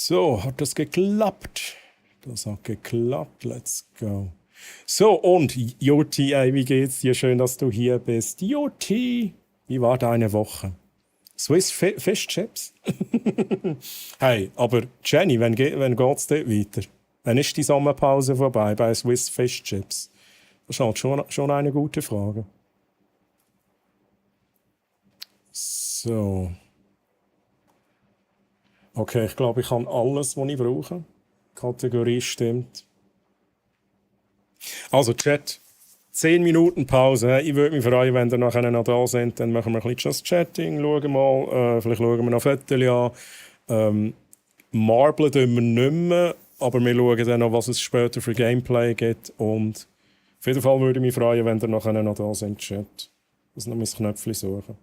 So, hat das geklappt? Das hat geklappt. Let's go. So, und Joti, ey, wie geht's dir? Schön, dass du hier bist. Joti, wie war deine Woche? Swiss Fish Chips? Hey, aber Jenny, wann geht's dort weiter? Wann ist die Sommerpause vorbei bei Swiss Fish Chips? Das ist halt schon eine gute Frage. So. Okay, ich glaube, ich habe alles, was ich brauche. Die Kategorie stimmt. Also, Chat, 10 Minuten Pause. Ich würde mich freuen, wenn ihr nachher noch da sind. Dann machen wir ein bisschen Just Chatting, schauen mal. Vielleicht schauen wir noch Fotos an. Marblen tun wir nicht mehr, aber wir schauen dann noch, was es später für Gameplay gibt. Und auf jeden Fall würde ich mich freuen, wenn ihr nachher noch da sind, Chat. Ich muss noch mein Knöpfchen suchen.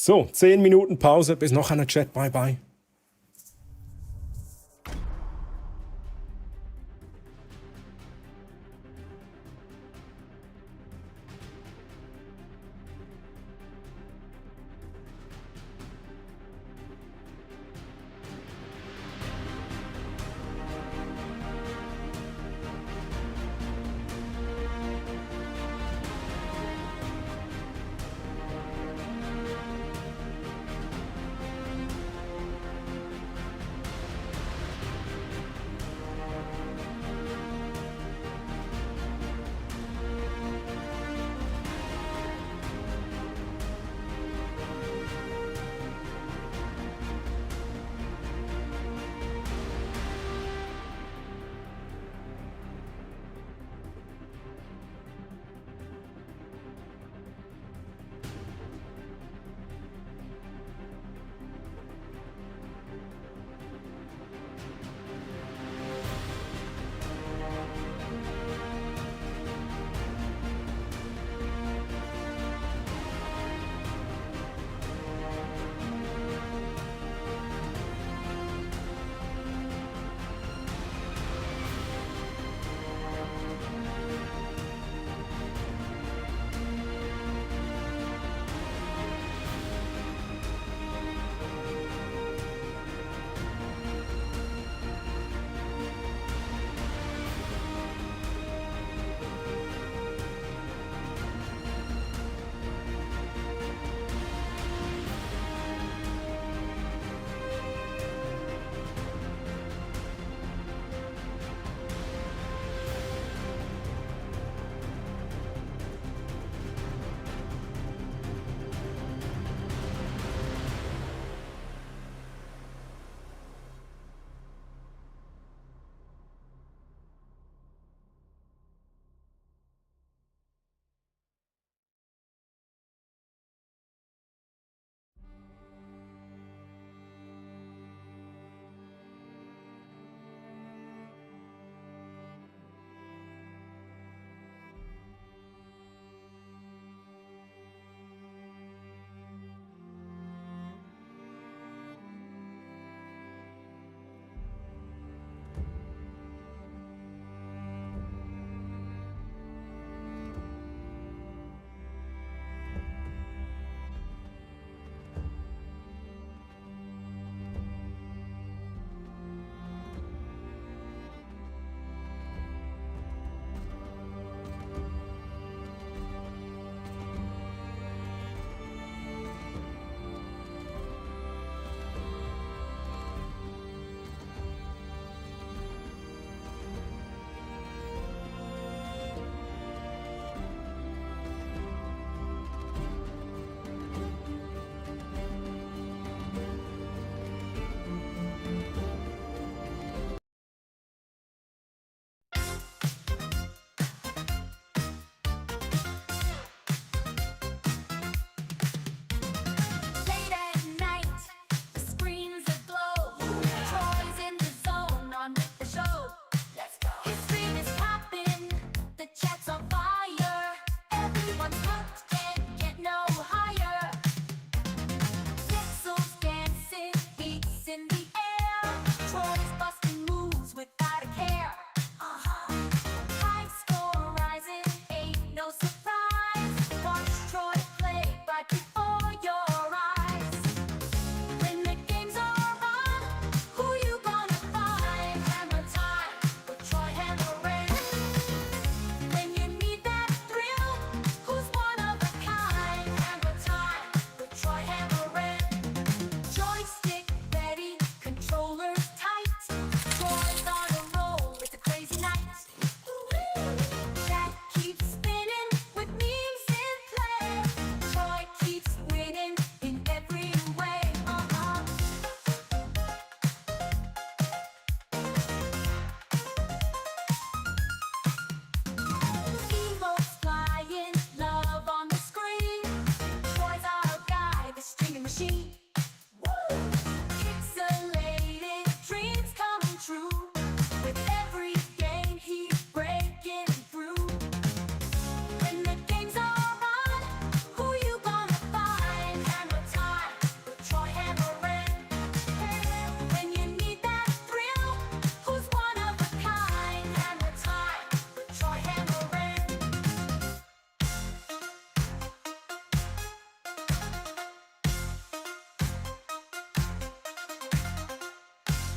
So, 10 Minuten Pause. Bis nachher, Chat. Bye, bye.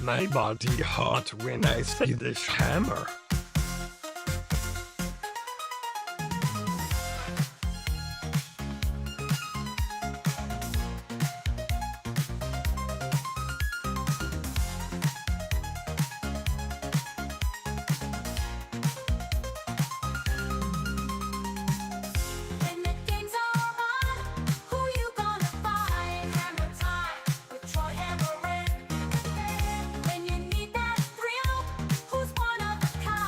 My body hot when I see this hammer. When the games are on, who you gonna find? Hammer time with Troy Hammerin. When you need that thrill, who's one of a kind?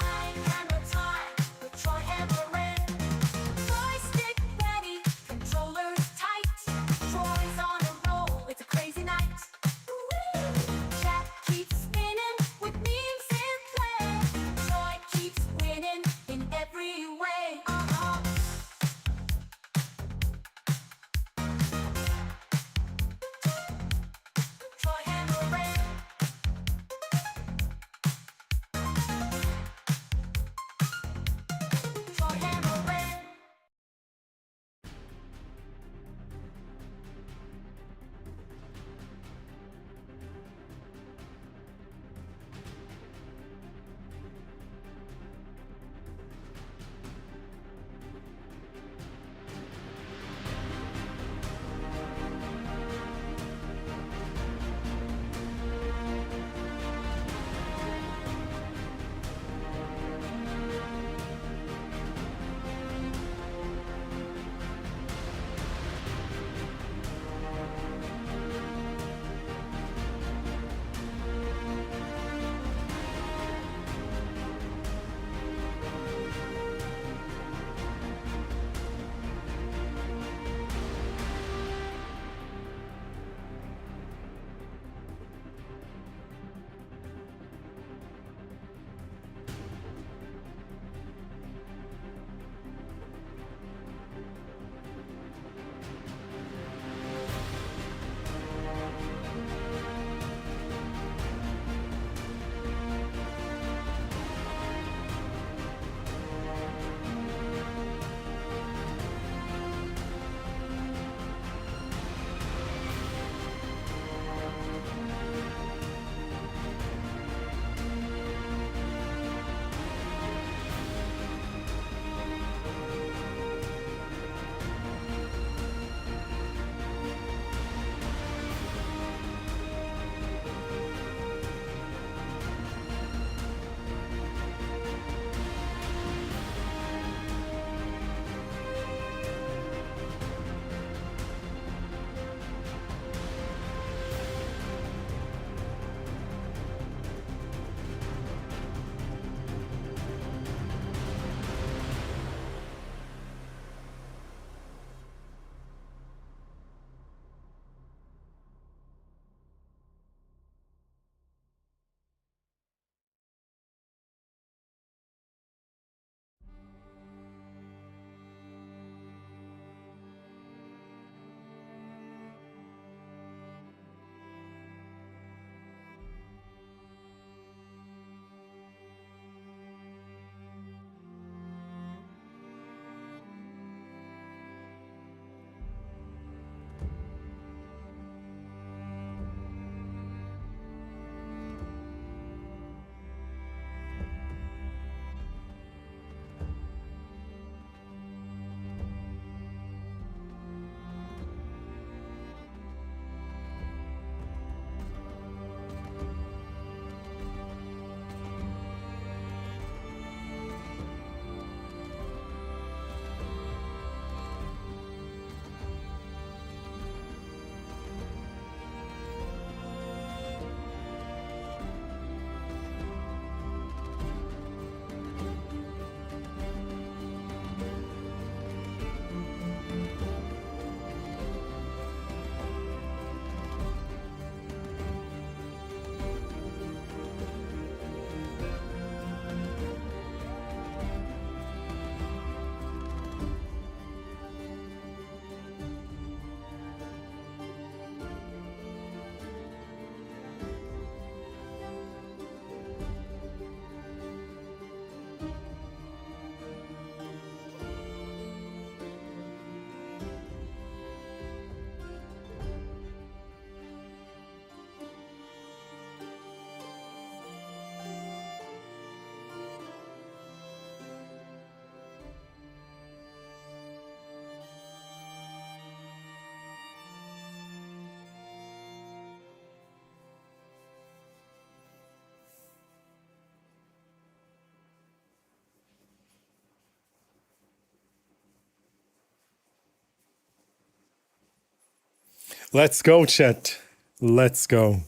Let's go, Chat. Let's go.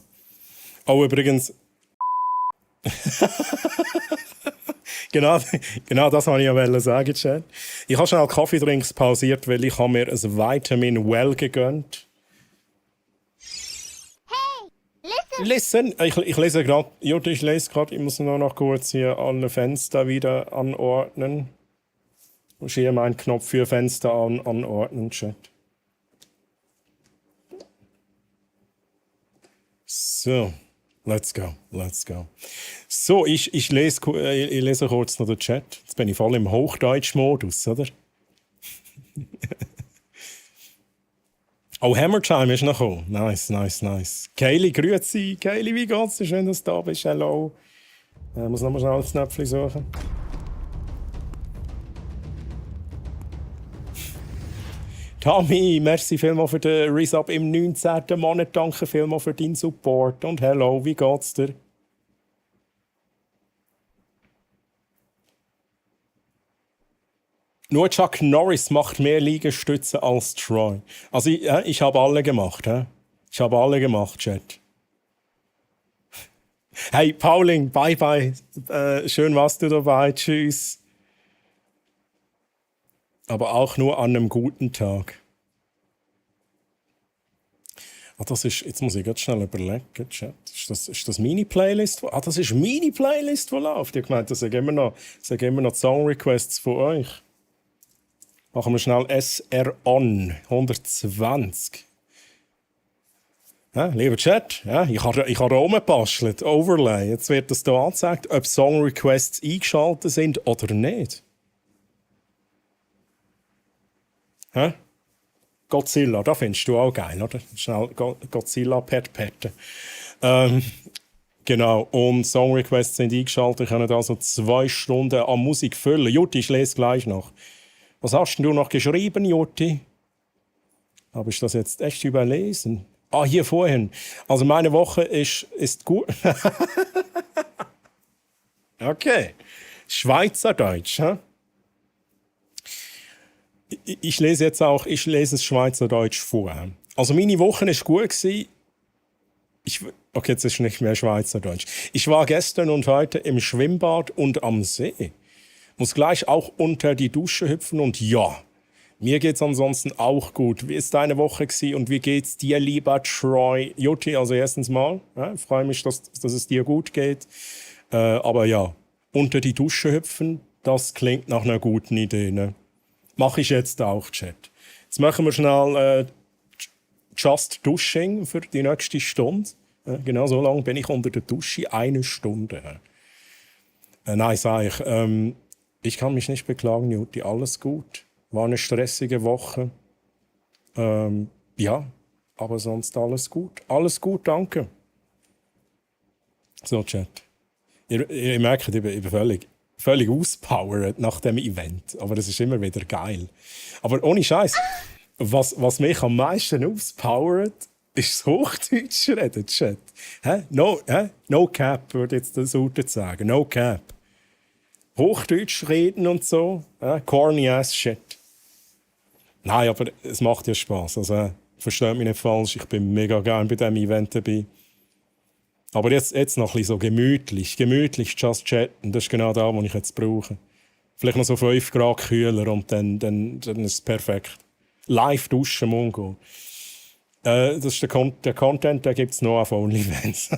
Oh, übrigens, genau, genau das wollte ich ja sagen, Chat. Ich habe schnell Kaffeedrinks pausiert, weil ich habe mir ein Vitamin Well gegönnt. Listen, ich lese gerade, Jutta, ich lese gerade, ich muss nur noch kurz hier alle Fenster wieder anordnen. Ich muss hier meinen Knopf für Fenster anordnen, Chat. So, let's go, let's go. So, ich lese kurz noch den Chat. Jetzt bin ich voll im Hochdeutsch-Modus, oder? Oh, Hammertime ist noch gekommen. Nice, nice, nice. Kaylee, grüezi. Kaylee, wie geht's dir? Schön, dass du da bist. Hello. Muss nochmal schnell das Knöpfchen suchen. Tommy, merci vielmals für den Resub im 19. Monat. Danke vielmals für deinen Support. Und hello, wie geht's dir? Nur Chuck Norris macht mehr Liegestütze als Troy. Also ich habe alle gemacht. Ich habe alle gemacht, Chat. Hey, Pauling, bye bye. Schön warst du dabei. Tschüss. Aber auch nur an einem guten Tag. Ah, das ist, jetzt muss ich ganz schnell überlegen, Chat. Ist das meine Playlist? Ah, das ist meine Playlist, die läuft. Ich meine, das sind immer noch Song-Requests von euch. Machen wir schnell SR On 120. Ja, lieber Chat, ja, ich habe da rumgebastelt, Overlay. Jetzt wird das hier angezeigt, ob Song-Requests eingeschaltet sind oder nicht. Hä? Godzilla, das findest du auch geil, oder? Schnell Godzilla Pet. Genau, und Song-Requests sind eingeschaltet. Ich kann also 2 Stunden an Musik füllen. Jutti, ich lese gleich noch. Was hast denn du noch geschrieben, Jutti? Habe ich das jetzt echt überlesen? Ah, hier vorhin. Also meine Woche ist gut. Okay. Schweizerdeutsch, hä? Ich lese es Schweizerdeutsch vor. Also meine Woche war gut gewesen. Okay, jetzt ist nicht mehr Schweizerdeutsch. Ich war gestern und heute im Schwimmbad und am See. Muss gleich auch unter die Dusche hüpfen und ja, mir geht's ansonsten auch gut. Wie ist deine Woche gewesen und wie geht's dir, lieber Troy? Jutti, also erstens mal, ja, ich freue mich, dass es dir gut geht. Aber ja, unter die Dusche hüpfen, das klingt nach einer guten Idee, ne? Mache ich jetzt auch, Chat. Jetzt machen wir schnell Just Dushing für die nächste Stunde. Genau so lange bin ich unter der Dusche, 1 Stunde. Nein, sag ich. Ich kann mich nicht beklagen, Jutti, alles gut. War eine stressige Woche. Ja, aber sonst alles gut. Alles gut, danke. So, Chat. Ihr merkt, ich bin völlig auspowered nach dem Event. Aber es ist immer wieder geil. Aber ohne Scheiß, was mich am meisten auspowert, ist das Hochdeutsch reden, Chat. No cap, würde jetzt der Suter sagen. No cap. Hochdeutsch reden und so. Corny ass shit. Nein, aber es macht ja Spaß. Also, versteht mich nicht falsch, ich bin mega gern bei diesem Event dabei. Aber jetzt noch ein bisschen so gemütlich just chatten. Das ist genau das, was ich jetzt brauche. Vielleicht noch so 5 Grad kühler und dann ist es perfekt. Live duschen, Mongo. Das ist der Content, den gibt es noch auf OnlyFans.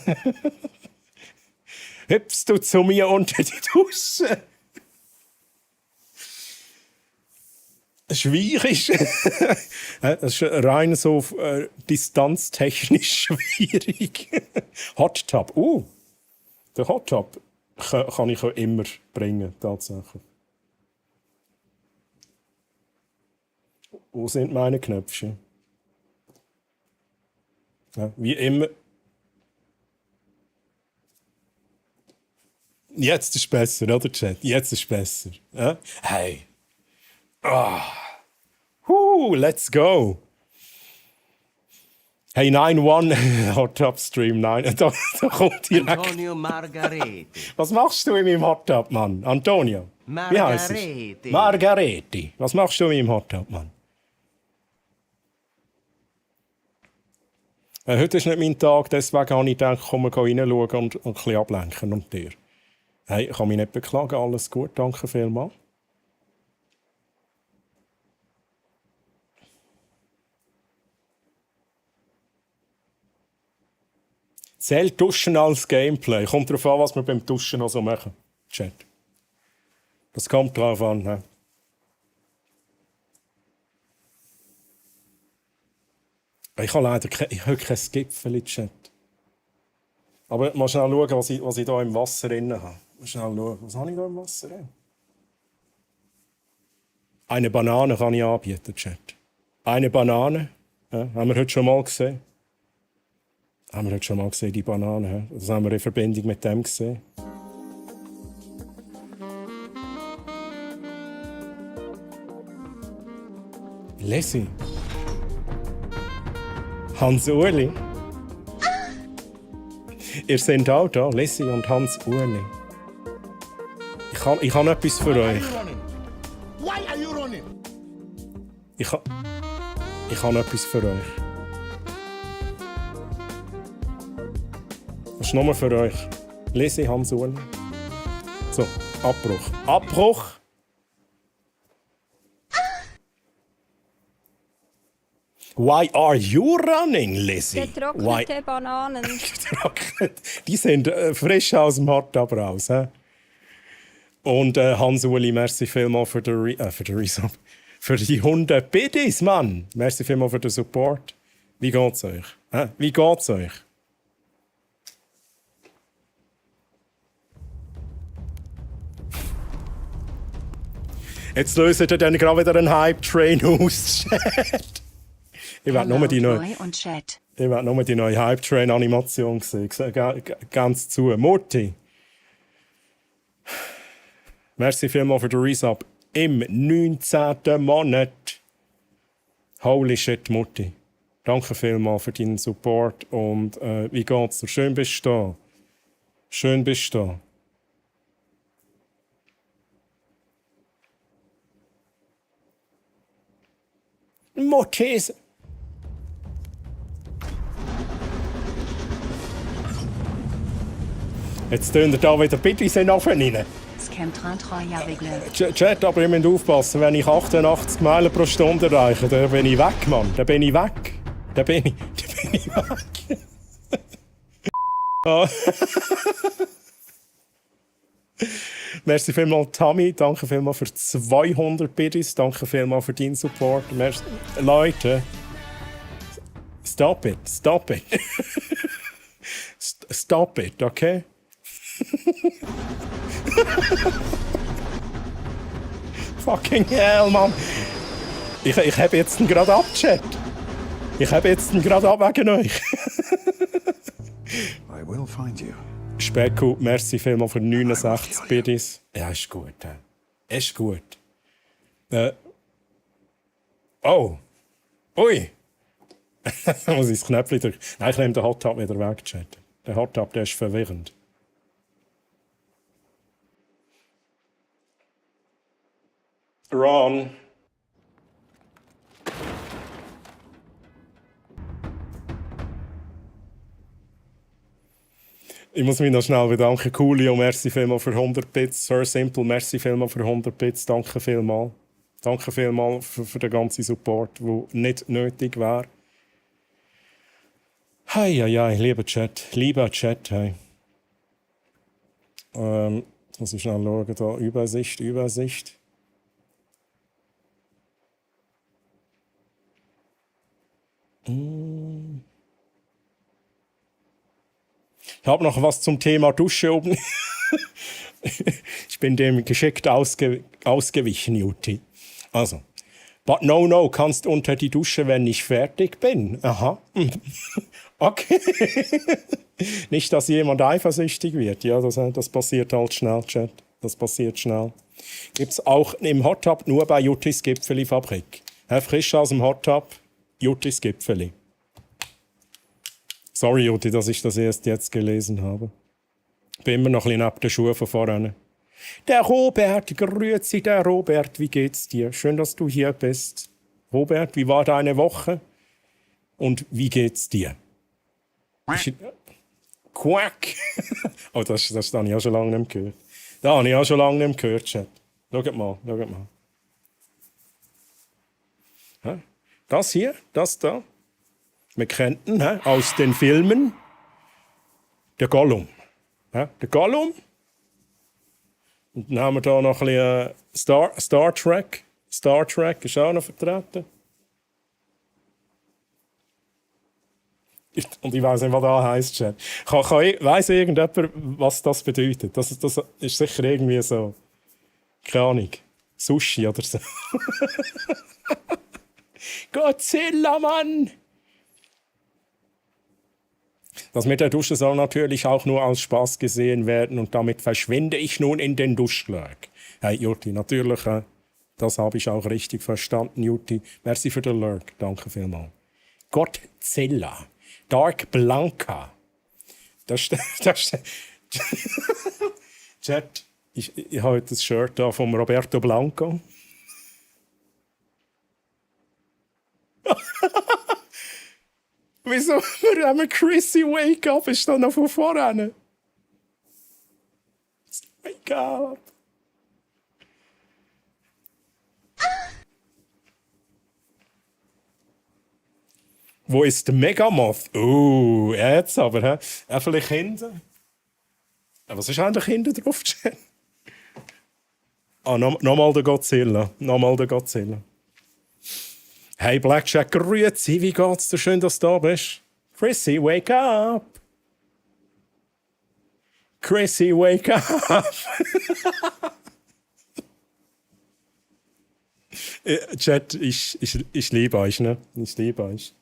Hüpfst du zu mir unter die Dusche? Schwierig. Das ist rein so distanztechnisch schwierig. Hot Tub. Den Hot Tub kann ich auch immer bringen, tatsächlich. Wo sind meine Knöpfchen? Ja, wie immer. Jetzt ist besser, oder Chat? Jetzt ist besser. Ja? Hey. Let's go. Hey, 9-1 Hot Tub Stream. Nein, da kommt direkt. Antonio Margareti. Was machst du in meinem Hot Tub, Mann? Antonio. Wie heißt es? Margareti. Margareti. Was machst du in meinem Hot Tub, Mann? Heute ist nicht mein Tag, deswegen habe ich gedacht, komm, wir gehen reinschauen und ein bisschen ablenken und dir. Hey, ich kann mich nicht beklagen, alles gut, danke vielmals. Zählt Duschen als Gameplay? Kommt darauf an, was wir beim Duschen noch so machen. Chat. Das kommt drauf an. Ne? Ich habe leider kein Gipfel, Chat. Aber mal schnell schauen, was ich da im Wasser drin habe. Mal schnell schauen, was habe ich da im Wasser drin? Eine Banane kann ich anbieten, Chat. Eine Banane. Ja, haben wir heute schon mal gesehen. Haben wir heute schon mal gesehen, die Banane. Ja? Das haben wir in Verbindung mit dem gesehen. Lesi. Hans-Uli. Ihr seid auch da, Lesi und Hans-Uli. Ich habe etwas für euch. Why are you running? Ich habe etwas für euch. Das ist nur für euch. Lesi, Hans-Uli. So, Abbruch. Abbruch! Why are you running, Lizzie? Getrocknete Bananen. Die sind frisch aus dem Hardtub raus. He? Und Hans-Uli, merci vielmals für den Resub. Für die 100 Biddies, Mann. Merci vielmals für den Support. Wie geht's euch? He? Wie geht's euch? Jetzt lösen ihr dann gerade wieder einen Hype-Train aus. Ich werde nur die neue Hype-Train-Animation sehen. Ganz zu. Mutti. Merci vielmals für den Resub. Im 19. Monat. Holy shit, Mutti. Danke vielmals für deinen Support. Und wie geht's dir? Schön bist du da. Schön bist du da. Mutti ist... Jetzt tun da wieder bitte in rein. Chat, aber ihr müsst aufpassen, wenn ich 88 Meilen pro Stunde erreiche, dann bin ich weg, Mann. Dann bin ich weg. Dann bin ich weg. Ah. Merci vielmals, Tammy. Danke vielmals für 200 Biddies. Danke vielmals für deinen Support. Merci. Leute, stop it. Stop it. Stop it, okay? Fucking hell, Mann. Ich habe jetzt gerade abgechat. Ich habe jetzt gerade ab wegen euch. I will find you. Specku, merci vielmals für 69 Biddies. Ja, ist gut. Ist gut. Oh. Ui. Muss ich das Knöpfchen drücken? Nein, ich nehme den Hot Tub wieder weg, Chat. Der Hot Tub, der ist verwirrend. Ron. Ich muss mich noch schnell bedanken. Coolio, merci vielmals für 100 Bits. Sir Simple, merci vielmals für 100 Bits. Danke vielmals. Danke vielmals für den ganzen Support, der nicht nötig wäre. Hei, lieber Chat. Lieber Chat, hey. Jetzt muss ich schnell schauen. Da. Übersicht. Ich habe noch was zum Thema Dusche oben. Ich bin dem geschickt ausgewichen, Juti. Also, but no, kannst unter die Dusche, wenn ich fertig bin. Aha. Okay. Nicht, dass jemand eifersüchtig wird. Ja, das passiert halt schnell, Chat. Das passiert schnell. Gibt's auch im Hot Tub nur bei Jutis Gipfeli-Fabrik. Frisch aus dem Hot Tub, Jutis Gipfeli. Sorry, Juti, dass ich das erst jetzt gelesen habe. Ich bin immer noch ein bisschen ab der Schuhe von vorne. Der Robert, grüezi, der Robert, wie geht's dir? Schön, dass du hier bist. Robert, wie war deine Woche? Und wie geht's dir? Quack! Oh, das habe ich auch schon lange nicht mehr gehört. Das habe ich auch schon lange nicht mehr gehört, Chat. Schaut mal. Hä? Das hier, das da. Wir kennen ihn aus den Filmen. Der Gollum. Der Gollum. Und dann haben wir hier noch ein bisschen Star Trek. Star Trek ist auch noch vertreten. Und ich weiss nicht, was das heisst, Chat. Weiss irgendjemand, was das bedeutet? Das ist sicher irgendwie so, keine Ahnung, Sushi oder so. Godzilla, Mann! Das mit der Dusche soll natürlich auch nur als Spaß gesehen werden und damit verschwinde ich nun in den Duschschlag. Hey, Jutti, natürlich, das habe ich auch richtig verstanden, Jutti. Merci für den Lurk, danke vielmals. Godzilla. Dark Blanca. Das Chat, ich habe heute das Shirt da von Roberto Blanco. Wieso? Wir haben Chrissy Wake Up, ist da noch von vorne. Wake Up. Wo ist der Megamoth? Jetzt aber, hä? Vielleicht hinten. Was ist eigentlich hinten drauf, Jen? Nochmal der Godzilla. Hey Blackjack, grüezi, wie geht's dir? Schön, dass du da bist. Chrissy, wake up! Chrissy, wake up! Chat, ich liebe euch, ne? Ich liebe euch.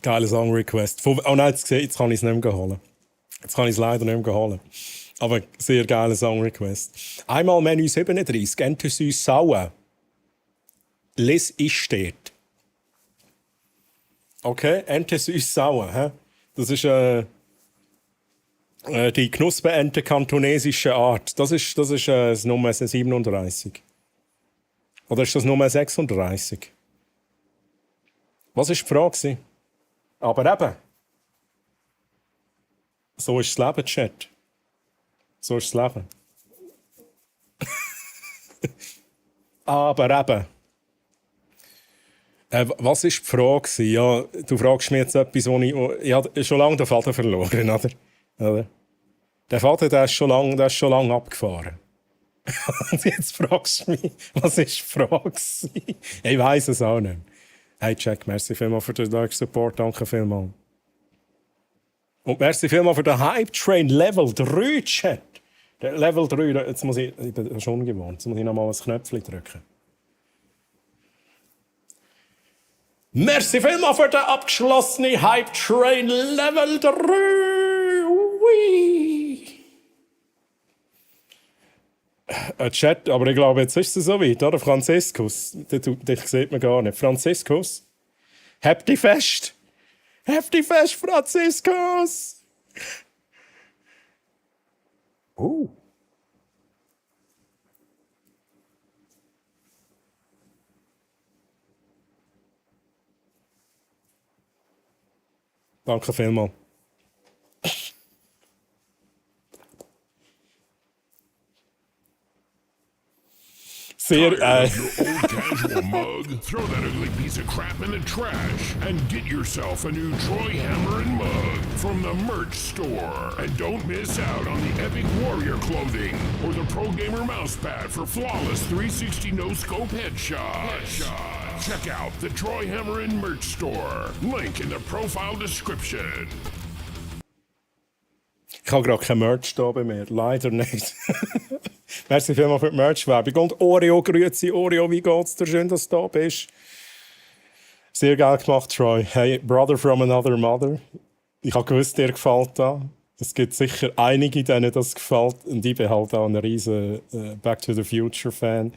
Geile Song Request. Oh nein, jetzt kann ich es nicht mehr holen. Jetzt kann ich es leider nicht mehr holen. Aber sehr geile Song Request. Einmal Menü 37, Ente süß sauer. Les ich steht. Okay, Ente süß sauer. Hä? Das ist die Knusperente kantonesische Art. Das ist das Nummer 37. Oder ist das Nummer 36? Was war die Frage? Aber eben, so ist das Leben, Chat. So ist das Leben. Aber eben, was war die Frage? Ja, du fragst mich jetzt etwas, wo ich habe schon lange den Faden verloren, oder? Der Faden, der ist schon lange abgefahren. Und jetzt fragst du mich, was war die Frage? Ich weiss es auch nicht. Hey Jack, merci vielmals für den Dark Support, danke vielmals. Und merci vielmals für den Hype Train Level 3 Chat. Der Level 3, jetzt muss ich bin schon ungewohnt, jetzt muss ich nochmal ein Knöpfchen drücken. Merci vielmals für den abgeschlossenen Hype Train Level 3. Ui. Chat, aber ich glaube, jetzt ist es so weit, oder? Franziskus, den sieht man gar nicht. Franziskus, habt dich fest! Habt dich fest, Franziskus! Danke vielmals. Sehr, Tired of your old casual mug? Throw that ugly piece of crap in the trash and get yourself a new Troy Hammer and mug from the merch store. And don't miss out on the Epic Warrior clothing or the Pro Gamer mousepad for flawless 360 no-scope headshots. Check out the Troy Hammer and merch store. Link in the profile description. Ich habe gerade kein Merch da bei mir. Leider nicht. Merci vielmals für die Merch-Werbung. Und Oreo, grüezi Oreo, wie geht's dir? Schön, dass du da bist. Sehr geil gemacht, Troy. Hey, Brother from another mother. Ich habe gewusst, dir gefällt das. Es gibt sicher einige, denen das gefällt. Und ich bin halt auch ein riesen Back to the Future-Fan.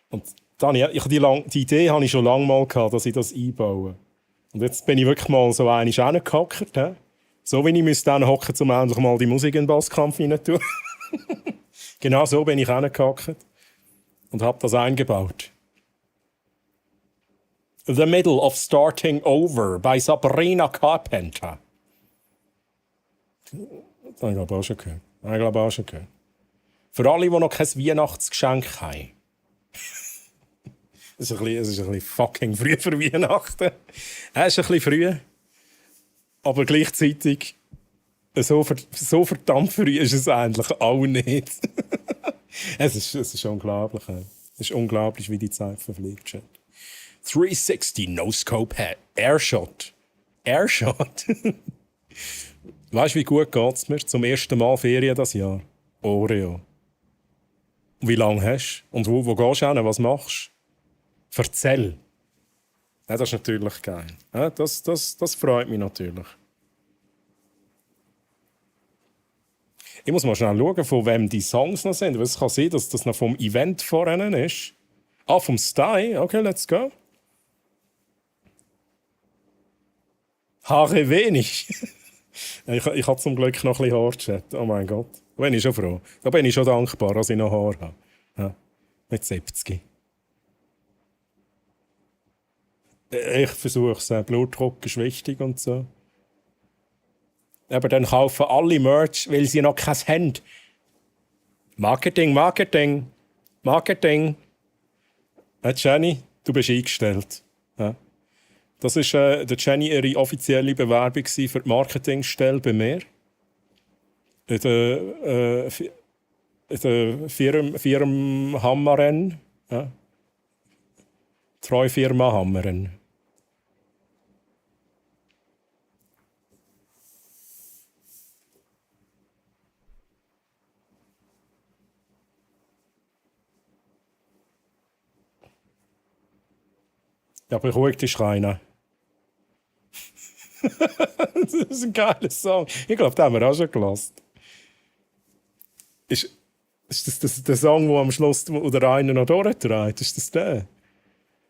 Und dann, die Idee habe ich schon lange mal gehabt, dass ich das einbaue. Und jetzt bin ich wirklich mal so einmal hingehockt. So wie ich dann hocken, um endlich mal die Musik in den Basskampf rein zu tun. Genau so bin ich hingehockt. und habe das eingebaut. The Middle of Starting Over bei Sabrina Carpenter. Das habe ich glaube auch schon gehört. Für alle, die noch kein Weihnachtsgeschenk haben. Es ist ein bisschen fucking früh für Weihnachten. Es ist ein bisschen früh, aber gleichzeitig so verdammt früh ist es eigentlich auch nicht. Es ist unglaublich. Es ist unglaublich, wie die Zeit verfliegt. 360 No-Scope Airshot. Weißt du, wie gut geht es mir? Zum ersten Mal Ferien dieses Jahr. Oreo. Wie lange hast du? Und wo gehst du hin? Was machst du? Erzähl. Ja, das ist natürlich geil. Ja, das freut mich natürlich. Ich muss mal schnell schauen, von wem die Songs noch sind. Weil es kann sein, dass das noch vom Event vorhin ist. Ah, vom Style? Okay, let's go. Haare wenig. Ich habe zum Glück noch ein bisschen Haarchat. Oh mein Gott. Da bin ich schon froh. Da bin ich schon dankbar, dass ich noch Haar habe. Ja, mit 70. Ich versuche es. Blutdruck ist wichtig und so. Aber dann kaufen alle Merch, weil sie noch keins haben. Marketing. Jenny, du bist eingestellt. Ja. Das war der Jenny ihre offizielle Bewerbung für die Marketingstelle bei mir. In der Firma Hammeren. Ja. Treu Firma Hammeren. Ja, beruhigt die Schreine. Das ist ein geiler Song. Ich glaube, den haben wir auch schon gelassen. Ist das der Song, der am Schluss oder einer noch durchträgt? Ist das der?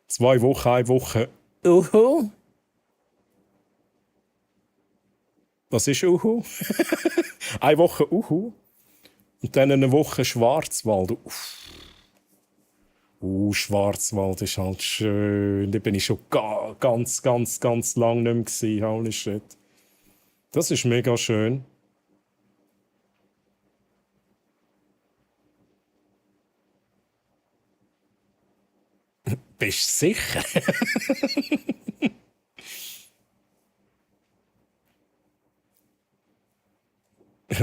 2 Wochen, 1 Woche. Uhu? Was ist Uhu? 1 Woche Uhu. Und dann eine Woche Schwarzwald. Schwarzwald ist halt schön. Da bin ich schon ganz lang nicht mehr gewesen. Holy shit. Das ist mega schön. Bist du sicher?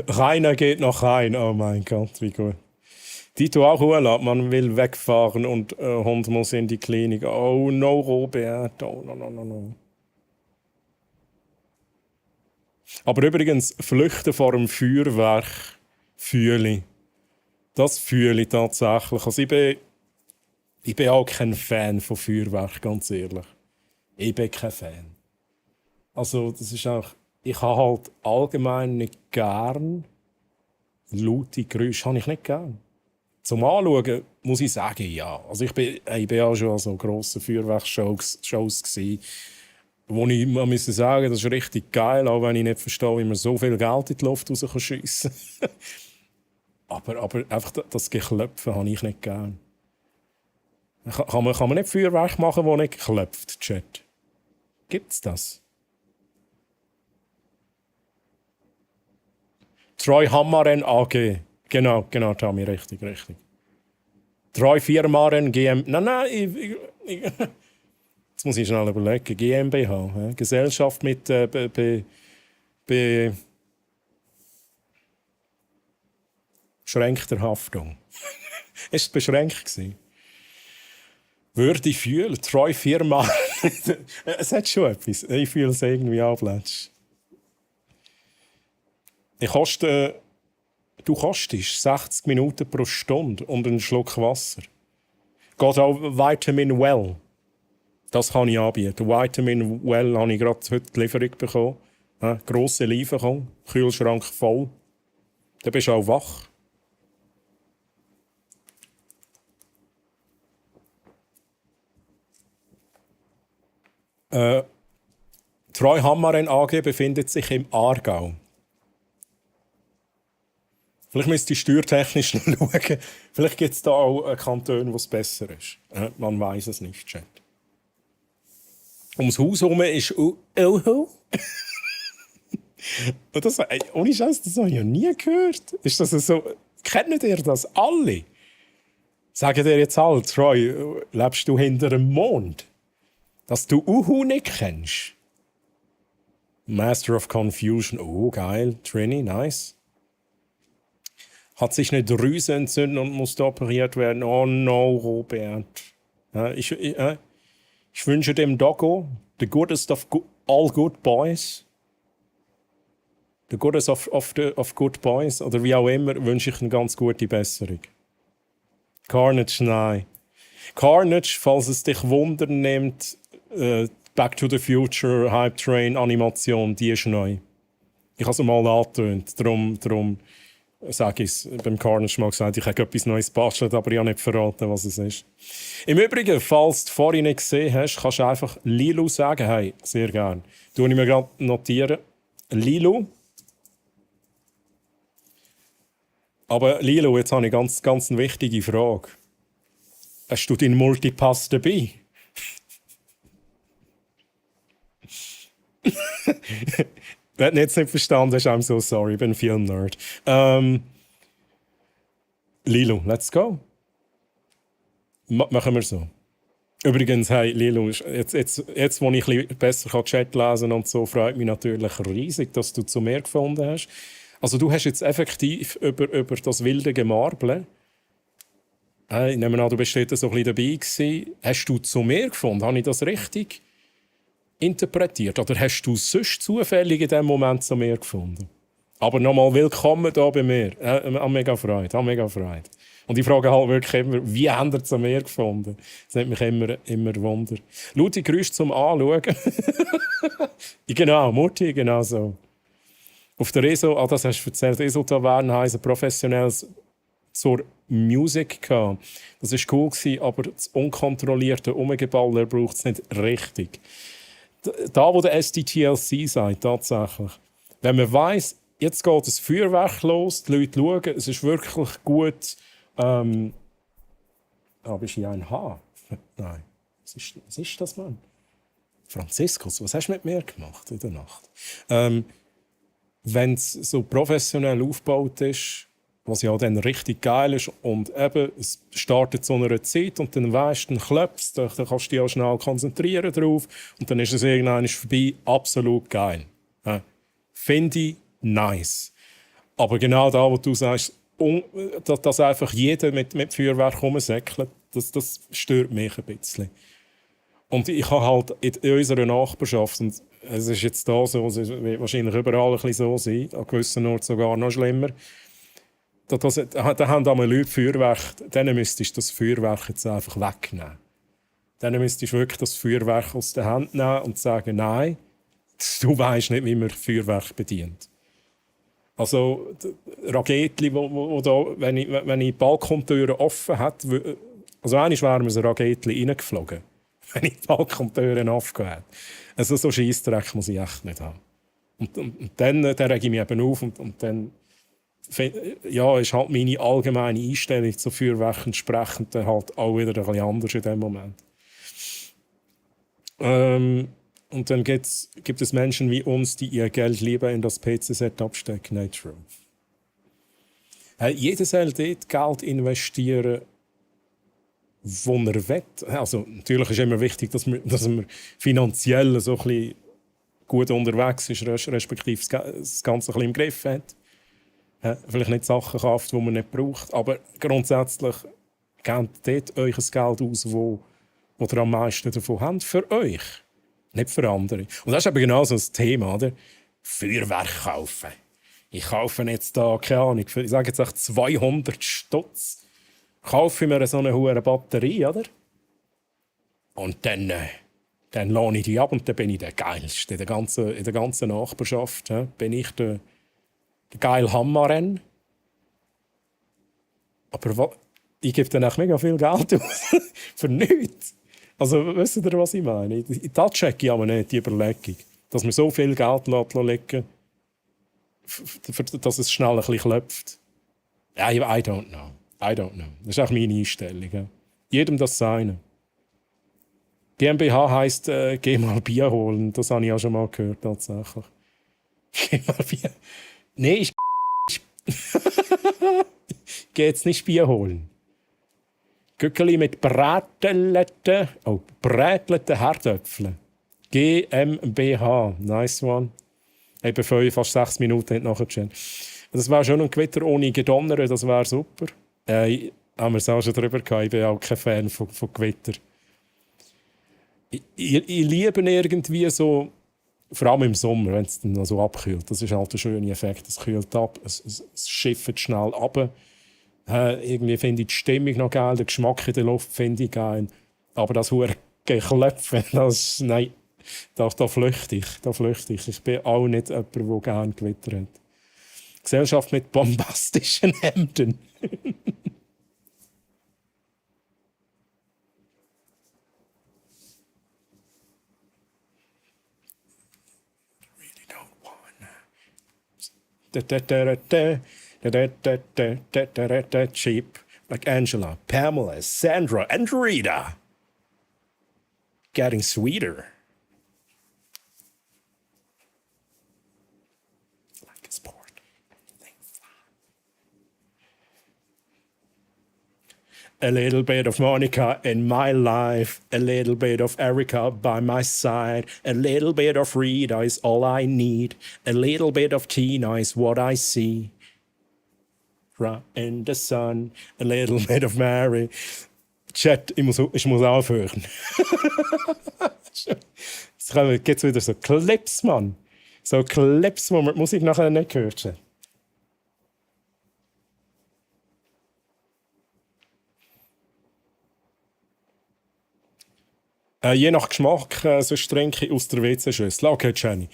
Rainer geht noch rein. Oh mein Gott, wie gut. Dito auch Urlaub, man will wegfahren und Hund muss in die Klinik. Oh no, Robert. Oh no. Aber übrigens, Flüchten vor dem Feuerwerk fühle ich. Das fühle ich tatsächlich. Also ich bin auch kein Fan von Feuerwerk, ganz ehrlich. Ich bin kein Fan. Also das ist auch... Ich habe halt allgemein nicht gern laute Geräusche. Habe ich nicht gern. Zum Anschauen muss ich sagen, ja. Also ich bin auch schon an so grossen Feuerwerksshows gewesen, wo ich muss sagen, das ist richtig geil, auch wenn ich nicht verstehe, wie man so viel Geld in die Luft rausschiessen kann. aber einfach das Geklöpfen habe ich nicht gern. Kann man nicht Feuerwerk machen, das nicht klopft, Chat? Gibt's das? Treu Hammeren AG. Genau, Tommy, richtig. Treu Firmaren GmbH. Nein, jetzt muss ich schnell überlegen. GmbH. Ja? Gesellschaft mit beschränkter Haftung. Ist es beschränkt gewesen? Würde ich fühlen, Treu Firma. Es hat schon etwas. Ich fühle es irgendwie abletsch. Du kostest 60 Minuten pro Stunde und einen Schluck Wasser. Geht auch Vitamin Well. Das kann ich anbieten. Vitamin Well habe ich gerade heute die Lieferung bekommen. Grosse Lieferung, Kühlschrank voll. Dann bist du auch wach. Treu Hammeren AG befindet sich im Aargau. Vielleicht müsste ich steuertechnisch noch schauen. Vielleicht gibt es da auch Kantone, wo es besser ist. Man weiß es nicht, Chat. Ums Haus herum ist Oho. Und das, ohne Scheiß, das habe ich ja nie gehört. Ist das so? Kennt ihr das alle? Sagen dir jetzt alle, Troy, lebst du hinter dem Mond? Dass du Uhu nicht kennst? Master of Confusion. Oh, geil. Trini, nice. Hat sich eine Drüse entzündet und musste operiert werden. Oh no, Robert. Ja, ich wünsche dem Doggo, the goodest of all good boys, the goodest of good boys, oder wie auch immer, wünsche ich eine ganz gute Besserung. Carnage, nein. Carnage, falls es dich wundern nimmt, Back to the Future, Hype Train, Animation, die ist neu. Ich habe es mal angetönt, darum sage ich es. Beim Carnage mal gesagt, ich habe etwas Neues gebastelt, aber ich habe nicht verraten, was es ist. Im Übrigen, falls du vorhin nicht gesehen hast, kannst du einfach Lilu sagen. Hey, sehr gerne. Tue ich mir gerade notieren. Lilu. Aber Lilu, jetzt habe ich ganz eine wichtige Frage. Hast du deinen Multipass dabei? Wenn du jetzt nicht verstanden hast, I'm so sorry, ich bin viel Nerd. Lilo, let's go. Machen wir so. Übrigens, hey, Lilo, jetzt wo ich ein bisschen besser Chat lesen kann und so, freut mich natürlich riesig, dass du zu mir gefunden hast. Also du hast jetzt effektiv über das wilde Gemarble, ich nehme an, du bist dort so ein bisschen dabei gewesen, hast du zu mir gefunden? Habe ich das richtig interpretiert? Oder hast du sonst zufällig in diesem Moment zu mir gefunden? Aber nochmal willkommen hier bei mir. Habe mega Freude. Und ich frage halt wirklich immer, wie habt ihr zu mir gefunden? Das nimmt mich immer Wunder. Laute Geräusche zum Anschauen. Genau, Mutti, genau so. Auf der ESO, das hast du erzählt, ESO-Taverne heisst professionelles zur Musik gehabt. Das war cool, aber das unkontrollierte Umgeballer braucht es nicht richtig. Da, wo der SDTLC sagt, tatsächlich. Wenn man weiss, jetzt geht das Feuerwerk los, die Leute schauen, es ist wirklich gut. Bist du ein H? Nein. Was ist das, Mann? Franziskus, was hast du mit mir gemacht in der Nacht? Wenn es so professionell aufgebaut ist, was ja dann richtig geil ist, und eben, es startet zu einer Zeit und dann weisst du, dann klopfst du, dann kannst du dich auch schnell konzentrieren drauf und dann ist es irgendwann vorbei. Absolut geil. Finde ich nice. Aber genau da, wo du sagst, dass einfach jeder mit Feuerwerk rumsäckelt, das stört mich ein bisschen. Und ich habe halt in unserer Nachbarschaft, und es ist jetzt da so, es wird wahrscheinlich überall ein bisschen so sein, an gewissen Orten sogar noch schlimmer, da haben da mal Leute Feuerwerk, denen müsstest du das Feuerwerk jetzt einfach wegnehmen. Denen müsstest du wirklich das Feuerwerk aus der Hand nehmen und sagen, nein, du weisst nicht, wie man Feuerwerk bedient. Also Raketli, wo da, wenn ich die Balkontüren offen hätte, also einmal wäre mir so ein Raketli reingeflogen, wenn ich die Balkontüren offen hätte. Also so Scheissdreck muss ich echt nicht haben. Und dann rege ich mich eben auf und dann ja, ist halt meine allgemeine Einstellung zu Feuerwerk entsprechend halt auch wieder ein bisschen anders in dem Moment. Und dann gibt es Menschen wie uns, die ihr Geld lieber in das PC-Setup stecken. Nein, true. Jeder soll dort Geld investieren, wo er will. Also, natürlich ist immer wichtig, dass man finanziell so ein bisschen gut unterwegs ist, respektive das Ganze ein bisschen im Griff hat. Vielleicht nicht Sachen kauft, die man nicht braucht, aber grundsätzlich gebt dort euch ein Geld aus, wo ihr am meisten davon habt, für euch, nicht für andere. Und das ist eben genau so ein Thema, oder? Feuerwerk kaufen. Ich kaufe jetzt da, keine Ahnung, ich sage jetzt 200 Stutz, kaufe mir so eine hohe Batterie, oder? Und dann lohne ich die ab und dann bin ich der Geilste in der ganzen Nachbarschaft. Bin ich der geile Hammerrenn. Aber ich gebe dann auch mega viel Geld aus. Für nichts. Also, wisst ihr, was ich meine? Das checke ich aber nicht, die Überlegung. Dass man so viel Geld legen, dass es schnell ein bisschen klopft. I don't know. I don't know. Das ist auch meine Einstellung. Ja. Jedem das Seine. GmbH heisst, geh mal Bier holen. Das habe ich auch schon mal gehört, tatsächlich. Geh mal Bier. Nee, ich gehe jetzt nicht Bier holen. Gückeli mit brätelten Herdöpfeln. GmbH. Nice one. Eben fast 6 Minuten nachher. Das wäre schon ein Gewitter ohne Gedonner, das wäre super. Haben wir es auch schon drüber gehabt. Ich bin auch kein Fan von Gewitter. Ich liebe irgendwie so, vor allem im Sommer, wenn es dann noch so abkühlt. Das ist halt ein schöner Effekt. Es kühlt ab, es schifft schnell ab. Irgendwie finde ich die Stimmung noch geil, den Geschmack in der Luft finde ich geil. Aber das hohe Geklöpfen, nein, da flüchte ich. Ich bin auch nicht jemand, der gerne Gewitter hat. Gesellschaft mit bombastischen Hemden. Really don't wanna. Cheap like Angela, Pamela, Sandra, and Rita. Getting sweeter. Like a sport. A little bit of Monica in my life, a little bit of Erica by my side, a little bit of Rita is all I need, a little bit of Tina is what I see. In the sun, a little bit of Mary. Chat, ich muss aufhören. Jetzt gibt es wieder so Clips, Mann. So Clips, wo man die Musik nachher nicht hört. Je nach Geschmack, sonst trinke ich aus der WC-Schüssel. Okay, Jenny.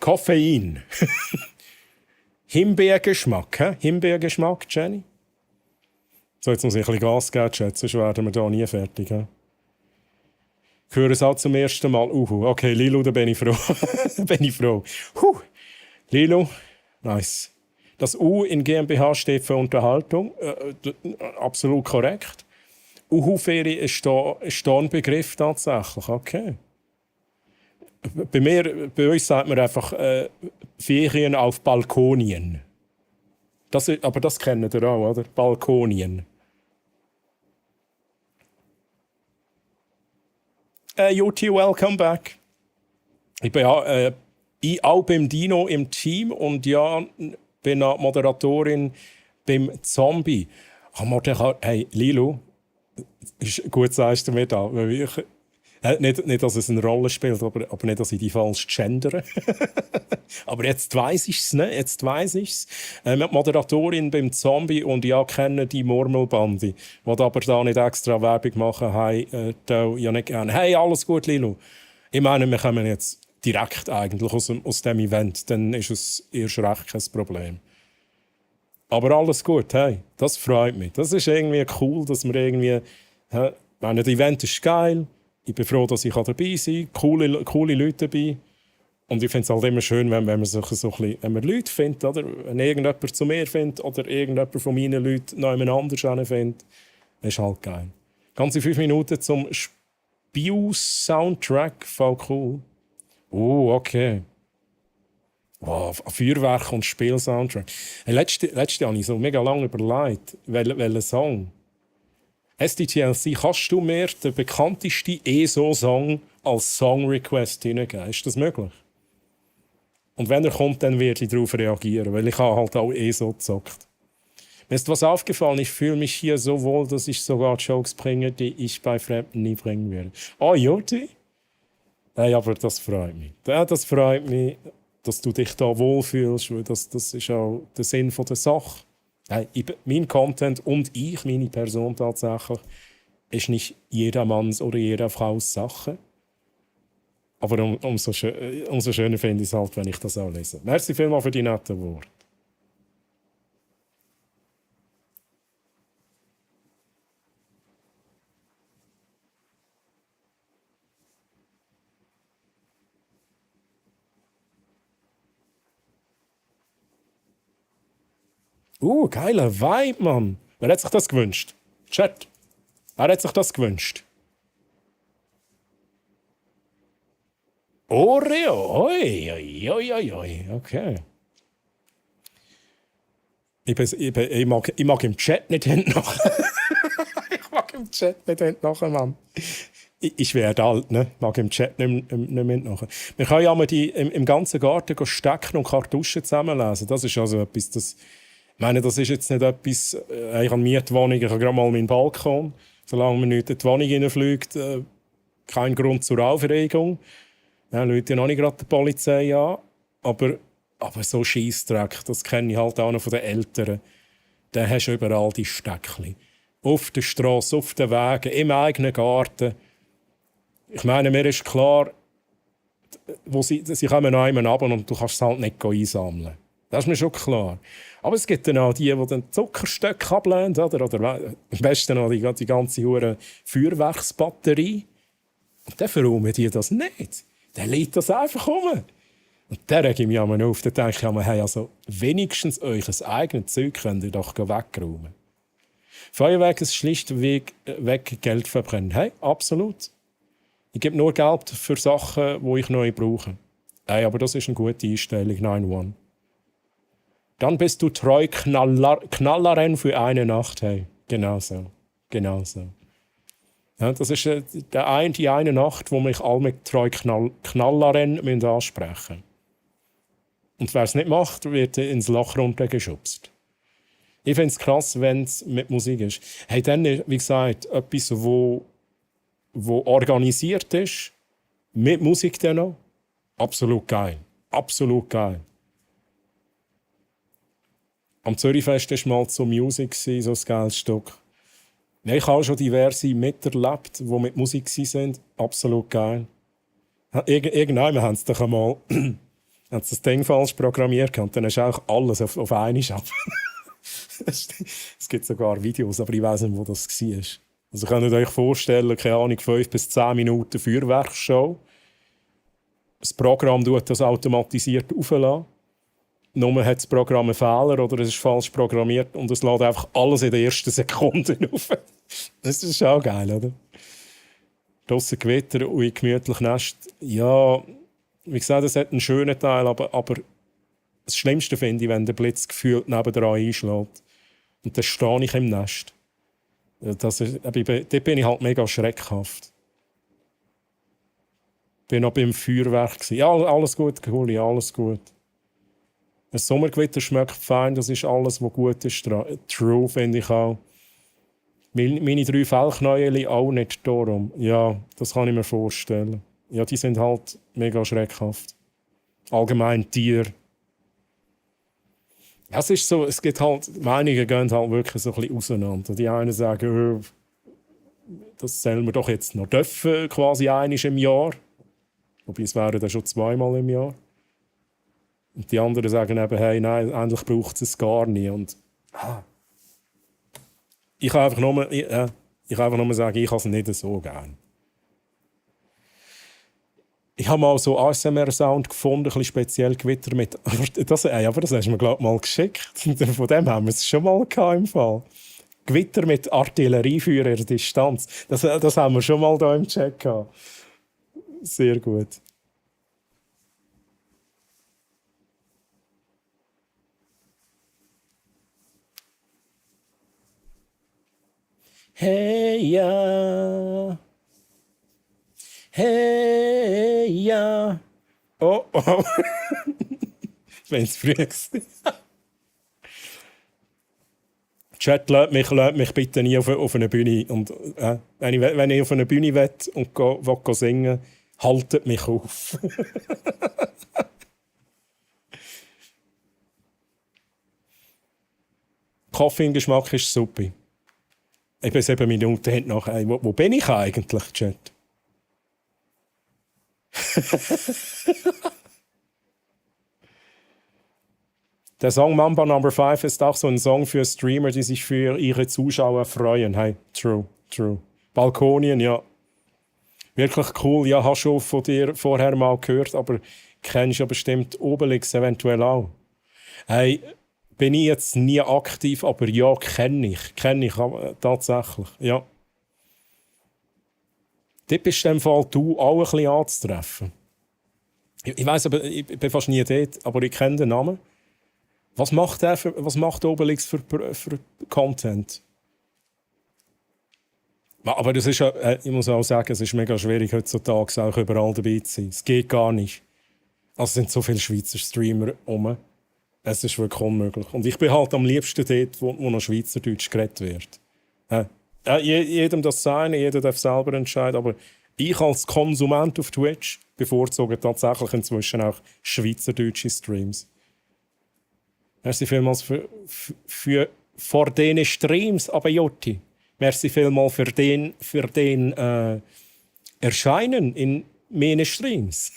Koffein. Himbeergeschmack, hä? Himbeergeschmack, Jenny? So, jetzt muss ich ein bisschen Gas geben, Chat, sonst werden wir hier nie fertig. He? Ich höre es auch zum ersten Mal. Okay, Lilo, da bin ich froh. Lilo, nice. Das U in GmbH steht für Unterhaltung. Absolut korrekt. Uhu-Ferie ist da ein Begriff tatsächlich. Okay. Bei uns sagt man einfach Ferien auf Balkonien. Aber das kennen ihr auch, oder? Balkonien. Juti, welcome back. Ich bin auch beim Dino im Team und ja, bin auch Moderatorin beim Zombie. Hey, Lilo, ist gut, sagst du mir da. Nicht, dass es eine Rolle spielt, aber nicht, dass ich die falsch gendere. Aber jetzt weiss ich es, ne? Jetzt weiss ich's. Moderatorin beim Zombie und ja, kennen die Murmelbande, die aber da nicht extra Werbung machen, hey, ja nicht gerne. Hey, alles gut, Lilo. Ich meine, wir kommen jetzt direkt eigentlich aus dem Event, dann ist es erst recht kein Problem. Aber alles gut, hey, das freut mich. Das ist irgendwie cool, dass wir irgendwie, das Event ist geil. Ich bin froh, dass ich dabei sein kann. Coole Leute dabei. Und ich finde es halt immer schön, wenn man sich so ein bisschen, wenn man Leute findet, oder? Wenn irgendjemand zu mir findet oder irgendjemand von meinen Leuten noch jemand anders findet. Das ist halt geil. Ganze 5 Minuten zum Spiel-Soundtrack. Voll cool. Oh, okay. Wow, Feuerwerk und Spiel-Soundtrack. Hey, letzte habe ich so mega lange überlegt, welchen Song. SDTLC, kannst du mir den bekanntesten ESO-Song als Song-Request hineingeben? Ist das möglich? Und wenn er kommt, dann werde ich darauf reagieren, weil ich habe halt auch ESO gezockt. Mir ist was aufgefallen, ich fühle mich hier so wohl, dass ich sogar Jokes bringe, die ich bei Fremden nie bringen werde. Oh, Joti? Hey, aber das freut mich. Ja, das freut mich, dass du dich da wohlfühlst, weil das ist auch der Sinn der Sache. Mein Content und ich, meine Person tatsächlich, ist nicht jedermanns oder jeder Frau's Sache. Aber umso schöner finde ich es halt, wenn ich das auch lese. Merci vielmals für die netten Worte. Geiler Vibe, Mann. Wer hat sich das gewünscht? Chat. Wer hat sich das gewünscht? Oreo. Oi. Okay. Ich mag im Chat nicht nachher. Ich mag im Chat nicht nachher, Mann. Ich werde alt, ne? Ich mag im Chat nicht mehr nachher. Wir können ja mal im ganzen Garten stecken und Kartuschen zusammenlesen. Das ist also etwas, das... Ich meine, das ist jetzt nicht etwas... ich habe Mietwohnung, ich habe gerade mal meinen Balkon. Solange man nicht in die Wohnung hineinfliegt, kein Grund zur Aufregung. Ja, Leute ja noch nicht gerade die Polizei an. Aber so Scheissdreck, das kenne ich halt auch noch von den Eltern. Da hast du überall die Steckchen. Auf der Straße, auf den Wegen, im eigenen Garten. Ich meine, mir ist klar, sie kommen noch einmal runter und du kannst es halt nicht einsammeln. Das ist mir schon klar. Aber es gibt dann auch die den Zuckerstöcke ablehnen, oder am besten noch die ganze hure Feuerwerksbatterie. Und dann verräumen die das nicht. Dann liegt das einfach rum. Und dann rege ich mich einmal auf. Dann denke ich einmal, hey, also wenigstens euch eigenes Zeug könnt ihr doch wegräumen. Feuerwerk ist schlichtweg Geld verbrennen. Hey, absolut. Ich gebe nur Geld für Sachen, die ich neu brauche. Hey, aber das ist eine gute Einstellung, 9-1. Dann bist du treu Knallerin für eine Nacht. Hey, genau so. Ja, das ist die eine Nacht, wo mich alle mit treu Knallerin ansprechen müssen. Und wer es nicht macht, wird ins Loch runtergeschubst. Ich finde es krass, wenn es mit Musik ist. Hey, dann, wie gesagt, etwas, wo organisiert ist, mit Musik dann noch. Absolut geil. Am Zürichfest war mal so Musik, so ein geiles Stück. Ja, ich habe auch schon diverse miterlebt, die mit Musik waren. Absolut geil. Irgendwann haben sie doch einmal das Ding falsch programmiert und dann hast du auch alles auf einmal ab. Es gibt sogar Videos, aber ich weiss nicht, wo das war. Also könnt ihr euch vorstellen, keine Ahnung, 5 bis 10 Minuten Feuerwerksshow. Das Programm tut das automatisiert aufladen. Nur hat das Programm einen Fehler oder es ist falsch programmiert und es lädt einfach alles in den ersten Sekunden auf. Das ist auch geil, oder? Draussen Gewitter und in gemütlich Nest. Ja, wie gesagt, es hat einen schönen Teil, aber das Schlimmste finde ich, wenn der Blitz gefühlt nebendran einschlägt. Und dann stehe ich im Nest. Dort bin ich halt mega schreckhaft. Ich war noch beim Feuerwerk. Ja, alles gut, Gulli, alles gut. Ein Sommergewitter schmeckt fein, das ist alles, was gut ist. True, finde ich auch. Meine 3 Fellknäuel auch nicht darum. Ja, das kann ich mir vorstellen. Ja, die sind halt mega schreckhaft. Allgemein Tiere. Ja, es ist so, es gibt halt, Meinungen gehen halt wirklich so ein bisschen auseinander. Die einen sagen, das sollen wir doch jetzt noch dürfen, quasi einmal im Jahr. Wobei es wären dann schon 2-mal im Jahr. Und die anderen sagen eben, hey, nein, eigentlich braucht es gar nicht. Und ich kann einfach nur sagen, ich habe es nicht so gern. Ich habe mal so ASMR-Sound gefunden, ein bisschen speziell Gewitter mit... aber das hast du mir, glaube ich, mal geschickt. Von dem haben wir es schon mal gehabt im Fall. Gewitter mit Artilleriefeuer in der Distanz. Das haben wir schon mal hier im Chat gehabt. Sehr gut. Hey ja. Hey ja. Oh. Wenn es früh ist. Chat, lädt mich bitte nie auf eine Bühne. Und, wenn ich auf eine Bühne will und will singen, haltet mich auf. Kaffee-Geschmack ist super. Ich bin 7 Minuten hinten nach. Wo bin ich eigentlich, Chat? Der Song Mamba No. 5 ist auch so ein Song für Streamer, die sich für ihre Zuschauer freuen. Hey, true. Balkonien, ja. Wirklich cool. Ja, hast schon von dir vorher mal gehört, aber kennst ja bestimmt Obelix eventuell auch. Hey, bin ich jetzt nie aktiv, aber ja, kenne ich. Kenne ich tatsächlich, ja. Dort bist du in dem Fall du auch ein bisschen anzutreffen. Ich weiss, aber ich bin fast nie dort, aber ich kenne den Namen. Was macht Obelix für Content? Aber das ist ja, ich muss auch sagen, es ist mega schwierig heutzutage auch überall dabei zu sein. Es geht gar nicht. Also es sind so viele Schweizer Streamer rum. Es ist wirklich unmöglich. Und ich bin halt am liebsten dort, wo noch Schweizerdeutsch geredet wird. Jedem das sein, jeder darf selber entscheiden, aber ich als Konsument auf Twitch bevorzuge tatsächlich inzwischen auch schweizerdeutsche Streams. Merci vielmals für diesen Streams, aber Jotti. Merci vielmals für den Erscheinen in meinen Streams.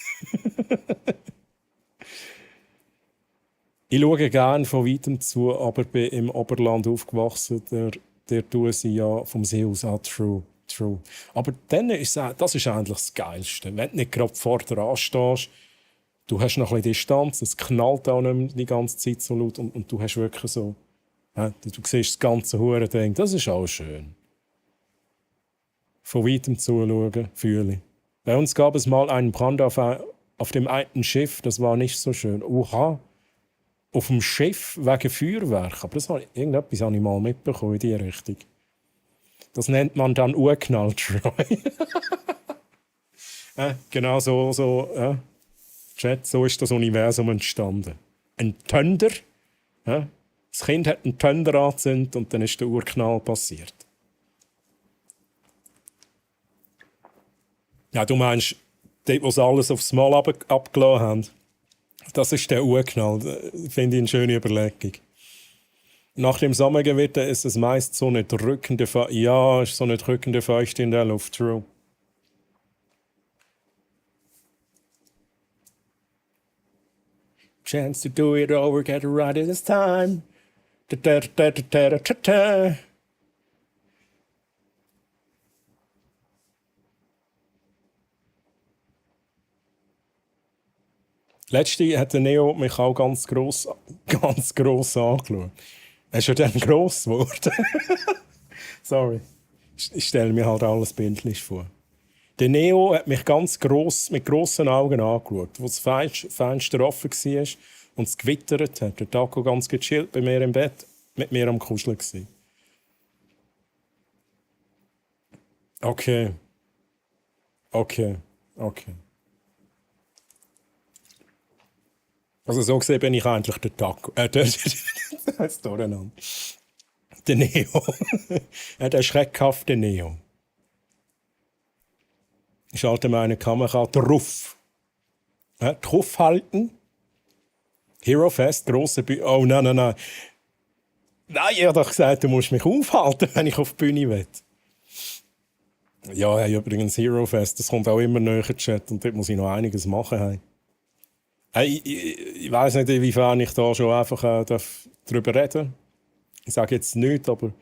Ich schaue gerne von weitem zu, aber bin im Oberland aufgewachsen. Der tun sie ja vom See aus an. True. Aber dann das ist eigentlich das Geilste. Wenn du nicht gerade vor dran stehst, du hast noch ein bisschen Distanz, es knallt auch nicht mehr die ganze Zeit so laut und du hast wirklich so, du siehst das ganze Huren-Ding, das ist auch schön. Von weitem zuschauen, fühle ich. Bei uns gab es mal einen Brand auf dem einen Schiff, das war nicht so schön. Oha, auf dem Schiff wegen Feuerwerk. Aber irgendetwas habe ich mal mitbekommen in diese Richtung. Das nennt man dann Urknall, Troy. Genau so. Chat, so ist das Universum entstanden. Ein Thunder. Das Kind hat einen Thunder angezündet und dann ist der Urknall passiert. Ja, du meinst, dort, wo sie alles aufs Mal abgelassen haben. Das ist der Urknall. Finde ich eine schöne Überlegung. Nach dem Sommergewitter ist es meist so eine drückende Feuchte in der Luft. True. Chance to do it over, get it right this time. Letzte hat der Neo mich auch ganz gross angeschaut. Er ist ja dann gross geworden. Sorry. Ich stelle mir halt alles bildlich vor. Der Neo hat mich ganz gross, mit grossen Augen angeschaut, wo das Fenster offen war und es gewittert hat. Der Taco ganz gechillt bei mir im Bett, mit mir am Kuscheln war. Okay. Also so gesehen bin ich eigentlich der Taco. Jetzt durcheinander. Der Neo. Der schreckhafte Neo. Ich schalte meine Kamera drauf. Drauf halten. Hero Fest, grosse Bühne. Oh nein. Nein, ich habe doch gesagt, du musst mich aufhalten, wenn ich auf die Bühne will. Ja, hey, übrigens Hero Fest, das kommt auch immer näher, Chat, und dort muss ich noch einiges machen. Hey. Hey, ich weiss nicht, inwiefern ich da schon einfach darüber reden darf. Ich sage jetzt nichts, aber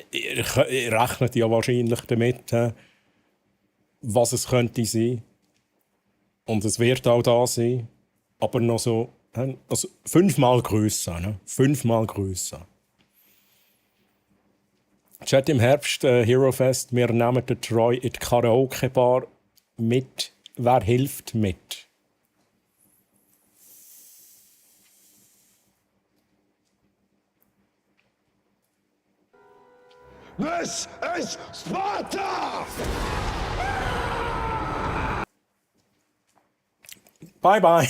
ich rechne ja wahrscheinlich damit, was es könnte sein. Und es wird auch da sein, aber noch so, also 5-mal grösser. Ne? 5-mal grösser. Chat im Herbst, Hero Fest, wir nehmen den Troy in die Karaoke-Bar mit. Wer hilft mit? This is Sparta! Bye bye.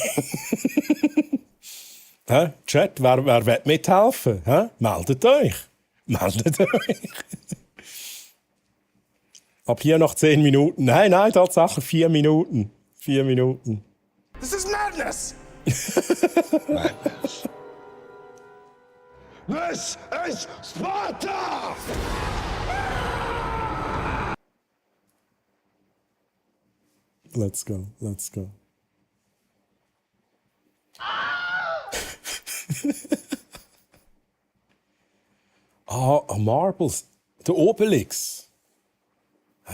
Chat, wer will mithelfen? Meldet euch. Ab hier noch 10 Minuten. Nein, tatsächlich 4 Minuten. 4 Minuten. This is madness! This is Sparta! Let's go. Marbles. Der Obelix.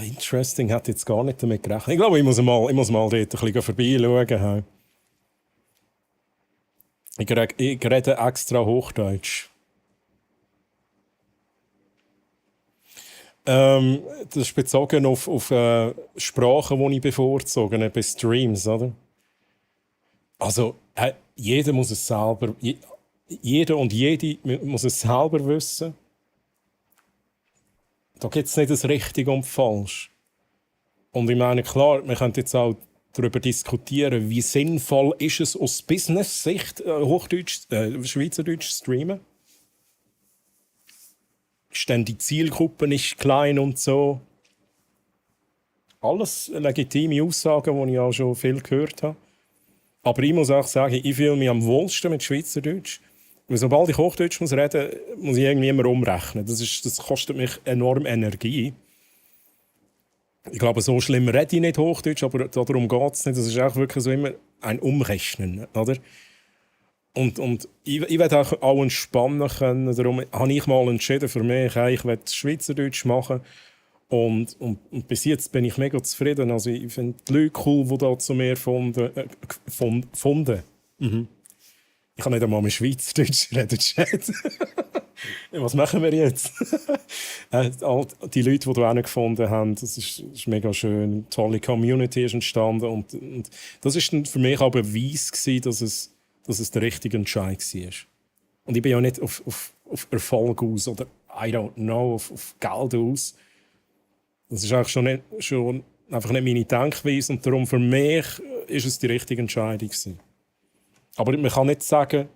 Interesting, hat jetzt gar nicht damit gerechnet. Ich glaube, ich muss mal dort ein bisschen vorbeischauen. Ich rede extra Hochdeutsch. Das ist bezogen auf Sprachen, die ich bevorzuge, bei Streams, oder? Also, jeder muss es selber, jeder und jede muss es selber wissen. Da gibt es nicht das Richtig und Falsch. Und ich meine, klar, wir können jetzt auch darüber diskutieren, wie sinnvoll ist es aus Business-Sicht, Schweizerdeutsch zu streamen. Ist denn die Zielgruppe nicht klein und so? Alles legitime Aussagen, die ich auch schon viel gehört habe. Aber ich muss auch sagen, ich fühle mich am wohlsten mit Schweizerdeutsch. Weil sobald ich Hochdeutsch reden muss, muss ich irgendwie immer umrechnen. Das kostet mich enorm Energie. Ich glaube, so schlimm rede ich nicht Hochdeutsch, aber darum geht es nicht. Das ist auch wirklich so immer ein Umrechnen, oder? Und ich will auch entspannen können. Darum habe ich mal entschieden für mich, ich will Schweizerdeutsch machen. Und bis jetzt bin ich mega zufrieden. Also ich finde die Leute cool, die da zu mir gefunden. Ich kann nicht einmal mit Schweizerdeutsch reden, Chat. Was machen wir jetzt? All die Leute, die du gefunden hast, das ist mega schön. Eine tolle Community ist entstanden. Und das war für mich auch Beweis gewesen, dass es der richtige Entscheid war. Und ich bin ja nicht auf Erfolg aus oder I don't know, auf Geld aus. Das ist eigentlich schon einfach nicht meine Denkweise. Und darum für mich ist es die richtige Entscheidung gewesen. Aber man kann nicht sagen,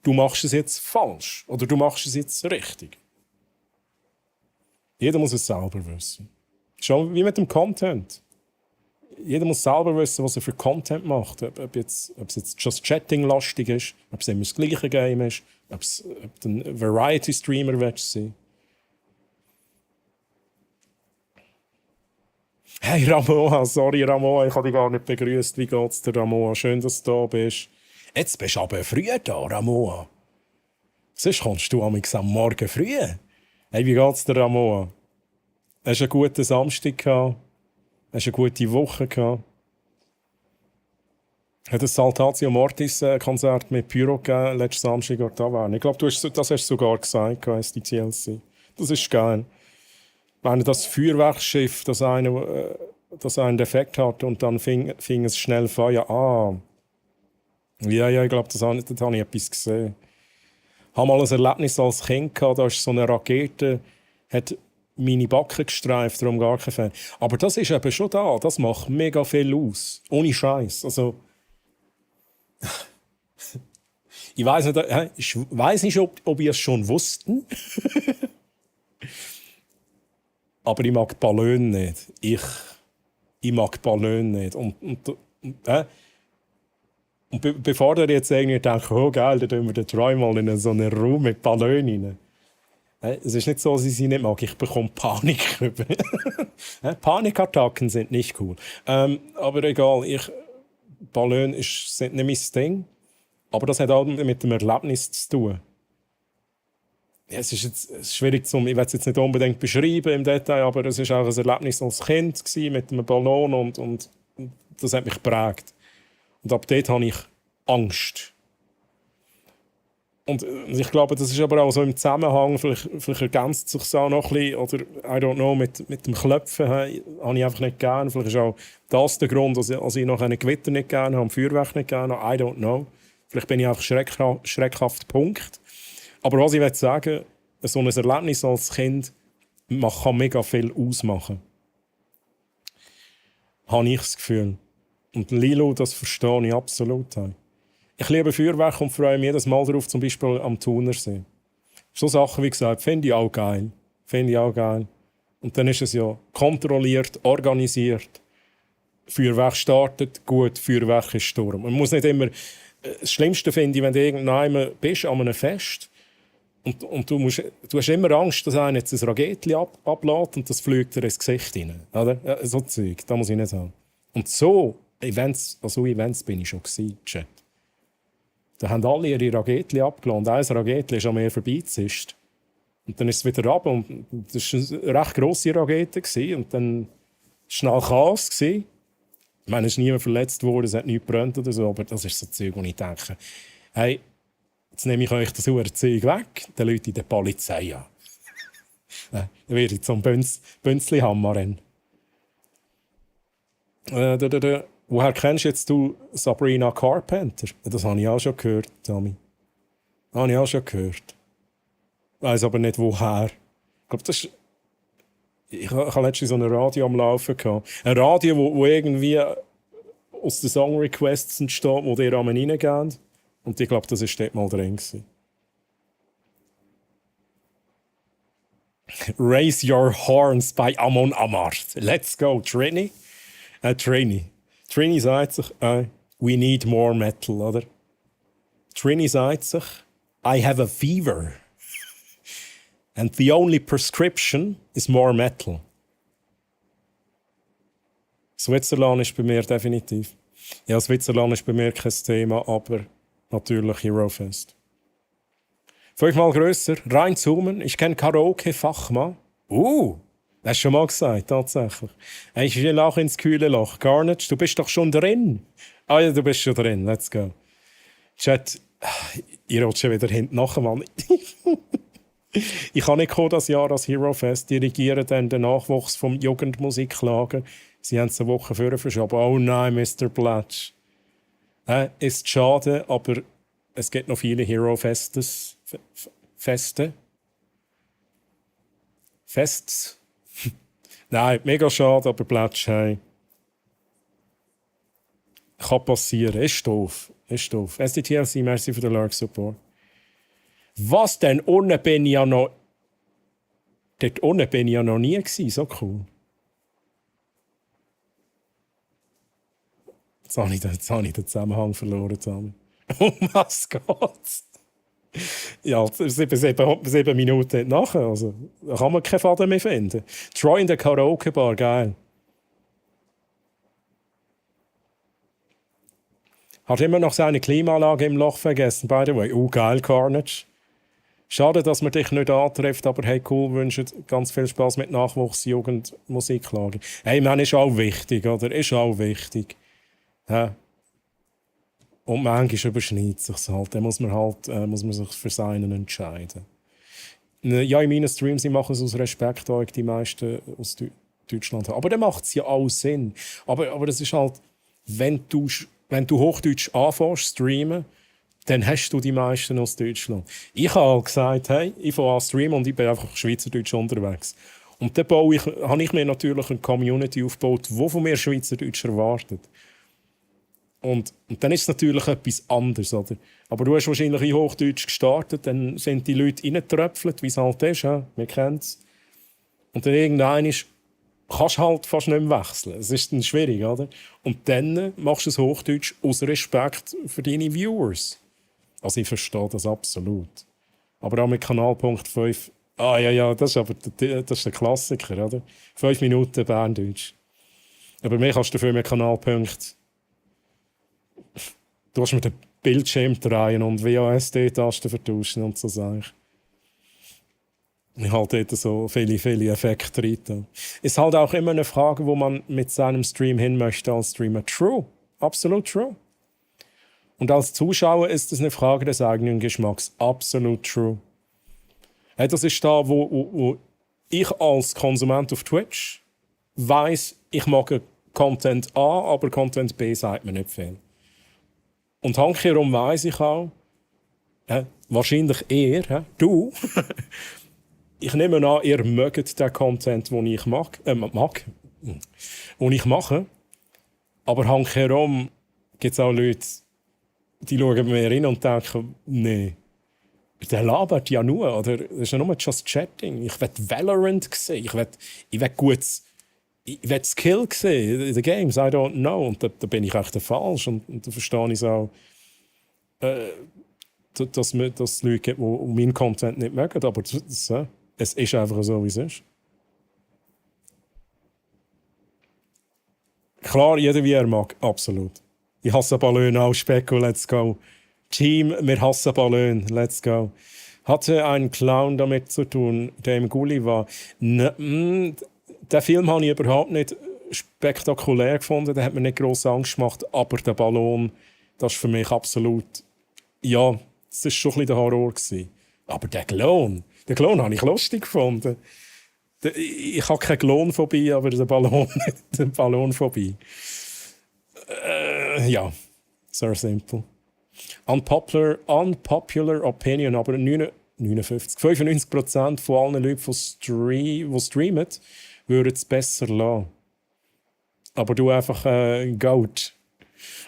du machst es jetzt falsch oder du machst es jetzt richtig. Jeder muss es selber wissen. Schon wie mit dem Content. Jeder muss selber wissen, was er für Content macht. Ob es jetzt just Chatting-lastig ist, ob es immer das gleiche Game ist, ob du ein Variety-Streamer willst sein. Hey Ramoa, sorry Ramoa, ich habe dich gar nicht begrüßt. Wie geht's dir, Ramoa? Schön, dass du da bist. Jetzt bist du aber früh da, Ramoa. Sonst kommst du am Morgen früh. Hey, wie geht's dir, Ramoa? Hast du einen guten Samstag gehabt? Hast du eine gute Woche gehabt? Hat ein Saltatio Mortis-Konzert mit Pyro gegeben, letzten Samstag dort da waren? Ich glaube, das hast du sogar gesagt, SDCLC. Das ist geil. Wenn das Feuerwerksschiff, das einen Defekt hat und dann fing es schnell Feuer an. Ja, ich glaube, da habe ich etwas gesehen. Ich hatte mal ein Erlebnis als Kind gehabt, da ist so eine Rakete, hat meine Backen gestreift, darum gar kein Fan. Aber das ist eben schon da, das macht mega viel aus. Ohne Scheiß. Also, ich weiss nicht, ob ihr es schon wussten. Aber ich mag Ballon nicht. Ich mag Ballon nicht. Und bevor ihr jetzt irgendwie denkt, oh geil, dann tun wir den Troy mal in so einen Raum mit Ballon rein. Es ist nicht so, dass ich sie nicht mag. Ich bekomme Panik. Panikattacken sind nicht cool. Aber egal, Ballon sind nicht mein Ding. Aber das hat auch mit dem Erlebnis zu tun. Ja, es ist schwierig ich will es jetzt nicht unbedingt beschreiben im Detail, aber es war auch ein Erlebnis als Kind mit einem Ballon und das hat mich geprägt. Und ab dort habe ich Angst. Und ich glaube, das ist aber auch so im Zusammenhang, vielleicht ergänzt sich es auch noch ein bisschen, oder I don't know, mit dem Klopfen habe ich einfach nicht gerne. Vielleicht ist auch das der Grund, dass ich noch einen Gewitter nicht gerne habe, Feuerwerk nicht gerne habe, I don't know. Vielleicht bin ich einfach schreckhaft Punkt. Aber was ich sagen will, so ein Erlebnis als Kind kann mega viel ausmachen. Habe ich das Gefühl. Und Lilo, das verstehe ich absolut. Ich liebe Feuerwerk und freue mich jedes Mal darauf, zum Beispiel am Thunersee. So Sachen, wie gesagt, finde ich auch geil. Und dann ist es ja kontrolliert, organisiert. Feuerwerk startet, gut, Feuerwerk ist Sturm. Man muss nicht immer... Das Schlimmste finde ich, wenn du irgendwann bist an einem Fest und du hast immer Angst, dass einer jetzt ein Raketchen ablässt und das fliegt dir ins Gesicht rein. Oder? Ja, so Zeug, da muss ich nicht sagen. Und so Events bin ich schon gewesen, Chat. Da haben alle ihre Raketchen abgelassen und ein Raketchen ist an mir vorbeizischt. Und dann ist es wieder runter und das war eine recht grosse Rakete gewesen. Und dann war schnell Chaos gewesen. Ich meine, es ist niemand verletzt worden, es hat nichts gebrannt oder so, aber das ist so ein Zeug, wo ich denke, Hey, jetzt nehme ich euch das Zeug weg, dann Leute in der Polizei an. Dann werde ich zum Bünzli-Hammer rennen. Woher kennst jetzt du Sabrina Carpenter? Das habe ich auch schon gehört, Tommy. Habe ich auch schon gehört. Ich weiss aber nicht, woher. Ich glaube, das ist... Ich hatte letztens so ein Radio am Laufen. Ein Radio, wo irgendwie aus den Song-Requests entsteht, die dir einmal reingehen. Und ich glaube, das war dort mal drin. Raise Your Horns bei Amon Amarth. Let's go, Trini. Trini sagt sich, we need more metal, oder? Trini sagt sich, I have a fever. And the only prescription is more metal. Switzerland ist bei mir definitiv. Ja, Switzerland ist bei mir kein Thema, aber natürlich Eurofest. 5-mal grösser, reinzoomen. Ich kenne Karaoke-Fachmann. Das hast du schon mal gesagt, tatsächlich. Hey, ich will auch ins kühle Loch. Carnage, du bist doch schon drin. Ah ja, du bist schon drin. Let's go. Chat, ihr rutscht schon wieder hinten nachher, Mann. Ich kann nicht kommen, das Jahr als Eurofest. Dirigieren dann den Nachwuchs vom Jugendmusiklager. Sie haben es eine Woche vorher verschoben. Oh nein, Mr. Blatch. Ist schade, aber es gibt noch viele Hero-Festes. Feste. Fests. Nein, mega schade, aber Blatch, hey. Kann passieren. Ist doof. SDTLC, merci für den Lurk-Support. Was denn? Unten bin ich ja noch... Dort unten bin ich ja noch nie gewesen. So cool. Jetzt habe ich den Zusammenhang verloren. Um was geht's? Ja, 7 Minuten nachher. Also, da kann man keinen Faden mehr finden. Troy in der Karaoke-Bar, geil. Hat immer noch seine Klimaanlage im Loch vergessen, by the way. Geil, Carnage. Schade, dass man dich nicht antrifft, aber hey, cool, wünsche ganz viel Spaß mit Nachwuchs, Jugend, Musiklager. Hey, man, ist auch wichtig, oder? Ist auch wichtig. Ja. Und manchmal überschneidet es sich halt. Dann muss man sich für seinen entscheiden. Ja, in meinen Streams machen es aus Respekt, auch die meisten aus Deutschland haben. Aber dann macht es ja auch Sinn. Aber das ist halt, wenn du Hochdeutsch anfängst streamen, dann hast du die meisten aus Deutschland. Ich habe halt gesagt, hey, ich fange an streamen und ich bin einfach Schweizerdeutsch unterwegs. Und dann habe ich mir natürlich eine Community aufgebaut, die von mir Schweizerdeutsch erwartet. Und dann ist es natürlich etwas anderes. Oder? Aber du hast wahrscheinlich in Hochdeutsch gestartet, dann sind die Leute reingetröpfelt, wie es halt ist. Ja? Wir kennen es. Und dann irgendwann kannst du halt fast nicht mehr wechseln. Es ist dann schwierig, oder? Und dann machst du es Hochdeutsch aus Respekt für deine Viewers. Also ich verstehe das absolut. Aber auch mit Kanalpunkt 5... ja, das ist der Klassiker, oder? 5 Minuten Berndeutsch. Aber mir kannst du dafür mit Kanalpunkt... Du hast mit dem Bildschirm drehen und WASD-Tasten vertauschen und so Sachen. Ich halte dort so viele Effekte rein. Es ist halt auch immer eine Frage, wo man mit seinem Stream hin möchte als Streamer. True. Absolut true. Und als Zuschauer ist es eine Frage des eigenen Geschmacks. Absolut true. Hey, das ist da, wo ich als Konsument auf Twitch weiss, ich mag Content A, aber Content B sagt mir nicht viel. Und handkehrum weiss ich auch, wahrscheinlich eher, du, ich nehme an, ihr mögt den Content, den ich den ich mache. Aber handkehrum gibt es auch Leute, die schauen mir rein und denken, nee, der labert ja nur, oder? Das ist ja nur just chatting. Ich will Valorant sehen, ich will gutes... Ich will Skill sehen in den Games, I don't know. Und da bin ich echt falsch. Und da verstehe ich auch, dass es Leute gibt, die meinen Content nicht mögen. Aber es ist einfach so, wie es ist. Klar, jeder wie er mag, absolut. Ich hasse Ballon auch, Specko, let's go. Team, wir hassen Ballon, let's go. Hatte ein Clown damit zu tun, der im Gully war? Den Film habe ich überhaupt nicht spektakulär gefunden, der hat mir nicht grosse Angst gemacht, aber der Ballon, das ist für mich absolut ja, es war schon ein bisschen der Horror gewesen. Aber den Klon habe ich lustig gefunden. Ich habe keine Klonphobie, aber den Ballon, den Ballonphobie. Ja, sehr simpel. Unpopular Opinion, aber 95% von allen Leuten, die streamen, würden es besser lassen. Aber du einfach Goat.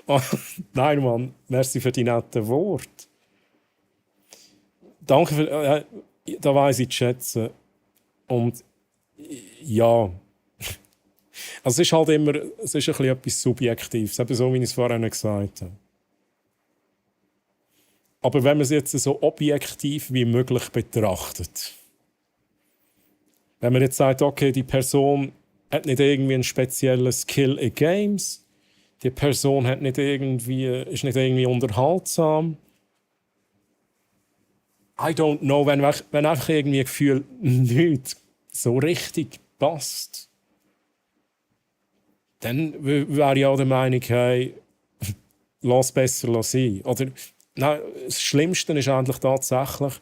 Oh, nein, Mann, merci für die netten Worte. Danke für... da weiss ich zu schätzen. Und ja... Also es ist halt immer... Es ist ein bisschen etwas Subjektives, eben so, wie ich es vorhin gesagt habe. Aber wenn man es jetzt so objektiv wie möglich betrachtet, wenn man jetzt sagt, okay, die Person hat nicht irgendwie einen speziellen Skill in Games, die Person hat nicht irgendwie, ist nicht irgendwie unterhaltsam, I don't know, wenn einfach irgendwie ein Gefühl nicht so richtig passt, dann wäre ich auch der Meinung, hey, lass besser sein. Oder nein, das Schlimmste ist eigentlich tatsächlich,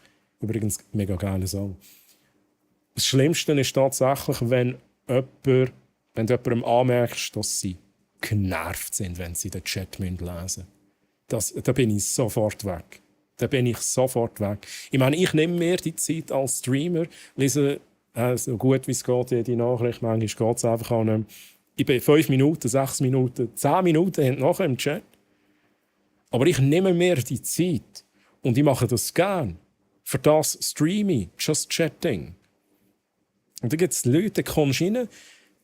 übrigens mega geile Song. Das Schlimmste ist tatsächlich, wenn du jemandem anmerkst, dass sie genervt sind, wenn sie den Chat lesen müssen. Da bin ich sofort weg. Ich meine, ich nehme mir die Zeit als Streamer, lese so gut wie es geht jede Nachricht, manchmal geht es einfach auch nicht. Ich bin 5 Minuten, 6 Minuten, 10 Minuten nachher im Chat. Aber ich nehme mir die Zeit und ich mache das gern. Für das streame ich, just chatting. Und dann gibt es Leute, die kommst rein,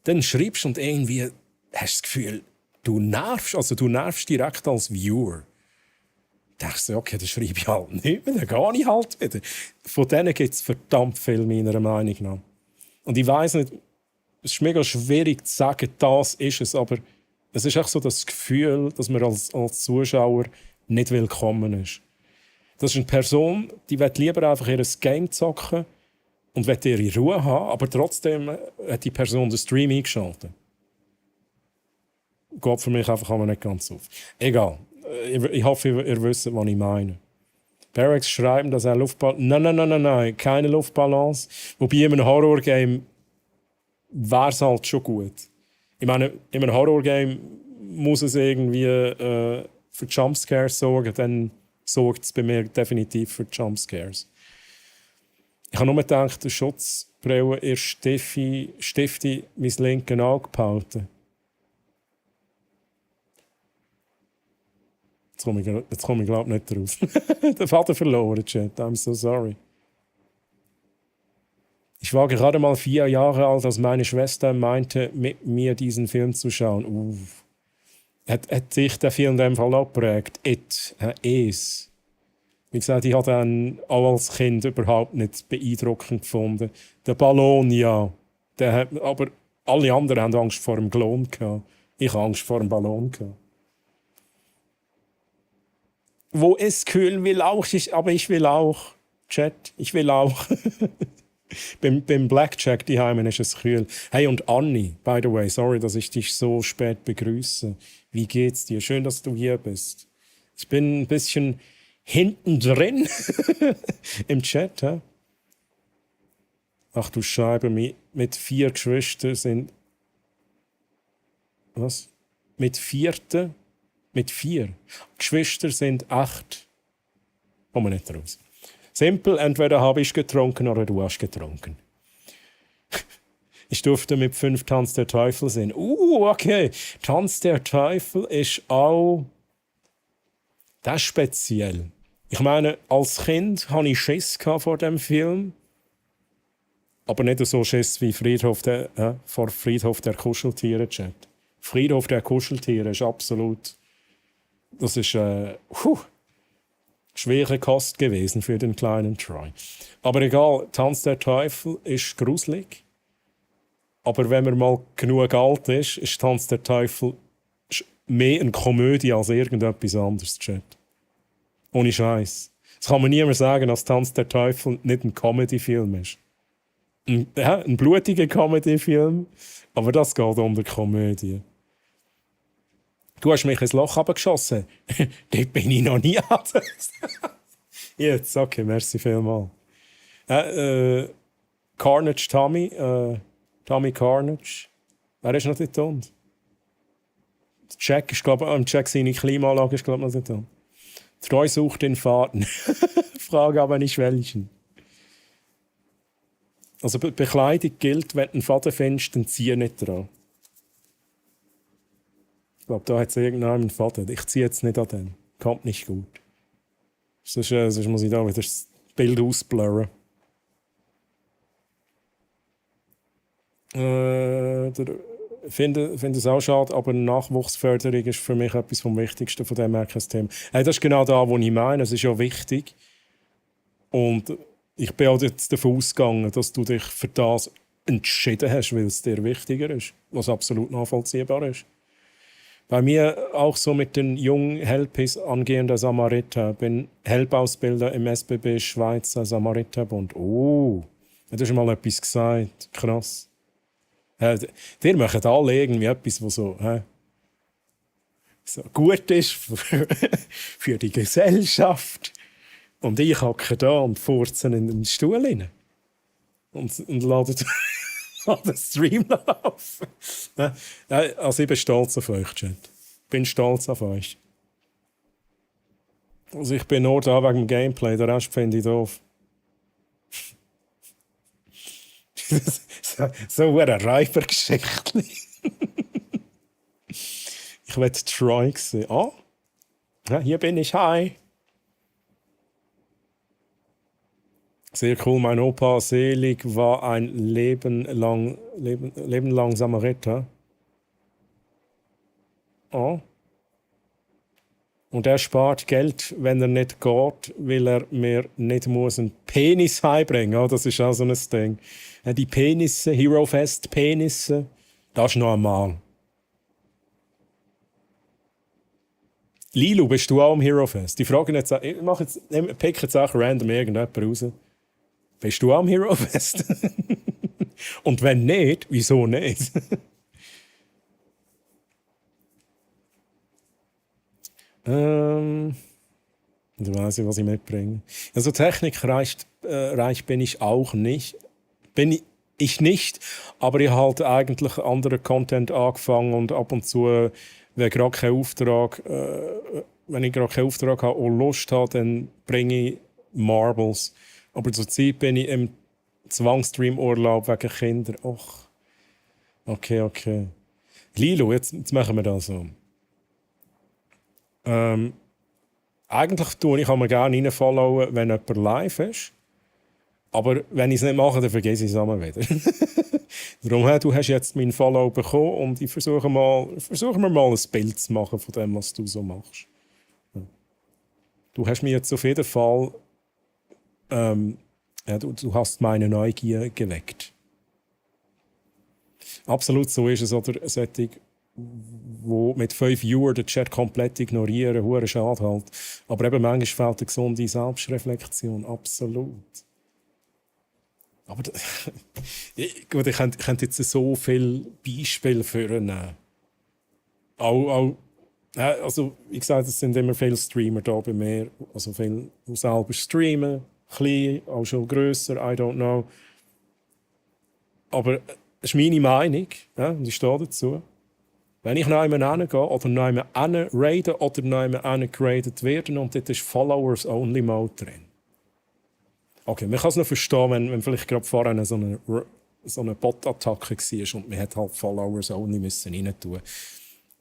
dann schreibst und irgendwie hast du das Gefühl, du nervst direkt als Viewer. Da denkst du, okay, dann schreibe ich halt nicht mehr, dann gehe ich halt wieder. Von denen gibt es verdammt viel, meiner Meinung nach. Und ich weiss nicht, es ist mega schwierig zu sagen, das ist es, aber es ist auch so das Gefühl, dass man als Zuschauer nicht willkommen ist. Das ist eine Person, die will lieber einfach ihr Game zocken und will ihre Ruhe haben, aber trotzdem hat die Person den Stream eingeschaltet. Geht für mich einfach aber nicht ganz auf. Egal. Ich hoffe, ihr wisst, was ich meine. Barracks schreiben, dass er Nein, keine Luftballons. Wobei in einem Horror-Game wäre es halt schon gut. Ich meine, in einem Horror-Game muss es irgendwie für Jumpscares sorgen, dann sorgt es bei mir definitiv für Jumpscares. Ich habe nur gedacht, der Schutzbrille ist Stifte mein linken Auge behalten. Jetzt komme ich glaube nicht drauf. Der Vater verloren, Chat. I'm so sorry. Ich war gerade mal 4 Jahre alt, als meine Schwester meinte, mit mir diesen Film zu schauen. Hat sich der Film in dem Fall auch geprägt? Is. Wie gesagt, ich habe ihn auch als Kind überhaupt nicht beeindruckend gefunden. Der Ballon, ja. Aber alle anderen haben Angst vor dem Klon gehabt. Ich habe Angst vor dem Ballon gehabt. Wo es kühl will auch, aber ich will auch. Chat, ich will auch. beim Blackjack daheim ist es kühl. Hey, und Anni, by the way, sorry, dass ich dich so spät begrüße. Wie geht's dir? Schön, dass du hier bist. Ich bin ein bisschen hinten drin im Chat. He? Ach du Scheibe, mit 4 Geschwistern sind... Was? Mit 4 Geschwister sind 8. Kommen wir nicht raus. Simpel, entweder habe ich getrunken oder du hast getrunken. Ich durfte mit 5 Tanz der Teufel sehen. Okay. Tanz der Teufel ist auch... Das ist speziell. Ich meine, als Kind hatte ich Schiss vor dem Film. Aber nicht so Schiss wie vor Friedhof der Kuscheltiere, Chat. Friedhof der Kuscheltiere ist absolut... Das ist schwere Kost gewesen für den kleinen Troy. Aber egal, Tanz der Teufel ist gruselig. Aber wenn man mal genug alt ist, ist Tanz der Teufel mehr eine Komödie als irgendetwas anderes, Chat. Ohne Scheiß. Das kann man niemand sagen, dass Tanz der Teufel nicht ein Comedy-Film ist. Ein blutiger Comedy-Film, aber das geht unter Komödie. Du hast mich ins Loch abgeschossen. Dort bin ich noch nie Jetzt, okay, merci vielmals. Carnage Tommy, Tommy Carnage. Wer ist noch dort unten? Jack ist, glaube ich, Jack seine Klimaanlage ist, glaube ich, noch dort unten. Treu sucht den Faden. Frage aber nicht welchen. Also Bekleidung gilt, wenn du einen Faden findest, dann zieh nicht dran. Ich glaube, da hat es irgendeinen Faden. Ich ziehe jetzt nicht an den. Kommt nicht gut. Sonst muss ich da wieder das Bild ausblurren. Ich finde es auch schade, aber Nachwuchsförderung ist für mich etwas vom Wichtigsten, von dem her kein Thema. Das ist genau da, was ich meine. Es ist ja wichtig. Und ich bin auch jetzt davon ausgegangen, dass du dich für das entschieden hast, weil es dir wichtiger ist, was absolut nachvollziehbar ist. Bei mir auch so mit den jungen Helpis angehender Samariter. Bin Helpausbilder im SBB Schweizer Samariterbund. Oh, du hast mal etwas gesagt. Krass. Wir machen alle irgendwie etwas, was so gut ist für die Gesellschaft. Und ich hocke da und furze in den Stuhl rein. Und lade den Stream laufen. Also ich bin stolz auf euch, Chat. Ich bin stolz auf euch. Also ich bin nur da wegen dem Gameplay, den Rest finde ich doof. so eine Räubergeschichte. Ich will Troy sehen. Oh, ja, hier bin ich. Hi. Sehr cool. Mein Opa Selig war ein Leben lang Samariter. Oh. Und er spart Geld, wenn er nicht geht, weil er mir nicht einen Penis heimbringen muss. Oh, das ist auch so ein Ding. Die Penisse, Hero Fest Penisse, das ist noch einmal. Lilu, bist du auch am Hero Fest? Die Frage jetzt, ich pick jetzt auch random irgendjemand raus. Bist du auch am Hero Fest? Und wenn nicht, wieso nicht? Ich weiß nicht, was ich mitbringe. Also technikreich bin ich auch nicht. Bin ich nicht, aber ich habe halt eigentlich anderen Content angefangen und ab und zu, wenn ich gerade keinen Auftrag habe und Lust habe, dann bringe ich Marbles. Aber zurzeit bin ich im Zwangsstream-Urlaub wegen Kinder. Och. Okay. Lilo, jetzt machen wir das so. Eigentlich tue ich mir gerne reinfollowen, wenn jemand live ist. Aber wenn ich es nicht mache, dann vergesse ich es immer wieder. Darum, du hast jetzt meinen Follow bekommen und ich versuche mir mal ein Bild zu machen von dem, was du so machst. Du hast mir jetzt auf jeden Fall du hast meine Neugier geweckt. Absolut so ist es. Oder solche, wo mit 5 Viewern den Chat komplett ignorieren, hure schade halt. Aber eben manchmal fehlt eine gesunde Selbstreflexion. Absolut. Aber gut, ich könnte jetzt so viele Beispiele führen. Also, wie gesagt, es sind immer viele Streamer da bei mir. Also viele, die selber streamen. Klein, auch schon grösser, I don't know. Aber das ist meine Meinung, ja, und ich stehe dazu. Wenn ich nach jemandem hingehe oder nach jemandem raiden oder nach jemandem geradet werde und dort ist Followers-Only-Mode drin. Okay, man kann es noch verstehen, wenn vielleicht gerade vorher so eine Bot-Attacke war und man hat halt Followers-Only rein tun.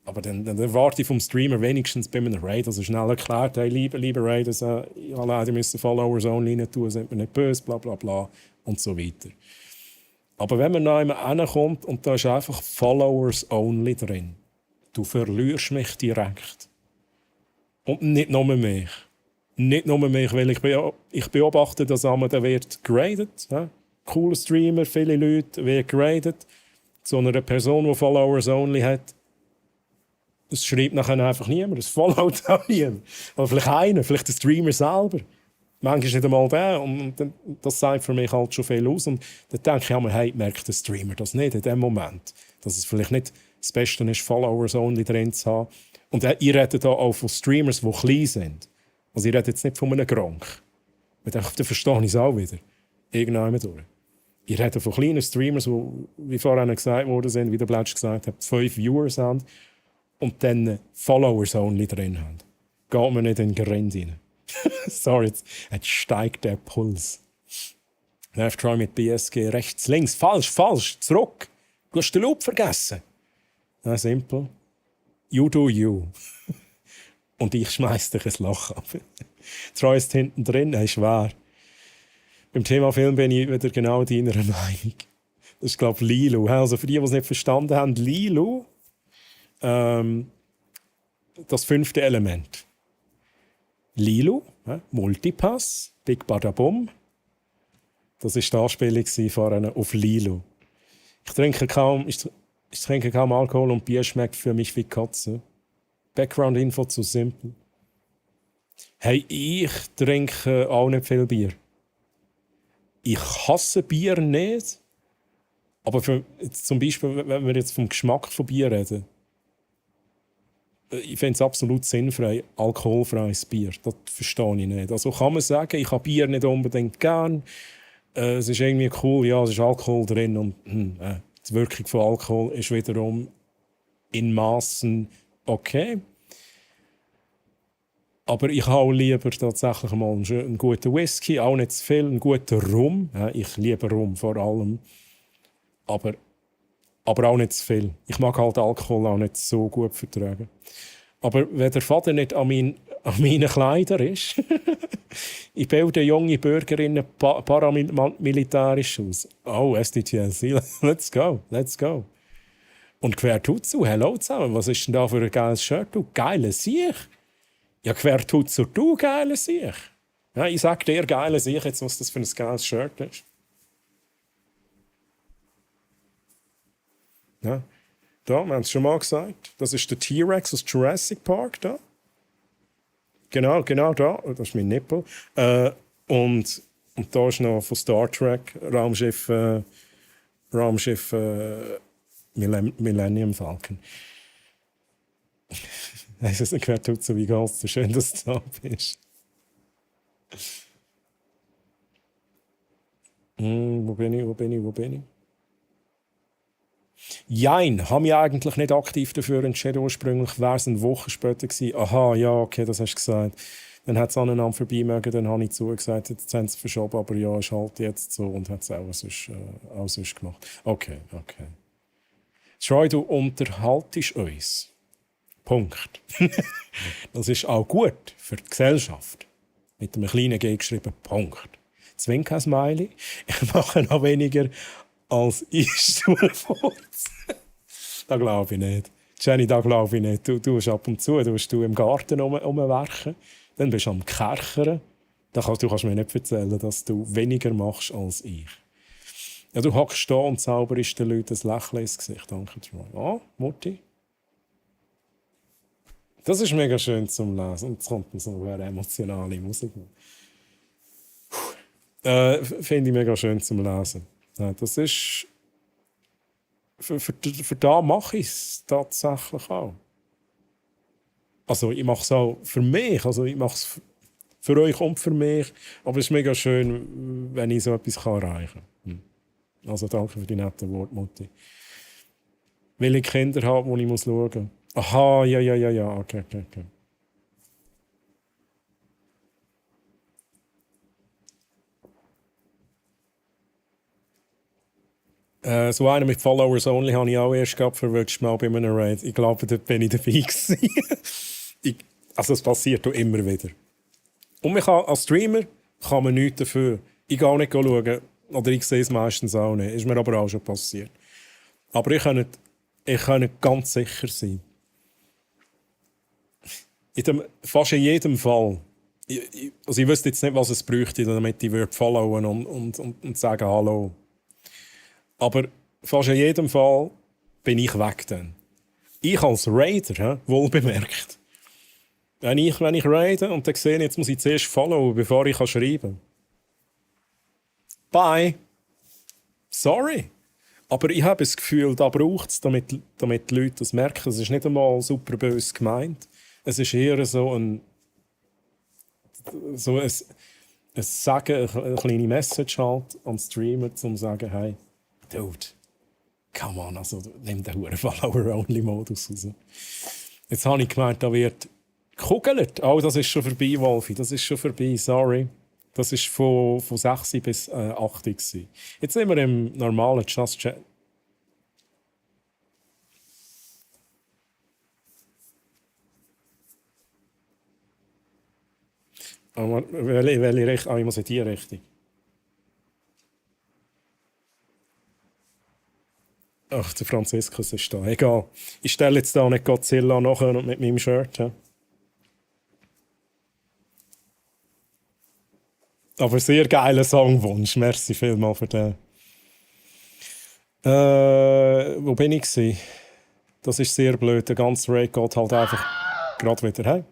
Aber dann erwarte ich vom Streamer wenigstens bei einem Raid, also schnell erklärt, hey, liebe Raiders, alle müssen Followers-Only rein tun, sind wir nicht böse, bla bla bla und so weiter. Aber wenn man nach jemandem kommt und da ist einfach Followers-Only drin, du verlierst mich direkt. Und nicht nur mich. Nicht nur mich, weil ich beobachte, dass der wird geradet. Ja? Cooler Streamer, viele Leute werden geradet. Zu einer Person, die Followers-Only hat, es schreibt nachher einfach niemand, es followt auch niemand. Oder vielleicht einer, vielleicht der Streamer selber. Manchmal nicht einmal der. Und das sagt für mich halt schon viel aus. Und dann denke ich immer, hey, merkt der Streamer das nicht in dem Moment? Dass es vielleicht nicht das Beste ist, Followers only drin zu haben. Und ich rede hier auch von Streamers, die klein sind. Also ich rede jetzt nicht von einem Gronk. Dann verstehe ich es auch wieder. Irgendwann durch. Ich rede von kleinen Streamers, die, wie vorhin gesagt worden sind, wie der Blatsch gesagt hat, 5 Viewers haben und dann Followers only drin haben. Geht mir nicht in den Grind rein. Sorry, jetzt steigt der Puls. Left try mit BSG, rechts, links, falsch, zurück. Du hast den Loop vergessen. Ja, simpel. You do you. Und ich schmeiß dich ein Loch ab. Troy ist hinten drin, ist wahr. Beim Thema Film bin ich wieder genau deiner Meinung. Das ist, glaube ich, Lilu. Also für die, die es nicht verstanden haben, Lilu, das 5. Element. Lilu, Multipass, Big Badabum. Das war die Anspielung vorhin auf Lilu. Ich trinke kaum Alkohol und Bier schmeckt für mich wie Katze. Background-Info zu simpel. Hey, ich trinke auch nicht viel Bier. Ich hasse Bier nicht. Aber zum Beispiel, wenn wir jetzt vom Geschmack von Bier reden, ich finde es absolut sinnfrei, alkoholfreies Bier. Das verstehe ich nicht. Also kann man sagen, ich habe Bier nicht unbedingt gern. Es ist irgendwie cool, ja, es ist Alkohol drin. Und die Wirkung von Alkohol ist wiederum in Maßen okay. Aber ich habe lieber tatsächlich mal einen guten Whisky, auch nicht zu viel, einen guten Rum. Ja, ich liebe Rum vor allem. Aber auch nicht zu viel. Ich mag halt Alkohol auch nicht so gut vertragen. Aber wenn der Vater nicht an meinen Kleidern ist, ich bilde junge Bürgerinnen paramilitärisch aus. Oh, SDTLC, let's go. Und quer tut zu, hello zusammen, was ist denn da für ein geiles Shirt? Du, geile Sieg. Ja, quer tut zu, du, geile Sieg. Ja, ich sag dir, geile Sieg, jetzt was das für ein geiles Shirt ist. Ja. Da, wir haben es schon mal gesagt. Das ist der T-Rex aus Jurassic Park. Da. Genau da. Das ist mein Nippel. Und da ist noch von Star Trek Raumschiff Millennium Falcon. Es ist gehört tut so wie ganz so schön, dass du da bist. Wo bin ich? Jein, habe mich eigentlich nicht aktiv dafür entschieden. Ursprünglich wäre es eine Woche später gewesen. Aha, ja, okay, das hast du gesagt. Dann hat es aneinander vorbei mögen, dann habe ich zugesagt, jetzt haben sie es verschoben, aber ja, ist halt jetzt so und hat es auch sonst gemacht. Okay. Troy, du unterhaltest uns. Punkt. Das ist auch gut für die Gesellschaft. Mit einem kleinen G geschrieben, Punkt. Zwinker-Smiley. Ich mache noch weniger als Einstuhlfurz. Das glaube ich nicht. Jenny, das glaube ich nicht. Du hast ab und zu du im Garten rumwerken. Dann bist du am Kerchern. Du kannst mir nicht erzählen, dass du weniger machst als ich. Ja, du hockst da und zauberst den Leuten ein Lächeln ins Gesicht. Danke, Troy. Ah, Mutti. Das ist mega schön zum Lesen. Und jetzt kommt so eine emotionale Musik. Finde ich mega schön zum Lesen. Ja, das ist... Für da mache ich es tatsächlich auch. Also ich mache es auch für mich. Also ich mache es für euch und für mich. Aber es ist mega schön, wenn ich so etwas erreichen kann. Also danke für die netten Worte, Mutti. Will ich Kinder haben, die ich schauen muss? Aha, ja. Okay. So einen mit Followers only habe ich auch erst gehabt, verwünscht mal bei einem Raid. Ich glaube, dort bin ich dabei gewesen. Also es passiert auch immer wieder. Und als Streamer kann man nichts dafür. Ich gehe auch nicht schauen, oder ich sehe es meistens auch nicht. Ist mir aber auch schon passiert. Aber ich kann nicht ganz sicher sein. Fast in jedem Fall. Also ich wüsste jetzt nicht, was es bräuchte, damit ich followen und sagen Hallo. Aber fast in jedem Fall bin ich weg dann. Ich als Raider, wohl bemerkt. Wenn ich raide und dann sehe, jetzt muss ich zuerst followen, bevor ich schreiben kann. Bye. Sorry. Aber ich habe das Gefühl, da braucht es, damit die Leute das merken. Es ist nicht einmal super böse gemeint. Es ist eher so ein Sagen, eine kleine Message halt an den Streamer, um zu sagen, hey, Dude, come on, also nimm den huren Follower-Only-Modus raus. Jetzt habe ich gemeint, da wird gekugelt. Oh, das ist schon vorbei, Wolfi, das ist schon vorbei, sorry. Das war von 6 bis 8 gewesen. Jetzt sind wir im normalen Just Chat. Welche Richtung? Ich muss in die Richtung. Ach, der Franziskus ist da. Egal. Ich stelle jetzt da nicht Godzilla nachher und mit meinem Shirt. Ja. Aber sehr geiler Songwunsch. Merci vielmals für den. Wo bin ich gewesen? Das ist sehr blöd. Der ganze Raid geht halt einfach gerade wieder heim.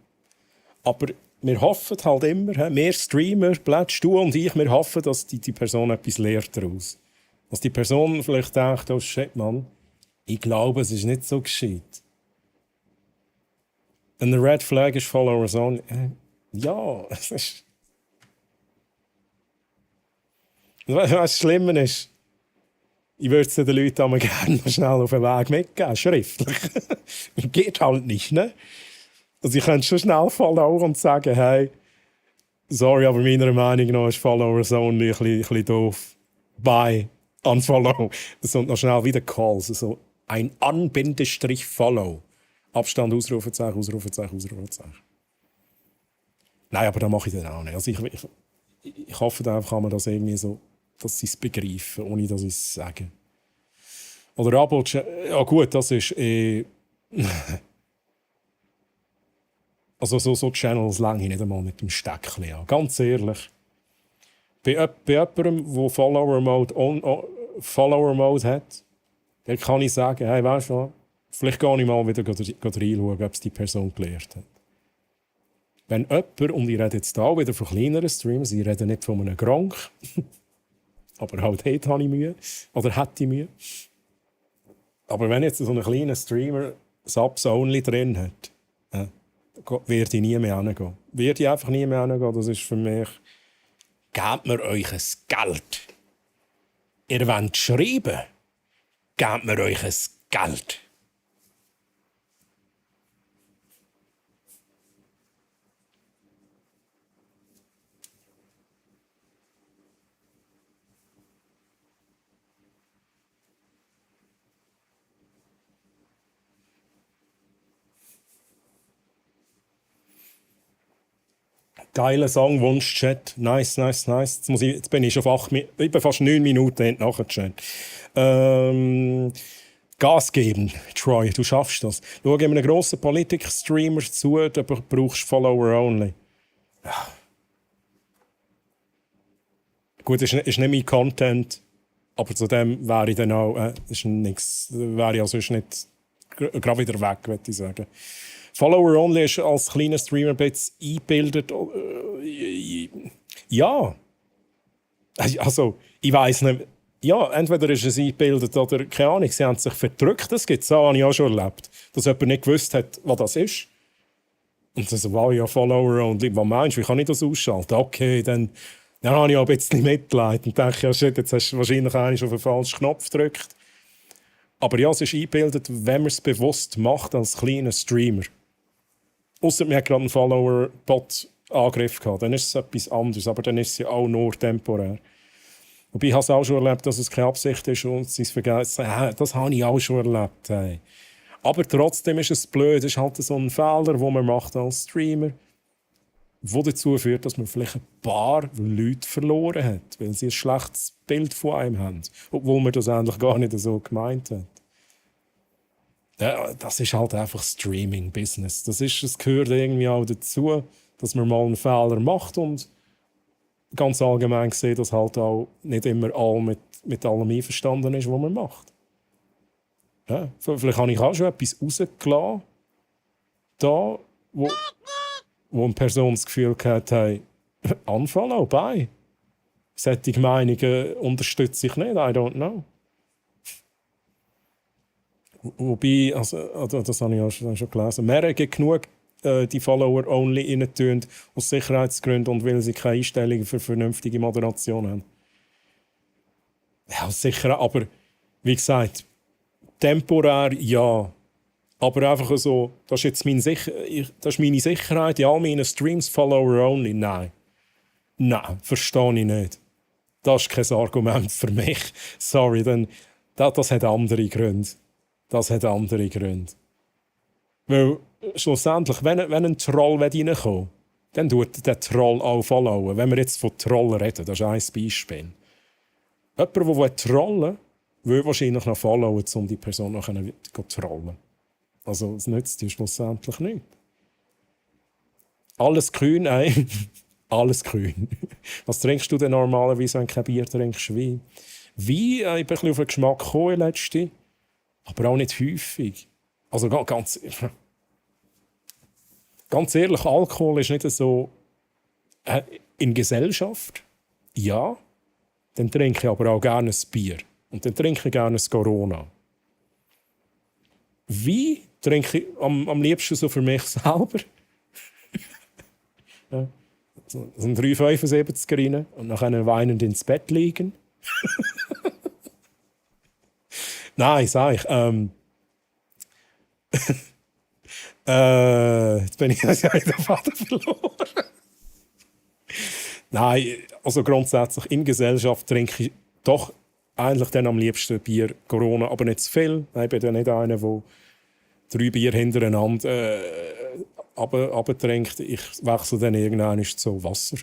Aber wir hoffen halt immer, wir Streamer, Plätsch, du und ich, wir hoffen, dass die Person etwas lernt daraus. Dass die Person vielleicht denkt, oh shit, Mann, ich glaube, es ist nicht so gescheit. Eine Red Flag ist Followers only. Ja, es ist... Weißt du, was schlimmer ist? Ich würde es den Leuten aber gerne schnell auf den Weg mitgeben, schriftlich. Geht halt nicht, ne? Also ich könnte schon schnell followen und sagen, hey, sorry, aber meiner Meinung nach ist Followers only ein bisschen doof. Bye, unfollow. Das sind noch schnell wieder Calls. Also ein An-Follow. Abstand, Ausrufezeichen, Ausrufezeichen, Ausrufezeichen. Nein, aber das mache ich dann auch nicht. Also ich hoffe, da kann man das irgendwie so, dass sie es begreifen, ohne dass ich es sage. Oder Abo, ja gut, das ist also so Channels lange ich nicht einmal mit dem Steckchen an. Ganz ehrlich. Bei jemandem, der Follower-Mode hat, der kann ich sagen, hey, weißt du was, vielleicht gehe ich mal wieder reinschauen, ob es die Person gelernt hat. Wenn jemand, und ich rede jetzt da wieder von kleineren Streams, ich rede nicht von einem Gronk, aber halt dort habe ich Mühe, oder hätte ich Mühe. Aber wenn jetzt so ein kleiner Streamer Subs Only drin hat, werde ich nie mehr hingehen. Werde ich einfach nie mehr hingehen, das ist für mich, gebt mir euch ein Geld. Ihr wollt schreiben, gebt mir euch ein Geld. Geiler Songwunsch-Chat. Nice, nice, nice. Jetzt bin ich schon auf fast 9 Minuten nachher Chat. Gas geben, Troy, du schaffst das. Schau einem grossen Politik-Streamer zu, da brauchst du Follower only. Ja. Gut, ist nicht mein Content, aber zu dem wäre ich dann auch, ist nichts, wäre ich also nicht gerade wieder weg, würde ich sagen. Follower only ist als kleiner Streamer ein bisschen eingebildet. Ja. Also, ich weiss nicht. Ja, entweder ist es eingebildet oder keine Ahnung, sie haben sich verdrückt. Das gibt es auch, habe ich auch schon erlebt. Dass jemand nicht gewusst hat, was das ist. Und dann so, wow, ja, Follower only. Was meinst du, wie kann ich das ausschalten? Okay, dann habe ich auch ein bisschen Mitleid und denke, ja, shit, jetzt hast du wahrscheinlich einen auf den falschen Knopf gedrückt. Aber ja, es ist eingebildet, wenn man es bewusst macht als kleiner Streamer. Ausser mir hat gerade einen Follower-Bot-Angriff gehabt, dann ist es etwas anderes, aber dann ist es ja auch nur temporär. Wobei ich habe es auch schon erlebt, dass es keine Absicht ist und sie es vergessen. Das habe ich auch schon erlebt. Hey. Aber trotzdem ist es blöd, es ist halt so ein Fehler, den man macht als Streamer, der dazu führt, dass man vielleicht ein paar Leute verloren hat, weil sie ein schlechtes Bild von einem haben, obwohl man das eigentlich gar nicht so gemeint hat. Ja, das ist halt einfach Streaming-Business. Es gehört irgendwie auch dazu, dass man mal einen Fehler macht und ganz allgemein gesehen, dass halt auch nicht immer alle mit allem einverstanden ist, was man macht. Ja, vielleicht habe ich auch schon etwas rausgelassen, da, wo eine Person das Gefühl hat, hey, unfollow, bye. Solche Meinungen unterstütze ich nicht, I don't know. Wobei, also das habe ich auch schon gelesen, mehrere genug die Follower only rein tun, aus Sicherheitsgründen und weil sie keine Einstellungen für vernünftige Moderation haben. Ja, sicher, aber wie gesagt, temporär ja. Aber einfach so, das ist jetzt das ist meine Sicherheit, in all meinen Streams Follower only. Nein. Nein, verstehe ich nicht. Das ist kein Argument für mich. Sorry, denn das hat andere Gründe. Das hat andere Gründe. Weil schlussendlich, wenn ein Troll reinkommt, dann tut der Troll auch followen. Wenn wir jetzt von Trollen reden, das ist ein Beispiel. Jemand, der trollen will, wahrscheinlich noch followen, um die Person noch zu trollen. Also es nützt dir schlussendlich nicht. Alles kühn, alles kühn. Was trinkst du denn normalerweise, wenn du kein Bier trinkst? Wein. Wein, ich bin ein bisschen auf den Geschmack gekommen letzte, aber auch nicht häufig. Also ganz ehrlich, Alkohol ist nicht so in Gesellschaft. Ja, dann trinke ich aber auch gerne ein Bier. Und dann trinke ich gerne ein Corona. Wein trinke ich am liebsten so für mich selber. Ja. So ein 3,75 rein und nachher weinend ins Bett liegen. Nein, sag ich. Jetzt bin ich ja wieder Vater verloren. Nein, also grundsätzlich in Gesellschaft trinke ich doch eigentlich dann am liebsten Bier Corona, aber nicht zu viel. Ich bin ja nicht einer, der 3 Bier hintereinander trinkt. Ich wechsle dann irgendwann zu Wasser.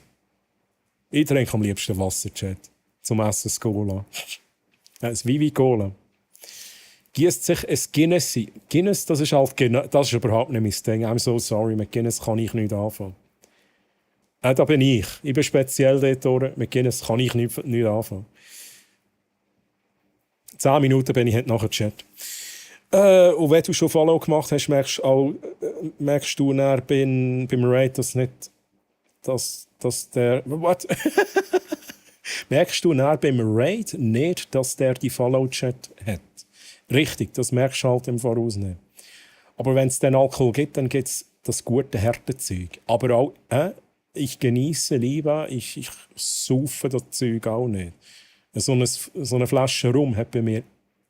Ich trinke am liebsten Wasser, Chat. Zum Essen das Cola. Ein Vivi Cola. Gießt sich ein Guinness ein. Guinness, das ist überhaupt nicht mein Ding. I'm so sorry, mit Guinness kann ich nicht anfangen. Da bin ich. Ich bin speziell dort. Mit Guinness kann ich nicht anfangen. 10 Minuten bin ich nachher Chat. Und wenn du schon Follow gemacht hast, merkst du dann beim Raid, dass nicht, dass der... What? Merkst du dann beim Raid nicht, dass der die Follow-Chat hat? Richtig, das merkst du halt im Voraus nicht. Aber wenn es dann Alkohol gibt, dann gibt es das gute Härtezeug. Aber auch, ich genieße lieber, ich saufe das Zeug auch nicht. So eine Flasche Rum hat bei mir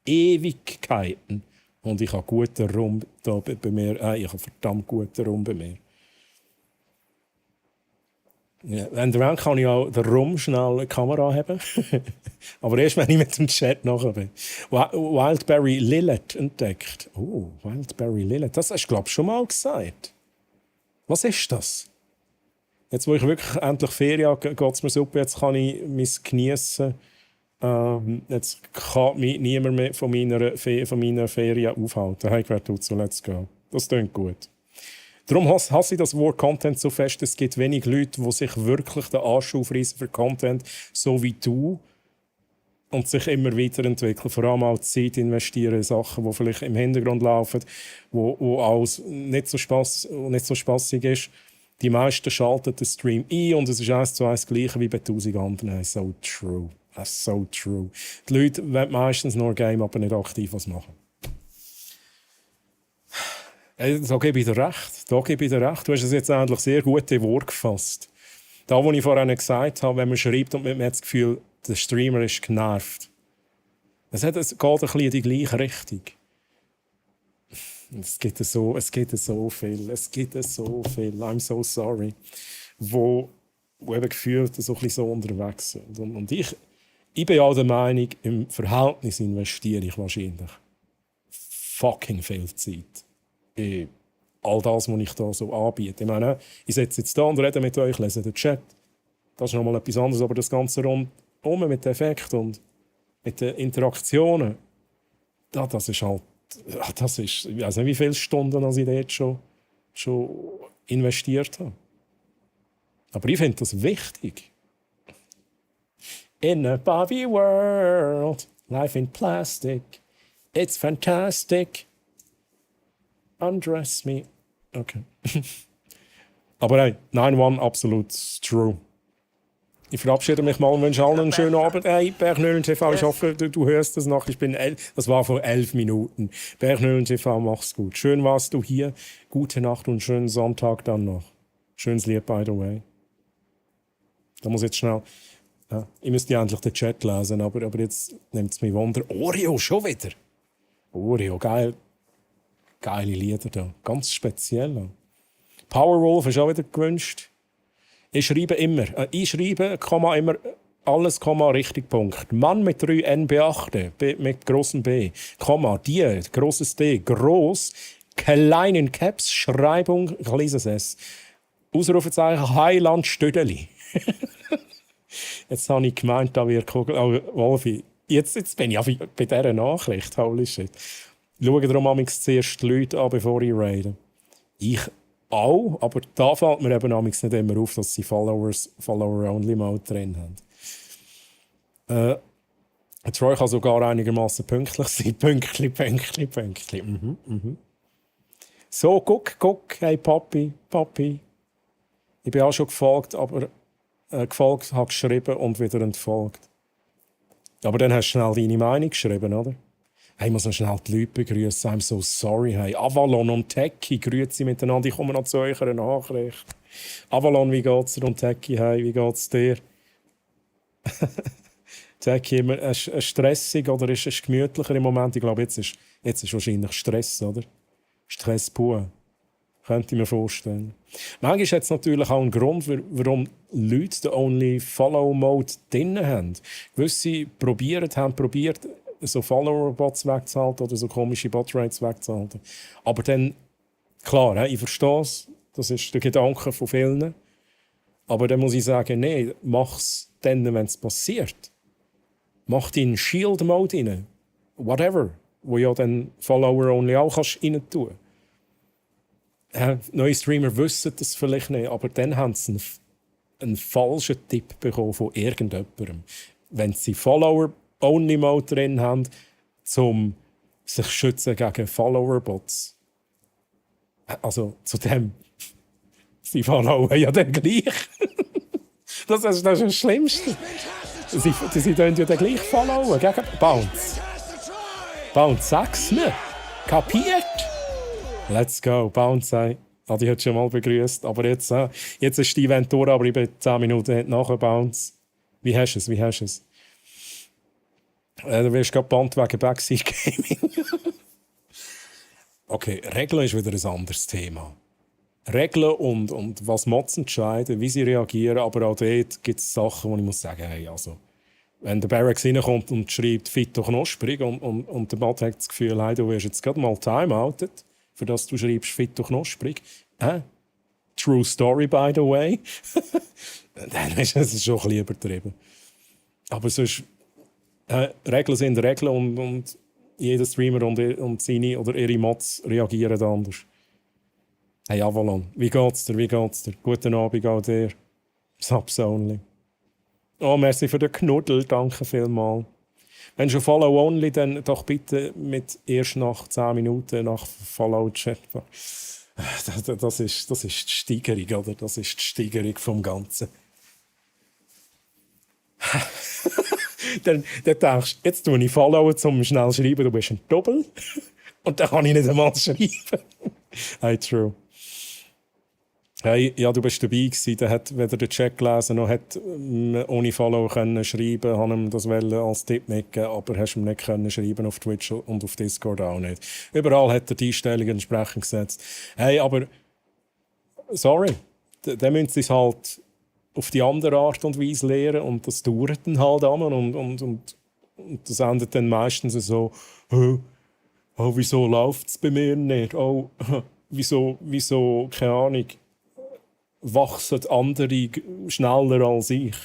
Ewigkeiten. Und ich habe guten Rum da bei mir. Ich habe verdammt guten Rum bei mir. Ja, wenn du willst, kann ich auch den Rum schnell eine Kamera haben. Aber erst, wenn ich mit dem Chat nachher bin. Wildberry Lillet entdeckt. Oh, Wildberry Lillet. Das hast du, glaube ich, schon mal gesagt. Was ist das? Jetzt, wo ich wirklich endlich Ferien habe, geht es mir super. Jetzt kann ich mein geniessen. Jetzt kann mich niemand mehr von meiner Ferien aufhalten. Hey, Quertuzzo, let's go. Das klingt gut. Darum hasse ich das Wort Content so fest. Es gibt wenig Leute, die sich wirklich den Arsch aufreißen für Content, so wie du, und sich immer weiterentwickeln. Vor allem auch Zeit investieren in Sachen, die vielleicht im Hintergrund laufen, wo alles nicht so spassig ist. Die meisten schalten den Stream ein und es ist 1:1 das Gleiche wie bei 1000 anderen. So true. That's so true. Die Leute wollen meistens nur Game, aber nicht aktiv was machen. Da gebe ich dir recht. Du hast es jetzt eigentlich sehr gut in Wort gefasst. Da, wo ich vorhin gesagt habe, wenn man schreibt und man hat das Gefühl, der Streamer ist genervt. Es geht ein bisschen in die gleiche Richtung. Es gibt so viel. I'm so sorry. Wo eben gefühlt so ein bisschen so unterwegs sind. Und ich bin auch der Meinung, im Verhältnis investiere ich wahrscheinlich fucking viel Zeit. All das, was ich da so anbiete. Ich meine, ich sitze jetzt da und rede mit euch, lese den Chat. Das ist nochmal etwas anderes, aber das Ganze rundum mit den Effekten und mit den Interaktionen, das ist halt, ich weiß nicht, wie viele Stunden ich dort schon investiert habe. Aber ich finde das wichtig. In a Barbie world, life in plastic, it's fantastic. Undress me. Okay. Aber hey, 9-1 absolut true. Ich verabschiede mich mal und wünsche allen einen schönen Abend. Hey, Bergnölen TV, ich hoffe, du hörst das noch. Das war vor 11 Minuten. Bergnölen TV, mach's gut. Schön warst du hier. Gute Nacht und schönen Sonntag dann noch. Schönes Lied, by the way. Da muss jetzt schnell... Ja, ich müsste ja endlich den Chat lesen, aber jetzt nimmt es mich Wunder. Oreo, schon wieder. Oreo, geil. Geile Lieder da. Ganz speziell. Powerwolf ist auch wieder gewünscht. Ich schreibe immer, Komma, immer alles, Komma, richtig, Punkt. Mann mit 3 N beachte, mit großem B, Komma, die, großes D, groß, kleinen Caps, Schreibung, kleines S. Ausrufezeichen, Heiland Stödeli. Jetzt habe ich gemeint, da wird Wolfi. Jetzt bin ich bei dieser Nachricht, holy shit. Schaue darum zuerst die Leute an, bevor ich raide. Ich auch, aber da fällt mir eben nicht immer auf, dass sie Follower-Only-Mode drin haben. Troy kann sogar einigermaßen pünktlich sein. Pünktli. So, guck, hey Papi. Ich bin auch schon gefolgt, aber habe geschrieben und wieder entfolgt. Aber dann hast du schnell deine Meinung geschrieben, oder? Hey, ich muss noch schnell die Leute begrüßen. I'm so sorry. Hey, Avalon und Techie, grüezi miteinander. Ich komme noch zu eurer Nachricht. Avalon, wie geht's dir? Und Techie, hey, wie geht's dir? Techie, immer stressig oder ist es gemütlicher im Moment? Ich glaube, jetzt ist wahrscheinlich Stress, oder? Stress pur. Könnte ich mir vorstellen. Manchmal hat es natürlich auch einen Grund, warum Leute den Only-Follow-Mode drin haben. Gewisse haben probiert, so Follower-Bots wegzuhalten oder so komische Bot-Rates wegzuhalten. Aber dann, klar, ich verstehe es, das ist der Gedanke von vielen. Aber dann muss ich sagen, nein, mach es dann, wenn es passiert. Mach deinen Shield-Mode rein. Whatever. Wo ja dann Follower-Only auch rein tun kannst. Neue Streamer wissen das vielleicht nicht, aber dann haben sie einen falschen Tipp bekommen von irgendjemandem. Wenn sie Follower-Only-Mode drin haben, um sich schützen gegen Follower-Bots. Also zu dem, sie followen ja dann gleich. das ist das Schlimmste. Sie tun ja dann gleich followen gegen Bounce. Bounce, sag's mir. Kapiert? Let's go, Bounce. Adi hat schon mal begrüßt, aber jetzt ist die Event durch, aber ich bin 10 Minuten nachher Bounce. Wie hast du es? Du wirst gerade gebannt wegen Backseat Gaming. Okay, Regeln ist wieder ein anderes Thema. Regeln und was Mods entscheiden, wie sie reagieren, aber auch dort gibt es Sachen, wo ich muss sagen, hey, also, wenn der Barracks reinkommt und schreibt «Fito knusprig» und der Mod hat das Gefühl, hey, du wirst jetzt gerade mal timeoutet, für das du schreibst «Fito knusprig». True story, by the way. Dann ist es schon ein bisschen übertrieben. Aber sonst, Regeln sind Regeln und jeder Streamer und seine oder ihre Mods reagieren anders. Hey Avalon, wie geht's dir? Guten Abend auch dir. Subs only. Oh, merci für den Knuddel, danke vielmals. Wenn schon Follow only, dann doch bitte mit erst nach 10 Minuten nach Follow Chat. Das ist die Steigerung, oder? Das ist die Steigerung vom Ganzen. dann denkst du, jetzt tue ich Followen, um schnell zu schreiben, du bist ein Doppel. Und dann kann ich nicht einmal schreiben. Hey, true. Hey, ja, du bist dabei gewesen. Der hat weder den Chat gelesen noch hat ohne Follow können schreiben, haben ihm das als Tipp mitgegeben, aber hast ihm nicht können schreiben auf Twitch und auf Discord auch nicht. Überall hat er die Einstellungen entsprechend gesetzt. Hey, aber sorry, dann müssen sie es halt auf die andere Art und Weise lernen und das dauert dann halt an und das endet dann meistens so, oh, wieso läuft es bei mir nicht? Oh, wieso, keine Ahnung, wachsen andere schneller als ich.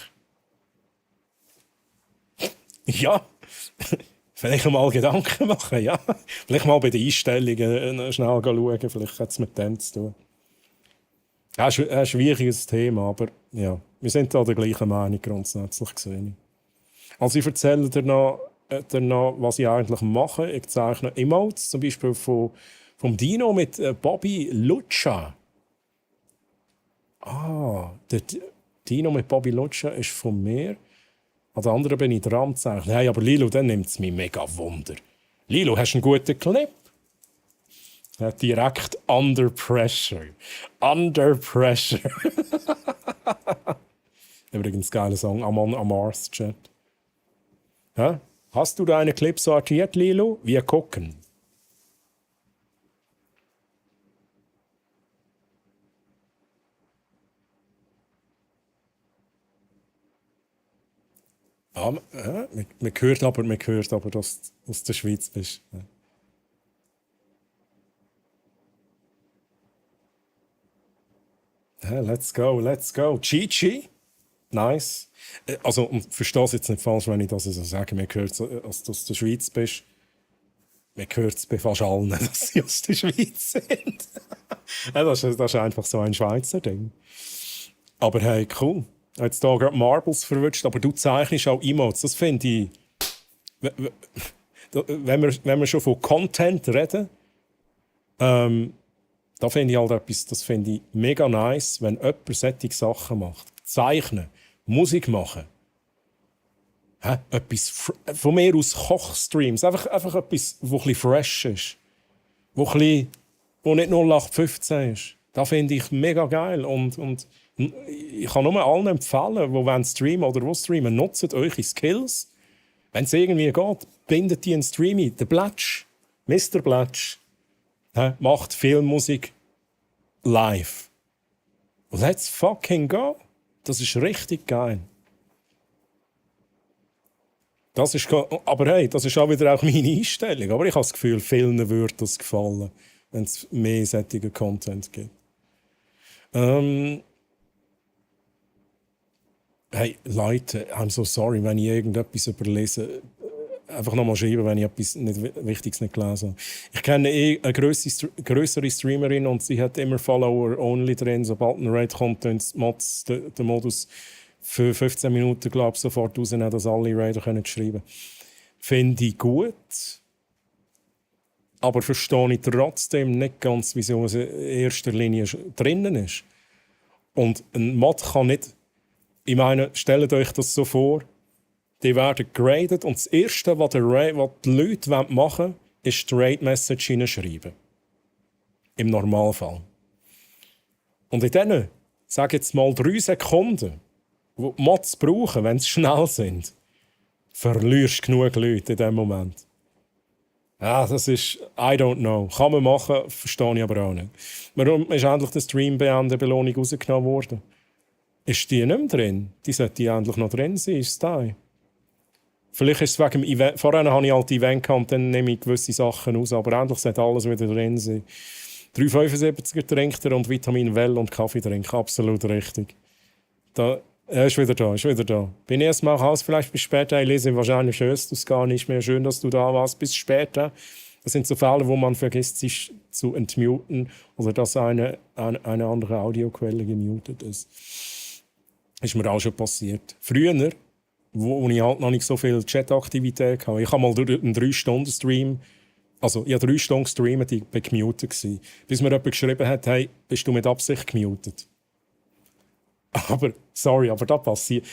Ja, vielleicht mal Gedanken machen, ja. Vielleicht mal bei den Einstellungen schnell schauen, vielleicht hat es mit dem zu tun. Ja, ein schwieriges Thema, aber ja, wir sind da der gleichen Meinung grundsätzlich gesehen. Also ich erzähle dir noch, was ich eigentlich mache. Ich zeichne Emotes, zum Beispiel vom Dino mit Bobby Lucha. Der Dino mit Bobby Lutscher ist von mir. An der anderen bin ich dran zu sagen, hey, aber Lilo, dann nimmt es mich mega Wunder. Lilo, hast du einen guten Clip? Ja, direkt Under Pressure. Under Pressure. Übrigens, geiler Song, am Mars Chat. Ja? Hast du deine Clips sortiert, Lilo? Wir gucken. Ja, man hört aber, dass du aus der Schweiz bist. Ja. Ja, let's go. Chichi? Nice. Also, und verstehe es jetzt nicht falsch, wenn ich das so sage. Man hört es, dass du aus der Schweiz bist. Man hört es bei fast allen, dass sie aus der Schweiz sind. Ja, das ist einfach so ein Schweizer Ding. Aber hey, cool. Jetzt hier gerade Marbles verwünscht, aber du zeichnest auch Emotes. Das finde ich... Wenn wir schon von Content reden, da finde ich halt etwas, das finde ich mega nice, wenn jemand solche Sachen macht. Zeichnen, Musik machen. Etwas von mir aus Kochstreams. Einfach etwas, das ein bisschen fresh ist. Wo nicht 0815 ist. Das finde ich mega geil. Und ich kann nur allen empfehlen, die wollen streamen oder die streamen, nutzt eure Skills. Wenn es irgendwie geht, bindet die in Streaming. Der Blatsch, Mr. Blatsch, macht Filmmusik live. Let's fucking go. Das ist richtig geil. Aber hey, das ist auch wieder auch meine Einstellung. Aber ich habe das Gefühl, vielen würde das gefallen, wenn es mehr solchen Content gibt. Hey, Leute, I'm so sorry, wenn ich irgendetwas überlese. Einfach nochmal schreiben, wenn ich etwas Wichtiges nicht gelesen habe. Ich kenne eine grössere Streamerin und sie hat immer Follower-only drin. Sobald ein Raid kommt, dann Mods den Modus für 15 Minuten, glaube ich, sofort rausnehmen, dass alle Raider schreiben können. Finde ich gut. Aber verstehe ich trotzdem nicht ganz, wieso es in erster Linie drinnen ist. Und ein Mod kann nicht... Ich meine, stellt euch das so vor, die werden graded und das Erste, was die Leute machen wollen, ist die Raid-Message hineinschreiben. Im Normalfall. Und in diesen, sage jetzt mal 3 Sekunden, die die Mods brauchen, wenn sie schnell sind, verlierst du genug Leute in diesem Moment. Ja, das ist, I don't know. Kann man machen, verstehe ich aber auch nicht. Warum ist endlich der Stream-Beenden-Belohnung rausgenommen worden? Ist die nicht mehr drin? Die sollte endlich noch drin sein, ist es da? Vielleicht ist es wegen dem Event. Vorher hatte ich halt Event gehabt und dann nehme ich gewisse Sachen aus, aber endlich sollte alles wieder drin sein. 3,75er trinkt er und Vitamin Well und Kaffee trinkt. Absolut richtig. Er ist wieder da. Bin erst mal raus, vielleicht bis später. Ich lese wahrscheinlich hörst du es gar nicht mehr. Schön, dass du da warst. Bis später. Das sind so Fälle, wo man vergisst, sich zu entmuten oder dass eine andere Audioquelle gemutet ist. Ist mir auch schon passiert. Früher, wo ich halt noch nicht so viel Chat-Aktivität hatte, ich habe mal durch einen 3-Stunden-Stream, also ich habe 3 Stunden gestreamt, ich war gemutet. Bis mir jemand geschrieben hat, hey, bist du mit Absicht gemutet? Aber, sorry, aber das passiert.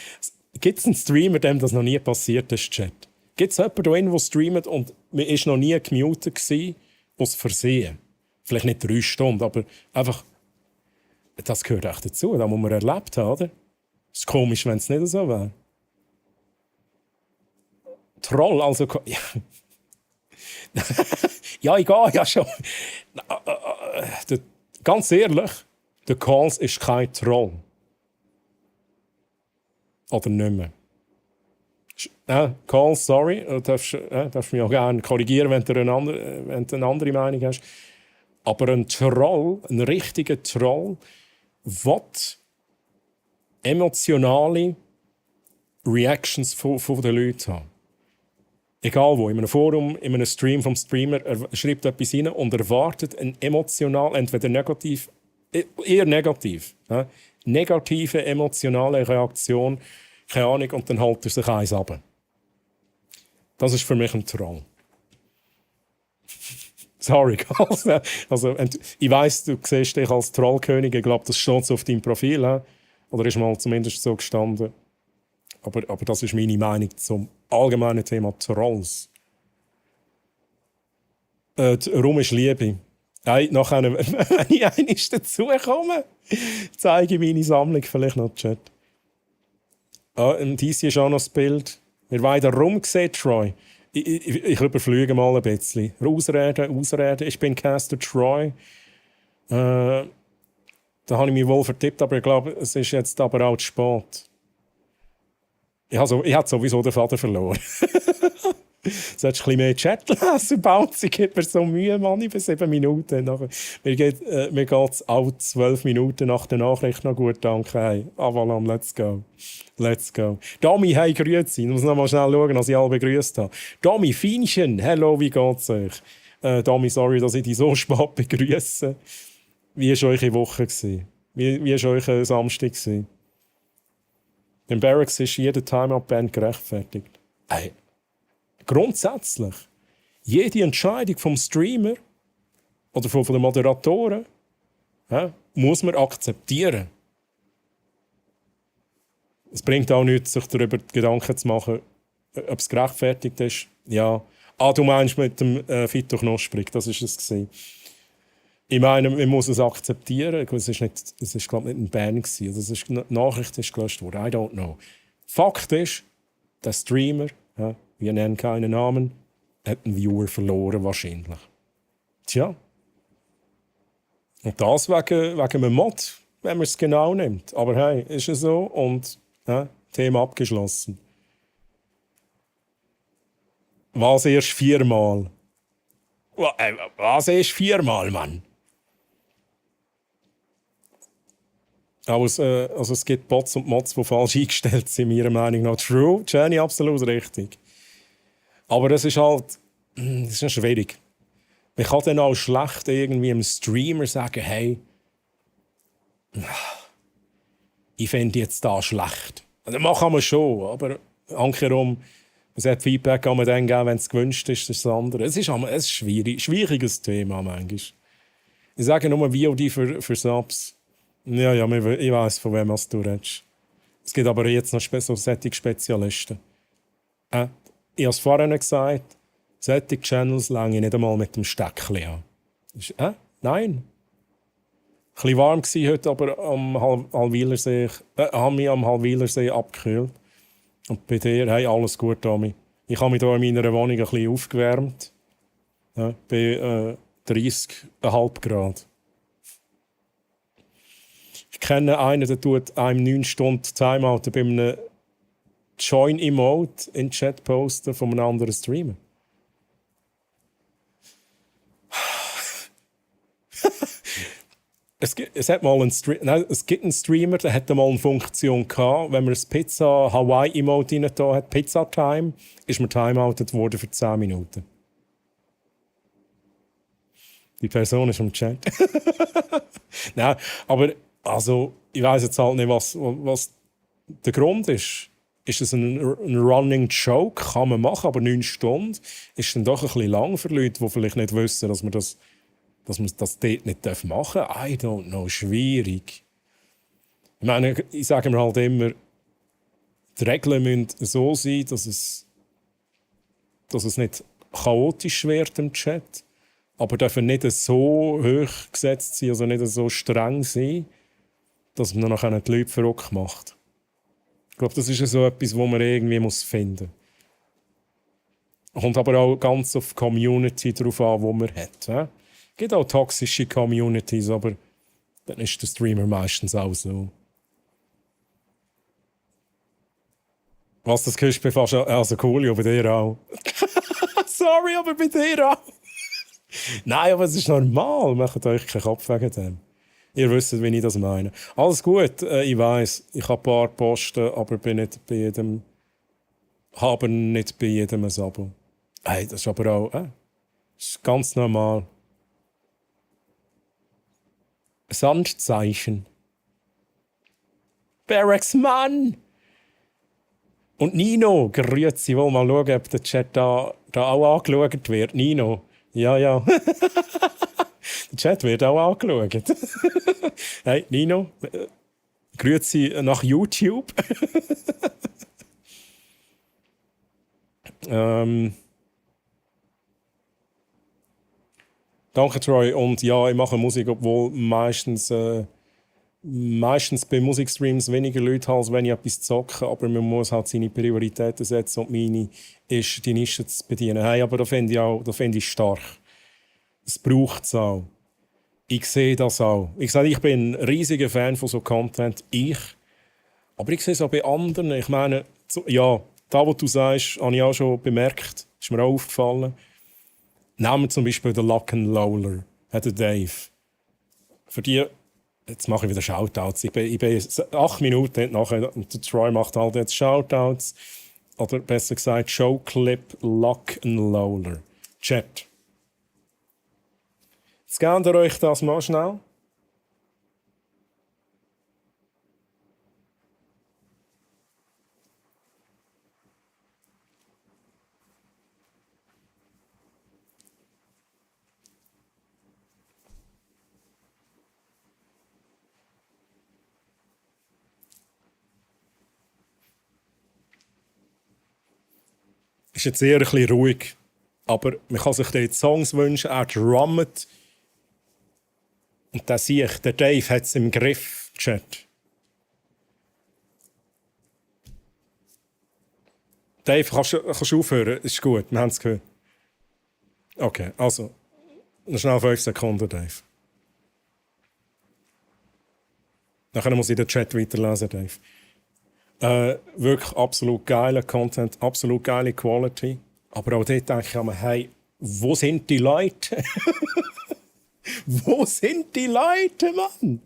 Gibt es einen Streamer, dem das noch nie passiert ist, Chat? Gibt es jemanden, der irgendwo streamt und man war noch nie gemutet aus Versehen? Vielleicht nicht 3 Stunden, aber einfach, das gehört echt dazu, das muss man erlebt haben, oder? Es ist komisch, wenn es nicht so wäre. Troll, also... Ja, ja ich gehe ja schon. Ganz ehrlich, der Calls ist kein Troll. Oder nicht mehr. Calls, sorry, du darfst mich auch gerne korrigieren, wenn du eine andere Meinung hast. Aber ein Troll, ein richtiger Troll, will emotionale Reactions von den Leuten haben. Egal wo, in einem Forum, in einem Stream vom Streamer, er schreibt etwas rein und erwartet eine emotional, entweder negativ, eher negativ, negative emotionale Reaktion, keine Ahnung, und dann hält er sich eins ab. Das ist für mich ein Troll. Sorry, also, ich weiss, du siehst dich als Trollkönig, ich glaube, das steht so auf deinem Profil. Oder ist mal zumindest so gestanden. Aber das ist meine Meinung zum allgemeinen Thema Trolls. Rum ist Liebe. Hey, nachher, wenn ich einmal dazukomme, zeige ich meine Sammlung vielleicht noch im Chat. Dies hier ist auch noch das Bild. Wir weiter rumgesehen, Troy. Ich überflüge mal ein bisschen. Ausreden. Ich bin Caster Troy. Da habe ich mich wohl vertippt, aber ich glaube, es ist jetzt aber auch zu spät. Ich habe sowieso den Vater verloren. Solltest du ein bisschen mehr Chat lesen? Bouncy gibt mir so Mühe, Mann, über 7 Minuten. Mir geht es auch 12 Minuten nach der Nachricht noch gut, danke. Hey, Avalon, let's go. Let's go. Domi, hey, grüezi. Ich muss noch mal schnell schauen, dass ich alle begrüßt habe. Domi, Fienchen, hello, wie geht's euch? Domi, sorry, dass ich dich so spät begrüße. Wie war eure Woche? Wie war euer Samstag? Im Barracks ist jede Timeout-Band gerechtfertigt. Hey. Grundsätzlich, jede Entscheidung vom Streamer oder von den Moderatoren muss man akzeptieren. Es bringt auch nichts, sich darüber Gedanken zu machen, ob es gerechtfertigt ist. Ja. Du meinst mit dem Fito Knosprig, das war es gewesen. Ich meine, man muss es akzeptieren. Es ist glaube ich, nicht ein Ban gewesen. Die Nachricht ist gelöscht worden. I don't know. Fakt ist, der Streamer, wir nennen keinen Namen, hat einen Viewer verloren wahrscheinlich. Tja. Und das wegen einem Mod, wenn man es genau nimmt. Aber hey, ist es so und Thema abgeschlossen. Was erst 4-mal? Was erst 4-mal, Mann? Also es gibt Bots und Mods, die falsch eingestellt sind, meiner Meinung nach. True, Jenny, absolut richtig. Aber das ist halt das ist schwierig. Man kann dann auch schlecht irgendwie einem Streamer sagen, hey, ich finde jetzt da schlecht. Das machen wir schon, aber ankerum, es hat Feedback kann man dann geben, wenn es gewünscht ist, das ist das andere. Es ist ein schwieriges Thema manchmal. Ich sage nur VOD für Subs. Ja, ich weiss, von wem du redest. Es gibt aber jetzt noch solche Spezialisten. Ich habe es vorhin gesagt, solche Channels lange nicht einmal mit dem Steckchen an. Nein. Ein bisschen warm war heute, aber am Halwilersee, haben mich am Halwilersee abgekühlt. Und bei dir, hey, alles gut, Tommy. Ich habe mich hier in meiner Wohnung ein bisschen aufgewärmt. Bei 30,5 Grad. Ich kenne einen, der tut einem 9 Stunden Timeout bei einem Join-Emote in den Chat posten von einem anderen Streamer. Es gibt einen Streamer, der hatte mal eine Funktion gehabt, wenn man das Pizza Hawaii Emote rein da hat, Pizza Time, ist man timeoutet worden für 10 Minuten. Die Person ist im Chat. Nein, aber also, ich weiss jetzt halt nicht, was der Grund ist. Ist es ein Running Joke? Kann man machen, aber 9 Stunden ist dann doch ein bisschen lang für Leute, die vielleicht nicht wissen, dass man das dort nicht machen darf. I don't know, schwierig. Ich meine, ich sage mir halt immer, die Regeln müssen so sein, dass es nicht chaotisch wird im Chat, aber dürfen nicht so hoch gesetzt sein, also nicht so streng sein, dass man dann auch die Leute verrückt macht. Ich glaube, das ist so etwas, was man irgendwie finden muss. Kommt aber auch ganz auf die Community drauf an, die man hat. Es gibt auch toxische Communities, aber dann ist der Streamer meistens auch so. Was, das küsst mir fast also cool, bei dir auch. Sorry, aber bei dir auch. Nein, aber es ist normal. Macht euch keinen Kopf wegen dem. Ihr wisst, wie ich das meine. Alles gut, ich weiss, ich habe ein paar Posten, aber bin nicht bei jedem, habe nicht bei jedem ein Abo. Hey, das ist aber auch das ist ganz normal. Sandzeichen. Barracks Mann! Und Nino, grüezi, wohl mal schauen, ob der Chat da auch angeschaut wird. Nino, ja. Der Chat wird auch angeschaut. Hey, Nino, Grüezi nach YouTube. Danke, Troy. Und ja, ich mache Musik, obwohl meistens bei Musikstreams weniger Leute haben, als wenn ich etwas zocke. Aber man muss halt seine Prioritäten setzen und meine ist, die Nische zu bedienen. Hey, aber da finde ich stark. Es braucht es auch. Ich sehe das auch. Ich sage, ich bin ein riesiger Fan von so Content. Aber ich sehe es auch bei anderen. Ich meine, ja, da, was du sagst, habe ich auch schon bemerkt. Ist mir auch aufgefallen. Nehmen wir zum Beispiel den Lock and Roller, hat der Dave. Für die, jetzt mache ich wieder Shoutouts. Ich bin 8 Minuten nachher und der Troy macht halt jetzt Shoutouts. Oder besser gesagt, Showclip Lock and Roller. Chat. Scannt ihr euch das mal schnell? Ist jetzt eher ein bisschen ruhig. Aber man kann sich dort Songs wünschen, er drummet. Und da sehe ich, der Dave hat es im Griff, Chat. Dave, kannst du aufhören? Ist gut, wir haben es gehört. Okay, also, noch schnell 5 Sekunden, Dave. Nachher muss ich den Chat weiterlesen, Dave. Wirklich absolut geiler Content, absolut geile Quality. Aber auch dort denke ich mir, hey, wo sind die Leute? Wo sind die Leute, Mann?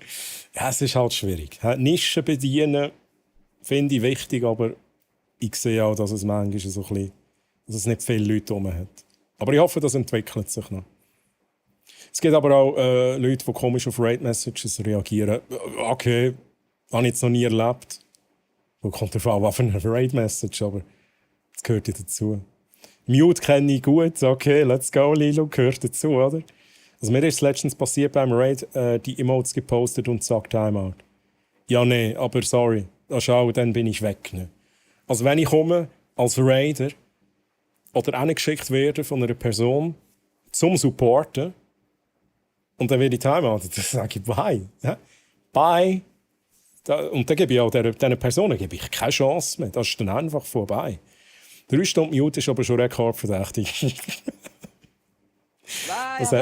Ja, es ist halt schwierig. Nischen bedienen finde ich wichtig, aber ich sehe auch, dass es manchmal so ein bisschen, dass es nicht viele Leute herum hat. Aber ich hoffe, das entwickelt sich noch. Es gibt aber auch Leute, die komisch auf Raid-Messages reagieren. Okay, habe ich jetzt noch nie erlebt. Wo kommt der Fall, was für eine Raid-Message, aber das gehört ja dazu. Mute kenne ich gut, okay, let's go, Lilo, gehört dazu, oder? Also mir ist letztens passiert beim Raid, die Emotes gepostet und sagt Timeout. Ja, nee, aber sorry, schau, dann bin ich weg. Ne? Also wenn ich komme als Raider oder angeschickt werde von einer Person zum Supporten und dann werde ich Timeout, dann sage ich Bye. Ja? Bye. Und dann gebe ich auch diesen Personen ich keine Chance mehr. Das ist dann einfach vorbei. 3 Stunden Mute ist aber schon rekordverdächtig. Also,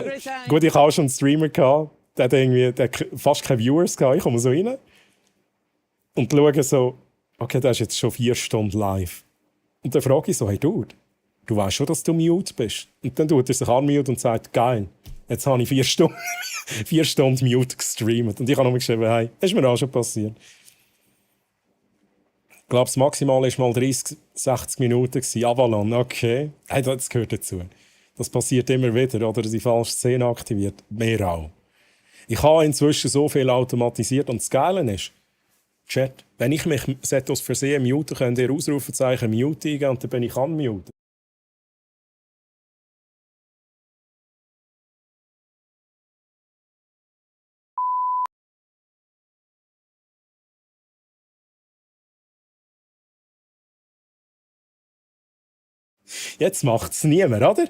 gut, ich hatte schon einen Streamer, der hat fast keine Viewers gehabt. Ich komme so rein und schaue so, okay, der ist jetzt schon 4 Stunden live. Und dann frage ich so, hey Dude, du weißt schon, dass du mute bist? Und dann tut er sich unmute und sagt, geil, jetzt habe ich 4 Stunden, 4 Stunden mute gestreamt. Und ich habe noch geschrieben, hey, das ist mir auch schon passiert. Ich glaube, das Maximale war mal 30, 60 Minuten. Avalon, okay. Hey, das gehört dazu. Das passiert immer wieder, oder sie falsche Szene aktiviert. Mehr auch. Ich habe inzwischen so viel automatisiert und das Geile ist, Chat, wenn ich mich aus Versehen mute, könnt ihr Ausrufezeichen Mute eingeben und dann bin ich unmute. Jetzt macht es niemand, oder?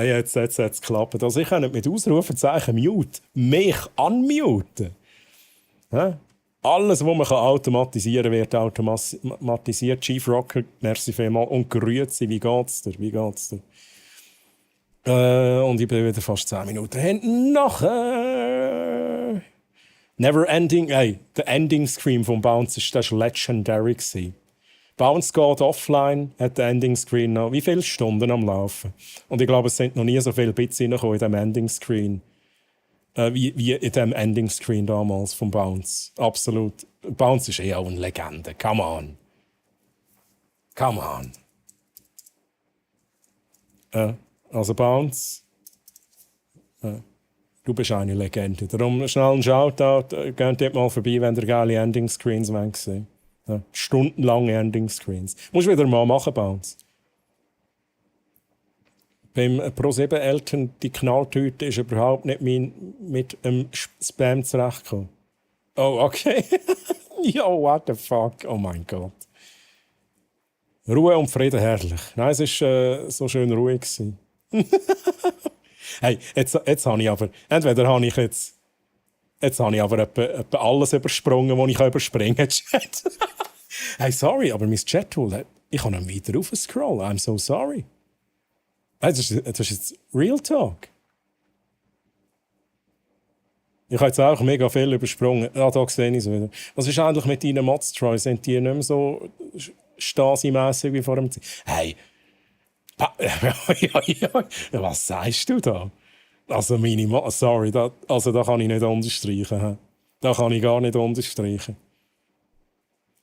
Jetzt hat es geklappt. Also ich kann nicht mit Ausrufezeichen Mute mich unmuten. Ja? Alles, was man automatisieren kann, wird automatisiert. Chief Rocker, merci vielmals. Und grüezi, wie geht's dir? Wie geht's dir? Und ich bin wieder fast 10 Minuten hinten nachher. Never Ending, der Ending Screen vom Bounce war legendary. Bounce geht offline, hat den Ending Screen noch wie viele Stunden am Laufen. Und ich glaube, es sind noch nie so viele Bits reingekommen in diesem Ending Screen. Wie in dem Ending Screen damals vom Bounce. Absolut. Bounce ist auch eine Legende. Come on. Come on. Also Bounce. Du bist eine Legende. Darum schnell ein Shoutout. Geht dort mal vorbei, wenn ihr geile Ending Screens sehen. Stundenlange Ending Screens. Musst du wieder mal machen, Bounce. Beim Pro7 Eltern, die Knalltüte ist überhaupt nicht mit Spam zurechtgekommen. Oh, okay. Ja, what the fuck, oh mein Gott. Ruhe und Frieden, herrlich. Nein, es war so schön ruhig gewesen. Hey, jetzt habe ich aber, entweder habe ich jetzt habe ich aber etwa alles übersprungen, was ich überspringen kann. Chat. Hey, sorry, aber mein Chat-Tool, ich kann nicht weiter raufscrollen. I'm so sorry. Hey, das ist jetzt Real Talk. Ich habe jetzt auch mega viel übersprungen. Ah, da sehe ich es wieder. Was ist eigentlich mit deinen Mods, Troy? Sind die nicht mehr so Stasi-mässig wie vor dem Zeit? Hey, was sagst du da? Also meine Mods, sorry, da kann ich nicht unterstreichen. He. Da kann ich gar nicht unterstreichen.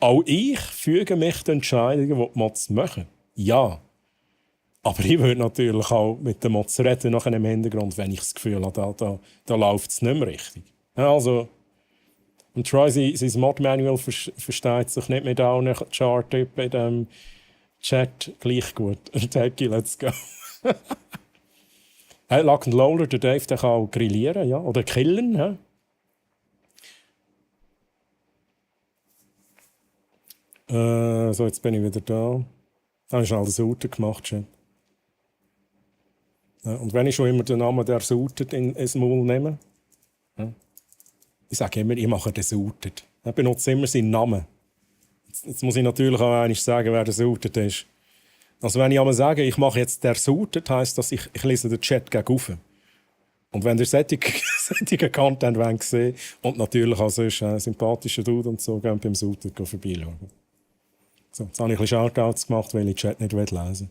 Auch ich füge mich den Entscheidungen, die die Mods machen. Ja. Aber ich würde natürlich auch mit den Mods reden nach einem Hintergrund, wenn ich das Gefühl habe, da läuft es nicht mehr richtig. Ja, also, und Troy, sein Mod-Manual versteht sich nicht mit allen Chart-Typen in diesem Chat gleich gut. Taggy, let's go. Hey, Lock and Loader, der Dave, der kann auch grillieren, ja, oder killen. Ja. So, jetzt bin ich wieder da. Da habe ich schnell das Router gemacht. Schon. Ja, und wenn ich schon immer den Namen der Sautet ins Maul nehme, ja, ich sage immer, ich mache den Sautet. Ich benutze immer seinen Namen. Jetzt muss ich natürlich auch einmal sagen, wer der Sautet ist. Also wenn ich einmal sage, ich mache jetzt der Sautet, heisst das, ich lese den Chat gegenüber. Und wenn ihr solchen Content wollt sehen und natürlich auch sonst einen sympathischen Dude und so, geht beim Sautet vorbeischauen. So, jetzt habe ich ein bisschen Shoutouts gemacht, weil ich den Chat nicht lesen will.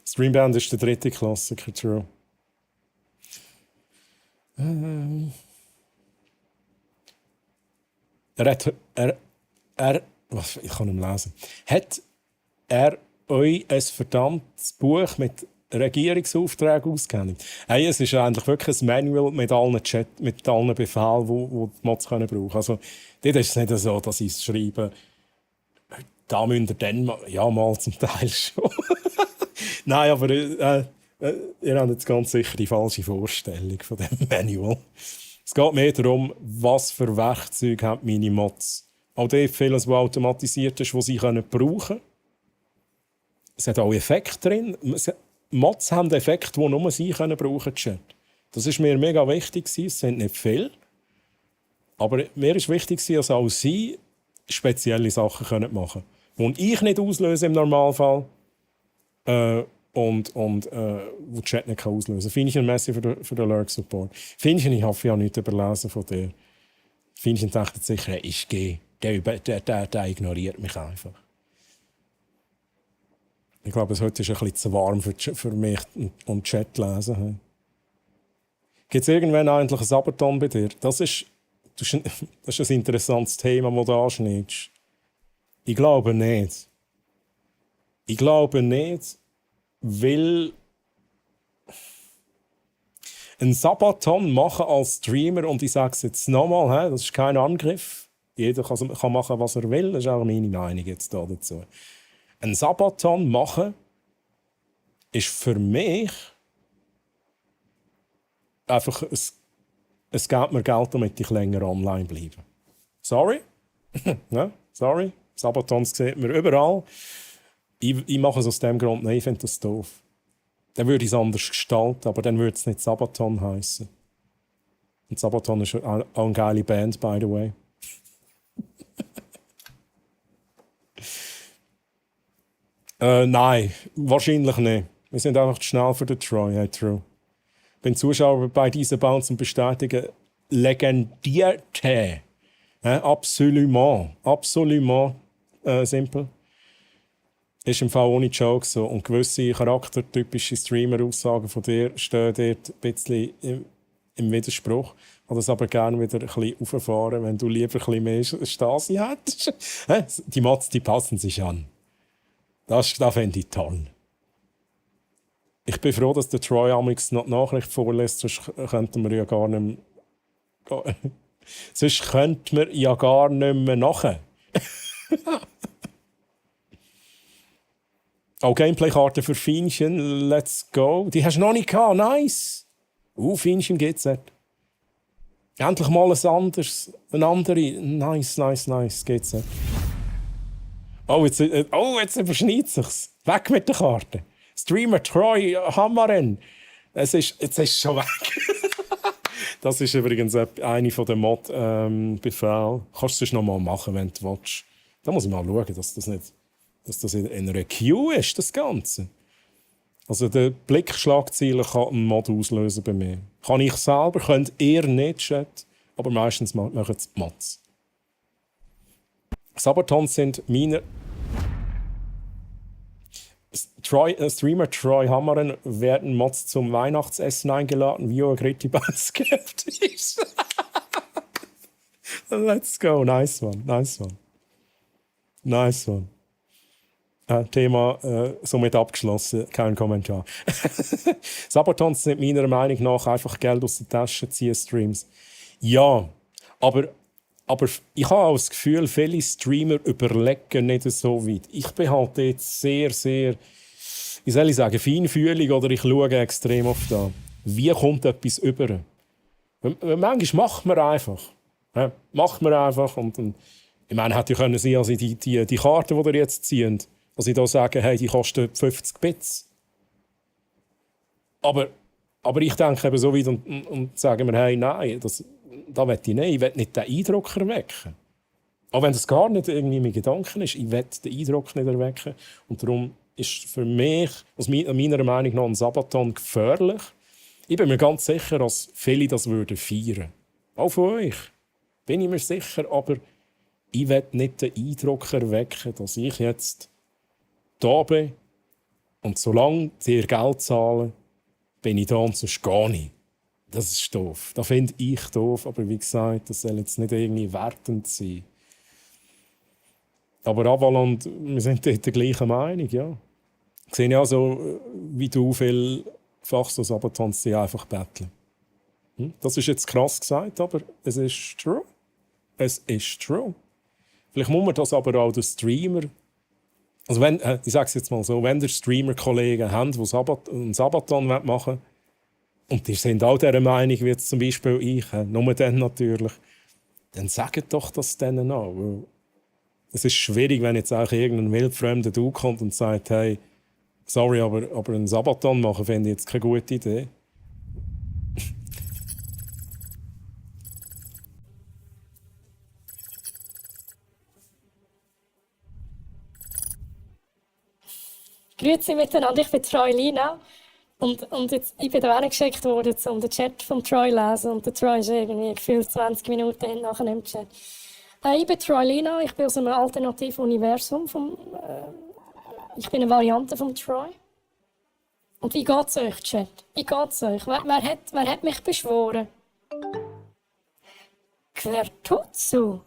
Streamband ist der dritte Klassiker, true. Ich kann nicht mehr lesen. Hat er euch ein verdammtes Buch mit Regierungsaufträgen ausgehändigt? Hey, es ist eigentlich wirklich ein Manual mit allen mit allen Befehlen, die die Mods brauchen können. Also, dort ist es nicht so, dass ich es schreibe, da müsst ihr dann mal zum Teil schon. Nein, aber ihr habt jetzt ganz sicher die falsche Vorstellung von dem Manual. Es geht mehr darum, was für Werkzeuge haben meine Mods. Auch dort vieles, was automatisiert ist, was sie brauchen können. Es hat auch Effekte drin. Mods haben Effekte, die nur sie brauchen können. Das war mir mega wichtig. Es sind nicht viele. Aber mir ist wichtig, dass auch sie spezielle Sachen machen können. Die ich nicht auslöse im Normalfall. Und wo die Chat nicht auslösen kann. Finchen, merci für den Lurk-Support. Finchen, ich hoffe, ich habe nichts überlesen von dir. Finchen dachte sicher, ich gehe. Der ignoriert mich einfach. Ich glaube, heute ist es ein bisschen zu warm für mich und Chat lesen. Gibt es irgendwann eigentlich ein Sabaton bei dir? Das ist ein interessantes Thema, das du anschneidest. Ich glaube nicht. Ich glaube nicht, weil ein Sabaton machen als Streamer, und ich sage es jetzt nochmal, das ist kein Angriff. Jeder kann machen, was er will. Das ist auch meine Meinung jetzt dazu. Ein Sabaton machen ist für mich einfach, es gibt mir Geld, damit ich länger online bleibe. Sorry? Ja, sorry. Sabatons sieht man überall. Ich mache es aus dem Grund nicht, ich finde das doof. Dann würde ich es anders gestalten, aber dann würde es nicht Sabaton heißen. Und Sabaton ist auch eine geile Band, by the way. Nein, wahrscheinlich nicht. Wir sind einfach zu schnell für den Troy. Hey, true. Ich bin Zuschauer bei diesen Bounce und bestätigen, legendierte. Absolument simpel. Ist im Fall ohne Joke so. Und gewisse charaktertypische Streamer-Aussagen von dir stehen dort ein bisschen im Widerspruch. Ich würde das aber gerne wieder ein bisschen auffahren, wenn du lieber ein bisschen mehr Stasi hättest. Die Mods, die passen sich an. Das fände ich toll. Ich bin froh, dass der Troy amix noch die Nachricht vorlässt, sonst könnten wir ja gar nicht mehr, sonst könnten wir ja gar nicht mehr nachher. Auch Gameplay-Karte für Fienchen. Let's go. Die hast du noch nicht gehabt. Nice. Fienchen GZ. Endlich mal ein anderes. Eine andere. Nice, nice, nice. GZ. Jetzt überschneidet sich's. Weg mit der Karte. Streamer Troy Hammeren. Jetzt ist es schon weg. Das ist übrigens eine von den Mod-Befehlen. Kannst du es noch mal machen, wenn du willst. Da muss ich mal schauen, dass das in einer Queue ist, das Ganze. Also der Blickschlagzeilen kann ein Mod auslösen bei mir. Kann ich selber, könnt ihr nicht, Chat. Aber meistens machen es die Mods. Sabatons sind meine... Streamer Troy Hammeren werden Mods zum Weihnachtsessen eingeladen. Wie auch Gritti skeptisch. Let's go. Nice one. Nice one. Nice one. Thema somit abgeschlossen. Kein Kommentar. Sabatons sind meiner Meinung nach einfach Geld aus der Tasche ziehen, Streams. Ja, aber ich habe auch das Gefühl, viele Streamer überlegen nicht so weit. Ich bin halt jetzt sehr, sehr, wie soll ich sagen, feinfühlig oder ich schaue extrem oft an. Wie kommt etwas über? Manchmal macht man einfach. Ja, macht man einfach. Und ich meine, hätte ja können sein, also die Karten, die ihr jetzt zieht, dass ich da sage, hey, die kosten 50 Bits. Aber ich denke eben so weit und sage mir, hey, nein, da will ich nicht. Ich will nicht den Eindruck erwecken. Auch wenn das gar nicht irgendwie mein Gedanke ist, ich will den Eindruck nicht erwecken. Und darum ist für mich, aus meiner Meinung nach, ein Sabaton gefährlich. Ich bin mir ganz sicher, dass viele das würden feiern. Auch von euch. Bin ich mir sicher, aber ich will nicht den Eindruck erwecken, dass ich jetzt da bin und solange die Geld zahlen, bin ich da und sonst gar nicht. Das ist doof. Das finde ich doof, aber wie gesagt, das soll jetzt nicht irgendwie wertend sein. Aber Avalon, wir sind dort der gleichen Meinung, ja. Ich sehe ja so, wie du vielfach so Sabatons die einfach betteln. Das ist jetzt krass gesagt, aber es ist true. Es ist true. Vielleicht muss man das aber auch den Streamer. Also wenn, ich sage es jetzt mal so, wenn der Streamer-Kollegen haben, die einen Sabaton machen wollen, und die sind auch dieser Meinung, wie jetzt zum Beispiel ich, nur dann natürlich, dann sagt doch das denen auch. Weil es ist schwierig, wenn jetzt auch irgendein wildfremder Du kommt und sagt, hey, sorry, aber einen Sabaton machen finde ich jetzt keine gute Idee. Grüezi miteinander, ich bin Troy Lina. Und jetzt, ich bin da geschickt worden, um den Chat von Troy zu lesen. Und der Troy ist irgendwie gefühlt 20 Minuten nachher im Chat. Ich bin Troy Lina, ich bin aus einem alternativen Universum. Ich bin eine Variante von Troy. Und wie geht's euch, Chat? Wie geht's euch? Wer hat mich beschworen? Quertutsu.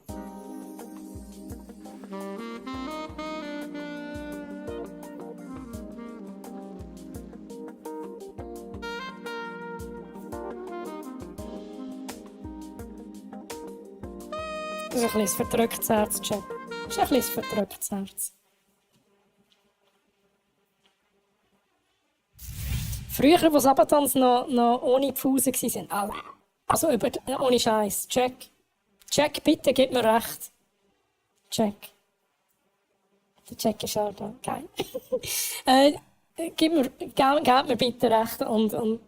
Das ist ein bisschen ein verdrücktes Herz, Chat. Das ist ein bisschen ein verdrücktes Herz. Früher, wo Sabatons noch ohne Pfuse waren, also ohne Scheiß. Check, bitte, gib mir recht. Check. Der Check ist auch da. Geil. Gib mir bitte recht. Und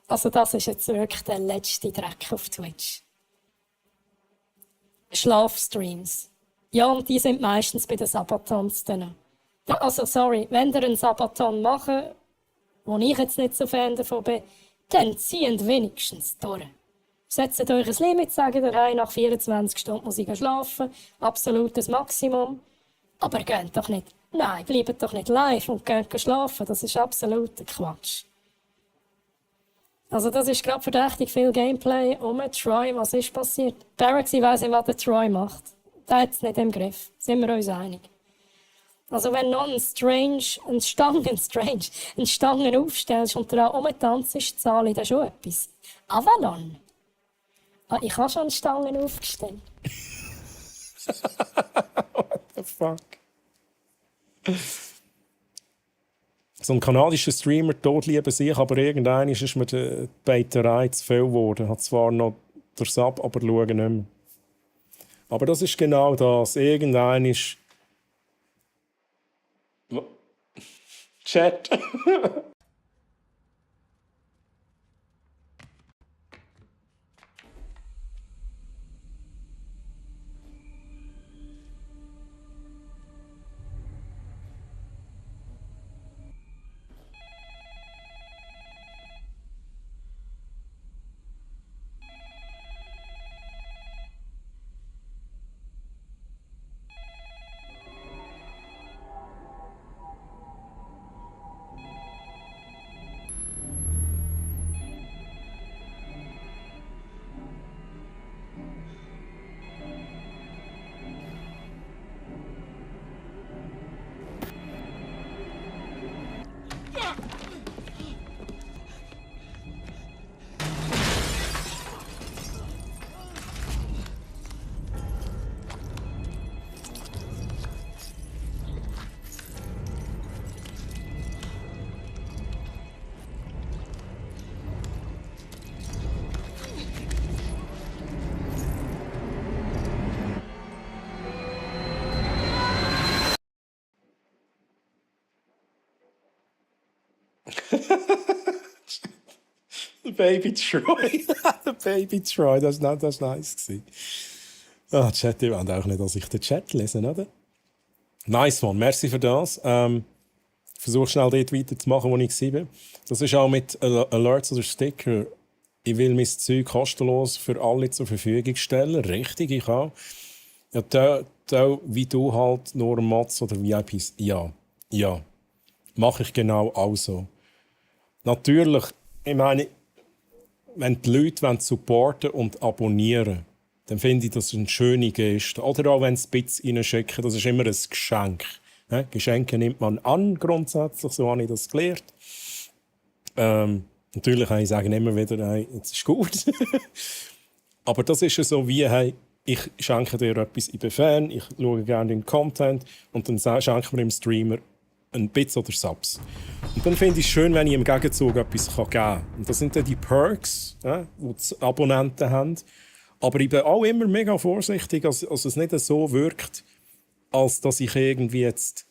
also das ist jetzt wirklich der letzte Dreck auf Twitch. Schlafstreams. Ja, und die sind meistens bei den Sabatons drin. Also, sorry, wenn ihr einen Sabaton machen, wo ich jetzt nicht so Fan davon bin, dann zieht wenigstens durch. Setzt euch ein Limit, sagt ihr, hey, nach 24 Stunden muss ich schlafen, absolutes Maximum. Aber geht doch nicht, nein, bleibt doch nicht live und geht schlafen, das ist absoluter Quatsch. Also das ist gerade verdächtig viel Gameplay um Troy. Was ist passiert? Barracks, ich weiss nicht, was der Troy macht. Der hat es nicht im Griff. Sind wir uns einig? Also wenn noch einen Stangen aufstellst und daran rumtanzt, zahle ich da schon etwas. Avalon? Ich habe schon Stangen aufgestellt. What the fuck? so ein kanadischer Streamer, totliebe sich, aber irgendwann ist mir die Beiterei zu viel geworden. Hat zwar noch der Sub, aber schaue nicht mehr. Aber das ist genau das. Irgendwann ist... Chat. Baby Troy. Der Baby Troy, das war nice. Ah, Chat, ihr wollt auch nicht, dass ich den Chat lese, oder? Nice one, merci für das. Versuche schnell dort weiterzumachen, wo ich war. Das ist auch mit Alerts oder Sticker. Ich will mein Zeug kostenlos für alle zur Verfügung stellen. Richtig, ich auch. Ja, da, wie du halt, nur Mods oder VIPs. Ja. Mache ich genau auch so. Natürlich, ich meine, wenn die Leute supporten und abonnieren, dann finde ich das eine schöne Geste. Oder auch wenn sie Bits reinschicken, das ist immer ein Geschenk. Geschenke nimmt man an, grundsätzlich, so habe ich das gelernt. Natürlich kann ich sagen immer wieder, hey, jetzt ist gut. Aber das ist ja so wie, hey, ich schenke dir etwas, ich bin Fan, ich schaue gerne den Content und dann schenke mir dem Streamer ein Bits oder Subs. Und dann finde ich es schön, wenn ich im Gegenzug etwas geben kann. Und das sind dann die Perks, die die Abonnenten haben. Aber ich bin auch immer mega vorsichtig, dass es nicht so wirkt, als dass ich irgendwie jetzt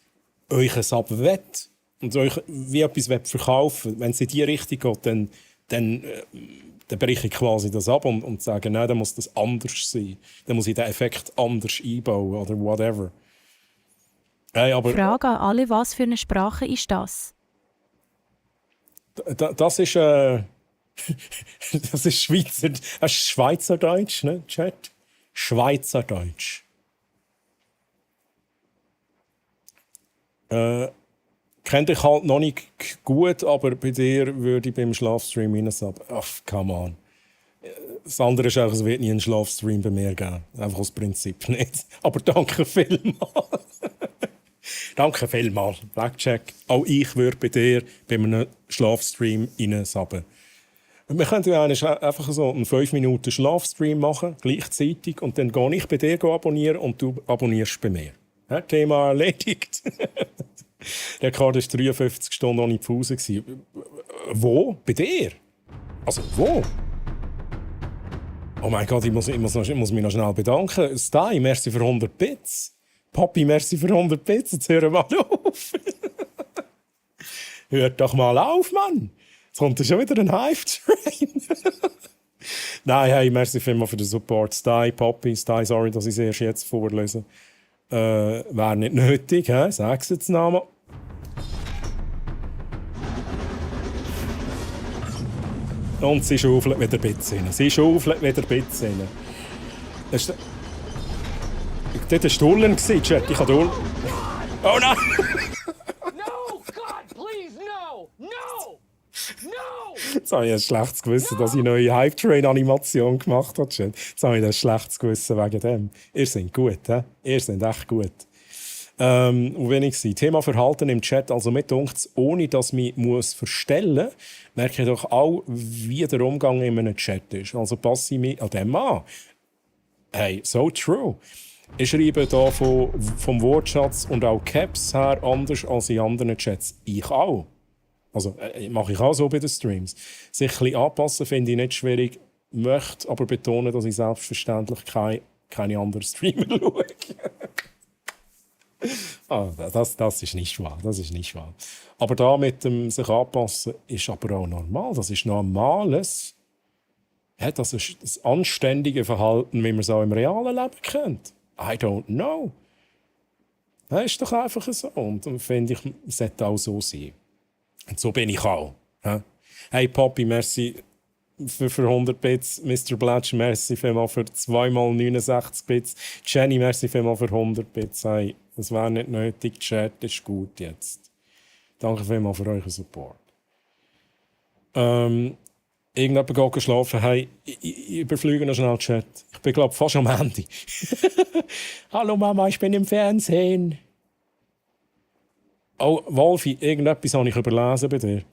euch ein Sub wett und euch wie etwas verkaufen will. Wenn es in die Richtung geht, dann breche ich quasi das ab und sage, nein, dann muss das anders sein. Dann muss ich den Effekt anders einbauen oder whatever. Hey, aber Frage an alle, was für eine Sprache ist das? Das ist das ist Schweizerdeutsch, ne, Chat? Schweizerdeutsch. Kennt ich halt noch nicht gut, aber bei dir würde ich beim Schlafstream reinsubben. Ach, come on. Das andere ist auch, es wird nie einen Schlafstream bei mir geben. Einfach aus Prinzip nicht. Aber danke vielmals. Danke vielmals. Blackjack. Auch ich würde bei dir bei einem Schlafstream reinsubben. Wir könnten ja einfach so einen 5 Minuten Schlafstream machen, gleichzeitig, und dann gehe ich bei dir abonnieren und du abonnierst bei mir. Ja, Thema erledigt. Der Card war 53 Stunden ohne Pause. Wo? Bei dir? Also, wo? Oh mein Gott, ich muss mich noch schnell bedanken. Stai, merci für 100 Bits. Papi, merci für 100 Bits. Jetzt hören wir mal auf. Hört doch mal auf, Mann. Jetzt kommt schon wieder ein Hive-Train. Nein, hey, merci vielmals für den Support. Stai, Papi, Stai, sorry, dass ich es erst jetzt vorlese. Wäre nicht nötig, he? Sag's jetzt nochmal. Und sie schaufelt wieder Bits rein. Das war der Stullen, Chat. Ich habe Oh nein! No, God, please, no! No! No! Jetzt habe ich ein schlechtes Gewissen, dass ich eine neue Hype-Train-Animation gemacht habe, Chat. Jetzt habe ich ein schlechtes Gewissen wegen dem. Ihr seid gut, he? Ihr seid echt gut. Und wenn ich Thema Verhalten im Chat, also mit uns, ohne dass ich mich verstellen muss, merke ich doch auch, wie der Umgang in einem Chat ist. Also passe ich mich an dem an. Hey, so true. Ich schreibe hier vom Wortschatz und auch Caps her anders als in anderen Chats. Ich auch. Also mache ich auch so bei den Streams. Sich ein bisschen anpassen finde ich nicht schwierig, möchte aber betonen, dass ich selbstverständlich keine anderen Streamer schaue. Das ist nicht wahr. Das ist nicht wahr. Aber da mit dem sich anpassen ist aber auch normal. Das ist normales. Ja, das ist das anständige Verhalten, wie man es auch im realen Leben kennt. I don't know. Das ist doch einfach so. Und dann finde ich, es sollte auch so sein. Und so bin ich auch. Ja? Hey Papi, merci für 100 Bits. Mr. Blatch, merci vielmals für 2x69 Bits. Jenny, merci vielmals für 100 Bits. Hey, das wäre nicht nötig. Chat ist gut jetzt. Danke vielmals für euren Support. Irgendjemand geht schlafen. Hey, ich überfliege noch schnell den Chat. Ich bin, glaube ich, fast am Ende. Hallo Mama, ich bin im Fernsehen. Oh, Wolfi, irgendetwas habe ich überlesen bei dir.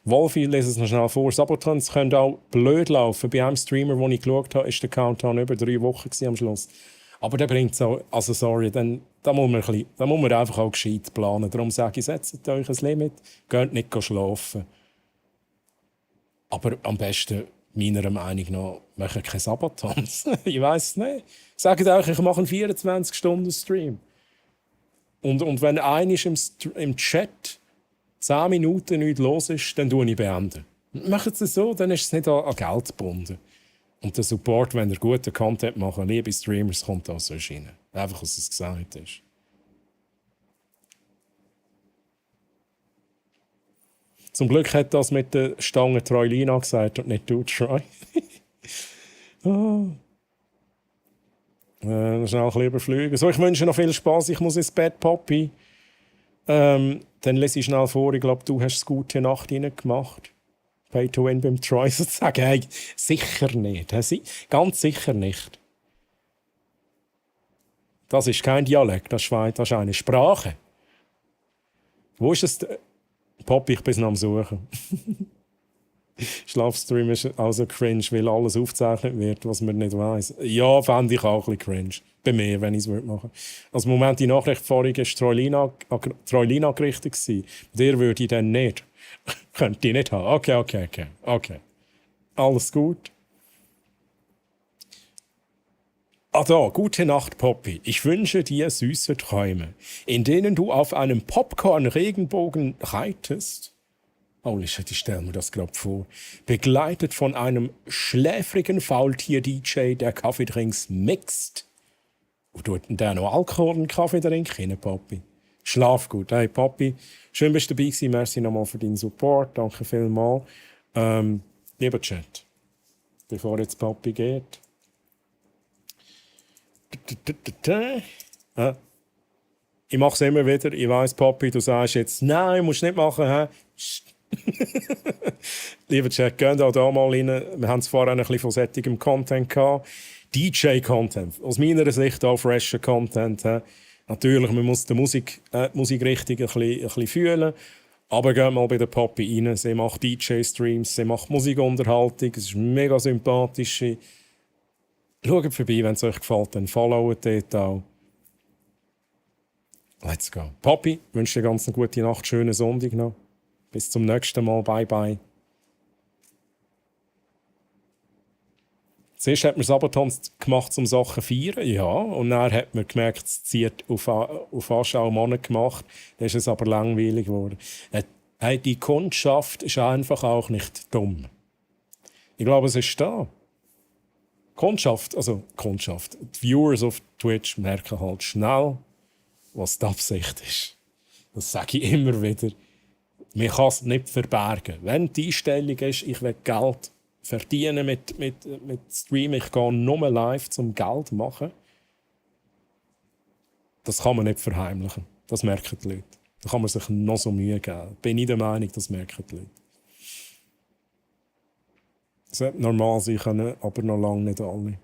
Wolfi, lese es noch schnell vor. Sabotons können auch blöd laufen. Bei einem Streamer, den ich geschaut habe, war der Countdown über 3 Wochen am Schluss. Aber der bringt so, also sorry, da muss man einfach auch gescheit planen. Darum sage ich, setzt euch ein Limit, geht nicht schlafen. Aber am besten, meiner Meinung nach, machen keine Sabotons. Ich weiss es nicht. Sagt euch, ich mache einen 24-Stunden-Stream. Und wenn einer im Chat 10 Minuten nichts los ist, dann beende ich. Macht es so, dann ist es nicht an Geld gebunden. Und der Support, wenn ihr guten Content macht, liebe Streamers, kommt auch so rein. Einfach, dass es gesagt ist. Zum Glück hat das mit der Stange Troilina gesagt und nicht du, Troy. Schnell ein bisschen überfliegen. So, ich wünsche noch viel Spaß. Ich muss ins Bett, Papi. Dann lese ich schnell vor. Ich glaube, du hast es gute Nacht gemacht. Pay to win beim Troy sozusagen. Hey, sicher nicht. Ganz sicher nicht. Das ist kein Dialekt, das ist eine Sprache. Wo ist es? Papi, ich bin noch am Suchen. Schlafstream ist also cringe, weil alles aufgezeichnet wird, was man nicht weiss. Ja, fände ich auch ein bisschen cringe. Bei mir, wenn ich es machen würde. Also im Moment, die Nachricht vorhin war Troilina gerichtet gewesen. Der würde ich dann nicht. Könnte ich nicht haben. Okay. Alles gut. Da, gute Nacht, Poppy. Ich wünsche dir süße Träume, in denen du auf einem Popcorn-Regenbogen reitest. Holy shit, ich stelle mir das gerade vor. Begleitet von einem schläfrigen Faultier-DJ, der Kaffeedrinks mixt. Wo tut denn der noch Alkohol und Kaffee trinken, Poppy? Schlaf gut. Hey, Poppy, schön, dass du dabei warst. Merci nochmal für deinen Support. Danke vielmals. Lieber Chat, bevor jetzt Poppy geht. Ich mache es immer wieder. Ich weiss, Papi, du sagst jetzt, nein, musst du nicht machen. He? Lieber Chat, geht auch da mal rein. Wir haben es vorhin ein bisschen von sättigem Content gehabt. DJ-Content. Aus meiner Sicht auch fresher Content. He? Natürlich, man muss die Musikrichtung ein bisschen fühlen. Aber geht mal bei der Papi rein. Sie macht DJ-Streams, sie macht Musikunterhaltung. Es ist mega sympathisch. Schaut vorbei, wenn es euch gefällt, dann followt dort auch. Let's go. Papi, wünsche dir ganz eine gute Nacht, schönen Sonntag noch. Bis zum nächsten Mal. Bye, bye. Zuerst hat man Sabotons gemacht, um Sachen zu feiern, ja. Und dann hat man gemerkt, es zieht auf Anschau Männer gemacht. Dann ist es aber langweilig geworden. Die Kundschaft ist einfach auch nicht dumm. Ich glaube, es ist da. Kundschaft. Die Viewers auf Twitch merken halt schnell, was die Absicht ist. Das sage ich immer wieder. Man kann es nicht verbergen. Wenn die Einstellung ist, ich will Geld verdienen mit Stream, ich gehe nur live zum Geld machen, das kann man nicht verheimlichen. Das merken die Leute. Da kann man sich noch so Mühe geben. Bin ich der Meinung, das merken die Leute. Es sollte normal sein können, aber noch lange nicht alle.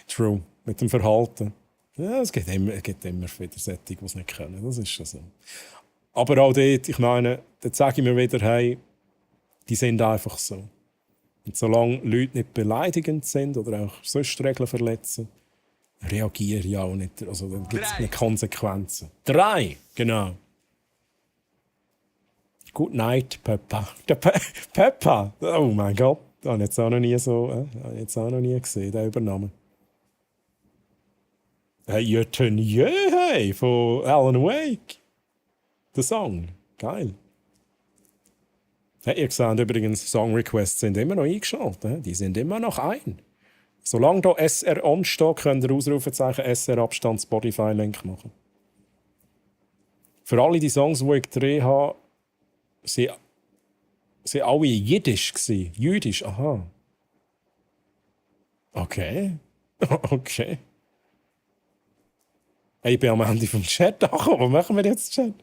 True. Mit dem Verhalten. Ja, es gibt immer wieder solche, die es nicht können. Das ist schon so. Aber auch dort, ich meine, dort sage ich mir wieder, hey, die sind einfach so. Und solange Leute nicht beleidigend sind oder auch sonst Regeln verletzen, reagiere ich auch nicht. Also dann gibt es keine Konsequenzen. 3, genau. Good night, Peppa. Peppa! Oh mein Gott, das habe ich jetzt auch noch nie gesehen, den Übernamen. Hey, Je Tenieu, hey, von Alan Wake. Der Song. Geil. Hey, ihr seht übrigens, Song Requests sind immer noch eingeschaltet. Die sind immer noch ein. Solange da SR on steht, könnt ihr Ausrufezeichen SR Abstand Spotify-Link machen. Für alle die Songs, die ich drin habe, sind alle jiddisch gewesen. Jüdisch, aha. Okay. Okay. Hey, ich bin am Ende vom Chat angekommen. Was machen wir jetzt, Chat?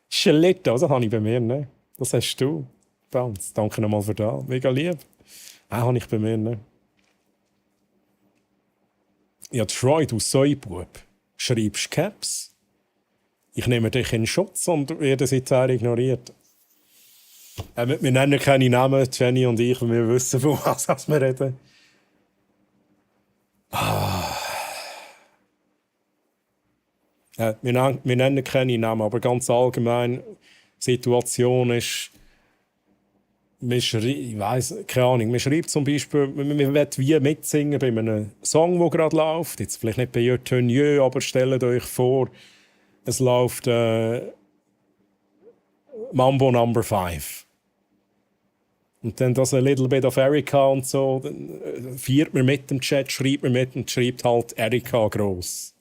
Schlitt, das habe ich bei mir nicht. Das hast du. Bounce. Danke nochmal für das. Mega lieb. Habe ich bei mir nicht. Ja, Troy, du Säubub, schreibst Caps. Ich nehme dich in Schutz und werde seither ignoriert. Wir nennen keine Namen, Jenny und ich, weil wir wissen, von was wir reden. Wir nennen keine Namen, aber ganz allgemein, die Situation ist, ich weiss, keine Ahnung, man schreibt zum Beispiel, man will wie mitsingen bei einem Song, der gerade läuft. Jetzt vielleicht nicht bei Je Tenieu, aber stellt euch vor, es läuft Mambo Number 5. Und dann das ein little bit of Erika und so, dann feiert man mit dem Chat, schreibt man mit und schreibt halt Erika gross.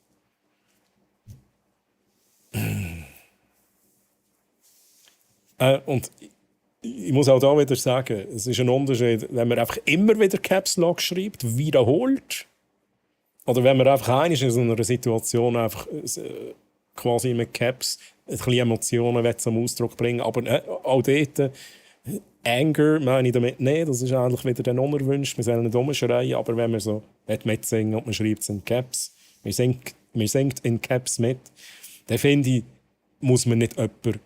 Und ich muss auch da wieder sagen, es ist ein Unterschied, wenn man einfach immer wieder Caps Lock schreibt, wiederholt, oder wenn man einfach einmal in so einer Situation einfach quasi mit Caps ein bisschen Emotionen zum Ausdruck bringen, aber auch dort Anger meine ich damit nicht, das ist eigentlich wieder dann unerwünscht, wir sollen nicht rumschreien, aber wenn man so mitsingen und man schreibt es in Caps, man singt in Caps mit, dann finde ich, muss man nicht jemanden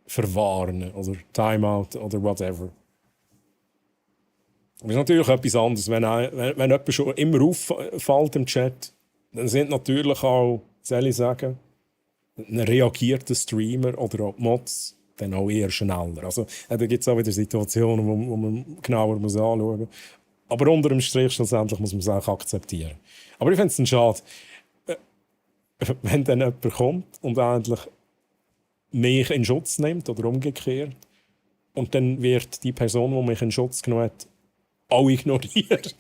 verwarnen oder Timeout oder whatever. Aber es ist natürlich etwas anderes, wenn jemand schon immer auffällt im Chat, dann sind natürlich auch, soll ich sagen, ein reagierter Streamer oder auch Mods dann auch eher schneller. Also, da gibt es auch wieder Situationen, wo man genauer anschauen muss. Aber unter dem Strich schlussendlich muss man es auch akzeptieren. Aber ich finde es dann schade, wenn dann jemand kommt und eigentlich mich in Schutz nimmt oder umgekehrt und dann wird die Person, die mich in Schutz genommen hat, auch ignoriert.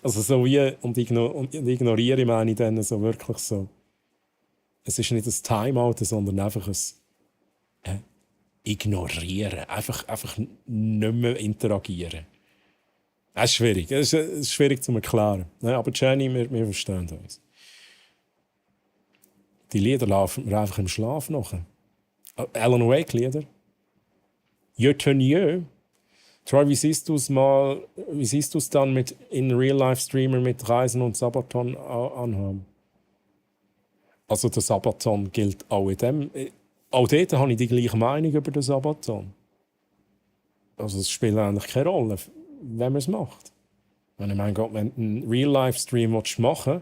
Also so wie, und ignoriere meine ich dann so wirklich so, es ist nicht ein Timeout, sondern einfach ein Ignorieren. Einfach nicht mehr interagieren. Das ist schwierig. Das ist schwierig zu erklären. Aber Jenny, wir verstehen uns. Die Lieder laufen mir einfach im Schlaf nach. Alan Wake Lieder. Je Tenieu. Troy, wie siehst du es dann mit in Real-Life-Streamer mit Reisen und Sabaton anhaben? Also der Sabaton gilt auch in dem. Auch dort habe ich die gleiche Meinung über den Sabaton. Also es spielt eigentlich keine Rolle, wenn man es macht. Wenn du einen Real-Life-Stream machen willst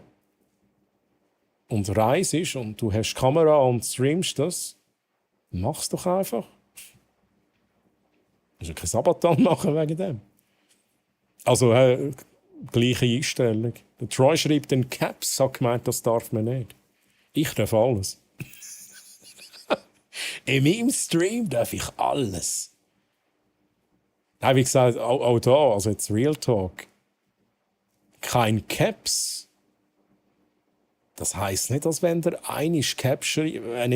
und reist und du hast Kamera und streamst das, mach es doch einfach. Du musst kein Sabaton machen wegen dem. Also, gleiche Einstellung. Der Troy schreibt in Caps, hat gemeint, das darf man nicht. Ich darf alles. In meinem Stream darf ich alles. Nein, wie gesagt, auch da, also jetzt Real Talk. Kein Caps. Das heisst nicht, dass wenn der eine Caps schreibt, wenn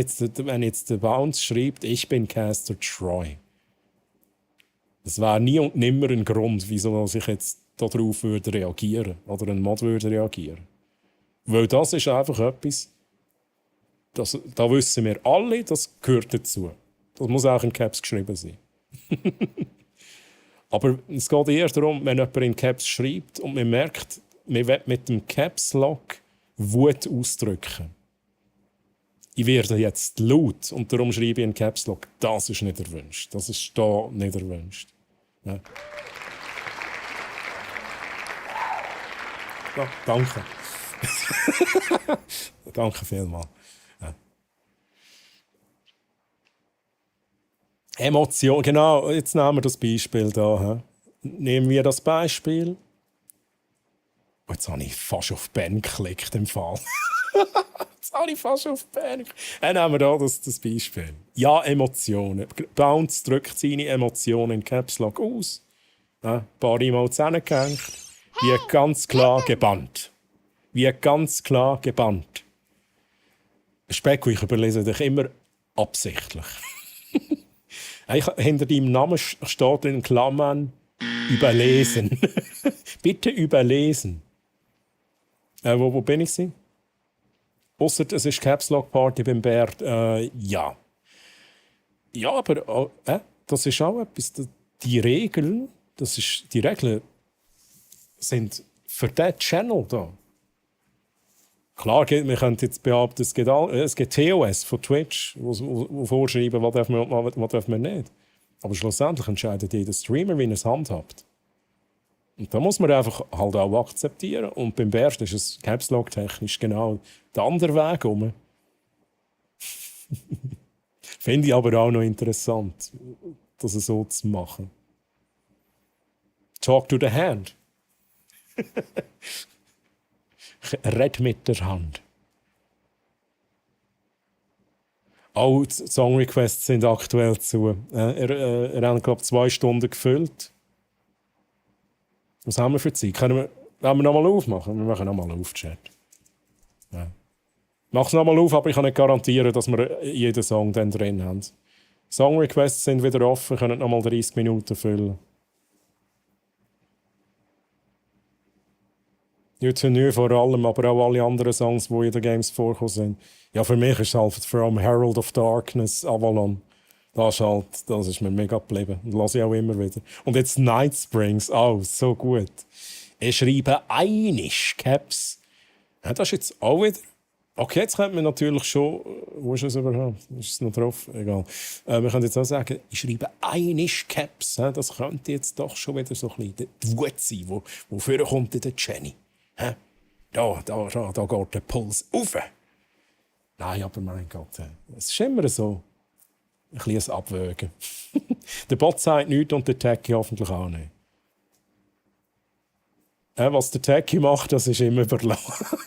jetzt der Bounce schreibt, ich bin Caster Troy. Das wäre nie und nimmer ein Grund, wieso ich jetzt darauf würde reagieren oder ein Mod würde reagieren. Weil das ist einfach etwas, da wissen wir alle, das gehört dazu. Das muss auch in Caps geschrieben sein. Aber es geht eher darum, wenn jemand in Caps schreibt und man merkt, man will mit dem Caps Lock Wut ausdrücken. Ich werde jetzt laut und darum schreibe ich in Caps Lock. Das ist nicht erwünscht. Das ist da nicht erwünscht. Ja. Ja, danke. Danke vielmals. Ja. Emotion, genau, jetzt nehmen wir das Beispiel da. Hä? Nehmen wir das Beispiel. Oh, jetzt habe ich fast auf Ben geklickt im Fall. Jetzt habe ich fast auf Ben geklickt. Nehmen wir da das Beispiel. Ja, Emotionen. Bounce drückt seine Emotionen in Caps Lock aus. Ein paar Emotes zusammengehängt. Wie ganz klar gebannt. Wie ganz klar gebannt. Specko, ich überlese dich immer absichtlich. Hinter deinem Namen steht in Klammern überlesen. Bitte überlesen. Wo bin ich? Ausser es ist Caps Lock Party beim Bert. Ja. Ja, aber das ist auch etwas. Die Regeln sind für diesen Channel da. Klar, wir können jetzt behaupten, es gibt TOS von Twitch, wo vorschreiben, was darf man und was darf man nicht. Aber schlussendlich entscheidet jeder Streamer, wie er es handhabt. Und da muss man einfach halt auch akzeptieren. Und beim Bert ist es Caps Lock technisch genau der andere Weg um. Finde ich aber auch noch interessant, das so zu machen. Talk to the hand. Red mit der Hand. Auch die Song-Requests sind aktuell zu. Er hat, glaube ich, 2 Stunden gefüllt. Was haben wir für Zeit? Wollen wir nochmal aufmachen? Wir machen nochmal auf, Chat. Ja. Mach es nochmal auf, aber ich kann nicht garantieren, dass wir jeden Song dann drin haben. Song-Requests sind wieder offen, können nochmal 30 Minuten füllen. YouTube vor allem, aber auch alle anderen Songs, die in den Games vorkommen sind. Ja, für mich ist es halt From Herald of Darkness, Avalon. Das ist mir mega geblieben. Das lasse ich auch immer wieder. Und jetzt Night Springs, so gut. Ich schreibe einisch Caps. Ja, das ist jetzt auch wieder. Okay, jetzt könnte man natürlich schon. Wo ist es überhaupt? Ist es noch drauf? Egal. Wir können jetzt auch sagen, ich schreibe einisch Caps. Ja, das könnte jetzt doch schon wieder so ein bisschen die Wut sein, wofür kommt der Jenny. Da geht der Puls rauf. Nein, aber mein Gott, es ist immer so ein kleines Abwägen. Der Bot sagt nichts und der Techie hoffentlich auch nicht. Was der Techie macht, das ist immer überlassen.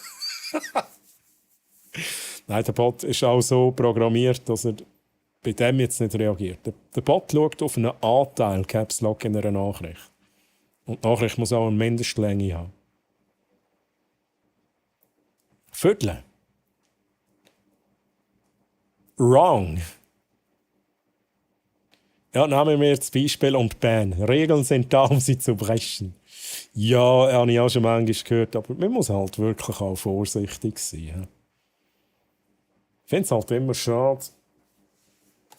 Nein, der Bot ist auch so programmiert, dass er bei dem jetzt nicht reagiert. Der Bot schaut auf einen Anteil Caps Lock in einer Nachricht. Und die Nachricht muss auch eine Mindestlänge haben. Viertel. Wrong. Ja, nehmen wir jetzt Beispiel und Ban. Regeln sind da, um sie zu brechen. Ja, habe ich auch schon manchmal gehört, aber man muss halt wirklich auch vorsichtig sein. Ich finde es halt immer schade,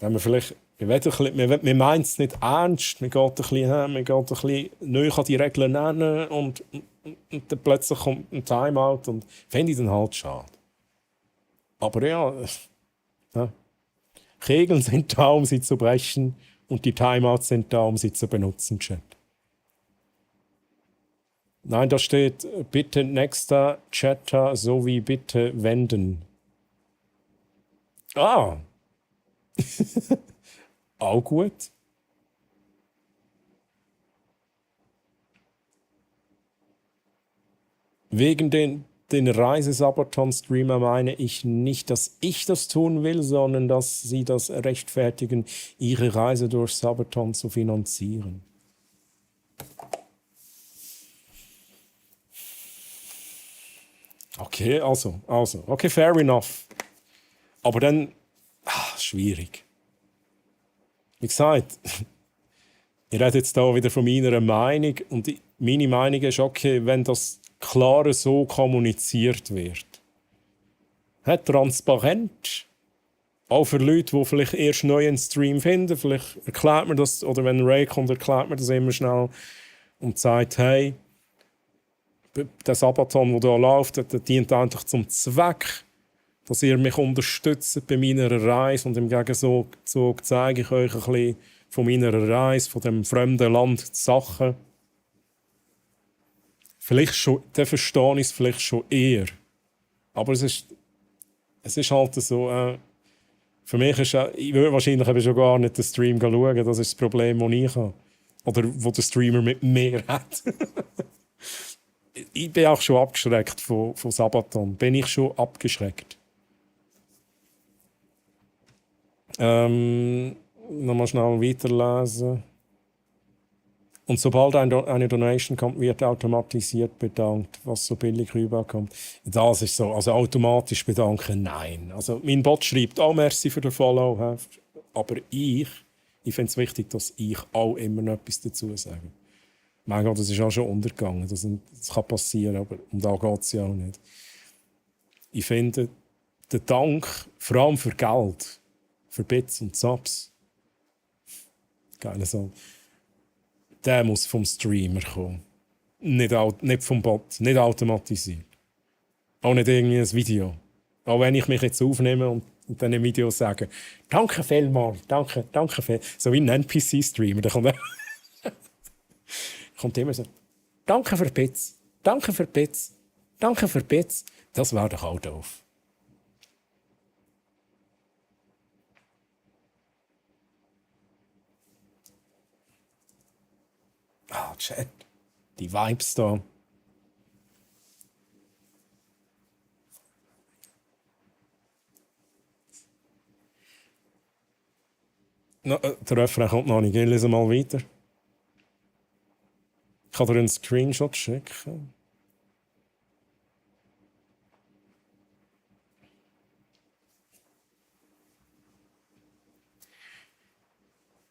wenn man vielleicht, man meint es nicht ernst, man geht ein bisschen näher an die Regeln nennen und dann plötzlich kommt ein Timeout und finde ich dann halt schade. Aber ja, Regeln sind da, um sie zu brechen und die Timeouts sind da, um sie zu benutzen, Chat. Nein, da steht, bitte nächster Chatter sowie bitte wenden. Auch gut. Wegen den Reisesabaton-Streamer meine ich nicht, dass ich das tun will, sondern dass sie das rechtfertigen, ihre Reise durch Sabaton zu finanzieren. Okay, also. Okay, fair enough. Aber dann, schwierig. Wie gesagt, ich rede jetzt hier wieder von meiner Meinung und meine Meinung ist, okay, wenn das klar so kommuniziert wird. Transparent. Auch für Leute, die vielleicht erst neu einen Stream finden, vielleicht erklärt man das, oder wenn Ray kommt, erklärt man das immer schnell und sagt, hey, der Sabaton, der hier läuft, der dient eigentlich zum Zweck, dass ihr mich unterstützt bei meiner Reise und im Gegenzug zeige ich euch ein bisschen von meiner Reise, von dem fremden Land, die Sachen. Vielleicht schon, dann verstehe ich es vielleicht schon eher. Aber es ist halt so, Für mich ist ich würde wahrscheinlich eben schon gar nicht den Stream schauen. Das ist das Problem, das ich habe. Oder wo der Streamer mit mir hat. Ich bin auch schon abgeschreckt von Sabaton. Bin ich schon abgeschreckt. Nochmal schnell weiterlesen. Und sobald eine Donation kommt, wird automatisiert bedankt, was so billig rüberkommt. Das ist so, also automatisch bedanken, nein. Also mein Bot schreibt, oh merci für den Follow, aber ich finde es wichtig, dass ich auch immer noch etwas dazu sage. Manchmal, das ist auch schon untergegangen, das kann passieren, aber um da geht es ja auch nicht. Ich finde, der Dank, vor allem für Geld, für Bits und Subs, geile Sache, der muss vom Streamer kommen. Nicht vom Bot, nicht automatisiert. Auch nicht irgendwie ein Video. Auch wenn ich mich jetzt aufnehme und dann im Video sage, danke vielmals, danke viel. So wie ein NPC-Streamer, da kommt immer so, danke für Bits, danke für Bits, danke für Bits. Das wäre doch auch doof. Ah, Chat. Die Vibes da. No, der Refrain kommt noch nicht. Ich lese mal weiter. Ich kann dir einen Screenshot schicken.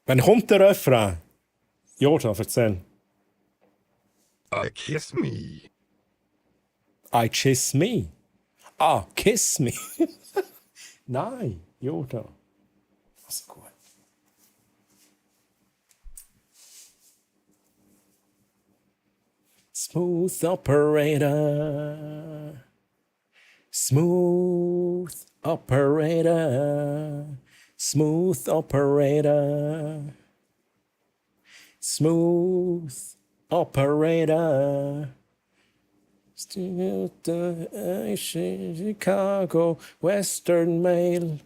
Wann kommt der Refrain? Jota, erzähl. Kiss me. I kiss me. Ah, kiss me. Nein, Jota. Also gut. Smooth operator. Smooth operator. Smooth operator. Smooth operator. Chicago, Western Mail.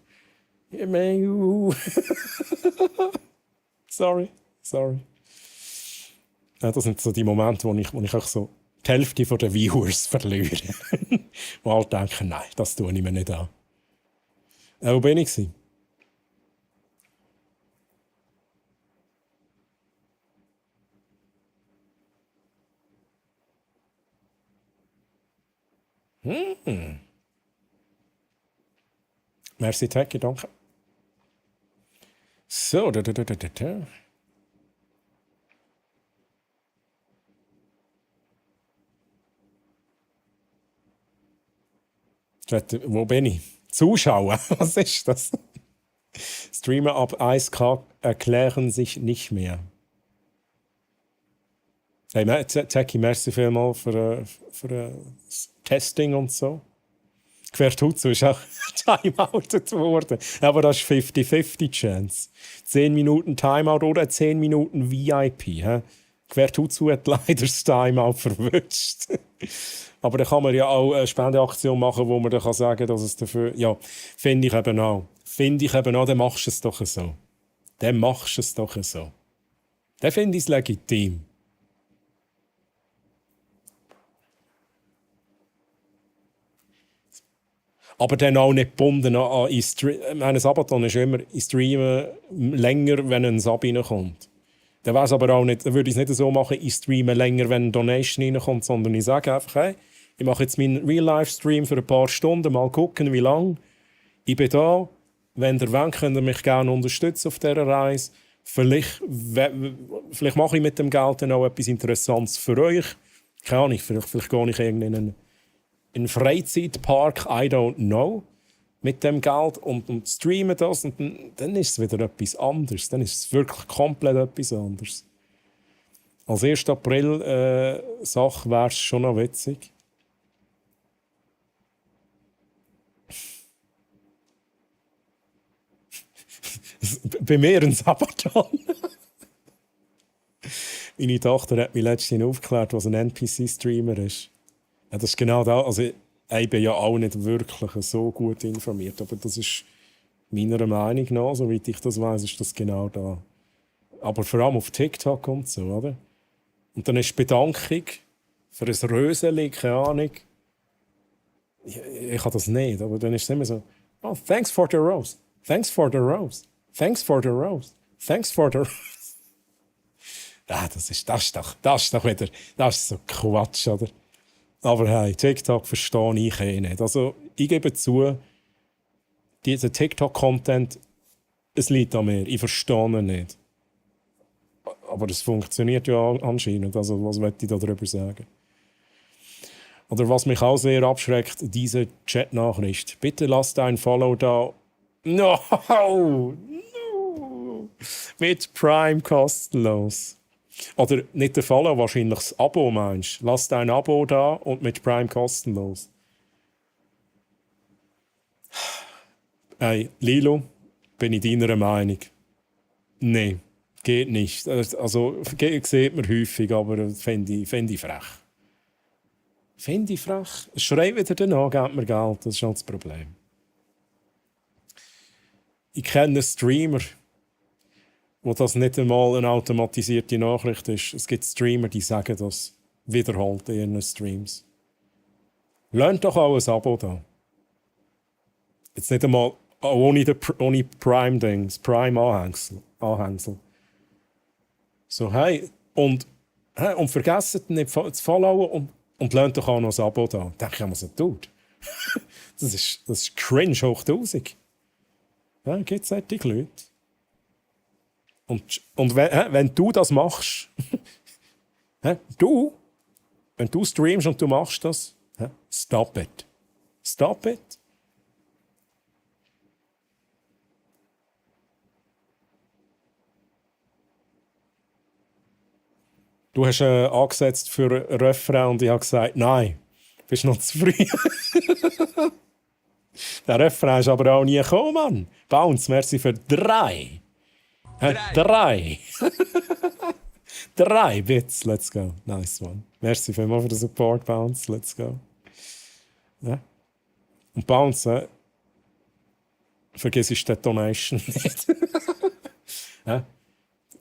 Sorry. Ja, das sind so die Momente, wo ich auch so die Hälfte der Viewers verliere. Die halt denken, nein, das tue ich mir nicht an. Wo bin ich? Merci, Techie, danke. So, Wo bin ich? Zuschauer, was ist das? Streamer ab 1K erklären sich nicht mehr. Hey, Techie, merci vielmals für das Testing und so. Quertutsu ist auch timeoutet worden. Aber das ist 50-50 Chance. 10 Minuten Timeout oder 10 Minuten VIP. He? Quertutsu hat leider das Timeout verwünscht. Aber da kann man ja auch eine Spendeaktion machen, wo man dann sagen kann, dass es dafür... Ja, finde ich eben auch. Dann machst du es doch so. Dann finde ich es legitim. Aber dann auch nicht gebunden an meine Sabaton ist immer in Streamen länger, wenn ein Sub reinkommt. Dann wär's aber auch nicht, dann würde ich es nicht so machen, ich streame länger, wenn eine Donation reinkommt, sondern ich sage einfach, hey, ich mache jetzt meinen Real-Life-Stream für ein paar Stunden, mal gucken, wie lange. Ich bin da. Wenn ihr wollt, könnt ihr mich gerne unterstützen auf dieser Reise. Vielleicht mache ich mit dem Geld dann auch etwas Interessantes für euch. Keine Ahnung, vielleicht gehe ich irgendwie in einen Freizeitpark, I don't know, mit dem Geld und streame das und dann ist es wieder etwas anderes. Dann ist es wirklich komplett etwas anderes. Als 1. April Sache wäre es schon noch witzig. Bei mir ein Sabaton. Meine Tochter hat mich letztens aufgeklärt, was ein NPC-Streamer ist. Ja, das ist genau das. Also, ich bin ja auch nicht wirklich so gut informiert, aber das ist Meiner Meinung nach, soweit ich das weiß, ist das genau da. Aber vor allem auf TikTok und so, oder? Und dann ist die Bedankung für ein Röseli, keine Ahnung. Ich habe das nicht, aber dann ist es immer so, oh, thanks for the rose, thanks for the rose, thanks for the rose, thanks for the rose. Das ist doch wieder, das ist so Quatsch, oder? Aber hey, TikTok verstehe ich nicht. Also, ich gebe zu, dieser TikTok-Content, es liegt an mir, ich verstehe ihn nicht. Aber es funktioniert ja anscheinend, also was möchte ich darüber sagen? Oder was mich auch sehr abschreckt, diese Chat-Nachricht. Bitte lasst ein Follow da. No! Mit Prime kostenlos. Oder nicht der Follow, wahrscheinlich das Abo meinst. Lasst ein Abo da und mit Prime kostenlos. Hey, Lilo, bin ich deiner Meinung? Nein, geht nicht. Also, sieht man häufig, aber finde ich frech. Finde ich frech. Es schreit wieder danach, gebt mir Geld. Das ist schon das Problem. Ich kenne einen Streamer, wo das nicht einmal eine automatisierte Nachricht ist. Es gibt Streamer, die sagen das wiederholt in ihren Streams. Lernt doch auch ein Abo da. Jetzt nicht einmal ohne Prime-Dings, Prime-Anhängsel. So, hey, und vergesst nicht zu followen und lernt doch auch noch ein Abo da. Denke ich, was er tut. das ist cringe hoch 1000. Ja, gibt es solche Leute. Und wenn du das machst, wenn du streamst und du machst das, stop it. Stop it. Du hast angesetzt für einen Refrain und ich habe gesagt, nein, bist noch zu früh. Der Refrain ist aber auch nie gekommen, Mann. Bounce, merci für 3. 3. 3 Bits, let's go. Nice one. Merci vielmals für den Support, Bounce, let's go. Ja. Und Bounce, vergiss die Donation nicht. Ja.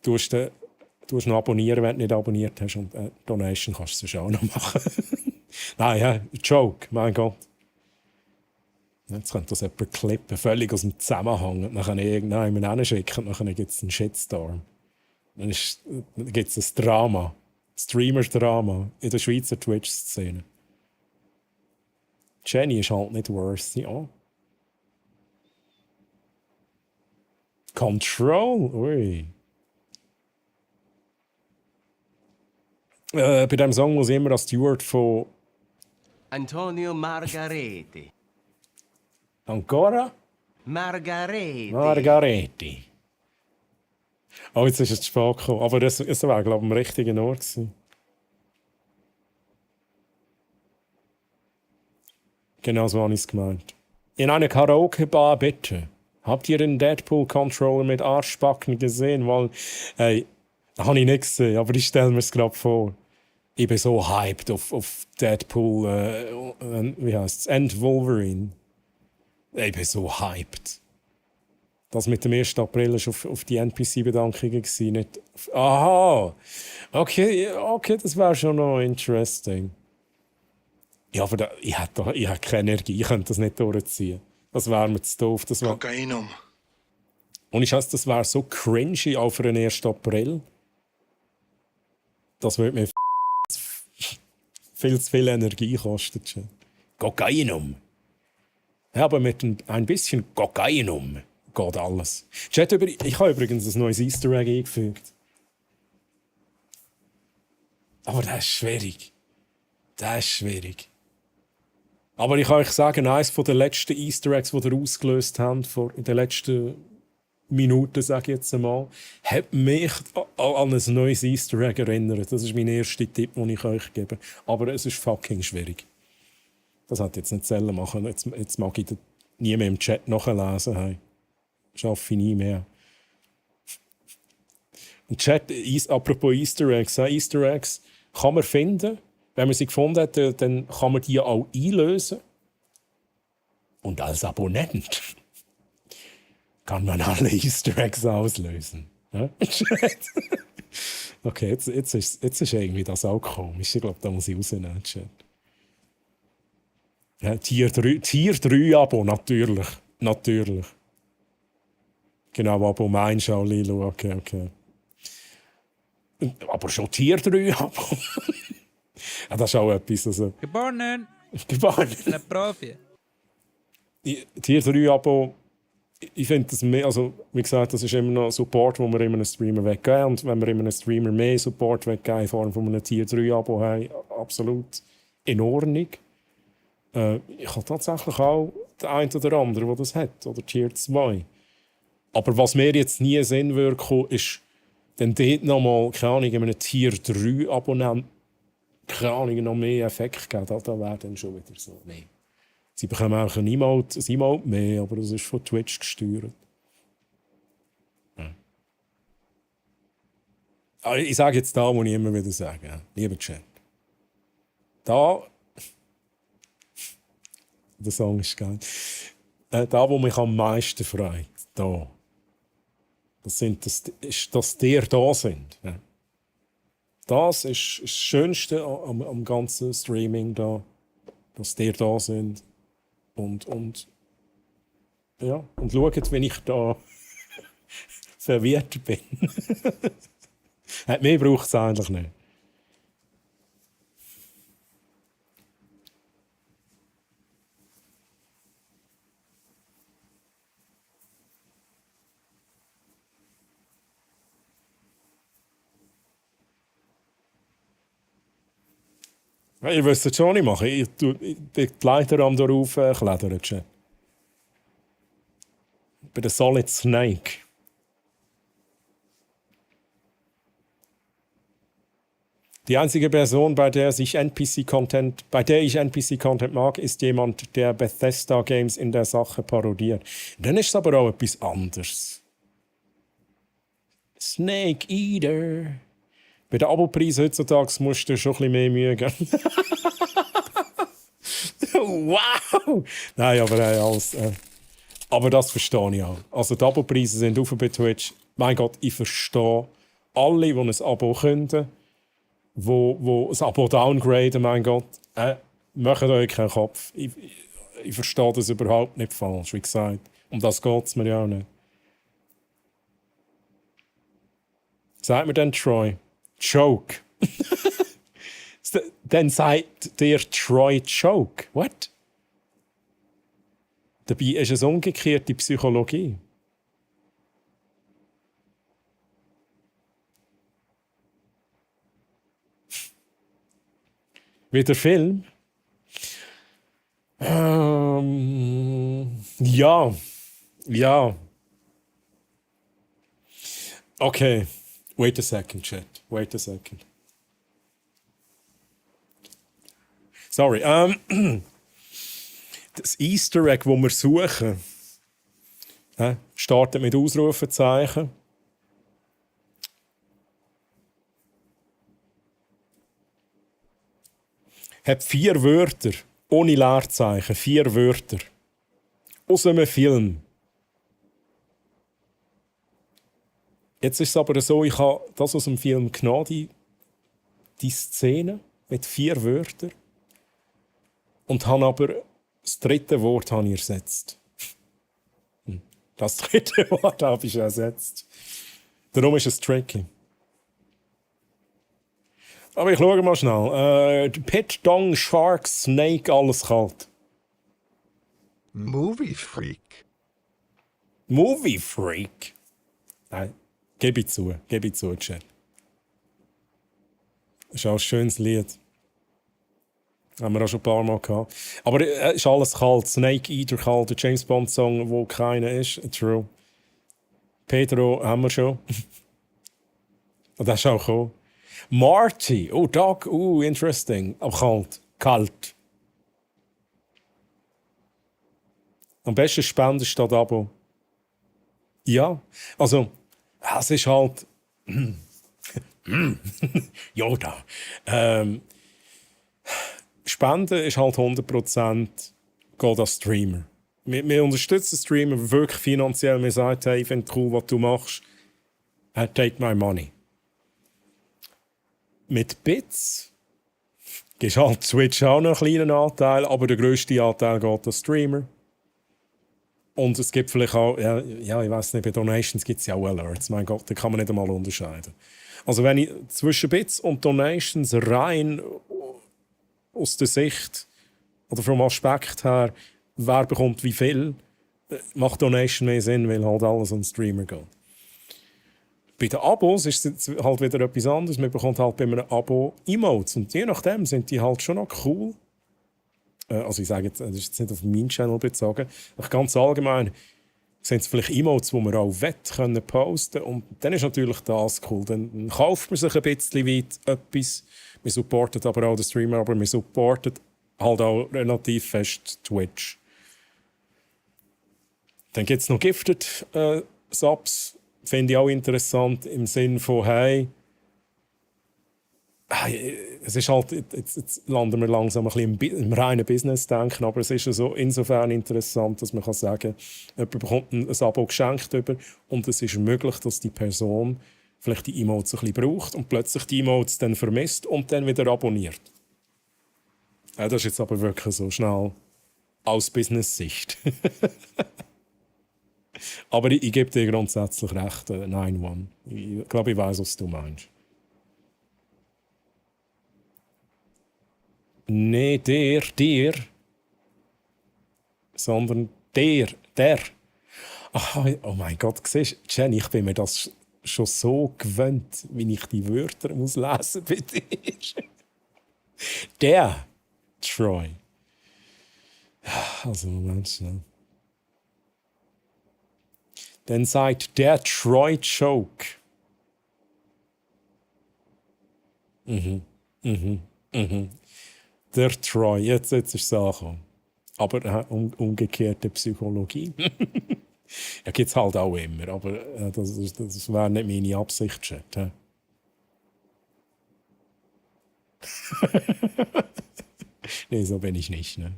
Du hast noch abonnieren, wenn du nicht abonniert hast. Und Donation kannst du sonst auch noch machen. Nein, ja, Joke, mein Gott. Jetzt könnte das jemand klippen, völlig aus dem Zusammenhang. Und dann irgendjemand hinschicken und dann gibt es einen Shitstorm. Dann gibt es ein Drama. Streamer-Drama in der Schweizer Twitch-Szene. Jenny ist halt nicht worthy, ja. Control, ui. Bei diesem Song muss ich immer als Steward von Antonio Margareti. Ancora? Margareti. Oh, jetzt ist es zu spät gekommen. Aber das war, glaube ich, am richtigen Ort gewesen. Genau so habe ich es gemeint. In einer Karaoke-Bar bitte. Habt ihr den Deadpool-Controller mit Arschbacken gesehen? Weil, habe ich nicht gesehen, aber ich stelle mir es gerade vor. Ich bin so hyped auf Deadpool, wie heißt es? End Wolverine. Ich bin so hyped. Das mit dem 1. April war auf die NPC-Bedankungen. Nicht aha! Okay, das wäre schon noch interesting. Ja, aber ich habe keine Energie, ich könnte das nicht durchziehen. Das wäre mir zu doof. Kokainum. Und ich weiß, das wäre so cringy auch für den 1. April. Das würde mir viel zu viel Energie kosten. Kokainum. Ja, aber mit ein bisschen Kokainum geht alles. Ich habe übrigens ein neues Easter Egg eingefügt. Aber das ist schwierig. Aber ich kann euch sagen, eines der letzten Easter Eggs, die ihr ausgelöst habt, in den letzten Minuten, sage ich jetzt einmal, hat mich an ein neues Easter Egg erinnert. Das ist mein erster Tipp, den ich euch gebe. Aber es ist fucking schwierig. Das hat jetzt nicht selten machen. Jetzt mag ich das nie mehr im Chat nachlesen. Hey. Schaffe ich nie mehr. Und Chat, apropos Easter Eggs. Easter Eggs kann man finden. Wenn man sie gefunden hat, dann kann man die auch einlösen. Und als Abonnent kann man alle Easter Eggs auslösen. Ja? Okay, jetzt ist irgendwie das auch komisch. Ich glaube, da muss ich rausnehmen. Chat. Ja, Tier 3 Abo, natürlich. Natürlich. Genau, Abo Meinschau, Lilo, okay. Aber schon Tier 3 Abo. Ja, das ist auch etwas. Also. Geboren. Geboren. Ein Profi. Tier 3 Abo, ich finde das mehr, also wie gesagt, das ist immer noch Support, den wir immer einem Streamer weggeben. Und wenn wir immer einem Streamer mehr Support weggeben in Form von einem Tier 3 Abo haben, absolut in Ordnung. Ich habe tatsächlich auch den einen oder anderen, der das hat, oder Tier 2. Aber was mir jetzt nie Sinn würde kommen, ist dann dort nochmal, keine Ahnung, einem Tier 3 Abonnent, keine Ahnung, noch mehr Effekt geben. Da wäre dann schon wieder so, nee. Sie bekommen auch ein Emote mehr, aber das ist von Twitch gesteuert. Ja. Ich sage jetzt da, wo ich immer wieder sage, lieber Chat. Da, der Song ist geil. Da, wo mich am meisten freut, da. Das ist, dass die da sind. Ja. Das ist das Schönste am ganzen Streaming da, dass die da sind. Und schaut, wenn ich da verwirrt bin. Mehr braucht es eigentlich nicht. Ja, ihr wisst es schon nicht machen. Ich bin die Leiter am darauf klettern. Bei der Solid Snake. Die einzige Person, bei der ich NPC-Content mag, ist jemand, der Bethesda-Games in der Sache parodiert. Dann ist es aber auch etwas anderes. Snake Eater. Bei den Abopreisen heutzutage musst du schon ein bisschen mehr Mühe geben. Wow! Nein, aber das verstehe ich auch. Also die Abopreise sind auf bei Twitch. Mein Gott, ich verstehe alle, die ein Abo können, wo ein Abo downgraden, mein Gott. Macht euch keinen Kopf. Ich verstehe das überhaupt nicht falsch, wie gesagt. Um das geht es mir ja auch nicht. Sagt mir dann Troy. Choke. Dann sagt der Troy Choke. What? Dabei ist es umgekehrte Psychologie. Wie der Film? Ja. Okay. Wait a second, chat. Wait a second. Sorry. Das Easter Egg, das wir suchen, startet mit Ausrufezeichen. Hat 4 Wörter, ohne Leerzeichen, 4 Wörter. Aus einem Film. Jetzt ist es aber so, ich habe das aus dem Film genommen, die Szene mit 4 Wörtern. Und habe aber das 3. Wort habe ich ersetzt. Das 3. Wort habe ich ersetzt. Darum ist es tricky. Aber ich schaue mal schnell. Pit, Dong, Shark, Snake, alles kalt. Movie Freak. Movie Freak? Nein, gebe ich zu, Chat. Das ist auch ein schönes Lied. Haben wir auch schon ein paar Mal gehabt. Aber ist alles kalt. Snake Eater kalt, der James Bond Song, wo keiner ist. True. Pedro haben wir schon. Und das ist auch cool. Marty. Oh, Doc. Interesting. Aber kalt. Am besten Spenden statt Abo. Ja. Also, es ist halt... Yoda. Spenden ist halt 100% geht als Streamer. Wir unterstützen Streamer wirklich finanziell. Wir sagen, hey, ich finde cool, was du machst. Take my money. Mit Bits gibt halt Twitch auch noch einen kleinen Anteil, aber der grösste Anteil geht an Streamer. Und es gibt vielleicht auch, ja ich weiß nicht, bei Donations gibt es ja auch Alerts. Mein Gott, da kann man nicht einmal unterscheiden. Also wenn ich zwischen Bits und Donations rein aus der Sicht oder vom Aspekt her, wer bekommt wie viel, macht Donation mehr Sinn, weil halt alles an den Streamer geht. Bei den Abos ist es halt wieder etwas anderes. Man bekommt halt bei einem Abo Emotes und je nachdem sind die halt schon noch cool. Also ich sage jetzt, das ist jetzt nicht auf meinen Channel bezogen, aber ganz allgemein sind es vielleicht Emotes, die man auch posten können. Und dann ist natürlich das cool. Dann kauft man sich ein bisschen weit etwas. Man supportet aber auch den Streamer, aber man supportet halt auch relativ fest Twitch. Dann gibt es noch Gifted Subs. Finde ich auch interessant im Sinn von, hey, es ist halt, jetzt landen wir langsam ein bisschen im reinen Business-Denken, aber es ist so insofern interessant, dass man kann sagen, jemand bekommt ein Abo geschenkt über und es ist möglich, dass die Person vielleicht die Emotes ein bisschen braucht und plötzlich die Emotes dann vermisst und dann wieder abonniert. Ja, das ist jetzt aber wirklich so schnell aus Business-Sicht. Aber ich gebe dir grundsätzlich recht, 9-1. Ich glaube, ich weiß, was du meinst. Nicht der, sondern der. Ach, oh mein Gott, siehst du, Jenny, ich bin mir das schon so gewöhnt, wie ich die Wörter muss lesen bei dir. Der Troy. Also, Moment schnell. Dann sagt der Troy Joke. Der Troy, jetzt ist es angekommen. Aber umgekehrte Psychologie. Ja, gibt es halt auch immer. Aber das wäre nicht meine Absicht, Chat. Nee, so bin ich nicht. Ne?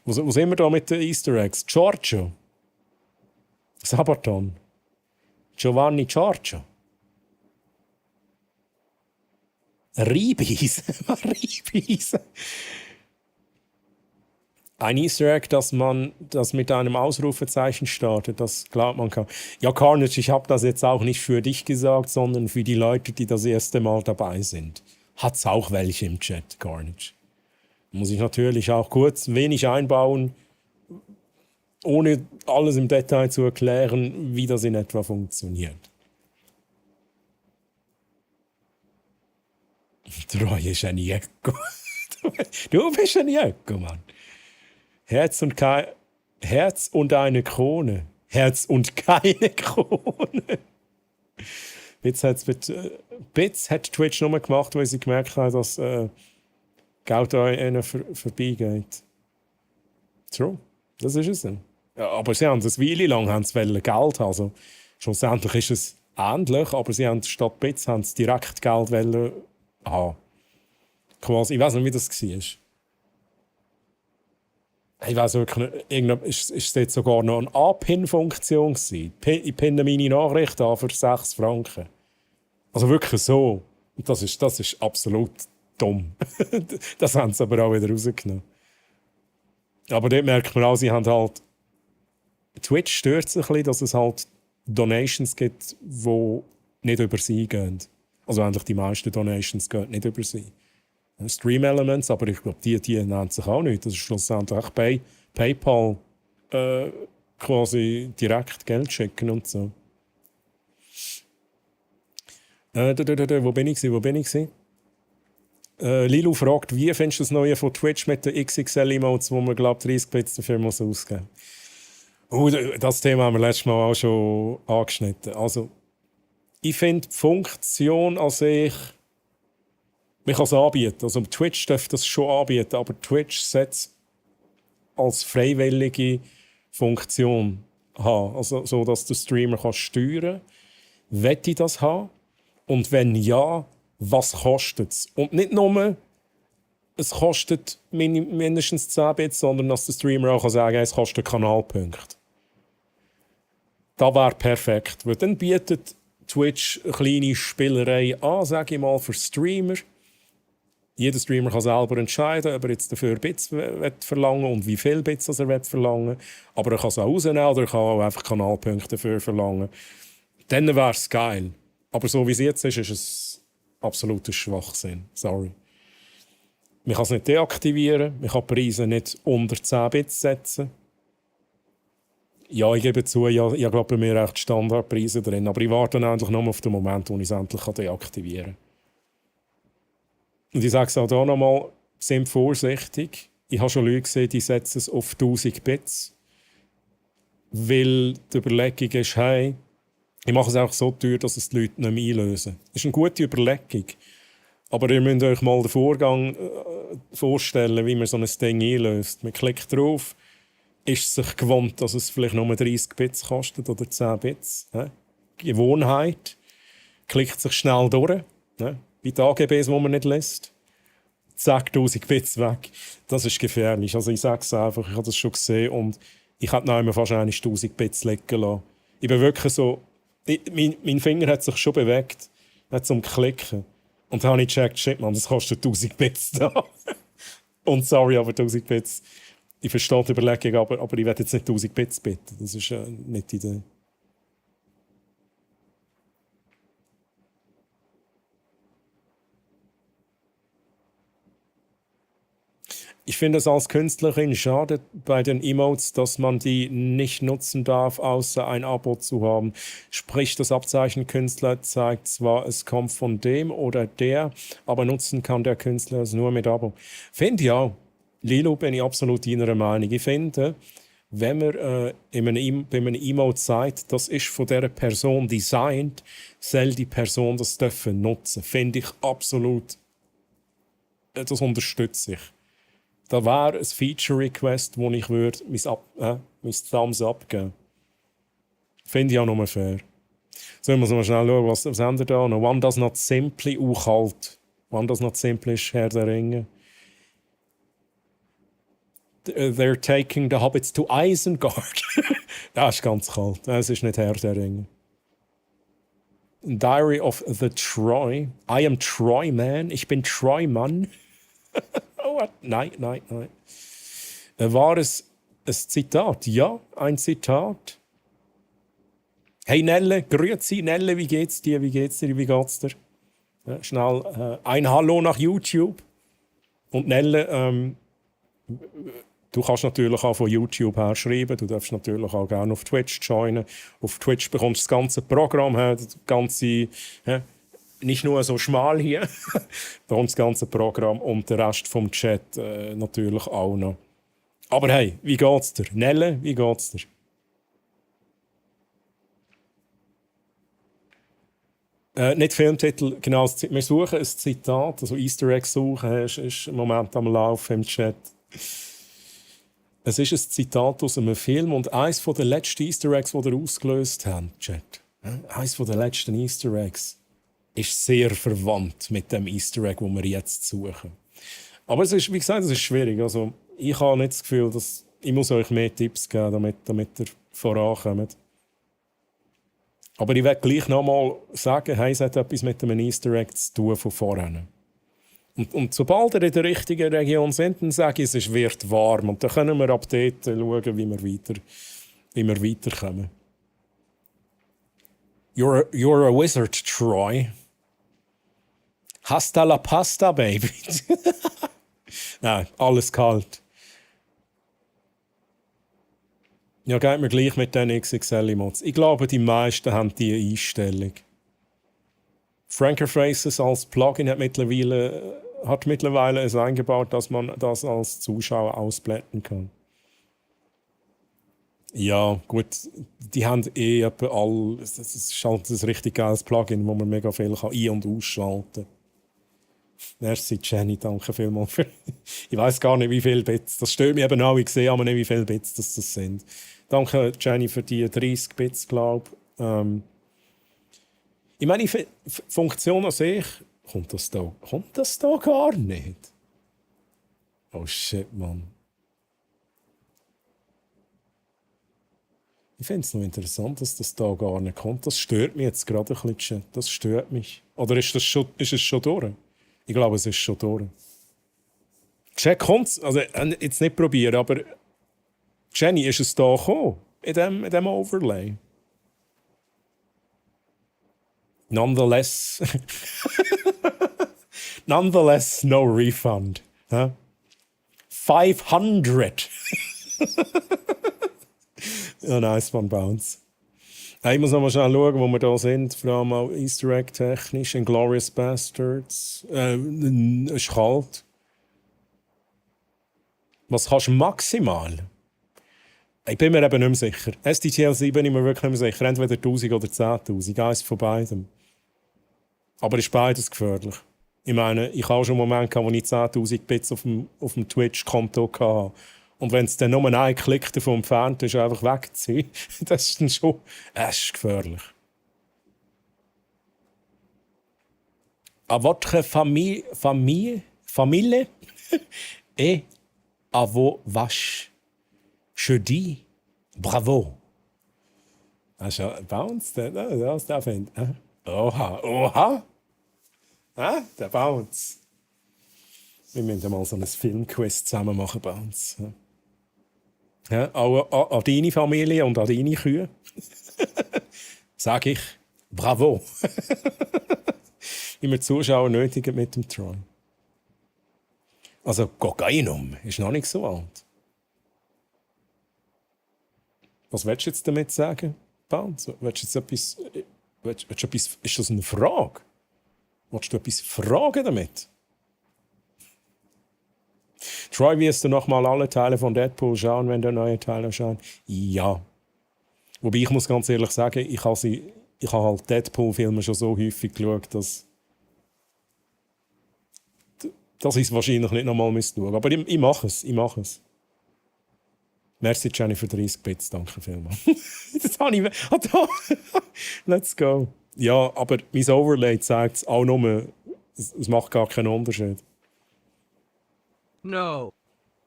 Wo sind wir da mit den Easter Eggs? Giorgio. Sabaton. Giovanni Giorgio. Ribis. Ribis. Ein Easter Egg, das mit einem Ausrufezeichen startet, das glaubt man kann. Ja, Carnage, ich habe das jetzt auch nicht für dich gesagt, sondern für die Leute, die das erste Mal dabei sind. Hat's auch welche im Chat, Carnage. Muss ich natürlich auch kurz wenig einbauen, ohne alles im Detail zu erklären, wie das in etwa funktioniert. Troy ist ein Jekko. Du bist ein Jekko, Mann. Herz und eine Krone. Herz und keine Krone. Bits hat Twitch nur gemacht, weil sie gemerkt haben, dass Geld an ihnen vorbeigeht. True, das ist es dann. Ja, aber sie haben eine Weile lang Geld haben. Also, schlussendlich ist es ähnlich, aber sie haben statt Bits haben sie direkt Geld haben. Quasi, ich weiß nicht, wie das war. Ich weiß wirklich nicht, ist es dort sogar noch eine A-Pin-Funktion gewesen? Ich pinne meine Nachricht an für 6 Franken. Also wirklich so. Und das ist absolut dumm. Das haben sie aber auch wieder rausgenommen. Aber dort merkt man auch, sie haben halt... Twitch stört sich ein bisschen, dass es halt Donations gibt, die nicht über sie gehen. Also eigentlich die meisten Donations gehen nicht über sie. Stream Elements, aber ich glaube, die nennen sich auch nicht. Das ist schlussendlich PayPal quasi direkt Geld schicken und so. Wo bin ich? Lilu fragt, wie findest du das Neue von Twitch mit den XXL-Emotes, wo man, glaube ich, 30 Bits dafür muss ausgeben muss? Das Thema haben wir letztes Mal auch schon angeschnitten. Also, ich finde die Funktion an sich, man kann es anbieten. Also Twitch darf das schon anbieten, aber Twitch setzt als freiwillige Funktion haben. Also so, dass der Streamer kann steuern kann. Will ich das haben? Und wenn ja, was kostet es? Und nicht nur es kostet mindestens 10 Bits, sondern dass der Streamer auch sagen kann, es kostet Kanalpunkte. Das wäre perfekt, weil dann bietet Twitch eine kleine Spielerei an, sage ich mal, für Streamer. Jeder Streamer kann selber entscheiden, ob er jetzt dafür Bits verlangen und wie viel Bits er verlangen. Aber er kann es auch rausnehmen oder er kann auch einfach Kanalpunkte dafür verlangen. Dann wäre es geil. Aber so wie es jetzt ist es absoluter Schwachsinn. Sorry. Man kann es nicht deaktivieren, man kann die Preise nicht unter 10 Bits setzen. Ja, ich gebe zu, ich glaube bei mir echt Standardpreise drin. Aber ich warte dann endlich nur auf den Moment, wo ich es endlich deaktivieren kann. Und ich sage es auch hier nochmal, sind vorsichtig. Ich habe schon Leute gesehen, die setzen es auf 1000 Bits. Weil die Überlegung ist, hey, ich mache es auch so teuer, dass es die Leute nicht mehr einlösen. Das ist eine gute Überlegung. Aber ihr müsst euch mal den Vorgang vorstellen, wie man so ein Ding einlöst. Man klickt drauf, ist sich gewohnt, dass es vielleicht nur 30 Bits kostet oder 10 Bits. Gewohnheit. Klickt sich schnell durch. Bei den AGBs, die man nicht lässt. Zack, 1000 Bits weg. Das ist gefährlich. Also ich sage es einfach, ich habe das schon gesehen und ich hätte noch einmal wahrscheinlich 1000 Bits liegen lassen. Ich bin wirklich so... Mein Finger hat sich schon bewegt, zum Klicken. Und dann habe ich gecheckt, shit, man, das kostet 1000 Bits da. Und sorry, aber 1000 Bits... Ich verstehe die Überlegung, aber ich werde jetzt nicht 1000 Bits bitten. Das ist nicht die Idee. Ich finde es als Künstlerin schade bei den Emotes, dass man die nicht nutzen darf, außer ein Abo zu haben. Sprich, das Abzeichen Künstler zeigt zwar, es kommt von dem oder der, aber nutzen kann der Künstler es nur mit Abo. Finde ich auch. Lilo, bin ich absolut deiner Meinung. Ich finde, wenn man bei einem Emote sagt, das ist von dieser Person designt, soll die Person das dürfen nutzen. Finde ich absolut, das unterstütze ich. Da wäre ein Feature-Request, wo ich mein Thumbs up geben. Finde ich auch nur fair. So, ich muss mal schnell schauen, was haben wir da noch? One Does Not Simply, kalt. One Does Not Simply ist Herr der Ringe. They're taking the hobbits to Isengard. Das ist ganz kalt. Das ist nicht Herr der Ringe. Diary of the Troy. I am Troy Man. Ich bin Troy Mann. Oh, nein. War es ein Zitat? Ja, ein Zitat. Hey Nelle, grüezi Nelle, wie geht's dir? Wie geht's dir? Ja, schnell ein Hallo nach YouTube. Und Nelle, du kannst natürlich auch von YouTube her schreiben. Du darfst natürlich auch gerne auf Twitch joinen. Auf Twitch bekommst du das ganze Programm, das ganze... Nicht nur so schmal hier, bei uns das ganze Programm und der Rest vom Chat natürlich auch noch. Aber hey, wie geht's dir? Nelle, wie geht's dir? Nicht Filmtitel, genau. Wir suchen ein Zitat, also Easter Egg suchen, ist im Moment am Laufen im Chat. Es ist ein Zitat aus einem Film und eines der letzten Easter Eggs, die wir ausgelöst haben, Chat. Eines der letzten Easter Eggs ist sehr verwandt mit dem Easter Egg, den wir jetzt suchen. Aber es ist, wie gesagt, es ist schwierig. Also, ich habe nicht das Gefühl, dass ich muss euch mehr Tipps geben, damit ihr vorankommt. Aber ich werde gleich noch mal sagen, hey, es hat etwas mit einem Easter Egg zu tun von vorhin. Und sobald ihr in der richtigen Region sind, dann sage ich, es wird warm. Und dann können wir ab dort schauen, wie wir weiterkommen. You're a wizard, Troy. Hasta la pasta, baby. Nein, alles kalt. Ja, geht mir gleich mit den XXL-Emotes. Ich glaube, die meisten haben diese Einstellung. Franker Faces als Plugin hat mittlerweile es eingebaut, dass man das als Zuschauer ausblenden kann. Ja, gut, die haben etwa all. Das ist halt ein richtig geiles Plugin, wo man mega viel ein- und ausschalten kann. Merci, Jenny, danke vielmals. Ich weiß gar nicht, wie viele Bits. Das stört mich eben auch. Ich sehe aber nicht, wie viele Bits das sind. Danke, Jenny, für die 30 Bits, glaube ich. Ich meine, die Funktion an sich, kommt das da gar nicht. Oh shit, Mann. Ich finde es noch interessant, dass das da gar nicht kommt. Das stört mich jetzt gerade ein bisschen. Das stört mich. Oder ist es schon durch? Ich glaube, es ist schon durch. Chat kommt's. Also, jetzt nicht probieren, aber Jenny, ist es da gekommen? In dem Overlay? Nonetheless, no refund. Huh? 500. Ja, nice one, Bounce. Hey, ich muss noch mal schnell schauen, wo wir da sind. Vor allem auch Easter Egg technisch. Inglourious Bastards. Es ist kalt. Was kannst du maximal? Ich bin mir eben nicht mehr sicher. SDTL7 bin ich mir wirklich nicht mehr sicher. Entweder 1000 oder 10.000. Eins von beidem. Aber ist beides gefährlich. Ich meine, ich habe auch schon einen Moment gehabt, wo ich 10.000 Bits auf dem Twitch-Konto hatte. Und wenn es dann nur einen Klick davon entfernt ist, einfach wegziehen, das ist dann schon ist gefährlich. À votre famille et à vos vaches. Je dis bravo. Hast du Bounce? Das darf ich. Oha. Der Bounce. Wir müssen mal so ein Filmquiz zusammen machen, Bounce. Ja, auch an deine Familie und an deine Kühe sage ich bravo. Wie wir Zuschauer nötigen mit dem Troy. Also Kokainum ist noch nicht so alt. Was willst du jetzt damit sagen, Bounce? Willst du jetzt etwas, ist das eine Frage? Willst du etwas fragen damit? Troy, wirst du nochmal alle Teile von Deadpool schauen, wenn der neue Teil erscheint? Ja. Wobei ich muss ganz ehrlich sagen, ich habe halt Deadpool-Filme schon so häufig geschaut, dass ich es wahrscheinlich nicht nochmal schauen müsste. Aber ich mache es. Merci, Jenny, für 30 Bits. Danke vielmals. Das habe ich... Let's go. Ja, aber mein Overlay zeigt es auch nur... Es macht gar keinen Unterschied. No.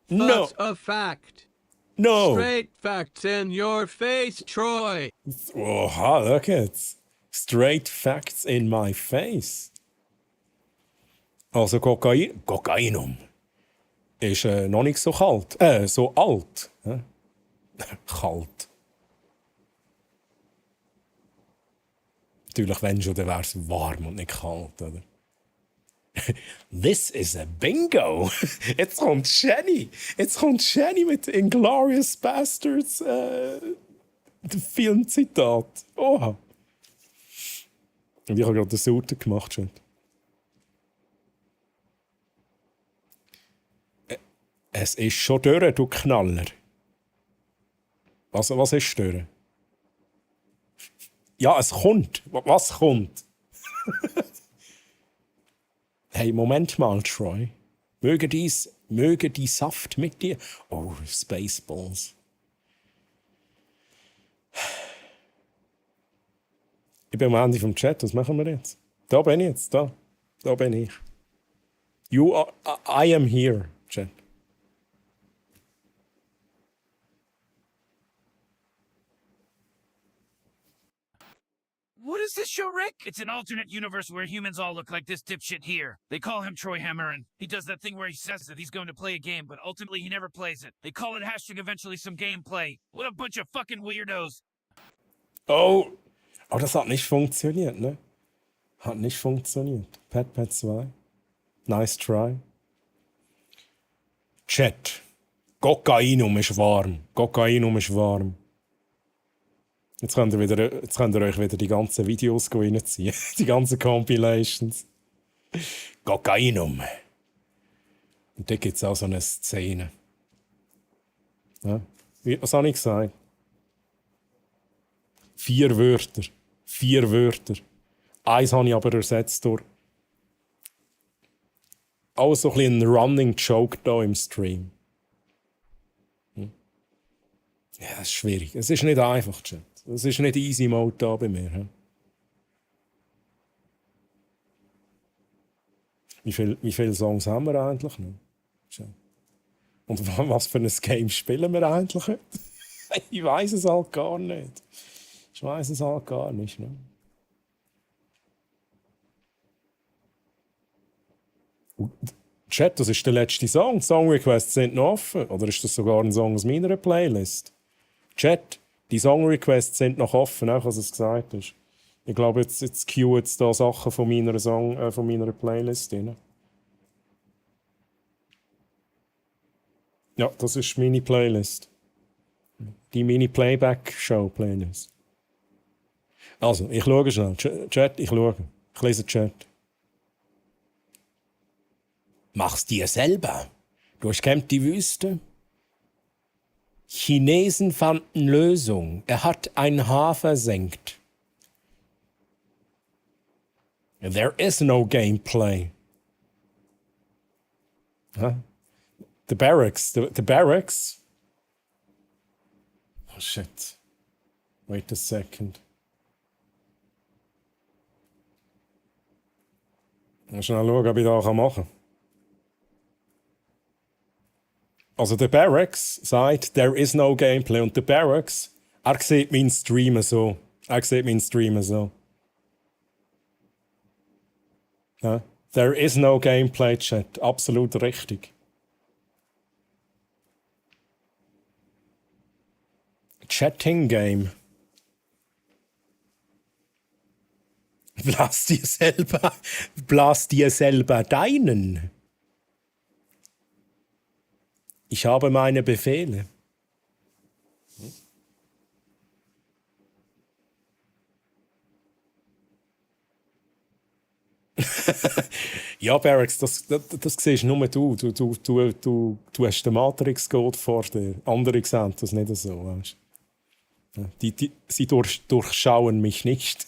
No. That's a fact. No. Straight facts in your face, Troy. Oha, look it. Straight facts in my face. Also Kokainum ist noch nicht so kalt. So alt. Kalt. Natürlich, wenn schon, dann wäre es warm und nicht kalt, oder? This is a bingo. Jetzt kommt Jenny mit Inglourious Bastards Filmzitat. Oha. Und ich habe gerade den Sauter gemacht schon. Es ist schon durch, du Knaller. Was ist durch? Ja, es kommt. Was kommt? Hey, Moment mal, Troy. Möge die Saft mit dir... Oh, Spaceballs. Ich bin am Ende vom Chat. Was machen wir jetzt? Da bin ich jetzt. Da bin ich. I am here, Chat. What is this show, Rick? It's an alternate universe where humans all look like this dipshit here. They call him Troy Hammerin. He does that thing where he says that he's going to play a game, but ultimately he never plays it. They call it hashtag eventually some gameplay. What a bunch of fucking weirdos. Oh, das hat nicht funktioniert, ne? Hat nicht funktioniert. Pad 2. Nice try. Chat. Kokainum ist warm. Jetzt könnt ihr euch wieder die ganzen Videos reinziehen. Die ganzen Compilations. Kokainum. Und da gibt es auch so eine Szene. Ja? Was habe ich gesagt? 4 Wörter. Eins habe ich aber ersetzt durch... Auch so ein bisschen ein Running Joke hier im Stream. Ja, das ist schwierig. Es ist nicht einfach, Chat. Es ist nicht easy Mode da bei mir. He? Wie viele Songs haben wir eigentlich noch? Und was für ein Game spielen wir eigentlich heute? Ich weiß es halt gar nicht. Ich weiß es halt gar nicht. Ne? Chat, das ist der letzte Song. Song Requests sind noch offen. Oder ist das sogar ein Song aus meiner Playlist? Chat, die Song Requests sind noch offen, auch als es gesagt ist. Ich glaube, jetzt queue jetzt da Sachen von meiner Playlist rein. Ja, das ist meine Playlist. Die Mini-Playback-Show-Playlist. Also, ich schaue schnell. Chat, ich schaue. Ich lese Chat. Mach's dir selber. Durchkämmt die Wüste. Chinesen fanden Lösung. Er hat ein Haar versenkt. There is no gameplay. Huh? The barracks. The barracks. Oh shit. Wait a second. Mal schnell schauen, ob ich das machen kann. Also der Barracks sagt, there is no gameplay. Und der Barracks, er sieht meinen Streamer so. Ja? There is no gameplay, Chat. Absolut richtig. Chatting Game. Blas dir selber deinen. Ich habe meine Befehle. Ja, Barracks, das siehst nur du. Du hast den Matrix-Code vor dir. Andere sehen das nicht so. Weißt? Sie durchschauen mich nicht.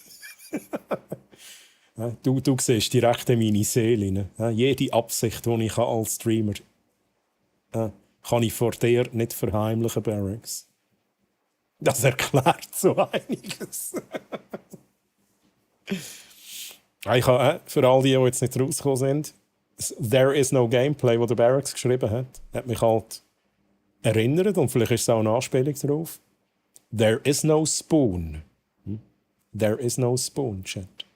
Du siehst direkt in meine Seele. Jede Absicht, die ich als Streamer kann ich vor dir nicht verheimlichen, Barracks. Das erklärt so einiges. Ich habe, für all die jetzt nicht rausgekommen sind, There is no gameplay, wo der Barracks geschrieben hat mich halt erinnert, und vielleicht ist es auch eine Anspielung drauf. There is no spoon. There is no spoon, Chat.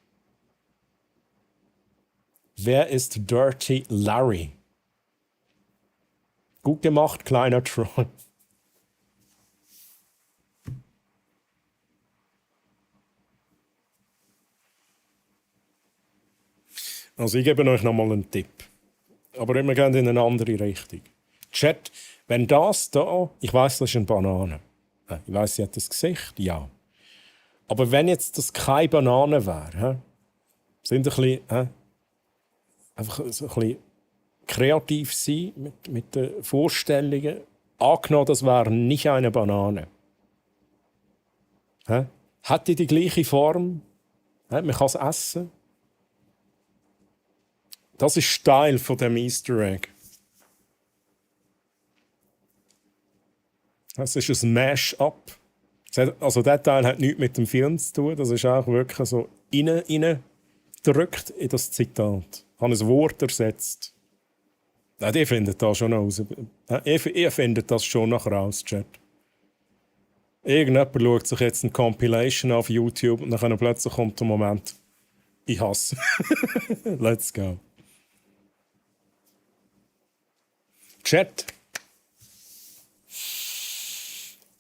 Wer ist Dirty Larry? Gut gemacht, kleiner Troll. Also ich gebe euch nochmal einen Tipp. Aber wir gehen in eine andere Richtung. Chat, wenn das da, ich weiss, das ist eine Banane. Ich weiss, sie hat das Gesicht, ja. Aber wenn jetzt das keine Banane wäre, sind ein bisschen, einfach so ein bisschen kreativ sein mit den Vorstellungen. Angenommen, das wäre nicht eine Banane. Hat die gleiche Form? Man kann es essen. Das ist Teil von dem Easter Egg. Es ist ein Mash-up. Also der Teil hat nichts mit dem Film zu tun. Das ist auch wirklich so reingedrückt in das Zitat. Ich habe ein Wort ersetzt. Ihr findet das schon raus. Ihr findet das schon nachher raus, Chat. Irgendjemand schaut sich jetzt eine Compilation auf YouTube und dann plötzlich kommt der Moment, ich hasse. Let's go. Chat.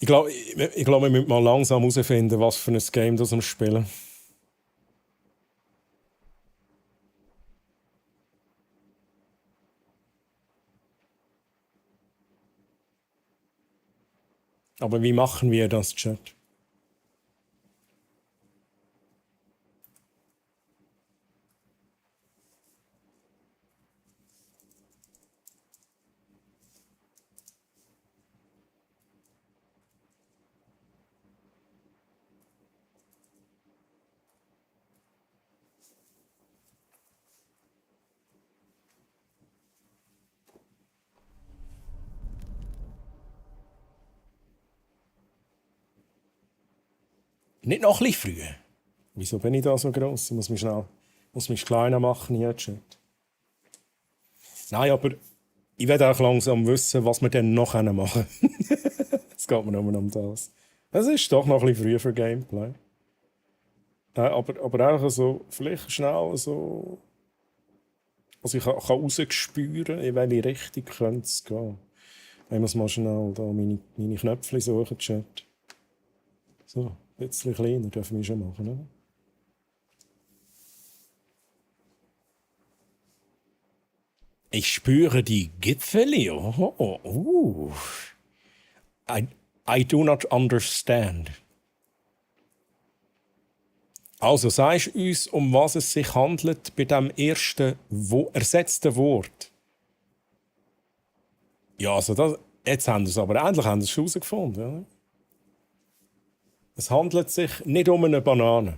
Ich glaube, wir müssen mal langsam herausfinden, was für ein Game das wir spielen. Aber wie machen wir das, Chat? Nicht noch ein bisschen früh. Wieso bin ich da so gross? Ich muss mich kleiner machen hier, Chat. Nein, aber ich werde auch langsam wissen, was wir dann noch machen können. Es geht mir nur um das. Es ist doch noch ein bisschen früh für Gameplay. Aber auch so, vielleicht schnell so. Also ich kann rausspüren, in welche Richtung könnte es gehen. Ich muss mal schnell da meine Knöpfe suchen, Chat. So, ein bisschen kleiner dürfen wir schon machen, oder? Ich spüre die Gipfeli. I do not understand. Also, sagst du uns, um was es sich handelt bei dem ersten ersetzten Wort? Ja, also jetzt haben wir es aber endlich herausgefunden. Oder? Es handelt sich nicht um eine Banane.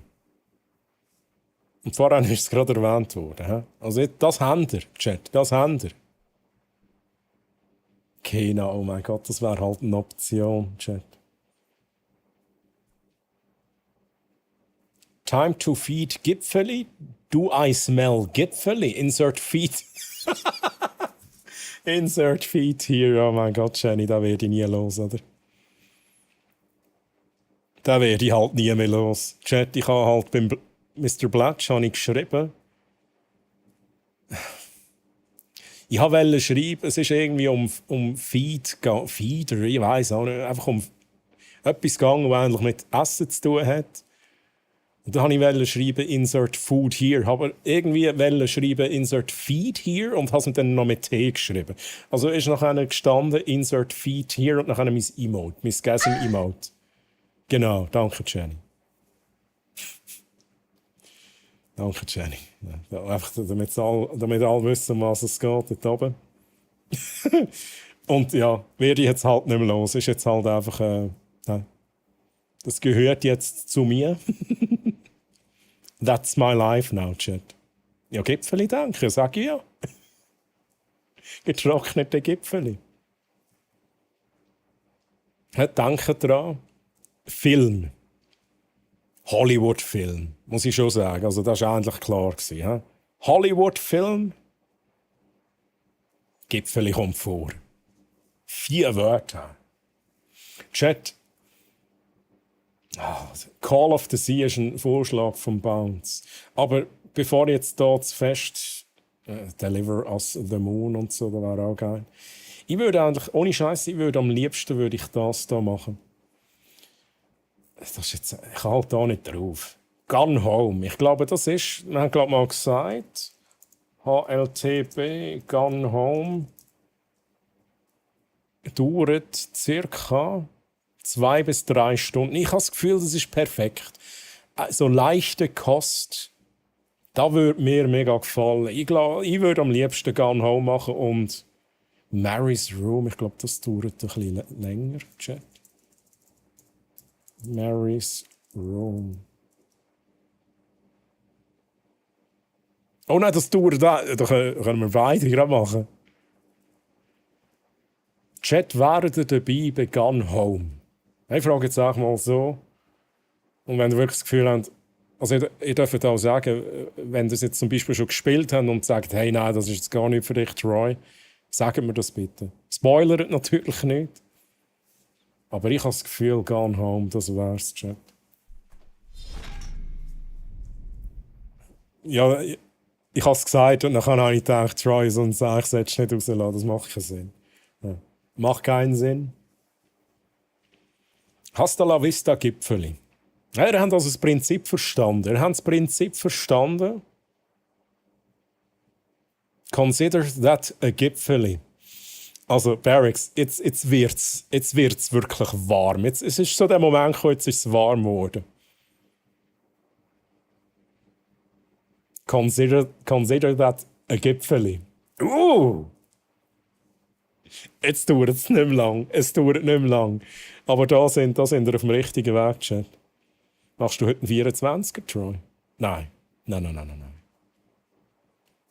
Und vorhin ist es gerade erwähnt worden. He? Also das habt ihr, Chat, das habt ihr. Genau, oh mein Gott, das wäre halt eine Option, Chat. Time to feed Gipfeli. Do I smell Gipfeli? Insert feed. Insert feed here. Oh mein Gott, Jenny, da werde ich nie los, oder? Da werde ich halt nie mehr los. Chat, ich habe halt beim Mr. Blatch geschrieben. Ich wollte schreiben, es ist irgendwie um Feeder, ich weiß auch nicht, einfach um etwas gegangen, was eigentlich mit Essen zu tun hat. Und dann wollte ich schreiben, insert food here. Aber irgendwie wollte schreiben, insert feed here und habe es dann noch mit T geschrieben. Also ist nachher gestanden, insert feed here und nachher mein Emote, mein Gasm-Emote. Genau, danke Jenny. Danke Jenny. Ja, einfach damit alle wissen, um was es geht, dort oben. Und ja, werde ich jetzt halt nicht mehr los. Ist jetzt halt einfach, das gehört jetzt zu mir. That's my life now, Chat. Ja, Gipfeli, danke, sag ich ja. Getrocknete Gipfeli. Ja, danke dran. Film. Hollywood-Film, muss ich schon sagen. Also das war eigentlich klar gewesen. He? Hollywood-Film. Gipfeli kommt vor. 4 Wörter. Chat. Call of the Sea ist ein Vorschlag von Bounce. Aber bevor jetzt hier zu fest Deliver Us the Moon und so, das wäre auch geil. Ich würde eigentlich, ohne Scheiß, am liebsten würde ich das hier machen. Das ist jetzt, ich halte da nicht drauf. Gun Home. Ich glaube, das ist, wir haben glaube mal gesagt, HLTB, Gun Home, dauert circa 2 bis 3 Stunden. Ich habe das Gefühl, das ist perfekt. So leichte Kost, da würde mir mega gefallen. Ich würde am liebsten Gun Home machen und Mary's Room, ich glaube, das dauert ein bisschen länger. Chat. Mary's Room. Oh nein, das dauert da. Da können wir beide gerade machen. Chat, wäret ihr dabei bei Gun Home? Ich frage jetzt auch mal so. Und wenn ihr wirklich das Gefühl habt, also ihr dürft auch sagen, wenn ihr es jetzt zum Beispiel schon gespielt habt und sagt, hey, nein, das ist jetzt gar nicht für dich, Troy, sagt mir das bitte. Spoilert natürlich nicht. Aber ich habe das Gefühl, Gone Home, das wär's, Chat. Ja, ich habe es gesagt und dann habe ich gedacht, Troy, sonst sage ich es jetzt nicht rauslassen, das macht keinen Sinn. Ja. Macht keinen Sinn. Hasta la vista, Gipfeli. Ja, ihr habt also das Prinzip verstanden. Ihr habt das Prinzip verstanden. Consider that a Gipfeli. Also, Barracks, jetzt wird's wirklich warm. Es ist so der Moment gekommen, jetzt ist es warm geworden. Consider that a Gipfeli. Jetzt dauert es nicht mehr lang. Es dauert nicht mehr lang. Aber da sind wir auf dem richtigen Weg, Chat. Machst du heute einen 24er, Troy? Nein. Nein.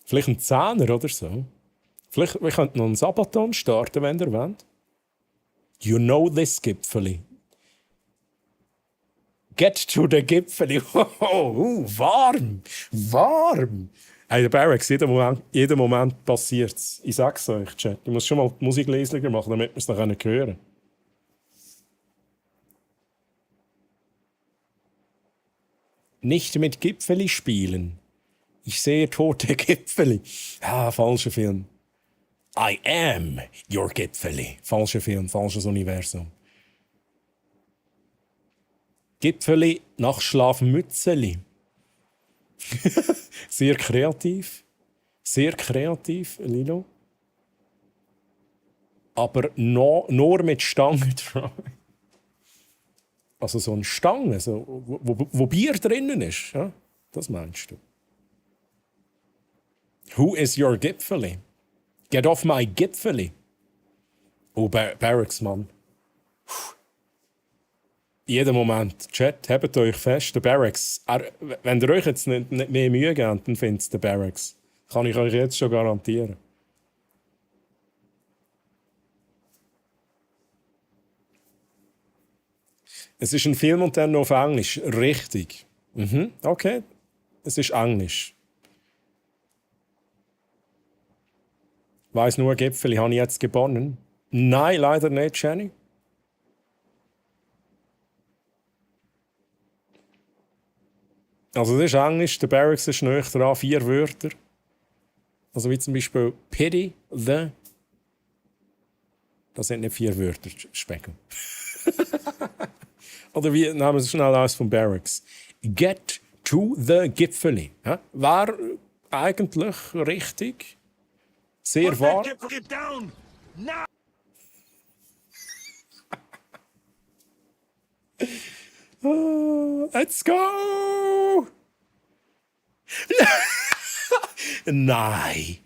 Vielleicht einen 10er oder so. Vielleicht wir könnten noch einen Sabaton starten, wenn ihr wollt. You know this, Gipfeli. Get to the Gipfeli. Warm. Hey, der Barracks, jeden Moment passiert es. Ich sag's euch, Chat. Ich muss schon mal die Musik leislicher machen, damit wir es noch hören können. Nicht mit Gipfeli spielen. Ich sehe tote Gipfeli. Ah, falscher Film. I am your Gipfeli. Falscher Film, falsches Universum. Gipfeli nach Schlafmützeli. Sehr kreativ. Sehr kreativ, Lilo. Aber nur mit Stangen drauf. Also so eine Stange, so, wo Bier drinnen ist. Ja? Das meinst du. Who is your Gipfeli? Get off my Gipfeli. Oh, Barracks, Mann. Jeden Moment. Chat, hebt euch fest. Der Barracks. Wenn ihr euch jetzt nicht mehr Mühe gebt, dann findet es der Barracks. Kann ich euch jetzt schon garantieren. Es ist ein Film und dann noch auf Englisch. Richtig. Okay. Es ist Englisch. Weiss nur, Gipfeli, habe ich jetzt gewonnen? Nein, leider nicht, Jenny. Also, das ist Englisch, der Barracks ist näher dran, 4 Wörter. Also, wie zum Beispiel Pity the. Das sind nicht 4 Wörter, Speckle. Oder wie nehmen wir es schnell aus vom Barracks? Get to the Gipfeli. Ja? War eigentlich richtig. Sehr wahr. Get down! Now! Let's go! Nein!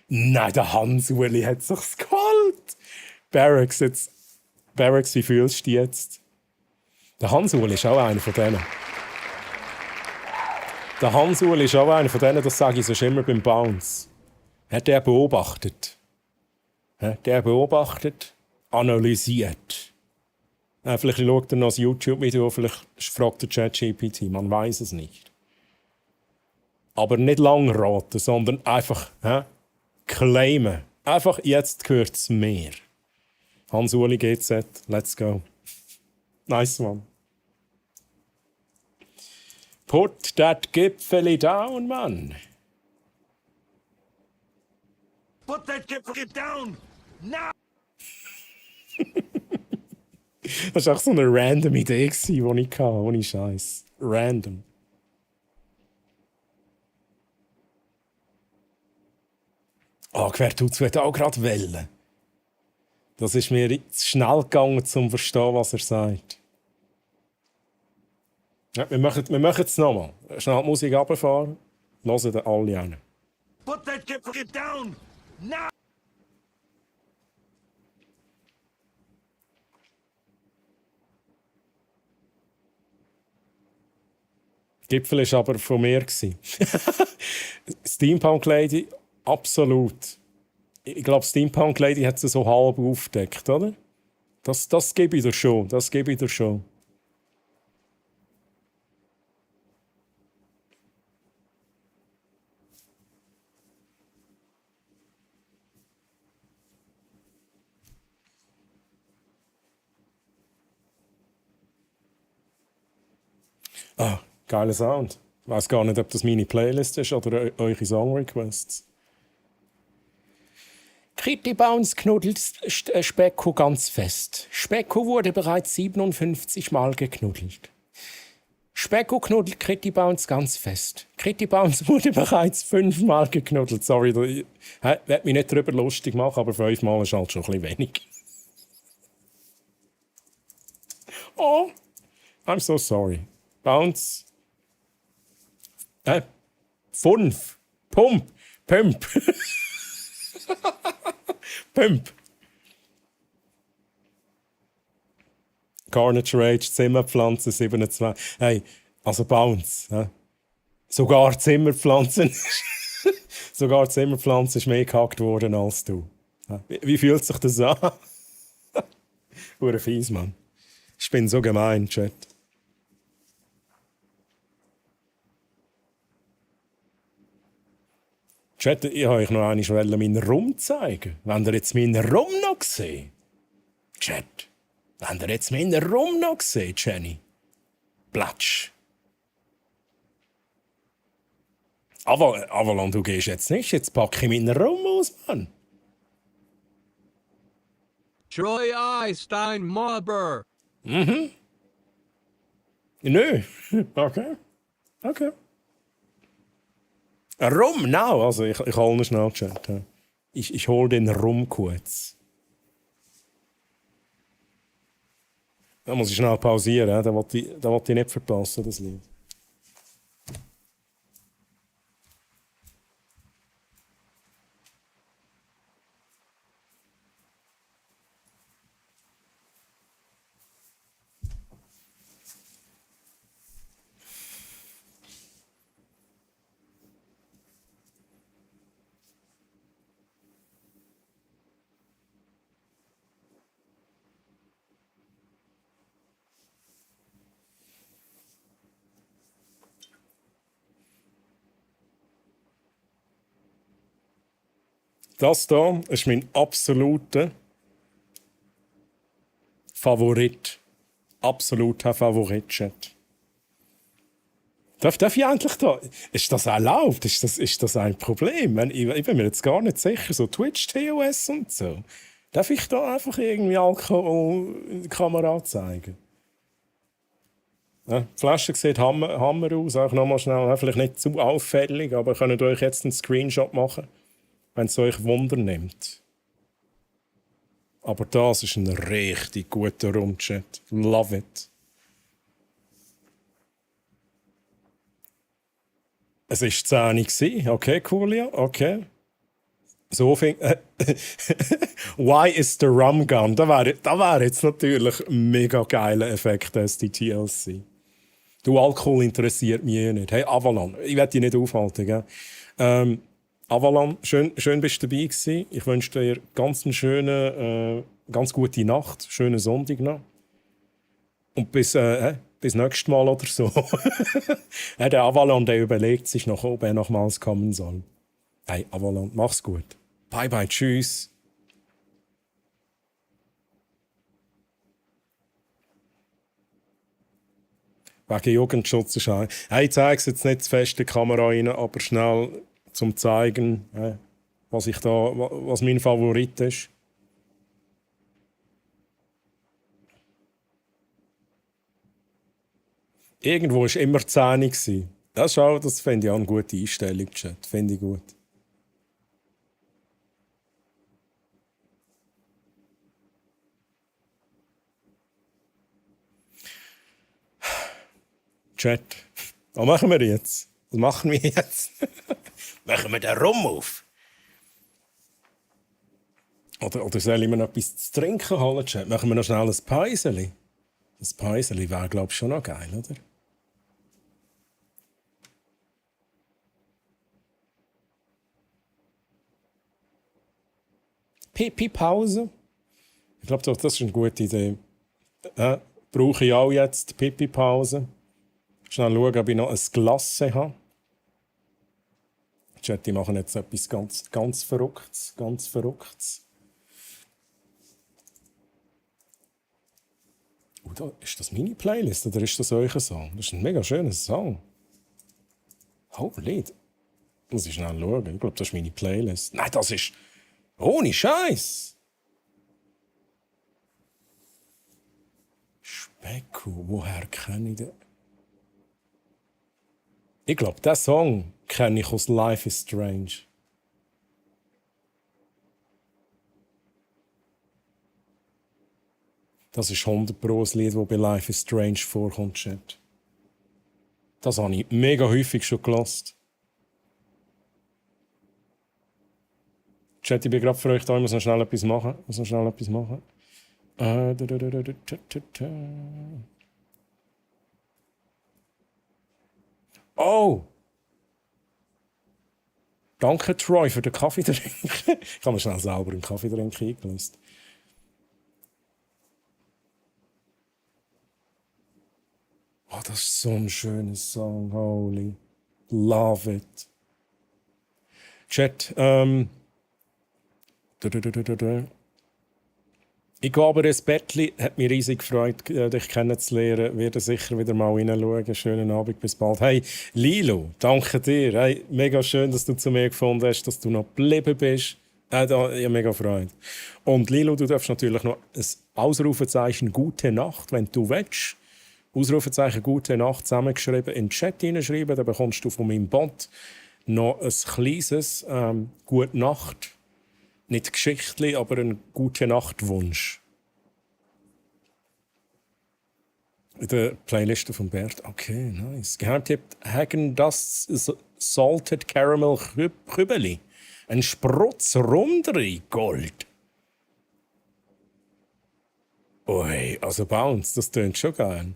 Nein, der Hans-Uli hat sich's geholt! Barracks, wie fühlst du dich jetzt? Der Hans-Uli ist auch einer von denen. Der Hans-Uli ist auch einer von denen, das sage ich sonst immer beim Bounce. Hat der beobachtet? Der beobachtet, analysiert. Vielleicht schaut er noch ein YouTube-Video, vielleicht fragt der ChatGPT, man weiß es nicht. Aber nicht lang raten, sondern einfach claimen. Einfach, jetzt gehört es mir. Hans-Uli GZ, let's go. Nice one. Put that Gipfeli down, man. Put that Gipfeli down! Now! Das war auch so eine random Idee, die ich hatte, ohne Scheiß. Random. Oh, Quertutz wird auch gerade wählen. Das ist mir zu schnell gegangen, um zu verstehen, was er sagt. Ja, wir machen es nochmal. Schnell die Musik runterfahren. Hören dann alle an. Put that Gipfeli down! Now! Gipfel war aber von mir. Steampunk Lady, absolut. Ich glaube, Steampunk Lady hat sie so halb aufgedeckt, oder? Das gebe ich dir schon. Das gebe ich dir schon. Ah, geiler Sound. Ich weiß gar nicht, ob das meine Playlist ist oder eure Song-Requests. Kitty Bounce knuddelt Specko ganz fest. Specko wurde bereits 57 Mal geknuddelt. Specko knuddelt Kitty Bounce ganz fest. Kitty Bounce wurde bereits 5 Mal geknuddelt. Sorry, ich werde mich nicht darüber lustig machen, aber 5 Mal ist halt schon ein bisschen wenig. Oh, I'm so sorry. Bounce. 5. Pump. Pump. Carnage Rage, Zimmerpflanze 27. Hey, also Bounce. Sogar Zimmerpflanzen. Sogar Zimmerpflanze ist mehr gehackt worden als du. Wie fühlt sich das an? Hure fies, Mann. Ich bin so gemein, Chat. Chat, ich wollte euch noch einmal meinen Rum zeigen. Wenn ihr jetzt meinen Rum noch seht. Chat, wenn ihr jetzt meinen Rum noch seht, Jenny. Platsch. Avalon, du gehst jetzt nicht. Jetzt packe ich meinen Rum aus, Mann. Troy Einstein Marber. Mhm. Nö. Okay. Okay. Rum, now. Also ich hole ihn schnell, Chat. Ich hole den Rum kurz. Da muss ich schnell pausieren. Da wollte ich nicht verpassen, das Lied. Das hier ist mein absoluter Favorit. Absoluter Favorit, Chat. Darf ich eigentlich da? Ist das erlaubt? Ist das ein Problem? Ich bin mir jetzt gar nicht sicher. So Twitch, TOS und so. Darf ich da einfach irgendwie Alkohol in die Kamera zeigen? Ja, die Flasche sieht Hammer aus. Auch nochmal schnell. Vielleicht nicht zu auffällig, aber könnt ihr euch jetzt einen Screenshot machen, wenn es euch Wunder nimmt. Aber das ist ein richtig guter Rumchat. Love it. Es war 10 Uhr. Okay, cool, ja. Okay. So viel. Why is the rum gone? Da wär jetzt natürlich ein mega geiler Effekt als die TLC. Du, Alkohol interessiert mich eh nicht. Hey, Avalon, ich werde dich nicht aufhalten, gell? Avalon, schön bist du dabei gewesen. Ich wünsche dir ganz eine schöne, ganz gute Nacht, schönen Sonntag noch. Und bis nächstes Mal oder so. Der Avalon, der überlegt sich noch, ob er nochmals kommen soll. Hey, Avalon, mach's gut. Bye bye, tschüss. Wegen Jugendschutz ist ein. Hey, ich zeige es jetzt nicht zu fest in die Kamera rein, aber schnell zum zeigen, was mein Favorit ist. Irgendwo war immer 10 Uhr. Das finde ich auch eine gute Einstellung, Chat. Finde ich gut. Chat. Was machen wir jetzt? Was machen wir jetzt? Machen wir den Rum auf? Oder soll ich mir noch etwas zu trinken holen, Chat? Machen wir noch schnell ein Päiseli? Das Päiseli wäre, glaube ich, schon noch geil, oder? Pipi-Pause? Ich glaube, das ist eine gute Idee. Brauche ich auch jetzt Pipi-Pause? Schnell schauen, ob ich noch ein Glas habe. Chat, die machen jetzt etwas ganz Verrücktes. Ganz Verrücktes. Ist das meine Playlist oder ist das euer Song? Das ist ein mega schöner Song. Holy. Muss ich schnell schauen. Ich glaube, das ist meine Playlist. Nein, das ist... Ohne Scheiß. Specku, woher kenne ich den? Ich glaube, diesen Song kenne ich aus Life is Strange. Das ist 100 Pro ein Lied, das bei Life is Strange vorkommt, Chat. Das habe ich mega häufig schon gehört. Chat, ich bin gerade für euch da, ich muss noch schnell etwas machen. Oh! Danke, Troy, für den Kaffeetrink. Ich habe mir schnell selber einen Kaffeetrink eingelöst. Oh, das ist so ein schöner Song. Holy. Love it. Chat, Ich gehe aber ins Bettli. Hat mich riesig gefreut, dich kennenzulernen. Werde sicher wieder mal reinschauen. Schönen Abend, bis bald. Hey, Lilo, danke dir. Hey, mega schön, dass du zu mir gefunden hast, dass du noch geblieben bist. Ja, mega Freude. Und Lilo, du darfst natürlich noch ein Ausrufezeichen «Gute Nacht», wenn du willst. Ausrufezeichen «Gute Nacht» zusammengeschrieben in den Chat hineinschreiben. Dann bekommst du von meinem Bot noch ein kleines «Gute Nacht». Nicht Geschichtli, aber ein «Gute-Nacht-Wunsch». In der Playliste von Bert. Okay, nice. Geheimtipp Hagen das Salted Caramel Kübeli. Ein Sprutz rum drin, Gold. Ui, also Bounce, das tönt schon geil.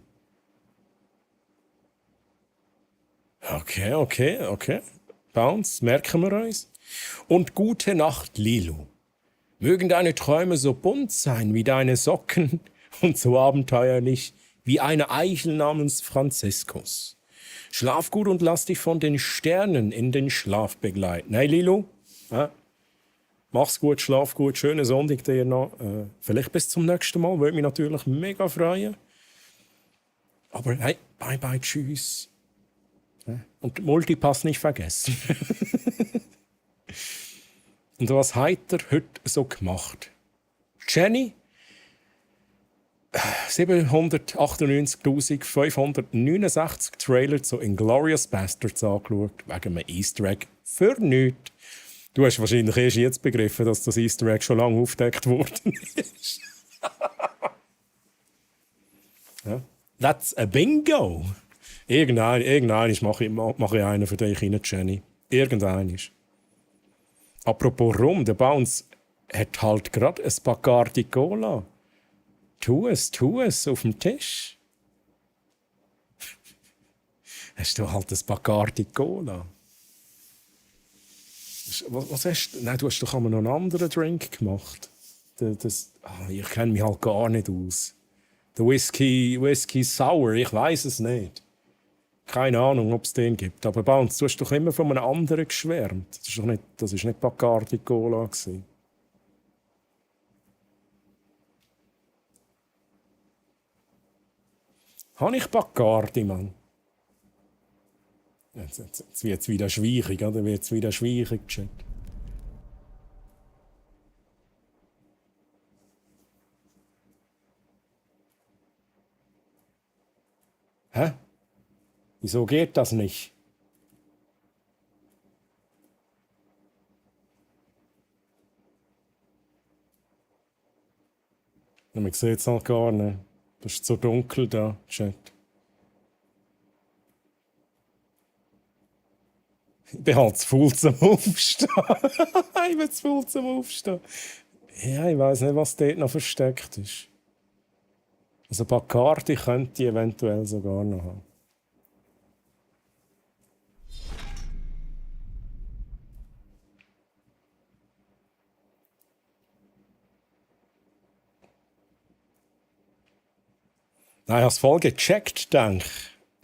Okay. Bounce, merken wir uns. Und gute Nacht, Lilo. Mögen deine Träume so bunt sein wie deine Socken und so abenteuerlich wie eine Eichel namens Franziskus. Schlaf gut und lass dich von den Sternen in den Schlaf begleiten. Hey, Lilo, mach's gut, schlaf gut, schönen Sonntag dir noch. Vielleicht bis zum nächsten Mal, würde mich natürlich mega freuen. Aber hey, bye, tschüss. Und Multipass nicht vergessen. Und was hat er heute so gemacht? Jenny, 798.569 Trailer zu Inglourious Basterds angeschaut, wegen einem Easter Egg für nichts. Du hast wahrscheinlich erst jetzt begriffen, dass das Easter Egg schon lange aufgedeckt worden ist. Ja. That's a bingo! Irgendein mache ich einen für dich rein, Jenny. Irgendein. Apropos Rum, der Bounce hat halt gerade ein Bacardi Cola. Tu es auf dem Tisch. Hast du halt ein Bacardi Cola. Was hast du? Nein, du hast doch einmal noch einen anderen Drink gemacht. Ich kenne mich halt gar nicht aus. Der Whisky Sour, ich weiß es nicht. Keine Ahnung, ob es den gibt. Aber Bounce, du hast doch immer von einem anderen geschwärmt. Das war nicht Bacardi Cola gewesen. Habe ich Bacardi, Mann? Jetzt wird es wieder schwierig, oder? Wird es wieder schwierig, Chat. Hä? Wieso geht das nicht? Man sieht es halt gar nicht. Das ist so dunkel da, Chat. Ich bin halt zu faul zum Aufstehen. Ich bin zu faul zum Aufstehen. Ja, ich weiss nicht, was dort noch versteckt ist. Also Bacardi könnte ich eventuell sogar noch haben. Nein, ich habe es voll gecheckt, denke ich.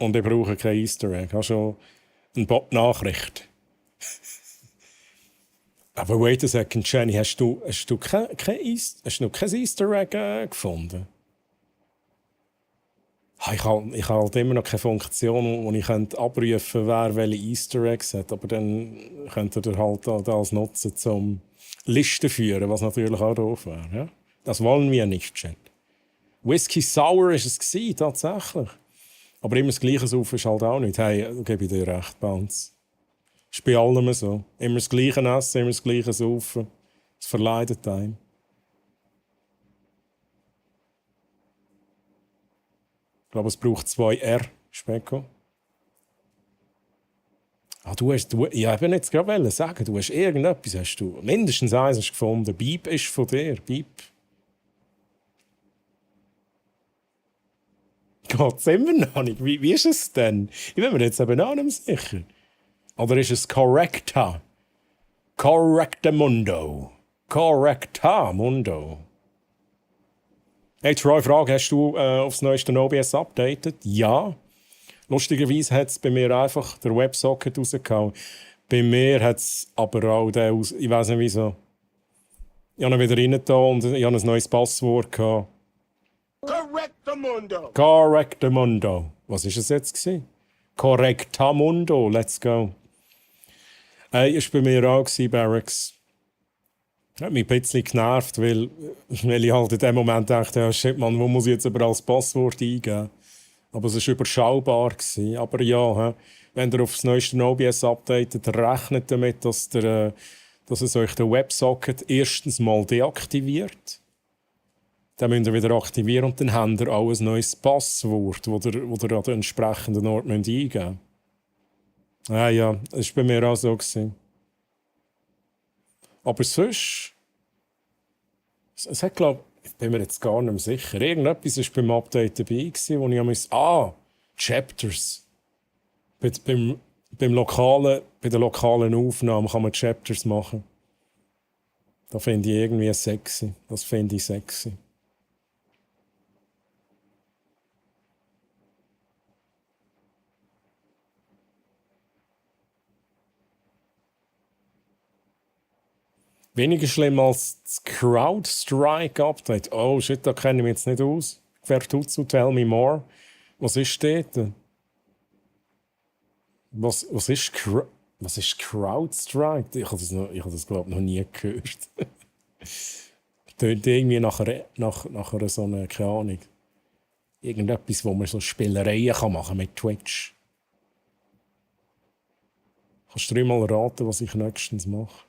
Und ich brauche kein Easter Egg. Ich habe schon eine Bot-Nachricht. Aber wait a second, Jenny, hast du kein Easter Egg gefunden? Ich habe halt immer noch keine Funktion, wo ich abrufen könnte, wer welche Easter Eggs hat. Aber dann könnt ihr halt das nutzen, zum Listen führen, was natürlich auch doof wäre. Ja? Das wollen wir nicht, Chat. Whisky Sour war es tatsächlich. Aber immer das Gleiche saufen ist halt auch nicht. Hey, da gebe ich dir recht, Bounce. Ist bei allem so. Immer das Gleiche essen, immer das Gleiche saufen. Es verleidet einem. Ich glaube, es braucht 2 R, Specko. Ich wollte jetzt gerade sagen, du hast irgendetwas, hast du mindestens eins hast gefunden. Beep ist von dir, Beep. Geht's immer noch nicht? Wie ist es denn? Ich bin mir jetzt eben auch nicht sicher. Oder ist es Correcta? Correctamundo. Correctamundo. Hey, Troy, Frage, hast du aufs neueste OBS updated? Ja. Lustigerweise hat es bei mir einfach der Websocket rausgehauen. Bei mir hat es aber auch den aus... Ich weiß nicht wieso. Ich habe ihn wieder reingetan und ich habe ein neues Passwort gehabt. Correctamundo. Correctamundo. Was war es jetzt gewesen? Correctamundo. Let's go. Das war bei mir auch, Barracks. Hat mich ein bisschen genervt, weil ich halt in dem Moment dachte, ja, shit, Mann, wo muss ich jetzt überall das Passwort eingeben? Aber es war überschaubar. Aber ja, wenn ihr auf das neueste OBS updatet, rechnet damit, dass es euch den WebSocket erstens mal deaktiviert. Dann müsst ihr wieder aktivieren und dann habt ihr auch ein neues Passwort, das ihr an den entsprechenden Ort eingeben müsst. Ja, das war bei mir auch so. Aber sonst... Es hat, glaube ich bin mir jetzt gar nicht mehr sicher. Irgendetwas war beim Update dabei, wo ich musste... Chapters. Bei der lokalen Aufnahme kann man Chapters machen. Das finde ich irgendwie sexy. Das finde ich sexy. Weniger schlimm als das CrowdStrike-Update. Oh shit, da kenne ich mich jetzt nicht aus. Vertuzzo, tell me more. Was ist dort? Was ist CrowdStrike? Ich habe das glaube ich, noch nie gehört. Tönt irgendwie nach einer so einer, keine Ahnung, irgendetwas, wo man so Spielereien machen kann mit Twitch. Kannst du mal raten, was ich nächstens mache?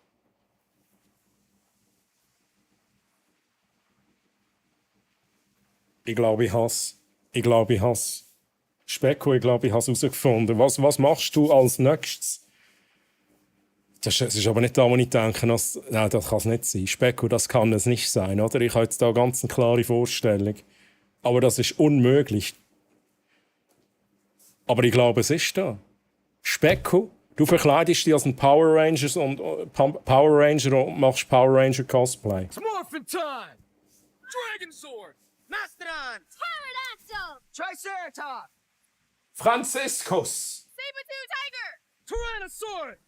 Ich glaube, ich has. Specko, ich glaube, ich habe es herausgefunden. Was machst du als nächstes? Das ist aber nicht da, wo ich denke, nein, das kann es nicht sein. Specko, das kann es nicht sein, oder? Ich habe jetzt da ganz eine klare Vorstellung. Aber das ist unmöglich. Aber ich glaube, es ist da. Specko, du verkleidest dich als ein Power Ranger und machst Power Ranger Cosplay. It's morphin' time! Dragon Sword! Mastodon! Pterodactyl! Triceratops! Franziskus! Saber-tooth tiger! Tyrannosaurus!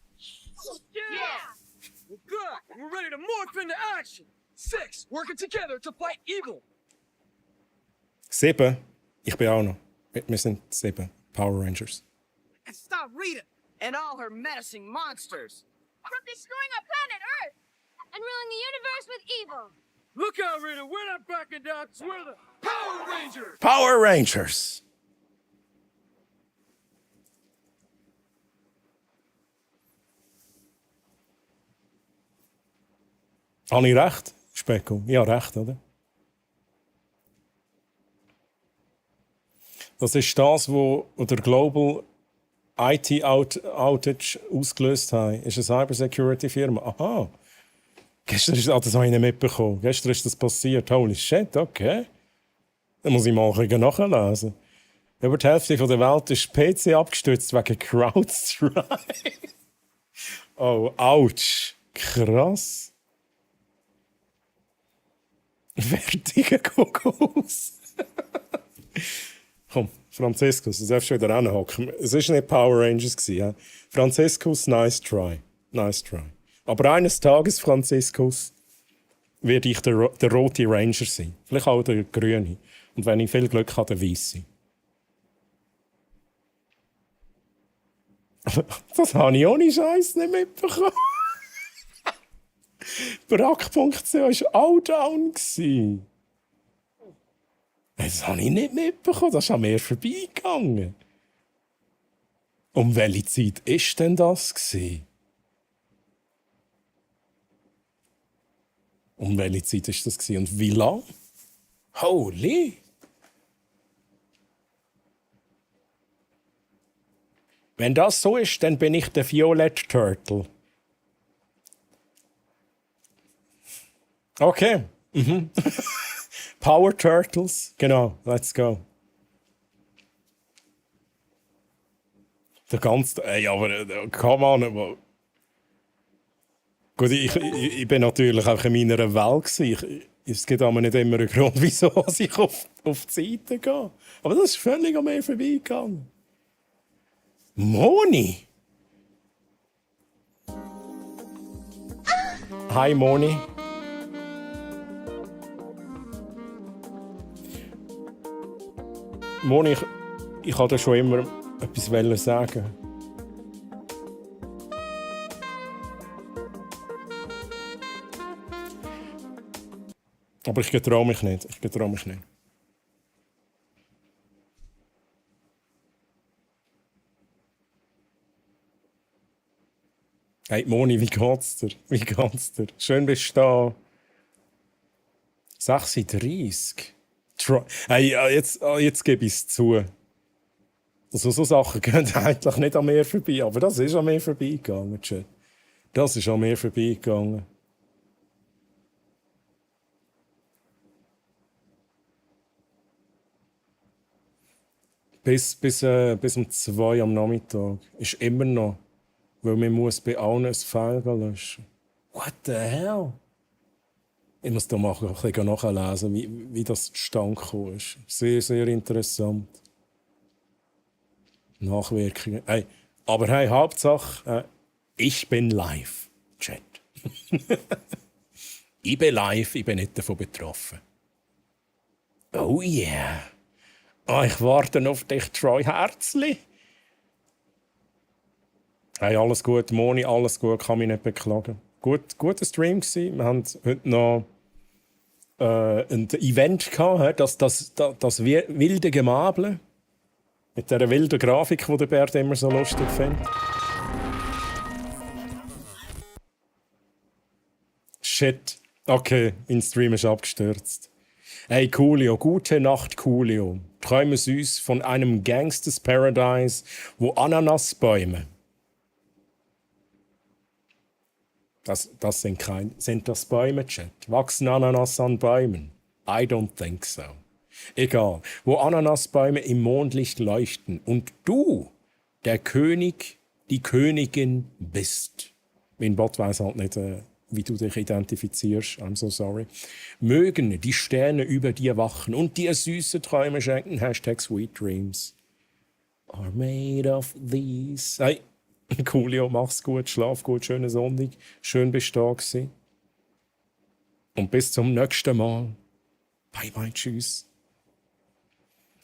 Yeah! Well, good. We're ready to morph into action. 6 working together to fight evil. 7. Ich bin auch noch. Wir sind 7 Power Rangers. And stop Rita and all her menacing monsters. From destroying our planet Earth and ruling the universe with evil. Look out, Rita. We're not backing down. 'Cause we're the Power Rangers. Power Rangers! Habe ich recht, Specko? Ich habe recht, oder? Das ist das, was der Global IT Outage ausgelöst hat. Ist eine Cybersecurity-Firma. Aha. Gestern ist das habe ich nicht mitbekommen. Gestern ist das passiert. Holy shit, okay. Dann muss ich mal nachlesen. Über die Hälfte der Welt ist PC abgestürzt wegen CrowdStrike. Oh, ouch. Krass. Fertiger Kokos. Komm, Franziskus, du darfst schon wieder hinhocken. Es war nicht Power Rangers. Ja? Franziskus, nice try. Nice try. Aber eines Tages, Franziskus, werde ich der rote Ranger sein. Vielleicht auch der grüne. Und wenn ich viel Glück habe, der weiße. Das habe ich ohne Scheiß nicht mitbekommen. Brack.ch war auch down. Das habe ich nicht mitbekommen. Das ist an mir vorbeigegangen. Um welche Zeit war denn das? Um welche Zeit war das? Und wie lange? Holy! Wenn das so ist, dann bin ich der Violet Turtle. Okay. Mhm. Power Turtles. Genau, let's go. Der ganze... aber come on. Aber... Gut, ich bin natürlich auch in meiner Welt. Es gibt aber nicht immer einen Grund, wieso ich auf die Seite gehe. Aber das ist völlig an mir vorbeigegangen. Moni! Hi Moni. Moni, ich wollte dir schon immer etwas sagen. Aber ich getraue mich nicht. Hey Moni, wie geht's dir? Schön bist du da. 36. Hey, jetzt gebe ich es zu. Also so Sachen gehen eigentlich nicht an mir vorbei. Aber das ist an mir vorbeigegangen, Chat. Das ist an mir vorbeigegangen. Bis um 2 am Nachmittag. Ist immer noch. Weil man muss bei allen ein File löschen. What the hell? Ich muss da mal ein bisschen nachlesen, wie das zustande gekommen ist. Sehr, sehr interessant. Nachwirkungen. Hey, aber hey, Hauptsache, ich bin live, Chat. Ich bin live, ich bin nicht davon betroffen. Oh yeah. Oh, ich warte auf dich, Troy Herzli. Hey, alles gut, Moni, alles gut, kann mich nicht beklagen. Guter Stream gewesen. Wir haben heute noch ein Event gehabt, das wilde Gemable. Mit dieser wilden Grafik, die der Bert immer so lustig findet. Shit. Okay, mein Stream ist abgestürzt. Hey Coolio, gute Nacht Coolio. Träume süß von einem Gangsters Paradise, wo Ananasbäume. Sind das Bäume, Chat? Wachsen Ananas an Bäumen? I don't think so. Egal, wo Ananasbäume im Mondlicht leuchten und du, der König, die Königin bist. Mein Bot weiss halt nicht, wie du dich identifizierst. I'm so sorry. Mögen die Sterne über dir wachen und dir süße Träume schenken. Hashtag Sweet Dreams are made of these. Hey. Coolio, mach's gut, schlaf gut, schönen Sonntag. Schön bist du da gewesen. Und bis zum nächsten Mal. Bye bye, tschüss.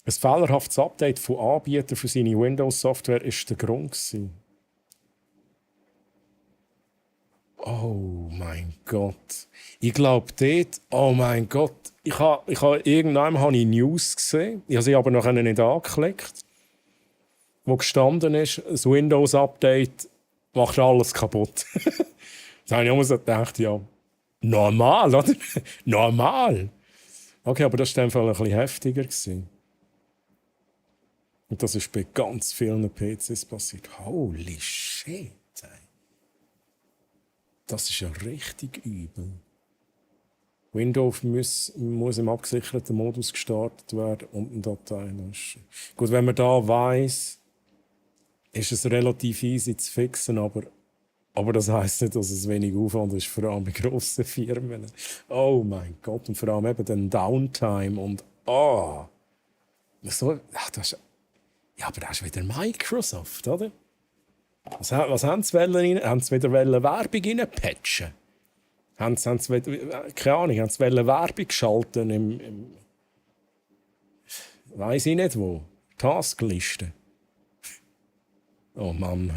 Ein fehlerhaftes Update von Anbietern für seine Windows-Software war der Grund gewesen. Oh mein Gott. Ich glaube dort, oh mein Gott. Irgendwann habe ich News gesehen. Ich habe sie aber noch nicht angeklickt. Wo gestanden ist, das Windows-Update macht alles kaputt. Da habe ich immer so gedacht, ja, normal, oder? Normal. Okay, aber das war in dem Fall ein bisschen heftiger gewesen. Und das ist bei ganz vielen PCs passiert. Holy shit, ey. Das ist ja richtig übel. Windows muss im abgesicherten Modus gestartet werden und eine Datei löschen. Gut, wenn man da weiss, ist es relativ easy zu fixen, aber das heisst nicht, dass es wenig Aufwand ist, vor allem bei grossen Firmen. Oh mein Gott, und vor allem eben den Downtime und aber das ist wieder Microsoft, oder? Was haben sie wollen? Haben sie wieder Werbung reinpatchen? Haben sie wieder, keine Ahnung, haben sie Werbung geschalten im weiss ich nicht wo, Taskliste. Oh Mann,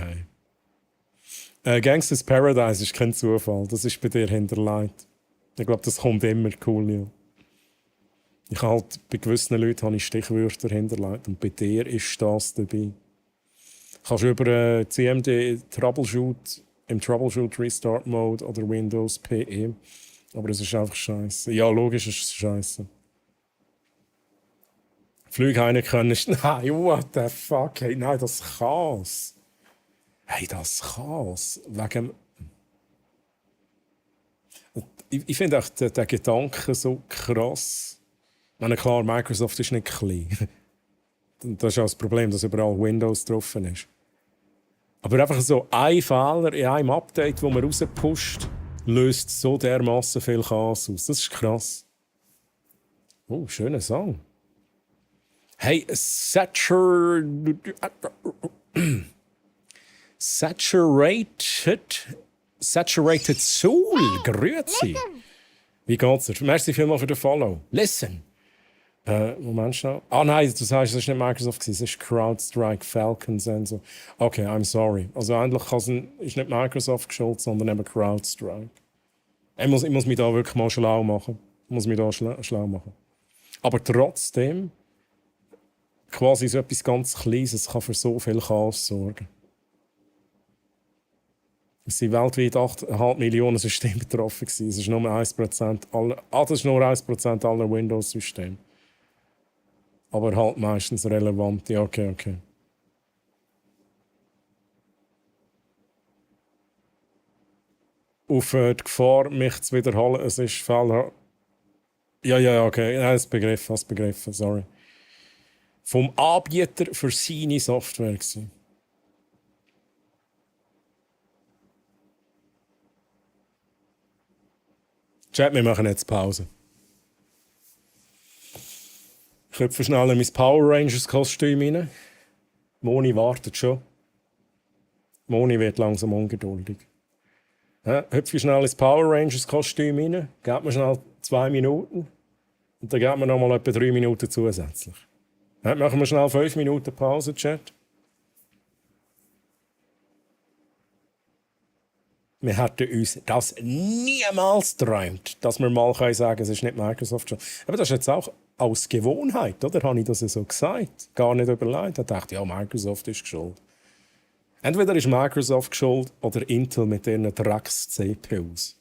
hey. Gangsters Paradise ist kein Zufall. Das ist bei dir hinterlegt. Ich glaube, das kommt immer cool. Ja. Ich halt, bei gewissen Leuten habe ich Stichwörter hinterlegt und bei dir ist das dabei. Kannst du über CMD Troubleshoot im Troubleshoot Restart Mode oder Windows PE. Aber es ist einfach scheiße. Ja, logisch ist es scheiße. Flüge können. Nein, what the fuck? Hey, nein, das Chaos. Hey, das Chaos. Wegen. Ich finde auch den Gedanken so krass. Ich meine, klar, Microsoft ist nicht klein. Das ist auch das Problem, dass überall Windows drauf ist. Aber einfach so ein Fehler in einem Update, das man rauspusht, löst so dermassen viel Chaos aus. Das ist krass. Oh, schöner Song. Hey, Saturated Saturated Soul, grüezi. Wie geht's dir? Merci vielmals für den Follow. Listen. Moment schnell. Ah nein, du sagst, es war nicht Microsoft, es war CrowdStrike, Falcon Sensor. Okay, I'm sorry. Also eigentlich ist nicht Microsoft schuld, sondern eben CrowdStrike. Ich muss mich da wirklich mal schlau machen. Schlau machen. Aber trotzdem, quasi so etwas ganz Kleines kann für so viel Chaos sorgen. Es sind weltweit 8,5 Millionen Systeme betroffen. Das ist nur 1% aller Windows-Systeme. Aber halt meistens relevant. Ja, okay. Auf die Gefahr, mich zu wiederholen, es ist Fehler. Ja, okay. Ja, das begriffen, sorry. Vom Anbieter für seine Software gewesen. Chat, wir machen jetzt Pause. Ich klopfe schnell in mein Power Rangers Kostüm rein. Moni wartet schon. Moni wird langsam ungeduldig. Ja, hüpfe schnell ins Power Rangers Kostüm rein. Gebt mir schnell 2 Minuten. Und dann geben wir noch mal etwa 3 Minuten zusätzlich. Ja, machen wir schnell 5 Minuten Pause, Chat. Wir hätten uns das niemals geträumt, dass wir mal sagen können, es ist nicht Microsoft schon. Aber das ist jetzt auch aus Gewohnheit, oder? Habe ich das so gesagt? Gar nicht überlegt. Ich dachte, ja, Microsoft ist schuld. Entweder ist Microsoft schuld oder Intel mit ihren Drecks-CPUs.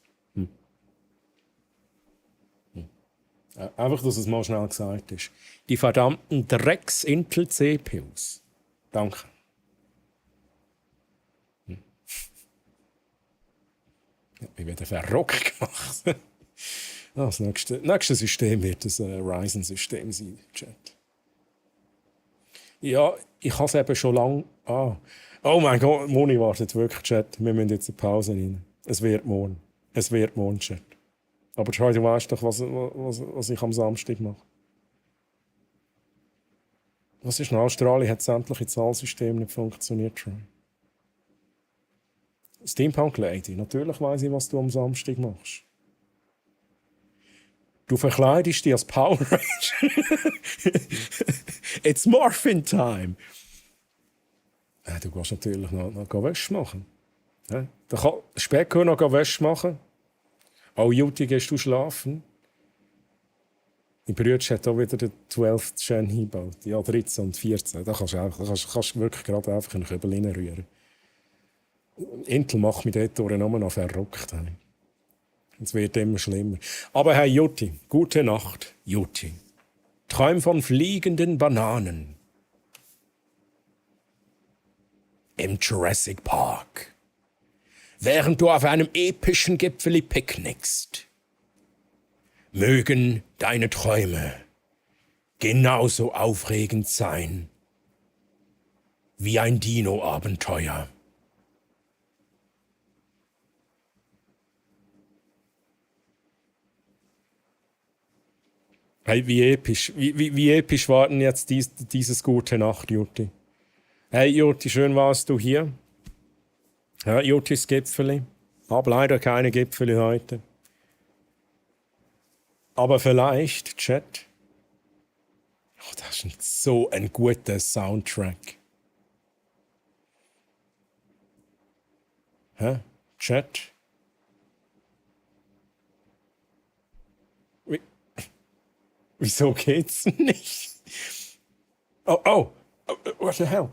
Einfach, dass es mal schnell gesagt ist. Die verdammten Drecks-Intel-CPUs. Danke. Ich werde verrückt gemacht. Das nächste System wird das Ryzen-System sein, Chat. Ja, ich habe es eben schon lange. Oh mein Gott, Moni wartet wirklich, Chat. Wir müssen jetzt eine Pause rein. Es wird morgen, Chat. Aber Troy, du weißt doch, was ich am Samstag mache. Was ist in Australien? Hat sämtliche Zahlsysteme nicht funktioniert, Troy? Steampunk Lady, natürlich weiss ich, was du am Samstag machst. Du verkleidest dich als Power Ranger. It's Morphin Time. Du gehst natürlich noch Wäsche machen. Dann kann Specko noch Wäsche machen. Oh, Juti, gehst du schlafen? Mein Bruder hat auch wieder den 12. Gen eingebaut. Ja, 13 und 14. Da kannst du wirklich gerade einfach einen Kübel reinrühren. Intel macht mich dort nur noch verrückt. Es wird immer schlimmer. Aber hey, Juti, gute Nacht, Juti. Träum von fliegenden Bananen. Im Jurassic Park. Während du auf einem epischen Gipfel picknickst. Mögen deine Träume genauso aufregend sein wie ein Dino-Abenteuer. Hey, wie episch war denn jetzt dieses gute Nacht, Juti? Hey, Juti, schön warst du hier. Ja, Jutis Gipfeli. Hab leider keine Gipfeli heute. Aber vielleicht, Chat. Oh, das ist so ein guter Soundtrack. Hä? Chat? Wieso geht's nicht? Oh, what the hell?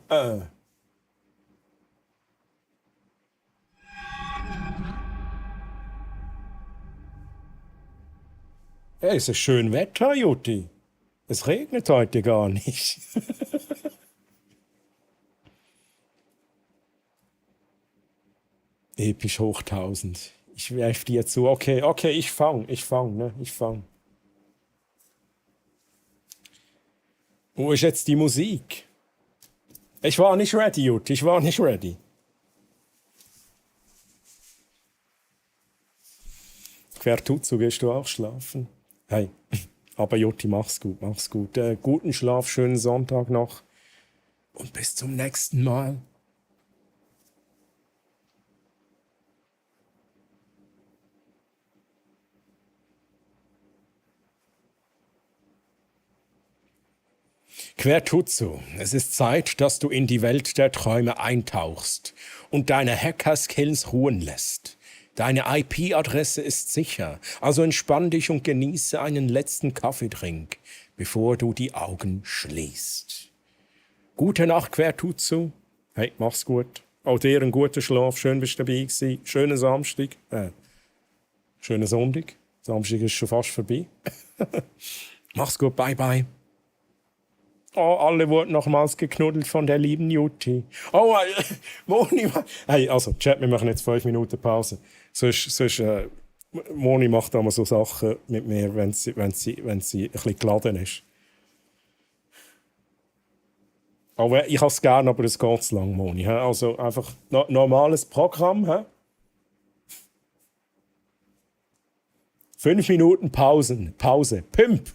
Hey, es ist schön Wetter, Juti. Es regnet heute gar nicht. Episch hoch 1000. Ich werfe dir zu. Okay, ich fang. Wo ist jetzt die Musik? Ich war nicht ready, Juti. Ich war nicht ready. Quertutzu, gehst du auch schlafen? Hey, aber Juti, mach's gut. Guten Schlaf, schönen Sonntag noch. Und bis zum nächsten Mal. Quertutsu, es ist Zeit, dass du in die Welt der Träume eintauchst und deine Hacker-Skills ruhen lässt. Deine IP-Adresse ist sicher, also entspann dich und genieße einen letzten Kaffeetrink, bevor du die Augen schließt. Gute Nacht, Quertutsu. Hey, mach's gut. Auch dir einen guten Schlaf. Schön, bist du dabei gewesen. Schönen Samstag. Schönen Sonntag. Samstag ist schon fast vorbei. Mach's gut. Bye, bye. Oh, alle wurden nochmals geknuddelt von der lieben Jutti. Oh, Moni. Hey, also, Chat, wir machen jetzt 5 Minuten Pause. Sonst Moni macht immer so Sachen mit mir, wenn sie ein bisschen geladen ist. Aber ich habe es gerne, aber es geht zu lang, Moni. He? Also einfach normales Programm. He? 5 Minuten Pause. Pimp!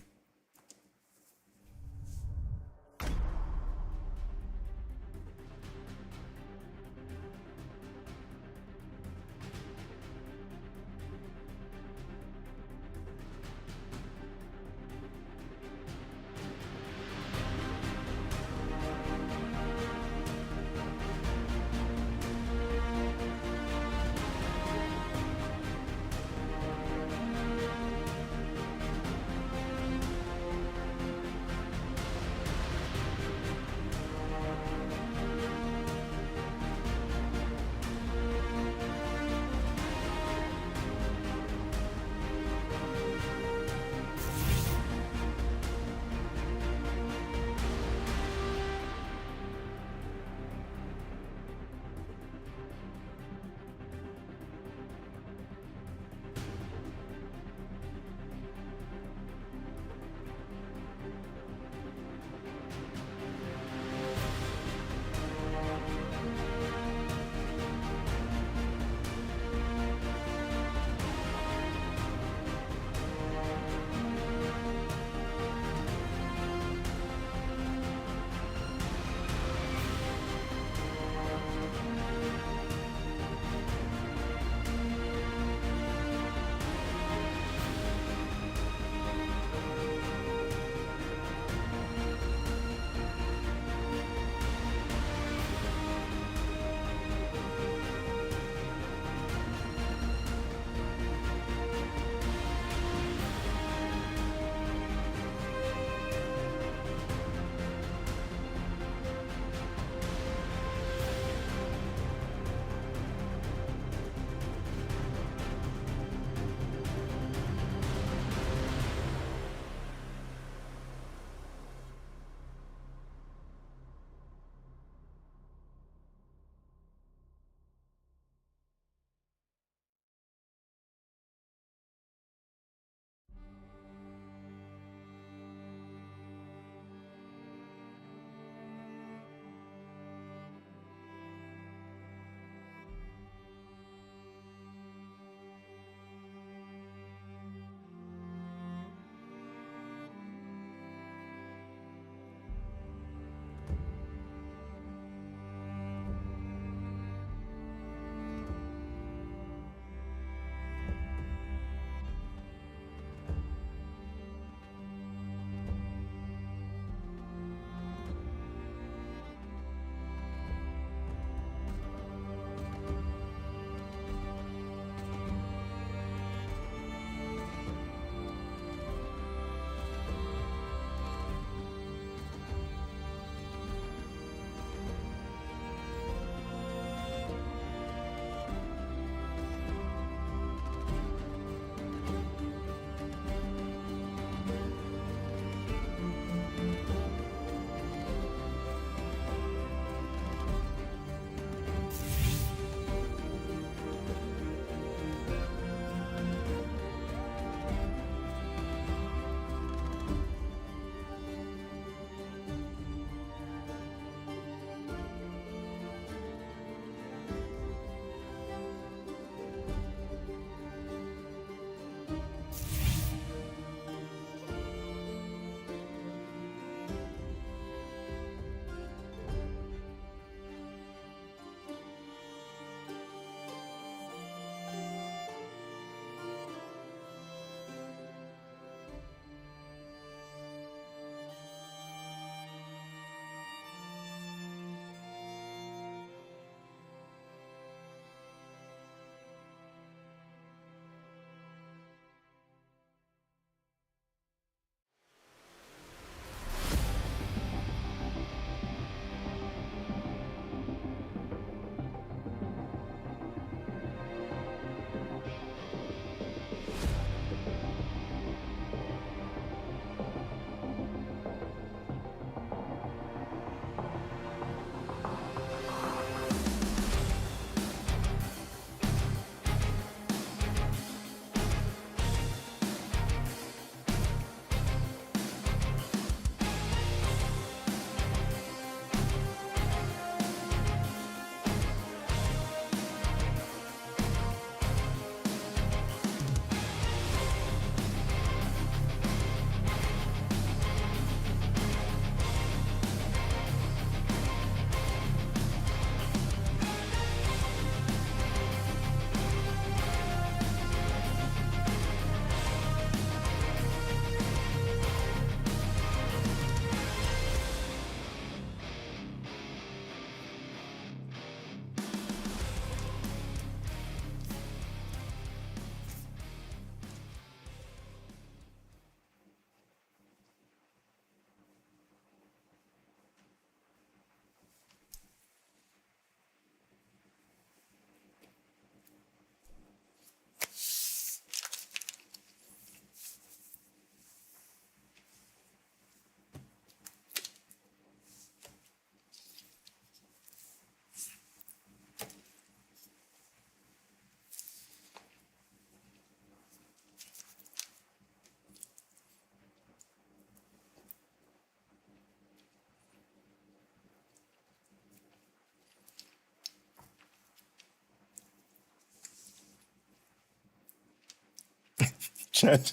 Chat.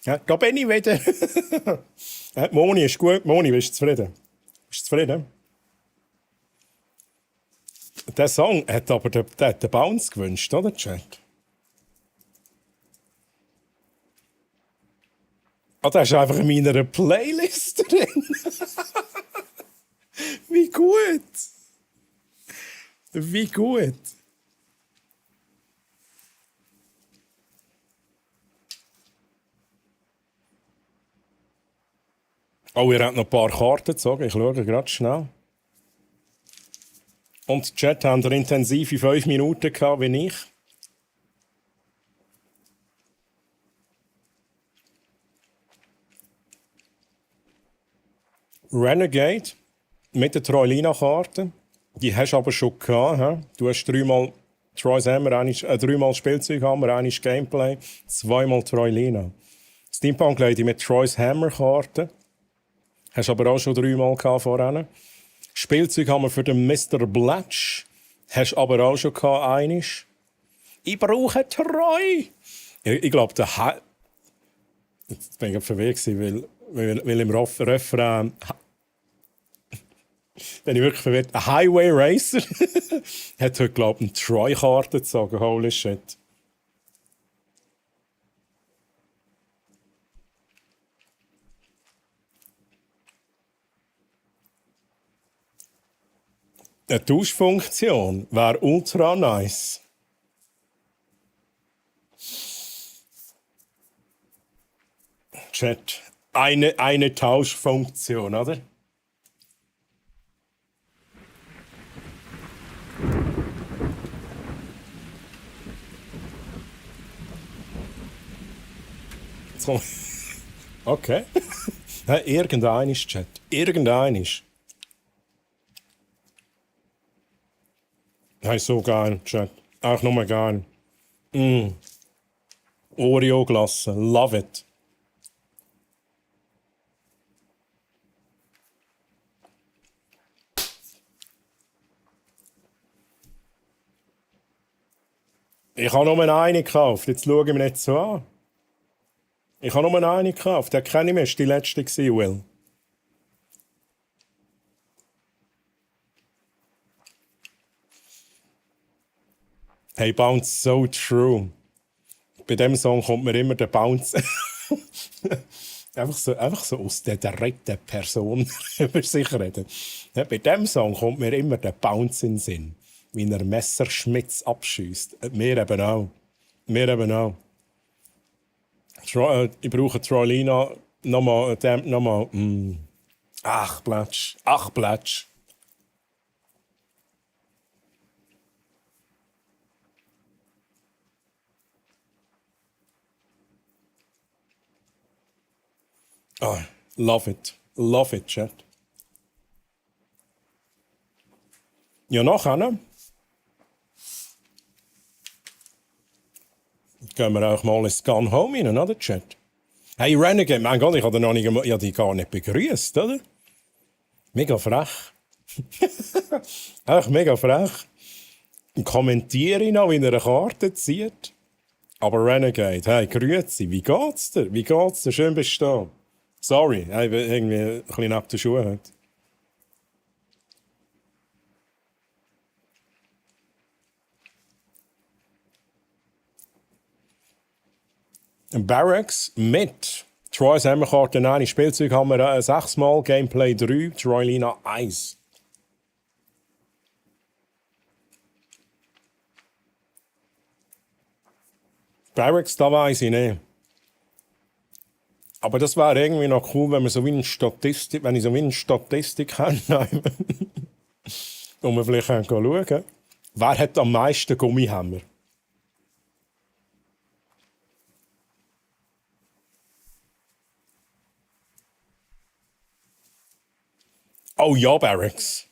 Ja, da bin ich wieder. Moni ist gut. Moni, bist du zufrieden? Bist du zufrieden? Der Song hat aber den Bounce gewünscht, oder, Chat? Ah, der ist einfach in meiner Playlist drin. Wie gut. Wie gut. Oh, ihr habt noch ein paar Karten gezogen. Ich schaue gerade schnell. Und die Chat haben intensive 5 Minuten gehabt, wie ich. Renegade mit der Troilina-Karte. Die hast du aber schon gehabt. He? Du hast 3-mal Troy's Hammer, 3-mal Spielzeughammer, 1 Gameplay, 2-mal Troilina. Steampunk Lady mit Troy's Hammer-Karte. Hast aber auch schon 3-mal gehabt vorhin. Spielzeughammer für den Mr. Blatch. Hast aber auch schon gehabt, einisch. Ich brauche Troy. Ich glaube, der jetzt bin ich verwirrt, weil im Refrain bin ich wirklich verwirrt. Ein Highway Racer hat heute, glaube ich, eine Troy-Karte gezogen. Holy shit. Eine Tauschfunktion wäre ultra nice. Chat. Eine Tauschfunktion, oder? So. Okay. Irgendeinisch, Chat. Irgendeinisch. Hey, so geil, Chat. Auch nur geil. Oreo-Glasse. Love it. Ich habe nur eine gekauft. Jetzt schaue ich mir nicht so an. Ich habe nur eine gekauft. Der kenne ich mich. Das war die letzte, Will. Hey, Bounce, so true. Bei dem Song kommt mir immer der Bounce. einfach so aus der dritten Person über sich reden. Ja, bei dem Song kommt mir immer der Bounce in den Sinn. Wie er Messerschmitz abschießt. Mir eben auch. Mir eben auch. Ich brauche Troilina. Nochmal. Ach, Plätsch. Ach, Plätsch. Oh, love it. Love it, Chat. Ja, nachher gehen wir auch mal ins Gun Home rein, oder, Chat? Hey, Renegade, mein Gott, ich habe die gar nicht begrüßt, oder? Mega frech. Echt mega frech. Kommentiere ich noch, wie er eine Karte zieht. Aber Renegade, hey, grüezi, wie geht's dir? Wie geht's dir? Schön bist du da. Sorry, ich bin irgendwie ein bisschen neben den Schuhen heute. Barracks mit Troy's Hammerkarte 1, Spielzeughammer 6-mal, Gameplay 3, Troilina 1. Barracks, da weiss ich nicht. Aber das wäre irgendwie noch cool, wenn wir so wie eine Statistik, wenn ich so wie eine Statistik habe, wo wir vielleicht schauen können. Wer hat am meisten Gummihammer? Oh ja, Barracks.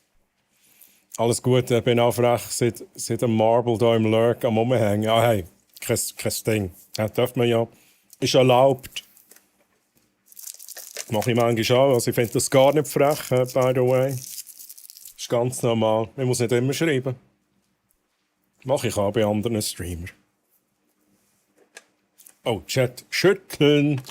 Alles gut, ich bin auch frech, seit dem Marble hier im Lurk am Rumhängen. Ah, hey, kein Ding. Das darf man ja. Ist erlaubt. Mache ich manchmal auch. Also ich finde das gar nicht frech, by the way. Ist ganz normal. Ich muss nicht immer schreiben. Mache ich auch bei anderen Streamern. Oh, Chat, schütteln.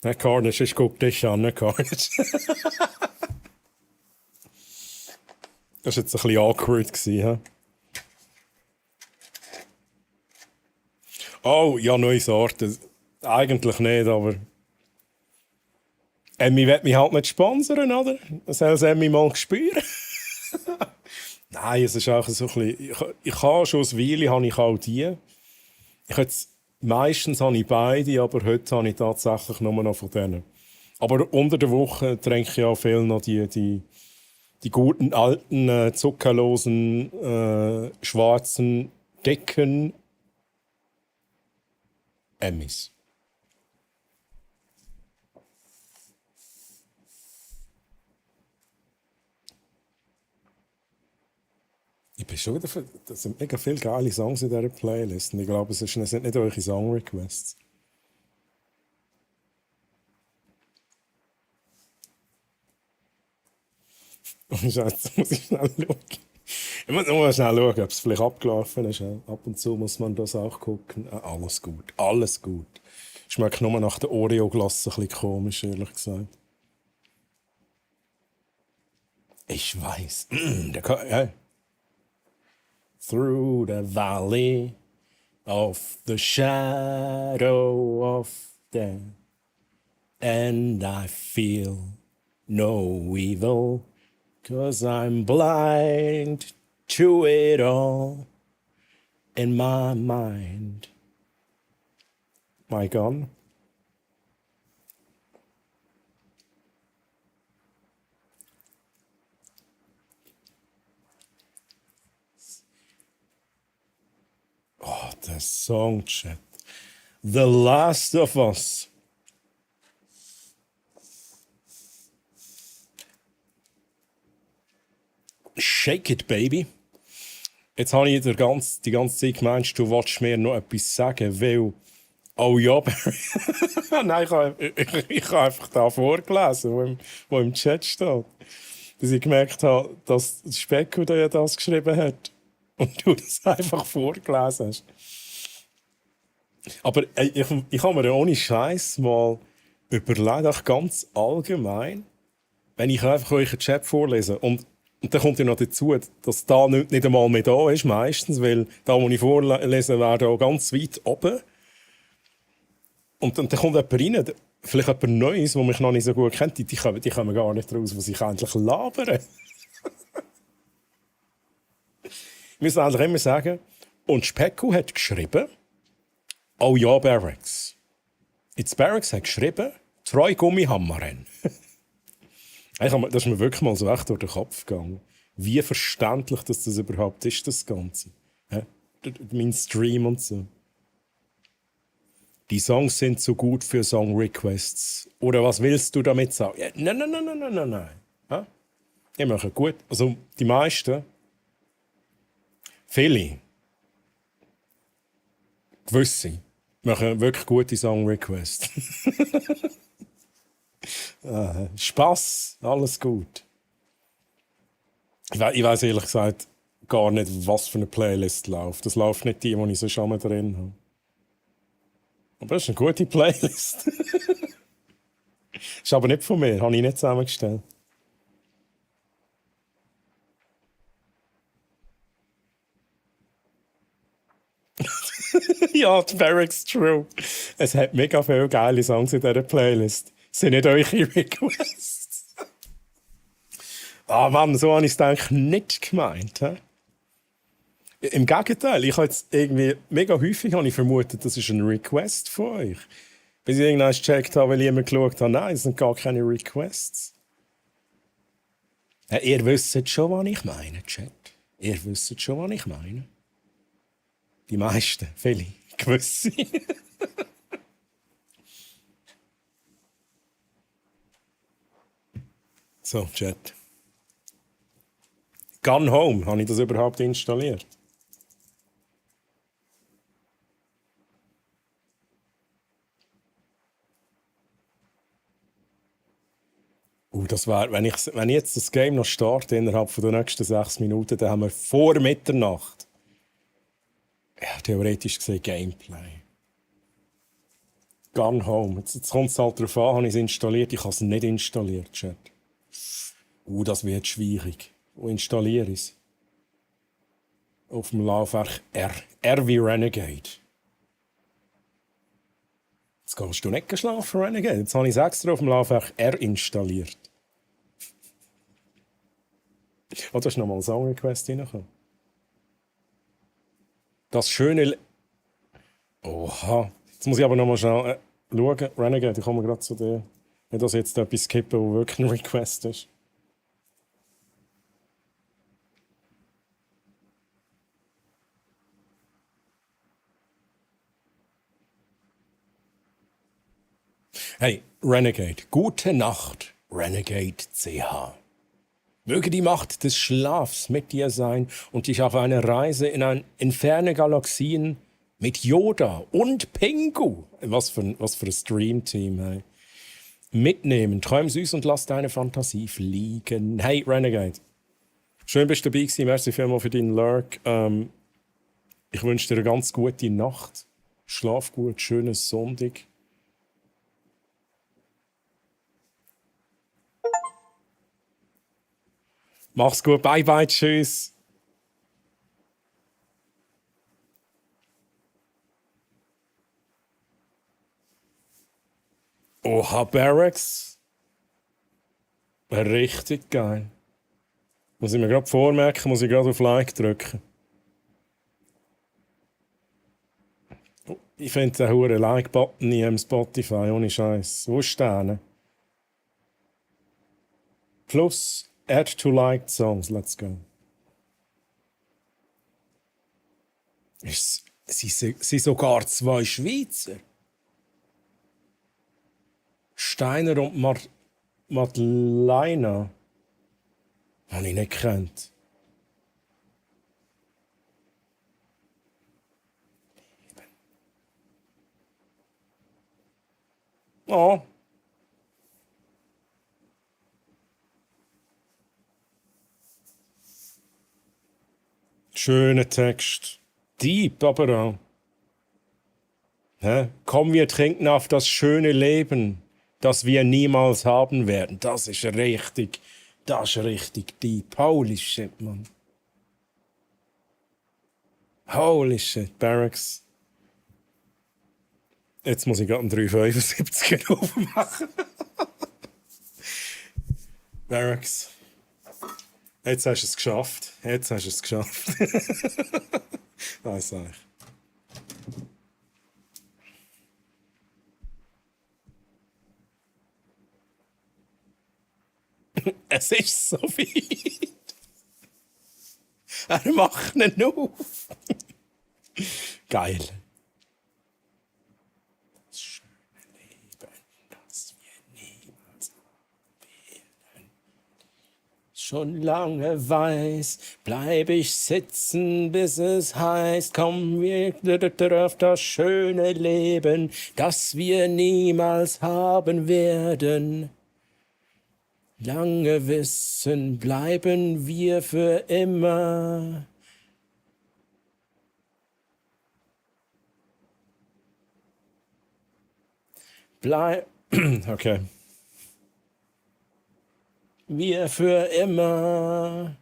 Der Carnage, ich guck dich an, Carnage. Das war jetzt ein bisschen awkward gewesen, hä? Oh, ja, neue Sorte. Eigentlich nicht, aber... Emmy will mich halt nicht sponsern, oder? Das soll Emmy mal spüren. Nein, es ist auch so ein bisschen... Ich habe schon eine Weile, habe ich auch die. Meistens habe ich beide, aber heute habe ich tatsächlich nur noch von denen. Aber unter der Woche trinke ich auch viel noch die guten, alten, zuckerlosen, schwarzen, dicken Emmys. Ich bin schon wieder das sind mega viele geile Songs in dieser Playlist. Und ich glaube, es sind nicht eure Song-Requests. Jetzt muss ich schnell schauen. Ich muss nur schnell schauen, ob es vielleicht abgelaufen ist. Ab und zu muss man das auch gucken. Alles gut, alles gut. Schmeckt nur nach der Oreo-Glasse ein bisschen komisch, ehrlich gesagt. Ich weiß. Through the valley of the shadow of death, and I feel no evil, 'cause I'm blind to it all in my mind. My gun. Oh, der Songchat. The Last of Us. Shake it, baby. Jetzt habe ich die ganze Zeit gemeint, du wolltest mir noch etwas sagen, weil... Oh ja, Barry. Nein, ich habe einfach da vorgelesen, wo im Chat steht. Dass ich gemerkt habe, dass Specko da ja das geschrieben hat. Und du das einfach vorgelesen hast. Aber ich habe mir ohne Scheiß mal überlegt, auch ganz allgemein, wenn ich einfach euch einen Chat vorlese. Und dann kommt ja noch dazu, dass da nicht einmal mehr da ist, meistens, weil da, wo ich vorlese, wäre da ganz weit oben. Und dann kommt jemand rein, vielleicht jemand Neues, der mich noch nicht so gut kennt, die kommen gar nicht raus, was ich eigentlich labere. Wir müssen eigentlich immer sagen, und Specko hat geschrieben, oh ja, Barracks. Jetzt Barracks hat geschrieben, Treu Gummihammerrennen. Das ist mir wirklich mal so echt durch den Kopf gegangen. Wie verständlich das überhaupt ist, das Ganze. Mein Stream und so. Die Songs sind zu gut für Song-Requests. Oder was willst du damit sagen? Ja, nein. Ja? Die machen gut. Also die meisten. Viele. Gewisse. Machen wirklich gute Song-Requests. Spass, alles gut. Ich weiß ehrlich gesagt gar nicht, was für eine Playlist läuft. Das läuft nicht die ich so schon mal drin habe. Aber das ist eine gute Playlist. Ist aber nicht von mir, habe ich nicht zusammengestellt. Ja, die Barracks True. Es hat mega viele geile Songs in dieser Playlist. Sind nicht eure Requests? Ah Mann, so habe ich es eigentlich nicht gemeint. He? Im Gegenteil, ich habe jetzt irgendwie mega häufig vermutet, das ist ein Request von euch. Bis ich irgendwann gecheckt habe, weil ich immer geschaut habe, nein, es sind gar keine Requests. Ja, ihr wisst schon, was ich meine, Chat. Ihr wisst schon, was ich meine. Die meisten, viele, gewisse. So, Chat. Gun Home, habe ich das überhaupt installiert? Das wär, wenn ich jetzt das Game noch starte innerhalb von der nächsten 6 Minuten, dann haben wir vor Mitternacht. Ja, theoretisch gesehen Gameplay. Gone Home. Jetzt kommt es halt darauf an, habe ich es installiert. Ich habe es nicht installiert, Chat. Das wird schwierig. Wo installiere ich es? Auf dem Laufwerk R. R wie Renegade. Jetzt kannst du nicht schlafen, Renegade. Jetzt habe ich es extra auf dem Laufwerk R installiert. Oh, da ist nochmal ein Song Request reingekommen. Das schöne... Oha. Jetzt muss ich aber nochmal schnell schauen. Renegade, ich komme gerade zu dir. Nicht, dass ich jetzt etwas skippen, wo wirklich ein Request ist. Hey, Renegade, gute Nacht, Renegade CH. Möge die Macht des Schlafs mit dir sein und dich auf eine Reise in ferne Galaxien mit Yoda und Pingu, was für ein Stream-Team, hey, mitnehmen. Träum süß und lass deine Fantasie fliegen. Hey, Renegade, schön bist du dabei gewesen. Merci vielmals für deinen Lurk. Ich wünsche dir eine ganz gute Nacht. Schlaf gut, schönes Sonntag. Mach's gut, bye bye, tschüss. Oha, Barracks. Richtig geil. Muss ich mir gerade vormerken, muss ich gerade auf Like drücken. Ich finde den hohen Like-Button nie im Spotify, ohne Scheiß. Wo ist der? Plus, add to liked songs, let's go. Sie sind sogar 2 Schweizer. Steiner und Madeleine. Habe ich nicht gekannt. Oh. Schöner Text. Deep, aber auch. Komm, wir trinken auf das schöne Leben, das wir niemals haben werden. Das ist richtig deep. Holy shit, Mann. Holy shit, Barracks. Jetzt muss ich gerade einen 375 aufmachen. Barracks. Jetzt hast du es geschafft. Nein, sag ich. Es ist so weit. Er macht ihn auf. Geil. Das schöne Leben, das wir niemals haben. Schon lange weiß, bleib ich sitzen, bis es heißt, komm, wir auf das schöne Leben, das wir niemals haben werden. Lange wissen, bleiben wir für immer. Okay. Wir für immer.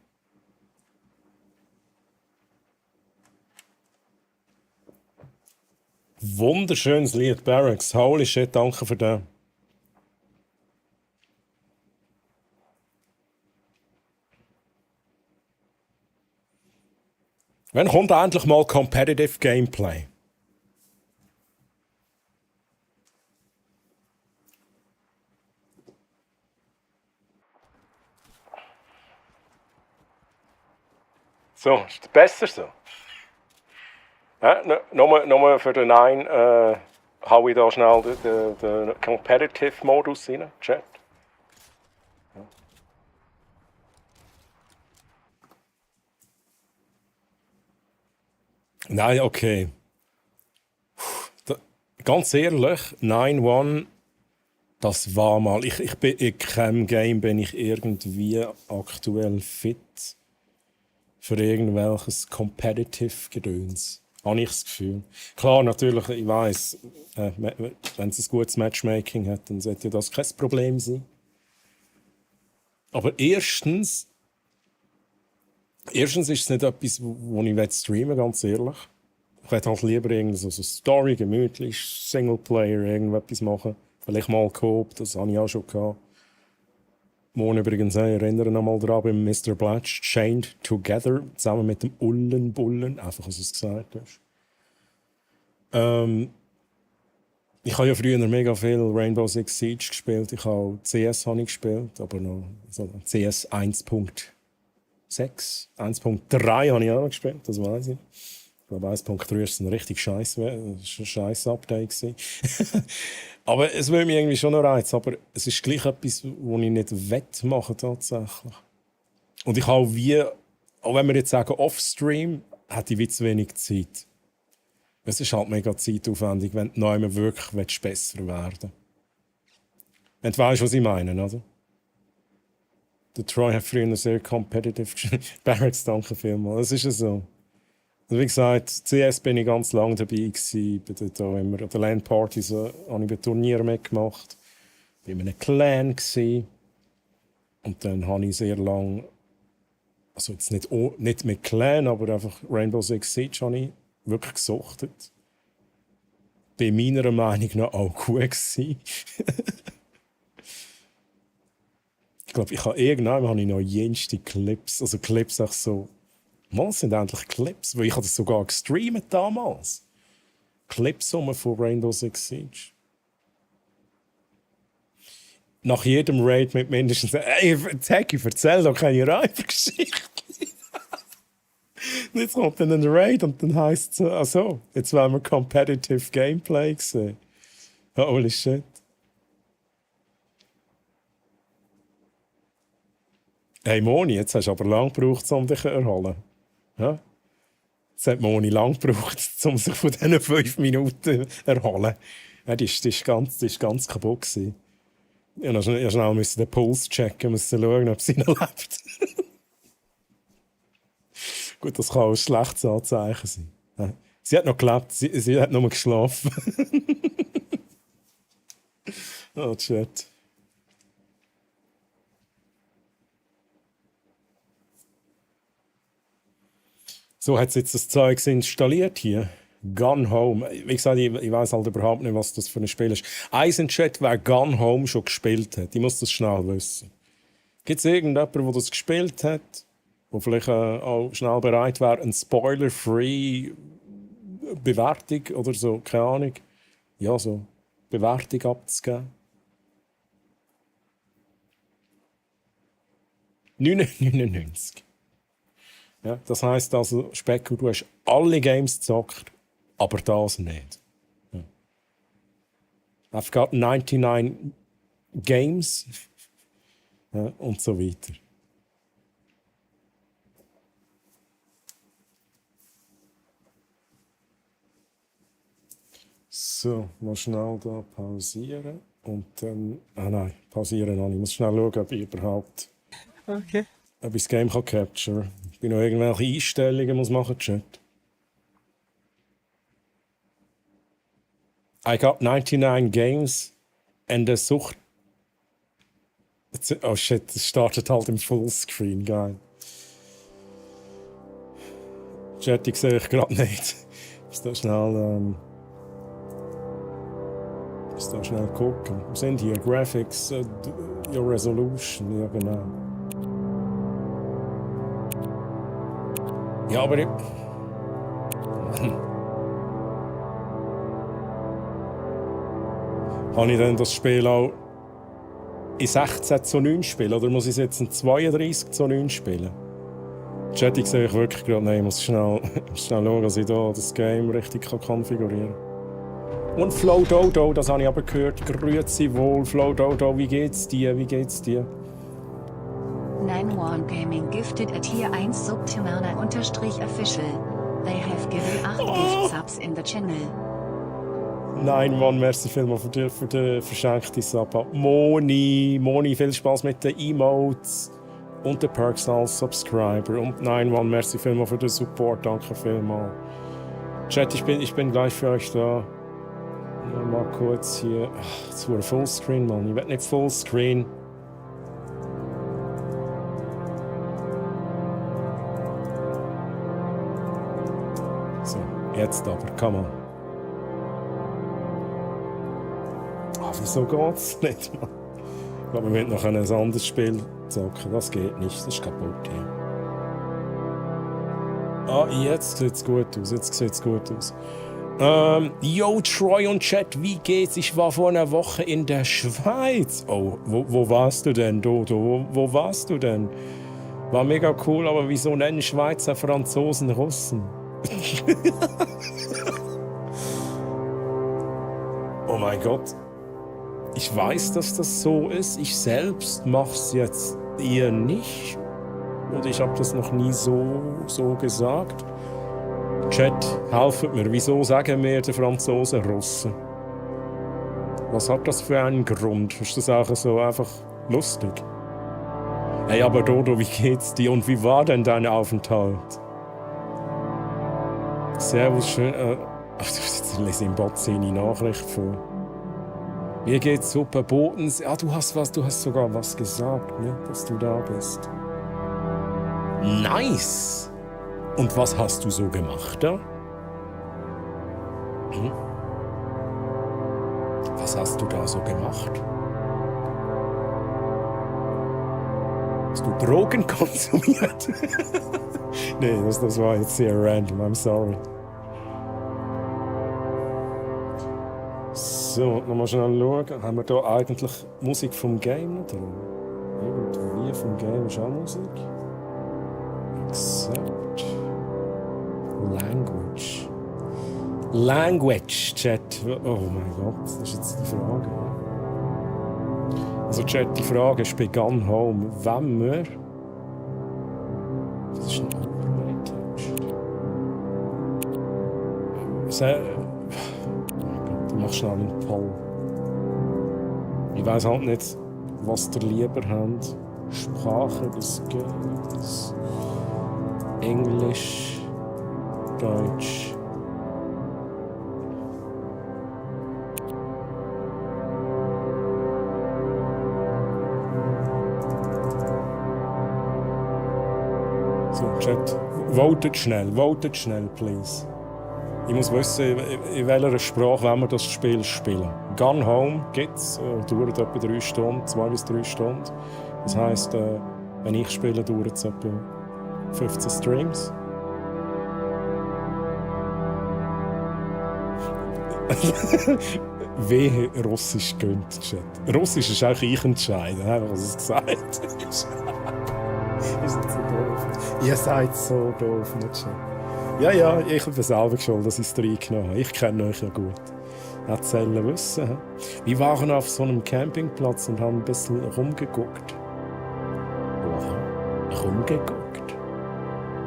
Wunderschönes Lied, Barracks. Holy shit, danke für das. Wann kommt endlich mal Competitive Gameplay? So, ist besser so. Nochmal für den einen hau ich da schnell den Competitive-Modus rein, Chat. Nein, okay. Ganz ehrlich, 9-1 Das war mal. Ich bin in keinem Game bin ich irgendwie aktuell fit für irgendwelches Competitive-Gedöns. Habe ich das Gefühl. Klar, natürlich, ich weiss, wenn es ein gutes Matchmaking hat, dann sollte das kein Problem sein. Aber erstens ist es nicht etwas, wo ich streamen will, ganz ehrlich. Ich würde halt lieber irgendwie so Story, gemütlich, Singleplayer, irgendetwas machen. Vielleicht mal Coop, das habe ich auch schon gehabt. Morgen übrigens, ich erinnere noch mal daran, beim Mr. Blatch, Chained Together, zusammen mit dem Ullenbullen, einfach, was du es gesagt hast. Ich habe ja früher mega viel Rainbow Six Siege gespielt, ich habe CS habe ich gespielt, aber noch so CS 1.6, 1.3 habe ich auch noch gespielt, das weiß ich. Ich glaube, 1.3 war ein richtig scheiß Update gewesen. Aber es will mich irgendwie schon noch reizen. Aber es ist gleich etwas, was ich nicht wettmachen tatsächlich. Und ich habe auch wenn wir jetzt sagen Offstream, hätte ich wie zu wenig Zeit. Es ist halt mega zeitaufwendig, wenn du noch einmal wirklich besser werden willst. Wenn du weißt, was ich meine, oder? Der Troy hat früher sehr competitive gespielt. Barracks, danke vielmals. Es ist ja so. Und wie gesagt, CS bin ich ganz lange dabei gewesen. Bin dort auch immer an den LAN-Partys habe ich bei Turnieren mitgemacht. Ich war in einem Clan gewesen. Und dann habe ich sehr lange, also jetzt nicht mit Clan, aber einfach Rainbow Six Siege habe ich wirklich gesuchtet. Bei meiner Meinung nach auch gut gewesen. Ich glaube, irgendwann habe ich noch jenste Clips, also Clips auch so. Das sind endlich Clips, weil ich habe das sogar gestreamt damals. Clips von Rainbow Six Siege. Nach jedem Raid mit mindestens «Ey, Taggy, erzähl doch keine Räubergeschichte!» Und jetzt kommt dann ein Raid und dann heisst es «Ach jetzt wollen wir Competitive Gameplay sehen.» Holy shit. Hey Moni, jetzt hast du aber lange gebraucht, um dich zu erholen. Ja? Jetzt hat Moni lange gebraucht, um sich von diesen 5 Minuten zu erholen. Ja, die ist ganz kaputt gewesen. Ich musste schnell den Puls checken, schauen, ob sie noch lebt. Gut, das kann auch ein schlechtes Anzeichen sein. Ja. Sie hat noch gelebt, sie hat nur geschlafen. Oh, shit. So hat es jetzt das Zeug installiert hier. Gone Home. Wie gesagt, ich weiß halt überhaupt nicht, was das für ein Spiel ist. Eins in Chat, wer Gone Home schon gespielt hat. Ich muss das schnell wissen. Gibt es irgendjemanden, der das gespielt hat, der vielleicht auch schnell bereit wäre, eine Spoiler-free Bewertung oder so, keine Ahnung, ja, so Bewertung abzugeben? 999. Ja, das heisst also, Specko, du hast alle Games gezockt, aber das nicht. Ja. I've got 99 Games ja, und so weiter. So, mal schnell da pausieren und dann... Ah nein, pausieren noch nicht. Ich muss schnell schauen, ob ich überhaupt... Okay. Ob ich das Game capture kann. Ich noch irgendwelche Einstellungen muss machen, Chat. I got 99 games and a Sucht... Oh shit, es startet halt im Fullscreen, geil. Chat, ich sehe ich gerade nicht. Ich muss da schnell gucken. Wir sind hier Graphics, your Resolution, ja genau. Ja, aber kann ich denn das Spiel auch in 16:9 spielen? Oder muss ich es jetzt in 32:9 spielen? Chat, ich sehe ich wirklich gerade. Nein, ich muss schnell schauen, dass ich da das Game richtig konfigurieren kann. Und Flow Dodo, das habe ich aber gehört. Grüezi wohl, Flow Dodo, wie geht's dir? 91 Gaming gifted a Tier 1 Sub Timana_official. They have given 8 gift subs in the channel. Nein, Mann, merci vielmals für den verschenkten Sub. Moni, viel Spaß mit den Emotes und den Perks als Subscriber. Und nein, Mann, merci vielmals für den Support, danke vielmals. Chat, ich bin gleich für euch da. Ja, mal kurz hier. Ach, jetzt wurde Fullscreen, Mann. Ich will nicht Fullscreen. So, jetzt aber, come on. Ah, wieso geht's nicht, Mann? Ich glaube, wir müssen noch ein anderes Spiel zocken. Das geht nicht, das ist kaputt hier. Ah, jetzt sieht's gut aus, Yo, Troy und Chat, wie geht's? Ich war vor einer Woche in der Schweiz. Oh, wo warst du denn, Dodo? Wo warst du denn? War mega cool, aber wieso nennen Schweizer Franzosen Russen? Oh mein Gott. Ich weiß, dass das so ist. Ich selbst mach's jetzt eher nicht. Und ich habe das noch nie so gesagt. Chat, helft mir. Wieso sagen wir den Franzosen Russen? Was hat das für einen Grund? Ist das auch so einfach lustig? Hey, aber Dodo, wie geht's dir und wie war denn dein Aufenthalt? Servus, schön. Ach, jetzt lese ich im Bot seine Nachricht vor. Mir geht's super, Bodens. Ja, du hast sogar was gesagt, ne? Dass du da bist. Nice! Und was hast du so gemacht da? Hm? Was hast du da so gemacht? Hast du Drogen konsumiert? Nee, das war jetzt sehr random, I'm sorry. So, nochmal schnell schauen. Haben wir da eigentlich Musik vom Game noch drin? Irgendwie vom Game ist auch Musik. Accept. Language, Chat. Oh mein Gott, das ist jetzt die Frage. Also Chat, die Frage ist bei Gun Home, wenn wir... Das ist ein Overlay-Text. Du machst schnell einen Poll. Ich weiss halt nicht, was ihr lieber habt. Sprache des Games. Englisch. Deutsch. So, Chat. Votet schnell, please. Ich muss wissen, in welcher Sprache wollen wir das Spiel spielen. Gun Home gibt's, dauert etwa 3 Stunden, 2 bis 3 Stunden. Das heisst, wenn ich spiele, dauert es etwa 15 Streams. Wehe Russisch gönnt, Chat. Russisch ist eigentlich ich entscheiden, was es gesagt hat. Ist nicht so doof. Ihr seid so doof, nicht Chat. Ja, ich bin selber schuld, dass ich es reingenommen habe. Ich kenne euch ja gut. Erzählen wissen. Wir waren auf so einem Campingplatz und haben ein bisschen rumgeguckt. Rumgeguckt?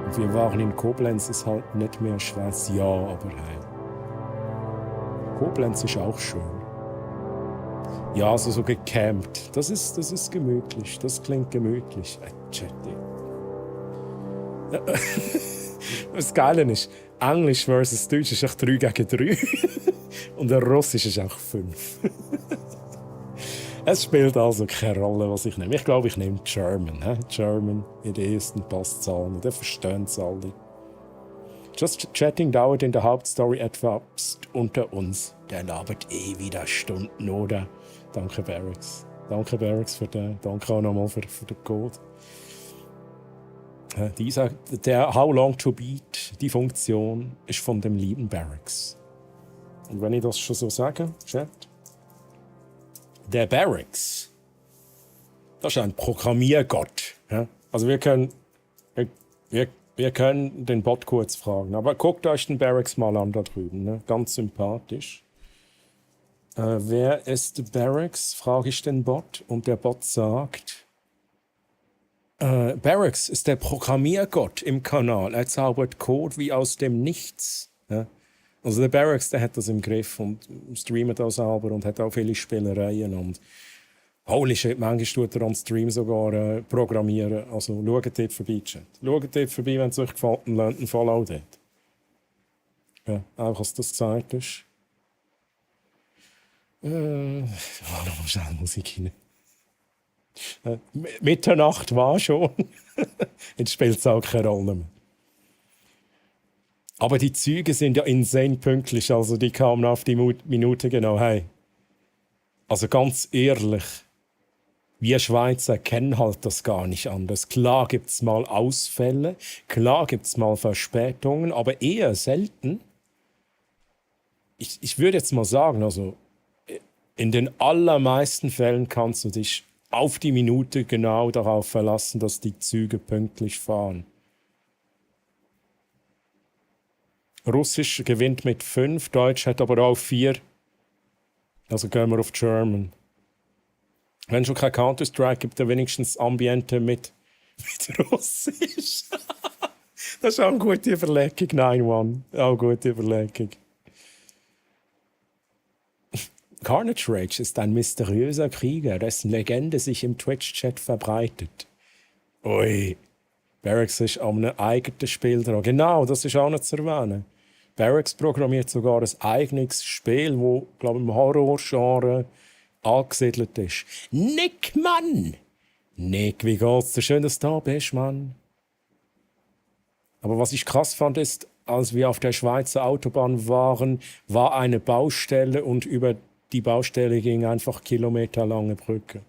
Und wir waren in Koblenz, ist halt nicht mehr Schweiz. Ja, aber hey. Koblenz ist auch schön. Ja, also so gecampt. Das ist gemütlich. Das klingt gemütlich. Chatty. Das Geile ist, Englisch versus Deutsch ist echt 3 gegen 3. Und der Russisch ist auch 5. Es spielt also keine Rolle, was ich nehme. Ich glaube, ich nehme German. German, in der ersten passt es an. Da verstehen es alle. Just Chatting dauert in der Hauptstory etwa unter uns. Der labert wieder Stunden, oder? Danke, Barracks. Danke, Barracks, für den. Danke auch nochmal für den Code. Der How Long to Beat, die Funktion, ist von dem lieben Barracks. Und wenn ich das schon so sage, Chat, der Barracks, das ist ein Programmiergott. Ja? Also wir können den Bot kurz fragen, aber guckt euch den Barracks mal an da drüben, ne? Ganz sympathisch. Wer ist Barracks, frage ich den Bot, und der Bot sagt, Barracks ist der Programmiergott im Kanal. Er zaubert Code wie aus dem Nichts. Ja? Also der Barracks, der hat das im Griff und streamt das selber und hat auch viele Spielereien und holy shit, manchmal tut er am Stream sogar programmieren. Also schaut dort vorbei, Chat. Schaut dort vorbei, wenn es euch gefällt und lernt einen Follow dort. Ja, auch als das gesagt ist. Noch schnell Musik rein. Mitternacht war schon. Jetzt spielt es auch keine Rolle mehr. Aber die Züge sind ja insane pünktlich, also die kamen auf die Minute genau. Hey, also ganz ehrlich, wir Schweizer kennen halt das gar nicht anders. Klar gibt es mal Ausfälle, klar gibt es mal Verspätungen, aber eher selten. Ich würde jetzt mal sagen, also in den allermeisten Fällen kannst du dich auf die Minute genau darauf verlassen, dass die Züge pünktlich fahren. Russisch gewinnt mit 5, Deutsch hat aber auch 4. Also gehen wir auf German. Wenn schon kein Counter-Strike gibt, dann wenigstens Ambiente mit Russisch. Das ist auch eine gute Überlegung, 9-1. Auch eine gute Überlegung. Carnage Rage ist ein mysteriöser Krieger, dessen Legende sich im Twitch-Chat verbreitet. Ui, Barracks ist an einem eigenen Spiel dran. Genau, das ist auch noch zu erwähnen. Barracks programmiert sogar ein eigenes Spiel, das, glaube ich, im Horror-Genre angesiedelt ist. Nick, Mann! Nick, wie geht's dir? Schön, dass du da bist, Mann. Aber was ich krass fand, ist, als wir auf der Schweizer Autobahn waren, war eine Baustelle und über die Baustelle ging einfach kilometerlange Brücke.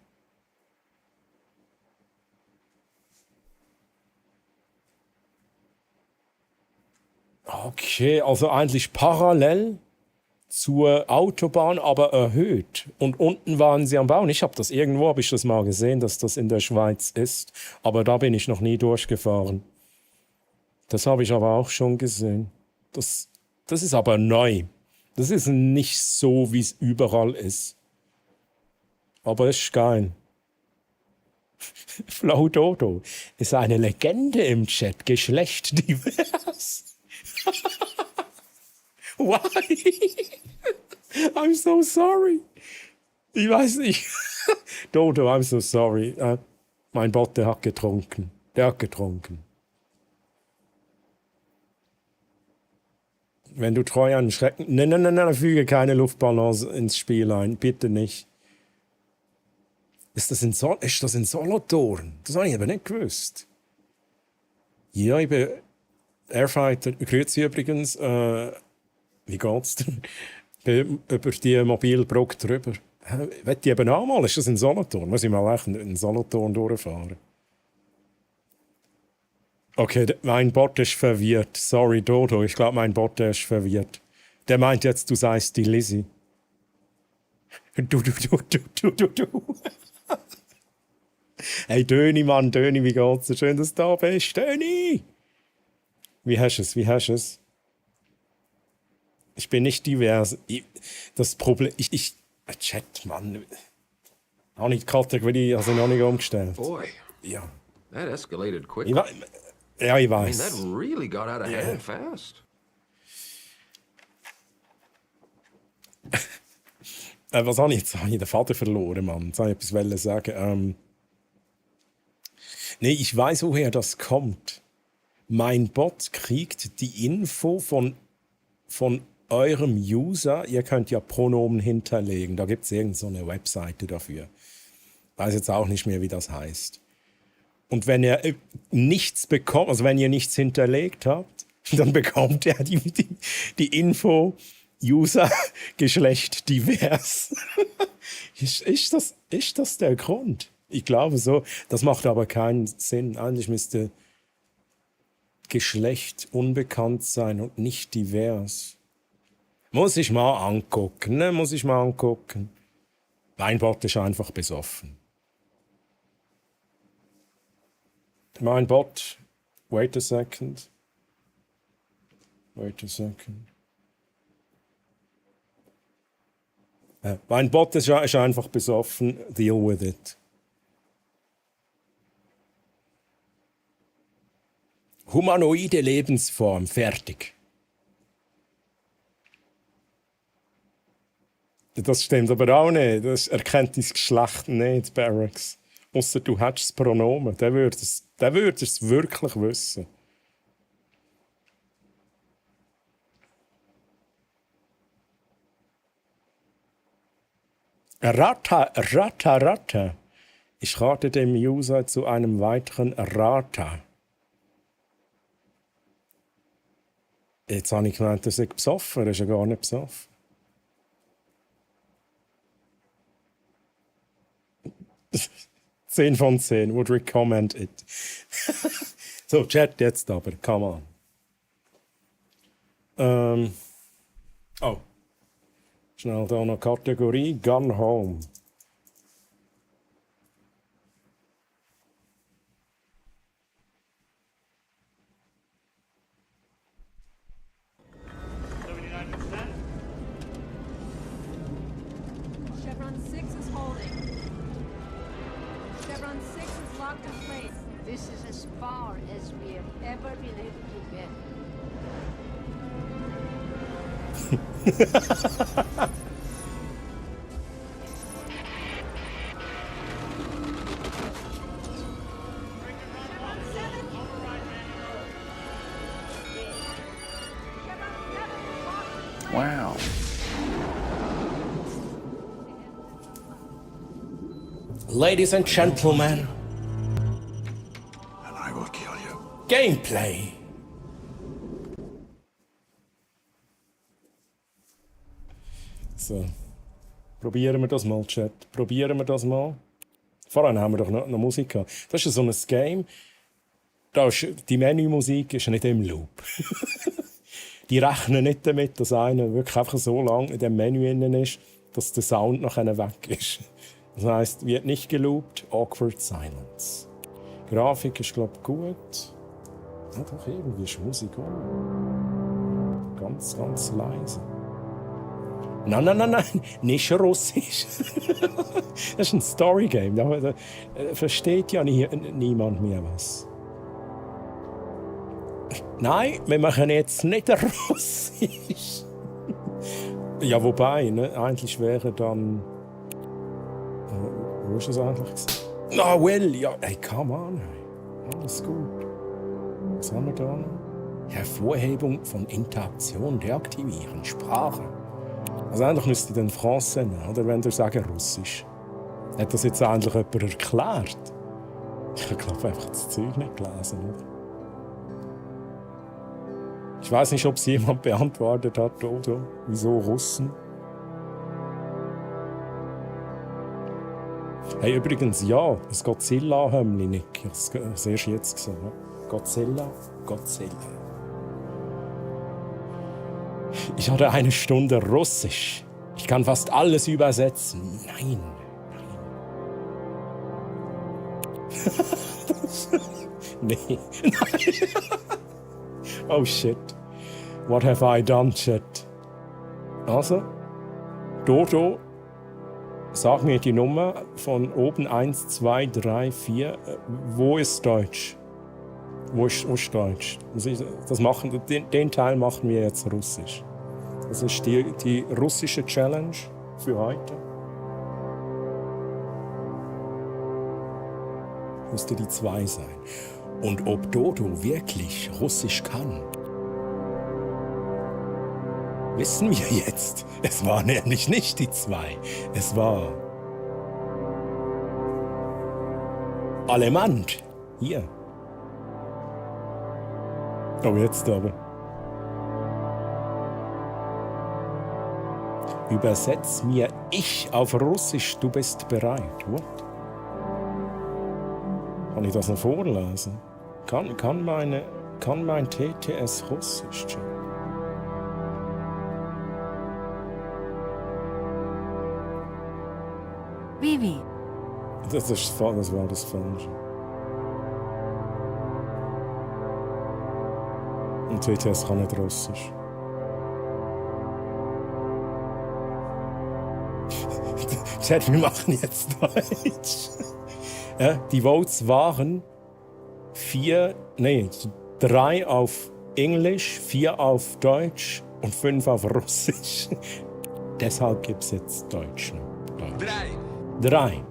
Okay, also eigentlich parallel zur Autobahn, aber erhöht. Und unten waren sie am Bauen. Irgendwo habe ich das mal gesehen, dass das in der Schweiz ist. Aber da bin ich noch nie durchgefahren. Das habe ich aber auch schon gesehen. Das ist aber neu. Das ist nicht so, wie es überall ist. Aber es ist geil. Flau Dodo ist eine Legende im Chat. Geschlecht divers. Why? I'm so sorry. Ich weiß nicht. Dodo, I'm so sorry. Mein Bot, der hat getrunken. Wenn du treu einen Schrecken... Nein, füge keine Luftballons ins Spiel ein. Bitte nicht. Ist das in Solothurn? Das habe ich aber nicht gewusst. Ja, ich bin Airfighter. Grüezi übrigens. Wie geht's denn? Bin über die mobile Brücke drüber. Wollte ich eben auch mal. Ist das in Solothurn? Muss ich mal echt in Solothurn durchfahren? Okay, mein Bot ist verwirrt. Sorry, Dodo. Ich glaube, mein Bot ist verwirrt. Der meint jetzt, du seist die Lizzie. Du. Hey, Döni, Mann, Döni, wie geht's dir? Schön, dass du da bist. Döni! Wie hast du es? Ich bin nicht divers. Das Problem... Chat, Mann. Habe ich die Kategorie also noch nicht umgestellt. Boy, Ja. that escalated quick. Ich weiß. I mean, that weiß. really got out of hand fast. Was habe ich jetzt? Habe ich den Vater verloren, Mann. Jetzt wollte ich etwas sagen. Nee, ich weiß, woher das kommt. Mein Bot kriegt die Info von eurem User. Ihr könnt ja Pronomen hinterlegen. Da gibt es irgendeine Webseite dafür. Weiß jetzt auch nicht mehr, wie das heißt. Und wenn er nichts bekommt, also wenn ihr nichts hinterlegt habt, dann bekommt er die Info User Geschlecht divers. Ist das der Grund? Ich glaube so. Das macht aber keinen Sinn. Eigentlich müsste Geschlecht unbekannt sein und nicht divers. Muss ich mal angucken. Mein Bot ist einfach besoffen. Mein Bot. Wait a second. Mein Bot ist einfach besoffen. Deal with it. Humanoide Lebensform. Fertig. Das stimmt aber auch nicht. Das erkennt dein Geschlecht nicht, Barracks. Ausser du hättest das Pronomen. Der würde es wirklich wissen. Ratta. Ich rate dem User zu einem weiteren Rata. Jetzt habe ich gemeint, er sei besoffen. Er ist ja gar nicht besoffen. Zehn von 10, would recommend it. So, Chat jetzt aber, come on. Oh. Schnell da noch Kategorie Gun Home. Chevron 6 is holding. Chevron 6 is locked in place. This is as far as we have ever been able to get. Wow. Ladies and gentlemen, And I will kill you. Gameplay. So. Probieren wir das mal, Chat. Probieren wir das mal. Vorhin haben wir doch noch Musik gehabt. Das ist so ein Game. Da ist, die Menümusik ist nicht im Loop. Die rechnen nicht damit, dass einer wirklich einfach so lange in dem Menü innen ist, dass der Sound nachher weg ist. Das heisst, wird nicht geloopt, awkward silence. Grafik ist, glaube ich, gut. Ja, doch, irgendwie ist Musik auch. Ganz, ganz leise. Nein, nicht Russisch. Das ist ein Storygame. Da versteht ja niemand mehr was. Nein, wir machen jetzt nicht Russisch. Ja, wobei, ne? Eigentlich wäre dann. Wo ist das eigentlich? Ah, well, ja. Hey, come on. Hey. Alles gut. Was haben wir da noch? Hervorhebung von Interaktion deaktivieren. Sprache. Also eigentlich müsste ich dann Français nehmen, oder wenn ihr sagen Russisch. Hat das jetzt eigentlich jemand erklärt? Ich glaube einfach das Zeug nicht gelesen, oder? Ich weiß nicht, ob es jemand beantwortet hat, oder? Wieso Russen? Hey, übrigens, ja, das Godzilla-Hymne, Nick. Ich habe es erst jetzt gesehen. Godzilla. Ich hatte eine Stunde Russisch. Ich kann fast alles übersetzen. Nein. Nee. Oh shit. What have I done, Chat? Also, Dodo, sag mir die Nummer von oben 1, 2, 3, 4. Wo ist Deutsch? Wo ist Deutsch? Den Teil machen wir jetzt Russisch. Das ist die russische Challenge für heute. Müsste die 2 sein. Und ob Dodo wirklich Russisch kann, wissen wir jetzt. Es war nämlich nicht die 2. Es war Alemant. Hier. Oh, jetzt aber. Übersetz mir ich auf Russisch, du bist bereit. What? Kann ich das noch vorlesen? Kann mein TTS Russisch? Vivi. Das war das Falsche. Und TTS kann nicht Russisch. Chat, wir machen jetzt Deutsch. Ja, die Votes waren 3 auf Englisch, 4 auf Deutsch und 5 auf Russisch. Deshalb gibt es jetzt Deutsch. Deutsch. 3. 3.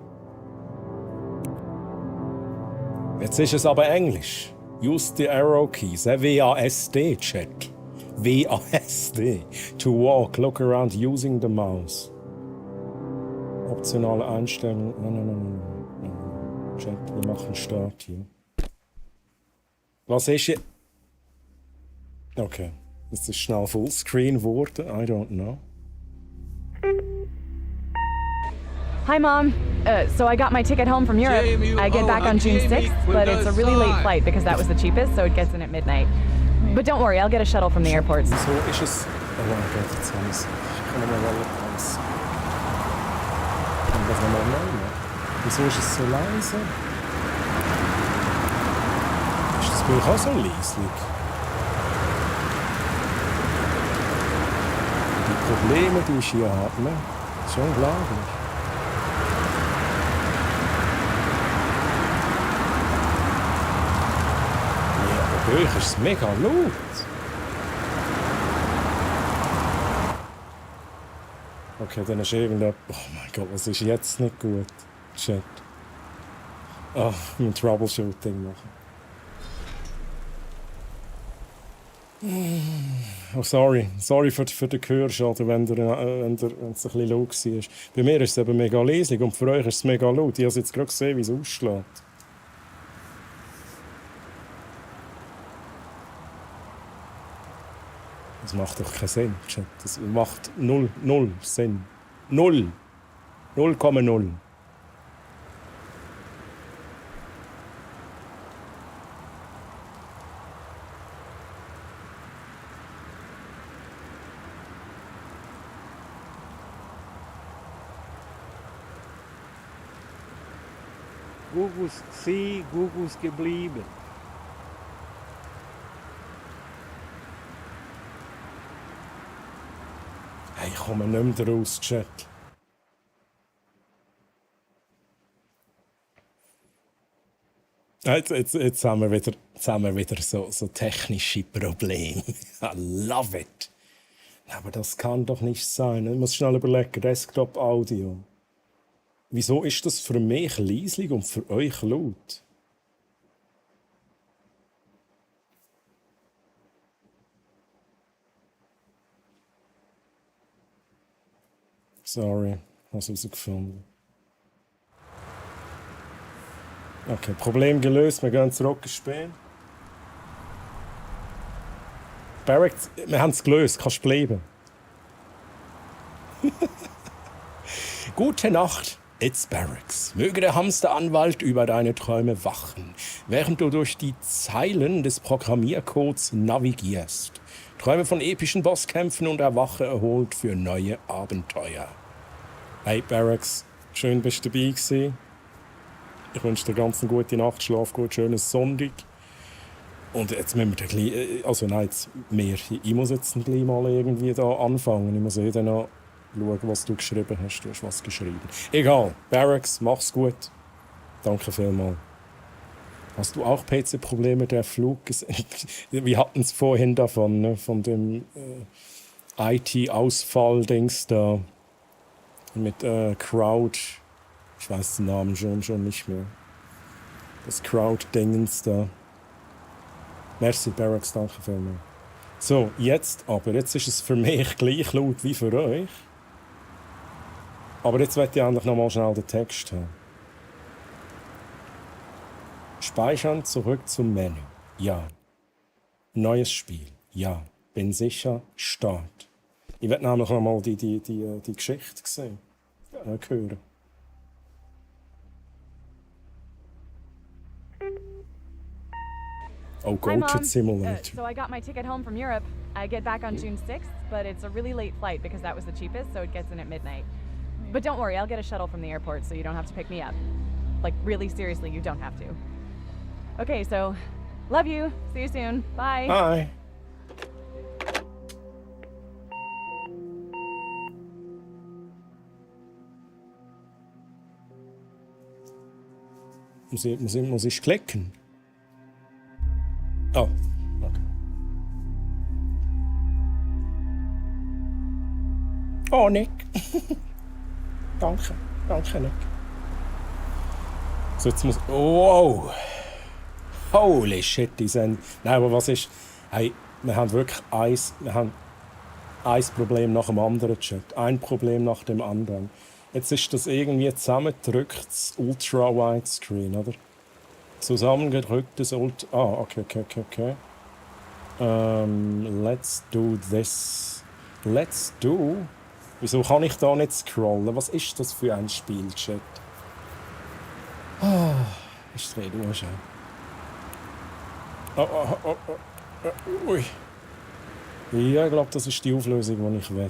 Jetzt ist es aber Englisch. Use the arrow keys. WASD, Chat. WASD. To walk, look around using the mouse. Optionale Einstellungen. Nein. Chat, wir machen Start hier. Was ist jetzt? Okay. Das ist schnell Fullscreen geworden. I don't know. Hi, Mom. So I got my ticket home from Europe. I get back on June 6th, but it's a really late flight because that was the cheapest, so it gets in at midnight. But don't worry, I'll get a shuttle from the airport. So ist es. Oh mein Gott, jetzt haben wir es. Ich kann nicht mehr alles. Kann das nochmal neu machen? Wieso ist es so leise? Ist das Bild auch so leislich? Die Probleme, die ich hier habe, ne? Das ist unglaublich. Ja, aber ist es mega laut. Okay, dann ist irgendetwas. Oh mein Gott, was ist jetzt nicht gut? Shit. Oh, ein Troubleshooting machen. Oh, sorry. Sorry für den Gehörschaden, wenn es ein bisschen laut war. Bei mir ist es eben mega leise und für euch ist es mega laut. Ich habe jetzt gerade gesehen, wie es ausschlägt. Das macht doch keinen Sinn, Chat. Das macht null Sinn. 0,0. Gugus gsi, Gugus geblieben. Hey, ich komme nicht mehr raus, Chat. Jetzt haben wir wieder so technische Probleme. I love it. Aber das kann doch nicht sein. Ich muss schnell überlegen. Desktop-Audio. Wieso ist das für mich leislich und für euch laut? Sorry, ich habe es herausgefunden. Okay, Problem gelöst, wir gehen zurück ins Spiel. Barracks, wir haben es gelöst, kannst bleiben. Gute Nacht, it's Barracks. Möge der Hamsteranwalt über deine Träume wachen, während du durch die Zeilen des Programmiercodes navigierst. Träume von epischen Bosskämpfen und erwache erholt für neue Abenteuer. Hey Barracks, schön bist du dabei gewesen. Ich wünsche dir ganz eine gute Nacht, schlaf gut, schönes Sonntag. Und jetzt müssen wir gleich, also nein, ich muss jetzt gleich mal irgendwie da anfangen. Ich muss dann noch schauen, was du geschrieben hast. Du hast was geschrieben. Egal, Barracks, mach's gut. Danke vielmals. Hast du auch PC-Probleme, der Flug? Wir hatten es vorhin davon, ne? Von dem IT-Ausfall-Dings da. Mit Crowd. Ich weiß den Namen schon nicht mehr. Das Crowd-Dingens da. Merci, Barracks, danke vielmals. So, jetzt ist es für mich gleich laut wie für euch. Aber jetzt möchte ich endlich noch mal schnell den Text haben. Speichern, zurück zum Menü. Ja. Neues Spiel. Ja. Bin sicher, Start. Ich werde nämlich noch mal die Geschichte sehen. Hören. Oh, Hi, Mom. Goat Simulator. So I got my ticket home from Europe. I get back on June 6th, but it's a really late flight because that was the cheapest, so it gets in at midnight. But don't worry, I'll get a shuttle from the airport so you don't have to pick me up. Like, really seriously, you don't have to. Okay, so, love you. See you soon. Bye. Bye. Muss ich klicken? Oh, okay. Oh, Nick. Danke, Nick. So, jetzt muss... Wow! Holy shit, die sind... Nein, aber was ist... Hey, wir haben wirklich ein Problem nach dem anderen, Chat. Ein Problem nach dem anderen. Jetzt ist das irgendwie zusammengedrücktes Ultra-Widescreen, oder? Zusammengedrücktes okay. Let's do this. Let's do... Wieso kann ich da nicht scrollen? Was ist das für ein Spiel, Chat? Ich drehe durch. Ui. Ja, ich glaube, das ist die Auflösung, die ich will.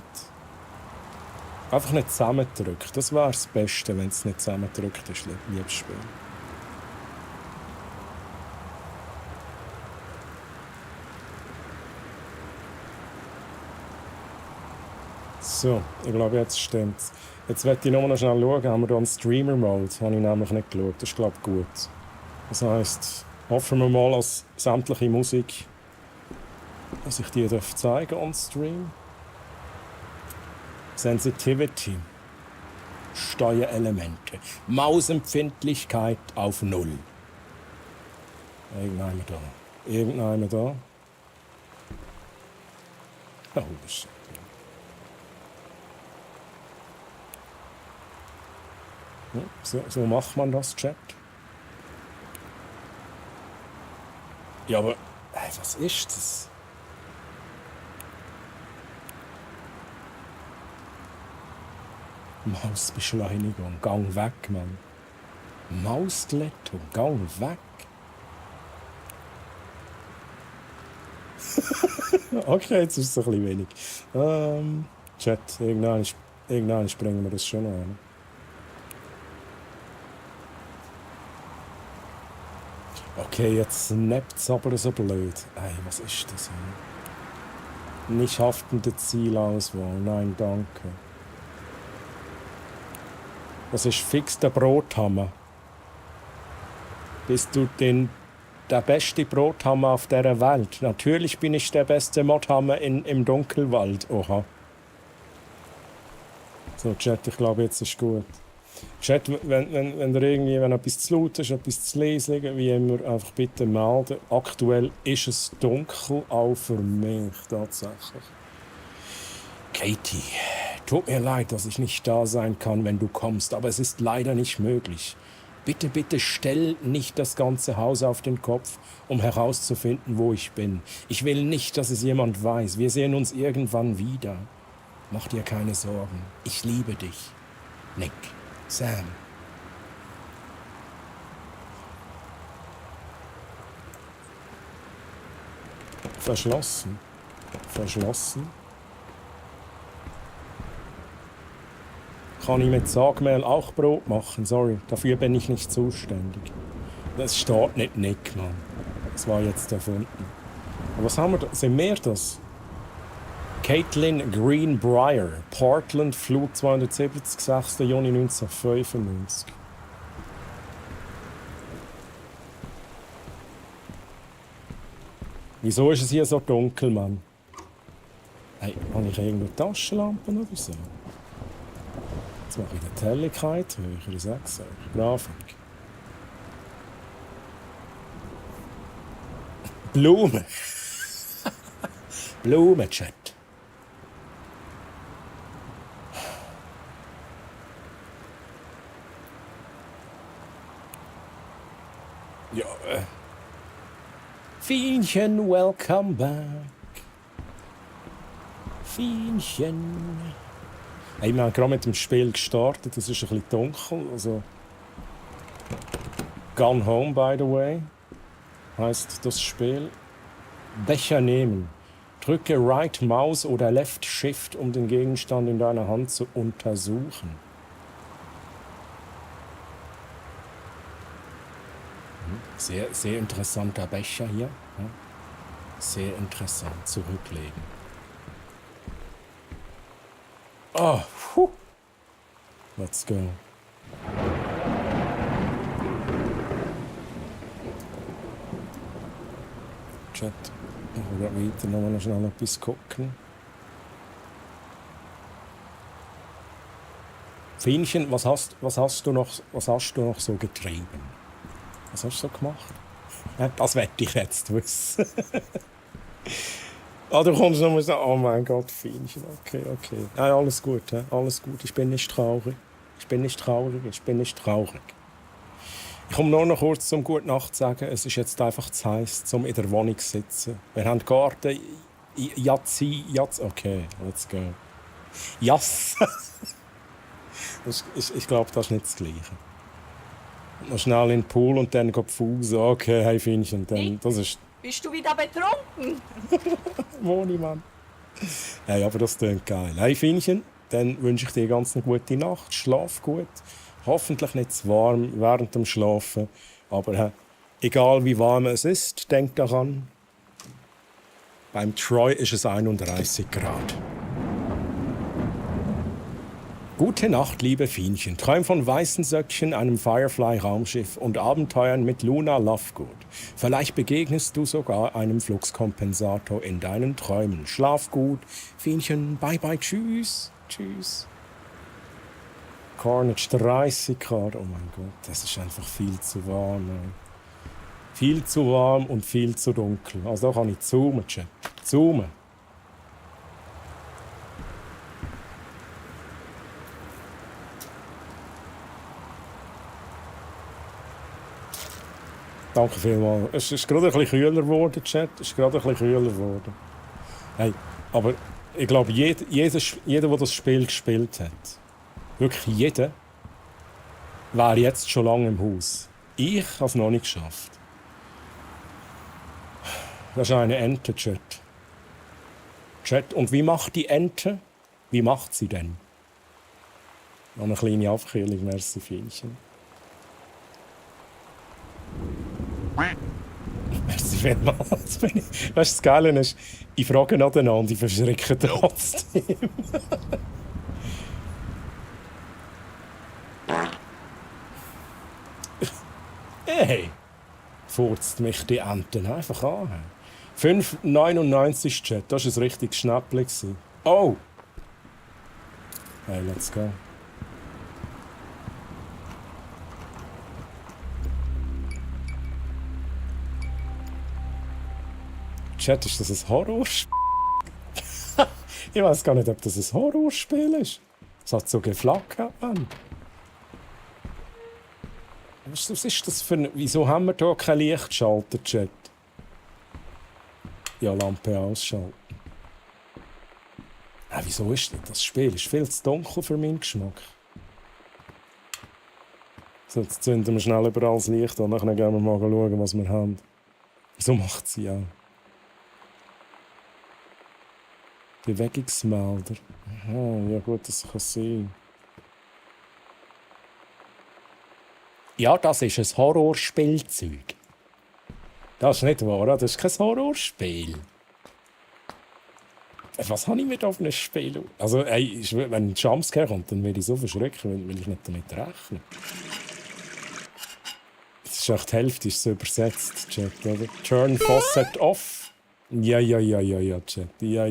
Einfach nicht zusammendrückt. Das wäre das Beste, wenn es nicht zusammendrückt ist, liebes Spiel. So, ich glaube, jetzt stimmt's. Jetzt möchte ich nur noch schnell schauen, haben wir da einen Streamer-Mode? Das habe ich nämlich nicht geschaut. Das ist, glaube ich, gut. Das heisst, hoffen wir mal, dass sämtliche Musik, dass ich die zeigen darf on Stream. Sensitivity. Steuerelemente. Mausempfindlichkeit auf 0. Irgendeiner da. Oh, shit. So macht man das, Chat. Ja, aber... Hey, was ist das? Mausbeschleunigung. Gang weg, Mann. Mausglättung. Gang weg. Okay, jetzt ist es ein bisschen wenig. Chat, irgendwann springen wir das schon noch an. Okay, jetzt snappt es aber so blöd. Ey, was ist das hier? Nicht haftende Zielauswahl. Nein, danke. Das ist fix der Brothammer. Bist du der beste Brothammer auf der Welt? Natürlich bin ich der beste Modhammer im Dunkelwald. Oha. So, Chat, ich glaube, jetzt ist gut. Chat, wenn etwas zu laut ist, etwas zu lesen, wie immer, einfach bitte melden. Aktuell ist es dunkel, auch für mich tatsächlich. Katie, tut mir leid, dass ich nicht da sein kann, wenn du kommst, aber es ist leider nicht möglich. Bitte, bitte stell nicht das ganze Haus auf den Kopf, um herauszufinden, wo ich bin. Ich will nicht, dass es jemand weiß. Wir sehen uns irgendwann wieder. Mach dir keine Sorgen. Ich liebe dich. Nick. Sam. Verschlossen. Kann ich mit Sagmehl auch Brot machen? Sorry, dafür bin ich nicht zuständig. Das steht nicht Nick, Mann. Das war jetzt erfunden. Aber was haben wir da? Sind wir das? Caitlin Greenbrier, Portland, Flug 270, 6. Juni 1995. Wieso ist es hier so dunkel, Mann? Hey, habe ich irgendwo Taschenlampen oder so? Jetzt mache ich die Helligkeit höher, ich sag's euch. Grafik. Blumen. Blumenchat. Ja, Fienchen, welcome back. Fienchen. Hey, wir haben gerade mit dem Spiel gestartet, es ist ein bisschen dunkel. Also Gone Home, by the way, heißt das Spiel. Becher nehmen. Drücke Right Mouse oder Left Shift, um den Gegenstand in deiner Hand zu untersuchen. Sehr, sehr interessanter Becher hier. Sehr interessant. Zurücklegen. Oh, puh. Let's go. Chat. Ich will weiter noch schnell etwas gucken. Fienchen, was hast du noch so getrieben? Was hast du so gemacht? Ja, das wette ich jetzt wissen. Du kommst noch mal sagen, oh mein Gott, Fienchen, okay. Nein, alles gut, alles gut, ich bin nicht traurig. Ich bin nicht traurig. Ich komme nur noch kurz zum Gute Nacht sagen. Es ist jetzt einfach zu heiß, um in der Wohnung zu sitzen. Wir haben Garten. Okay, let's go. Yes! Ich glaube, das ist nicht das Gleiche. Noch schnell in den Pool und dann pfusen. Okay, hey Fienchen, dann, das ist... Bist du wieder betrunken? Moni, Mann. Hey, aber das klingt geil. Hey Fienchen, dann wünsche ich dir ganz eine gute Nacht. Schlaf gut. Hoffentlich nicht zu warm während dem Schlafen. Aber egal wie warm es ist, denk daran, beim Troy ist es 31 Grad. Gute Nacht, liebe Fienchen. Träum von weißen Söckchen, einem Firefly-Raumschiff und Abenteuern mit Luna Lovegood. Vielleicht begegnest du sogar einem Fluxkompensator in deinen Träumen. Schlaf gut. Fienchen, bye bye, tschüss. Tschüss. Carnage 30 Grad, oh mein Gott, das ist einfach viel zu warm. Ey. Viel zu warm und viel zu dunkel. Also da kann ich zoomen, Chat. Zoomen. Danke vielmals. Es ist gerade ein bisschen kühler geworden, Chat. Hey, aber ich glaube, jeder, der das Spiel gespielt hat, wirklich jeder, wäre jetzt schon lange im Haus. Ich habe es noch nicht geschafft. Das ist eine Ente, Chat. Und wie macht die Ente? Wie macht sie denn? Noch eine kleine Abkühlung, merci Fienchen. Merci vielmals. Weißt du, das Geile ist, ich frage aneinander, ich verschrecke trotzdem. Hey! Furzt mich die Enten einfach an. 5,99 Chat, das war ein richtiges Schnäppchen. Oh! Hey, let's go. Chat, ist das ein Horrorspiel? Ich weiß gar nicht, ob das ein Horrorspiel ist. Es hat so geflackert, Mann. Was ist das für ein... Wieso haben wir hier keinen Lichtschalter, Chat? Ja, Lampe ausschalten. Wieso ist das Spiel? Ist viel zu dunkel für meinen Geschmack. So, jetzt zünden wir schnell überall das Licht an, dann gehen wir mal schauen, was wir haben. So macht sie auch. Bewegungsmelder. Aha, ja gut, das kann sein. Ja, das ist ein Horrorspielzeug. Das ist nicht wahr, das ist kein Horrorspiel. Was habe ich mir da auf ein Spiel? Also, ey, wenn ein Jumpscare kommt, dann werde ich so verschrecken, weil ich nicht damit rechne. Das ist echt die Hälfte, ist so übersetzt, Chat, oder? Turn Faucet off. Ja, Chat. Ja.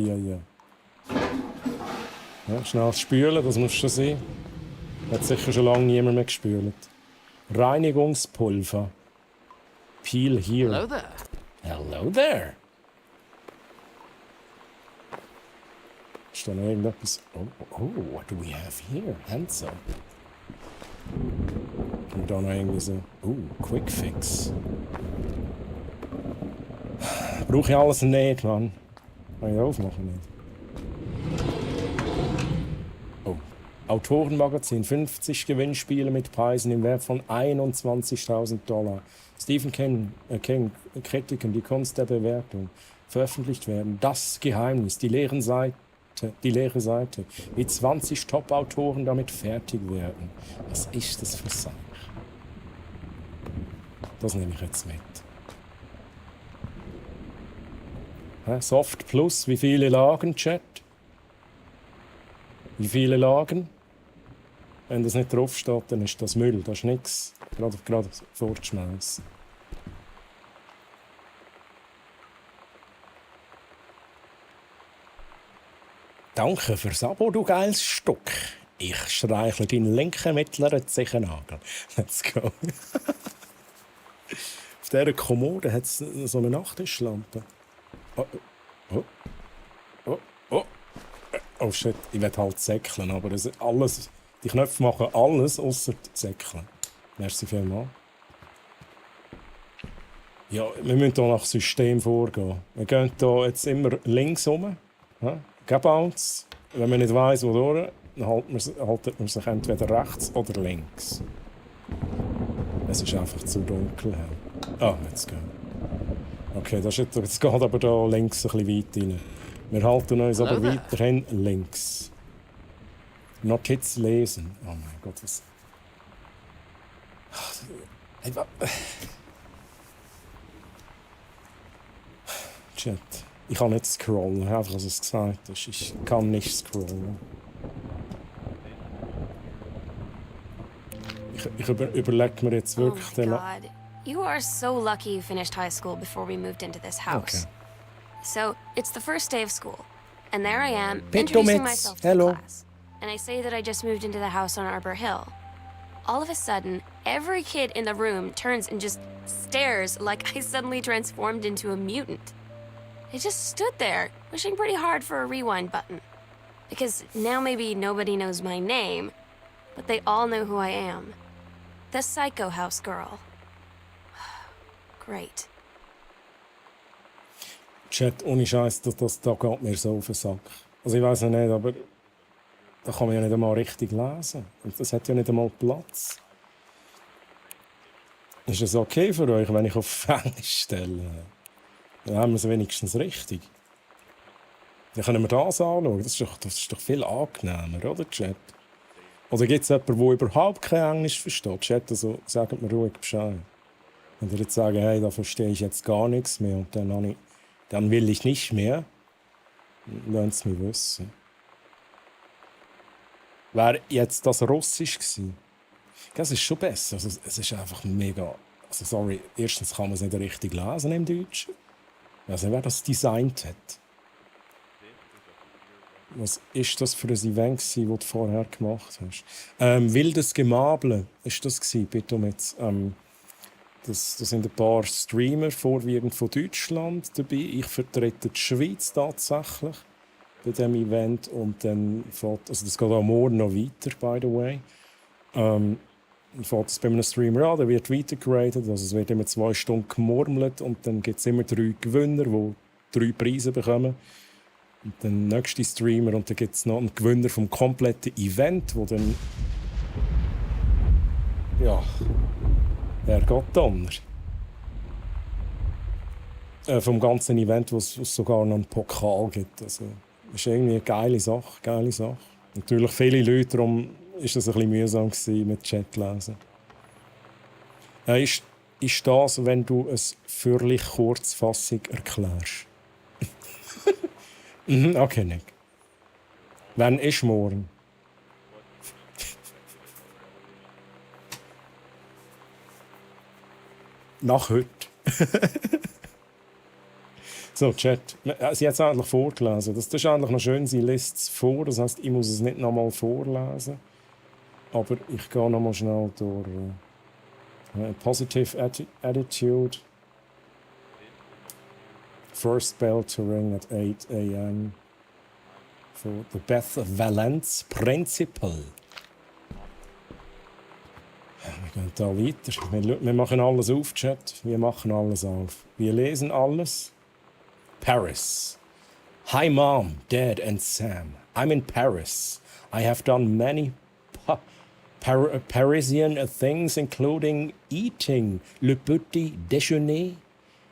Ja, schnell spülen, das muss schon sein. Hat sicher schon lange niemand mehr gespült. Reinigungspulver. Peel here. Hello there. Hello there. Ist da noch irgendetwas? Oh, what do we have here? Hands up. Und da noch irgendwie so. Quick Fix. Brauche ich alles nicht, Mann. Kann ich aufmachen nicht. Autorenmagazin, 50 Gewinnspiele mit Preisen im Wert von $21.000. Stephen King, Kritiken, die Kunst der Bewertung, veröffentlicht werden. Das Geheimnis, die leere Seite, wie 20 Top-Autoren damit fertig werden. Was ist das für Sache? Das nehme ich jetzt mit. Soft Plus, wie viele Lagen, Chat? Wie viele Lagen? Wenn das nicht draufsteht, dann ist das Müll. Das ist nichts. Gerade fortschmeißen. Danke fürs Abo, du geiles Stück. Ich streichle deinen linken mittleren Zehennagel. Let's go. Auf dieser Kommode hat es so eine Nachttischlampe. Oh, oh, oh, oh. Oh shit, ich will halt säckeln, aber das alles, die Knöpfe machen alles außer säckeln. Merci vielmals. Ja, wir müssen hier nach System vorgehen. Wir gehen hier jetzt immer links rum. Ja? Bounce. Wenn man nicht weiss, wodurch, dann haltet man sich entweder rechts oder links. Es ist einfach zu dunkel. Ah, jetzt gehen. Okay, jetzt geht aber hier links ein bisschen weit rein. Wir halten uns aber weiterhin links. Notiz lesen. Oh mein Gott, was... Chat. Ich kann nicht scrollen, einfach als es gesagt ist. Ich kann nicht scrollen. Ich überlege mir jetzt wirklich... Oh my God. You are so lucky you finished high school before we moved into this house. Okay. So, it's the first day of school. And there I am, Bitte introducing mit. myself to Hello. the class. And I say that I just moved into the house on Arbor Hill. All of a sudden, every kid in the room turns and just stares like I suddenly transformed into a mutant. I just stood there, wishing pretty hard for a rewind button. Because now maybe nobody knows my name, but they all know who I am. The Psycho House Girl. Great. Chat, ohne Scheiß, da geht mir so auf den Sack. Also ich weiß ja nicht, aber da kann man ja nicht einmal richtig lesen. Und das hat ja nicht einmal Platz. Ist es okay für euch, wenn ich auf Englisch stelle? Dann haben wir es wenigstens richtig. Dann können wir das anschauen. Das ist doch viel angenehmer, oder, Chat? Oder gibt es jemanden, der überhaupt kein Englisch versteht? Chat, also sagt mir ruhig Bescheid. Wenn ihr jetzt sagen, hey, da verstehe ich jetzt gar nichts mehr und dann will ich nicht mehr, lasst es mich wissen. Wäre jetzt das Russisch gewesen? Das ist schon besser. Also, es ist einfach mega... Also sorry, erstens kann man es nicht richtig lesen im Deutschen. Ich weiß nicht, wer das designt hat. Was ist das für ein Event gewesen, das du vorher gemacht hast? Wildes Gemable ist das gewesen, bitte jetzt. Das sind ein paar Streamer, vorwiegend von Deutschland, dabei. Ich vertrete die Schweiz tatsächlich bei diesem Event. Und dann fährt, also das geht auch morgen noch weiter, by the way. Dann fährt es bei einem Streamer an, der wird weitergeratet. Also es wird immer 2 Stunden gemurmelt und dann gibt es immer 3 Gewinner, die 3 Preise bekommen. Und dann der nächste Streamer und dann gibt es noch einen Gewinner vom kompletten Event, wo dann... Ja... Wer geht dann? Vom ganzen Event, wo es sogar noch einen Pokal gibt. Also, das ist irgendwie eine geile Sache. Natürlich viele Leute, darum war es ein bisschen mühsam gewesen, mit Chat lesen. Ist das, wenn du es für Kurzfassung erklärst? Okay, Nick. Wann ist morgen? Nach heute. So, Chat. Sie hat es eigentlich vorgelesen. Das ist eigentlich noch schön, sie liest es vor. Das heisst, ich muss es nicht nochmal vorlesen. Aber ich gehe nochmal schnell durch. Positive attitude. First bell to ring at 8 a.m. for the Beth Valence Principle. Wir gehen da weiter. Wir machen alles auf, Chat. Wir machen alles auf. Wir lesen alles. Paris. Hi, Mom, Dad, and Sam. I'm in Paris. I have done many Parisian things, including eating le petit déjeuner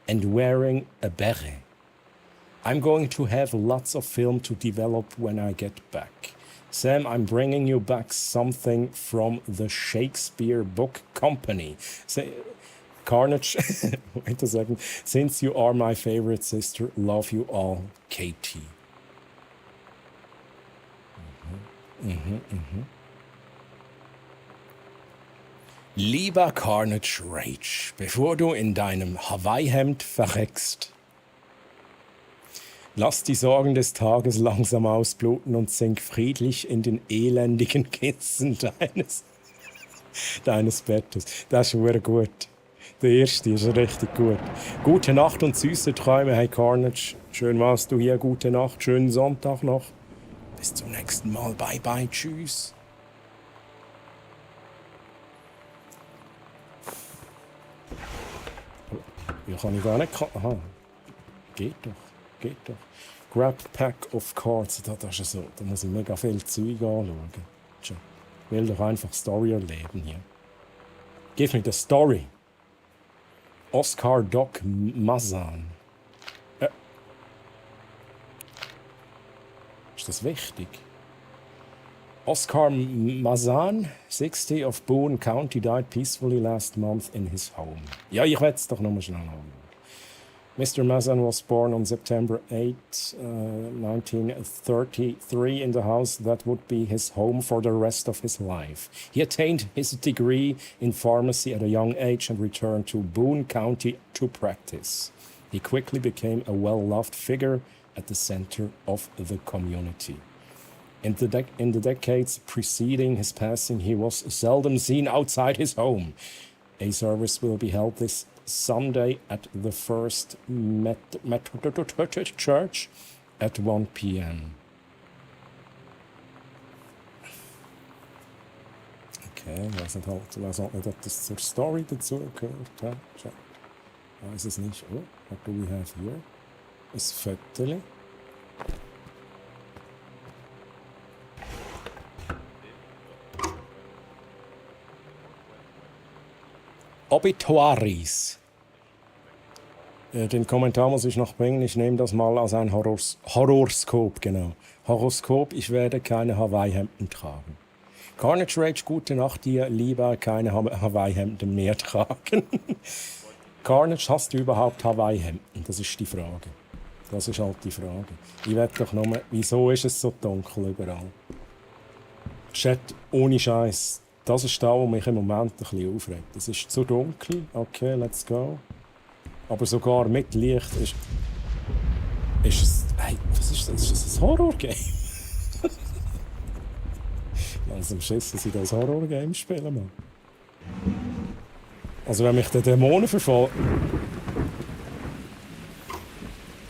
and wearing a beret. I'm going to have lots of film to develop when I get back. Sam, I'm bringing you back something from the Shakespeare Book Company. Carnage, wait a second. Since you are my favorite sister, love you all, Katie. Lieber Carnage Rage, bevor du in deinem Hawaii-Hemd verreckst. Lass die Sorgen des Tages langsam ausbluten und sink friedlich in den elendigen Kissen deines Bettes. Das ist verdammt gut. Der erste ist richtig gut. Gute Nacht und süße Träume, hey Carnage. Schön warst du hier, gute Nacht, schönen Sonntag noch. Bis zum nächsten Mal, bye bye, tschüss. Ja, kann ich gar nicht... Aha. Geht doch. Grab Pack of Cards, das ist so, da muss ich mega viel Zeug anschauen. Ich will doch einfach Story erleben hier. Give me the story. Oscar Doc Mazan. Ist das wichtig? Oscar Mazan, 60 of Boone County, died peacefully last month in his home. Ja, ich werde es doch nochmal schnell haben. Mr. Mazan was born on September 8, 1933 in the house that would be his home for the rest of his life. He attained his degree in pharmacy at a young age and returned to Boone County to practice. He quickly became a well-loved figure at the center of the community. In the decades preceding his passing, he was seldom seen outside his home. A service will be held this Sunday at the First Methodist Church at 1 p.m. Okay, ich weiß nicht, ob das zur Story dazugehört. Ja, ich weiß es nicht. Oh, what do we have here? Ein Viertel. Obituaries. Den Kommentar muss ich noch bringen. Ich nehme das mal als ein Horoskop, genau. Horoskop, ich werde keine Hawaii-Hemden tragen. Carnage Rage, gute Nacht dir, lieber keine Hawaii-Hemden mehr tragen. Carnage, hast du überhaupt Hawaii-Hemden? Das ist die Frage. Das ist halt die Frage. Ich werde doch nur, wieso ist es so dunkel überall? Chat, ohne Scheiß. Das ist das, was mich im Moment ein bisschen aufregt. Es ist zu dunkel. Okay, let's go. Aber sogar mit Licht ist es... Hey, was ist das? Ist das ein Horror-Game? Langsam schissen, dass ich das Horror-Game spielen, Mann. Also wenn mich der Dämonen verfolgen...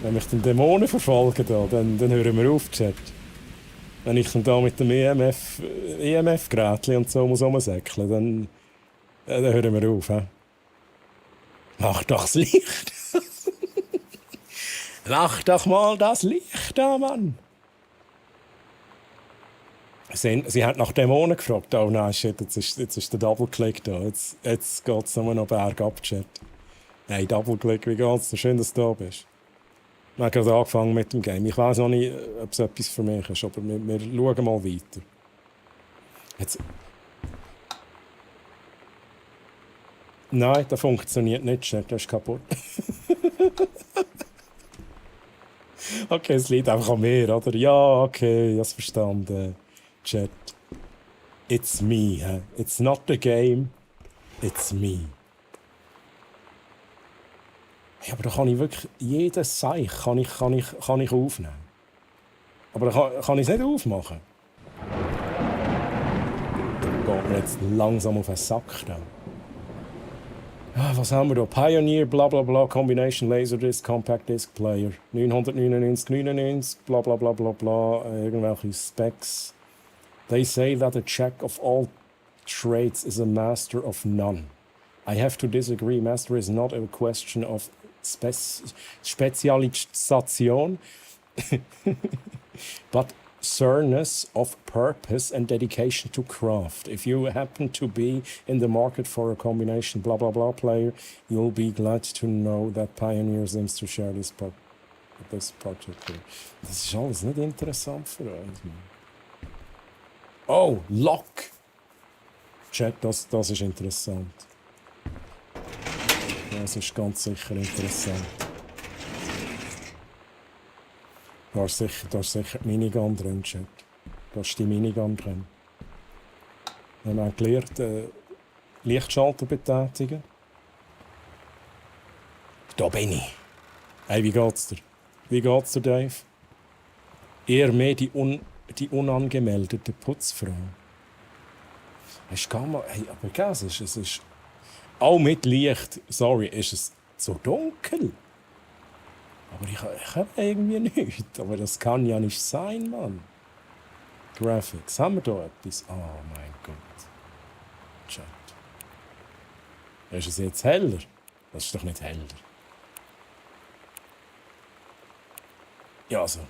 Wenn mich den Dämonen verfolgen, dann hören wir auf, Chat. Wenn ich dann da mit dem EMF-Gerätchen und so muss rumsäckeln, dann hören wir auf. He? Mach doch das Licht! Mach doch mal das Licht da, Mann! Sie hat nach Dämonen gefragt. Oh nein, shit, jetzt ist der Double-Click da. Jetzt geht es nur noch bergab, Chat. Hey, Double-Click, wie geht's dir? Schön, dass du da bist. Wir haben gerade angefangen mit dem Game. Ich weiß noch nicht, ob es etwas für mich ist, aber wir schauen mal weiter. Jetzt. Nein, das funktioniert nicht, Chat, das ist kaputt. Okay, es liegt einfach an mir, oder? Ja, okay, ich habe es verstanden. Chat. It's me, huh? It's not the game, it's me. Ja, aber da kann ich wirklich jedes Seich kann ich aufnehmen. Aber da kann ich es nicht aufmachen. Da geht mir jetzt langsam auf den Sack. Da. Ah, was haben wir da? Pioneer, bla bla bla, Combination Laserdisc, Compact Disc Player. 999,99, bla bla bla bla bla, irgendwelche Specs. They say that a jack of all trades is a master of none. I have to disagree. Master is not a question of Spezialisation, but sureness of purpose and dedication to craft. If you happen to be in the market for a combination blah blah blah player, you'll be glad to know that Pioneer seems to share this project here. Das ist alles nicht interessant für uns. Oh, Lock! Chat, das ist interessant. Das ist ganz sicher interessant. Da ist sicher die Minigun drin, Chat. Da ist die Minigun drin. Wir haben gelernt, Lichtschalter betätigen. Da bin ich. Hey, wie geht's dir? Wie geht's dir, Dave? Eher mehr die unangemeldete Putzfrau. Hast du gar mal... Hey, aber gell, es ist... Auch mit Licht, sorry, ist es so dunkel. Aber ich habe irgendwie nichts. Aber das kann ja nicht sein, Mann. Graphics, haben wir da etwas? Oh mein Gott. Chat. Ist es jetzt heller? Das ist doch nicht heller. Ja, also.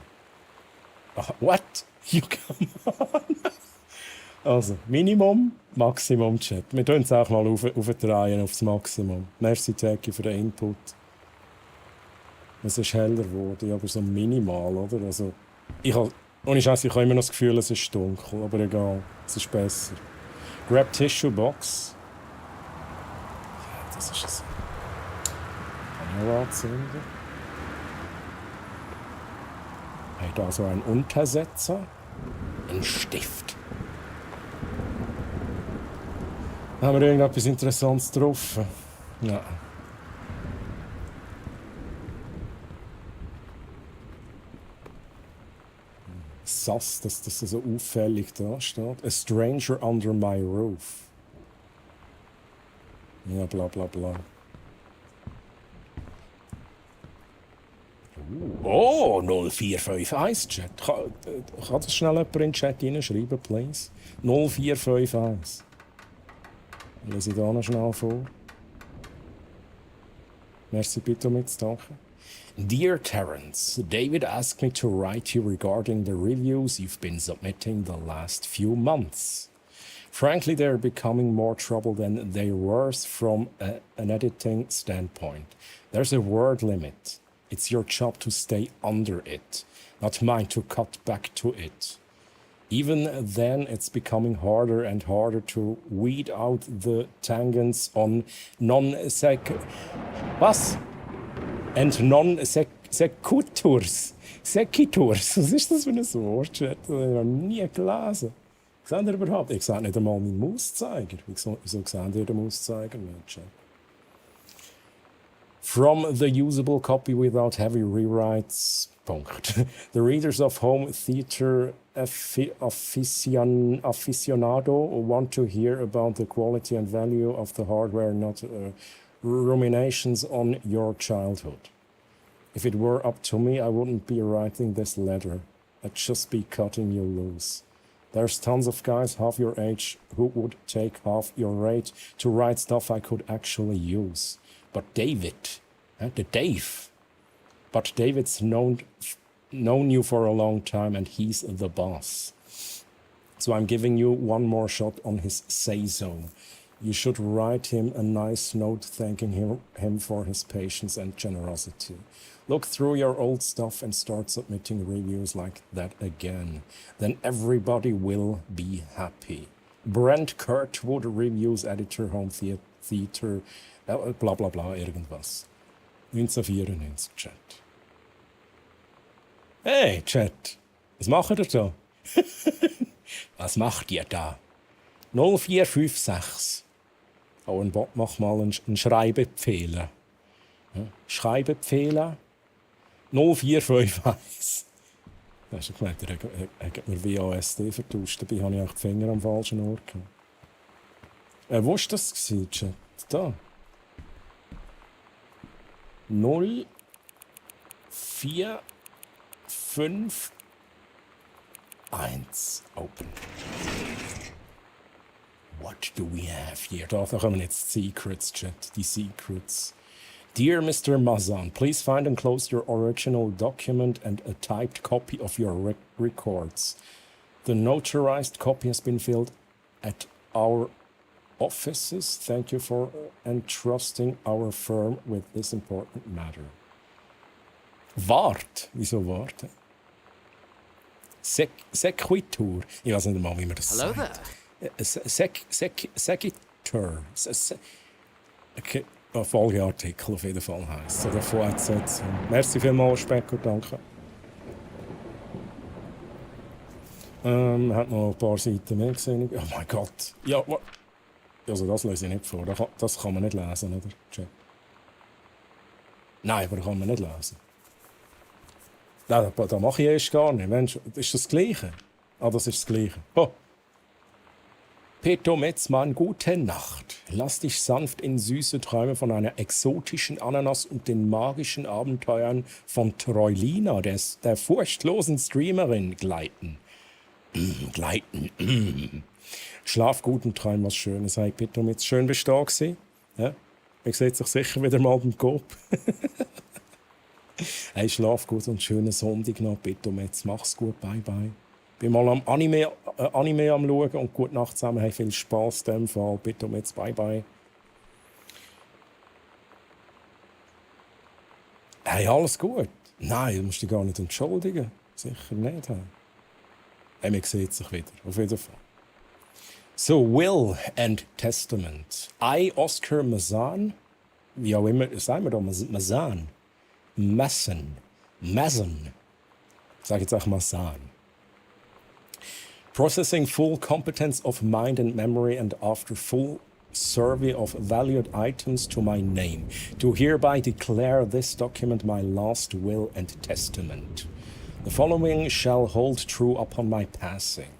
Ach, what? You come on. Also, Minimum, Maximum Chat. Wir tun es auch mal aufdrehen aufs Maximum. Merci, Taki, für den Input. Es ist heller geworden, aber so minimal, oder? Also, ich habe immer noch das Gefühl, es ist dunkel, aber egal, es ist besser. Grab Tissue Box. Ja, das ist es. Kann ich auch anzünden. Hey, da so ein Untersetzer. Ein Stift. Haben wir irgendetwas Interessantes drauf? Ja. Sass, dass das so auffällig da steht. A stranger under my roof. Ja, bla bla bla. Oh, 0451 Chat. Kann das schnell jemand in den Chat reinschreiben, please? 0451. Lese ich da noch schnell vor. Merci, bitte mitzutauchen. Dear Terence, David asked me to write you regarding the reviews you've been submitting the last few months. Frankly, they're becoming more trouble than they were from an editing standpoint. There's a word limit. It's your job to stay under it, not mine to cut back to it. Even then, it's becoming harder and harder to weed out the tangents on was? And non-sequiturs. Sequiturs. Was ist das für ein Wort? Das habe ich noch nie gelesen. Seht ihr überhaupt? Ich sehe nicht einmal meinen Mauszeiger. Wieso seht ihr den Mauszeiger nicht? From the usable copy without heavy rewrites. Punkt. The readers of home theater aficionado want to hear about the quality and value of the hardware, not ruminations on your childhood. If it were up to me, I wouldn't be writing this letter. I'd just be cutting you loose. There's tons of guys half your age who would take half your rate to write stuff I could actually use. But David's known you for a long time and he's the boss. So I'm giving you one more shot on his say-so. You should write him a nice note thanking him for his patience and generosity. Look through your old stuff and start submitting reviews like that again. Then everybody will be happy. Brent Kurtwood, Reviews Editor, Home Theater, bla bla bla, irgendwas. 1994, Chat. Hey, Chat, was macht ihr da? Was macht ihr da? 0456. Oh, ein Bot, mach mal einen Schreibefehler. Ja, Schreibefehler 0451. Da hast du gemeint, er hat mir WASD vertauscht. Dabei habe ich auch die Finger am falschen Ort gehabt. Wo war das, Chat? Da. 0 4 5 1 Open. What do we have here? Da kommen jetzt Secrets, Chat. Die Secrets. Dear Mr. Mazan, please find and close your original document and a typed copy of your records. The notarized copy has been filled at our offices. Thank you for entrusting our firm with this important matter. Wart? Wieso warten? Sequitur. Ich weiß nicht mal, wie man das sagt. Hello there. Sequitur. Okay. Ein Folgeartikel auf jeden Fall heisst. Oder Fortsetzung. Merci vielmals, Specker, danke. Hat noch ein paar Seiten mehr gesehen. Oh mein Gott. Ja, also das lese ich nicht vor. Das kann man nicht lesen, oder? Check. Nein, aber das kann man nicht lesen. Da mache ich erst gar nicht. Mensch, ist das Gleiche? Ah, das ist das Gleiche. Oh. Peter Metzmann, gute Nacht. Lass dich sanft in süße Träume von einer exotischen Ananas und den magischen Abenteuern von Troilina, der furchtlosen Streamerin, gleiten. Gleiten. Schlaf gut und träum was Schönes. Hey, Peter Metz, schön bist du da gewesen. Ja? Ich sehe sich sicher wieder mal beim Coop. Hey, schlaf gut und schönen Sonntag noch, Peter Metz. Mach's gut, bye bye. Bin mal am Anime am Schauen und gute Nacht zusammen. Hey, viel Spaß in dem Fall. Bitte jetzt bye bye. Hey, alles gut? Nein, du musst dich gar nicht entschuldigen. Sicher nicht. Hey, man sieht sich wieder. Auf jeden Fall. So, Will and Testament. I, Oscar Mazan. Wie auch immer, sagen wir da Mazan. Messen. Ich sage jetzt auch Mazan. Processing full competence of mind and memory and after full survey of valued items to my name, do hereby declare this document my last will and testament. The following shall hold true upon my passing.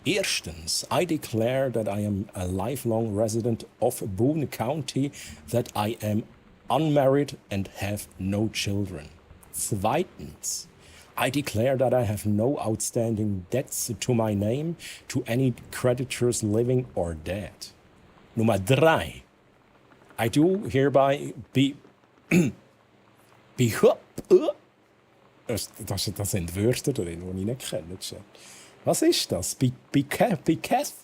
Erstens, I declare that I am a lifelong resident of Boone County, that I am unmarried and have no children. Zweitens, I declare that I have no outstanding debts to my name to any creditors living or dead. Nummer 3. I do hereby das sind Wörter drin, die ich nicht kenne. Was ist das? Bequeath?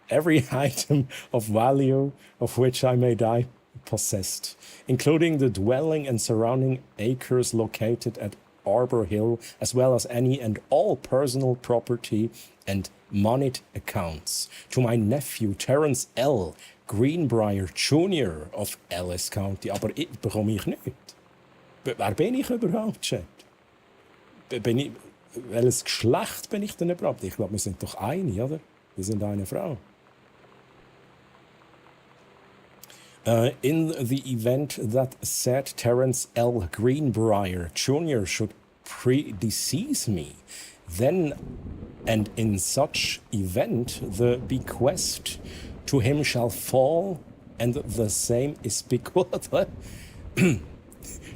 Every item of value of which I may die possessed, including the dwelling and surrounding acres located at Arbor Hill, as well as any and all personal property and moneyed accounts, to my nephew Terence L. Greenbrier Jr. of Ellis County. Aber ich bekomme ich nicht. Wer bin ich überhaupt, Chat? Welches Geschlecht bin ich denn überhaupt? Ich glaube, wir sind doch eine, oder? Wir sind eine Frau. In the event that said Terence L. Greenbrier Jr. should predecease me, then and in such event the bequest to him shall fall, and the same is bequeathed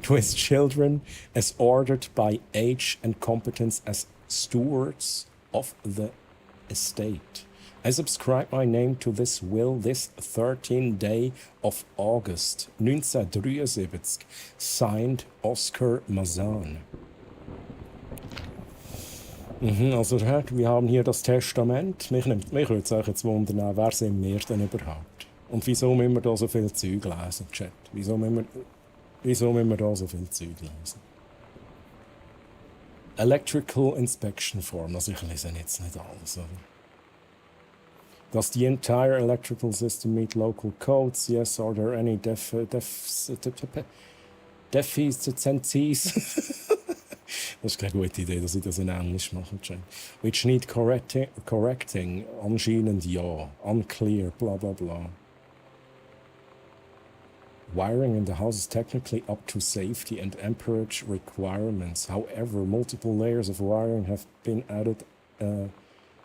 to his children as ordered by age and competence as stewards of the estate. I subscribe my name to this will this 13th day of August 1973. Signed Oscar Mazan. Also wir haben hier das Testament. Mich würde es euch jetzt wundern, wer sind wir denn überhaupt? Und wieso müssen wir da so viel Zeug lesen, Chat? Wieso müssen wir da so viel Zeug lesen? Electrical Inspection Form. Also ich lese jetzt nicht alles, oder? Does the entire electrical system meet local codes? Yes. Are there any deficiencies? Das ist keine gute Idee, dass ich das in Englisch mache. Which need correcting? Anscheinend ja. Unclear, bla bla bla. Wiring in the house is technically up to safety and amperage requirements. However, multiple layers of wiring have been added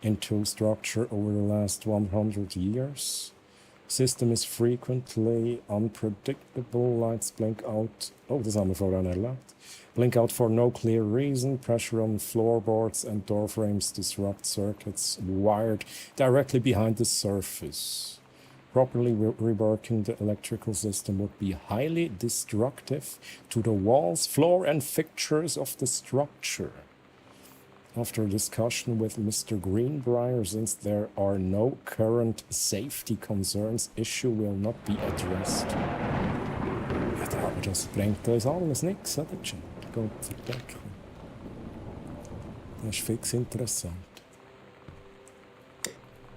into structure over the last 100 years. System is frequently unpredictable. Lights blink out. Oh, das haben wir vorhin erlebt. Blink out for no clear reason. Pressure on floorboards and door frames disrupt circuits wired directly behind the surface. Properly reworking the electrical system would be highly destructive to the walls, floor, and fixtures of the structure. After a discussion with Mr. Greenbrier, since there are no current safety concerns, issue will not be addressed. Ja, aber das bringt uns alles nichts, oder? Gott verdecken. Das ist fix interessant.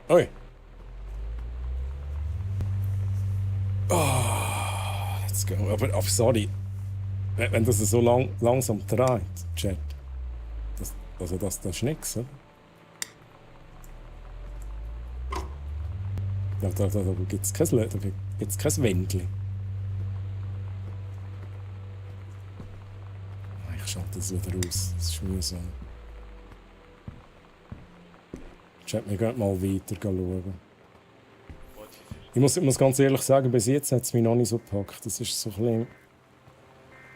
Oi! Oh, let's go. Aber sorry, wenn das so langsam dreht, Chat. Das ist nichts, oder? Da gibt es kein Wendel. das wieder aus. Das ist mühsam. Wir gehen mal weiter schauen. Ich muss ganz ehrlich sagen, bis jetzt hat es mich noch nicht so gepackt. Das ist so ein bisschen...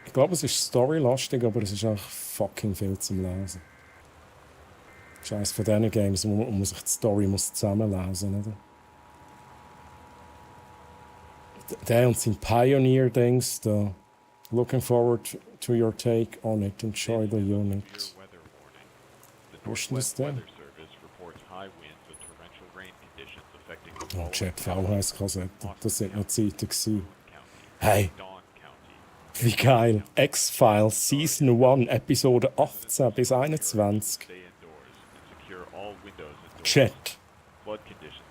Ich glaube, es ist storylastig, aber es ist eigentlich fucking viel zum Lesen. Das ist eines von diesen Games, wo man sich die Story zusammenlesen muss. Der und sein Pioneer-Dings da. Looking forward to your take on it. Enjoy the unit. Wo ist denn das denn? Oh, Jet VHS-Kassette. Das sind noch Zeiten gewesen. Hey! Wie geil! X-Files Season 1, Episode 18 bis 21. Jet.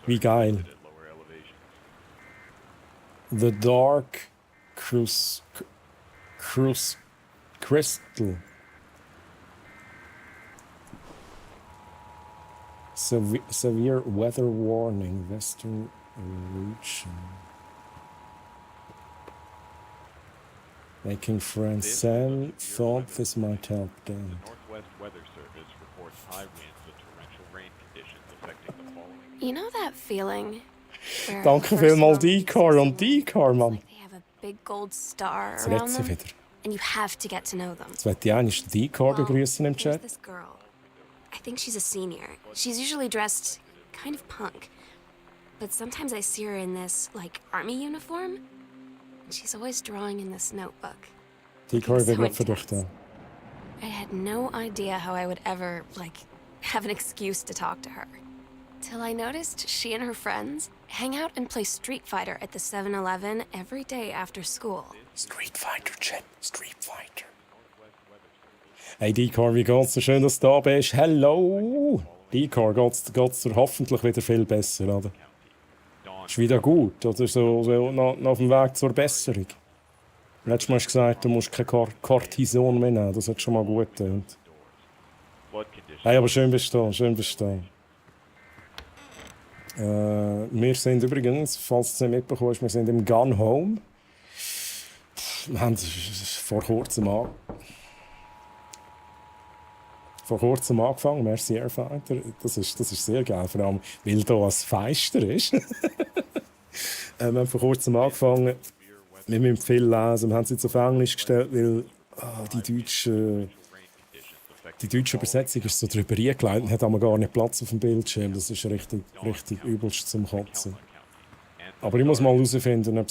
Wie geil! The Dark Crystal. Severe weather warning, Western region. Making friends. Sam thought this might help them. Northwest Weather Service reports high winds and torrential rain conditions affecting the following. You know that feeling? where Danke the first vielmals, moment D-Car und D-Car, Mann. they have a big gold star Jetzt around redet sie them, wieder. and you have to get to know them. Jetzt möchte ich eigentlich den D-Car begrüßen im There's Chat. this girl. I think she's a senior. She's usually dressed kind of punk. But sometimes I see her in this, like, army uniform. And she's always drawing in this notebook. D-Car, ich bin So gerade für dich da. I had no idea how I would ever, like, have an excuse to talk to her. Till I noticed she and her friends hang out and play Street Fighter at the 7-Eleven every day after school. Street Fighter, Chat. Street Fighter. Hey D-Car, wie geht's dir? Schön, dass du da bist. Hello! D-Car, geht's dir hoffentlich wieder viel besser, oder? Ist wieder gut, oder so noch auf dem Weg zur Besserung? Letztes Mal hast du gesagt, du musst keine Cortison mehr nehmen. Das hat schon mal gut getan. Hey, aber schön bist du da, schön bist du da. Wir sind übrigens, falls du es nicht mitbekommen hast, wir sind im Gun Home. Wir haben vor kurzem angefangen, Merci Airfighter. Das ist sehr geil, vor allem, weil da was feister ist. Wir haben vor kurzem angefangen, wir müssen viel lesen. Wir haben es jetzt auf Englisch gestellt, weil die deutsche Übersetzung ist so drüber eingeleitet und hat aber gar nicht Platz auf dem Bildschirm. Das ist richtig übelst zum Kotzen. Aber ich muss mal herausfinden, ob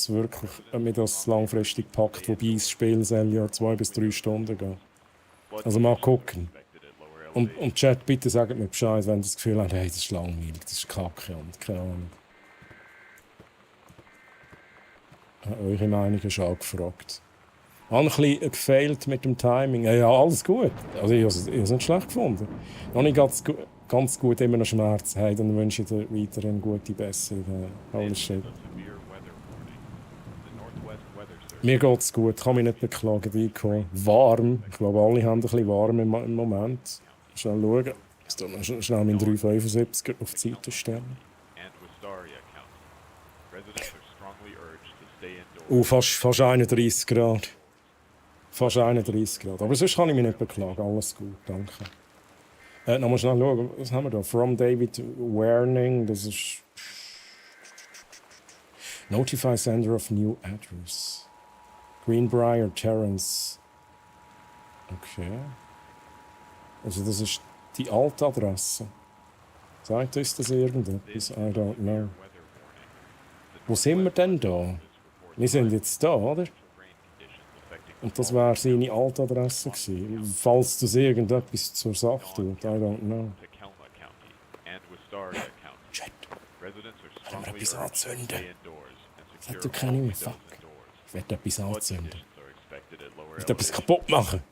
mir das langfristig packt, wobei das Spiel soll ja 2 bis 3 Stunden gehen. Also mal gucken. Und Chat, bitte sagt mir Bescheid, wenn ihr das Gefühl habt, hey, das ist langweilig, das ist Kacke und keine Ahnung. Eure Meinung ist auch gefragt. Ich habe ein bisschen gefailt mit dem Timing. Ja, alles gut. Also ich habe es nicht schlecht gefunden. Noch nicht ganz gut, immer noch Schmerzen. Hey, dann wünsche ich dir weiterhin gute Besserung. Holy shit. Mir geht es gut, kann mich nicht beklagen. Warm. Ich glaube, alle haben ein bisschen warm im Moment. Schnell schauen. Jetzt tun wir schnell meinen 375 auf die Seite stellen. Fast 31 Grad. Fast 31 Grad. Aber sonst kann ich mich nicht beklagen. Alles gut, danke. Nochmal schnell schauen, was haben wir da? From David Warning, das ist... Notify Sender of New Address. Greenbrier Terrace. Okay. Also das ist die alte Adresse. Sagt uns das irgendetwas? I don't know. Wo sind wir denn da? Wir sind jetzt da, oder? Und das wäre seine alte Adresse gewesen. Falls das irgendetwas zur Sache tut, I don't know. Chat. Können wir etwas anzünden? Das hat doch keine mehr. Fuck. Ich werde etwas anzünden. Ich werde etwas kaputt machen.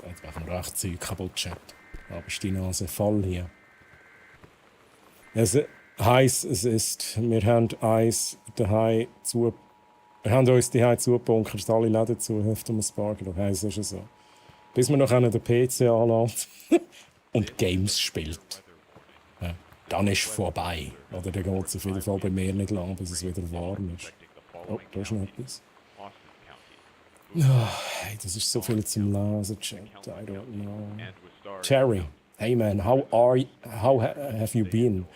Jetzt machen wir echt Zeug kaputt, Chat. Aber ist die Nase voll hier. Es heisst, wir haben uns daheim zugebunkert, alle Läden zu, hilft um ein paar Grad. Heisst, ist es so. Bis man noch den PC anlässt und Games spielt. Ja, dann ist es vorbei. Oder dann geht es auf jeden Fall bei mir nicht lang, bis es wieder warm ist. Oh, da ist noch etwas. Hey, das ist so viel zum Lesen, Chat. I don't know. Terry, hey man, have you been?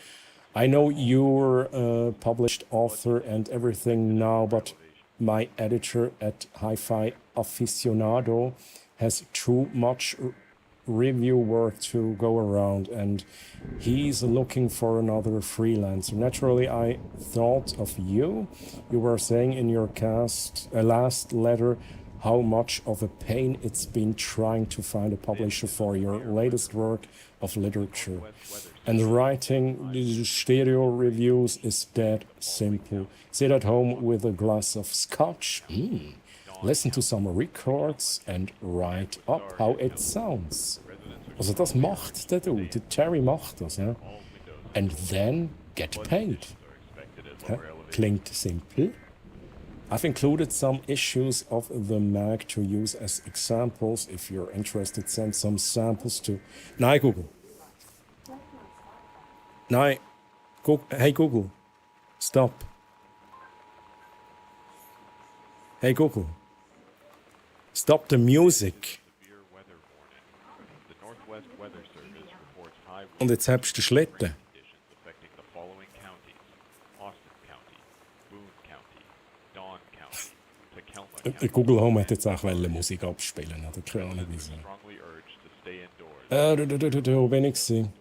I know you're a published author and everything now, but my editor at Hi-Fi Aficionado has too much review work to go around, and he's looking for another freelancer. Naturally, I thought of you. You were saying in your last letter how much of a pain it's been trying to find a publisher for your latest work of literature. And writing the stereo reviews is that simple. Sit at home with a glass of scotch, listen to some records and write up how it sounds. Also das macht der Dude, der Terry macht das, ja. And then get paid. Ja? Klingt simpel. I've included some issues of the mag to use as examples. If you're interested, send some samples to... Nein, Google. Nein. Hey, Google. Stop. Hey, Google. Stop the music. Und jetzt habst du den Schlitten. Google Home hat jetzt auch Musik abspielen, oder? Keine Ahnung wieso. Wo bin ich gewesen?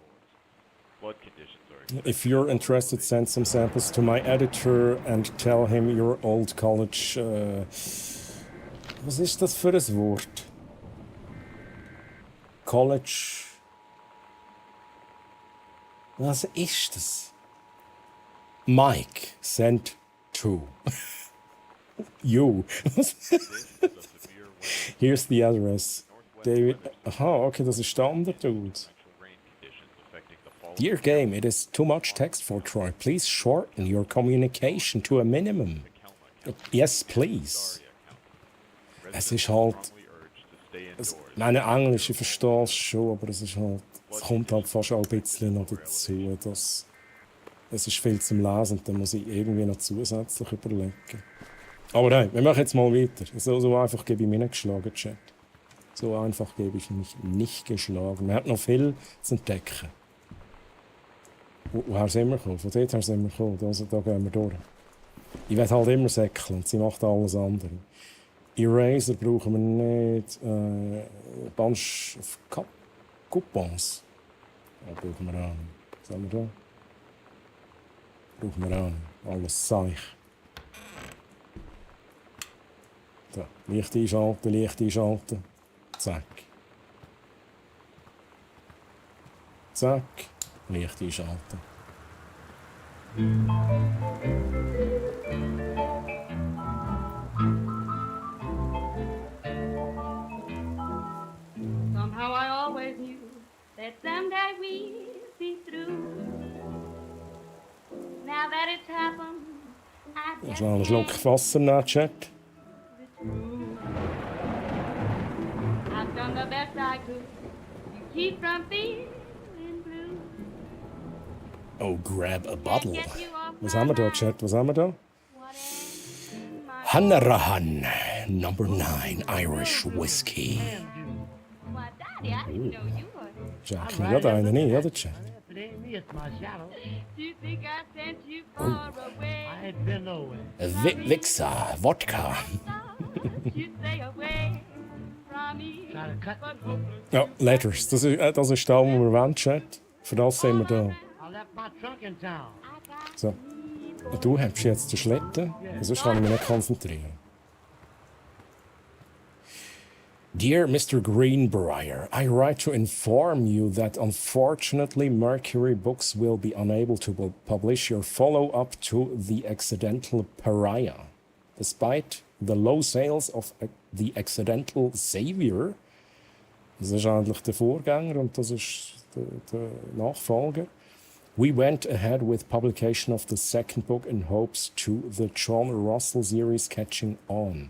If you're interested, send some samples to my editor and tell him your old college... was ist das für ein Wort? College... Was ist das? Mike sent to... You. Here's the address. David. Aha, okay, das ist der andere Dude. Dear game, it is too much text for Troy. Please shorten your communication to a minimum. Yes, please. Es ist halt. Meine Englisch, ich verstehe es schon, aber es ist halt. Es kommt halt fast auch ein bisschen noch dazu. Es ist viel zum Lesen und dann muss ich irgendwie noch zusätzlich überlegen. Aber nein, wir machen jetzt mal weiter. So einfach gebe ich mich nicht geschlagen, Chat. So einfach gebe ich mich nicht geschlagen. Wir haben noch viel zu entdecken. Woher sind wir gekommen? Von dort her sind wir gekommen. Da gehen wir durch. Ich werde halt immer säckeln und sie macht alles andere. Eraser brauchen wir nicht. Bunch of Coupons. Da brauchen wir auch nicht. Was haben wir da? Brauchen wir auch nicht. Alles Zeich. So, Licht einschalten. Zack. Zack. Licht einschalten. Somehow I always knew that someday we'd be through. Now that it's happened, I just Schnell einen Schluck Wasser nehmen, Chat. I've done the best I could to keep from feeling blue. Oh, grab a bottle. Was haben wir da, Chat? Was haben wir da? Hanrahan, number 9, Irish Whiskey. Why, Daddy, I didn't know you were. Jack, mir gerade einen ein, oder, Chat? Do you think I sent you far away? I ain't been nowhere. Vixa, Wodka. You stay away from me. But hopeless. Ja, Letters. Das ist da, wo wir wollen, Chat. Für das sind wir da. I left my trunk in town. So. Du hast jetzt den Schlitten, sonst kann ich mich nicht konzentrieren. Dear Mr. Greenbrier, I write to inform you that unfortunately Mercury Books will be unable to publish your follow-up to The Accidental Pariah. Despite the low sales of The Accidental Savior, das ist eigentlich der Vorgänger und das ist der Nachfolger, we went ahead with publication of the second book in hopes to the John Russell series catching on.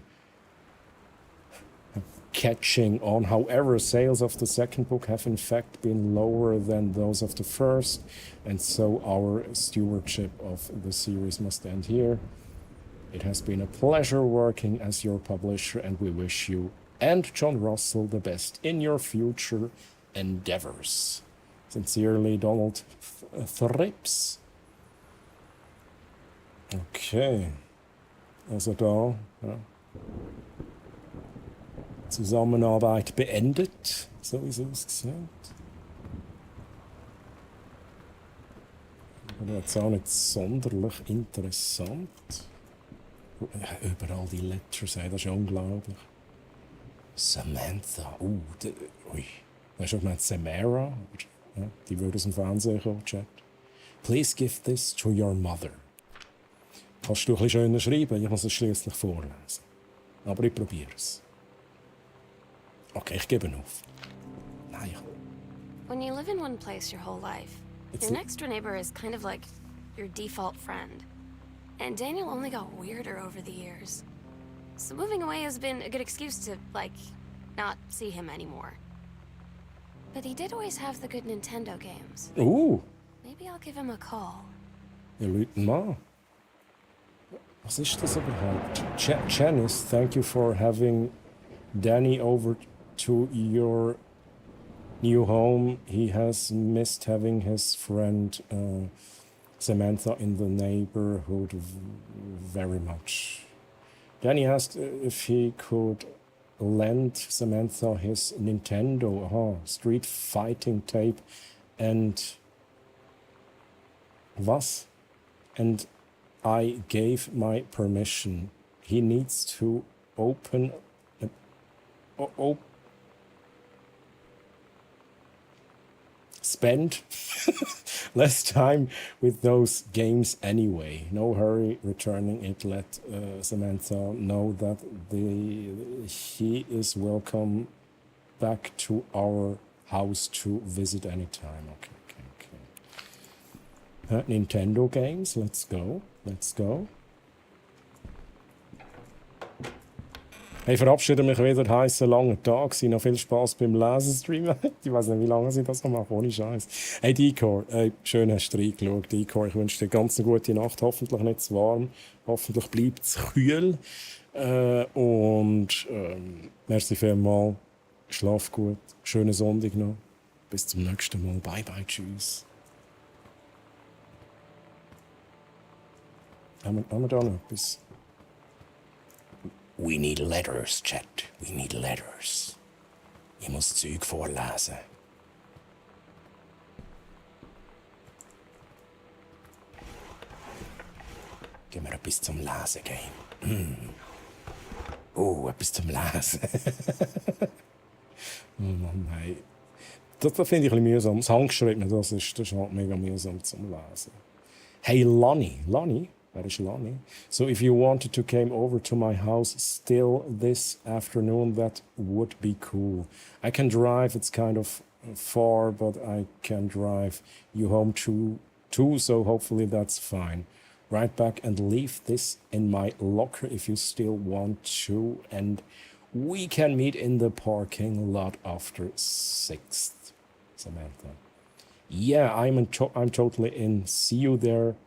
However, sales of the second book have in fact been lower than those of the first, and so our stewardship of the series must end here. It has been a pleasure working as your publisher, and we wish you and John Russell the best in your future endeavors. Sincerely, Donald Thrips. Okay. Also da, ja. Zusammenarbeit beendet, so wie es aussieht. Aber jetzt auch nicht sonderlich interessant. Überall die Letters, das ist unglaublich. Samantha, ui. Du hast schon gemeint Samara, ja, die würde aus dem Fernsehen kommen, Chat. Please give this to your mother. Kannst du ein bisschen schöner schreiben? Ich muss es schließlich vorlesen. Aber ich probiere es. Okay, ich gebe auf. Nein. When you live in one place your whole life, your next door neighbor is kind of like your default friend. And Daniel only got weirder over the years. So moving away has been a good excuse to, like, not see him anymore. But he did always have the good Nintendo games. Maybe I'll give him a call. Ja, Leute, mal. Was ist das überhaupt? Janice, thank you for having Danny over to your new home. He has missed having his friend Samantha in the neighborhood very much. Danny asked if he could lend Samantha his Nintendo Street Fighting tape and was? And I gave my permission. He needs to open spend less time with those games anyway. No hurry returning it. Let Samantha know that he is welcome back to our house to visit anytime. Okay. Nintendo games, let's go. Hey, verabschiede mich wieder. Heißer langer Tag. Noch viel Spaß beim Lesestream. Ich weiß nicht, wie lange ich das noch mache, ohne Scheiß. Hey, Decor, schön hast du reingeschaut. Decor, ich wünsche dir ganz eine gute Nacht. Hoffentlich nicht zu warm. Hoffentlich bleibt es kühl. Merci vielmals. Schlaf gut. Schönen Sonntag noch. Bis zum nächsten Mal. Bye, bye, tschüss. Haben wir da noch etwas? We need letters, Chat. We need letters. Ich muss Zeug vorlesen. Gib mir etwas zum Lesen, Game. Etwas zum Lesen. Oh Mann, hey. Das finde ich ein bisschen mühsam. Das Handgeschriebene, das ist halt mega mühsam zum Lesen. Hey, Lonnie? That is Lonnie. So if you wanted to come over to my house still this afternoon, that would be cool. I can drive, it's kind of far, but I can drive you home too, so hopefully that's fine. Right back and leave this in my locker if you still want to, and we can meet in the parking lot after 6th. Samantha. Yeah, I'm totally in. See you there.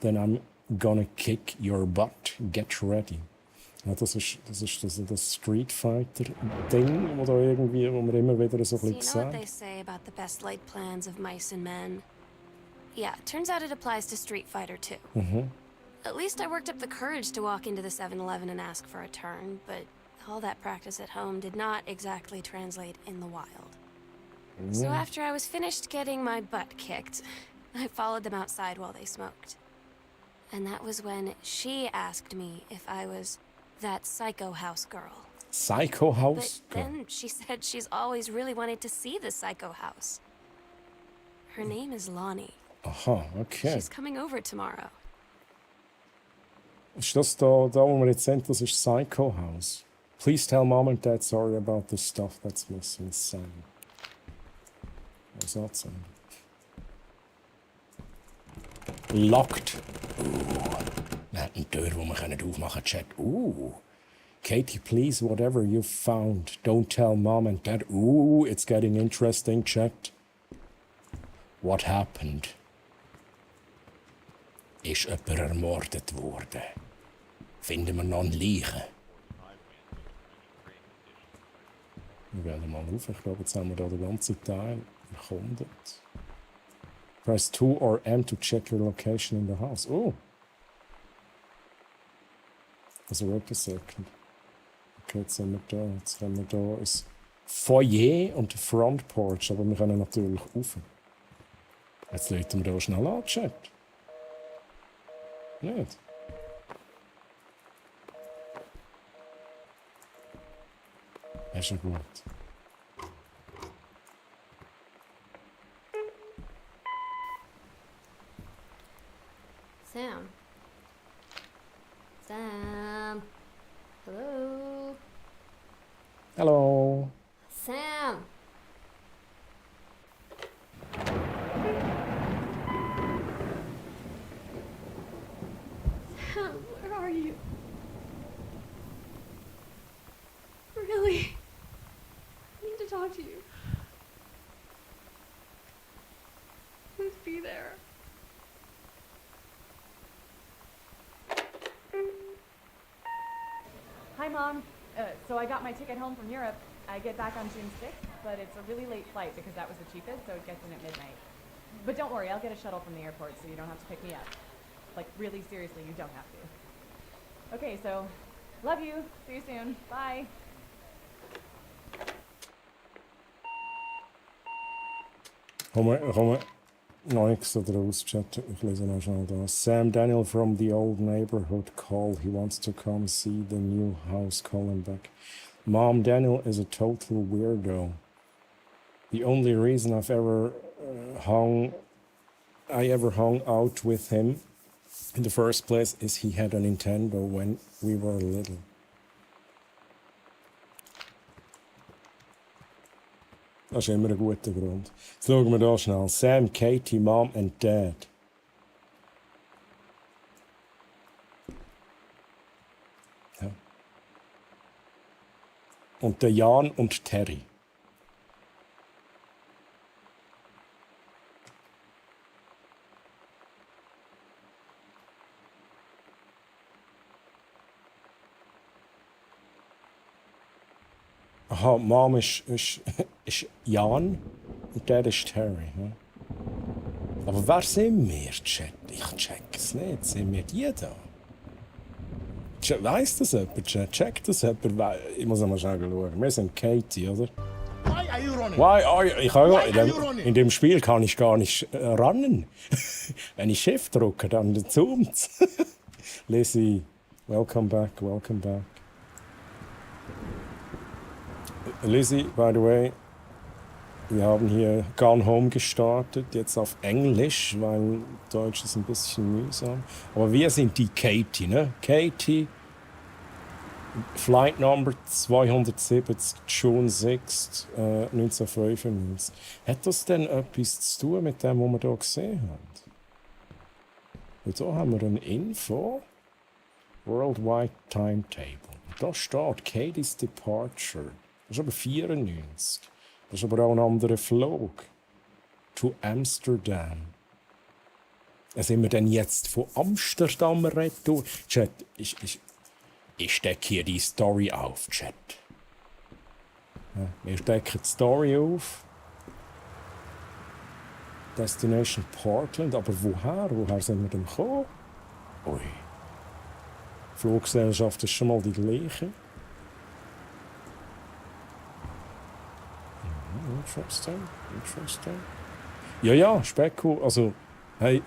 Then I'm gonna kick your butt. Get ready. Ja, das ist das Street Fighter Ding, wo man immer wieder so ein bisschen You know what they say about the best laid plans of mice and men? Yeah, turns out it applies to Street Fighter too. At least I worked up the courage to walk into the 7-Eleven and ask for a turn, but all that practice at home did not exactly translate in the wild. So after I was finished getting my butt kicked, I followed them outside while they smoked. And that was when she asked me if I was that Psycho House girl. Psycho House? But then she said she's always really wanted to see the Psycho House. Her name is Lonnie. Aha, okay. She's coming over tomorrow. Ist das da wo wir jetzt sind, das ist Psycho House. Please tell Mom and Dad sorry about the stuff that's missing. Sam. Was soll das sein? Locked. Wir haben eine Tür, die wir aufmachen können. Chat. Katie, please, whatever you found, don't tell Mom and Dad. It's getting interesting, Chat. What happened? Ist jemand ermordet worden? Finden wir noch einen Leichen? Wir werden mal rauf. Ich glaube, jetzt haben wir da den ganzen Teil erkundet. Press 2 or M to check your location in the house. Oh! Also, wait a second. Okay, jetzt sind wir da. Jetzt haben wir da ein Foyer und den Front Porch, aber wir können natürlich rauf. Jetzt läuten wir da schnell an, Chat. Nicht? Das ist ja gut. Sam. Sam. Hello. Hello. Sam. Sam, where are you? Really? I need to talk to you. Please be there. Hi, Mom. So I got my ticket home from Europe. I get back on June 6th, but it's a really late flight because that was the cheapest, so it gets in at midnight. But don't worry, I'll get a shuttle from the airport so you don't have to pick me up. Like, really seriously, you don't have to. Okay, so, love you. See you soon. Bye. Kommen noch nichts daraus, Chat. Ich lese noch schnell da. Sam Daniel from the old neighborhood call. He wants to come see the new house. Call him back. Mom, Daniel is a total weirdo. The only reason I ever hung out with him in the first place is he had a Nintendo when we were little. Das ist immer ein guter Grund. Jetzt schauen wir hier schnell. Sam, Katie, Mom and Dad. Ja. Und der Jan und Terry. Aha, Mom ist Jan und der ist Terry. Ja? Aber wer sind wir, Chat? Ich check es nicht. Sind wir die da? Weiss das jemand, Chat? Checkt das jemand? Ich muss mal schnell schauen. Wir sind Katie, oder? In dem Spiel kann ich gar nicht rannen. Wenn ich Shift drücke, dann zoomt Lizzie, welcome back, welcome back. Lizzie, by the way, wir haben hier Gone Home gestartet, jetzt auf Englisch, weil Deutsch ist ein bisschen mühsam. Aber wir sind die Katie, ne? Katie, Flight Number 270, June 6, 1995. Hat das denn etwas zu tun mit dem, was wir hier gesehen haben? Und hier haben wir eine Info. Worldwide Timetable. Und da steht Katie's Departure. Das ist aber 94. Das ist aber auch ein anderer Flug. To Amsterdam. Sind wir denn jetzt von Amsterdam retour? Chat, ich stecke hier die Story auf, Chat. Ja, wir stecken die Story auf. Destination Portland. Aber woher? Woher sind wir denn gekommen? Ui. Die Fluggesellschaft ist schon mal die gleiche. Interesting. Ja, Specko, also, hey,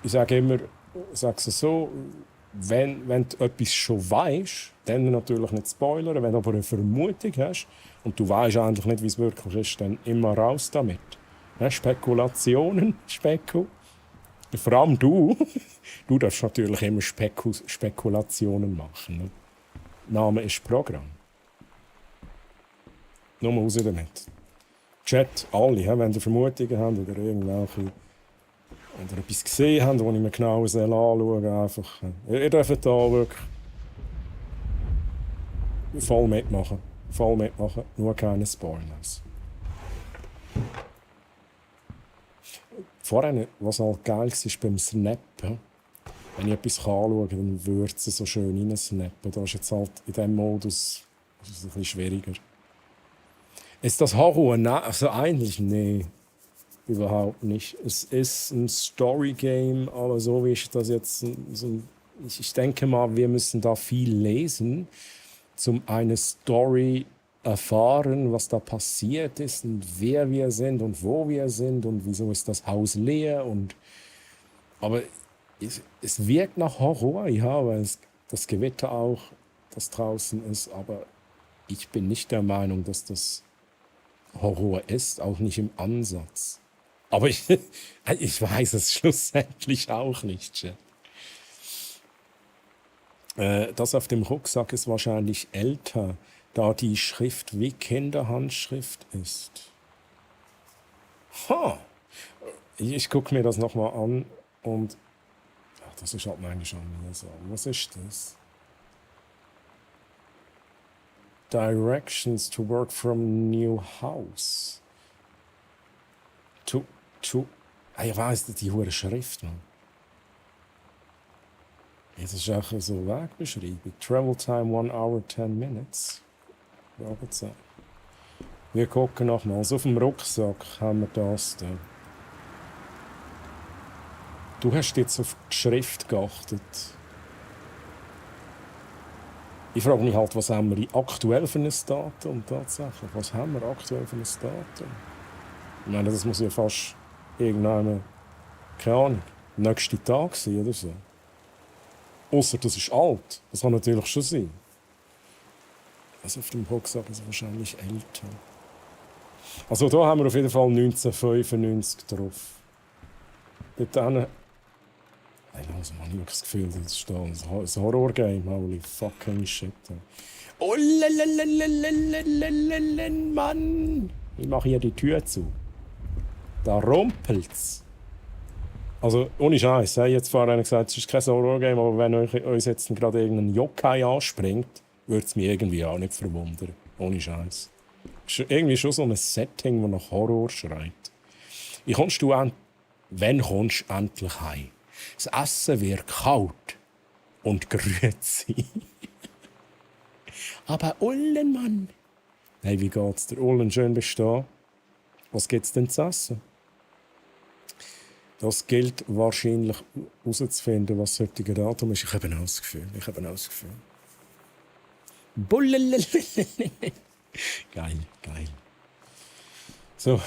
ich sage immer, ich sage es so, wenn du etwas schon weißt, dann natürlich nicht spoilern, wenn du aber eine Vermutung hast und du weißt eigentlich nicht, wie es wirklich ist, dann immer raus damit. Ja, Spekulationen, Specko. Vor allem du darfst natürlich immer Spekulationen machen. Ne? Name ist Programm. Nur mal raus damit. Chat, alle, wenn ihr Vermutungen habt oder irgendwelche oder etwas gesehen habt, das ich mir genau anschauen soll, einfach. Ihr dürft da wirklich voll mitmachen. Nur keine Spoilers. Vorhin, was halt geil war beim Snappen, wenn ich etwas anschaue, dann würde es so schön reinsnappen. Da ist jetzt halt in diesem Modus ist es ein bisschen schwieriger. Ist das Horror? Nein, also eigentlich nee. Überhaupt nicht. Es ist ein Story-Game, aber so wie ich das jetzt... Ich denke mal, wir müssen da viel lesen, um eine Story erfahren, was da passiert ist und wer wir sind und wo wir sind und wieso ist das Haus leer. Aber es wirkt nach Horror, ja, weil das Gewitter auch, das draußen ist, aber ich bin nicht der Meinung, dass das Horror ist, auch nicht im Ansatz. Aber ich weiß es schlussendlich auch nicht. Chat. Das auf dem Rucksack ist wahrscheinlich älter, da die Schrift wie Kinderhandschrift ist. Ich gucke mir das nochmal an und das ist halt eigentlich schon wieder so. Was ist das? Directions to work from new house. Ich weiss, die hohe Schrift, man. Das ist auch so Wegbeschreibung. Travel time 1 hour 10 minutes. Wir gucken nochmals. Auf dem Rucksack haben wir das da. Du hast jetzt auf die Schrift geachtet. Ich frage mich halt, was haben wir aktuell für ein Datum tatsächlich? Was haben wir aktuell für ein Datum? Ich meine, das muss ja fast irgendeinem, keine Ahnung, nächsten Tag sein oder so. Ausser das ist alt. Das kann natürlich schon sein. Also auf dem Rucksack ist es wahrscheinlich älter. Also da haben wir auf jeden Fall 1995 drauf. Dort hinten... Also man, ich habe das Gefühl, das ist da ein Horror-Game. Holy fucking shit. Oh, Mann! Ich mache hier die Tür zu. Da rumpelt's. Also, ohne Scheiß. Jetzt vorher einer gesagt, es ist kein Horror-Game, aber wenn uns jetzt gerade irgendein Yokai anspringt, würde es mich irgendwie auch nicht verwundern. Ohne Scheiß. Es ist irgendwie schon so ein Setting, das nach Horror schreit. Wann kommst du endlich heim? Das Essen wird kalt und grüezi. Aber Ullen, Mann! Hey, wie geht's dir? Ullen, schön bestehen. Was gibt's denn zu essen? Das gilt wahrscheinlich herauszufinden, was das heutige Datum ist. Ich habe ein Gefühl. Geil. So.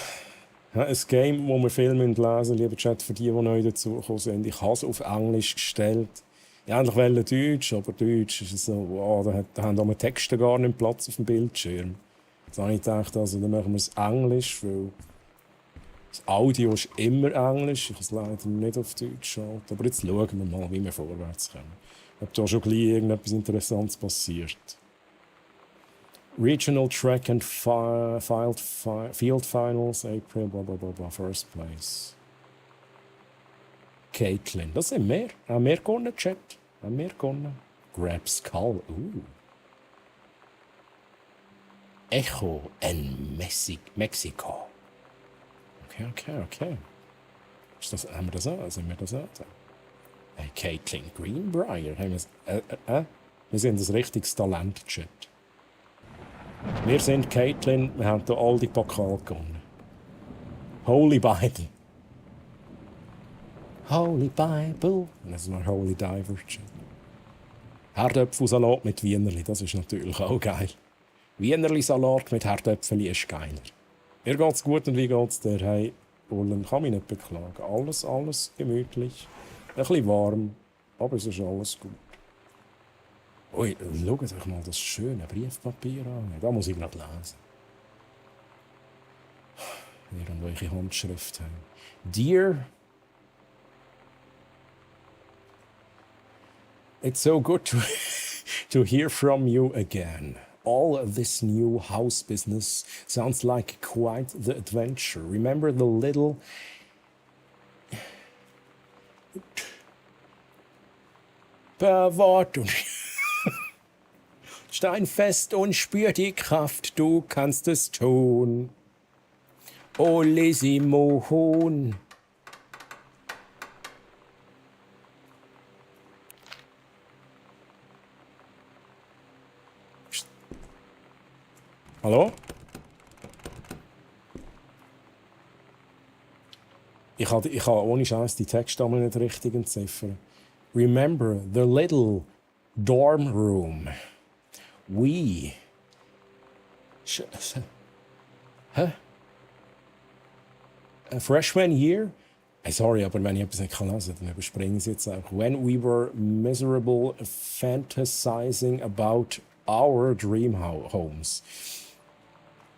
Ja, ein Game, wo wir viel lesen müssen, lieber Chat, für die neu dazugekommen sind. Ich habe es auf Englisch gestellt. Ich eigentlich wollte Deutsch, aber Deutsch ist so, wow, da haben wir Texte gar nicht Platz auf dem Bildschirm. Jetzt habe ich gedacht, also, dann machen wir es Englisch, weil das Audio ist immer Englisch. Ich kann es leider nicht auf Deutsch schalten. Aber jetzt schauen wir mal, wie wir vorwärts kommen. Ob da schon gleich irgendetwas Interessantes passiert. Regional Track and Field Finals, April, blah blah blah blah, first place. Caitlin, das sind wir. Haben wir gewonnen, Chat? Grab Skull, Echo in Mexico. Okay. Haben wir das auch? Sind wir das auch? Hey, Caitlin Greenbrier. Wir sind ein richtiges Talent, Chat. Wir sind Caitlin, wir haben hier all die Pokale gewonnen. Holy Bible. Das ist noch Holy Diver. Herdöpfelsalat mit Wienerli, das ist natürlich auch geil. Wienerli-Salat mit Herdöpfeli ist geiler. Mir geht's gut und wie geht's dir? Hey, Ullen, kann mich nicht beklagen. Alles gemütlich. Ein bisschen warm, aber es ist alles gut. Ui, schaut euch mal das schöne Briefpapier an. Da muss ich gerade lesen. Irgendwelche Handschrift haben. Dear, it's so good to hear from you again. All this new house business sounds like quite the adventure. Remember the little Bewortung. Steinfest und spür die Kraft, du kannst es tun. O Lisimo Hohn. Hallo? Ich habe ohne Scheiß die Texte einmal nicht richtig entziffern. Remember the little dorm room. We. Hä? A freshman year? Hey, sorry, aber wenn ich etwas nicht lesen kann, dann überspringen Sie jetzt auch. When we were miserable fantasizing about our dream homes.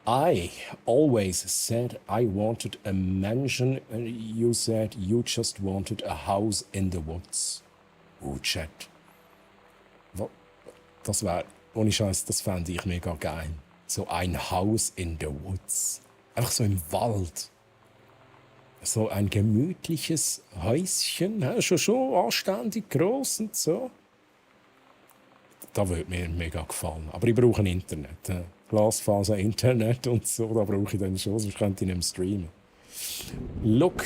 I always said I wanted a mansion, and you said you just wanted a house in the woods. Chat. Das wäre, ohne Scheiß, das fände ich mega geil. So ein Haus in the woods. Einfach so im Wald. So ein gemütliches Häuschen. Schon anständig gross und so. Das würde mir mega gefallen. Aber ich brauche ein Internet. Glasfaser, Internet und so, da brauche ich dann schon, sonst könnte ich nicht mehr streamen. Look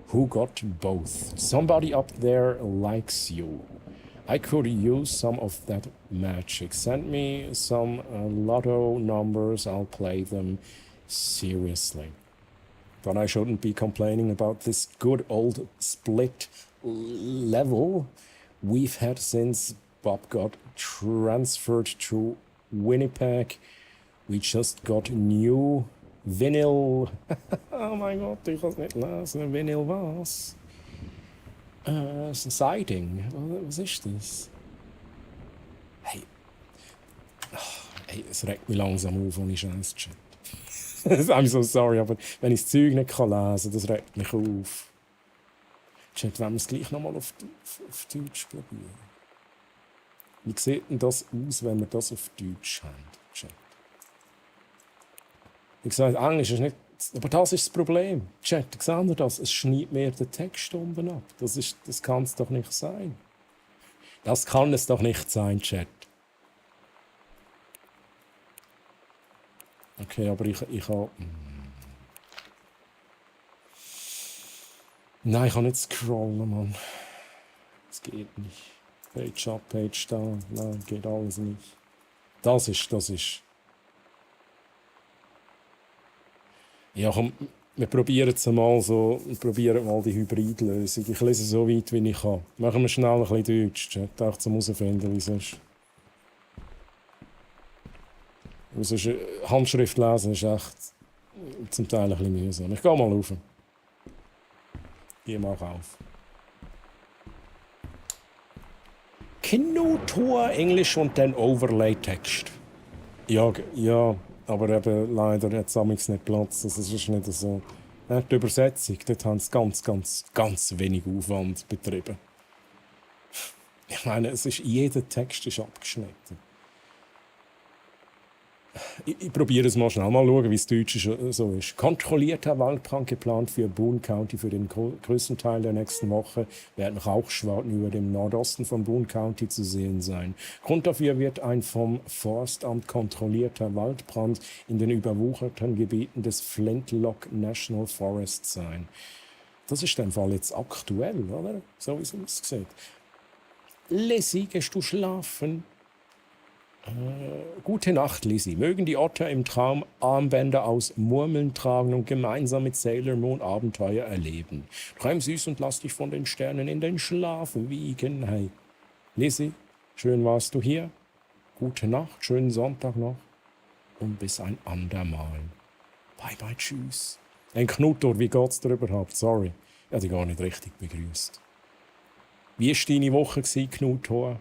who got both. Somebody up there likes you. I could use some of that magic. Send me some lotto numbers, I'll play them seriously. But I shouldn't be complaining about this good old split level we've had since Bob got transferred to Winnipeg. We just got new vinyl. Oh mein Gott, ich kann es nicht lesen. Vinyl was? Siding. Was ist das? Hey. Hey, es regt mich langsam auf, wenn ich Scheiß chat. I'm so sorry, aber wenn ich das Zeug nicht lesen kann, das regt mich auf. Chat, wollen wir es gleich nochmal auf Deutsch probieren? Wie sieht denn das aus, wenn wir das auf Deutsch haben? Chat. Wie gesagt, Englisch ist nicht... Aber das ist das Problem. Chat, seht ihr das? Es schneidet mir den Text unten ab. Das kann es doch nicht sein. Das kann es doch nicht sein, Chat. Okay, aber ich habe... Nein, ich kann nicht scrollen, Mann. Das geht nicht. Page up, Page down. Nein, geht alles nicht. Das ist... Ja, komm, wir probieren es mal so. Wir probieren mal die Hybridlösung. Ich lese so weit, wie ich kann. Machen wir schnell ein bisschen Deutsch, Chat. Auch zum herausfinden, wie es ist. Sonst, Handschrift lesen ist echt zum Teil ein bisschen mühsam. Ich gehe mal rauf. Geh mal rauf. Kinotor Englisch und dann Overlay-Text. Ja, aber eben leider hat es nicht Platz. Das ist nicht so. Die Übersetzung, dort haben sie ganz wenig Aufwand betrieben. Ich meine, jeder Text ist abgeschnitten. Ich probiere es mal schnell. Mal schauen, wie es Deutsch so ist. Kontrollierter Waldbrand geplant für Boone County für den größten Teil der nächsten Woche werden Rauchschwaden über dem Nordosten von Boone County zu sehen sein. Grund dafür wird ein vom Forstamt kontrollierter Waldbrand in den überwucherten Gebieten des Flintlock National Forest sein. Das ist im Fall jetzt aktuell, oder? So wie es aussieht. Lizzie, gehst du schlafen? Gute Nacht, Lizzie. Mögen die Otter im Traum Armbänder aus Murmeln tragen und gemeinsam mit Sailor Moon Abenteuer erleben. Träum süß und lass dich von den Sternen in den Schlaf wiegen. Hey, Lizzie, schön warst du hier. Gute Nacht, schönen Sonntag noch und bis ein andermal. Bye bye, tschüss. Ein Knutor, wie geht's dir überhaupt? Sorry, ich habe dich gar nicht richtig begrüßt. Wie war deine Woche, Knutor?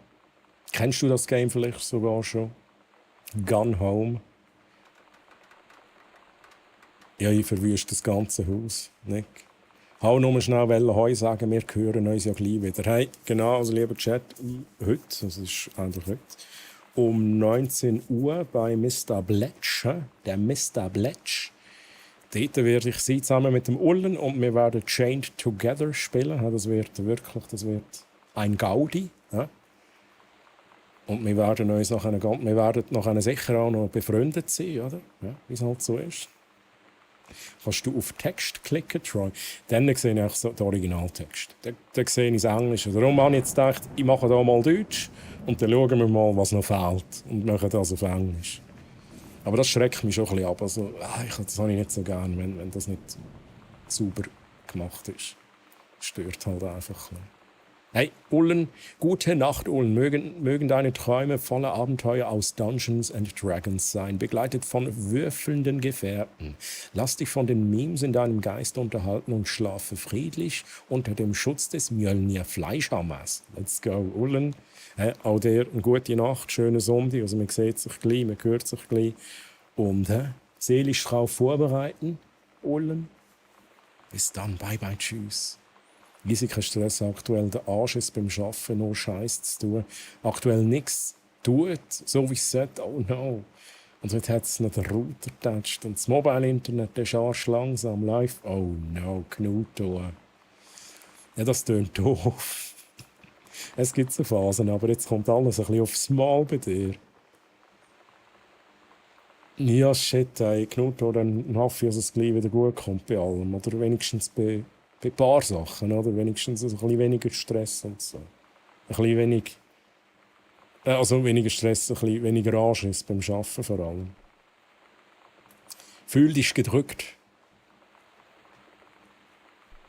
Kennst du das Game vielleicht sogar schon? Gone Home. Ja, ich verwüste das ganze Haus. Nicht? Hau nur schnell Heu sagen, wir hören uns ja gleich wieder. Hey, genau, also lieber Chat, heute, das ist eigentlich heute, um 19 Uhr bei Mr. Bletch, der Mr. Bletch. Dort werde ich sein, zusammen mit dem Ullen, und wir werden Chained Together spielen. Das wird ein Gaudi. Ja? Und wir werden uns nachher sicher auch noch befreundet sein, oder? Ja, wie es halt so ist. Kannst du auf Text klicken, Troy? Dann sehe ich so den Originaltext. Dann sehe ich das Englische. Darum habe ich jetzt gedacht, ich mache da mal Deutsch und dann schauen wir mal, was noch fehlt. Und machen das auf Englisch. Aber das schreckt mich schon ein bisschen ab. Also, das habe ich nicht so gern, wenn das nicht sauber gemacht ist. Stört halt einfach ein bisschen. Hey, Ullen, gute Nacht, Ullen. Mögen deine Träume voller Abenteuer aus Dungeons and Dragons sein, begleitet von würfelnden Gefährten. Lass dich von den Memes in deinem Geist unterhalten und schlafe friedlich unter dem Schutz des Mjölnir Fleischhammers. Let's go, Ullen. Auch dir eine gute Nacht, schönen Sonntag. Also man sieht sich gleich, man hört sich gleich. Und seelisch darauf vorbereiten, Ullen. Bis dann, bye bye, tschüss. Riesiger Stress aktuell, der Arsch ist beim Arbeiten nur Scheiß zu tun. Aktuell nichts tut, so wie es sollte, oh no. Und heute hat es noch den Router getatscht und das Mobile-Internet ist arsch langsam live. Oh no, Knuto. Ja, das tönt doof. Es gibt so Phasen, aber jetzt kommt alles ein bisschen aufs Mal bei dir. Ja, shit, ey, Knuto, dann hoffe ich, dass es gleich wieder gut kommt bei allem. Oder wenigstens bei ein paar Sachen, oder? Wenigstens ein bisschen weniger Stress und so. Ein bisschen weniger Stress, ein bisschen weniger Anschiss beim Arbeiten vor allem. Fühl dich gedrückt.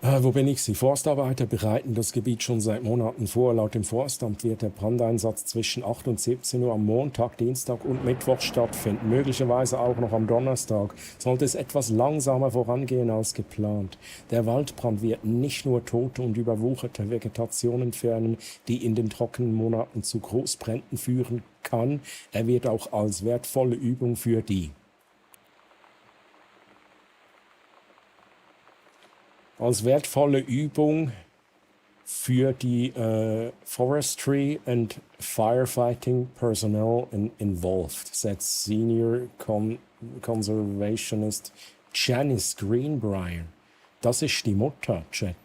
Wo bin ich? Forstarbeiter bereiten das Gebiet schon seit Monaten vor. Laut dem Forstamt wird der Brandeinsatz zwischen 8 und 17 Uhr am Montag, Dienstag und Mittwoch stattfinden. Möglicherweise auch noch am Donnerstag. Sollte es etwas langsamer vorangehen als geplant. Der Waldbrand wird nicht nur tote und überwucherte Vegetation entfernen, die in den trockenen Monaten zu Großbränden führen kann. Er wird auch als wertvolle Übung für die Forestry and Firefighting Personnel involved, said Senior Conservationist Janice Greenbrier. Das ist die Mutter, Chat.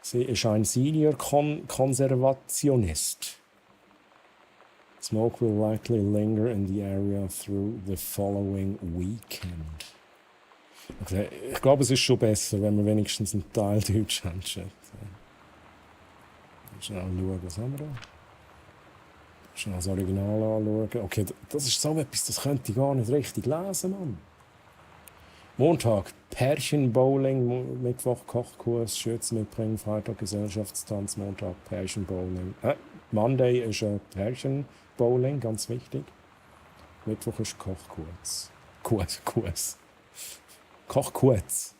Sie ist ein Senior Konservationist. Smoke will likely linger in the area through the following weekend. Okay, ich glaube, es ist schon besser, wenn wir wenigstens einen Teil Deutsch haben. Schnell schauen, was haben wir da? Schnell das Original anschauen. Okay, das ist so etwas, das könnte ich gar nicht richtig lesen, Mann. Montag, Pärchenbowling, Mittwoch Kochkurs, Schürzen mitbringen, Freitag Gesellschaftstanz, Montag Pärchenbowling. Monday ist Pärchenbowling, ganz wichtig. Mittwoch ist Kochkurs. Kurs. Kochkurs.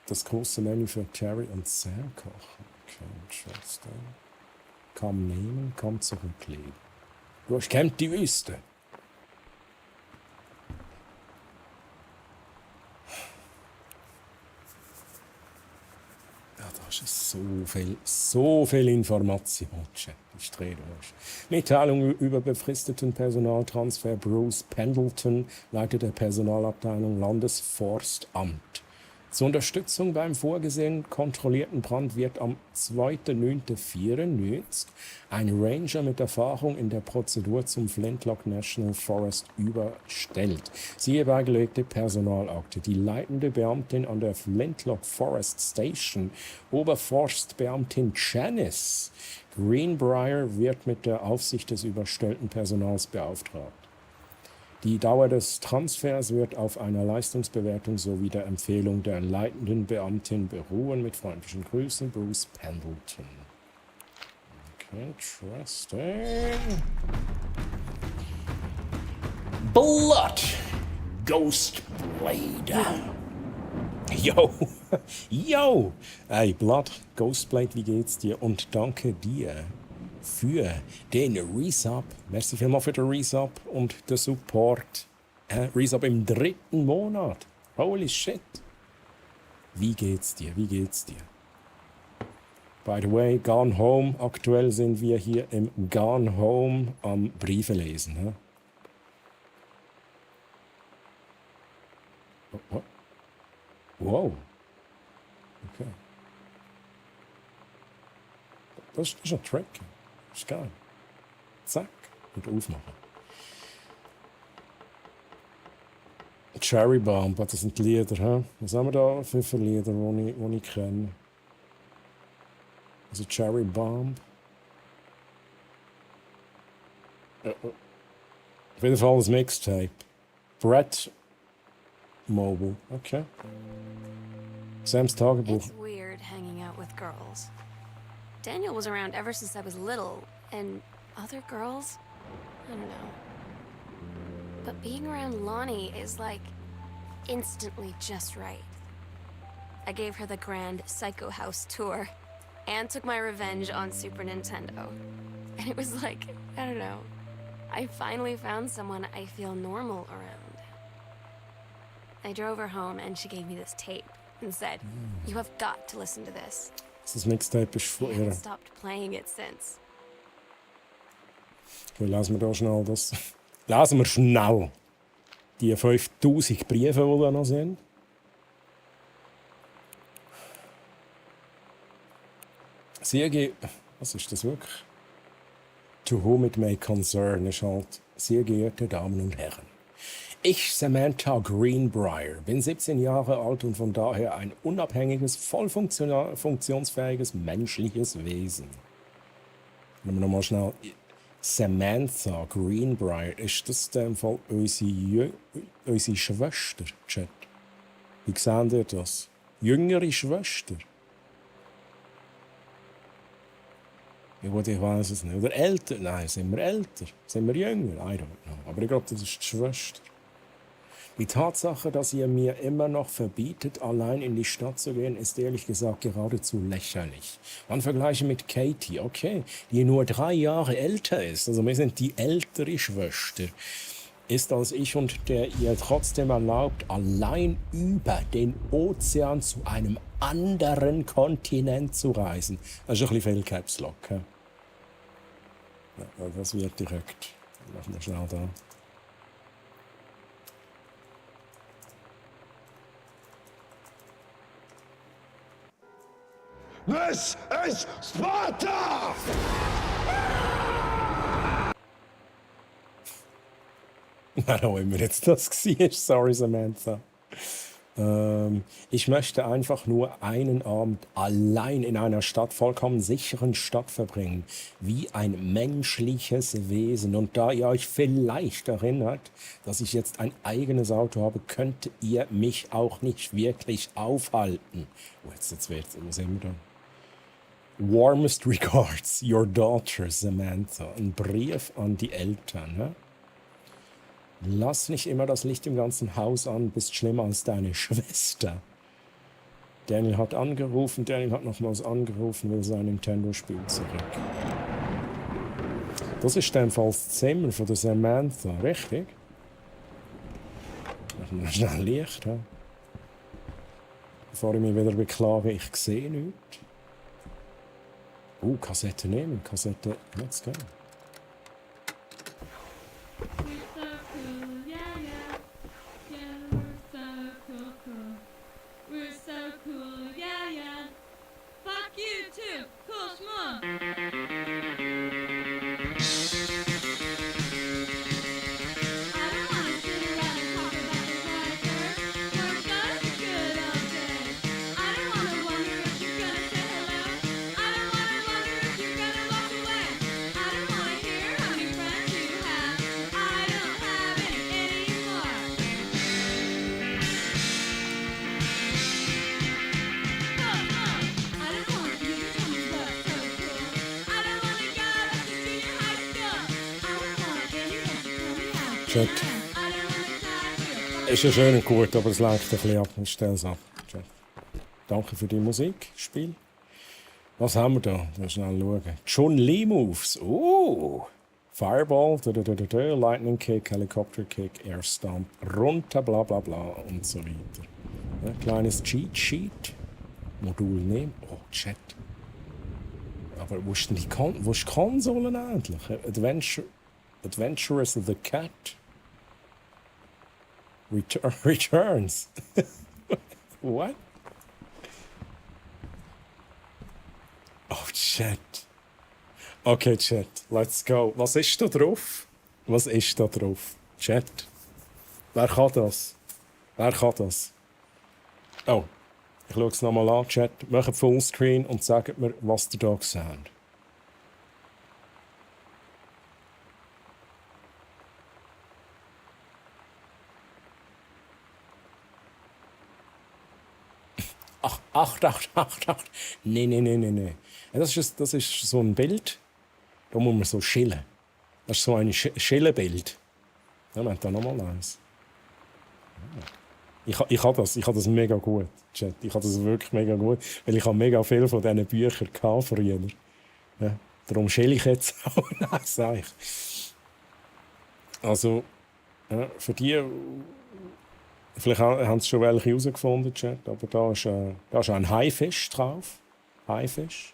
Das große Menü für Terry und Sam kochen. Okay, interesting. Komm nehmen, komm zurücklegen. Du hast kennt die Wüste. Ja, das ist so viel Information. Ich drehe durch. Mitteilung über befristeten Personaltransfer. Bruce Pendleton, Leiter der Personalabteilung Landesforstamt. Zur Unterstützung beim vorgesehenen kontrollierten Brand wird am 2.9.94 ein Ranger mit Erfahrung in der Prozedur zum Flintlock National Forest überstellt. Siehe beigelegte Personalakte. Die leitende Beamtin an der Flintlock Forest Station, Oberforstbeamtin Janice Greenbrier, wird mit der Aufsicht des überstellten Personals beauftragt. Die Dauer des Transfers wird auf einer Leistungsbewertung sowie der Empfehlung der leitenden Beamtin beruhen. Mit freundlichen Grüßen, Bruce Pendleton. Okay, interesting. Blood Ghost Blade. Yo! Hey, Blood Ghost Blade, wie geht's dir? Und danke dir für den Resub. Merci vielmals für den Resub und den Support. Resub im 3. Monat. Holy shit. Wie geht's dir? By the way, Gone Home. Aktuell sind wir hier im Gone Home am Briefe lesen. He? Oh. Wow. Okay. Das ist ein Trick. Das ist geil. Zack. Und aufmachen. Cherry Bomb, das sind die Lieder. He? Was haben wir da für Lieder, die ich kenne? Also Cherry Bomb. jeden Fall ein Mixtape. Brett Mobile, okay. Sam's Tagebuch. It's weird hanging out with girls. Daniel was around ever since I was little, and other girls? I don't know. But being around Lonnie is like instantly just right. I gave her the grand Psycho House tour and took my revenge on Super Nintendo. And it was like, I don't know, I finally found someone I feel normal around. I drove her home and she gave me this tape and said, "You have got to listen to this." Das Mixtape ist von I ihr. haven't stopped playing it since. Okay, lesen wir da schnell das. Lesen wir schnell die 5000 Briefe, die da noch sind. Was ist das wirklich? To whom it may concern ist halt, sehr geehrte Damen und Herren. Ich, Samantha Greenbrier, bin 17 Jahre alt und von daher ein unabhängiges, voll funktionsfähiges menschliches Wesen. Nehmen wir nochmal schnell. Samantha Greenbrier, ist das in dem Fall unsere Schwester, Chat? Wie seht ihr das? Jüngere Schwester? Ja gut, ich weiß es nicht. Oder älter? Nein, sind wir älter? Sind wir jünger? I don't know. Aber ich glaube, das ist die Schwester. Die Tatsache, dass ihr mir immer noch verbietet, allein in die Stadt zu gehen, ist ehrlich gesagt geradezu lächerlich. Man vergleiche mit Katie, okay, die nur 3 Jahre älter ist, also wir sind die ältere Schwester, ist als ich und der ihr trotzdem erlaubt, allein über den Ozean zu einem anderen Kontinent zu reisen. Das ist ein bisschen viel Caps Lock. Ja, das wird direkt. Machen wir schnell da. This is Sparta! Nein, auch immer jetzt das war. Sorry, Samantha. Ich möchte einfach nur einen Abend allein in einer Stadt, vollkommen sicheren Stadt verbringen, wie ein menschliches Wesen. Und da ihr euch vielleicht erinnert, dass ich jetzt ein eigenes Auto habe, könnt ihr mich auch nicht wirklich aufhalten. Oh, jetzt wird's, wo sind wir da? Warmest regards, your daughter Samantha. Ein Brief an die Eltern. Ne? Lass nicht immer das Licht im ganzen Haus an, bist schlimmer als deine Schwester. Daniel hat angerufen, Daniel hat nochmals angerufen, will sein Nintendo-Spiel zurück. Das ist dann das Zimmer von der Samantha, richtig? Machen wir schnell Licht, he? Bevor ich mich wieder beklage, ich sehe nichts. Kassette nehmen, Kassette, let's go. Chat. Ist ja schön und gut, aber es leicht ein bisschen ab. Ich stelle es ab. Chat. Danke für die Musik, Spiel. Was haben wir da? Mal schnell schauen. Chun Li Moves. Fireball, Lightning Kick, Helicopter Kick, Air Stomp, runter, bla bla bla und so weiter. Ein kleines Cheat Sheet. Modul nehmen. Oh, Chat. Aber wo ist denn die Konsole eigentlich? Adventures of the Cat. Returns. What? Oh, Chat. Okay, Chat, let's go. Was ist da drauf? Was ist da drauf? Chat. Wer kann das? Wer kann das? Oh, ich schaue es nochmal an, Chat. Macht Fullscreen und sagt mir, was ihr da seht. 8. Nee. Das ist so ein Bild, da muss man so schillen. Das ist so ein Schillenbild. Ja, wir haben da nochmal eins. Ich habe das mega gut, Chat. Ich habe das wirklich mega gut, weil ich habe mega viel von diesen Büchern früher. Ja, darum schäle ich jetzt auch. Nein, sage ich. Also, ja, für die, vielleicht haben sie schon welche herausgefunden, Chat, aber da ist ein Haifisch drauf. Haifisch.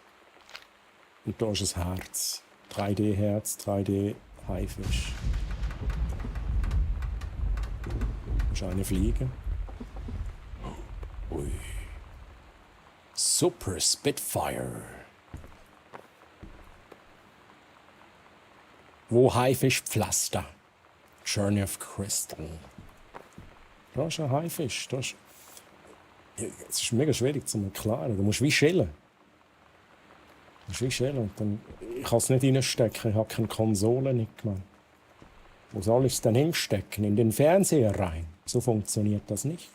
Und da ist ein Herz. 3D-Herz, 3D-Haifisch. Da ist eine Fliege. Ui. Super Spitfire. Wo Haifischpflaster. Journey of Crystal. Da ist ein Haifisch. Es ist mega schwierig zu erklären. Du musst wie schälen. Und dann, ich kann es nicht reinstecken. Ich habe keine Konsole nicht gemacht. Wo soll ich es denn hinstecken? In den Fernseher rein. So funktioniert das nicht.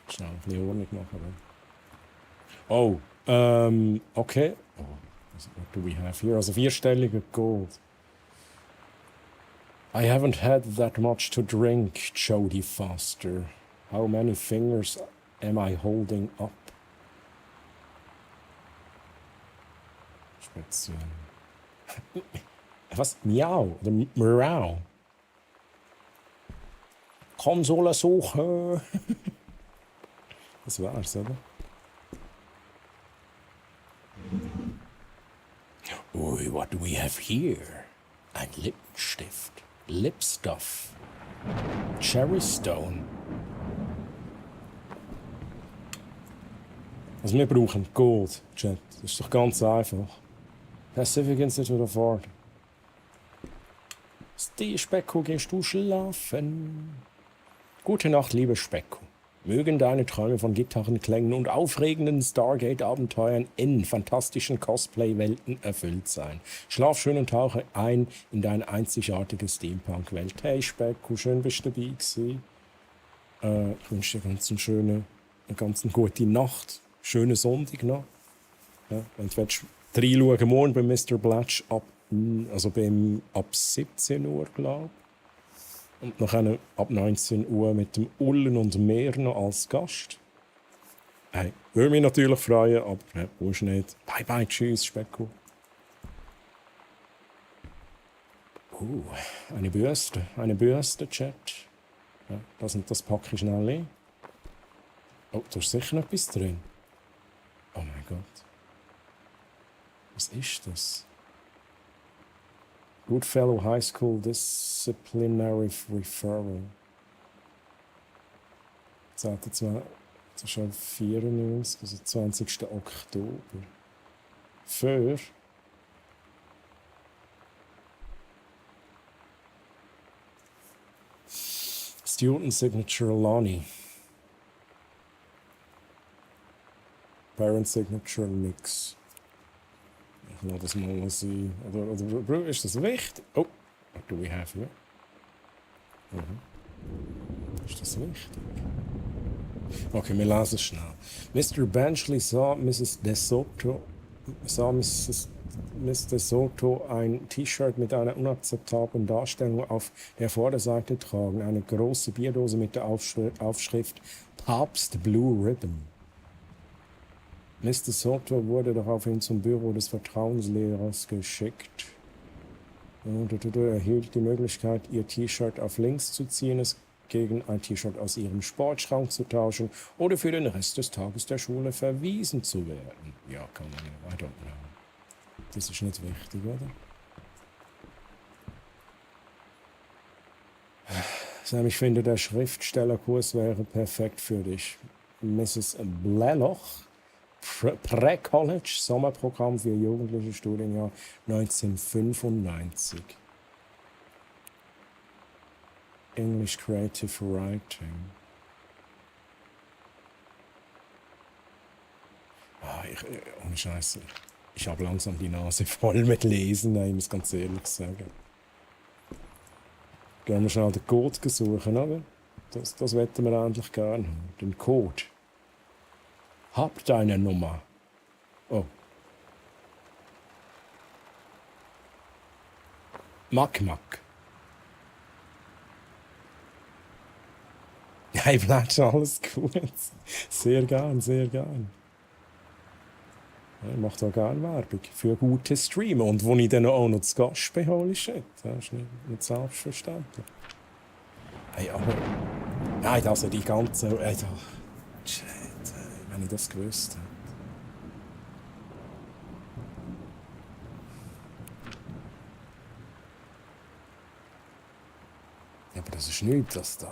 Schnell ein bisschen Ordnung machen. Oh, okay. Oh, what do we have here? Also 4-stellige Gold. I haven't had that much to drink, Jodie Foster. How many fingers am I holding up? Speziell. Was? Miau oder Miau? Konsole suchen. Das war's, oder? Ui, what do we have here? Ein Lippenstift. Lipstuff. Cherrystone. Also wir brauchen Gold, Chat. Das ist doch ganz einfach. Pacific Institute of Art. Die Specko, gehst du schlafen? Gute Nacht, liebe Specko. Mögen deine Träume von Gitarrenklängen und aufregenden Stargate-Abenteuern in fantastischen Cosplay-Welten erfüllt sein. Schlaf schön und tauche ein in deine einzigartige Steampunk-Welt. Hey Specko, schön bist du dabei gewesen. Ich wünsche dir eine ganz gute Nacht. Schönen Sonntag noch. Ja, wenn du reinschauen, morgen bei Mr. Blatch ab 17 Uhr, glaube ich. Und nachher ab 19 Uhr mit dem Ullen und Meer noch als Gast. Hey, würde mich natürlich freuen, aber musst nicht. Bye bye, tschüss, Specko. Eine Bürste, Chat. Ja, das packe ich schnell ein. Oh, da ist sicher noch etwas drin. Oh mein Gott. Was ist das? Goodfellow High School Disciplinary Referral. Das ist schon 94, also 20. Oktober. Für Student Signature Lonnie. Parent Signature nix. Ich lasse das mal sein. Oder ist das wichtig? Oh, what do we have here? Ist das wichtig? Okay, wir lesen es schnell. Mr. Benchley sah Mrs. DeSoto ein T-Shirt mit einer unakzeptablen Darstellung auf der Vorderseite tragen. Eine große Bierdose mit der Aufschrift Papst Blue Ribbon. Mr. Soto wurde daraufhin zum Büro des Vertrauenslehrers geschickt. Und er erhielt die Möglichkeit, ihr T-Shirt auf links zu ziehen, es gegen ein T-Shirt aus ihrem Sportschrank zu tauschen oder für den Rest des Tages der Schule verwiesen zu werden. Ja, kann man ja, I don't know. Das ist nicht wichtig, oder? Sam, ich finde, der Schriftstellerkurs wäre perfekt für dich. Mrs. Bleloch, Pre-College, Sommerprogramm für Jugendliche, Studienjahr 1995. English Creative Writing. Ohne Scheiße. Ich habe langsam die Nase voll mit Lesen, ich muss ganz ehrlich sagen. Gehen wir schnell den Code suchen, oder? Das wollten wir eigentlich gerne haben. Den Code. Hab deine Nummer. Oh. Mack. Hey, Blatsch, alles gut. Sehr gern. Ich mache da gerne Werbung für gute Streamer. Und wo ich dann auch noch zu Gast bin, holy shit. Das ist nicht selbstverständlich. Hey, aber... Nein, also die ganze... Shit, wenn ich das gewusst hätte. Ja, aber das ist nichts.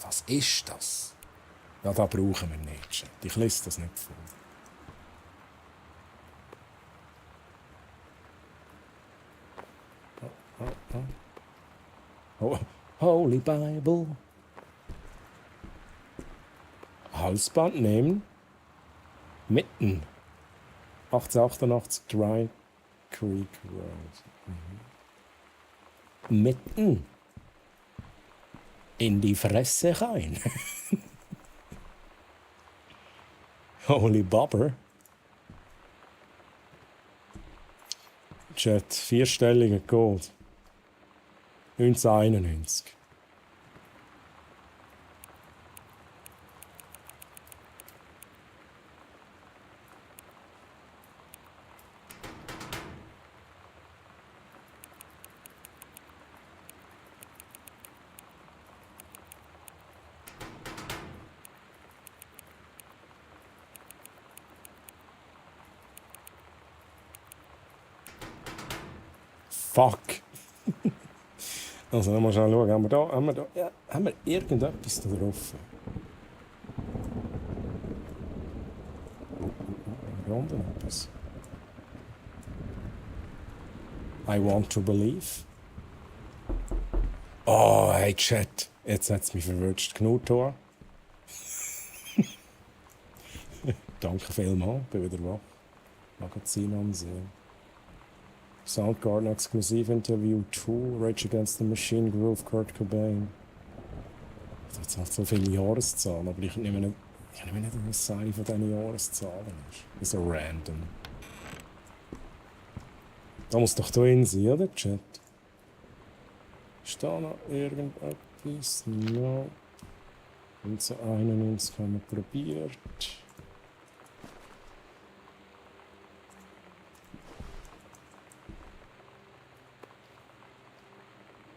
Was ist das? Ja, da brauchen wir nicht. Shit. Ich lese das nicht vor. Oh, Holy Bible. Halsband nehmen. Mitten. 1888 Dry Creek Road. Mitten. In die Fresse rein. Holy Bobber. Chat, 4-stelliger Code. 1991. Fuck. Also, mal schnell schauen. Haben wir irgendetwas da drauf? Rondel etwas. I want to believe. Oh, hey, Chat. Jetzt hat es mich verwirrt. Knuttor. Danke vielmals. Bin wieder wach. Magazin ansehen. Soundgarden Exklusiv Interview 2, Rage Against the Machine, Groove, Kurt Cobain. Das hat so viele Jahreszahlen, aber ich nehme nicht, was eine von diesen Jahreszahlen ist. So random. Da muss doch drin sein, oder, Chat? Ist da noch irgendetwas? No. 1991 haben wir probiert.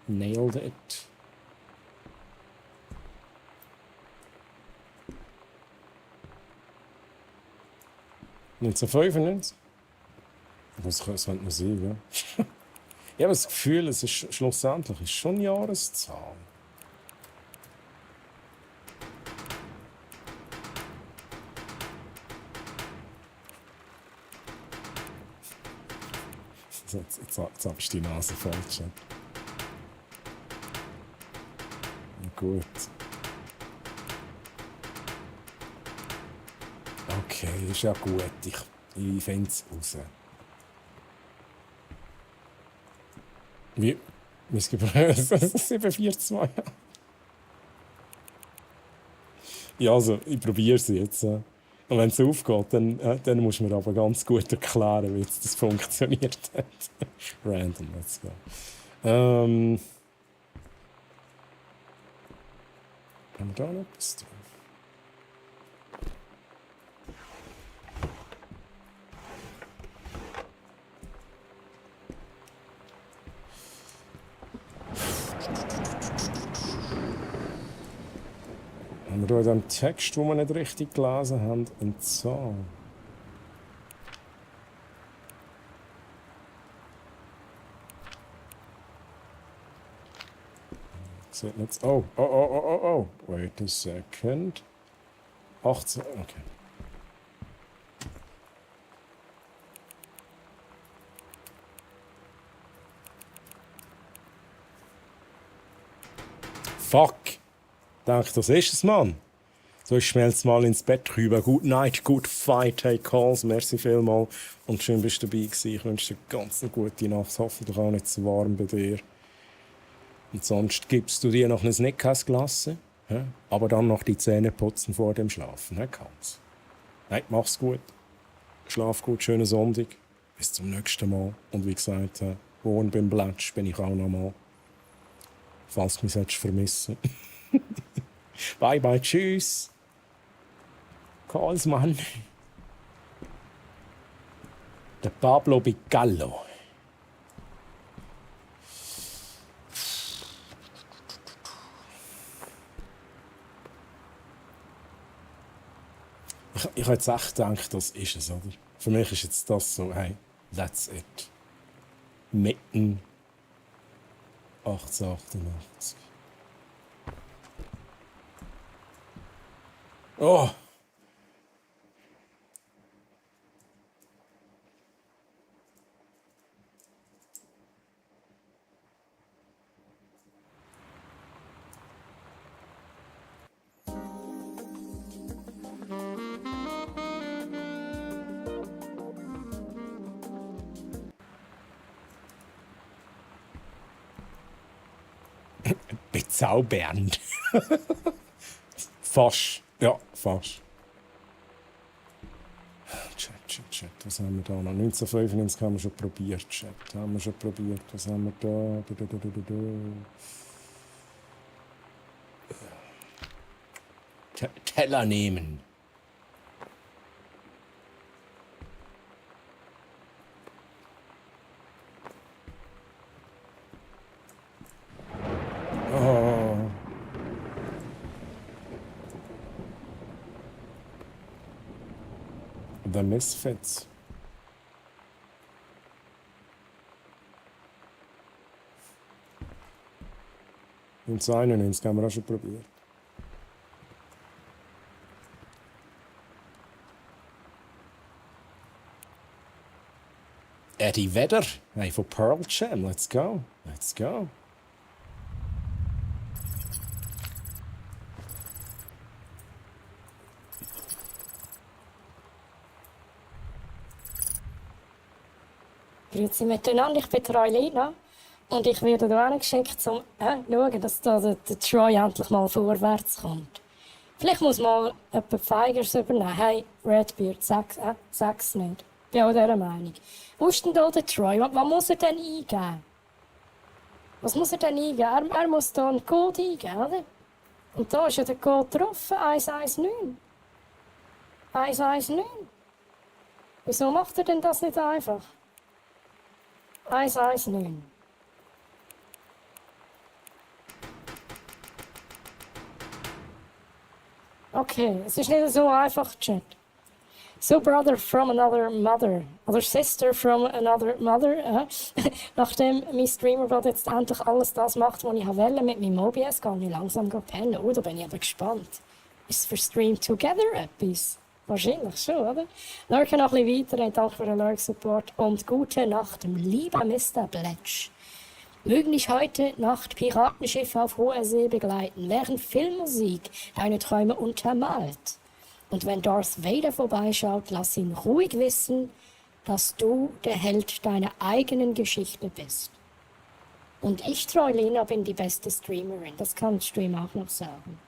Nailed it. (1995). Das könnte man sein, ja. Ich habe das Gefühl, es ist schlussendlich schon eine Jahreszahl. Jetzt habe ich die Nase falsch. Gut. Okay, ist ja gut. Ich finde es raus. Wie? Mein Gebräu 742. Ja, also, ich probiere es jetzt. Und wenn es aufgeht, dann muss man aber ganz gut erklären, wie das funktioniert hat. Random, let's go. Haben wir da noch etwas drauf? Haben wir da in diesem Text, den wir nicht richtig gelesen haben, eine Zahl? Oh. Wait a second. 18. Okay. Fuck. Ich denke, das ist es, Mann. So, ich schmelze mal ins Bett rüber. Good night, good fight, take calls. Merci vielmals. Und schön bist du dabei gewesen. Ich wünsche dir ganz eine gute Nacht. Hoffentlich auch nicht zu warm bei dir. Und sonst gibst du dir noch ein Snickers gelassen, aber dann noch die Zähne putzen vor dem Schlafen, Hans. Nein, mach's gut. Schlaf gut, schönen Sonntag. Bis zum nächsten Mal. Und wie gesagt, morgen beim Blatsch bin ich auch noch mal. Falls du mich vermissen Bye, bye, tschüss. Karlsmann. Der Pablo Bicallo. Ich habe jetzt echt gedacht, das ist es, oder? Für mich ist jetzt das so, hey, that's it. Mitten 1888. Oh! Bezaubernd. Fast. Ja, fast. Chat. Was haben wir da noch? 1995 haben wir schon probiert. Chat. Haben wir schon probiert. Was haben wir da? Teller nehmen. Oh. The Misfits. Und das 91 haben wir auch schon probiert. Eddie Vedder, hey, von Pearl Jam. Let's go. Let's go. Grüezi miteinander, ich bin Troy und ich werde hier geschickt, um schauen, dass da der Troy endlich mal vorwärts kommt. Vielleicht muss mal jemand Feigers übernehmen. Hey, Redbeard, sag's nicht. Ich bin auch dieser Meinung. Wo ist denn da der Troy? Was muss er denn eingeben? Was muss er denn eingeben? Er muss da einen Code eingeben, oder? Und da ist ja der Code drauf, 119. 119. Wieso macht er denn das nicht einfach? 119. Okay, es ist nicht so einfach, Chat. So brother from another mother, oder sister from another mother. Nachdem mein Streamer jetzt endlich alles das macht, was ich wollte mit meinem OBS, gehe ich langsam pennen. Oh, da bin ich aber gespannt. Ist es für Stream Together etwas? Wahrscheinlich schon, oder? Lurken noch ein bisschen weiter, danke für den Lurk-Support und gute Nacht, lieber Mr. Bletch. Mögen dich heute Nacht Piratenschiffe auf hoher See begleiten, während Filmmusik deine Träume untermalt. Und wenn Darth Vader vorbeischaut, lass ihn ruhig wissen, dass du der Held deiner eigenen Geschichte bist. Und ich, Troylina, bin die beste Streamerin, das kann der Stream auch noch sagen.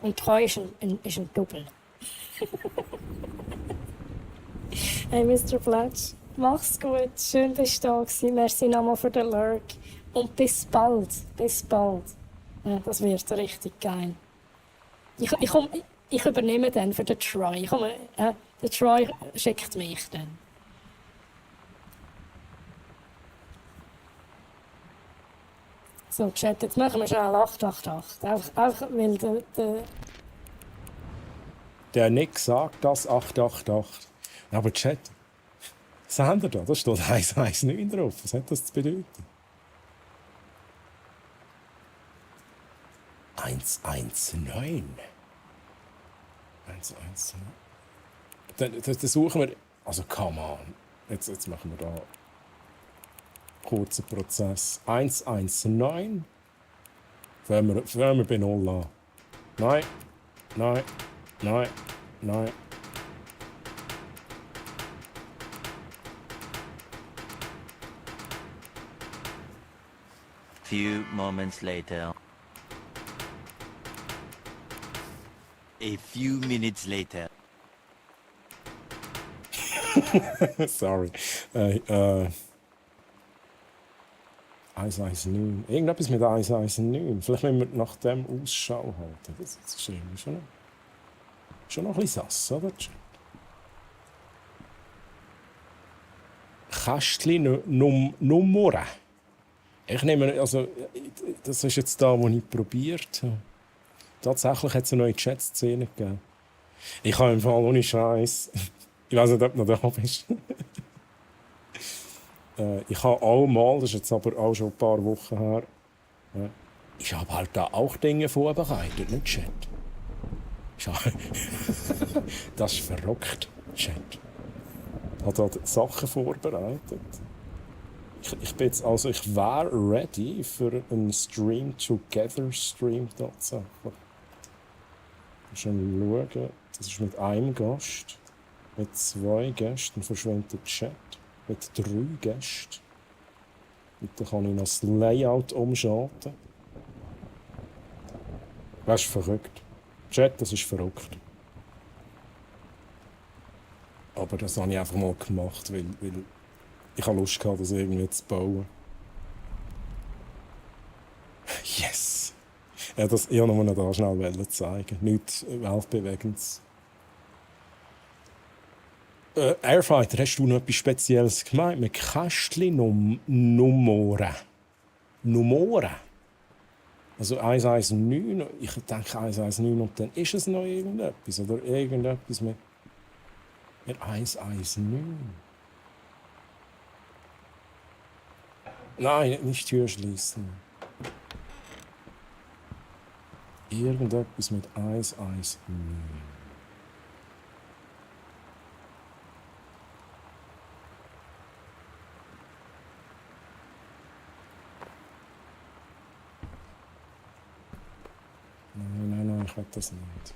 Und Treu ist ein Doppel. Hey Mr. Fletch, mach's gut, schön bist du da gewesen. Merci nochmal für den Lurk. Und bis bald, bis bald. Ja, das wird richtig geil. Ich übernehme dann für den Troy. Der Troy schickt mich dann. So, Chat, jetzt machen wir schnell 888. Einfach weil Der Nick sagt das 888. Aber Chat, was haben wir da? Da steht 119 drauf. Was hat das zu bedeuten? 119. 119. Dann suchen wir. Also, come on. Jetzt machen wir da. Kurzer Prozess. 119. Fangen wir bei 0 an. Nein. Nein. Nein. Nein. Few moments later. A few minutes later. Sorry. 119. Irgendetwas mit 119. Vielleicht müssen wir nach dem Ausschau halten. Das ist irgendwie schon noch ein bisschen sass, oder? Kästchen Nummer. Ich nehme, also, das ist jetzt da, wo ich probiert habe. Tatsächlich hat es eine neue Chat-Szene gegeben. Ich habe im Fall ohne Scheiß. Ich weiß nicht, ob du noch da bist. Ich habe auch mal, das ist jetzt aber auch schon ein paar Wochen her, ich habe halt da auch Dinge vorbereitet, nicht Chat. Das ist verrückt, Chat. Ich habe da Sachen vorbereitet. Ich bin jetzt, also ich wäre ready für einen Stream-Together-Stream tatsächlich. Schon schauen, das ist mit einem Gast, mit 2 Gästen verschwindet der Chat, mit 3 Gästen. Und dann kann ich noch das Layout umschalten. Das ist verrückt. Chat, das ist verrückt. Aber das habe ich einfach mal gemacht, weil ich habe Lust gehabt, das irgendwie zu bauen. Yes! Ja, das ich wollte noch da schnell zeigen. Nichts Weltbewegendes. Airfighter, hast du noch etwas Spezielles gemeint? Mit Kästchen Nummern. Also 119, ich denke 119 und dann ist es noch irgendetwas. Oder irgendetwas mit 119. Nein, nicht Tür schließen. Irgendetwas mit 119. Nein, ich will das nicht.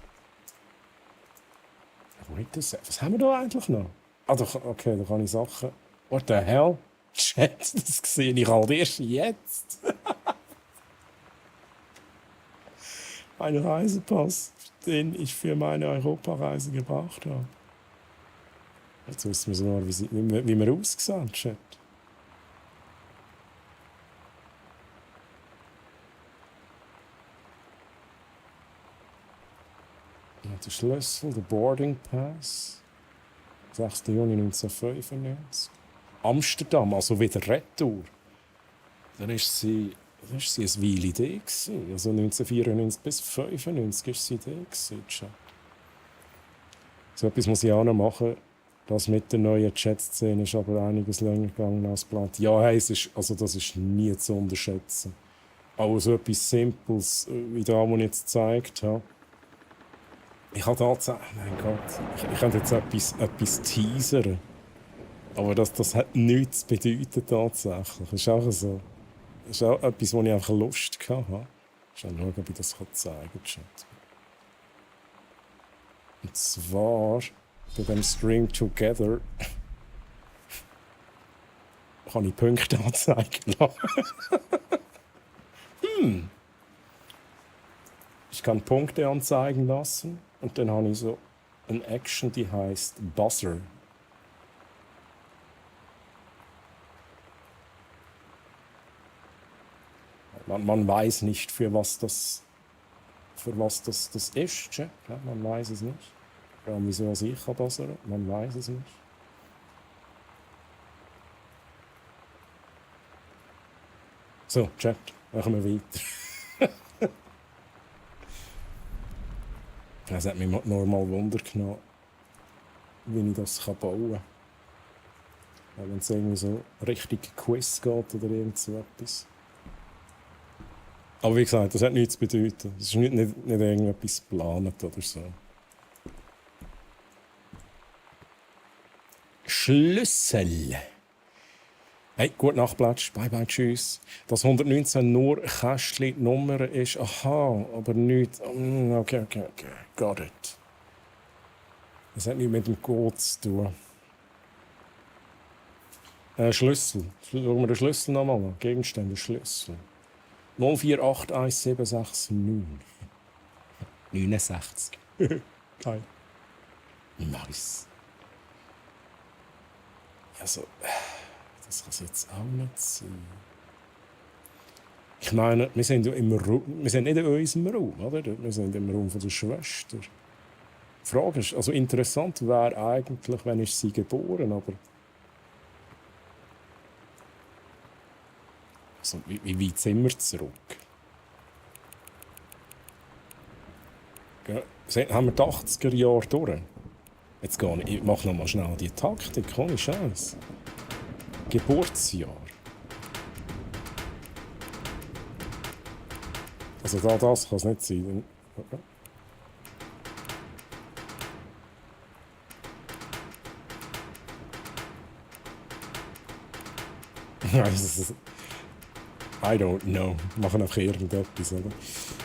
Wait a second. Was haben wir da eigentlich noch? Ah, okay, da kann ich Sachen. What the hell? Chat, das sehe ich halt erst jetzt. Ein Reisepass, den ich für meine Europareise gebraucht habe. Jetzt wissen wir sogar, wie wir aussehen, Chat. Der Schlüssel, der Boarding Pass. 6. Juni 1995. Amsterdam, also wieder Retour. Dann war sie ein Weile da. Also 1994 bis 1995 war sie da. So etwas muss ich auch noch machen. Das mit der neuen Chat-Szene ist aber einiges länger gegangen als geplant. Ja, hey, das ist nie zu unterschätzen. Aber so etwas Simples, wie da, was ich jetzt gezeigt habe. Ich habe tatsächlich, mein Gott, ich könnte jetzt etwas teasern. Aber das hat nichts zu bedeuten tatsächlich. Das ist auch so. Das ist auch etwas, wo ich einfach Lust hatte. Schauen, ob ich das zeigen kann. Und zwar bei dem Stream Together kann ich Punkte anzeigen lassen. Ich kann Punkte anzeigen lassen und dann habe ich so eine Action, die heißt Buzzer. Man weiß nicht, für was das ist. Ja, man weiß es nicht. Ja, wieso ich kann buzzern? Man weiß es nicht. So, Chat, machen wir weiter. Es hat mich normal Wunder genommen, wie ich das bauen kann. Wenn es irgendwie so richtig Quiz geht oder irgend so etwas. Aber wie gesagt, das hat nichts zu bedeuten. Es ist nicht irgendetwas geplant oder so. Schlüssel. Hey, gute Nacht, Platsch. Bye, bye, tschüss. Dass 119 nur Kästchen Nummer ist. Aha, aber nicht. Okay. Got it. Das hat nichts mit dem Code zu tun. Schlüssel. Schauen wir den Schlüssel nochmal an. Gegenstände, Schlüssel. 04817669. 69. Geil. Nice. Also, das kann es jetzt auch nicht sein. Ich meine, wir sind ja wir sind nicht in unserem Raum, oder? Wir sind im Raum von der Schwester. Die Frage ist, also interessant wäre eigentlich, wenn ist sie geboren, aber... Also, wie weit sind wir zurück? Ja, haben wir die 80er Jahre durch? Jetzt gehe ich mache noch mal schnell die Taktik, ohne Scheiß. Geburtsjahr. Also das kann es nicht sein. I don't know. Machen einfach irgendetwas, oder?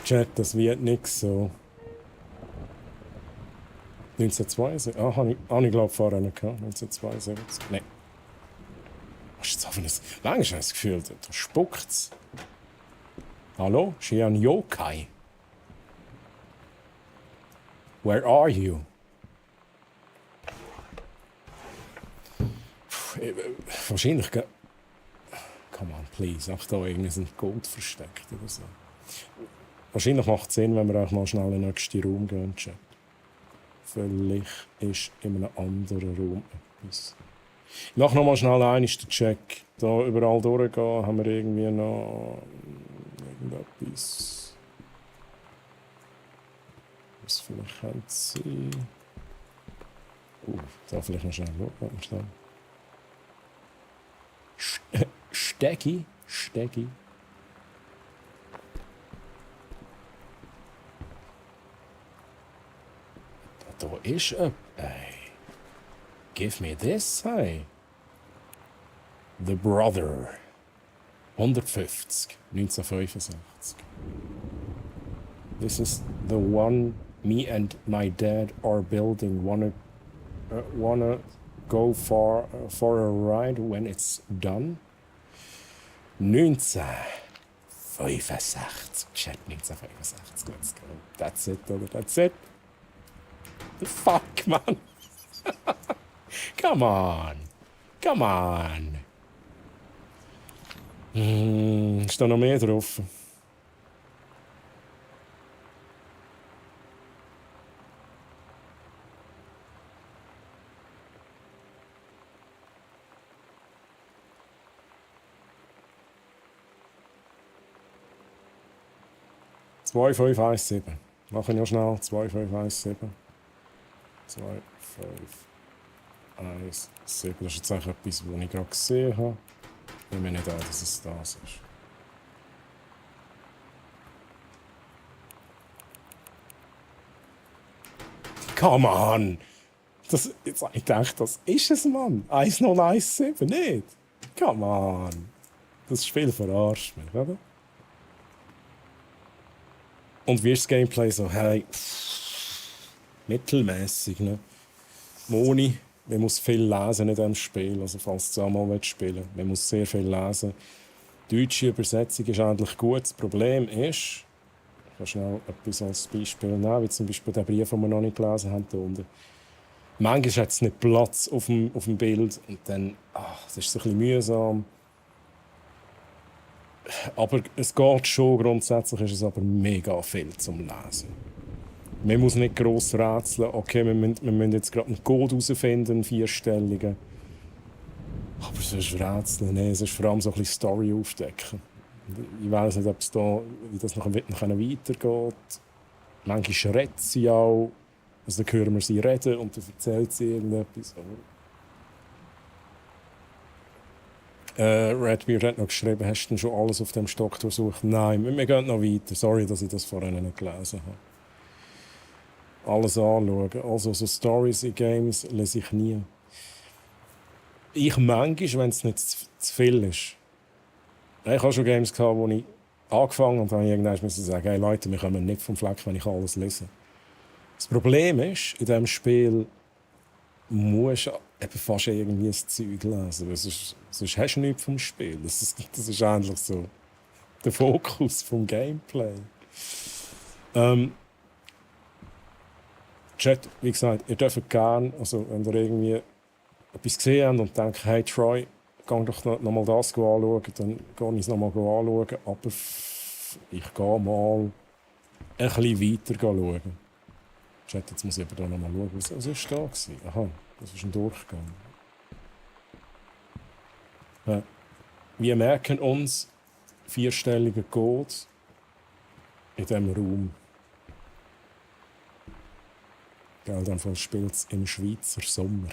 Chat, das wird nichts so. 1972? Ah, habe ich glaube vorher nicht gehabt. 1972. Nein. Was ist jetzt auf eines... Manchmal habe ich das Gefühl, da spuckt's. Hallo? Ist hier ein Yokai? Where are you? Wahrscheinlich... Come on, please. Ach, da irgendwie ein Gold versteckt oder so. Wahrscheinlich macht es Sinn, wenn wir auch mal schnell in den nächsten Raum gehen. Chat. Vielleicht ist in einem anderen Raum etwas. Ich mache noch mal schnell einen Check. Da überall durchgehen, haben wir irgendwie noch irgendetwas. Was vielleicht könnte sein. Da vielleicht noch schnell schauen. Stegi. Da ist etwas. Give me this, hey. The Brother. 150. 1965. This is the one me and my dad are building. Wanna go for a ride when it's done? 1965. Chat 1965. Let's go. That's it, oder? That's it. The fuck, man. Come on. Ist da noch mehr drauf? Zwei, 5, 1, 7. Machen wir schnell. 2, 5, 1, 7. 2, 5, 1, 7. Das ist jetzt eigentlich etwas, was ich gerade gesehen habe. Ich nehme nicht an, dass es das ist. Come on! Ich dachte, das ist es, Mann. 1017, nicht? Come on! Das Spiel verarscht mich, oder? Und wie ist das Gameplay so? Hey, mittelmäßig, ne? Moni, man muss viel lesen in diesem Spiel, also falls du es auch mal spielen willst. Man muss sehr viel lesen. Die deutsche Übersetzung ist eigentlich gut. Das Problem ist, ich kann schnell etwas als Beispiel nehmen, wie zum Beispiel den Brief, den wir noch nicht gelesen haben, hier unten. Manchmal hat es nicht Platz auf dem Bild und dann, das ist so ein bisschen mühsam. Aber es geht schon, grundsätzlich ist es aber mega viel zum Lesen. Man muss nicht gross rätseln, okay, wir müssen jetzt gerade einen Code herausfinden, einen 4-stelligen. Aber sonst rätseln, nee, es ist vor allem so ein bisschen Story aufdecken. Ich weiss nicht, ob es da, wie das noch weitergeht. Manchmal redet sie auch, also dann hören wir sie reden und dann erzählt sie irgendetwas. Redbeard hat noch geschrieben, hast du denn schon alles auf dem Stock durchsucht? Nein, wir gehen noch weiter. Sorry, dass ich das vorher nicht gelesen habe. Alles anschauen. Also so Stories in Games lese ich nie. Ich manchmal, wenn es nicht zu viel ist. Ich habe schon Games gehabt, wo ich angefangen und dann irgendwann musste sagen, hey Leute, wir kommen nicht vom Fleck, wenn ich alles lese. Das Problem ist, in diesem Spiel musst du eben fast irgendwie ein Zeug lesen. Sonst hast du nichts vom Spiel. Das ist eigentlich so der Fokus vom Gameplay. Chat, wie gesagt, ihr dürft gerne, also wenn ihr irgendwie etwas gesehen haben und denken, hey Troy, geh doch noch mal das anschauen, dann gehe ich es noch mal anschauen, aber ich gehe mal ein bisschen weiter schauen. Chat, jetzt muss ich aber da noch mal schauen, was war da gewesen? Aha, das ist ein Durchgang. Ja. Wir merken uns 4-stelliger Code in diesem Raum. Gell, dann spielt es im Schweizer Sommer.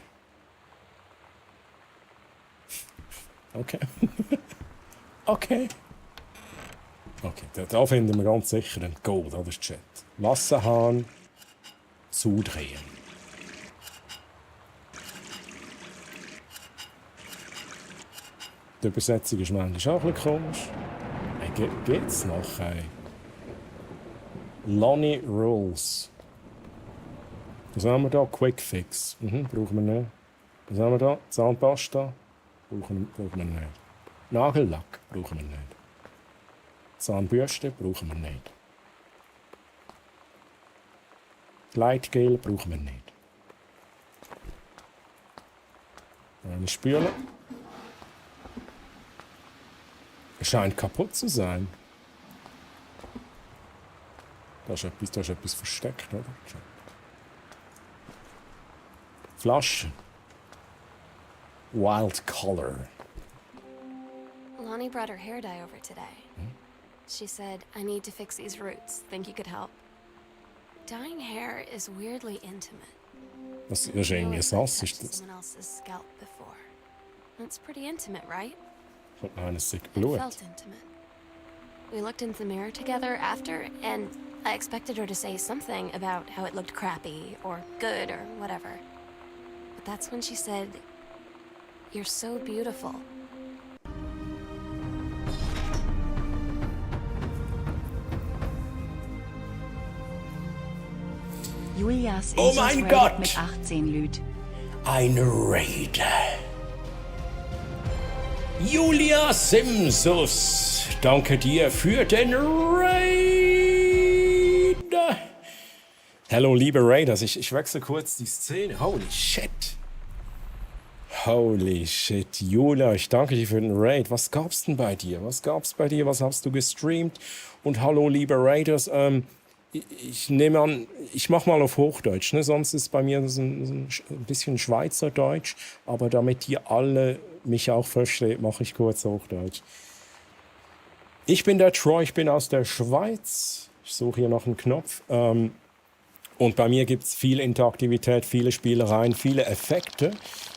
Okay. Okay. Okay, da finden wir ganz sicher einen Code, oder Chat? Wasserhahn zudrehen. Die Übersetzung ist manchmal auch ein bisschen komisch. Hey, geht's noch? Hey? Lonnie Rules. Was haben wir da? Quick Fix. Brauchen wir nicht. Was haben wir da? Zahnpasta. Brauchen wir nicht. Nagellack brauchen wir nicht. Zahnbürste brauchen wir nicht. Gleitgel brauchen wir nicht. Eine Spüle. Es scheint kaputt zu sein. Da ist etwas versteckt, oder? Flasche. Wild Color. Lonnie brought her hair dye over today. She said, I need to fix these roots. Think you could help? Dyeing hair is weirdly intimate. Das ist irgendwie ein Sass, ist das? Someone else's scalp before. That's pretty intimate, right? Kommt noch eines sick It Blut. felt intimate. We looked in the mirror together after, and I expected her to say something about how it looked crappy or good or whatever. But that's when she said, "You're so beautiful." Julias Oh mein Gott! mit 18 Leuten. Ein Raider. Julia Simsus, danke dir für den Raid. Hallo, liebe Raiders, ich wechsle kurz die Szene. Holy shit. Holy shit. Julia, ich danke dir für den Raid. Was gab's denn bei dir? Was gab's bei dir? Was hast du gestreamt? Und hallo, liebe Raiders. Ich nehme an, ich mache mal auf Hochdeutsch, ne? Sonst ist bei mir so ein bisschen Schweizerdeutsch, aber damit ihr alle mich auch versteht, mache ich kurz Hochdeutsch. Ich bin der Troy, ich bin aus der Schweiz. Ich suche hier noch einen Knopf. Und bei mir gibt es viel Interaktivität, viele Spielereien, viele Effekte,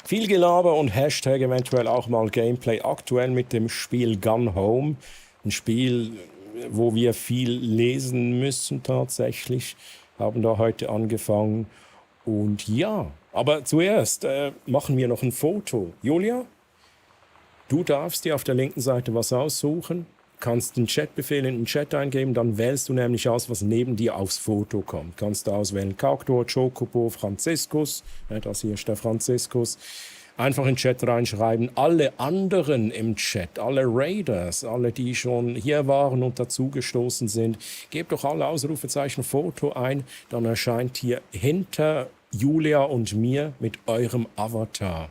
viel Gelaber und Hashtag eventuell auch mal Gameplay. Aktuell mit dem Spiel Gun Home, ein Spiel, wo wir viel lesen müssen tatsächlich, haben da heute angefangen. Und ja, aber zuerst machen wir noch ein Foto. Julia, du darfst dir auf der linken Seite was aussuchen, kannst den Chatbefehl in den Chat eingeben, dann wählst du nämlich aus, was neben dir aufs Foto kommt. Kannst du auswählen Kaktor, Chocobo, Franziskus, das hier ist der Franziskus. Einfach in den Chat reinschreiben. Alle anderen im Chat, alle Raiders, alle, die schon hier waren und dazugestoßen sind, gebt doch alle Ausrufezeichen Foto ein, dann erscheint hier hinter Julia und mir mit eurem Avatar,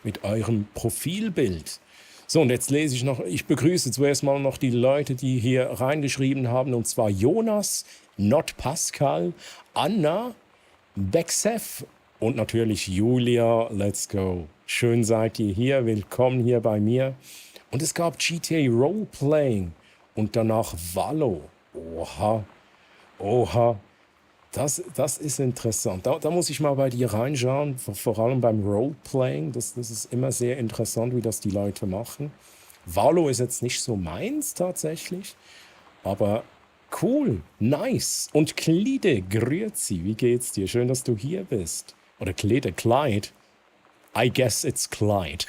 mit eurem Profilbild. So, und jetzt lese ich noch, ich begrüße zuerst mal noch die Leute, die hier reingeschrieben haben, und zwar Jonas, Not Pascal, Anna, Bexef, und natürlich Julia, let's go. Schön seid ihr hier, willkommen hier bei mir. Und es gab GTA Roleplaying und danach Valo. Oha, oha, das ist interessant. Da muss ich mal bei dir reinschauen, vor allem beim Roleplaying. Das ist immer sehr interessant, wie das die Leute machen. Valo ist jetzt nicht so meins tatsächlich, aber cool, nice. Und Klide, grüezi, wie geht's dir? Schön, dass du hier bist. Oder Clyde. I guess it's Clyde.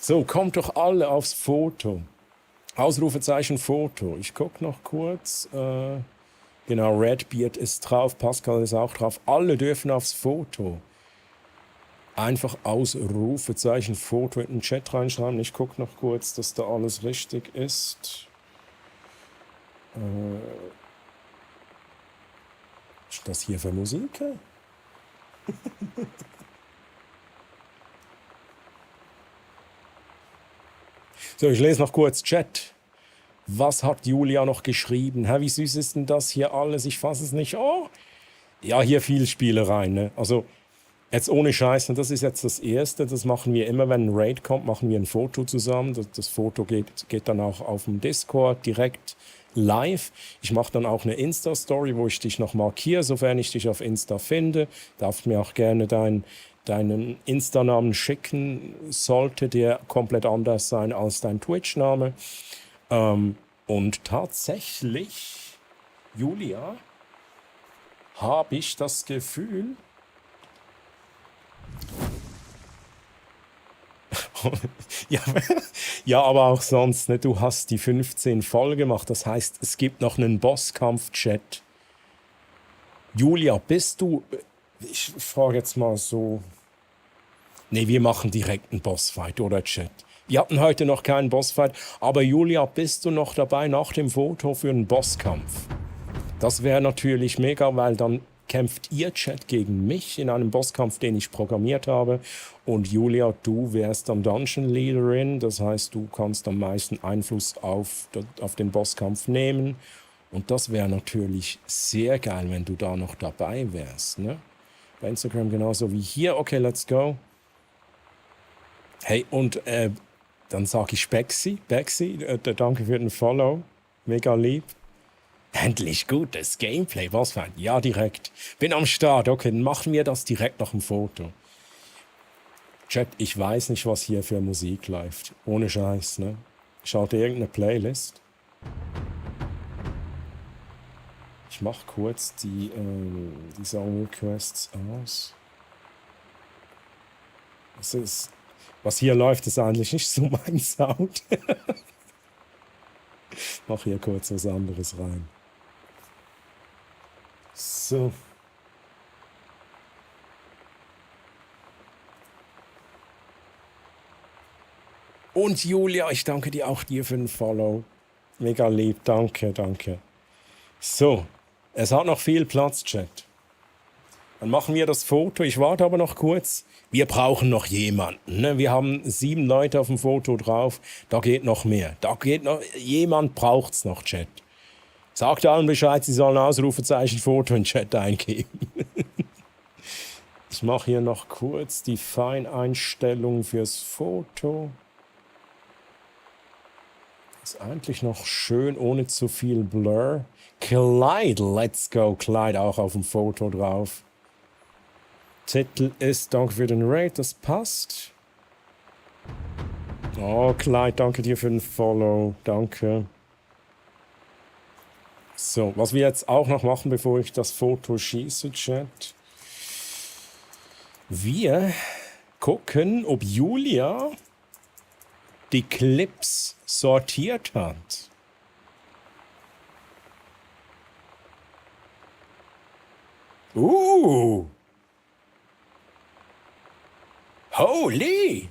So, kommt doch alle aufs Foto. Ausrufezeichen Foto. Ich gucke noch kurz. Genau, Redbeard ist drauf, Pascal ist auch drauf. Alle dürfen aufs Foto. Einfach Ausrufezeichen Foto in den Chat reinschreiben. Ich gucke noch kurz, dass da alles richtig ist. Ist das hier für Musik? So, ich lese noch kurz Chat. Was hat Julia noch geschrieben? Hä, wie süß ist denn das hier alles? Ich fasse es nicht. Oh, ja, hier viel Spielereien. Ne? Also, jetzt ohne Scheiß, und das ist jetzt das Erste, das machen wir immer, wenn ein Raid kommt, machen wir ein Foto zusammen. Das Foto geht dann auch auf dem Discord direkt live. Ich mache dann auch eine Insta-Story, wo ich dich noch markiere, sofern ich dich auf Insta finde. Darfst mir auch gerne deinen Insta-Namen schicken, sollte der komplett anders sein als dein Twitch-Name. Und tatsächlich, Julia, habe ich das Gefühl, ja, ja, aber auch sonst, ne? Du hast die 15 voll gemacht. Das heißt, es gibt noch einen Bosskampf-Chat. Julia, bist du... Ich frage jetzt mal so... Ne, wir machen direkt einen Bossfight, oder Chat? Wir hatten heute noch keinen Bossfight. Aber Julia, bist du noch dabei nach dem Foto für einen Bosskampf? Das wäre natürlich mega, weil dann kämpft ihr Chat gegen mich in einem Bosskampf, den ich programmiert habe. Und Julia, du wärst dann Dungeon Leaderin. Das heißt, du kannst am meisten Einfluss auf den Bosskampf nehmen. Und das wäre natürlich sehr geil, wenn du da noch dabei wärst. Ne? Bei Instagram genauso wie hier. Okay, let's go. Hey, und dann sage ich Bexi, danke für den Follow. Mega lieb. Endlich gutes Gameplay, was für ein... Ja, direkt. Bin am Start. Okay, dann machen wir das direkt nach dem Foto. Chat, ich weiß nicht, was hier für Musik läuft. Ohne Scheiß, ne? Schaut irgendeine Playlist. Ich mach kurz die Song Requests aus. Was hier läuft, ist eigentlich nicht so mein Sound. Mach hier kurz was anderes rein. So. Und Julia, ich danke dir auch für den Follow. Mega lieb, danke, danke. So, es hat noch viel Platz, Chat. Dann machen wir das Foto. Ich warte aber noch kurz. Wir brauchen noch jemanden. Ne? Wir haben 7 Leute auf dem Foto drauf. Da geht noch mehr. Jemand braucht's noch, Chat. Sagt allen Bescheid, sie sollen Ausrufezeichen Foto in den Chat eingeben. Ich mache hier noch kurz die Feineinstellung fürs Foto. Ist eigentlich noch schön, ohne zu viel Blur. Clyde, let's go. Clyde auch auf dem Foto drauf. Titel ist Danke für den Raid, das passt. Oh, Clyde, danke dir für den Follow. Danke. So, was wir jetzt auch noch machen, bevor ich das Foto schieße, Chat. Wir gucken, ob Julia die Clips sortiert hat. Holy!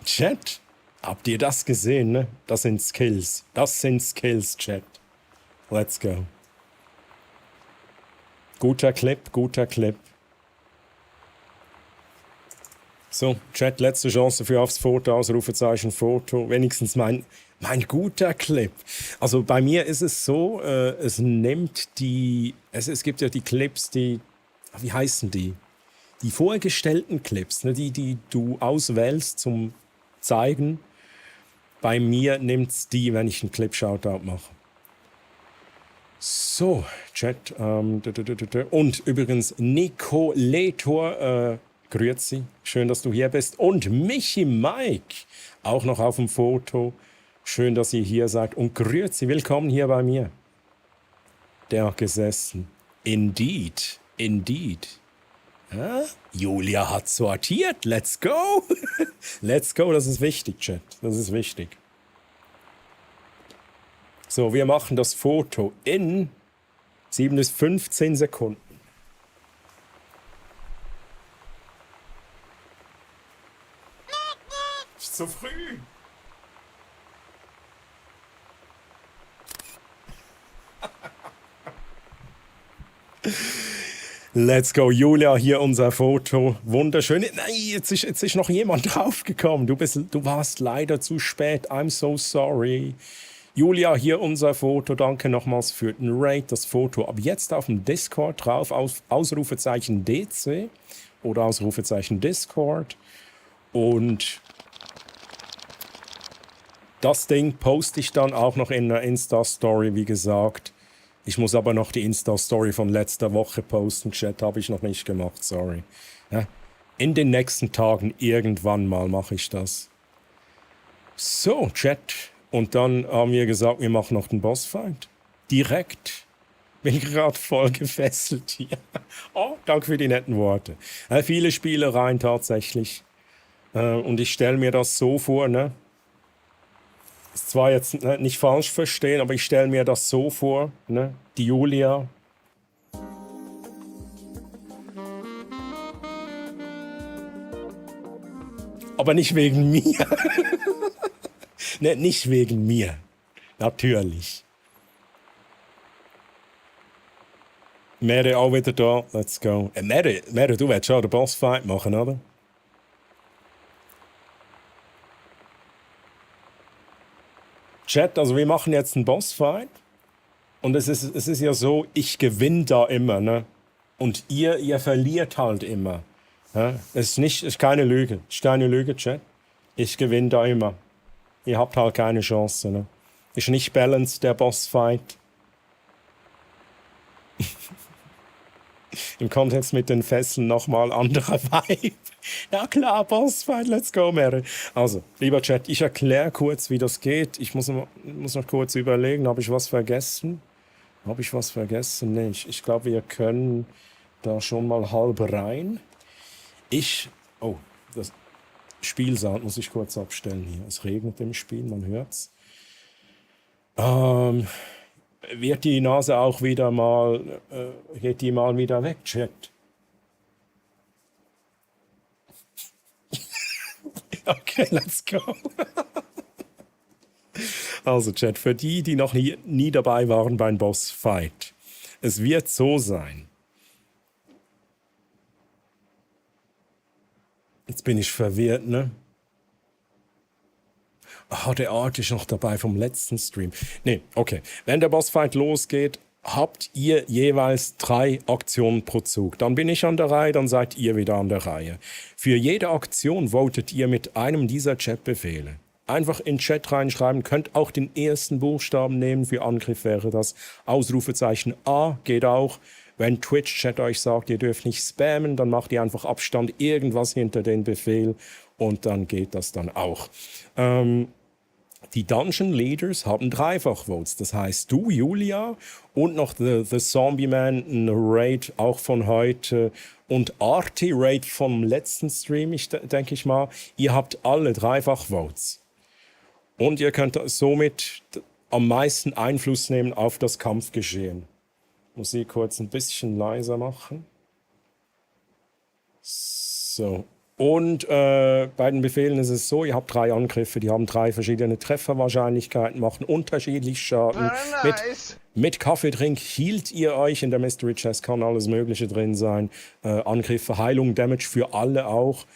Chat, habt ihr das gesehen, ne? Das sind Skills. Das sind Skills, Chat. Let's go. Guter Clip, guter Clip. So, Chat, letzte Chance für aufs Foto, Ausrufezeichen Foto. Wenigstens mein guter Clip. Also bei mir ist es so, es gibt ja die Clips, wie heißen die? Die vorgestellten Clips, ne, die du auswählst zum Zeigen. Bei mir nimmt es die, wenn ich einen Clip-Shoutout mache. So, Chat. Und übrigens Nico Letor, grüezi, schön, dass du hier bist. Und Michi Mike, auch noch auf dem Foto. Schön, dass ihr hier seid. Und grüezi, willkommen hier bei mir. Der hat gesessen. Indeed, indeed. Ja? Julia hat sortiert. Let's go. Let's go. Das ist wichtig, Chat. Das ist wichtig. So, wir machen das Foto in 7 bis 15 Sekunden. Ist zu früh. Let's go, Julia, hier unser Foto. Wunderschön. Nein, jetzt ist noch jemand draufgekommen. Du warst leider zu spät. I'm so sorry. Julia, hier unser Foto. Danke nochmals für den Raid. Das Foto ab jetzt auf dem Discord drauf. Ausrufezeichen DC oder Ausrufezeichen Discord. Und das Ding poste ich dann auch noch in einer Insta-Story, wie gesagt. Ich muss aber noch die Insta-Story von letzter Woche posten. Chat habe ich noch nicht gemacht, sorry. Ja, in den nächsten Tagen irgendwann mal mache ich das. So, Chat. Und dann haben wir gesagt, wir machen noch den Bossfight. Direkt. Bin gerade voll gefesselt hier. Oh, danke für die netten Worte. Viele Spielereien tatsächlich. Und ich stelle mir das so vor, ne? Ist zwar jetzt nicht falsch verstehen, aber ich stelle mir das so vor, ne? Die Julia. Aber nicht wegen mir. Ne, nicht wegen mir. Natürlich. Mere auch wieder da. Let's go. Mere, du willst schon den Bossfight machen, oder? Chat, also wir machen jetzt einen Bossfight. Und es ist ja so, ich gewinne da immer, ne? Und ihr verliert halt immer. Ja? Es ist keine Lüge. Es ist keine Lüge, Chat. Ich gewinne da immer. Ihr habt halt keine Chance, ne? Ist nicht balanced, der Bossfight. Im Kontext mit den Fesseln nochmal anderer Vibe. Ja klar, Bossfight, let's go, Mary. Also, lieber Chat, ich erkläre kurz, wie das geht. Ich muss noch kurz überlegen, habe ich was vergessen? Habe ich was vergessen? Nee, ich glaube, wir können da schon mal halb rein. Oh, das Spielsound muss ich kurz abstellen hier. Es regnet im Spiel, man hört's. Wird die Nase auch wieder mal, geht die mal wieder weg, Chat? Okay, let's go. Also, Chat, für die noch nie dabei waren beim Bossfight. Es wird so sein. Jetzt bin ich verwirrt, ne? Ah, der Art ist noch dabei vom letzten Stream. Nee, okay. Wenn der Bossfight losgeht, habt ihr jeweils 3 Aktionen pro Zug. Dann bin ich an der Reihe, dann seid ihr wieder an der Reihe. Für jede Aktion votet ihr mit einem dieser Chatbefehle. Einfach in den Chat reinschreiben, könnt auch den ersten Buchstaben nehmen. Für Angriff wäre das Ausrufezeichen A, geht auch. Wenn Twitch-Chat euch sagt, ihr dürft nicht spammen, dann macht ihr einfach Abstand, irgendwas hinter den Befehl und dann geht das dann auch. Die Dungeon Leaders haben Dreifach-Votes. Das heißt, du, Julia, und noch the Zombie Man, ein Raid auch von heute und Artie Raid vom letzten Stream, denke ich mal. Ihr habt alle Dreifach-Votes. Und ihr könnt somit am meisten Einfluss nehmen auf das Kampfgeschehen. Muss ich kurz ein bisschen leiser machen. So. Und bei den Befehlen ist es so, ihr habt 3 Angriffe, die haben 3 verschiedene Trefferwahrscheinlichkeiten, machen unterschiedlich Schaden. Mit Kaffeetrink hielt ihr euch, in der Mystery Chest kann alles Mögliche drin sein. Angriffe, Heilung, Damage für alle auch.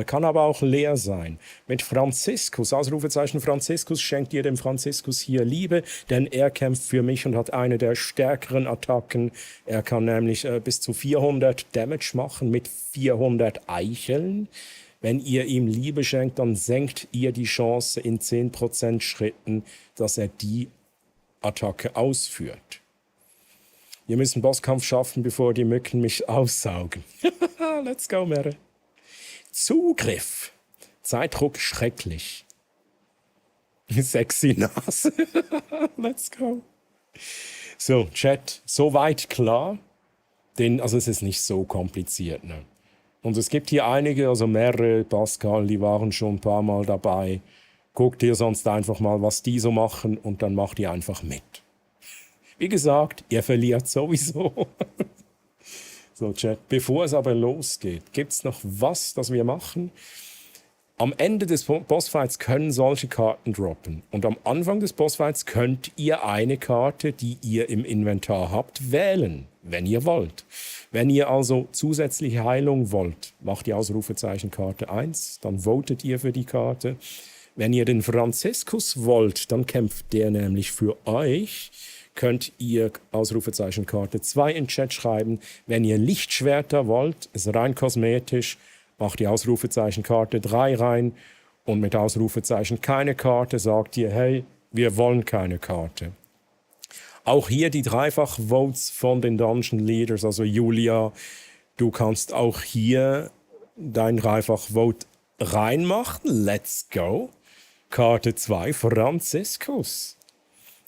Kann aber auch leer sein. Mit Franziskus, Ausrufezeichen Franziskus, schenkt ihr dem Franziskus hier Liebe, denn er kämpft für mich und hat eine der stärkeren Attacken. Er kann nämlich bis zu 400 Damage machen mit 400 Eicheln. Wenn ihr ihm Liebe schenkt, dann senkt ihr die Chance in 10% Schritten, dass er die Attacke ausführt. Wir müssen Bosskampf schaffen, bevor die Mücken mich aussaugen. Let's go, Mere. Zugriff. Zeitdruck schrecklich. Sexy Nase. Let's go. So, Chat, soweit klar. Also es ist nicht so kompliziert, ne? Und es gibt hier einige, also mehrere, Pascal, die waren schon ein paar Mal dabei. Guckt ihr sonst einfach mal, was die so machen und dann macht ihr einfach mit. Wie gesagt, ihr verliert sowieso. So, Chat, bevor es aber losgeht, gibt es noch was, das wir machen? Am Ende des Bossfights können solche Karten droppen. Und am Anfang des Bossfights könnt ihr eine Karte, die ihr im Inventar habt, wählen. wenn ihr wollt. Wenn ihr also zusätzliche Heilung wollt, macht ihr Ausrufezeichenkarte 1, dann votet ihr für die Karte. Wenn ihr den Franziskus wollt, dann kämpft der nämlich für euch. Könnt ihr Ausrufezeichenkarte 2 in den Chat schreiben. Wenn ihr Lichtschwerter wollt, ist rein kosmetisch, macht ihr Ausrufezeichenkarte 3 rein. Und mit Ausrufezeichen keine Karte sagt ihr, hey, wir wollen keine Karte. Auch hier die Dreifach-Votes von den Dungeon Leaders, also Julia, du kannst auch hier dein Dreifach-Vote reinmachen. Let's go. Karte 2, Franziskus.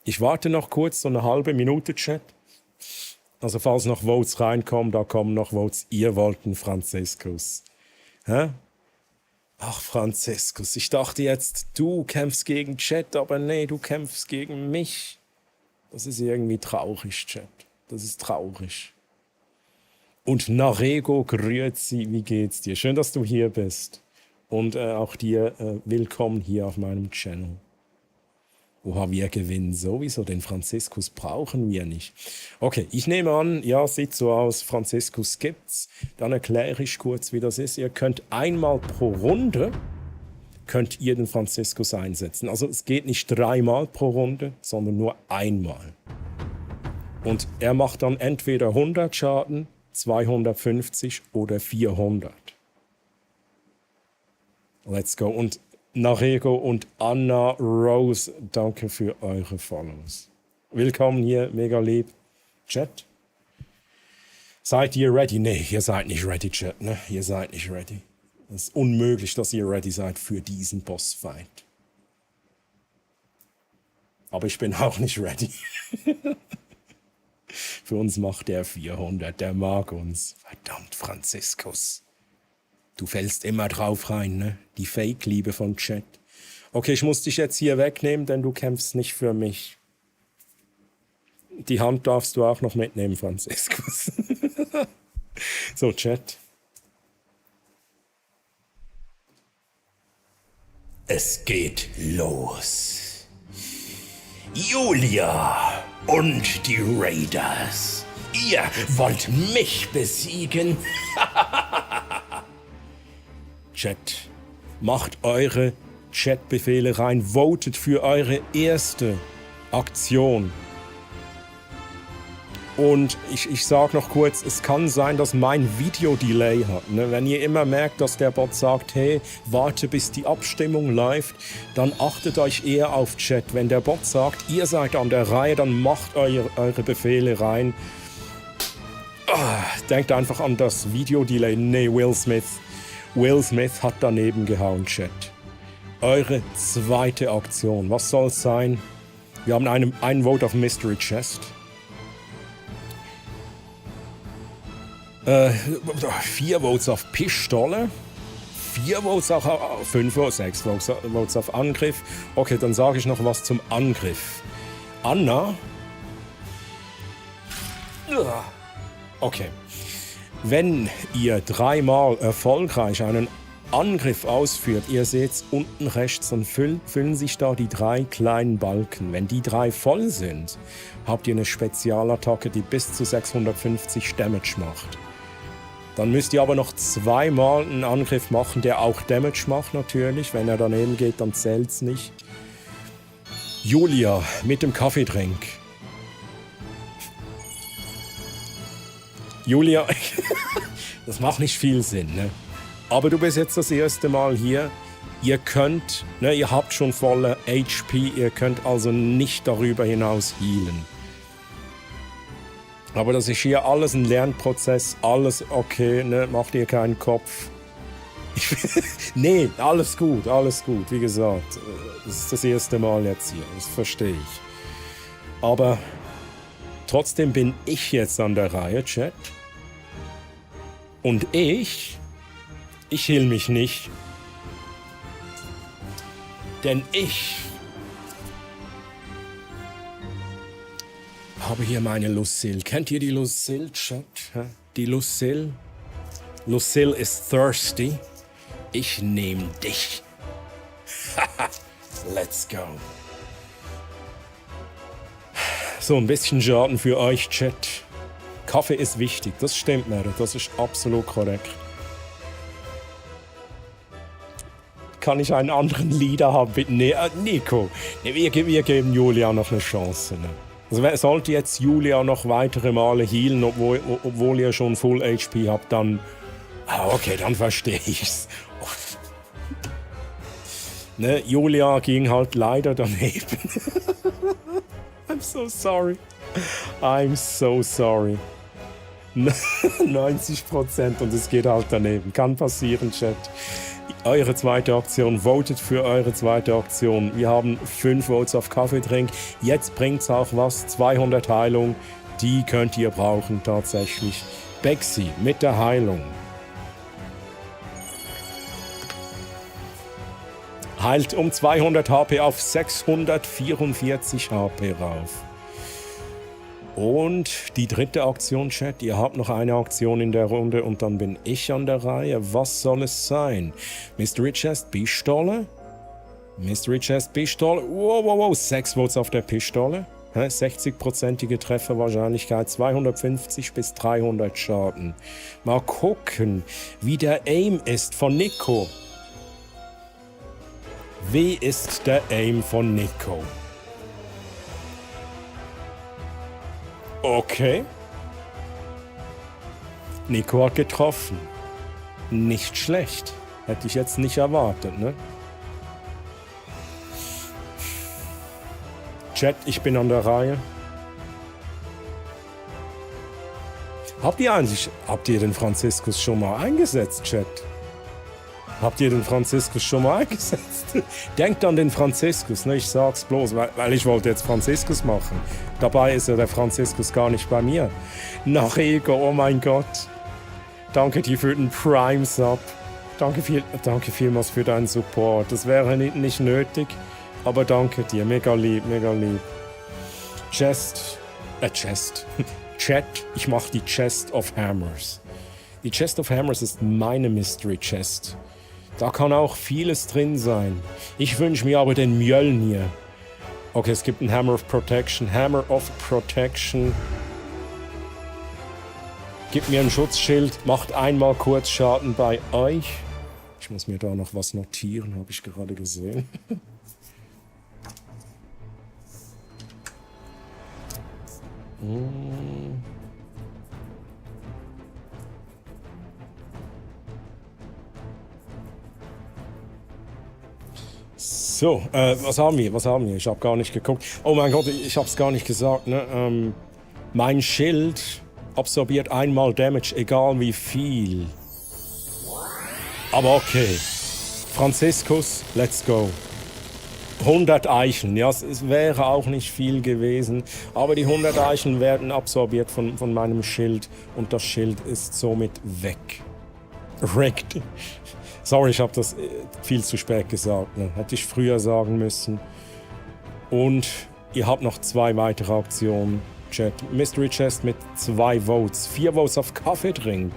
Ich warte noch kurz, so eine halbe Minute, Chat. Also falls noch Votes reinkommen, da kommen noch Votes. Ihr wollt einen Franziskus. Hä? Ach, Franziskus, ich dachte jetzt, du kämpfst gegen Chat, aber nee, du kämpfst gegen mich. Das ist irgendwie traurig, Chat. Das ist traurig. Und Narego, grüezi, wie geht's dir? Schön, dass du hier bist. Und auch dir willkommen hier auf meinem Channel. Oha, wir gewinnen sowieso, den Franziskus brauchen wir nicht. Okay, ich nehme an, ja, sieht so aus, Franziskus gibt's. Dann erkläre ich kurz, wie das ist. Ihr könnt einmal pro Runde, könnt ihr den Franziskus einsetzen. Also es geht nicht 3-mal pro Runde, sondern nur einmal. Und er macht dann entweder 100 Schaden, 250 oder 400. Let's go. Und Narego und Anna Rose, danke für eure Follows. Willkommen hier, mega lieb. Chat. Seid ihr ready? Nee, ihr seid nicht ready, Chat. Ne? Ihr seid nicht ready. Es ist unmöglich, dass ihr ready seid für diesen Bossfight. Aber ich bin auch nicht ready. Für uns macht der 400, der mag uns. Verdammt, Franziskus. Du fällst immer drauf rein, ne? Die Fake-Liebe von Chat. Okay, ich muss dich jetzt hier wegnehmen, denn du kämpfst nicht für mich. Die Hand darfst du auch noch mitnehmen, Franziskus. So, Chat. Es geht los. Julia und die Raiders. Ihr wollt mich besiegen? Chat, macht eure Chatbefehle rein, votet für eure erste Aktion. Und ich sage noch kurz, es kann sein, dass mein Video Delay hat. Ne? Wenn ihr immer merkt, dass der Bot sagt, hey, warte bis die Abstimmung läuft, dann achtet euch eher auf Chat. Wenn der Bot sagt, ihr seid an der Reihe, dann macht eure Befehle rein. Denkt einfach an das Video Delay. Nee, Will Smith hat daneben gehauen, Chat. Eure zweite Aktion. Was soll es sein? Wir haben einen Vote auf Mystery Chest. 4 Votes auf Pistole. 4 Votes auf 5 oder 6 Votes auf Angriff. Okay, dann sage ich noch was zum Angriff. Anna. Okay. Wenn ihr 3-mal erfolgreich einen Angriff ausführt, ihr seht es unten rechts, dann füllen sich da die 3 kleinen Balken. Wenn die 3 voll sind, habt ihr eine Spezialattacke, die bis zu 650 Damage macht. Dann müsst ihr aber noch 2-mal einen Angriff machen, der auch Damage macht natürlich. Wenn er daneben geht, dann zählt es nicht. Julia mit dem Kaffeetrink. Julia, das macht nicht viel Sinn, ne? Aber du bist jetzt das erste Mal hier. Ihr könnt, ne, ihr habt schon volle HP, ihr könnt also nicht darüber hinaus healen. Aber das ist hier alles ein Lernprozess, alles okay, ne, macht ihr keinen Kopf. Nee, alles gut, wie gesagt. Das ist das erste Mal jetzt hier, das verstehe ich. Aber trotzdem bin ich jetzt an der Reihe, Chat. Und ich heal mich nicht. Denn ich habe hier meine Lucille. Kennt ihr die Lucille, Chat? Die Lucille? Lucille ist thirsty. Ich nehme dich. Let's go. So, ein bisschen Schaden für euch, Chat. Kaffee ist wichtig, das stimmt, Mary, das ist absolut korrekt. Kann ich einen anderen Leader haben, bitte? Nee, Nico, nee, wir geben Julia noch eine Chance. Ne? Also, sollte jetzt Julia noch weitere Male healen, obwohl ihr schon Full HP habt, dann... okay, dann verstehe ich's. Ne, Julia ging halt leider daneben. I'm so sorry. I'm so sorry. 90% und es geht halt daneben. Kann passieren, Chat. Eure zweite Aktion, votet für eure zweite Aktion. Wir haben 5 Votes auf Kaffeetrink. Jetzt bringt's auch was. 200 Heilung. Die könnt ihr brauchen tatsächlich. Bexy mit der Heilung. Heilt um 200 HP auf 644 HP rauf. Und die dritte Aktion, Chat. Ihr habt noch eine Aktion in der Runde und dann bin ich an der Reihe. Was soll es sein? Mystery Chest Pistole? Mystery Chest Pistole? Wow. 6 Votes auf der Pistole. 60%ige Trefferwahrscheinlichkeit, 250 bis 300 Schaden. Mal gucken, wie der Aim ist von Nico. Wie ist der Aim von Nico? Okay. Nico hat getroffen. Nicht schlecht. Hätte ich jetzt nicht erwartet, ne? Chat, ich bin an der Reihe. Habt ihr den Franziskus schon mal eingesetzt, Chat? Habt ihr den Franziskus schon mal eingesetzt? Denkt an den Franziskus, ne? Ich sag's bloß, weil ich wollte jetzt Franziskus machen. Dabei ist ja der Franziskus gar nicht bei mir. Nach Ego, oh mein Gott. Danke dir für den Prime-Sub. Danke vielmals für deinen Support. Das wäre nicht nötig, aber danke dir. Mega lieb, mega lieb. Chest. Chat, ich mach die Chest of Hammers. Die Chest of Hammers ist meine Mystery Chest. Da kann auch vieles drin sein. Ich wünsche mir aber den Mjölnir. Okay, es gibt einen Hammer of Protection. Hammer of Protection. Gibt mir ein Schutzschild. Macht einmal kurz Schaden bei euch. Ich muss mir da noch was notieren, habe ich gerade gesehen. So, was haben wir? Ich habe gar nicht geguckt. Oh mein Gott, ich habe es gar nicht gesagt. Ne? Mein Schild absorbiert einmal Damage, egal wie viel. Aber okay. Franziskus, let's go. 100 Eicheln, ja, es wäre auch nicht viel gewesen, aber die 100 Eicheln werden absorbiert von meinem Schild und das Schild ist somit weg. Wrecked. Sorry, ich habe das viel zu spät gesagt, ne? Hätte ich früher sagen müssen. Und ihr habt noch 2 weitere Aktionen. Chat. Mystery Chest mit 2 Votes. 4 Votes auf Kaffeetrink.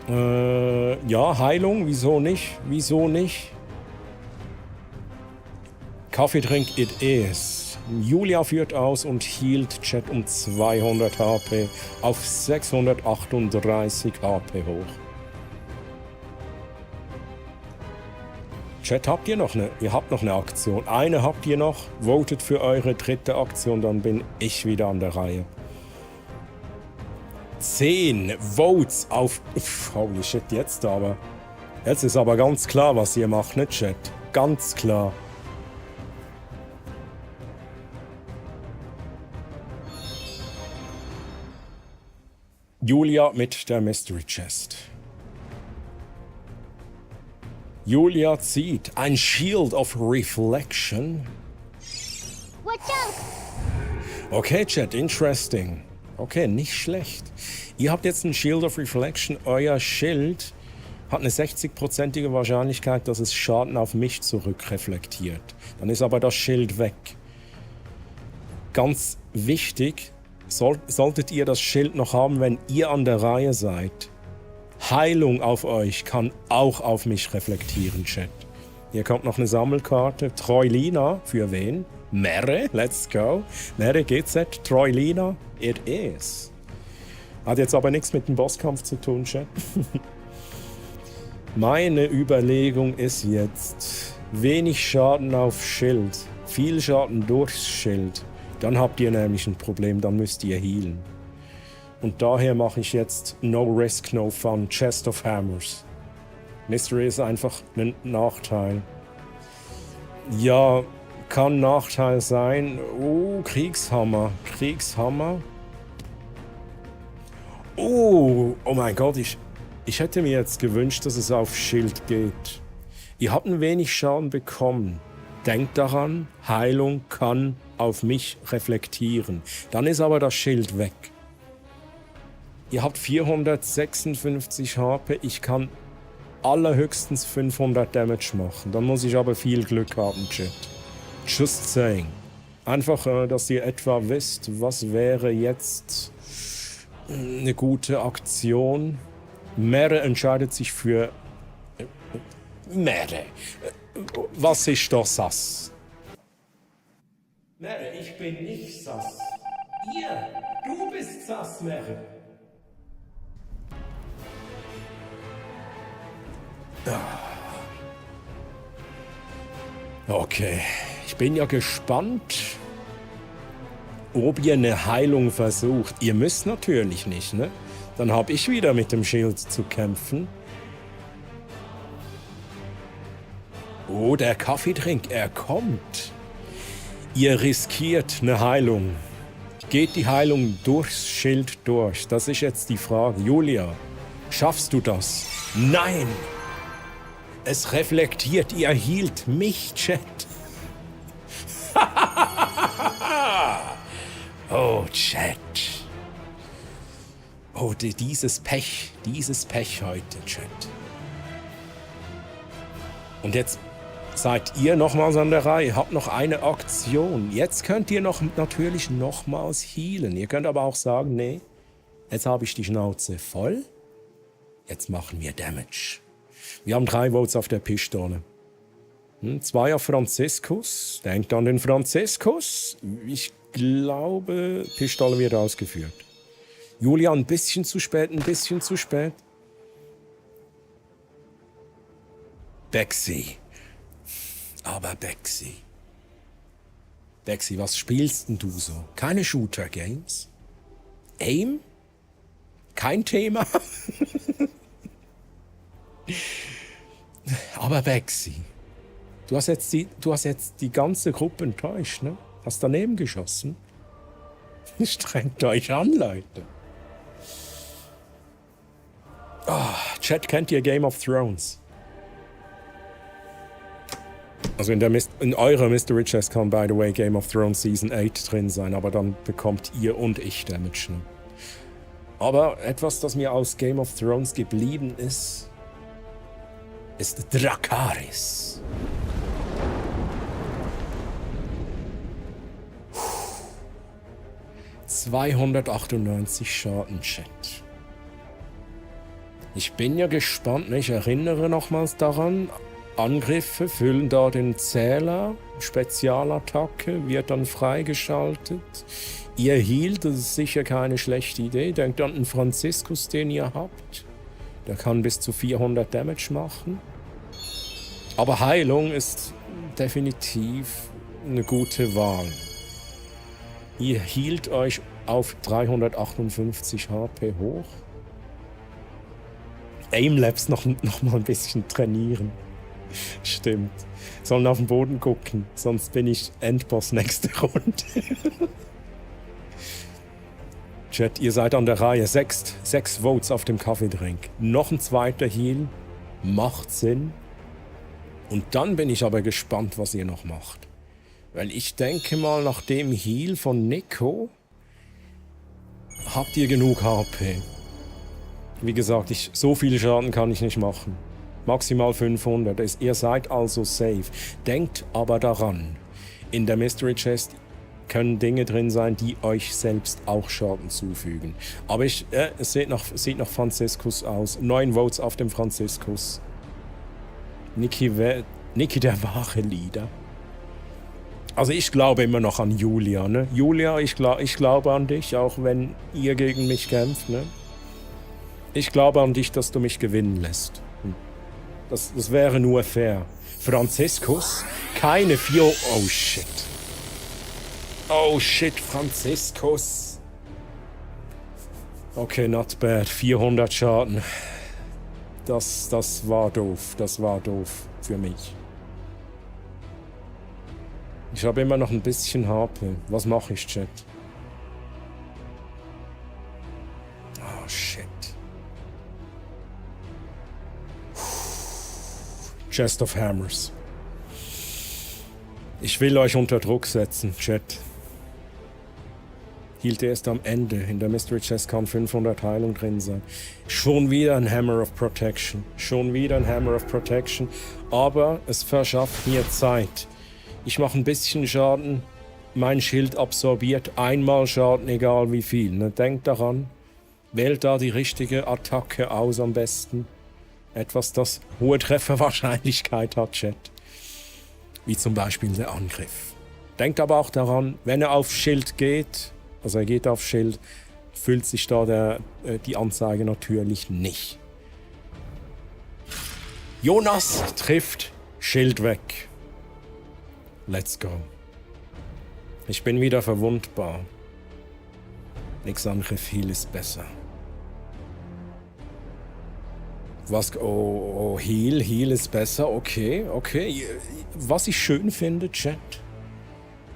Ja, Heilung, wieso nicht? Wieso nicht? Kaffeetrink it is. Julia führt aus und healt Chat um 200 HP auf 638 HP hoch. Chat, ihr habt noch eine Aktion. Eine habt ihr noch. Votet für eure dritte Aktion, dann bin ich wieder an der Reihe. 10 Votes auf... Holy shit, jetzt aber. Jetzt ist aber ganz klar, was ihr macht, ne, Chat? Ganz klar. Julia mit der Mystery Chest. Julia zieht ein Shield of Reflection. Watch out! Okay, Chat, interesting. Okay, nicht schlecht. Ihr habt jetzt ein Shield of Reflection. Euer Schild hat eine 60%ige Wahrscheinlichkeit, dass es Schaden auf mich zurückreflektiert. Dann ist aber das Schild weg. Ganz wichtig, solltet ihr das Schild noch haben, wenn ihr an der Reihe seid. Heilung auf euch kann auch auf mich reflektieren, Chat. Hier kommt noch eine Sammelkarte. Treulina, für wen? Mere, let's go. Mere GZ, Troilina, it is. Hat jetzt aber nichts mit dem Bosskampf zu tun, Chat. Meine Überlegung ist jetzt, wenig Schaden auf Schild, viel Schaden durchs Schild. Dann habt ihr nämlich ein Problem, dann müsst ihr healen. Und daher mache ich jetzt No Risk, No Fun, Chest of Hammers. Mystery ist einfach ein Nachteil. Ja, kann Nachteil sein. Oh, Kriegshammer. Kriegshammer. Oh mein Gott, ich hätte mir jetzt gewünscht, dass es auf Schild geht. Ihr habt ein wenig Schaden bekommen. Denkt daran, Heilung kann auf mich reflektieren. Dann ist aber das Schild weg. Ihr habt 456 HP, ich kann allerhöchstens 500 Damage machen. Dann muss ich aber viel Glück haben, Chat. Just saying. Einfach, dass ihr etwa wisst, was wäre jetzt eine gute Aktion. Mere entscheidet sich für... Mere. Was ist das Sass? Mere, ich bin nicht Sass. Du bist Sass, Mere. Okay, ich bin ja gespannt, ob ihr eine Heilung versucht. Ihr müsst natürlich nicht, ne? Dann habe ich wieder mit dem Schild zu kämpfen. Oh, der Kaffeetrink, er kommt. Ihr riskiert eine Heilung. Geht die Heilung durchs Schild durch? Das ist jetzt die Frage. Julia, schaffst du das? Nein! Es reflektiert, ihr hielt mich, Chat. Oh, Chat. Oh, dieses Pech heute, Chat. Und jetzt seid ihr nochmals an der Reihe, habt noch eine Aktion. Jetzt könnt ihr natürlich nochmals healen. Ihr könnt aber auch sagen, nee, jetzt habe ich die Schnauze voll. Jetzt machen wir Damage. Wir haben 3 Votes auf der Pistole. 2 auf Franziskus. Denkt an den Franziskus. Ich glaube, Pistole wird ausgeführt. Julia, ein bisschen zu spät, ein bisschen zu spät. Bexy. Aber Bexy. Bexy, was spielst denn du so? Keine Shooter-Games? Aim? Kein Thema? Aber Bexy, du hast jetzt die ganze Gruppe enttäuscht, ne? Hast daneben geschossen? Strengt euch an, Leute. Oh, Chat, kennt ihr Game of Thrones? Also in eurer Mystery Chest kann, by the way, Game of Thrones Season 8 drin sein, aber dann bekommt ihr und ich Damage, ne? Aber etwas, das mir aus Game of Thrones geblieben ist Dracarys. 298 Schaden, Chat. Ich bin ja gespannt, ich erinnere nochmals daran, Angriffe füllen da den Zähler, Spezialattacke wird dann freigeschaltet. Ihr healt, das ist sicher keine schlechte Idee. Denkt an den Franziskus, den ihr habt. Der kann bis zu 400 Damage machen. Aber Heilung ist definitiv eine gute Wahl. Ihr healt euch auf 358 HP hoch. Aimlabs noch mal ein bisschen trainieren. Stimmt. Sollen auf den Boden gucken, sonst bin ich Endboss nächste Runde. Chat, ihr seid an der Reihe. 6 Votes auf dem Kaffeedrink. Noch ein zweiter Heal. Macht Sinn. Und dann bin ich aber gespannt, was ihr noch macht. Weil ich denke mal, nach dem Heal von Nico habt ihr genug HP. Wie gesagt, so viel Schaden kann ich nicht machen. Maximal 500. Ihr seid also safe. Denkt aber daran, in der Mystery Chest können Dinge drin sein, die euch selbst auch Schaden zufügen. Aber es sieht nach Franziskus aus. 9 Votes auf dem Franziskus. Niki der wahre Leader. Also ich glaube immer noch an Julia, ne? Julia, ich glaube an dich, auch wenn ihr gegen mich kämpft, ne? Ich glaube an dich, dass du mich gewinnen lässt. Das wäre nur fair. Franziskus, keine 4... Oh shit. Oh shit, Franziskus. Okay, not bad. 400 Schaden. Das war doof. Das war doof für mich. Ich habe immer noch ein bisschen HP. Was mache ich, Chat? Oh shit. Chest of Hammers. Ich will euch unter Druck setzen, Chat. Hielt erst am Ende. In der Mystery Chest kann 500 Heilung drin sein. Schon wieder ein Hammer of Protection. Schon wieder ein Hammer of Protection. Aber es verschafft mir Zeit. Ich mache ein bisschen Schaden. Mein Schild absorbiert einmal Schaden, egal wie viel. Ne? Denkt daran. Wählt da die richtige Attacke aus am besten. Etwas, das hohe Trefferwahrscheinlichkeit hat, Chat. Wie zum Beispiel der Angriff. Denkt aber auch daran, wenn er auf Schild geht, also er geht auf Schild, füllt sich da die Anzeige natürlich nicht. Jonas trifft Schild weg. Let's go. Ich bin wieder verwundbar. Nix Angriff, Heal ist besser. Was? Oh, Heal ist besser. Okay. Was ich schön finde, Chat,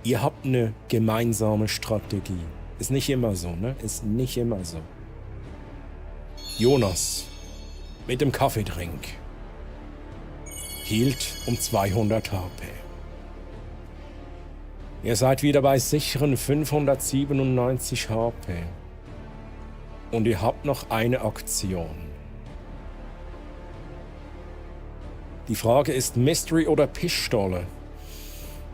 ihr habt eine gemeinsame Strategie. Ist nicht immer so, ne? Ist nicht immer so. Jonas, mit dem Kaffeetrink, hielt um 200 HP. Ihr seid wieder bei sicheren 597 HP. Und ihr habt noch eine Aktion. Die Frage ist Mystery oder Pistole?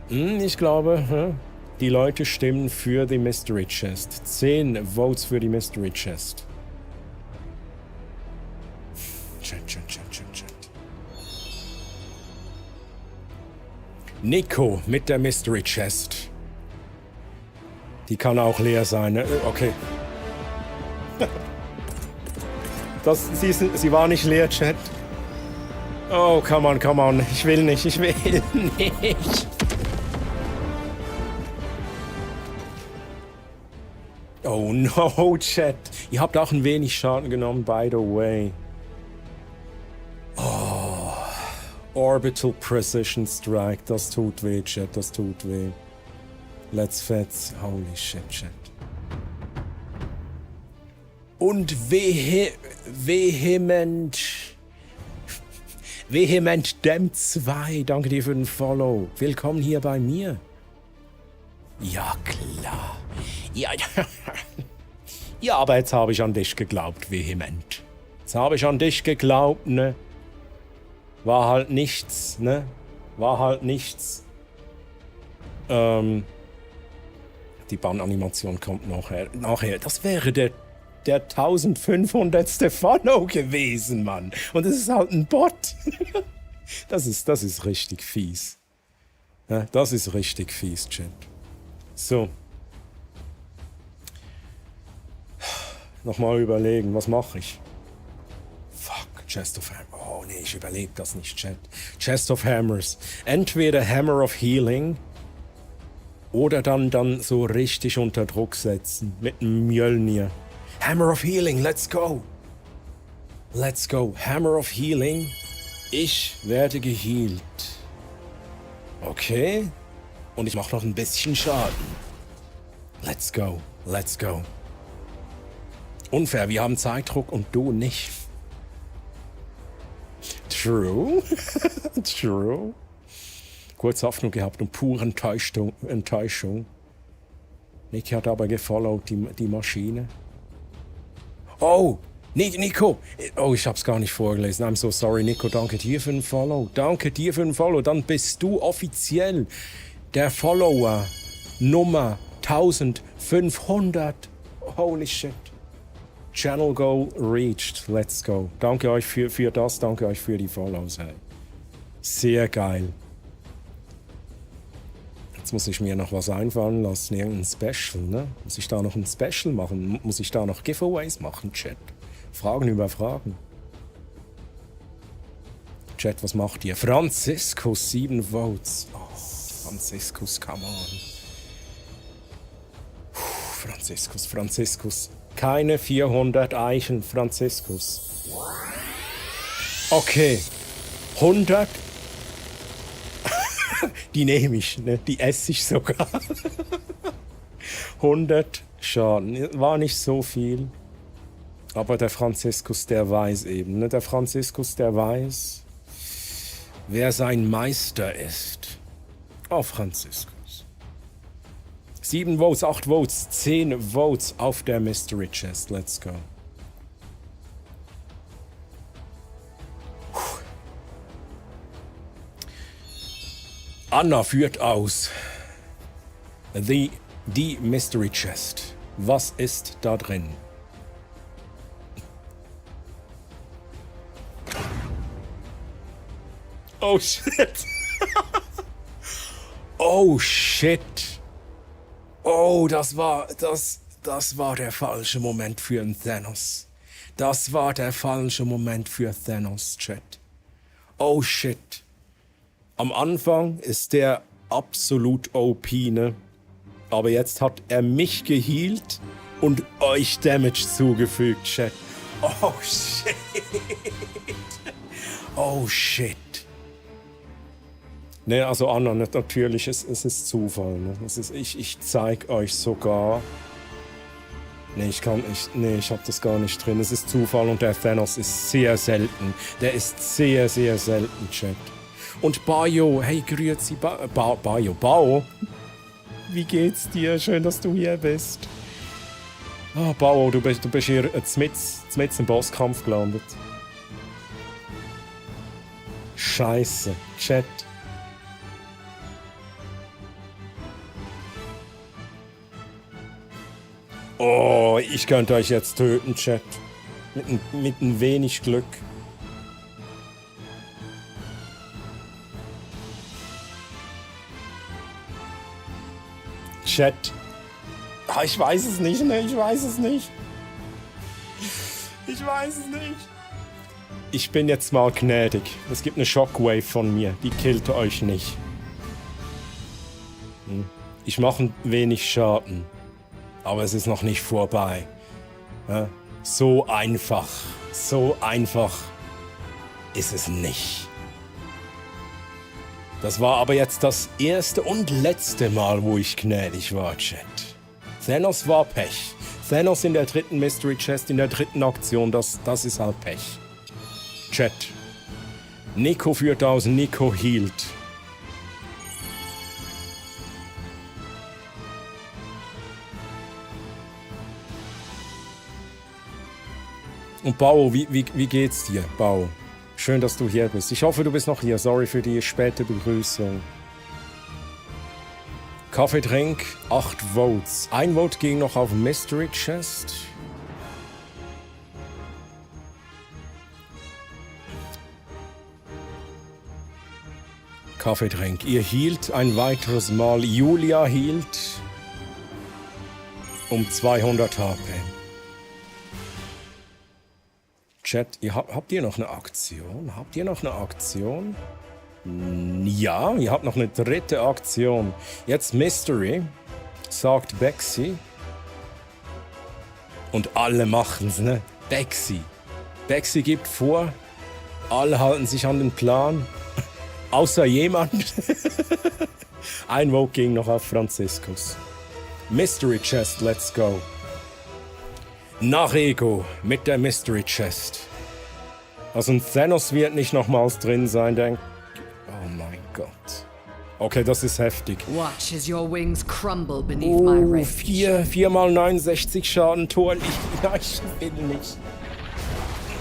Ich glaube, die Leute stimmen für die Mystery Chest. 10 Votes für die Mystery Chest. Chat. Nico mit der Mystery Chest. Die kann auch leer sein, ne? Okay. Sie war nicht leer, Chat. Oh, come on. Ich will nicht. Oh no, Chat. Ihr habt auch ein wenig Schaden genommen, by the way. Oh. Orbital Precision Strike. Das tut weh, Chat. Das tut weh. Let's fetz. Holy shit, Chat. Und Vehement Dem 2, danke dir für den Follow. Willkommen hier bei mir. Ja, klar. Ja, aber jetzt habe ich an dich geglaubt, Vehement. Jetzt habe ich an dich geglaubt, ne? War halt nichts, ne? Die Bananimation kommt nachher. Das wäre der 1500. Follow gewesen, Mann. Und es ist halt ein Bot. Das ist richtig fies. Ja, das ist richtig fies, Chat. So. Nochmal überlegen, was mache ich? Fuck, Chest of Hammers. Oh nee, ich überlebe das nicht, Chat. Chest of Hammers. Entweder Hammer of Healing oder dann so richtig unter Druck setzen mit einem Mjölnir. Hammer of Healing, let's go. Let's go. Hammer of Healing. Ich werde gehealt. Okay. Und ich mache noch ein bisschen Schaden. Let's go. Unfair, wir haben Zeitdruck und du nicht. True. Kurz Hoffnung gehabt und pure Enttäuschung. Niki hat aber gefollowt, die Maschine. Oh, Nico. Oh, ich hab's gar nicht vorgelesen. I'm so sorry, Nico. Danke dir für den Follow. Dann bist du offiziell der Follower Nummer 1500. Holy shit. Channel Goal reached. Let's go. Danke euch für das. Danke euch für die Follows. Hey. Sehr geil. Jetzt muss ich mir noch was einfallen lassen, irgendein Special, ne? Muss ich da noch ein Special machen? Muss ich da noch Giveaways machen, Chat? Fragen über Fragen. Chat, was macht ihr? Franziskus, 7 Votes. Oh, Franziskus, come on. Franziskus. Keine 400 Eichen, Franziskus. Okay. 100. Die nehme ich, ne? Die esse ich sogar. 100 Schaden. War nicht so viel. Aber der Franziskus, der weiß eben, ne? Der Franziskus, der weiß, wer sein Meister ist. Oh, Franziskus. 7 Votes, 8 Votes, 10 Votes auf der Mystery Chest. Let's go. Anna führt aus. Die Mystery Chest. Was ist da drin? Oh shit. Oh shit. Oh, das war der falsche Moment für einen Thanos. Das war der falsche Moment für Thanos, Chat. Oh shit. Am Anfang ist der absolut OP, ne? Aber jetzt hat er mich gehealt und euch Damage zugefügt, Chat. Oh shit. Oh shit. Ne, also Anna, natürlich, es ist Zufall. Ne? Ich zeig euch sogar. Ne, ich hab das gar nicht drin. Es ist Zufall und der Thanos ist sehr selten. Der ist sehr, sehr selten, Chat. Und Bayo, hey, grüezi, Bayo, Bao. Wie geht's dir? Schön, dass du hier bist. Ah, Bao, du bist hier mit im Bosskampf gelandet. Scheiße, Chat. Oh, ich könnte euch jetzt töten, Chat. Mit ein wenig Glück. Chat. Ah, ich weiß es nicht, ne? Ich weiß es nicht. Ich bin jetzt mal gnädig. Es gibt eine Shockwave von mir. Die killt euch nicht. Ich mache ein wenig Schaden. Aber es ist noch nicht vorbei. Ja? So einfach ist es nicht. Das war aber jetzt das erste und letzte Mal, wo ich gnädig war, Chat. Thanos war Pech. Thanos in der dritten Mystery Chest, in der dritten Aktion, das ist halt Pech. Chat. Nico führt aus, Nico healt. Und Bao, wie geht's dir, Bao? Schön, dass du hier bist. Ich hoffe, du bist noch hier. Sorry für die späte Begrüßung. Kaffeetrink, 8 Votes. Ein Vote ging noch auf Mystery Chest. Kaffeetrink, ihr healt ein weiteres Mal. Julia healt um 200 HP. Chat, habt ihr noch eine Aktion? Ja, ihr habt noch eine dritte Aktion. Jetzt Mystery, sagt Bexy. Und alle machen's, ne? Bexy gibt vor, alle halten sich an den Plan. Außer jemand. Ein Vote ging noch auf Franziskus. Mystery Chest, let's go. Nach Ego mit der Mystery Chest. Also ein Thanos wird nicht nochmals drin sein, denk. Oh mein Gott. Okay, das ist heftig. Watch as your wings crumble beneath my rage. 4 mal 69 Schaden, Tor. Ich will nicht.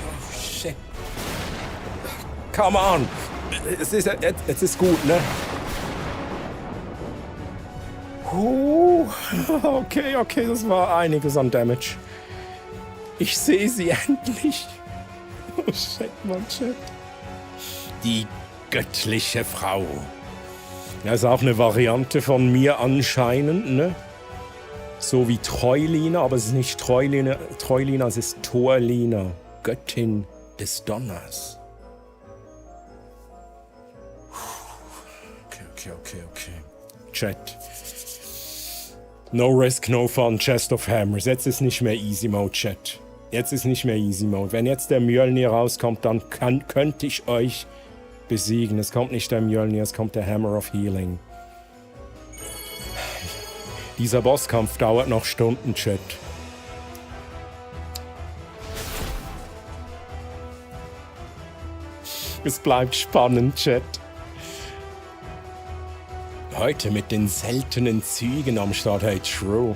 Oh, shit. Come on. Es ist gut, ne? Okay, das war einiges an Damage. Ich sehe sie endlich. Oh shit, Mann, shit. Die göttliche Frau. Das ist auch eine Variante von mir anscheinend, ne? So wie Treulina, aber es ist nicht Treulina, es ist Thorlina, Göttin des Donners. Okay. Chat. No risk, no fun, Chest of Hammers. Jetzt ist nicht mehr Easy Mode, Chat. Jetzt ist nicht mehr Easy Mode. Wenn jetzt der Mjölnir rauskommt, dann könnte ich euch besiegen. Es kommt nicht der Mjölnir, es kommt der Hammer of Healing. Dieser Bosskampf dauert noch Stunden, Chat. Es bleibt spannend, Chat. Heute mit den seltenen Zügen am Start. Hey, true.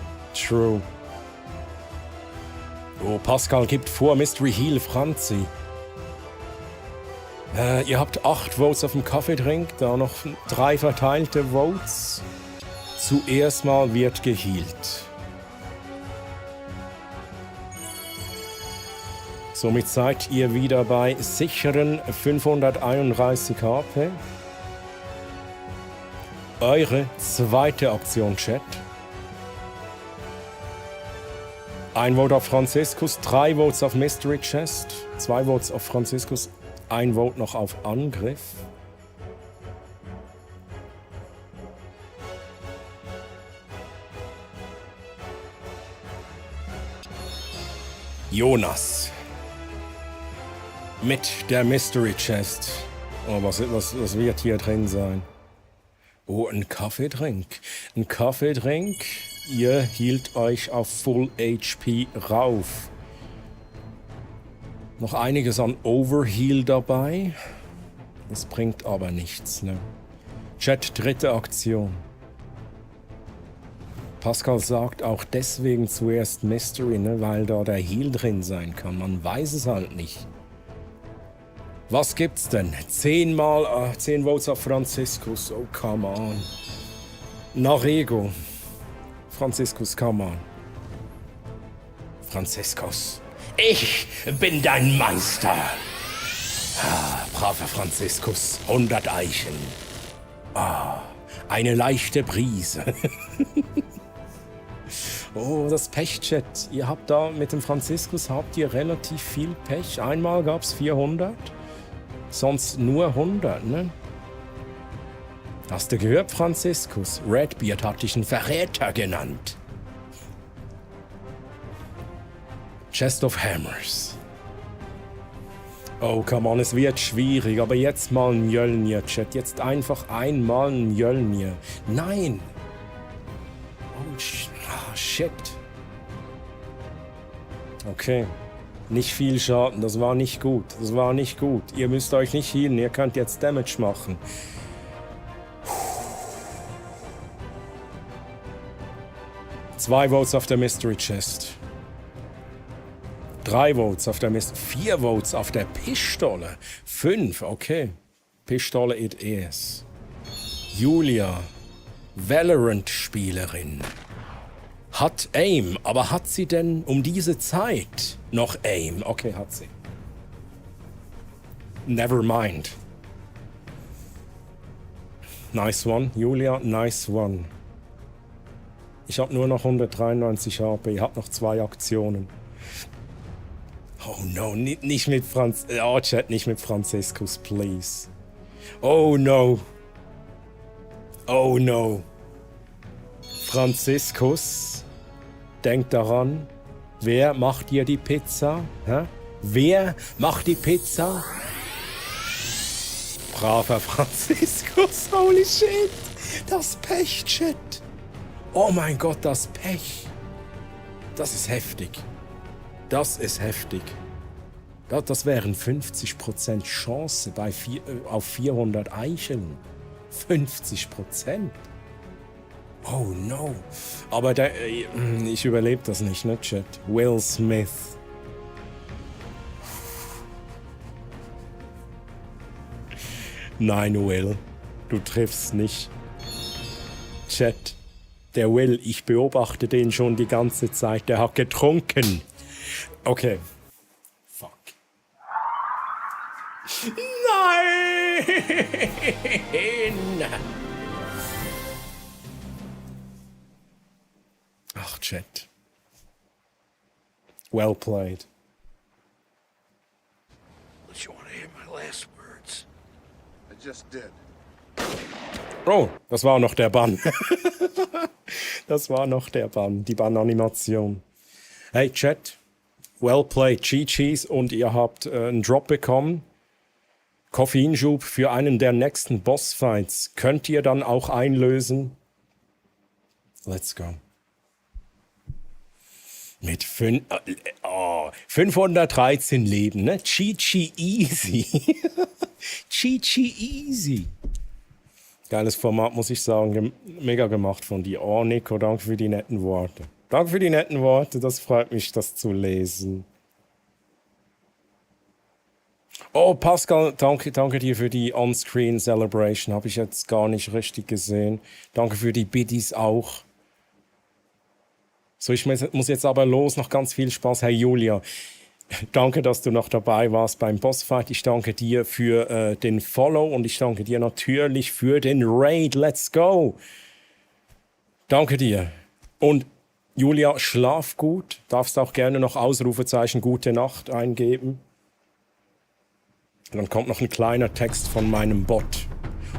Oh, Pascal gibt vor, Mystery Heal Franzi. Ihr habt 8 Votes auf dem Kaffeedrink, da noch 3 verteilte Votes. Zuerst mal wird gehealt. Somit seid ihr wieder bei sicheren 531 HP. Eure zweite Aktion, Chat. 1 Vote auf Franziskus, 3 Votes auf Mystery Chest, 2 Votes auf Franziskus, 1 Vote noch auf Angriff. Jonas. Mit der Mystery Chest. Oh, was wird hier drin sein? Oh, ein Kaffeedrink. Ein Kaffeedrink. Ihr hielt euch auf Full HP rauf. Noch einiges an Overheal dabei. Das bringt aber nichts, ne? Chat, dritte Aktion. Pascal sagt auch deswegen zuerst Mystery, ne? Weil da der Heal drin sein kann. Man weiß es halt nicht. Was gibt's denn? 10 Votes auf Franziskus. Oh, come on. Narego. Franziskus, come on. Franziskus. Ich bin dein Meister. Braver Franziskus. 100 Eichen. Eine leichte Brise. Oh, das Pech-Chat. Ihr habt da mit dem Franziskus habt ihr relativ viel Pech. Einmal gab's 400. Sonst nur 100, ne? Hast du gehört, Franziskus? Redbeard hat dich einen Verräter genannt. Chest of Hammers. Oh, come on, es wird schwierig. Aber jetzt mal ein Mjölnir, Chat. Jetzt einfach einmal ein Mjölnir. Nein! Oh, shit. Okay. Nicht viel Schaden, das war nicht gut. Das war nicht gut. Ihr müsst euch nicht healen, ihr könnt jetzt Damage machen. Zwei Votes auf der Mystery Chest. 3 Votes auf der Mystery... 4 Votes auf der Pistole. 5, okay. Pistole it is. Julia. Valorant-Spielerin. Hat Aim, aber hat sie denn um diese Zeit noch Aim? Okay, hat sie. Never mind. Nice one, Julia, nice one. Ich habe nur noch 193 HP, ihr habt noch 2 Aktionen. Oh no, nicht mit Chat, nicht mit Franziskus, please. Oh no. Oh no. Franziskus, denk daran, wer macht dir die Pizza? Hä? Wer macht die Pizza? Braver Franziskus, holy shit. Das Pech, Chat. Oh mein Gott, das Pech. Das ist heftig. Das ist heftig. Das wären 50% Chance auf 400 Eicheln. 50%. Oh no. Aber ich überlebe das nicht, ne, Chat? Will Smith. Nein, Will. Du triffst nicht. Chat. Der Will, ich beobachte den schon die ganze Zeit. Der hat getrunken. Okay. Fuck. Nein! Chat. Well played. Don't you want to hear my last words? I just did. Oh, das war noch der Bann. Das war noch der Bann, die Bann-Animation. Hey Chat, well played, GG's, und ihr habt einen Drop bekommen. Koffeinschub für einen der nächsten Bossfights. Könnt ihr dann auch einlösen? Let's go. Mit 513 Leben, ne? GG easy. GG easy. Geiles Format, muss ich sagen. Mega gemacht von dir. Oh, Nico, danke für die netten Worte. Danke für die netten Worte. Das freut mich, das zu lesen. Oh, Pascal, danke dir für die On-Screen Celebration. Habe ich jetzt gar nicht richtig gesehen. Danke für die Biddies auch. So, ich muss jetzt aber los. Noch ganz viel Spaß. Hey Julia, danke, dass du noch dabei warst beim Bossfight. Ich danke dir für den Follow und ich danke dir natürlich für den Raid. Let's go. Danke dir. Und Julia, schlaf gut. Darfst auch gerne noch Ausrufezeichen Gute Nacht eingeben. Und dann kommt noch ein kleiner Text von meinem Bot.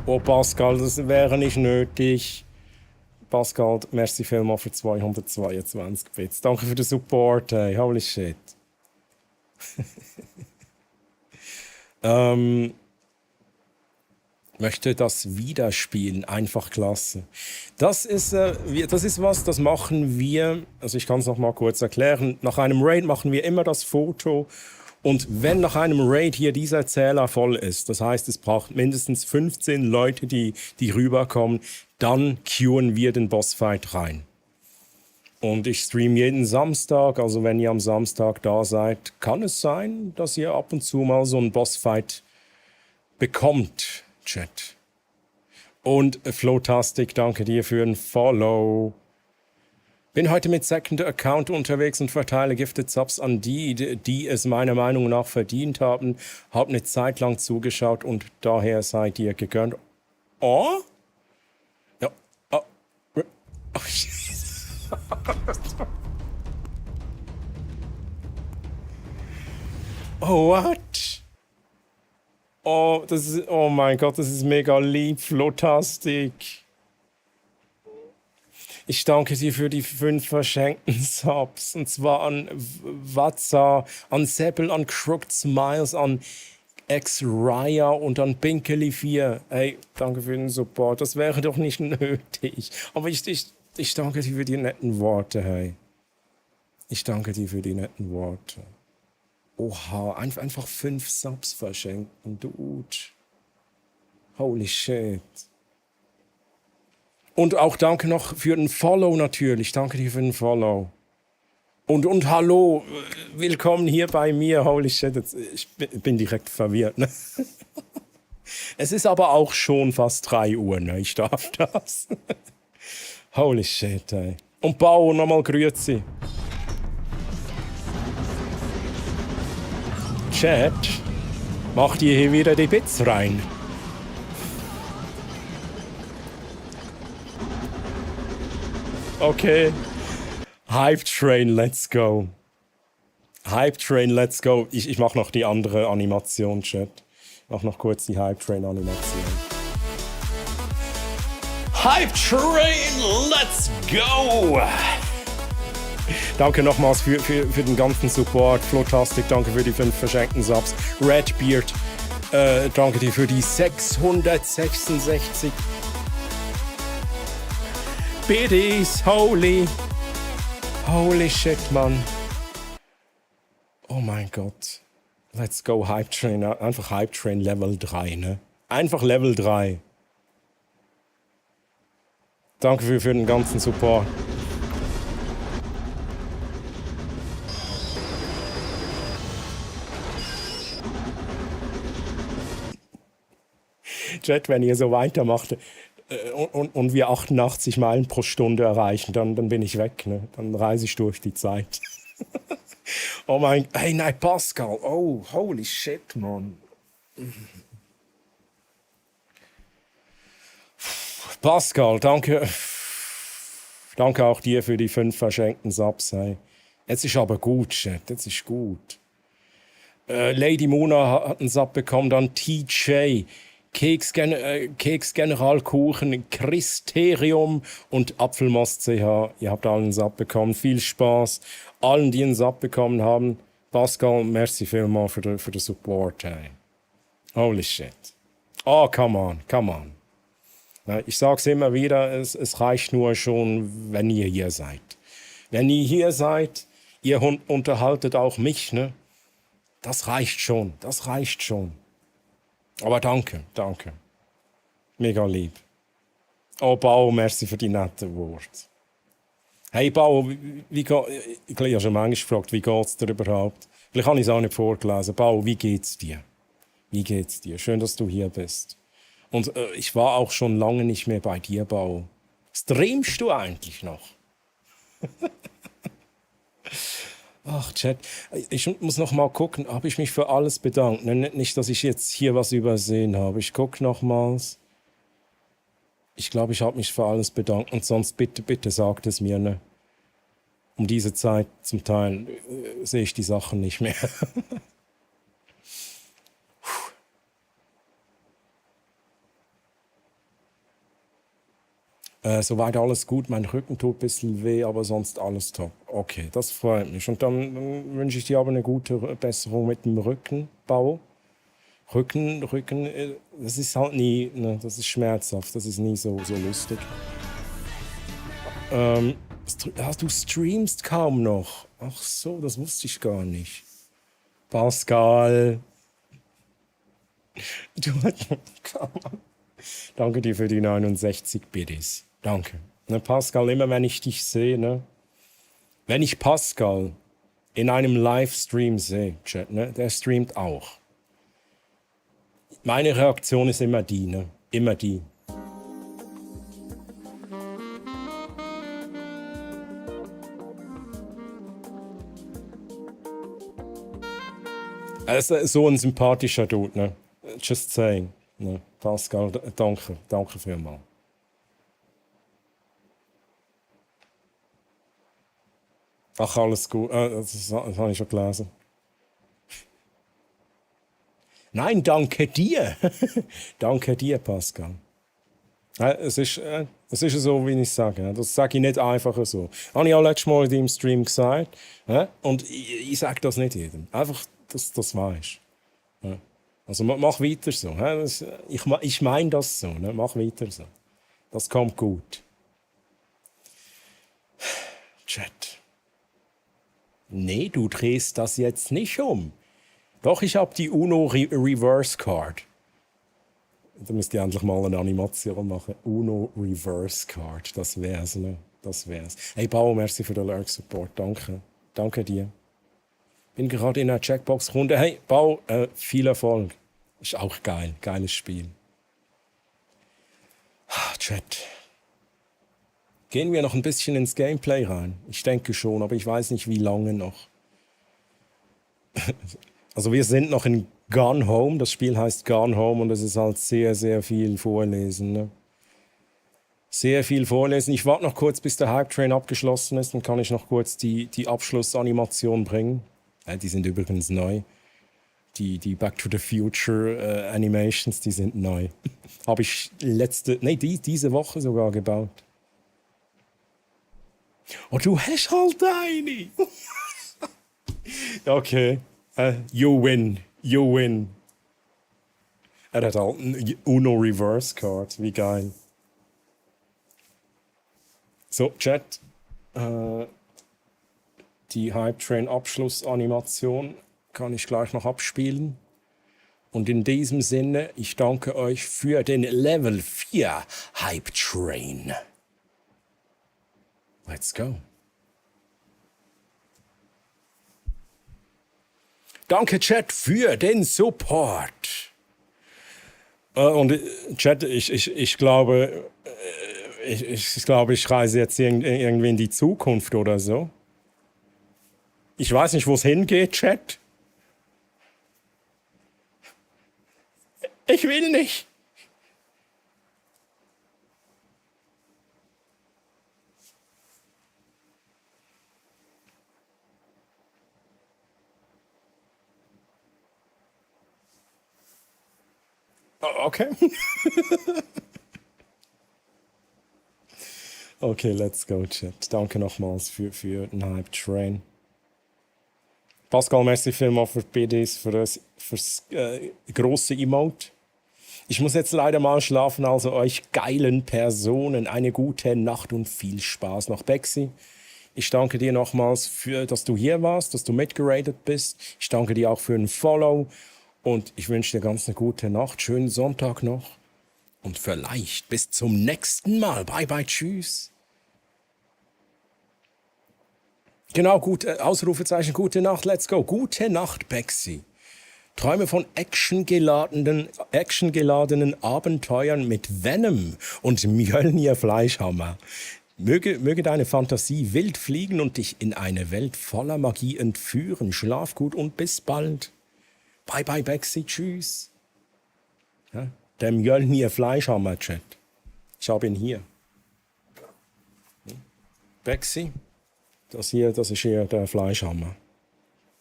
Oh Pascal, das wäre nicht nötig. Pascal, merci vielmals für 222 Bits. Danke für den Support, hey. Holy shit. Möchte das wieder spielen, einfach klasse. Das ist was, das machen wir, also ich kann es noch mal kurz erklären, nach einem Raid machen wir immer das Foto und wenn nach einem Raid hier dieser Zähler voll ist, das heißt, es braucht mindestens 15 Leute, die rüberkommen, dann queuen wir den Bossfight rein. Und ich streame jeden Samstag, also wenn ihr am Samstag da seid, kann es sein, dass ihr ab und zu mal so einen Bossfight bekommt, Chat. Und Flowtastic, danke dir für ein Follow. Bin heute mit Second Account unterwegs und verteile Gifted Subs an die es meiner Meinung nach verdient haben. Hab eine Zeit lang zugeschaut und daher seid ihr gegönnt. Oh? Ja. Oh, oh oh, what? Oh mein Gott, das ist mega lieb, Flowtastic. Ich danke dir für die 5 verschenkten Subs. Und zwar an Watza, an Seppel, an Crooked Smiles, an X-Raya und an Binkeli 4. Hey, danke für den Support. Das wäre doch nicht nötig. Aber ich danke dir für die netten Worte, hey. Ich danke dir für die netten Worte. Oha, einfach 5 Subs verschenken, dude. Holy shit. Und auch danke noch für den Follow natürlich. Danke dir für den Follow. Und hallo, willkommen hier bei mir. Holy shit, ich bin direkt verwirrt. Ne? Es ist aber auch schon fast 3 Uhr, ne? Ich darf das. Holy shit, ey. Und Bau, nochmal grüezi. Chat, macht ihr hier wieder die Bits rein? Okay. Hype Train, let's go. Hype Train, let's go. Ich mach noch die andere Animation, Chat. Ich mach noch kurz die Hype Train Animation. Hype Train, let's go! Danke nochmals für den ganzen Support. Flowtastic, danke für die 5 verschenkten Subs. Redbeard, danke dir für die 666 Biddies, holy shit, Mann. Oh mein Gott. Let's go, Hype Train. Einfach Hype Train Level 3, ne? Einfach Level 3. Danke für den ganzen Support. Chat, wenn ihr so weitermacht und wir 88 Meilen pro Stunde erreichen, dann bin ich weg. Ne? Dann reise ich durch die Zeit. Oh mein... Hey, nein, Pascal. Oh, holy shit, Mann. Pascal, danke. Danke auch dir für die 5 verschenkten Subs. Hey. Jetzt ist aber gut, Chat. Jetzt ist gut. Lady Mona hat einen Sub bekommen. Dann TJ. Keks Generalkuchen, Christerium und Apfelmost CH. Ihr habt allen einen Sub bekommen. Viel Spaß. Allen, die einen Sub bekommen haben. Pascal, merci vielmals für den Support. Hey. Holy shit. Oh, come on. Ich sag's immer wieder, es reicht nur schon, wenn ihr hier seid. Wenn ihr hier seid, ihr unterhaltet auch mich, ne? Das reicht schon. Aber danke. Mega lieb. Oh, Bau, merci für die netten Worte. Hey, Bau, ich habe schon manchmal gefragt, wie geht's dir überhaupt? Vielleicht habe ich es auch nicht vorgelesen. Bau, wie geht's dir? Schön, dass du hier bist. Und ich war auch schon lange nicht mehr bei dir, Bau. Streamst du eigentlich noch? Ach, Chat, ich muss noch mal gucken, habe ich mich für alles bedankt? Nicht, dass ich jetzt hier was übersehen habe. Ich gucke nochmals. Ich glaube, ich habe mich für alles bedankt. Und sonst bitte sagt es mir. Ne? Um diese Zeit zum Teil sehe ich die Sachen nicht mehr. Soweit alles gut, mein Rücken tut ein bisschen weh, aber sonst alles top. Okay, das freut mich. Und dann wünsche ich dir aber eine gute Besserung mit dem Rückenbau. Rücken, das ist halt nie, ne, das ist schmerzhaft, das ist nie so lustig. Du streamst kaum noch. Ach so, das wusste ich gar nicht. Pascal. Danke dir für die 69 Biddies. Danke. Ne, Pascal, immer wenn ich dich sehe, ne? Wenn ich Pascal in einem Livestream sehe, Chat, ne? Der streamt auch. Meine Reaktion ist immer die, ne? Immer die. Er ist so ein sympathischer Dude, ne? Just saying. Ne? Pascal, danke vielmals. Ach, alles gut. Das habe ich schon gelesen. Nein, danke dir. Danke dir, Pascal. Es ist so, wie ich sage. Das sage ich nicht einfach so. Habe ich auch letztes Mal in deinem Stream gesagt. Und ich sage das nicht jedem. Einfach, dass du das weißt. Also mach weiter so. Ich meine das so. Mach weiter so. Das kommt gut. Chat. Nee, du drehst das jetzt nicht um. Doch, ich habe die UNO Reverse Card. Da müsst ihr endlich mal eine Animation machen. UNO Reverse Card. Das wär's, ne? Das wär's. Hey, Bau, merci für den Lurk-Support. Danke. Danke dir. Bin gerade in einer Checkbox-Runde. Hey, Bau, viel Erfolg. Ist auch geil. Geiles Spiel. Chat. Gehen wir noch ein bisschen ins Gameplay rein? Ich denke schon, aber ich weiß nicht, wie lange noch. Also wir sind noch in Gone Home. Das Spiel heißt Gone Home und es ist halt sehr, sehr viel Vorlesen. Ne? Sehr viel Vorlesen. Ich warte noch kurz, bis der Hype Train abgeschlossen ist. Dann kann ich noch kurz die Abschlussanimation bringen. Die sind übrigens neu. Die Back to the Future Animations, die sind neu. Habe ich diese Woche sogar gebaut. Oh, du hast halt eine. Okay. You win. Er hat halt eine UNO Reverse Card. Wie geil. So, Chat. Die Hype Train Abschlussanimation kann ich gleich noch abspielen. Und in diesem Sinne, ich danke euch für den Level 4 Hype Train. Let's go. Danke, Chat, für den Support. Und Chat, ich glaube, ich reise jetzt irgendwie in die Zukunft oder so. Ich weiß nicht, wo es hingeht, Chat. Ich will nicht. Okay. Okay, let's go, Chat. Danke nochmals für den Hype Train. Pascal, merci vielmals für die BDs, für das grosse Emote. Ich muss jetzt leider mal schlafen, also euch geilen Personen eine gute Nacht und viel Spaß noch, Bexi. Ich danke dir nochmals, dass du hier warst, dass du mitgeradet bist. Ich danke dir auch für ein Follow und ich wünsche dir ganz eine gute Nacht, schönen Sonntag noch und vielleicht bis zum nächsten Mal. Bye, bye, tschüss. Genau, Ausrufezeichen, gute Nacht, let's go. Gute Nacht, Bexi. Träume von actiongeladenen Abenteuern mit Venom und Mjölnir Fleischhammer. Möge deine Fantasie wild fliegen und dich in eine Welt voller Magie entführen. Schlaf gut und bis bald. Bye bye, Bexi, tschüss. Ja, der Mjölnir Fleischhammer, Chat. Ich habe ihn hier. Bexi, das ist hier der Fleischhammer.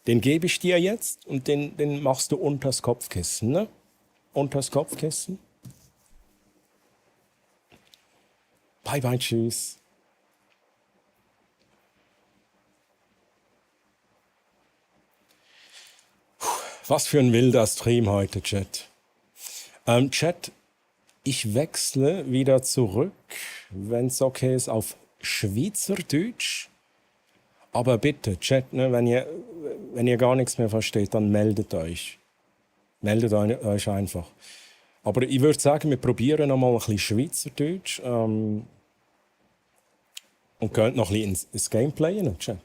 Den gebe ich dir jetzt und den machst du unters Kopfkissen, ne? Unters Kopfkissen. Bye bye, tschüss. Was für ein wilder Stream heute, Chat. Chat, ich wechsle wieder zurück, wenn es okay ist, auf Schweizerdeutsch. Aber bitte, Chat, ne, wenn ihr gar nichts mehr versteht, dann meldet euch. Meldet euch einfach. Aber ich würde sagen, wir probieren noch mal ein bisschen Schweizerdeutsch und gehen noch ein bisschen ins Gameplay in den Chat.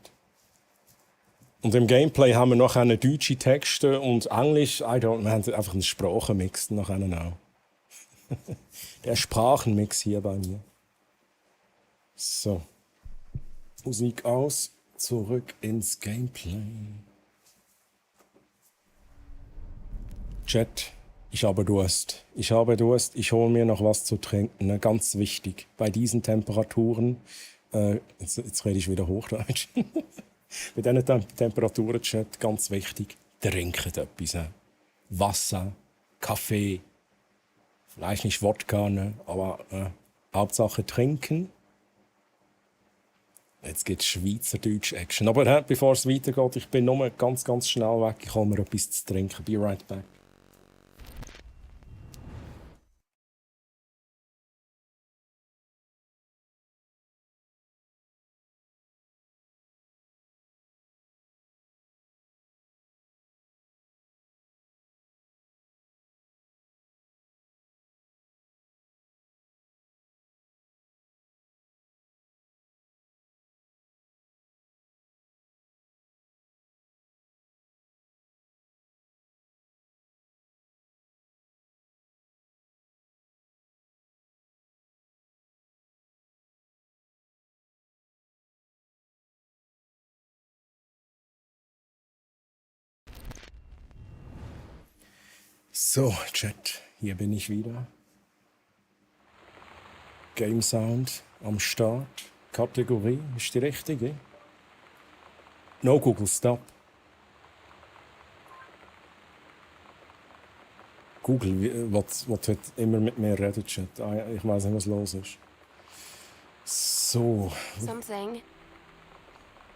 Und im Gameplay haben wir noch eine deutsche Texte und Englisch. Wir haben einfach einen Sprachenmix noch auch. Der Sprachenmix hier bei mir. So. Musik aus. Zurück ins Gameplay. Chat, ich habe Durst. Ich hole mir noch was zu trinken. Ne? Ganz wichtig. Bei diesen Temperaturen. Jetzt rede ich wieder Hochdeutsch. Bei diesen Temperaturen, Chat, ganz wichtig. Trinkt etwas. Wasser, Kaffee. Vielleicht nicht Wodka, ne? Aber Hauptsache trinken. Jetzt gibt es Schweizerdeutsch-Action. Aber bevor es weitergeht, ich bin nur ganz, ganz schnell weg. Ich hole mir etwas zu trinken. Be right back. So, Chat, hier bin ich wieder. Game Sound am Start. Kategorie ist die richtige. No Google, stop. Google will immer mit mir reden, Chat. Ich weiß nicht, was los ist. So. Something.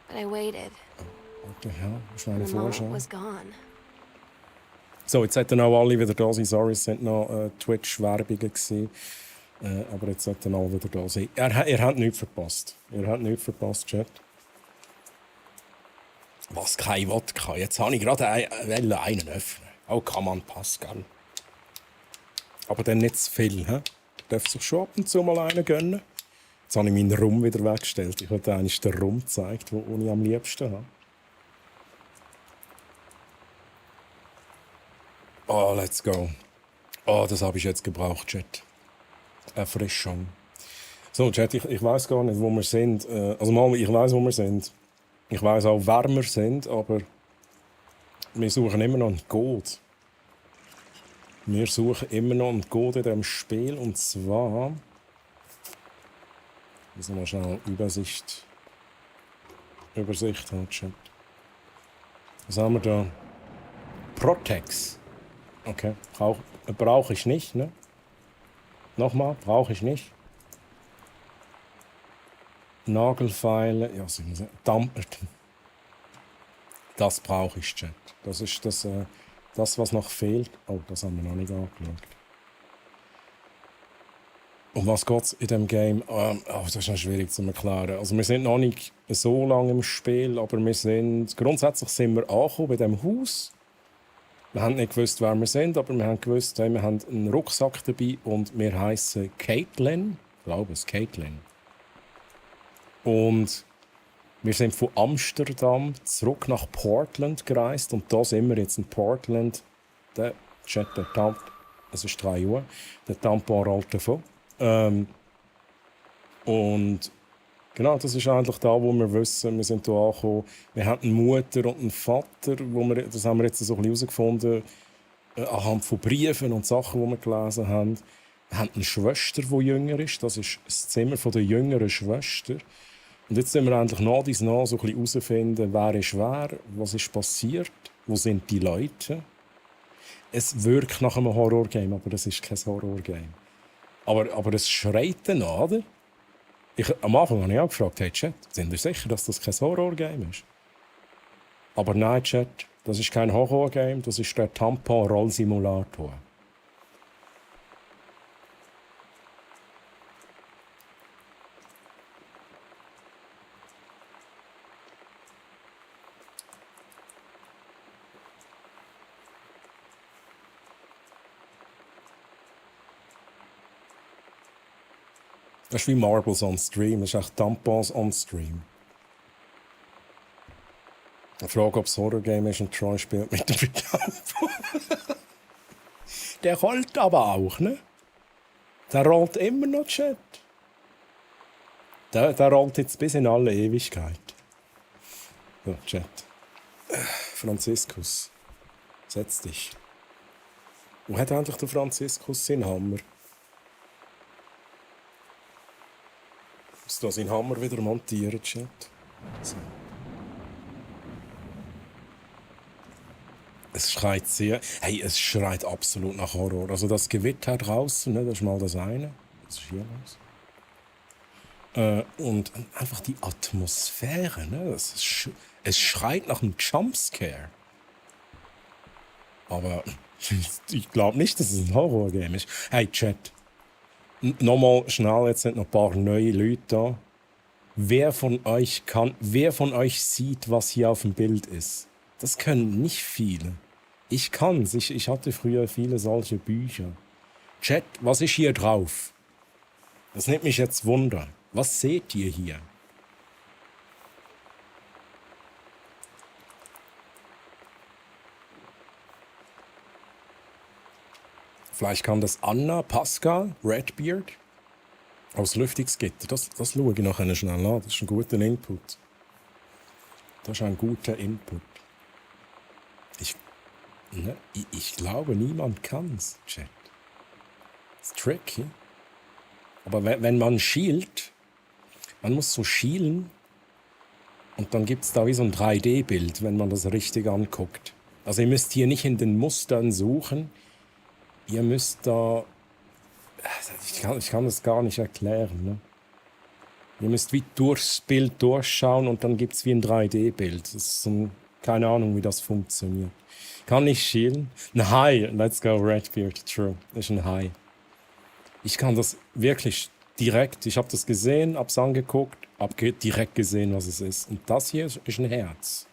But I waited. What the hell? Das ist meine The moment Vorschau. was gone. So, jetzt sollten auch alle wieder da sein. Sorry, es sind noch Twitch-Werbungen gewesen. Aber jetzt sollten alle wieder da sein. Ihr habt nichts verpasst. Ihr habt nichts verpasst, Chat. Was, kein Wodka? Jetzt habe ich gerade einen öffnen. Oh, kann man, Pascal. Aber dann nicht zu viel. He? Darf sich schon ab und zu mal einen gönnen. Jetzt habe ich meinen Rum wieder weggestellt. Ich wollte eigentlich den Rum gezeigt, den ich am liebsten habe. Oh, let's go. Oh, das habe ich jetzt gebraucht, Chat. Erfrischung. So, Chat, ich weiß gar nicht, wo wir sind. Also mal, ich weiß, wo wir sind. Ich weiß auch, wer wir sind, aber wir suchen immer noch einen Code. Wir suchen immer noch einen Code in diesem Spiel. Und zwar... Müssen wir schnell Übersicht haben, Chat. Was haben wir da? Protex. Okay, brauche ich nicht, ne? Nochmal, brauche ich nicht. Nagelfeile, ja, das brauche ich, Chat. Das ist das, was noch fehlt. Oh, das haben wir noch nicht angeschaut. Um was geht es in diesem Game? Das ist noch schwierig zu erklären. Also wir sind noch nicht so lange im Spiel, aber grundsätzlich sind wir angekommen bei diesem Haus. Wir haben nicht gewusst, wer wir sind, aber wir haben gewusst, wir haben einen Rucksack dabei und wir heißen Caitlin. Ich glaube es, Caitlin. Und wir sind von Amsterdam zurück nach Portland gereist und da sind wir jetzt in Portland. Der Chat, es ist 3 Uhr, der Tampon rollt davon. Und genau, das ist eigentlich da, wo wir wissen, wir sind hier angekommen. Wir haben eine Mutter und einen Vater, das haben wir jetzt so ein bisschen herausgefunden, anhand von Briefen und Sachen, die wir gelesen haben. Wir haben eine Schwester, die jünger ist, das ist das Zimmer der jüngeren Schwester. Und jetzt müssen wir endlich nach dies nach so ein bisschen herausfinden, wer ist wer, was ist passiert, wo sind die Leute. Es wirkt nach einem Horrorgame, aber es ist kein Horrorgame. Aber es schreit danach, oder? Am Anfang habe ich auch gefragt, hey Chat, sind ihr sicher, dass das kein Horrorgame ist? Aber nein, Chat, das ist kein Horrorgame, das ist der Tampon-Rollsimulator. Das ist wie Marbles on Stream, das ist echt Tampons on Stream. Ich frage, ob es ein Horror-Game ist und Troy spielt mit dem Tampon. Der rollt aber auch, ne? Der rollt immer noch, Chat. Der rollt jetzt bis in alle Ewigkeit. So, Chat. Franziskus, setz dich. Wo hat eigentlich der Franziskus seinen Hammer? Muss da seinen Hammer wieder montieren, Chat. So. Es schreit sehr. Hey, es schreit absolut nach Horror. Also das Gewitter draußen, ne, das ist mal das eine. Das ist hier los. Und einfach die Atmosphäre, ne? Es schreit nach einem Jumpscare. Aber ich glaube nicht, dass es ein Horrorgame ist. Hey, Chat. Nochmal schnell, jetzt sind noch ein paar neue Leute da. Wer von euch sieht, was hier auf dem Bild ist? Das können nicht viele. Ich kann's. Ich hatte früher viele solche Bücher. Chat, was ist hier drauf? Das nimmt mich jetzt Wunder. Was seht ihr hier? Vielleicht kann das Anna, Pascal, Redbeard aus Lüftungsgitter. Das schaue ich nachher schnell an. Das ist ein guter Input. Das ist ein guter Input. Ich glaube, niemand kann es, Chat. Das ist tricky. Aber wenn man schielt, man muss so schielen und dann gibt es da wie so ein 3D-Bild, wenn man das richtig anguckt. Also ihr müsst hier nicht in den Mustern suchen. Ihr müsst da... Ich kann das gar nicht erklären. Ne? Ihr müsst wie durchs Bild durchschauen und dann gibt es wie ein 3D-Bild. Das ist so keine Ahnung, wie das funktioniert. Kann ich schielen? Ein Hai. Let's go, Redbeard. True. Das ist ein Hai. Ich kann das wirklich direkt... Ich habe das gesehen, habe es angeguckt, habe direkt gesehen, was es ist. Und das hier ist ein Herz.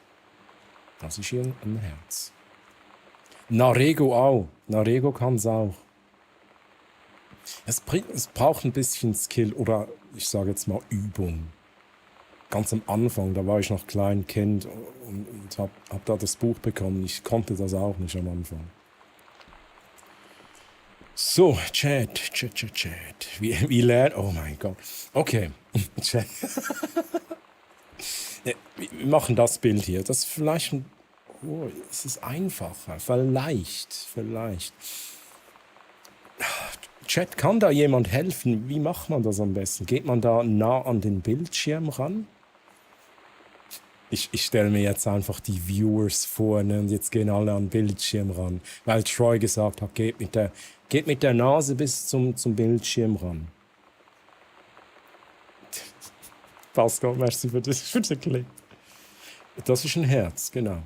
Das ist hier ein Herz. Narego auch. Narego kann es auch. Es braucht ein bisschen Skill oder ich sage jetzt mal Übung. Ganz am Anfang, da war ich noch klein Kind und hab da das Buch bekommen. Ich konnte das auch nicht am Anfang. So, Chat. Wie lernt... Oh mein Gott. Okay. Chat. Wir machen das Bild hier. Das ist vielleicht ein... Oh, es ist einfacher. Vielleicht. Chat, kann da jemand helfen? Wie macht man das am besten? Geht man da nah an den Bildschirm ran? Ich stelle mir jetzt einfach die Viewers vor, ne, und jetzt gehen alle an den Bildschirm ran, weil Troy gesagt hat, geht mit der Nase bis zum Bildschirm ran. Pascal, merci für den Clip. Das ist ein Herz, genau.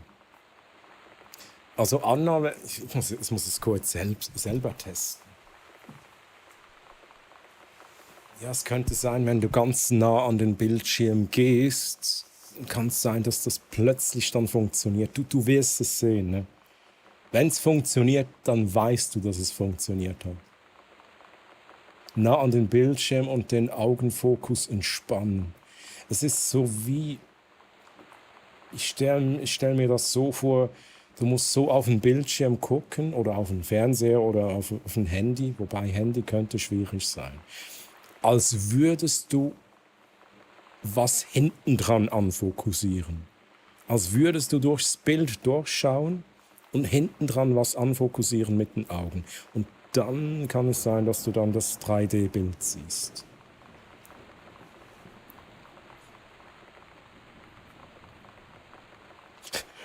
Also Annahme, ich muss es kurz selber testen. Ja, es könnte sein, wenn du ganz nah an den Bildschirm gehst, kann es sein, dass das plötzlich dann funktioniert. Du wirst es sehen. Ne? Wenn es funktioniert, dann weißt du, dass es funktioniert hat. Nah an den Bildschirm und den Augenfokus entspannen. Es ist so wie, ich stell mir das so vor, du musst so auf den Bildschirm gucken oder auf den Fernseher oder auf ein Handy, wobei Handy könnte schwierig sein. Als würdest du was hinten dran anfokussieren. Als würdest du durchs Bild durchschauen und hinten dran was anfokussieren mit den Augen. Und dann kann es sein, dass du dann das 3D-Bild siehst.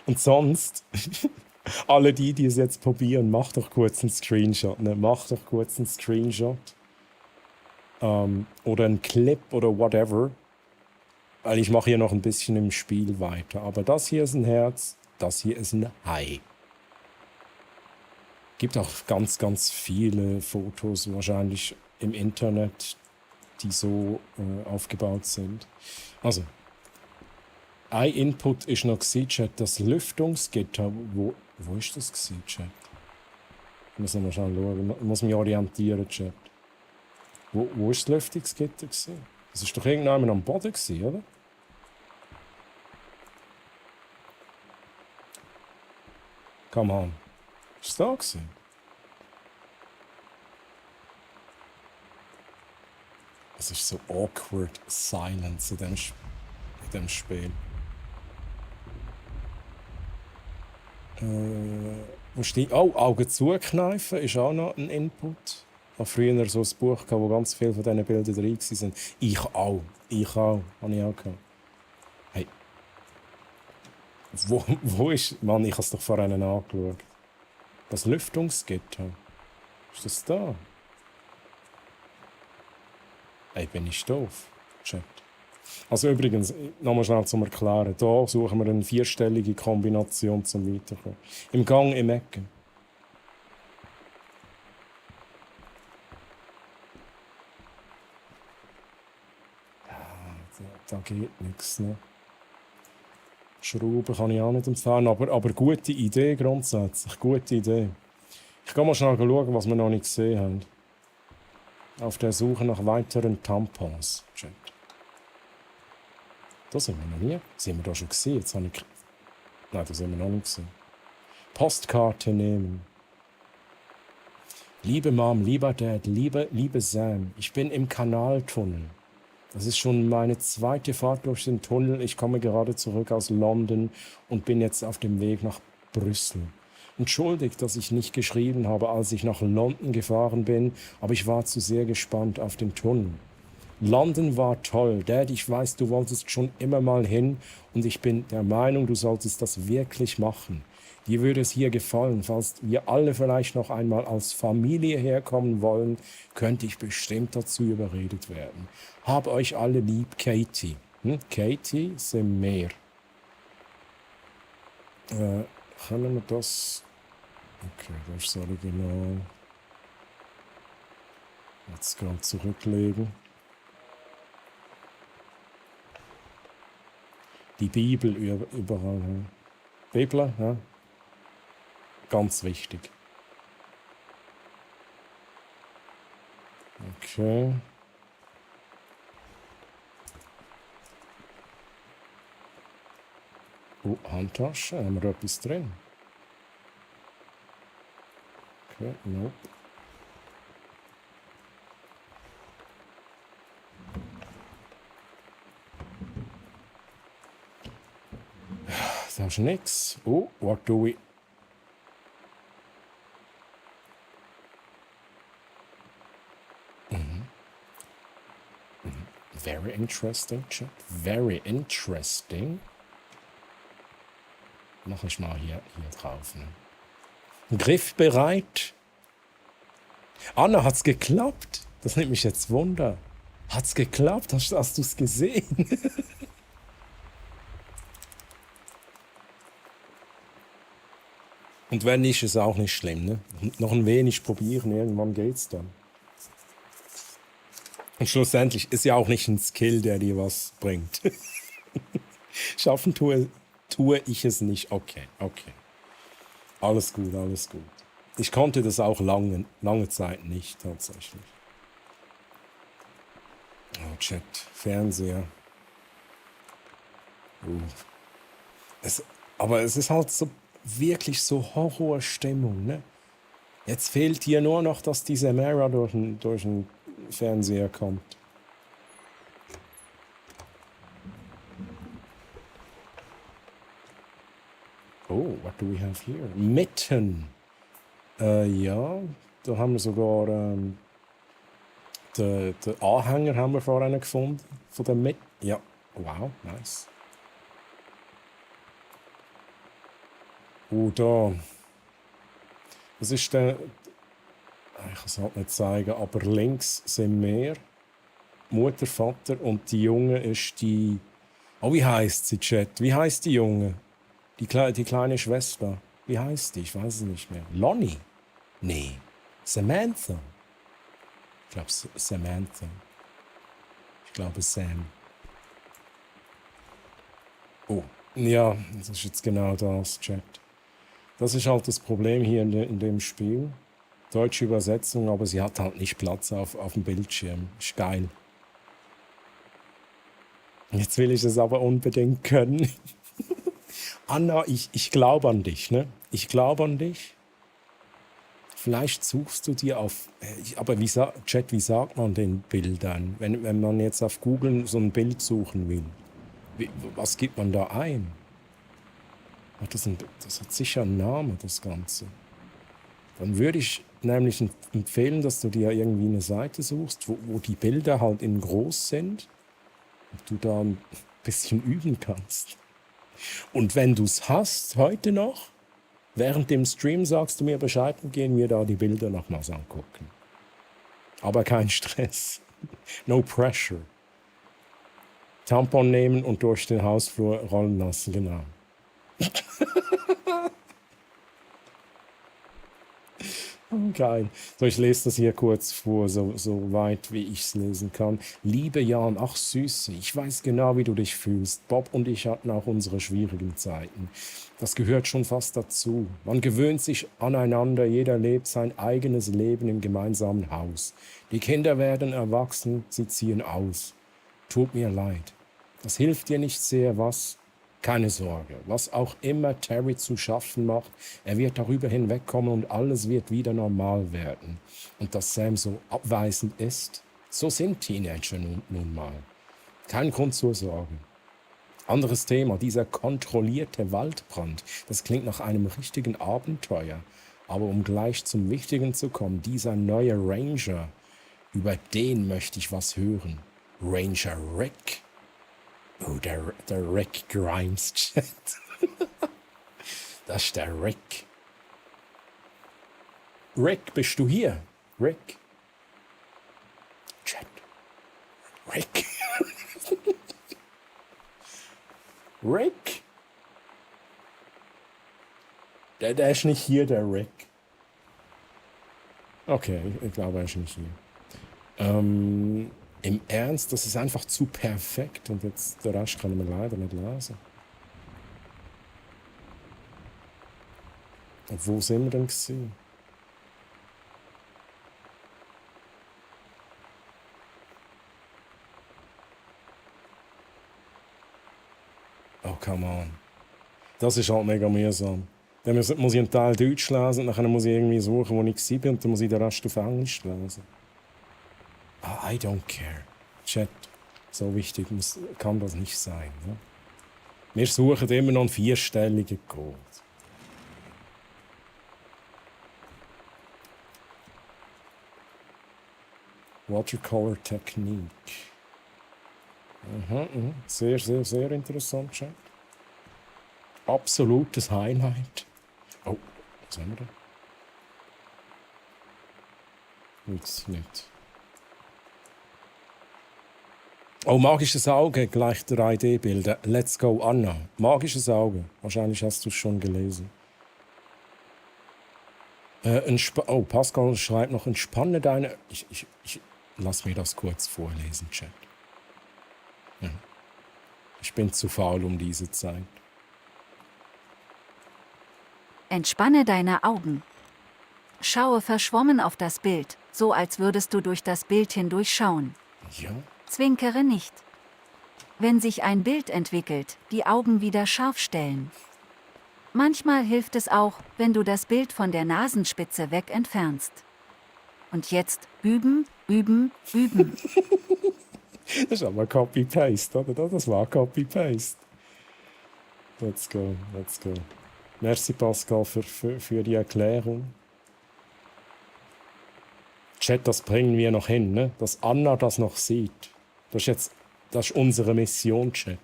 Und sonst, alle die es jetzt probieren, mach doch kurz einen Screenshot. Ne? Mach doch kurz einen Screenshot. Oder einen Clip oder whatever. Weil ich mache hier noch ein bisschen im Spiel weiter. Aber das hier ist ein Herz, das hier ist ein Hai. Gibt auch ganz, ganz viele Fotos wahrscheinlich im Internet, die so aufgebaut sind. Also, ein Input ist noch Chat, das Lüftungsgitter. Wo ist das Chat? Muss ich mal schauen. Ich muss mich orientieren, Chat. Wo ist das Lüftungsgitter? Das war doch irgendjemand am Boden, oder? Come on. Ist das da gewesen? Es ist so awkward silence in dem Spiel. Augen zukneifen ist auch noch ein Input. Ich habe früher so ein Buch gehabt, wo ganz viele von diesen Bildern drin waren. Ich auch. Habe ich auch gehabt. Hey. Wo ist... Mann, ich habe es doch vorhin angeschaut. Das Lüftungsgitter. Ist das da? Hey, bin ich doof? Chat. Also übrigens, nochmal schnell zum Erklären. Hier suchen wir eine 4-stellige Kombination zum Weiterkommen. Im Gang, im Ecken. Da geht nichts. Ne? Schrauben kann ich auch nicht empfehlen, aber gute Idee grundsätzlich. Gute Idee. Ich gehe mal schnell schauen, was wir noch nicht gesehen haben. Auf der Suche nach weiteren Tampons. Chat. Da sind wir noch nie. Sind wir da schon gesehen? Jetzt habe ich... Nein, das haben wir noch nicht gesehen. Postkarte nehmen. Liebe Mom, lieber Dad, liebe Sam, ich bin im Kanaltunnel. Das ist schon meine 2. Fahrt durch den Tunnel. Ich komme gerade zurück aus London und bin jetzt auf dem Weg nach Brüssel. Entschuldigt, dass ich nicht geschrieben habe, als ich nach London gefahren bin, aber ich war zu sehr gespannt auf den Tunnel. London war toll. Dad, ich weiß, du wolltest schon immer mal hin und ich bin der Meinung, du solltest das wirklich machen. Dir würde es hier gefallen. Falls wir alle vielleicht noch einmal als Familie herkommen wollen, könnte ich bestimmt dazu überredet werden. Hab euch alle lieb, Katie. Katie sind mehr. Können wir das... Okay, das ist das Original. Jetzt gerade zurücklegen. Die Bibel überall. Bibel, ja. Ganz wichtig. Okay. Oh, Handtasche. Haben wir da etwas drin? Okay, nope. Da ist nichts. Oh, what do we... Very interesting, chat. Very interesting. Mach ich mal hier drauf. Ne? Griffbereit. Anna, hat's geklappt? Das nimmt mich jetzt Wunder. Hat's geklappt? Hast du es gesehen? Und wenn nicht, ist auch nicht schlimm. Ne? Noch ein wenig probieren, irgendwann geht's dann. Und schlussendlich ist ja auch nicht ein Skill, der dir was bringt. Schaffen tue ich es nicht. Okay. Alles gut. Ich konnte das auch lange Zeit nicht, tatsächlich. Oh, Chat, Fernseher. Aber es ist halt so wirklich so Horrorstimmung, ne? Jetzt fehlt hier nur noch, dass die Samara durch den Fernseher kommt. Oh, what do we have here? Mitten. Ja, da haben wir sogar den Anhänger haben wir vorhin gefunden. Von der Mitten. Ja, wow, nice. Da. Das ist der. Ich kann es halt nicht zeigen, aber links sind wir. Mutter, Vater und die Junge ist die. Oh, wie heißt sie, Chat? Wie heißt die Junge? Die kleine Schwester. Wie heißt die? Ich weiß es nicht mehr. Lonnie? Nee. Samantha? Ich glaube Samantha. Ich glaube Sam. Oh, ja, das ist jetzt genau das, Chat. Das ist halt das Problem hier in dem Spiel. Deutsche Übersetzung, aber sie hat halt nicht Platz auf dem Bildschirm. Ist geil. Jetzt will ich es aber unbedingt können. Anna, ich glaube an dich, ne? Ich glaube an dich. Vielleicht suchst du dir auf... Aber Chat, wie sagt man den Bildern? Wenn man jetzt auf Google so ein Bild suchen will, was gibt man da ein? Ach, das hat sicher einen Namen, das Ganze. Dann würde ich nämlich empfehlen, dass du dir irgendwie eine Seite suchst, wo die Bilder halt in groß sind und du da ein bisschen üben kannst. Und wenn du es hast, heute noch, während dem Stream sagst du mir Bescheid und gehen wir da die Bilder nochmals angucken. Aber kein Stress. No pressure. Tampon nehmen und durch den Hausflur rollen lassen, genau. Geil. So, ich lese das hier kurz vor, so weit wie ich es lesen kann. Liebe Jan, ach Süße, ich weiß genau, wie du dich fühlst. Bob und ich hatten auch unsere schwierigen Zeiten. Das gehört schon fast dazu. Man gewöhnt sich aneinander, jeder lebt sein eigenes Leben im gemeinsamen Haus. Die Kinder werden erwachsen, sie ziehen aus. Tut mir leid. Das hilft dir nicht sehr, was? Keine Sorge, was auch immer Terry zu schaffen macht, er wird darüber hinwegkommen und alles wird wieder normal werden. Und dass Sam so abweisend ist, so sind Teenager nun mal. Kein Grund zur Sorge. Anderes Thema, dieser kontrollierte Waldbrand, das klingt nach einem richtigen Abenteuer. Aber um gleich zum Wichtigen zu kommen, dieser neue Ranger, über den möchte ich was hören. Ranger Rick. Oh, der Rick Grimes Chat. Das ist der Rick. Rick, bist du hier? Rick? Chat. Rick. Rick? Der ist nicht hier, der Rick. Okay, ich glaube, er ist nicht hier. Im Ernst, das ist einfach zu perfekt und jetzt der Rest kann man leider nicht lesen. Und wo sind wir denn gewesen? Oh, come on. Das ist halt mega mühsam. Dann muss ich einen Teil Deutsch lesen und dann muss ich irgendwie suchen, wo ich war und dann muss ich den Rest auf Englisch lesen. I don't care. Chat, so wichtig kann das nicht sein. Ne? Wir suchen immer noch einen vierstelligen Code. Watercolor Technique. Sehr, sehr, sehr interessant, Chat. Absolutes Highlight. Oh, was haben wir da? Jetzt nicht. Oh, magisches Auge, gleich 3D-Bilder. Let's go, Anna. Magisches Auge. Wahrscheinlich hast du es schon gelesen. Oh, Pascal schreibt noch, entspanne deine... Ich lass mir das kurz vorlesen, Chat. Ja. Ich bin zu faul um diese Zeit. Entspanne deine Augen. Schaue verschwommen auf das Bild, so als würdest du durch das Bild hindurch schauen. Ja. Zwinkere nicht. Wenn sich ein Bild entwickelt, die Augen wieder scharf stellen. Manchmal hilft es auch, wenn du das Bild von der Nasenspitze weg entfernst. Und jetzt üben, üben, üben. Das ist aber Copy-Paste, oder? Das war Copy-Paste. Let's go, let's go. Merci Pascal für die Erklärung. Chat, das bringen wir noch hin, ne? Dass Anna das noch sieht. Das ist unsere Mission, Chat.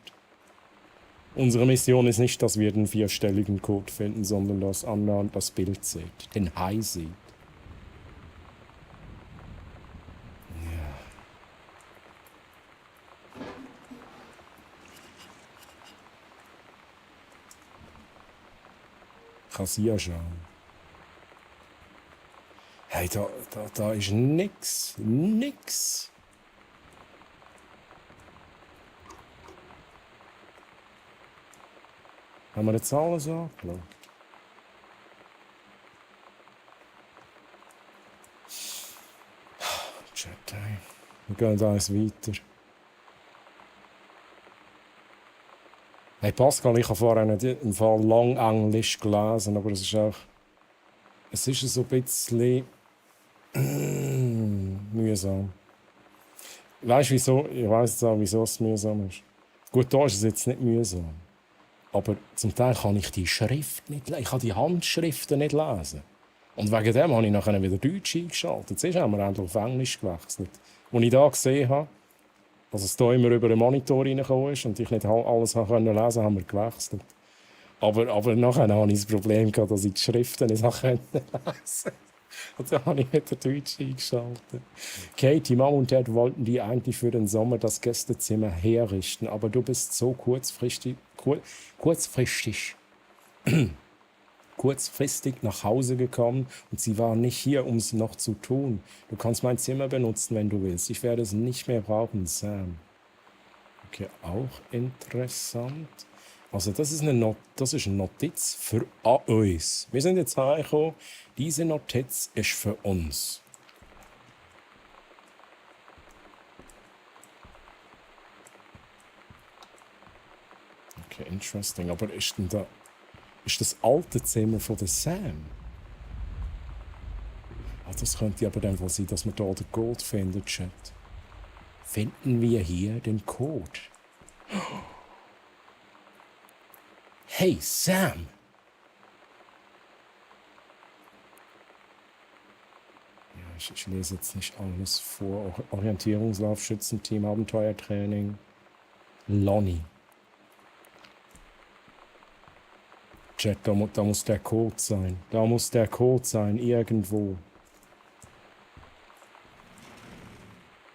Unsere Mission ist nicht, dass wir den 4-stelligen Code finden, sondern dass Anna das Bild sieht, den Hai sieht. Ja. Kann sie ja schauen. Hey, da ist nix. Nix. Haben wir jetzt alles angeschaut? Chat, hey. Wir gehen eins weiter. Hey Pascal, ich habe vorher nicht im Fall lang Englisch gelesen, aber es ist auch... Es ist so ein bisschen... mühsam. Weißt du wieso? Ich weiss jetzt auch, wieso es mühsam ist. Gut, da ist es jetzt nicht mühsam. Aber zum Teil kann ich die Schrift nicht lesen. Ich kann die Handschriften nicht lesen. Und wegen dem habe ich nachher wieder Deutsch eingeschaltet. Jetzt haben wir endlich auf Englisch gewechselt. Als ich da gesehen habe, dass es hier immer über den Monitor reingekommen ist und ich nicht alles lesen konnte, haben wir gewechselt. Aber nachher hatte ich das Problem, dass ich die Schriften nicht lesen konnte. Und dann habe ich wieder Deutsch eingeschaltet. Katie, Mom und Dad wollten dir eigentlich für den Sommer das Gästezimmer herrichten, aber du bist so kurzfristig nach Hause gekommen und sie waren nicht hier, um es noch zu tun. Du kannst mein Zimmer benutzen, wenn du willst. Ich werde es nicht mehr brauchen, Sam. Okay, auch interessant. Also das ist eine Notiz für uns. Wir sind jetzt hergekommen. Diese Notiz ist für uns. Okay, interesting. Aber ist das alte Zimmer von der Sam? Ah, das könnte aber dann wohl sein, dass wir hier den Code finden, Chat. Finden wir hier den Code? Hey, Sam! Ja, ich lese jetzt nicht alles vor. Orientierungslauf, Schützenteam, Abenteuertraining. Lonnie. Chat, da muss der Code sein. Da muss der Code sein, irgendwo.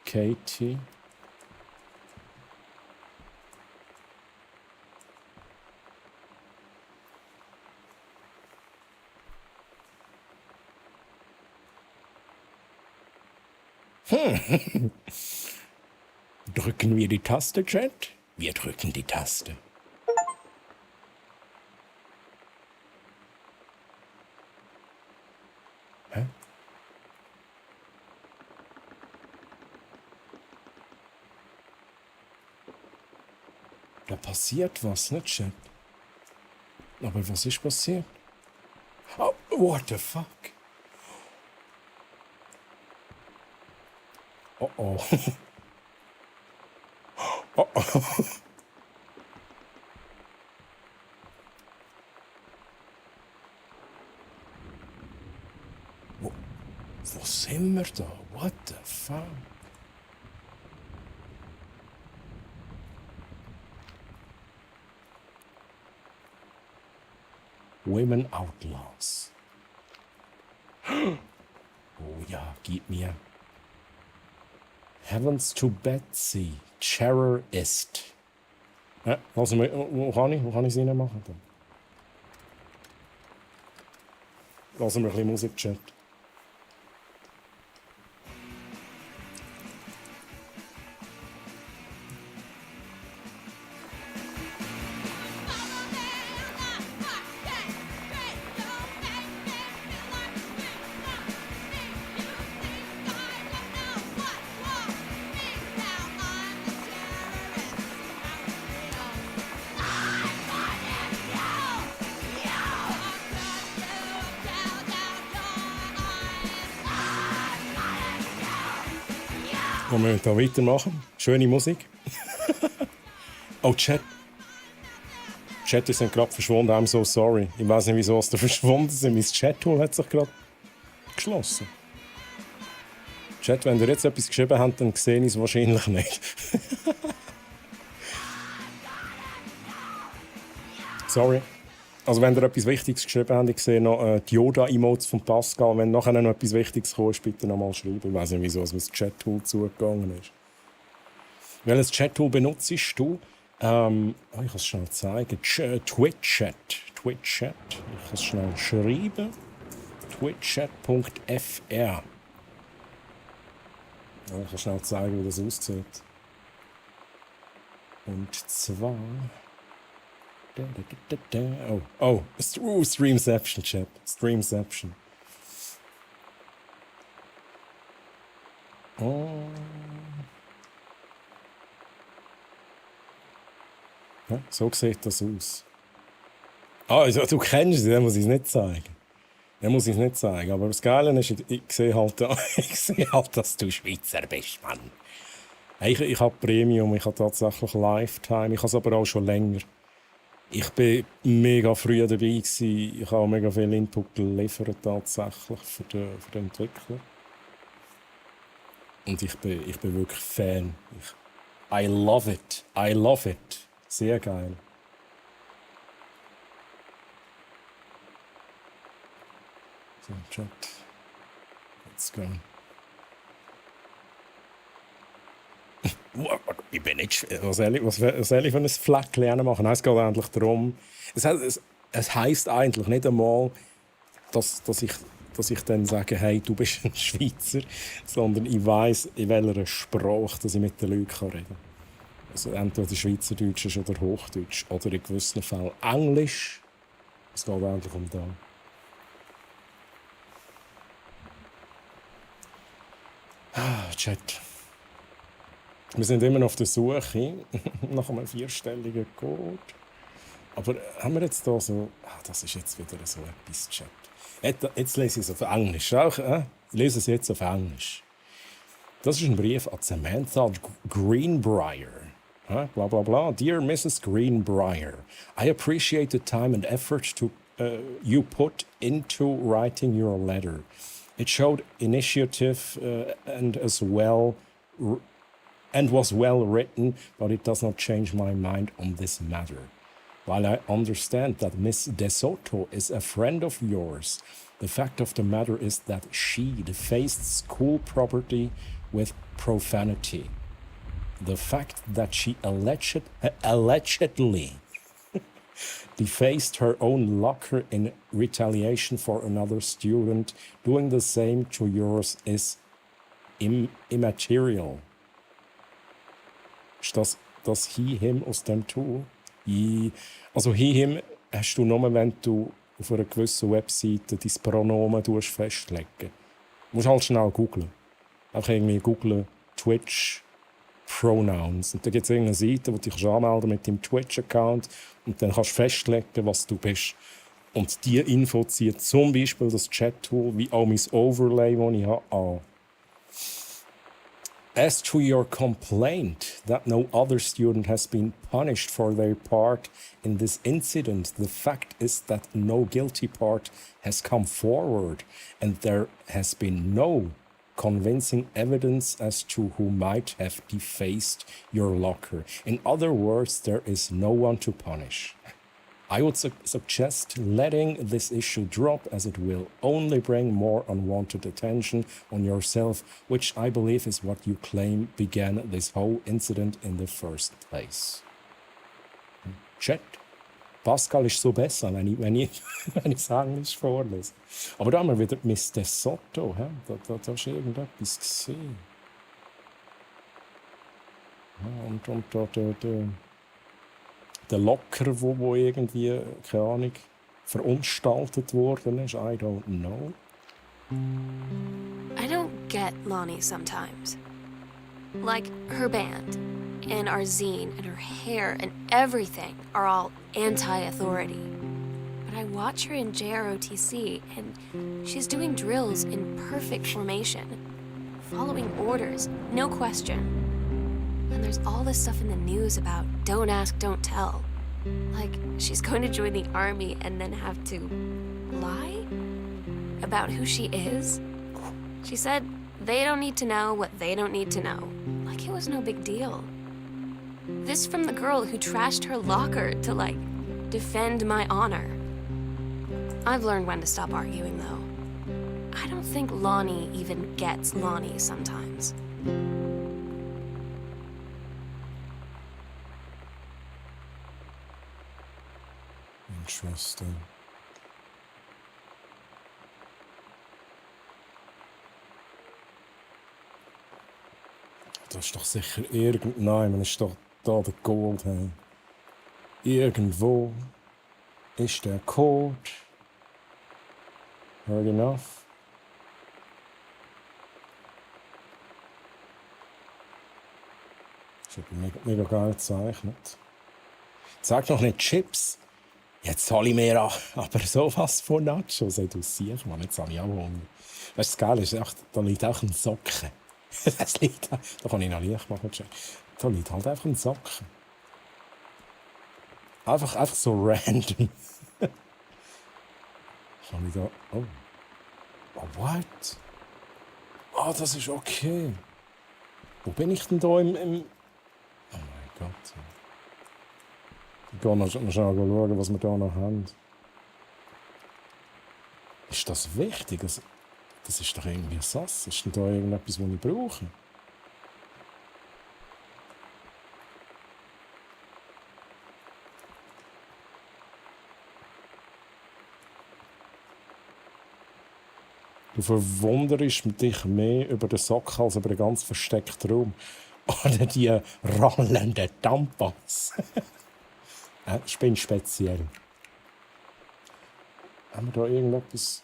Katie. Drücken wir die Taste, Chat? Wir drücken die Taste. Hä? Da passiert was, ne, Chat? Aber was ist passiert? Oh, what the fuck? Oh oh. Oh oh. Wo sind wir da? What the fuck? Women Outlaws. Oh ja, gib mir. Heavens to Betsy, Terror ist. Also, wo kann ich sie machen? Dann? Lassen wir ein bisschen Musik chat. Und wir hier weitermachen. Schöne Musik. Oh, Chat. Chat sind gerade verschwunden. I'm so sorry. Ich weiß nicht, wieso sie verschwunden sind. Mein Chat-Tool hat sich gerade geschlossen. Chat, wenn ihr jetzt etwas geschrieben habt, dann sehe ich es wahrscheinlich nicht. Sorry. Also wenn ihr etwas Wichtiges geschrieben habt, ich sehe noch die Yoda-Emotes von Pascal. Wenn nachher noch etwas Wichtiges kommt, bitte noch mal schreiben. Ich weiß nicht, wieso es das Chat-Tool zugegangen ist. Welches Chat-Tool benutzt du? Ich kann es schnell zeigen. Twitch-Chat. Twitch-Chat. Ich kann es schnell schreiben. Twitch-Chat.fr. Ja, ich kann schnell zeigen, wie das aussieht. Und zwar... Oh, Streamception, Chat. Streamception. Oh. Ja, so sieht das aus. Ah, also, du kennst es, dann muss ich es nicht zeigen. Dann muss ich es nicht zeigen. Aber das Geile ist, ich sehe halt, dass du Schweizer bist, Mann. Ich habe Premium, ich habe tatsächlich Lifetime, ich habe es aber auch schon länger. Ich war mega früh dabei gewesen. Ich habe auch mega viel Input geliefert tatsächlich für den Entwickler. Und ich bin wirklich Fan. I love it. I love it. Sehr geil. So, Chat. Let's go. Ich bin nicht. Was soll ich für ein Fleck lernen machen? Nein, es geht eigentlich darum. Es heisst eigentlich nicht einmal, dass ich dann sage, hey, du bist ein Schweizer, sondern ich weiss, in welcher Sprache dass ich mit den Leuten reden kann. Also entweder Schweizerdeutsch ist oder Hochdeutsch oder in gewissen Fällen Englisch. Es geht eigentlich um das. Chat. Wir sind immer noch auf der Suche nach einem 4-stelligen Code. Aber haben wir jetzt da so... das ist jetzt wieder so etwas, Chat. Jetzt lese ich es auf Englisch. Ich lese es jetzt auf Englisch. Das ist ein Brief an Samantha Greenbrier. Bla bla bla. Dear Mrs. Greenbrier, I appreciate the time and effort you put into writing your letter. It showed initiative and was well written, but it does not change my mind on this matter. While I understand that Miss DeSoto is a friend of yours, the fact of the matter is that she defaced school property with profanity. The fact that she allegedly defaced her own locker in retaliation for another student doing the same to yours is immaterial. Ist das he, him aus dem Tool? Also he, him hast du nur, wenn du auf einer gewissen Webseite dein Pronomen festlegen. Du musst halt schnell googlen. Einfach irgendwie googlen Twitch Pronouns. Und da gibt es irgendeine Seite, wo du dich anmelden mit deinem Twitch-Account und dann kannst du festlegen, was du bist. Und diese Info zieht zum Beispiel das Chat-Tool wie auch mein Overlay, das ich habe, an. As to your complaint that no other student has been punished for their part in this incident, the fact is that no guilty part has come forward and there has been no convincing evidence as to who might have defaced your locker. In other words, there is no one to punish. I would suggest letting this issue drop as it will only bring more unwanted attention on yourself, which I believe is what you claim began this whole incident in the first place. Chat. Pascal ist so besser, wenn ich Englisch vorlese. Aber da haben wir wieder Mr. Soto. Da hast du irgendetwas gesehen. Ja, und da der Locker, wo irgendwie, keine Ahnung, verunstaltet worden ist. I don't know. I don't get Lonnie sometimes. Like, her band, and our zine, and her hair, and everything are all anti-authority. But I watch her in JROTC, and she's doing drills in perfect formation, following orders, no question. And there's all this stuff in the news about don't ask, don't tell. Like, she's going to join the army and then have to lie about who she is. She said they don't need to know what they don't need to know. Like it was no big deal. This from the girl who trashed her locker to, like, defend my honor. I've learned when to stop arguing, though. I don't think Lonnie even gets Lonnie sometimes. Interesting. Das ist doch sicher irgendein, ist doch da der Code. Hey. Irgendwo ist der Code. Heard enough. Das ist mega geil gezeichnet. Sag noch nicht Chips. Jetzt hole ich mir aber sowas von Nachos. Ey, du siehst, Mann, jetzt habe ich auch Hunger. Weißt du, das Geile ist, da liegt auch ein Socken. Das liegt da kann ich noch Licht machen. Da liegt halt einfach ein Socken. Einfach so random. Kann ich da... Oh. Oh, what? Ah, das ist okay. Wo bin ich denn da im... Oh mein Gott. Ich gehe noch schnell schauen, was wir da noch haben. Ist das wichtig? Das ist doch irgendwie sass. Ist denn da irgendetwas, was ich brauche? Du verwunderst dich mehr über den Sack als über den ganz versteckten Raum. Oder die rollenden Tampons. Ich bin speziell. Haben wir da irgendetwas?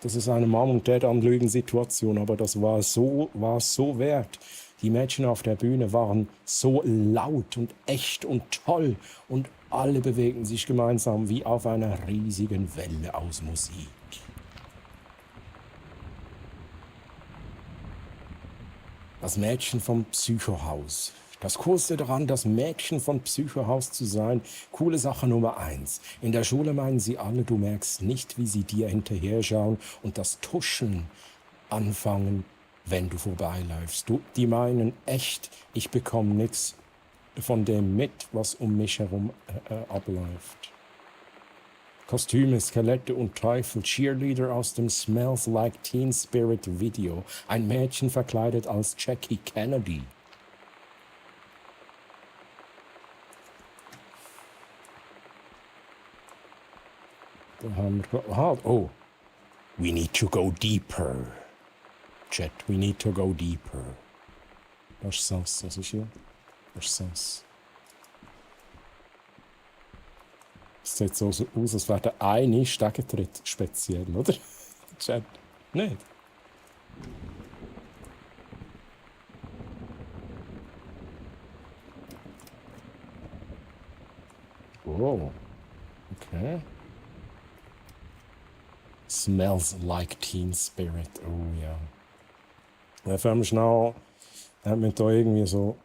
Das ist eine Mom- und Dad-Anlügen-Situation, aber das war so wert. Die Mädchen auf der Bühne waren so laut und echt und toll und alle bewegten sich gemeinsam wie auf einer riesigen Welle aus Musik. Das Mädchen vom Psychohaus. Das Coolste daran, das Mädchen von Psychohaus zu sein, coole Sache Nummer 1. In der Schule meinen sie alle, du merkst nicht, wie sie dir hinterher schauen und das Tuscheln anfangen, wenn du vorbeiläufst. Die meinen echt, ich bekomme nichts von dem mit, was um mich herum abläuft. Kostüme, Skelette und Teufel, Cheerleader aus dem Smells Like Teen Spirit Video. Ein Mädchen verkleidet als Jackie Kennedy. Da haben wir... Oh. We need to go deeper. Chat, we need to go deeper. Das ist Sass, was ist hier? Das ist Sass. Es sieht so aus, als wäre der eine Stegentritt speziell, oder? Chat, nicht? Oh, okay. Smells like Teen Spirit, oh ja. Dann fangen wir schnell, damit wir da irgendwie so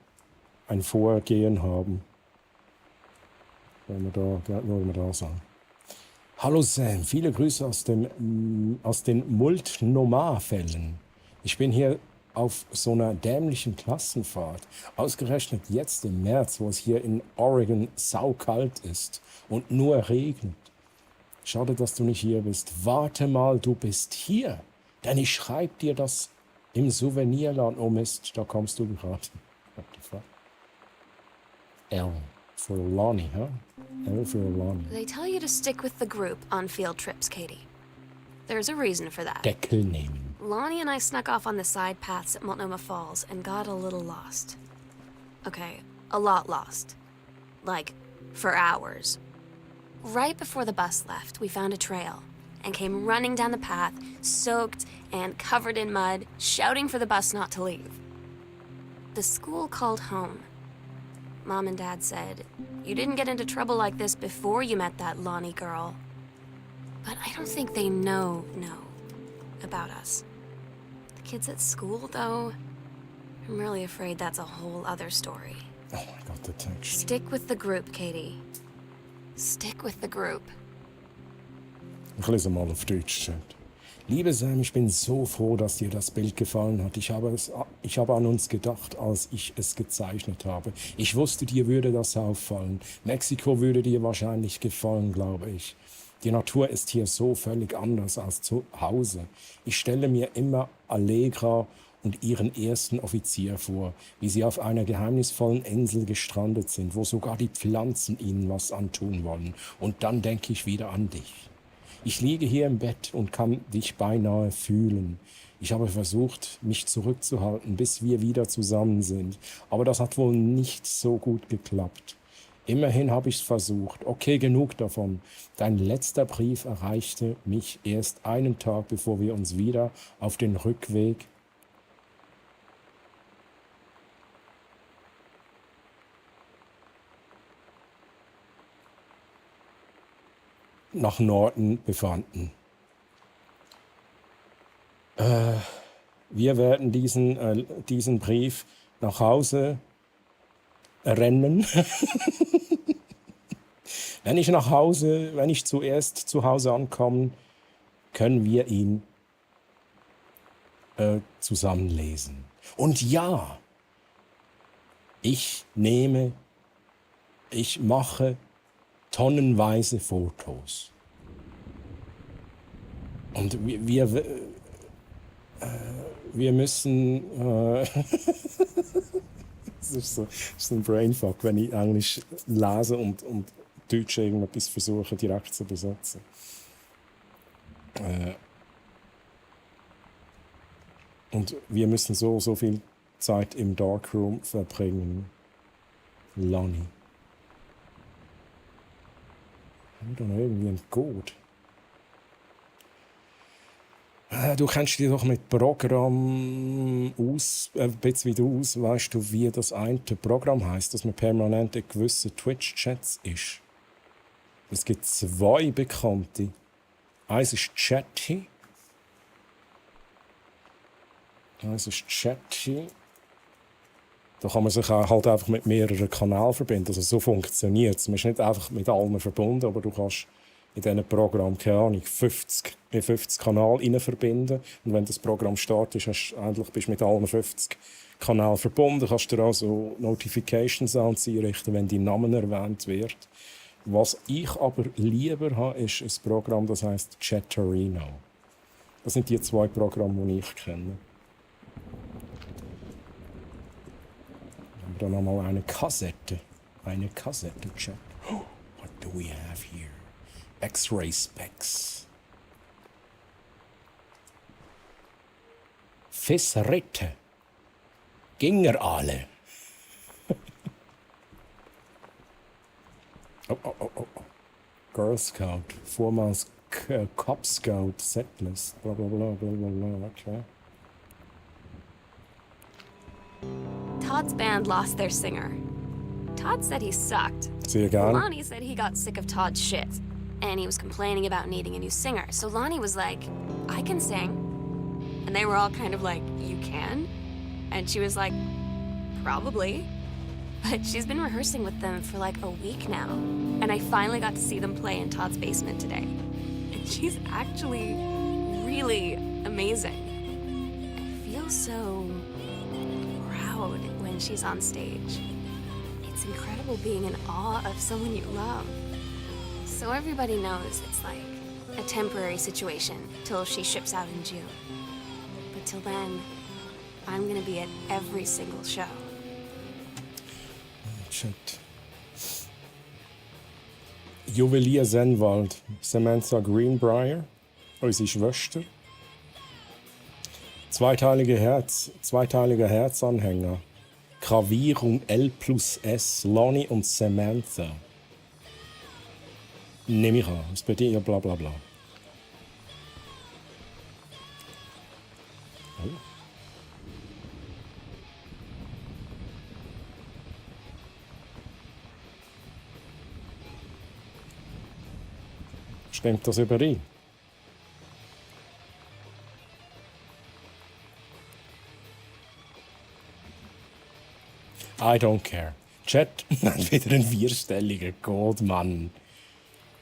ein Vorgehen haben. Wenn wir da sagen. Hallo Sam, viele Grüße aus den Multnomar-Fällen. Ich bin hier auf so einer dämlichen Klassenfahrt. Ausgerechnet jetzt im März, wo es hier in Oregon saukalt ist und nur regnet. Schade, dass du nicht hier bist. Warte mal, du bist hier. Denn ich schreibe dir das im Souvenirladen. Oh Mist, da kommst du gerade. What the fuck? L for Lonnie, huh? L for Lonnie. They tell you to stick with the group on field trips, Katie. There's a reason for that. Deckel nehmen. Lonnie and I snuck off on the side paths at Multnomah Falls and got a little lost. Okay, a lot lost. Like, for hours. Right before the bus left, we found a trail and came running down the path, soaked and covered in mud, shouting for the bus not to leave. The school called home. Mom and Dad said, "You didn't get into trouble like this before you met that Lonnie girl." But I don't think they know about us. The kids at school, though, I'm really afraid that's a whole other story. Oh, I got the text. Stick with the group, Katie. Stick with the group. Ich lese mal auf Deutsch, Chat. Liebe Sam, ich bin so froh, dass dir das Bild gefallen hat. Ich habe an uns gedacht, als ich es gezeichnet habe. Ich wusste, dir würde das auffallen. Mexiko würde dir wahrscheinlich gefallen, glaube ich. Die Natur ist hier so völlig anders als zu Hause. Ich stelle mir immer Allegra und ihren ersten Offizier vor, wie sie auf einer geheimnisvollen Insel gestrandet sind, wo sogar die Pflanzen ihnen was antun wollen. Und dann denke ich wieder an dich. Ich liege hier im Bett und kann dich beinahe fühlen. Ich habe versucht, mich zurückzuhalten, bis wir wieder zusammen sind. Aber das hat wohl nicht so gut geklappt. Immerhin habe ich es versucht. Okay, genug davon. Dein letzter Brief erreichte mich erst einen Tag, bevor wir uns wieder auf den Rückweg nach Norden befanden. Wir werden diesen Brief nach Hause rennen. Wenn ich zuerst zu Hause ankomme, können wir ihn zusammenlesen. Und ja, ich mache tonnenweise Fotos. Und wir müssen das ist ein Brainfuck, wenn ich Englisch lese und Deutsch irgendetwas versuche direkt zu besetzen. Und wir müssen so viel Zeit im Darkroom verbringen. Lonnie. Haben wir da noch irgendwie ein Code? Du kennst dich doch mit Programm ein bisschen wieder aus. Weißt du, wie das eine Programm heisst, dass man permanent in gewissen Twitch-Chats ist? Es gibt zwei bekannte. Eins ist Chatty. Da kann man sich halt einfach mit mehreren Kanälen verbinden. Also so funktioniert es. Man ist nicht einfach mit allen verbunden, aber du kannst in diesem Programm, keine Ahnung, 50 Kanäle rein verbinden. Und wenn das Programm startet, bist du mit allen 50 Kanälen verbunden. Kannst du also Notification Sounds einrichten, wenn dein Name erwähnt wird. Was ich aber lieber habe, ist ein Programm, das heisst Chatterino. Das sind die zwei Programme, die ich kenne. Dann nochmal eine Kassette. Chat. Oh, what do we have here? X-Ray Specs. Fissritte. Ginger alle. Oh. Girl Scout. Vormals Cop Scout Setlist. Bla bla bla bla bla. Okay. Todd's band lost their singer. Todd said he sucked. Sehr gern. Lonnie said he got sick of Todd's shit. And he was complaining about needing a new singer. So Lonnie was like, I can sing. And they were all kind of like, you can? And she was like, probably. But she's been rehearsing with them for like a week now. And I finally got to see them play in Todd's basement today. And she's actually really amazing. I feel so loud when she's on stage. It's incredible being in awe of someone you love. So everybody knows it's like a temporary situation till she ships out in June. But till then, I'm gonna be at every single show. Chat. Juwelier Senwald, Samantha Greenbrier, unsere Schwester. Zweiteiliger Herzanhänger. Gravierung L+S, Lonnie und Samantha. Nehme ich an, ist bei dir bla bla bla. Oh. Stimmt das überein? I don't care. Chat, wieder ein vierstelliger Code, Mann.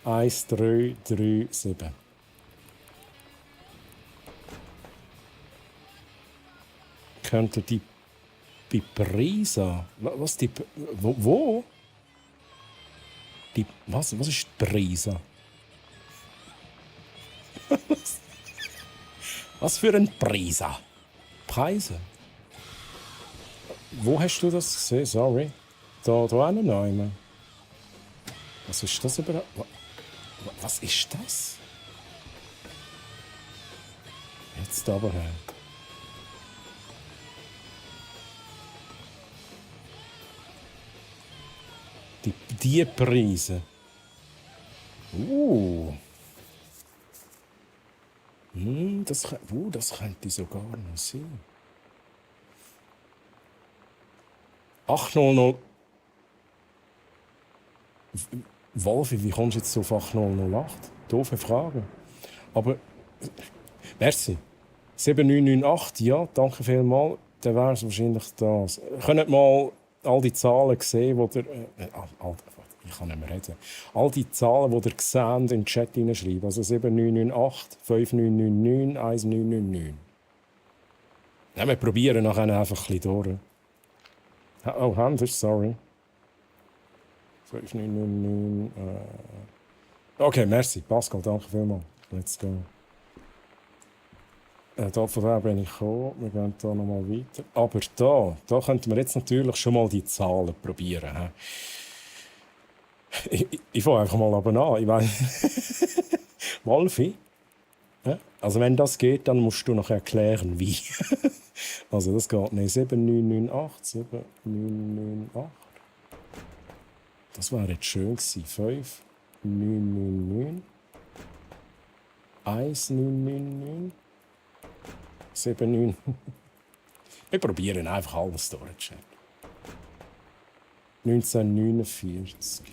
1337. Könnte die bei Prisa. Was die. Wo? Die, was ist die Prisa? Was für ein Prisa? Preise? Wo hast du das gesehen? Sorry. Da auch noch einmal. Was ist das überhaupt? Was ist das? Jetzt aber her. Die Preise. Das könnte sogar noch sein. 800. Wolfi, wie kommst du jetzt auf 8008? Doofe Frage. Aber, merci. 7998, ja, danke vielmals. Dann wäre es wahrscheinlich das. Ihr könnt mal all die Zahlen sehen, die ihr... ich kann nicht mehr reden. All die Zahlen, die ihr seht, in den Chat hineinschreiben. Also 7998, 5999, 1999. Ja, wir probieren nachher einfach ein bisschen durch. Oh, Anders, sorry. 5999. Okay, merci. Pascal, danke vielmals. Let's go. Von da bin ich gekommen. Wir gehen hier nochmal weiter. Aber da könnten wir jetzt natürlich schon mal die Zahlen probieren. Ich fange einfach mal aber an. Ich weiss. Wolfi? Ja? Also wenn das geht, dann musst du noch erklären, wie. Also das geht nicht. 7998, 7998. Das wäre jetzt schön gewesen. 5999. 1999. 79. Wir probieren einfach alles durch. 1949.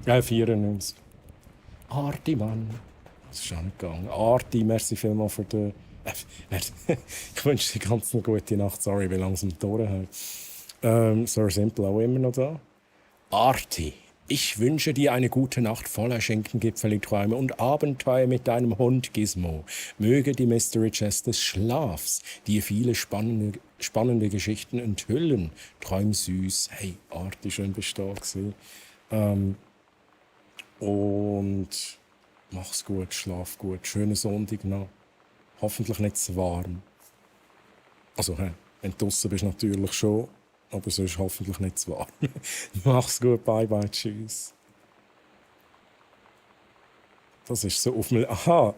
94. Arti, Mann. Das ist auch nicht gegangen. Arti, merci vielmals für den... ich wünsche dir ganz eine gute Nacht. Sorry, wie langsam die Ohren haben. So simpel auch immer noch da. Arti, ich wünsche dir eine gute Nacht voller Schenkengipfelträume und Abenteuer mit deinem Hund Gizmo. Möge die Mystery Chest des Schlafs dir viele spannende Geschichten enthüllen. Träum süß. Hey, Arti, schön bist du da gewesen. Und mach's gut, schlaf gut. Schönen Sonntag noch. Hoffentlich nicht zu warm. Also, wenn du draussen bist, natürlich schon. Aber sonst hoffentlich nicht zu warm. Mach's gut, bye bye, tschüss. Das ist so auf mir. Aha!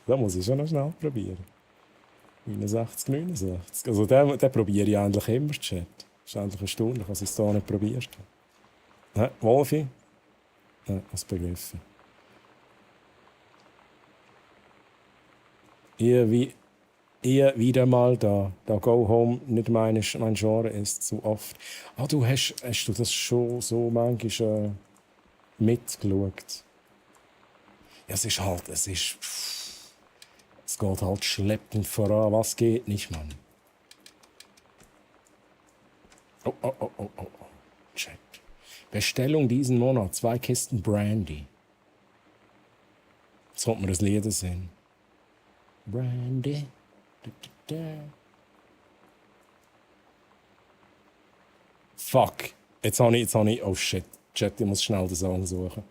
Da muss ich schon noch schnell probieren. 69, 69. Also, den probiere ich eigentlich immer, Chat. Das ist eigentlich erstaunlich, was ich es da nicht probiert habe. Wolfi? Was begriffen. Ihr wieder mal da Go Home nicht mein Genre ist zu oft. Hast du das schon so manchmal mitgeschaut? Ja, es geht halt schleppend voran. Was geht nicht, Mann? Oh. Check. Bestellung diesen Monat. 2 Kisten Brandy. Jetzt kommt mir das Lied sehen. Brandy. Fuck. Jetzt habe ich... Oh shit. Chat, ich muss schnell den Song suchen.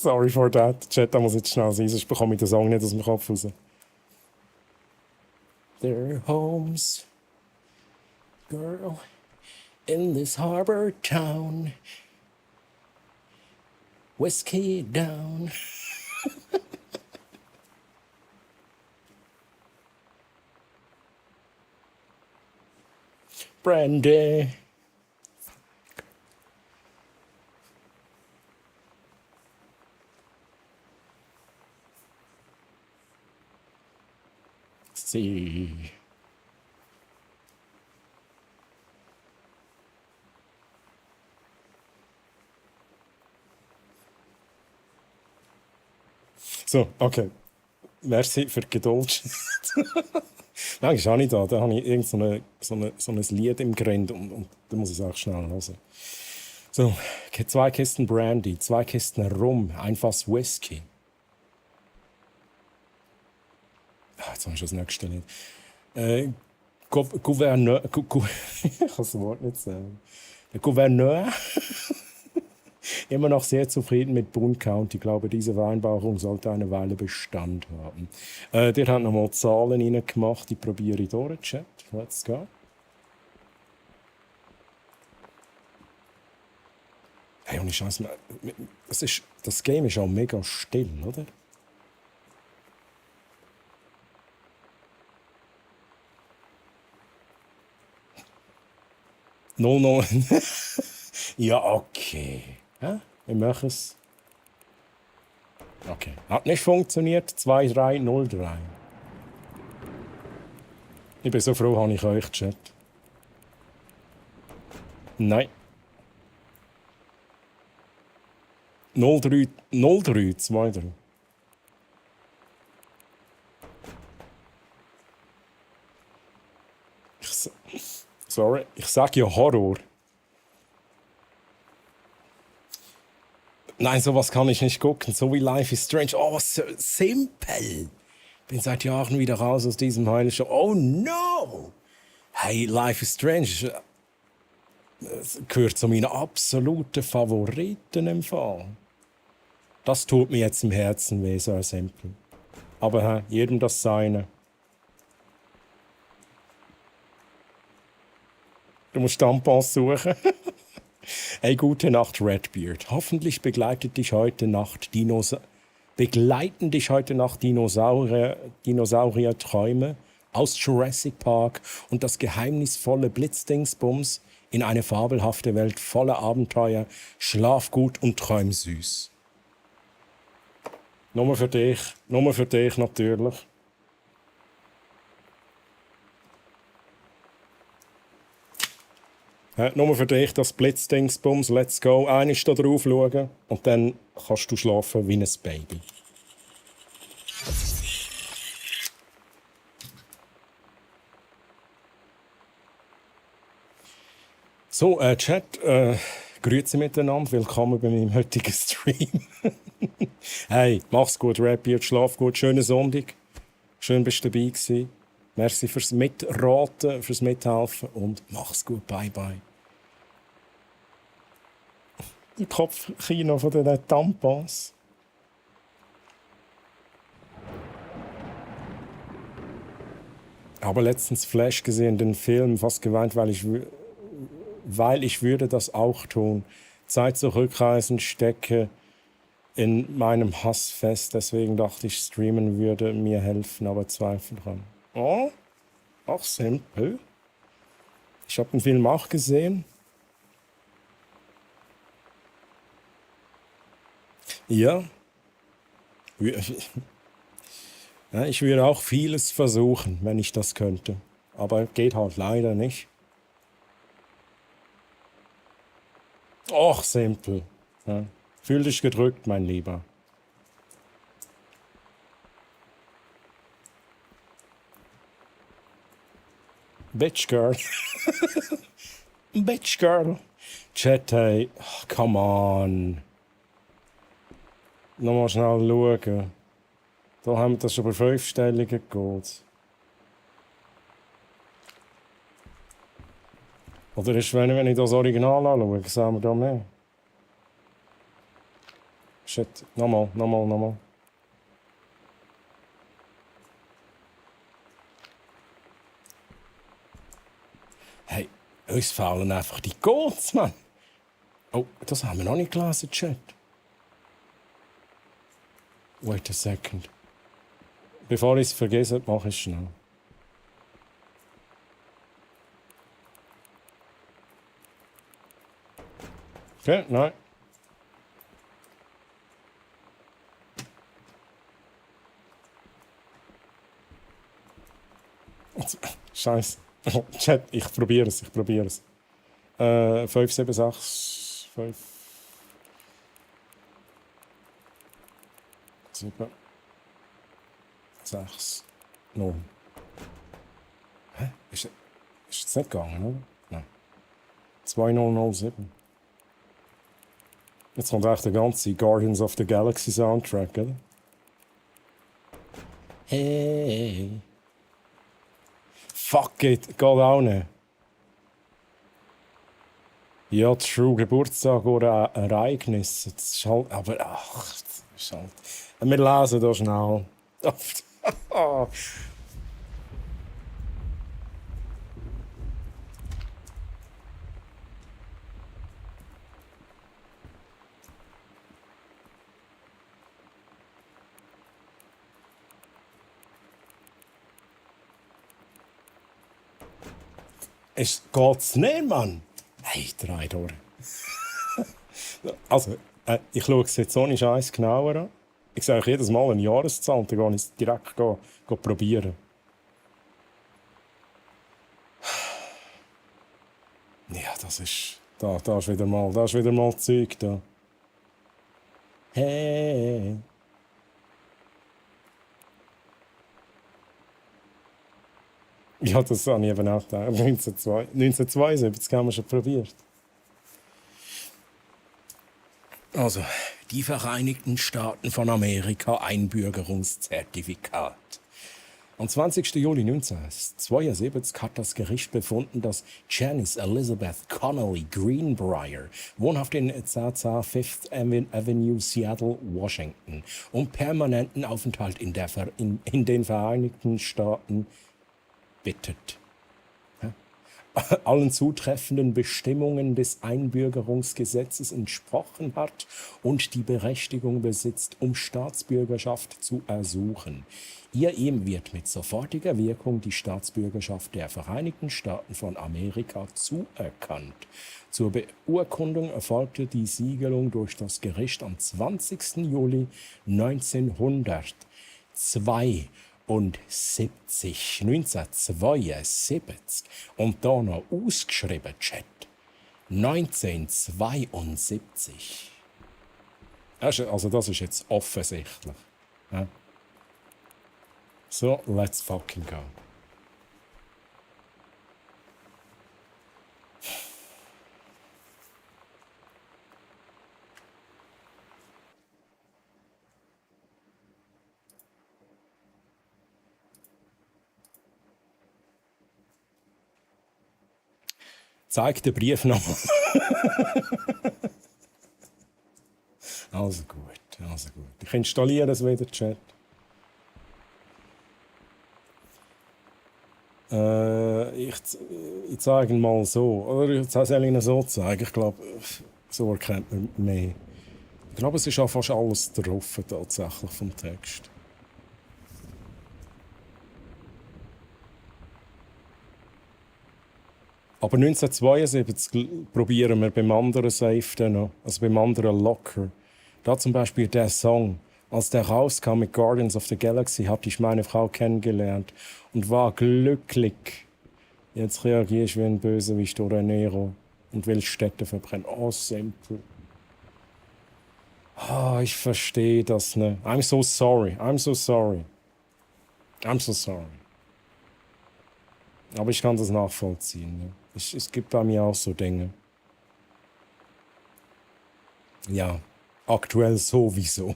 Sorry for that. Chat, da muss jetzt schnell sein, sonst bekomme ich den Song nicht aus dem Kopf raus. Their homes, girl, in this harbor town. Whiskey down. Brandy. See. So, okay. Merci für die Geduld. Nein, ist auch nicht da. Da habe ich irgend so ein Lied im Grind und da muss ich es auch schnell hören. So, 2 Kisten Brandy, 2 Kisten Rum, ein Fass Whisky. Jetzt habe ich das nächste Lied. Gouverneur. Ich kann das Wort nicht sagen. Der Gouverneur. Immer noch sehr zufrieden mit Boone County. Ich glaube, diese Vereinbarung sollte eine Weile Bestand haben. Der hat nochmal Zahlen reingemacht. Die probiere ich durch, Chat. Let's go. Hey, und ich weiß mal, das Game ist auch mega still, oder? No. Ja, okay. Ja, wir machen es. Okay. Hat nicht funktioniert. 2303. Ich bin so froh, habe ich euch Chat. Nein. 0323. Sorry, ich sage ja Horror. Nein, sowas kann ich nicht gucken. So wie Life is Strange. Oh, so simpel. Bin seit Jahren wieder raus aus diesem Heiligen. Oh no! Hey, Life is Strange gehört zu meinen absoluten Favoriten im Fall. Das tut mir jetzt im Herzen weh, so simpel. Aber jedem das Seine. Du musst Tampons suchen. Hey, gute Nacht, Redbeard. Hoffentlich begleiten dich heute Nacht Dinosaurier-Träume aus Jurassic Park und das geheimnisvolle Blitzdingsbums in eine fabelhafte Welt voller Abenteuer. Schlaf gut und träum süß. Nur für dich natürlich. Nur für dich das Blitzdingsbums, let's go. Einmal da drauf schauen und dann kannst du schlafen wie ein Baby. So, Chat, grüezi miteinander, willkommen bei meinem heutigen Stream. Hey, mach's gut, Rapbeard, schlaf gut, schönen Sonntag. Schön, bist du dabei gewesen. Merci fürs Mitraten, fürs Mithelfen und mach's gut, bye bye. Die Kopfkino von den Tampons. Aber letztens Flash gesehen, den Film, fast geweint, weil ich würde das auch tun. Zeit zurückreisen, stecke in meinem Hass fest. Deswegen dachte ich, streamen würde mir helfen, aber Zweifel dran. Oh, auch simpel. Ich habe den Film auch gesehen. Ja. Ich würde auch vieles versuchen, wenn ich das könnte. Aber geht halt leider nicht. Och, simpel. Ja. Fühl dich gedrückt, mein Lieber. Bitch Girl. Bitch Girl. Chat, hey. Oh, come on. Nochmal schnell schauen. Da haben wir das schon bei 5-stelligen geht. Oder ist, wenn ich das Original anschaue, sehen wir da mehr. Shit, nochmal. Hey, uns fehlen einfach die Codes, Mann. Oh, das haben wir noch nicht gelesen, Chat. Wait a second. Bevor ich es vergesse, mache ich es schnell. Okay, nein. Scheiße. Chat, ich probiere es. 576 5 7 6 0. Hä? Ist es nicht gegangen, oder? Nein. 2007. Jetzt kommt echt der ganze Guardians of the Galaxy Soundtrack, oder? Hey. Fuck it, geht auch nicht. Ja, true, Geburtstag oder Ereignis. Das ist halt, aber ach, das ist halt. Wir lesen da schnell. Es geht's nicht, Mann. Hey, 3 durch. Also, ich schaue es jetzt ohne Scheiß genauer an. Ich sehe jedes Mal eine Jahreszahl und dann gehe ich es direkt probieren. Ja, das ist. Da ist wieder mal Zeug da. Hey. Ja, das habe ich eben auch gedacht. 1972 haben wir schon probiert. Also, die Vereinigten Staaten von Amerika Einbürgerungszertifikat. Am 20. Juli 1972 hat das Gericht befunden, dass Janice Elizabeth Connolly Greenbrier, wohnhaft in 1010 Fifth Avenue, Seattle, Washington, um permanenten Aufenthalt in den Vereinigten Staaten bittet. Allen zutreffenden Bestimmungen des Einbürgerungsgesetzes entsprochen hat und die Berechtigung besitzt, um Staatsbürgerschaft zu ersuchen. Ihm wird mit sofortiger Wirkung die Staatsbürgerschaft der Vereinigten Staaten von Amerika zuerkannt. Zur Beurkundung erfolgte die Siegelung durch das Gericht am 20. Juli 1972. 1972. Und da noch ausgeschrieben, Chat. 1972. Also das ist jetzt offensichtlich. Ja. So, let's fucking go. Zeig den Brief nochmal. Also gut. Ich installiere es wieder, Chat. Ich zeige ihn mal so. Oder ich soll ihn so zeigen. Ich glaube, so erkennt man mehr. Ich glaube, es ist auch fast alles drauf tatsächlich vom Text. Aber 1972 probieren wir beim anderen Safe dann noch, also beim anderen Locker. Da zum Beispiel der Song. Als der rauskam mit Guardians of the Galaxy, hatte ich meine Frau kennengelernt und war glücklich. Jetzt reagierst du wie ein Bösewicht oder ein Nero und willst Städte verbrennen. Oh, simpel. Ah, ich verstehe das nicht. I'm so sorry. I'm so sorry. I'm so sorry. Aber ich kann das nachvollziehen. Ne? Es gibt bei mir auch so Dinge. Ja, aktuell sowieso.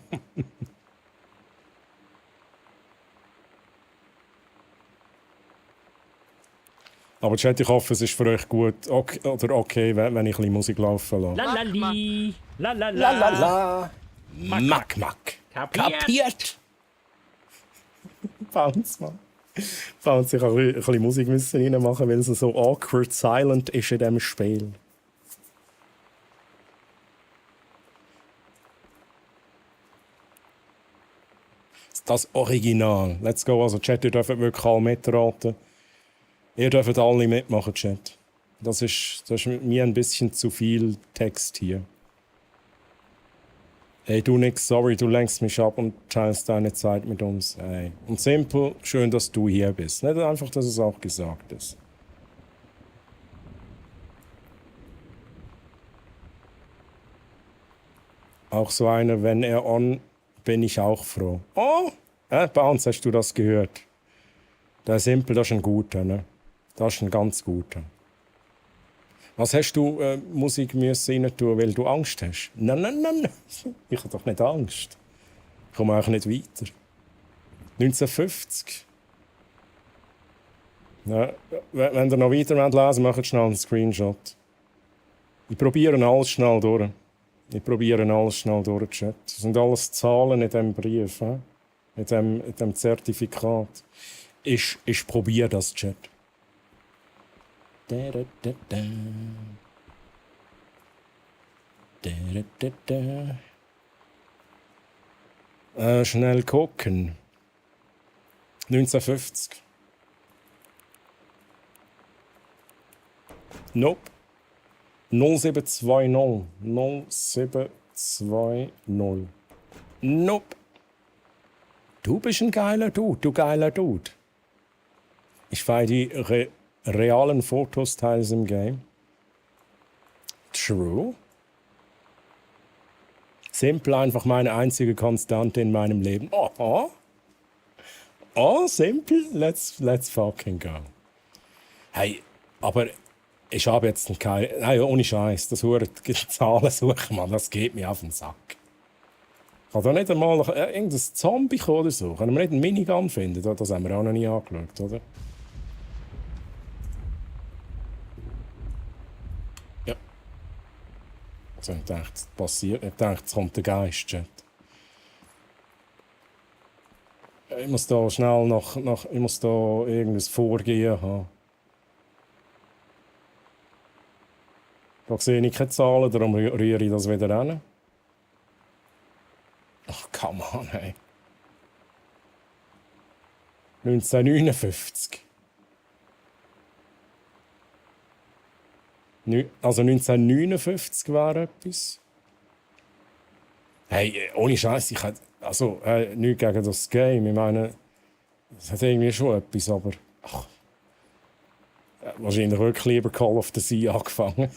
Aber Chat, ich hoffe, es ist für euch gut oder okay, wenn ich ein bisschen Musik laufen lasse. Lalali. Lalala. Mack, mack. Kapiert? Bounce, Mann. Bounce, ich habe ein bisschen Musik müssen reinmachen, weil es so awkward silent ist in diesem Spiel. Das Original. Let's go. Also, Chat, ihr dürft wirklich alle mitraten. Ihr dürft alle mitmachen, Chat. Das ist mit mir ein bisschen zu viel Text hier. Hey, du nix, sorry, du lenkst mich ab und teilst deine Zeit mit uns. Hey. Und simpel, schön, dass du hier bist. Nicht einfach, dass es auch gesagt ist. Auch so einer, wenn er on, bin ich auch froh. Oh, bei uns hast du das gehört. Der Simpel, das ist ein guter, ne? Das ist ein ganz guter. Was hast du Musik müssen rein tun, weil du Angst hast? Nein. Ich habe doch nicht Angst. Ich komme auch nicht weiter. 1950. Ja, wenn ihr noch weiter lesen wollt, macht schnell einen Screenshot. Ich probiere alles schnell durch. Chat. Das sind alles Zahlen in diesem Brief, in diesem Zertifikat. Ich probiere das, Chat. Schnell gucken. 1950. Nope. 0720. 0720. Nope. Du bist ein geiler Dude, du geiler Dude. Ich feiere die realen Fotos teils im Game. True. Simpel einfach meine einzige Konstante in meinem Leben. Simpel. Let's fucking go. Hey, aber ich habe jetzt keine... Nein, ohne Scheiß. Das hure Zahlen suchen, Mann. Das geht mir auf den Sack. Kann da nicht einmal irgendein Zombie kommen oder so? Können wir nicht einen Minigun finden? Das haben wir auch noch nie angeschaut, oder? Ja. Also ich dachte, es passiert. Ich dachte, es kommt der Geist, Chat. Ich muss da schnell ich muss da irgendwas Vorgehen haben. Da sehe ich keine Zahlen, darum rühre ich das wieder hin. Ach, come on, ey. 1959. Also 1959 war etwas. Hey, ohne Scheiß, ich hätte... Also, nichts gegen das Game. Ich meine, es hat irgendwie schon etwas, aber... Ach, wahrscheinlich wirklich lieber Call of the Sea angefangen.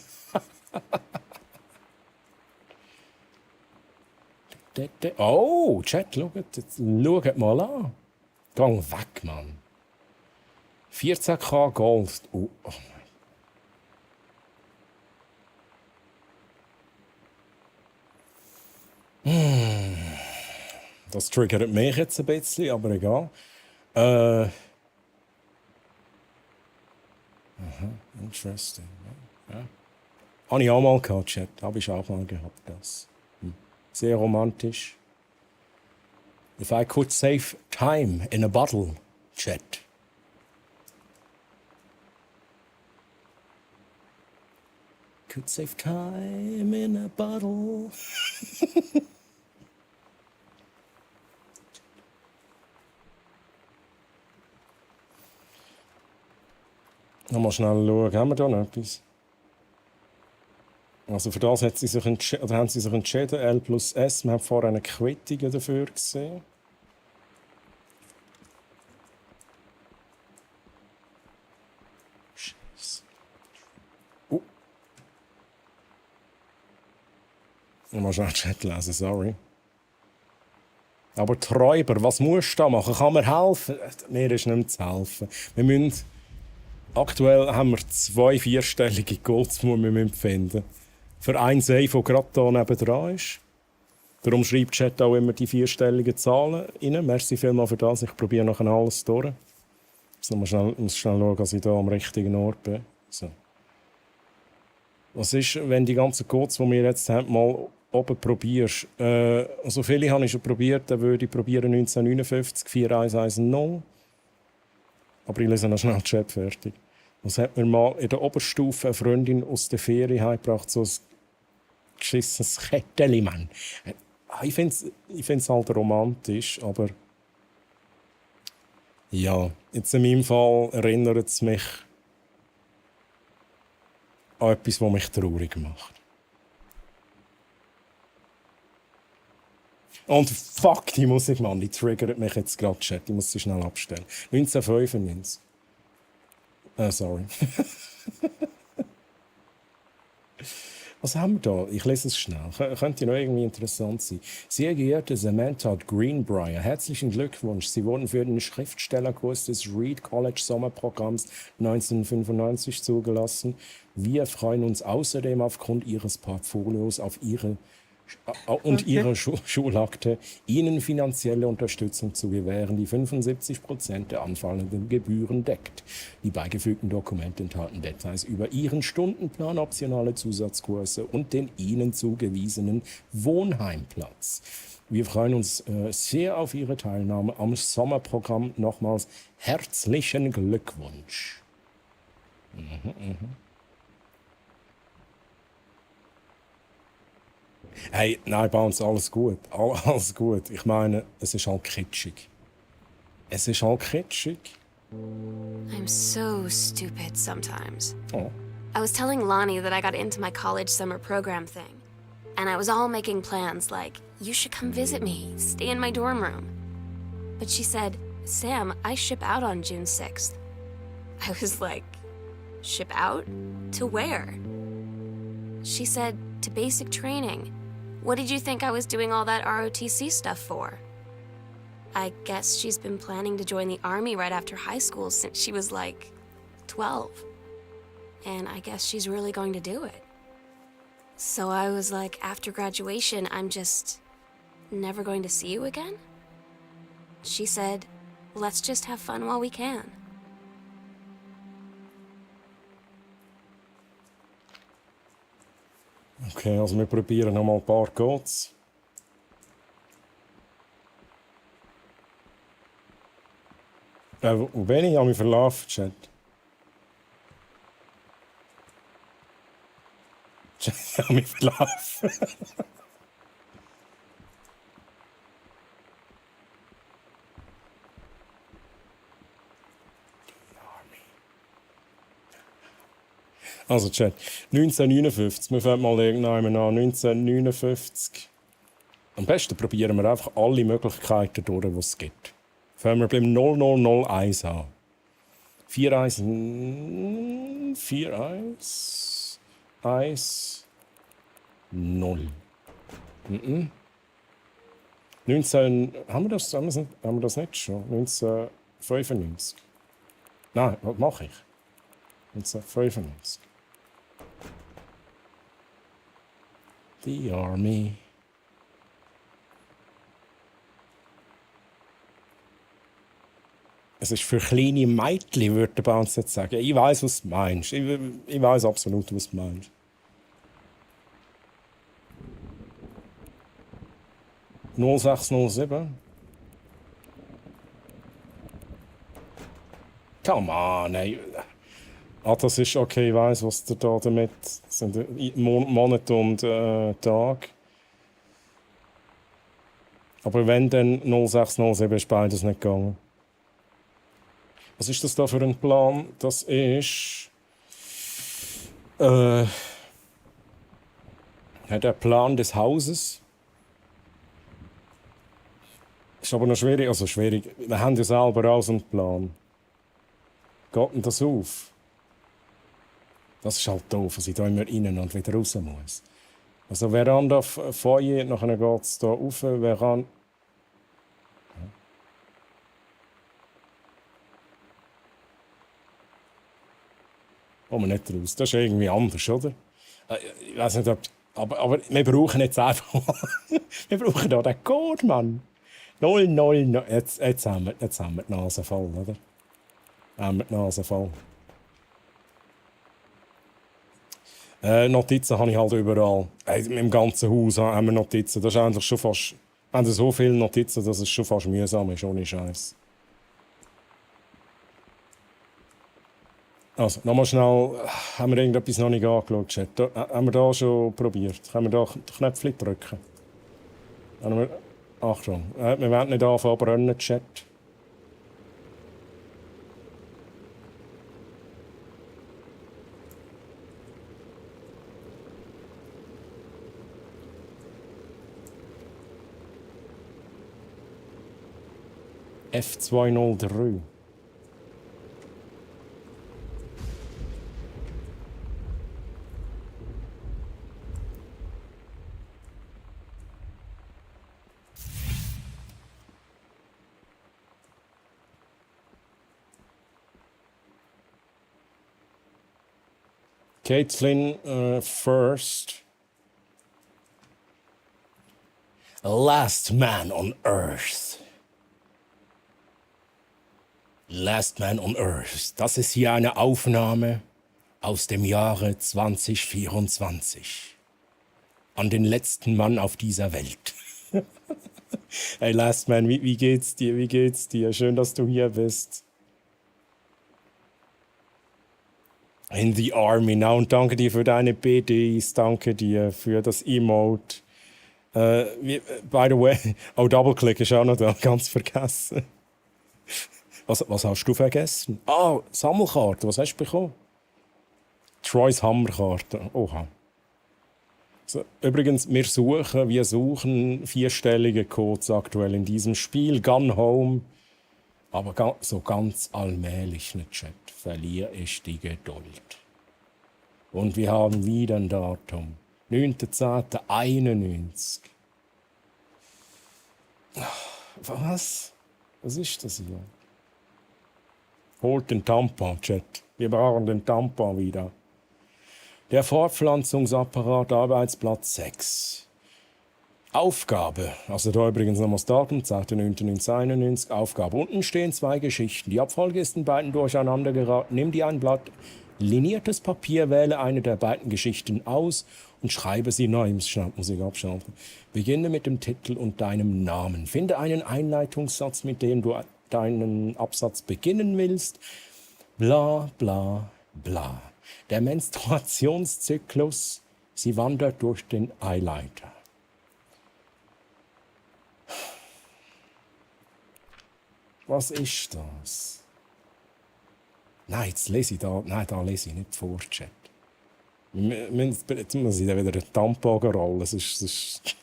Oh, Chat, schaut mal an. Gang weg, Mann. 14K Gold. Oh mein. Das triggert mich jetzt ein bisschen, aber egal. Interesting. Ja. Habe ich auch mal gehabt, Chat. Habe ich auch mal gehabt, das. Sehr romantisch. If I could save time in a bottle, Chat. Could save time in a bottle. Mal schnell schauen, haben wir da noch etwas? Also für das haben sie sich entschieden, L plus S. Wir haben vorher eine Quittung dafür gesehen. Scheiße. Ich muss schnell Chat lesen, sorry. Aber die Räuber, was musst du da machen? Kann mir helfen? Mir ist nicht mehr zu helfen. Aktuell haben wir 2 vierstellige Goals, die wir finden. Für ein Safe, der gerade hier nebendran ist. Darum schreibt Chat auch immer die 4-stelligen Zahlen rein. Merci vielmals für das. Ich probiere nachher alles durch. So, muss schnell schauen, dass ich hier am richtigen Ort bin. So. Was ist, wenn die ganzen Codes, die wir jetzt haben, mal oben probierst? So viele habe ich schon probiert, dann würde ich probieren 1959 4110. Aber ich lese noch schnell den Chat fertig. Was hat mir mal in der Oberstufe eine Freundin aus der Ferien heimgebracht, so ein geschissenes Kettchen, Mann. Ich finde es halt romantisch, aber ja, jetzt in meinem Fall erinnert es mich an etwas, was mich traurig macht. Und fuck, die Musik, Mann, die triggert mich jetzt gerade, Chat. Ich muss sie schnell abstellen. 1995. Sorry. Was haben wir da? Ich lese es schnell. Könnte noch irgendwie interessant sein. Sehr geehrte Samantha Greenbrier, herzlichen Glückwunsch. Sie wurden für den Schriftstellerkurs des Reed College Sommerprogramms 1995 zugelassen. Wir freuen uns außerdem aufgrund Ihres Portfolios auf Ihre Ihrer Schulakte, Ihnen finanzielle Unterstützung zu gewähren, die 75% der anfallenden Gebühren deckt. Die beigefügten Dokumente enthalten Details über Ihren Stundenplan, optionale Zusatzkurse und den Ihnen zugewiesenen Wohnheimplatz. Wir freuen uns sehr auf Ihre Teilnahme am Sommerprogramm. Nochmals herzlichen Glückwunsch. Hey, nein, bei uns alles gut. Alles gut. Ich meine, es ist halt kitschig. Es ist halt kitschig. I'm so stupid sometimes. Oh. I was telling Lonnie that I got into my college summer program thing. And I was all making plans like, you should come visit me, stay in my dorm room. But she said, Sam, I ship out on June 6th. I was like, ship out? To where? She said, to basic training. What did you think I was doing all that ROTC stuff for? I guess she's been planning to join the army right after high school since she was like 12. And I guess she's really going to do it. So I was like, after graduation, I'm just never going to see you again? She said, let's just have fun while we can. Okay, also wir probieren noch mal ein paar Codes. Wo bin ich? Ich habe mich verlaufen, Chat. Ich habe mich verlaufen. Also, Chat, 1959, wir fangen mal irgendwann an, 1959. Am besten probieren wir einfach alle Möglichkeiten durch, die es gibt. Fangen wir beim 0001 an. 4110. 19. Haben wir das nicht schon? 1995. Nein, was mache ich? 1995. The Army. Es ist für kleine Mädchen, würde der Bounce jetzt sagen. Ich weiß, was du meinst. Ich weiß absolut, was du meinst. (0607). Come on, ey. Das ist okay, ich weiss, was der da damit sind. Monate und Tag. Aber wenn dann 0607 ist beides nicht gegangen. Was ist das da für ein Plan? Das ist der Plan des Hauses. Ist aber noch schwierig. Also schwierig. Wir haben ja selber auch so einen Plan. Geht denn das auf? Das ist halt doof, dass ich da immer rein und wieder raus muss. Also Veranda, Foyer, nachher geht es hier rauf. Kommen wir nicht raus. Das ist irgendwie anders, oder? Ich weiß nicht, ob... Aber wir brauchen jetzt einfach mal... wir brauchen da den Code, Mann. 000. Jetzt haben wir die Nase voll, oder? Haben wir die Nase voll. Notizen habe ich halt überall. Im ganzen Haus haben wir Notizen. Das ist eigentlich schon fast... Wir haben so viele Notizen, dass es schon fast mühsam ist, ohne Scheiß. Also, nochmal schnell, haben wir irgendetwas noch nicht angeschaut, Chat? Haben wir da schon probiert? Können wir da Knöpfchen drücken? Achtung, wir werden nicht anfangen brennen, Chat. F203. Caitlin first. Last Man on Earth. Last Man on Earth. Das ist hier eine Aufnahme aus dem Jahre 2024. An den letzten Mann auf dieser Welt. Hey Last Man, wie geht's dir? Wie geht's dir? Schön, dass du hier bist. In the Army. Na, und danke dir für deine BDs, danke dir für das Emote. By the way, Double-Click ist auch noch da, ganz vergessen. Was hast du vergessen? Sammelkarte, was hast du bekommen? Troys Hammerkarte, oha. So, übrigens, wir suchen 4-stellige Codes aktuell in diesem Spiel, Gun Home. Aber so ganz allmählich, ne Chat, verliere ich die Geduld. Und wir haben wieder ein Datum. 9.10.91. Was? Was ist das hier? Holt den Tampon, Chat. Wir brauchen den Tampon wieder. Der Fortpflanzungsapparat, Arbeitsplatz 6. Aufgabe, also da übrigens nochmal das Datum, 2.9.1991, Aufgabe. Unten stehen 2 Geschichten. Die Abfolge ist in beiden durcheinander geraten. Nimm dir ein Blatt liniertes Papier, wähle eine der beiden Geschichten aus und schreibe sie neu. Ich muss Schnappmusik abschalten. Beginne mit dem Titel und deinem Namen. Finde einen Einleitungssatz, mit dem du deinen Absatz beginnen willst. Bla bla bla. Der Menstruationszyklus, sie wandert durch den Eileiter. Was ist das? Nein, jetzt lese ich da. Nein, da lese ich nicht vor, Chat. Jetzt muss ich da wieder einen Tampon rollen. Das ist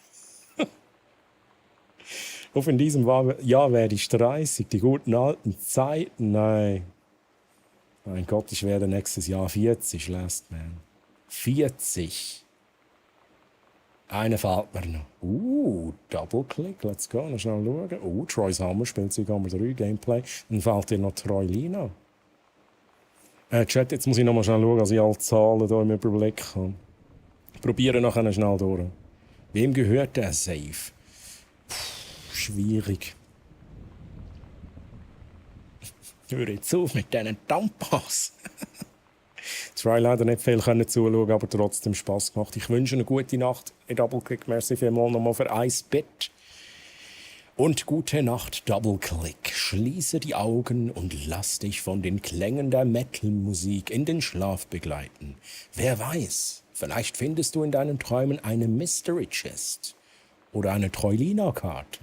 Auf in diesem Jahr werde ich 30. Die guten alten Zeiten. Nein. Mein Gott, ich werde nächstes Jahr 40, Last Man. 40. Eine fällt mir noch. Double-Click, let's go. Noch schnell schauen. Troy's Hammer, Spielzeug Hammer 3, Gameplay. Dann fällt dir noch Troy-Lina. Chat, jetzt muss ich noch mal schnell schauen, dass ich alle Zahlen hier im Überblick habe. Ich probiere nachher schnell durch. Wem gehört der Safe? Schwierig. Hör jetzt auf mit diesen Tampons. Try leider nicht viel zuschauen, aber trotzdem Spass gemacht. Ich wünsche eine gute Nacht. Double-Click, merci vielmals nochmal für ein Bett. Und gute Nacht, Double-Click. Schließe die Augen und lass dich von den Klängen der Metal-Musik in den Schlaf begleiten. Wer weiß, vielleicht findest du in deinen Träumen eine Mystery Chest oder eine Troilina-Karte,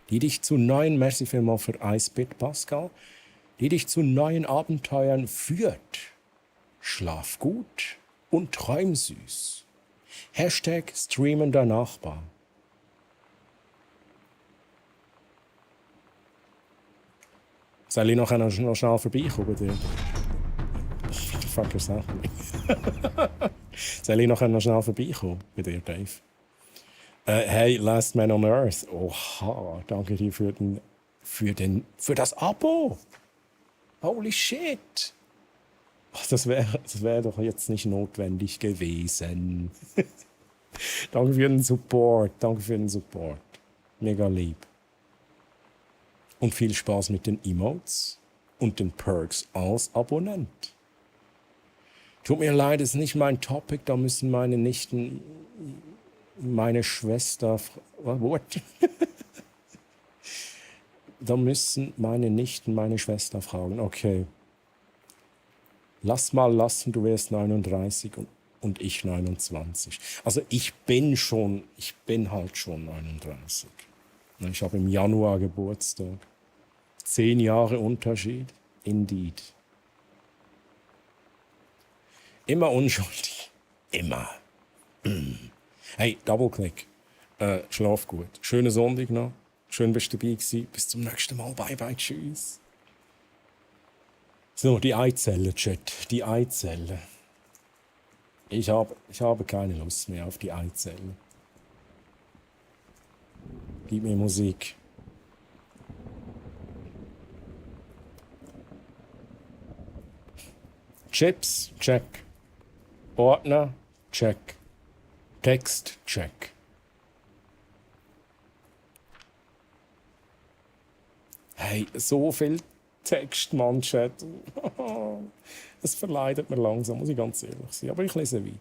die dich zu neuen, merci vielmals für ein Bett, Pascal, die dich zu neuen Abenteuern führt. Schlaf gut und träum süß. Hashtag streamender Nachbar. Soll ich noch schnell vorbeikommen bei dir? Fuck yourself. Soll ich noch schnell vorbeikommen bei dir, Dave? Hey, Last Man on Earth. Oha, danke dir für das Abo. Holy shit. Das wär doch jetzt nicht notwendig gewesen. Danke für den Support. Danke für den Support. Mega lieb. Und viel Spaß mit den Emotes und den Perks als Abonnent. Tut mir leid, ist nicht mein Topic. Da müssen meine Nichten, meine Schwester... What? Da müssen meine Nichten meine Schwester fragen. Okay. Lass mal lassen, du wärst 39 und ich 29. Also ich bin halt schon 39. Ich habe im Januar Geburtstag. 10 Jahre Unterschied. Indeed. Immer unschuldig. Immer. Hey, Double-Click. Schlaf gut. Schönen Sonntag noch. Schön, dass du dabei gewesen. Bis zum nächsten Mal. Bye, bye, tschüss. So, die Eizelle, Chat. Die Eizelle. Ich habe keine Lust mehr auf die Eizelle. Gib mir Musik. Chips, check. Ordner, check. Text, check. Hey, so viel Text, Mann, Chat. Es verleidet mir langsam, muss ich ganz ehrlich sein. Aber ich lese weiter.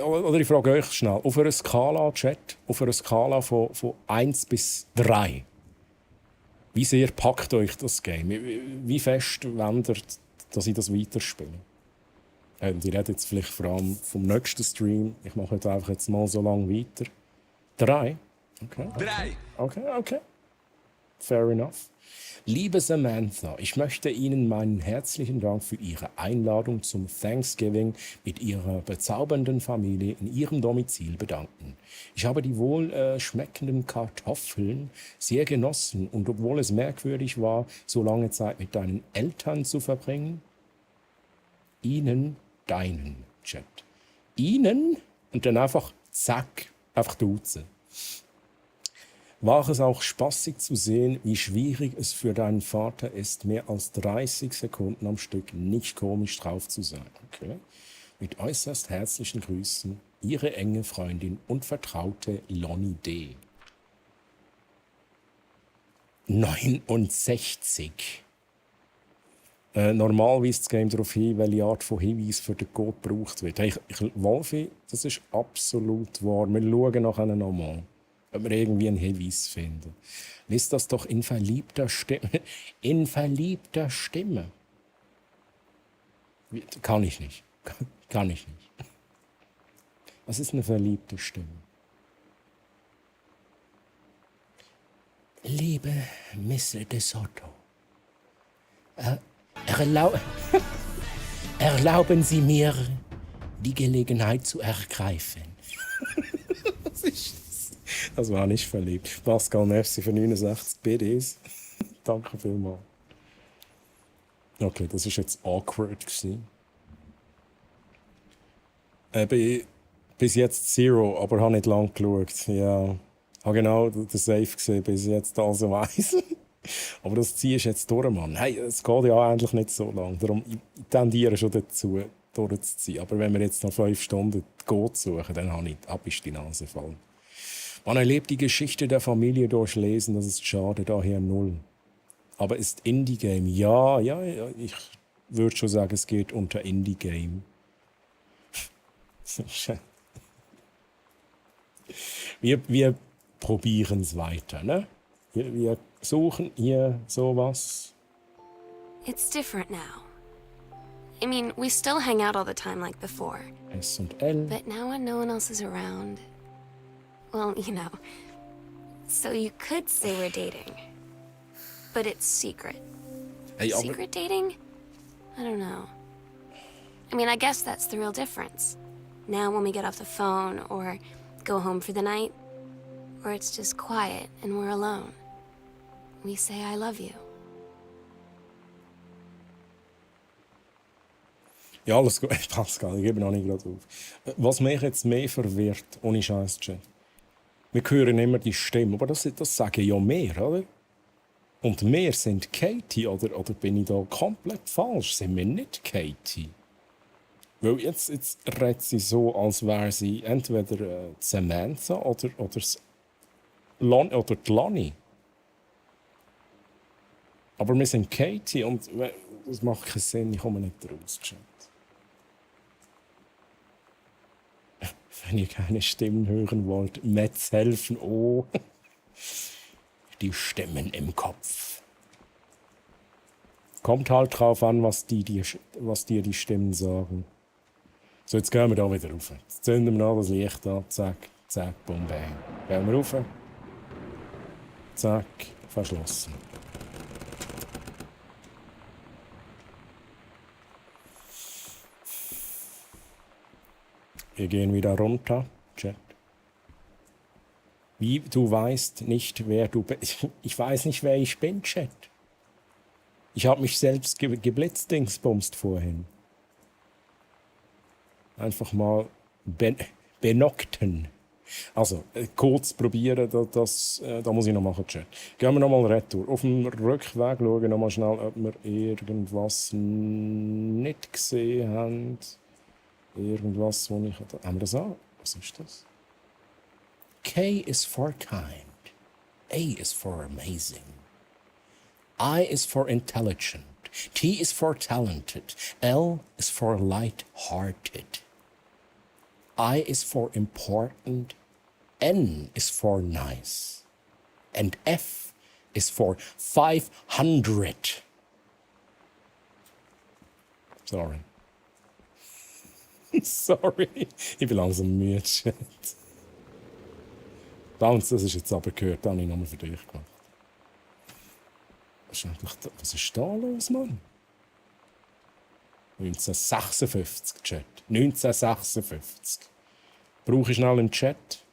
Oder ich frage euch schnell, auf einer Skala, Chat, auf einer Skala von 1 bis 3, wie sehr packt euch das Game? Wie fest wollt ihr, dass ich das weiterspiele? Und ich rede jetzt vielleicht vor allem vom nächsten Stream. Ich mache jetzt einfach mal so lange weiter. 3? Okay. 3. Okay. Fair enough. Liebe Samantha, ich möchte Ihnen meinen herzlichen Dank für Ihre Einladung zum Thanksgiving mit Ihrer bezaubernden Familie in Ihrem Domizil bedanken. Ich habe die wohl schmeckenden Kartoffeln sehr genossen und obwohl es merkwürdig war, so lange Zeit mit deinen Eltern zu verbringen, Ihnen, deinen Chat. Ihnen und dann einfach zack, einfach duzen. War es auch spaßig zu sehen, wie schwierig es für deinen Vater ist, mehr als 30 Sekunden am Stück nicht komisch drauf zu sein. Okay? Mit äußerst herzlichen Grüßen, Ihre enge Freundin und Vertraute Lonnie D. 69. Normal weist das Game darauf hin, welche Art von Hinweis für den Code gebraucht wird. Hey, Wolfi, das ist absolut wahr. Wir schauen nachher nochmal, ob wir irgendwie einen Hinweis finden. Lies das doch in verliebter Stimme. In verliebter Stimme. Kann ich nicht. Kann ich nicht. Was ist eine verliebte Stimme? Liebe Miss de Soto, erlauben Sie mir, die Gelegenheit zu ergreifen. Was ist das? Das war nicht verliebt. Pascal, merci für 69 BDs. Danke vielmals. Okay, das war jetzt awkward. Bis jetzt 0, aber habe nicht lange geschaut. Ja, habe genau den Safe gesehen, bis ich jetzt also weiss. Aber das ziehst du jetzt durch, Mann. Hey, es geht ja eigentlich nicht so lange. Darum ich tendiere schon dazu, durchzuziehen. Aber wenn wir jetzt noch 5 Stunden Code suchen, dann habe ich die Nase voll. Man erlebt die Geschichte der Familie durchlesen, das ist schade, daher 0. Aber ist Indie-Game? Ja, ich würde schon sagen, es geht unter Indie-Game. Wir probieren es weiter, ne? Wir suchen hier sowas. It's different now. I mean, we still hang out all the time like before. S und L. But now when no one else is around, well, you know. So you could say we're dating. But it's secret. Hey, Secret dating? I don't know. I mean, I guess that's the real difference. Now when we get off the phone or go home for the night, or it's just quiet and we're alone, we say I love you. Ja, alles gut. Pascal, ich gebe noch nicht gerade auf. Was mich jetzt mehr verwirrt, ohne Scheiß, wir hören immer die Stimme, aber das sagen ja mehr, oder? Und wir sind Katie, oder bin ich da komplett falsch? Sind wir nicht Katie? Weil jetzt redet sie so, als wäre sie entweder Samantha oder die Lonnie. Aber wir sind Katie und das macht keinen Sinn, ich komme nicht raus, Chat. Wenn ihr keine Stimmen hören wollt, Metz helfen, oh. Die Stimmen im Kopf. Kommt halt drauf an, was dir die Stimmen sagen. So, jetzt gehen wir da wieder rauf. Jetzt zünden wir noch das Licht an. Zack, zack, bum, bang. Gehen wir rauf. Zack, verschlossen. Wir gehen wieder runter. Chat. Wie, du weißt nicht, wer du bist. Ich weiß nicht, wer ich bin, Chat. Ich habe mich selbst geblitzdingsbumst vorhin. Einfach mal benokten. Also, kurz probieren, da muss ich noch machen, Chat. Gehen wir nochmal retour. Auf dem Rückweg schauen wir nochmal schnell, ob wir irgendwas nicht gesehen haben. Irgendwas, wo ich... Haben wir das auch? Was ist das? K is for kind. A is for amazing. I is for intelligent. T is for talented. L is for light-hearted. I is for important. N is for nice. And F is for 500. Sorry. Sorry. Ich bin langsam müde. Bounce, das ist jetzt aber gehört, das habe ich nochmal für dich gemacht. Was ist da los, Mann? 1956, Chat. 1956. Brauche ich schnell einen Chat?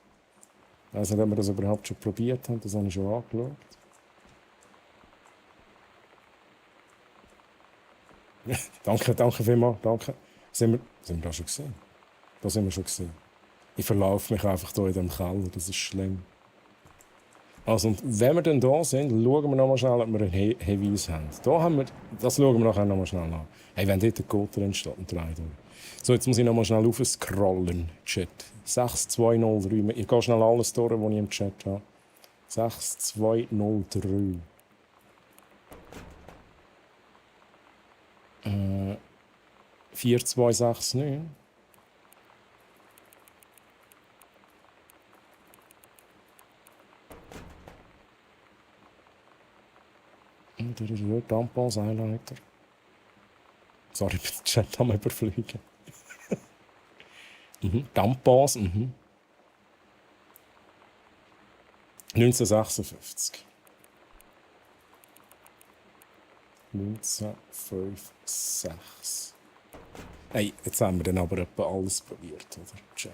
Ich weiß nicht, ob wir das überhaupt schon probiert haben. Das habe ich schon angeschaut. Danke vielmals. Danke. Sind wir da schon gesehen? Da sind wir schon gesehen. Ich verlaufe mich einfach hier in diesem Keller. Das ist schlimm. Also, und wenn wir dann da sind, schauen wir nochmal schnell, ob wir einen Hinweis haben. Da haben wir, das schauen wir nachher nochmal schnell an. Hey, wenn dort ein Code drin steht, ein 3 durch. So, jetzt muss ich nochmal schnell aufscrollen. Chat. 6203. Ich gehe schnell alles durch, was ich im Chat habe. 6203. 4269. Tampons, Highlighter. Sorry, ich bin den Chat am überfliegen. Tampons, 1956. 1956. Hey, jetzt haben wir dann aber etwa alles probiert, oder? Chat.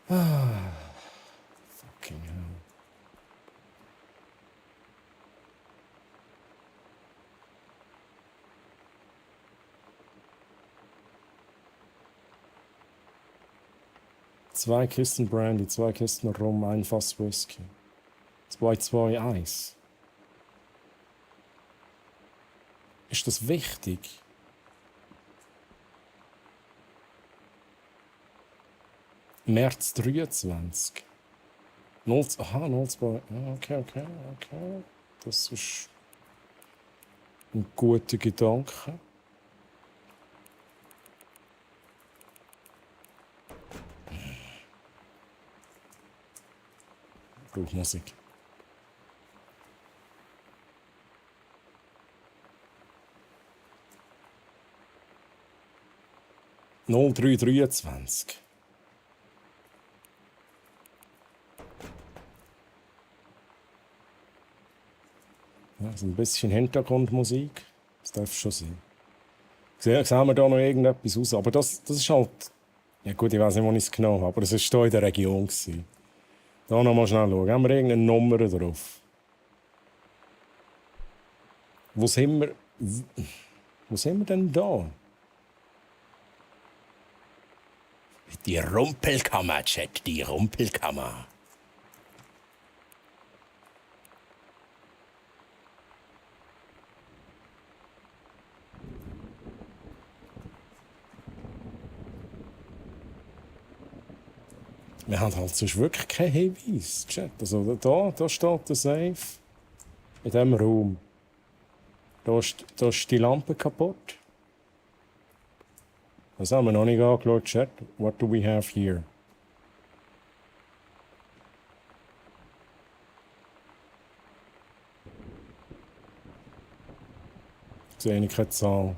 Fucking hell. Zwei Kisten Brandy, 2 Kisten Rum, 1 Fass Whisky. 2 Eis. Ist das wichtig? März 23. 02. Okay. Das ist ein guter Gedanke. Gut, Musik. Ja, so ein bisschen Hintergrundmusik. Das darf schon sein. Sehen wir da noch irgendetwas raus? Aber das ist halt... Ja gut, ich weiß nicht, wo ich es genommen habe, aber es war hier in der Region. Da noch mal schnell schauen. Haben wir irgendeine Nummer drauf? Wo sind wir denn da? Die Rumpelkammer, Chat, die Rumpelkammer. Wir haben halt sonst wirklich keinen Hinweis. Chat. Also da steht der Safe. In diesem Raum. Da ist die Lampe kaputt. Das haben wir noch nicht angeschaut, Chat. What do we have here? Ich sehe keine Zahl.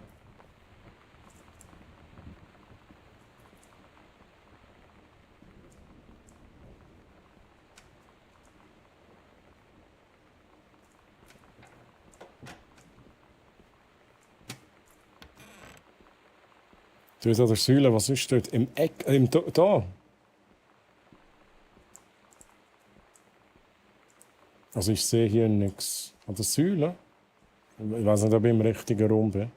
Dort an der Säule, was ist dort? Im Eck, da. Also ich sehe hier nichts. An der Säule? Ich weiß nicht, ob ich im richtigen Raum bin.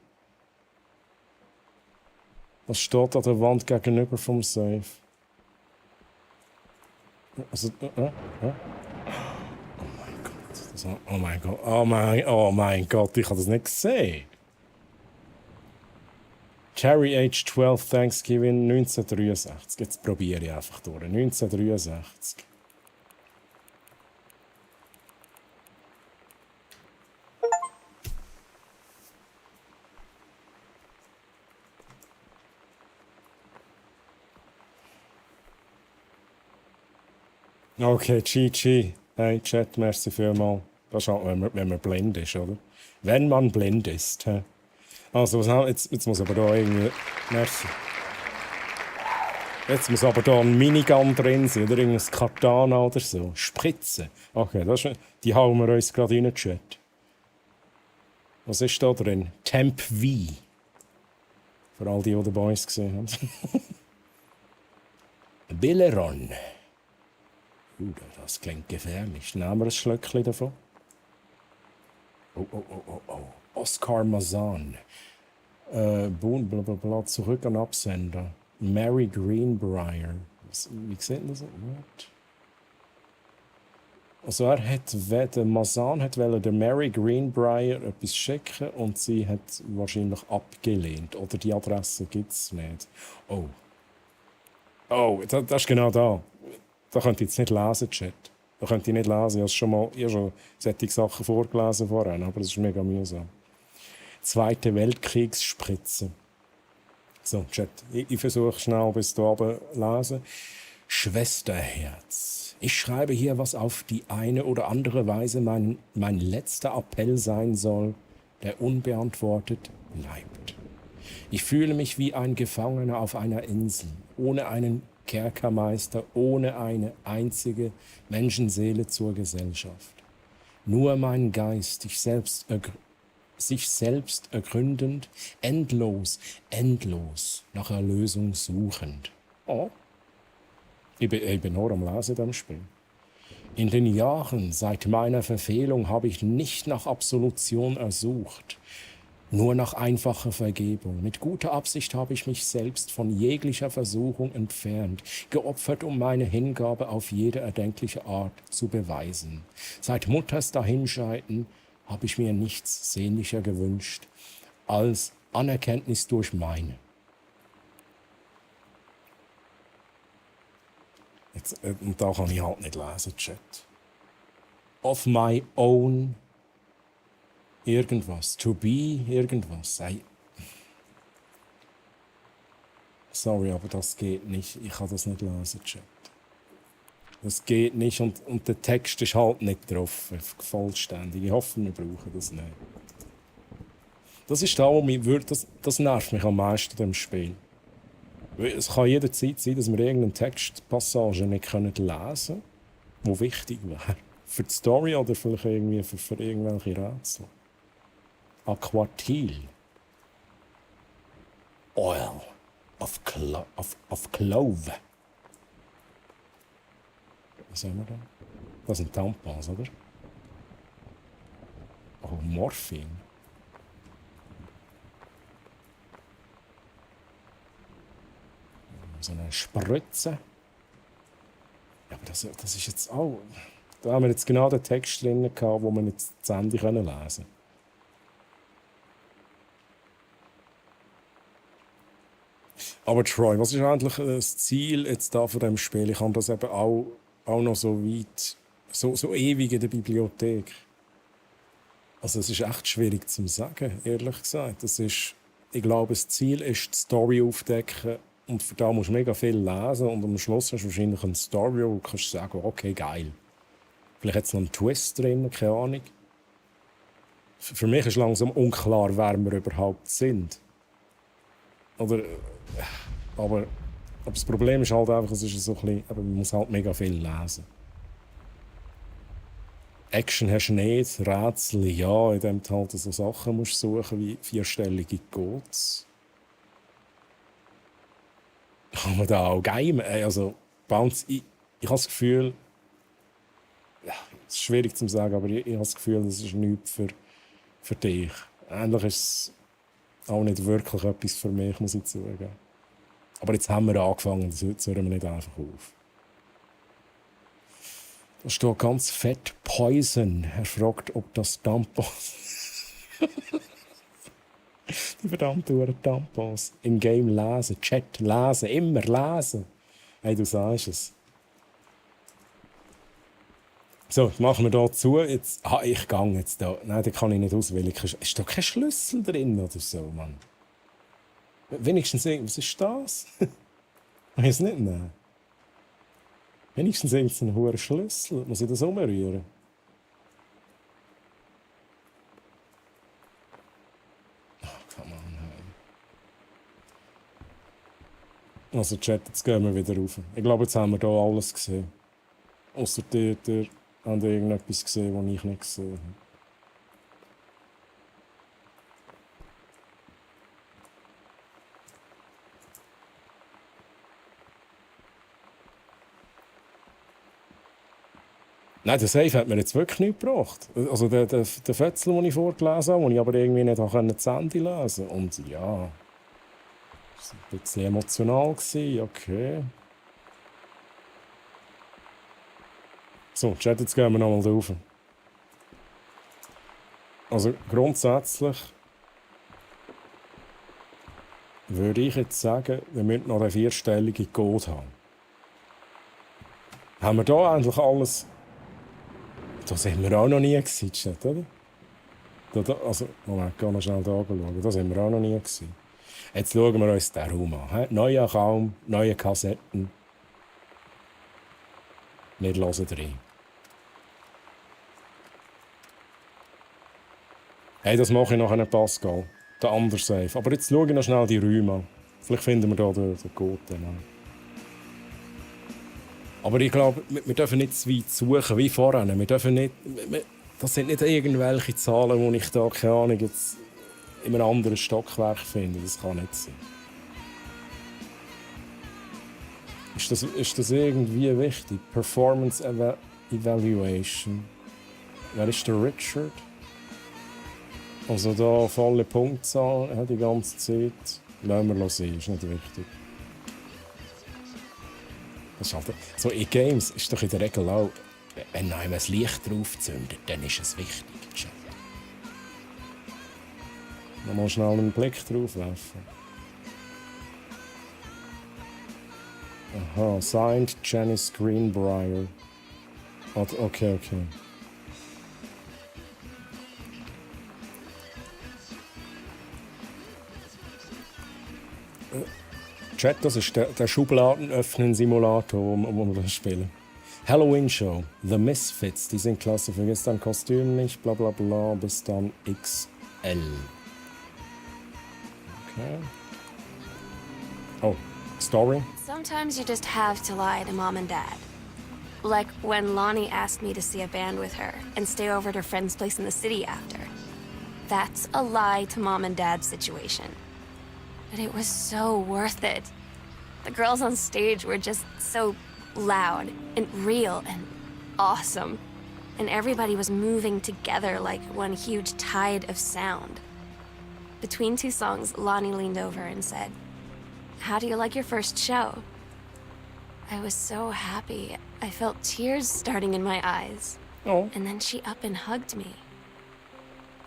Was steht an der Wand gegenüber vom Safe? Also, Oh mein Gott. Oh mein Gott. Oh mein Gott, ich habe das nicht gesehen. Cherry Age 12 Thanksgiving 1963. Jetzt probiere ich einfach durch. 1963. Okay, Chi. Hey, Chat, merci vielmals. Das ist halt, wenn man blind ist, oder? Wenn man blind ist. He? Also, jetzt muss aber da irgendwie... Merci. Jetzt muss aber da ein Minigun drin sein, oder irgendein Katana oder so. Spritze. Okay, die hauen wir uns gerade rein, Chat. Was ist da drin? Temp V. Für all die den Boys gesehen haben. Billeron. Das klingt gefährlich. Nehmen wir ein Schlückchen davon. Oh. Oscar Mazan. Boon, blablabla, zurück an Absender. Mary Greenbrier. Wie sieht das aus? Also der Mazan wollte der Mary Greenbrier etwas schicken und sie hat wahrscheinlich abgelehnt. Oder die Adresse gibt es nicht. Oh, das ist genau da. Da könnt ihr jetzt nicht lesen, Chat. Da könnt ihr nicht lesen. Ich habe schon solche Sachen vorgelesen vorhin, aber das ist mega mühsam. Zweite Weltkriegsspritze. So, Chat, ich versuche schnell bis da oben zu lesen. Schwesterherz. Ich schreibe hier, was auf die eine oder andere Weise mein letzter Appell sein soll, der unbeantwortet bleibt. Ich fühle mich wie ein Gefangener auf einer Insel, ohne einen Kerkermeister, ohne eine einzige Menschenseele zur Gesellschaft. Nur mein Geist, sich selbst ergründend, endlos nach Erlösung suchend. Oh. Ich bin nur am Lesen am Spiel. In den Jahren seit meiner Verfehlung habe ich nicht nach Absolution ersucht, nur nach einfacher Vergebung. Mit guter Absicht habe ich mich selbst von jeglicher Versuchung entfernt, geopfert, um meine Hingabe auf jede erdenkliche Art zu beweisen. Seit Mutters Dahinscheiden habe ich mir nichts sehnlicher gewünscht als Anerkenntnis durch meine. Und da kann ich halt nicht lesen, Chat. Of my own irgendwas. To be irgendwas. Sorry, aber das geht nicht. Ich kann das nicht lesen, Chat. Das geht nicht und der Text ist halt nicht drauf. Vollständig. Ich hoffe, wir brauchen das nicht. Das ist da, wo das nervt mich am meisten im Spiel. Es kann jederzeit sein, dass wir irgendeine Textpassage nicht lesen können, die wichtig wäre. Für die Story oder vielleicht irgendwie für irgendwelche Rätsel. Aquatil. Oil of Clove. Was haben wir da? Das sind Tampons, oder? Oh, Morphin. So eine Spritze. Ja, aber das ist jetzt auch... Da haben wir jetzt genau den Text drin gehabt, wo wir jetzt das Ende lesen können. Aber Troy, was ist eigentlich das Ziel jetzt da von dem Spiel? Ich habe das eben auch noch so weit, so ewig in der Bibliothek. Also es ist echt schwierig zu sagen, ehrlich gesagt. Ich glaube, das Ziel ist, die Story aufdecken und für da musst du mega viel lesen und am Schluss hast du wahrscheinlich eine Story, wo du kannst sagen, okay, geil. Vielleicht hat es noch einen Twist drin, keine Ahnung. Für mich ist langsam unklar, wer wir überhaupt sind. Aber das Problem ist halt einfach, es ist so ein bisschen, man muss halt mega viel lesen. Action hast du nicht, Rätsel, ja, indem du halt so Sachen musst suchen wie 4-stellige Codes. Kann man da auch game? Also, Bounce, ich habe das Gefühl, ja, es ist schwierig zu sagen, aber ich habe das Gefühl, das ist nichts für dich. Ähnlich ist es auch nicht wirklich etwas für mich, muss ich zugeben. Aber jetzt haben wir angefangen, jetzt hören wir nicht einfach auf. Da steht ganz fett Poison. Er fragt, ob das Tampons... Die verdammten Tampons. Im Game lesen, Chat lesen, immer lesen. Hey, du sagst es. So, machen wir hier zu. Jetzt, ich gehe jetzt da. Nein, da kann ich nicht auswählen. Ist da kein Schlüssel drin oder so, Mann? Wenigstens was ist das? Ich weiß es nicht nehmen. Wenigstens irgendeinen hohen Schlüssel. Muss ich das umrühren? Come on, hey. Also, Chat, jetzt gehen wir wieder rauf. Ich glaube, jetzt haben wir hier alles gesehen. Ausser ihr habt irgendetwas gesehen, was ich nicht gesehen habe. Nein, der Safe hat mir jetzt wirklich nichts gebracht. Also der Fötzel, den ich vorgelesen habe, den ich aber irgendwie nicht zu Ende lesen konnte. Und ja, das war ein bisschen emotional, okay. So, Chat, jetzt gehen wir nochmal drauf. Also grundsätzlich würde ich jetzt sagen, wir müssen noch eine 4-stellige Code haben. Haben wir da eigentlich alles... Das haben wir auch noch nie gesehen, Chat, oder? Also, Moment, gehen wir schnell da schauen. Das haben wir auch noch nie gesehen. Jetzt schauen wir uns den Raum an. Neuer Raum, neue Kassetten. Wir hören rein. Hey, das mache ich nachher nicht, Pascal. Der andere Safe. Aber jetzt schaue ich noch schnell die Räume an. Vielleicht finden wir da den Code. Aber ich glaube, wir dürfen nicht zu weit suchen wie vorhin. Wir dürfen nicht... Das sind nicht irgendwelche Zahlen, die ich da, keine Ahnung, jetzt in einem anderen Stockwerk finde. Das kann nicht sein. Ist das irgendwie wichtig? Performance Evaluation. Wer ist der Richard? Also da volle Punktzahl die ganze Zeit. Lassen wir sehen, ist nicht wichtig. Das ist halt, so in Games ist doch in der Regel auch, wenn noch ein Licht drauf zündet, dann ist es wichtig. Nochmal schnell einen Blick drauf werfen. Aha, signed Janice Greenbrier. Okay. Chat, das ist der Schubladenöffnen-Simulator, wo wir spielen. Halloween Show. The Misfits, die sind klasse. Vergiss dein Kostüm nicht, bla bla bla, bis dann XL. Okay. Oh, Story? Sometimes you just have to lie to Mom and Dad. Like when Lonnie asked me to see a band with her and stay over at her friend's place in the city after. That's a lie to Mom and Dad situation. But it was so worth it. The girls on stage were just so loud and real and awesome. And everybody was moving together like one huge tide of sound. Between two songs, Lonnie leaned over and said, "How do you like your first show?" I was so happy. I felt tears starting in my eyes. Oh. And then she up and hugged me.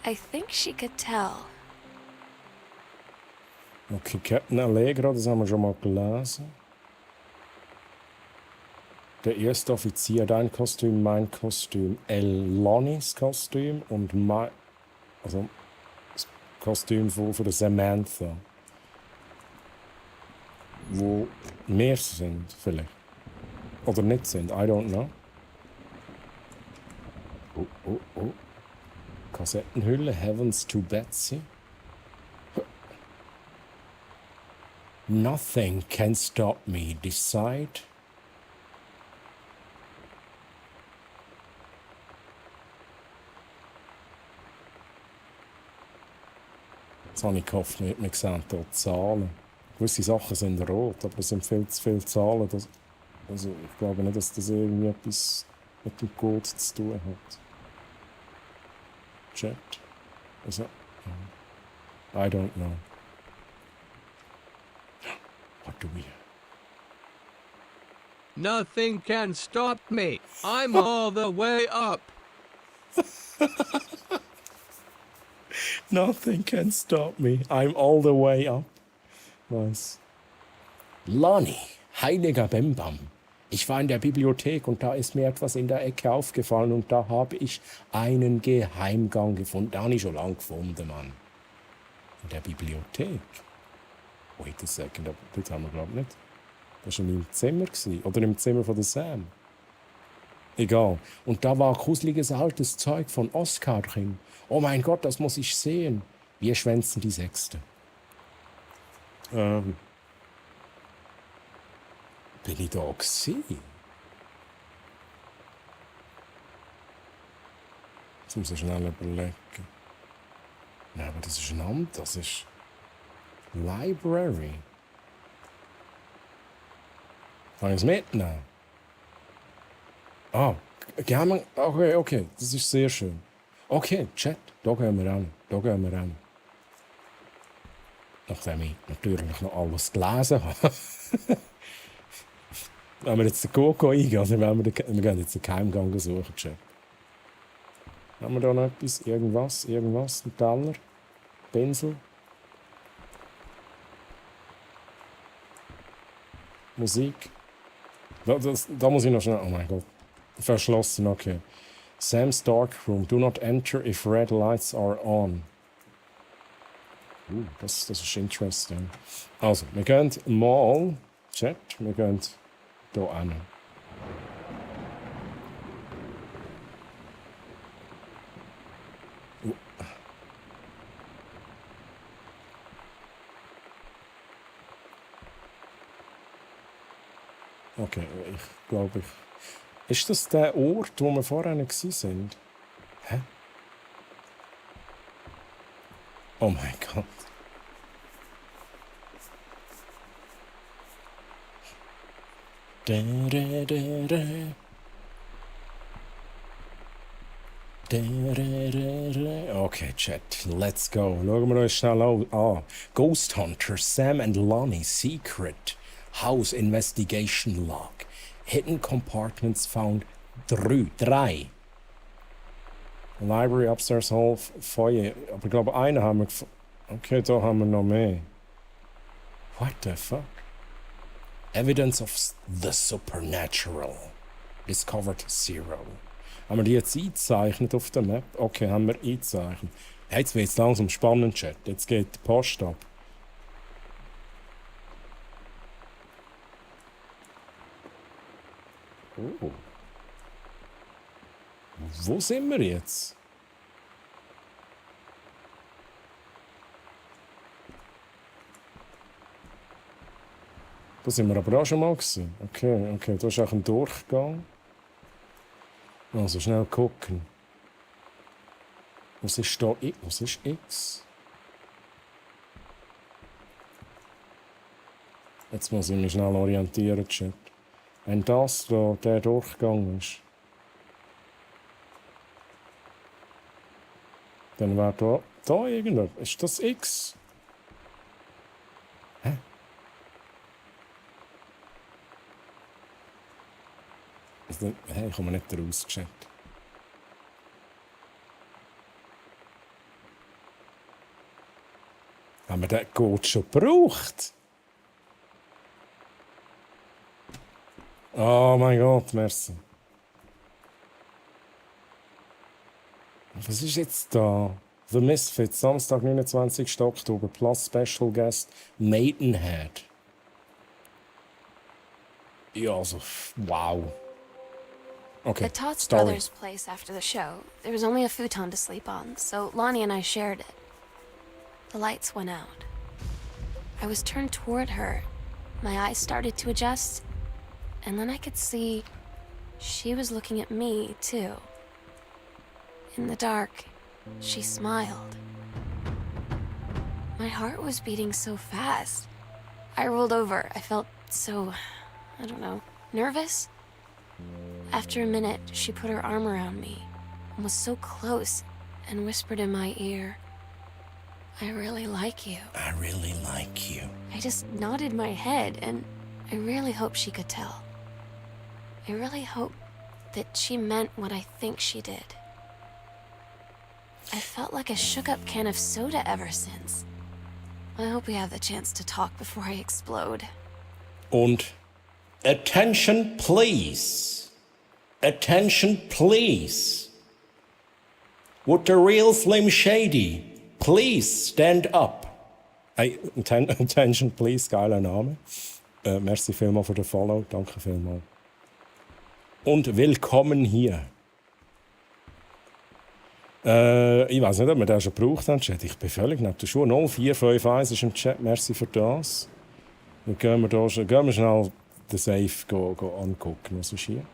I think she could tell. Okay, Captain Allegra, das haben wir schon mal gelesen. Der erste Offizier, dein Kostüm, mein Kostüm, Lonnies Kostüm und also das Kostüm von der Samantha. Wo mehr sind, vielleicht. Oder nicht sind, I don't know. Oh. Kassettenhülle, Heavens to Betsy. Nothing can stop me, decide. Jetzt habe ich gehofft, wir sehen hier Zahlen. Gewisse Sachen sind rot, aber es sind viel zu viele Zahlen. Also ich glaube nicht, dass das irgendwie etwas mit dem Code zu tun hat. Chat. Also, I don't know. What do we... Nothing can stop me. I'm all the way up. Nothing can stop me. I'm all the way up. Nice. Lonnie, heiliger Bembam. Ich war in der Bibliothek und da ist mir etwas in der Ecke aufgefallen und da habe ich einen Geheimgang gefunden. Da habe ich schon lange gefunden, Mann. In der Bibliothek? Wait a second, aber das haben wir glaube ich nicht. Das war in meinem Zimmer gewesen. Oder im Zimmer von der Sam. Egal. Und da war gruseliges altes Zeug von Oscar drin. Oh mein Gott, das muss ich sehen. Wir schwänzen die Sechste. Bin ich da gewesen? Jetzt muss ich schnell überlegen. Nein, aber das ist ein Amt, das ist Library. Kann ich es mitnehmen? Ah, gerne. Okay, das ist sehr schön. Okay, Chat, da gehen wir an. Nachdem ich natürlich noch alles gelesen habe. Wenn wir jetzt den Coco eingehen, also wir gehen jetzt den Geheimgang suchen, Chat. Haben wir da noch etwas? Irgendwas? Ein Teller? Pinsel? Musik? Da muss ich noch schnell... Oh mein Gott. Verschlossen, okay. Sam's dark room. Do not enter if red lights are on. Das ist interesting. Also, wir gehen mal... Chat, wir gehen hier hin. Okay, ich glaube, ist das der Ort, wo wir vorher waren? Hä? Oh mein Gott. Okay, Chat, let's go. Schauen wir uns schnell an. Ghost Hunter, Sam and Lonnie, Secret, House Investigation Log, Hidden Compartments found 3. Library, Upstairs Hall, Foyer. Aber ich glaube, einen haben wir gefunden. Okay, da haben wir noch mehr. What the fuck? Evidence of the Supernatural. Discovered 0. Haben wir die jetzt eingezeichnet auf der Map? Okay, haben wir eingezeichnet. Jetzt wird es langsam spannend, Chat. Jetzt geht die Post ab. Oh. Wo sind wir jetzt? Da sind wir aber auch schon mal gewesen. Okay, da ist auch ein Durchgang. Also schnell gucken. Was ist da? Was ist X? Jetzt muss ich mich schnell orientieren, Chat. Wenn das da der Durchgang ist, dann wäre da irgendwas. Ist das X? Hä? Also, ich komme nicht raus, Chat. Haben wir den Code schon gebraucht? Oh mein Gott, merci. Was ist jetzt da? The Misfits, Samstag, 29. Oktober, plus Special Guest Maidenhead. Ja, also, wow. Okay, At Todd's story. brother's place after the show, there was only a futon to sleep on, so Lonnie and I shared it. The lights went out. I was turned toward her. My eyes started to adjust, and then I could see she was looking at me, too. In the dark, she smiled. My heart was beating so fast. I rolled over. I felt so, I don't know, nervous? After a minute, she put her arm around me and was so close and whispered in my ear, "I really like you." I really like you. I just nodded my head, and I really hope she could tell. I really hope that she meant what I think she did. I felt like a shook-up can of soda ever since. I hope we have the chance to talk before I explode. Und attention please. Attention please. Would the real Slim Shady please stand up? Hey, attention please, geiler Name. Merci vielmals für den Follow, danke vielmals. Und willkommen hier. Ich weiß nicht, ob wir den schon gebraucht haben, Chat. Ich bin völlig neben der Schuhe. 0451 ist im Chat, merci für das. Dann gehen wir schnell den Safe angucken. Was ist hier?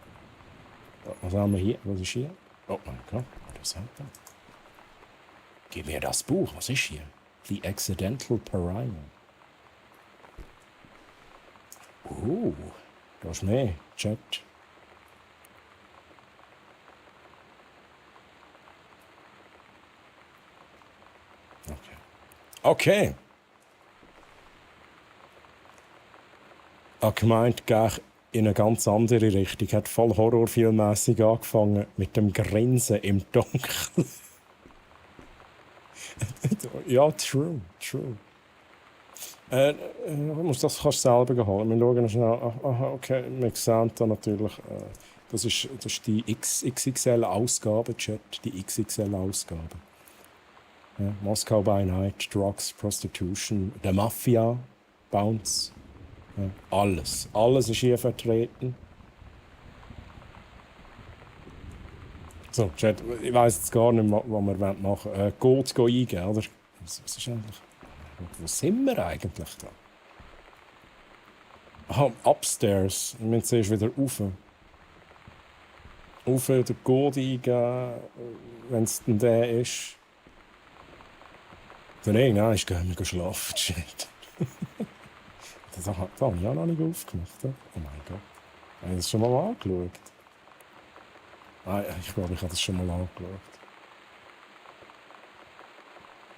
Was haben wir hier? Was ist hier? Oh mein Gott, was hat er? Gib mir das Buch, was ist hier? The Accidental Pariah. Da ist mehr, Chat. Okay. Ich habe gemeint, gehe in eine ganz andere Richtung. Hat voll horrorfilmmäßig angefangen mit dem Grinsen im Dunkeln. Ja, true. Das kannst du selber holen. Wir schauen schnell. Aha, okay, wir sehen da natürlich. Das ist die XXL-Ausgabe, Chat. Die XXL-Ausgabe. Ja, Moskau by Night, Drugs, Prostitution, der Mafia, Bounce. Ja, alles. Alles ist hier vertreten. So, Chat, ich weiss jetzt gar nicht, was wir machen wollen. Code eingeben, oder? Was ist eigentlich? Wo sind wir eigentlich da? Aha, upstairs. Wir müssen zuerst wieder rauf. Rauf den Code eingeben, wenn es denn der ist. Dann irgendwann gehen wir schlafen. Shit. Das habe ich auch noch nicht aufgemacht. Oh mein Gott. Habe ich das schon mal angeschaut? Ich glaube, ich habe das schon mal angeschaut.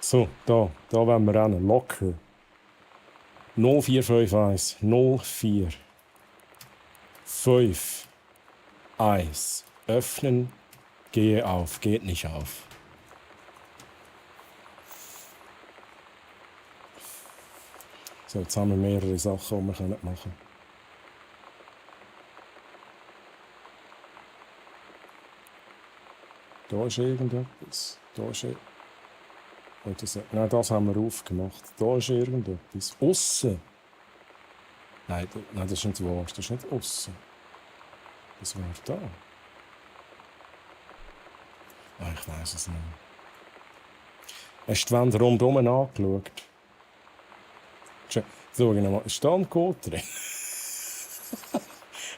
So, da wollen wir rennen. Locker. 0451 04 5 1. Öffnen. Gehe auf. Geht nicht auf. So, jetzt haben wir mehrere Sachen, die wir machen können. Da ist irgendetwas. Da ist Nein, das haben wir aufgemacht. Da ist irgendetwas. Aussen. Nein, das ist nicht wahr. Das ist nicht aussen. Das wäre da. Ich weiß es nicht. Hast du die Wände rundherum angeschaut? So, genau. Ist da ein Code drin?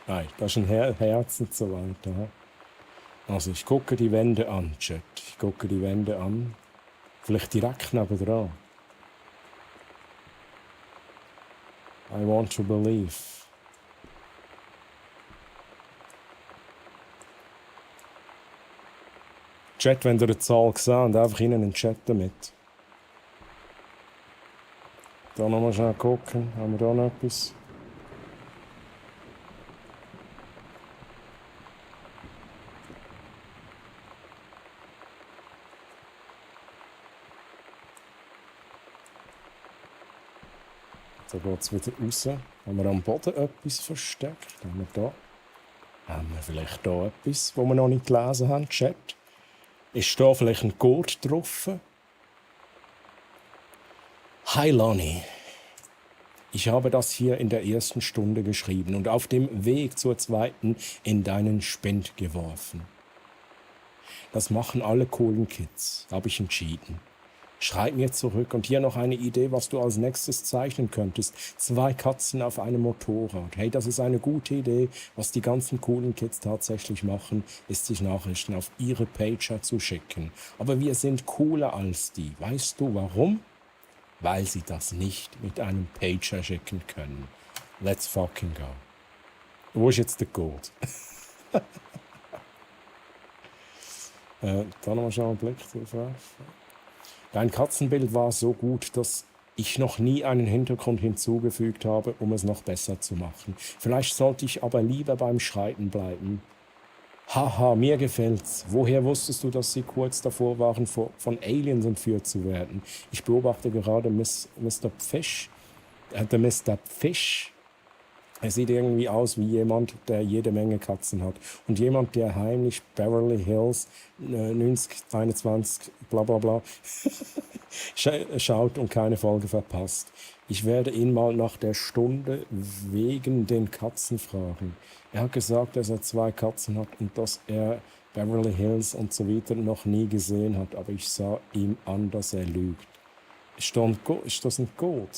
Nein, das ist ein Herz und so weiter. Also, ich gucke die Wände an, Chat. Ich gucke die Wände an. Vielleicht direkt nebendran. I want to believe. Chat, wenn ihr eine Zahl gesehen habt, einfach in den Chat damit. Da nochmal schnell gucken. Haben wir da noch etwas? Da geht es wieder raus. Haben wir am Boden etwas versteckt? Haben wir vielleicht da etwas, das wir noch nicht gelesen haben, Chat? Ist da vielleicht ein Code drauf? Hi Lonnie. Ich habe das hier in der ersten Stunde geschrieben und auf dem Weg zur zweiten in deinen Spend geworfen. Das machen alle coolen Kids, habe ich entschieden. Schreib mir zurück und hier noch eine Idee, was du als nächstes zeichnen könntest. 2 Katzen auf einem Motorrad. Hey, das ist eine gute Idee. Was die ganzen coolen Kids tatsächlich machen, ist sich Nachrichten auf ihre Pager zu schicken. Aber wir sind cooler als die. Weißt du warum? Weil sie das nicht mit einem Pager schicken können. Let's fucking go. Wo ist jetzt der Code? Da noch mal schnell einen Blick drauf werfen. Dein Katzenbild war so gut, dass ich noch nie einen Hintergrund hinzugefügt habe, um es noch besser zu machen. Vielleicht sollte ich aber lieber beim Schreiten bleiben. Haha, mir gefällt's. Woher wusstest du, dass sie kurz davor waren, von Aliens entführt zu werden? Ich beobachte gerade Mr. Fish. Der Mr. Fish. Er sieht irgendwie aus wie jemand, der jede Menge Katzen hat. Und jemand, der heimlich Beverly Hills 9021 bla bla bla schaut und keine Folge verpasst. Ich werde ihn mal nach der Stunde wegen den Katzen fragen. Er hat gesagt, dass er 2 Katzen hat und dass er Beverly Hills und so weiter noch nie gesehen hat. Aber ich sah ihm an, dass er lügt. Ist das ein Code?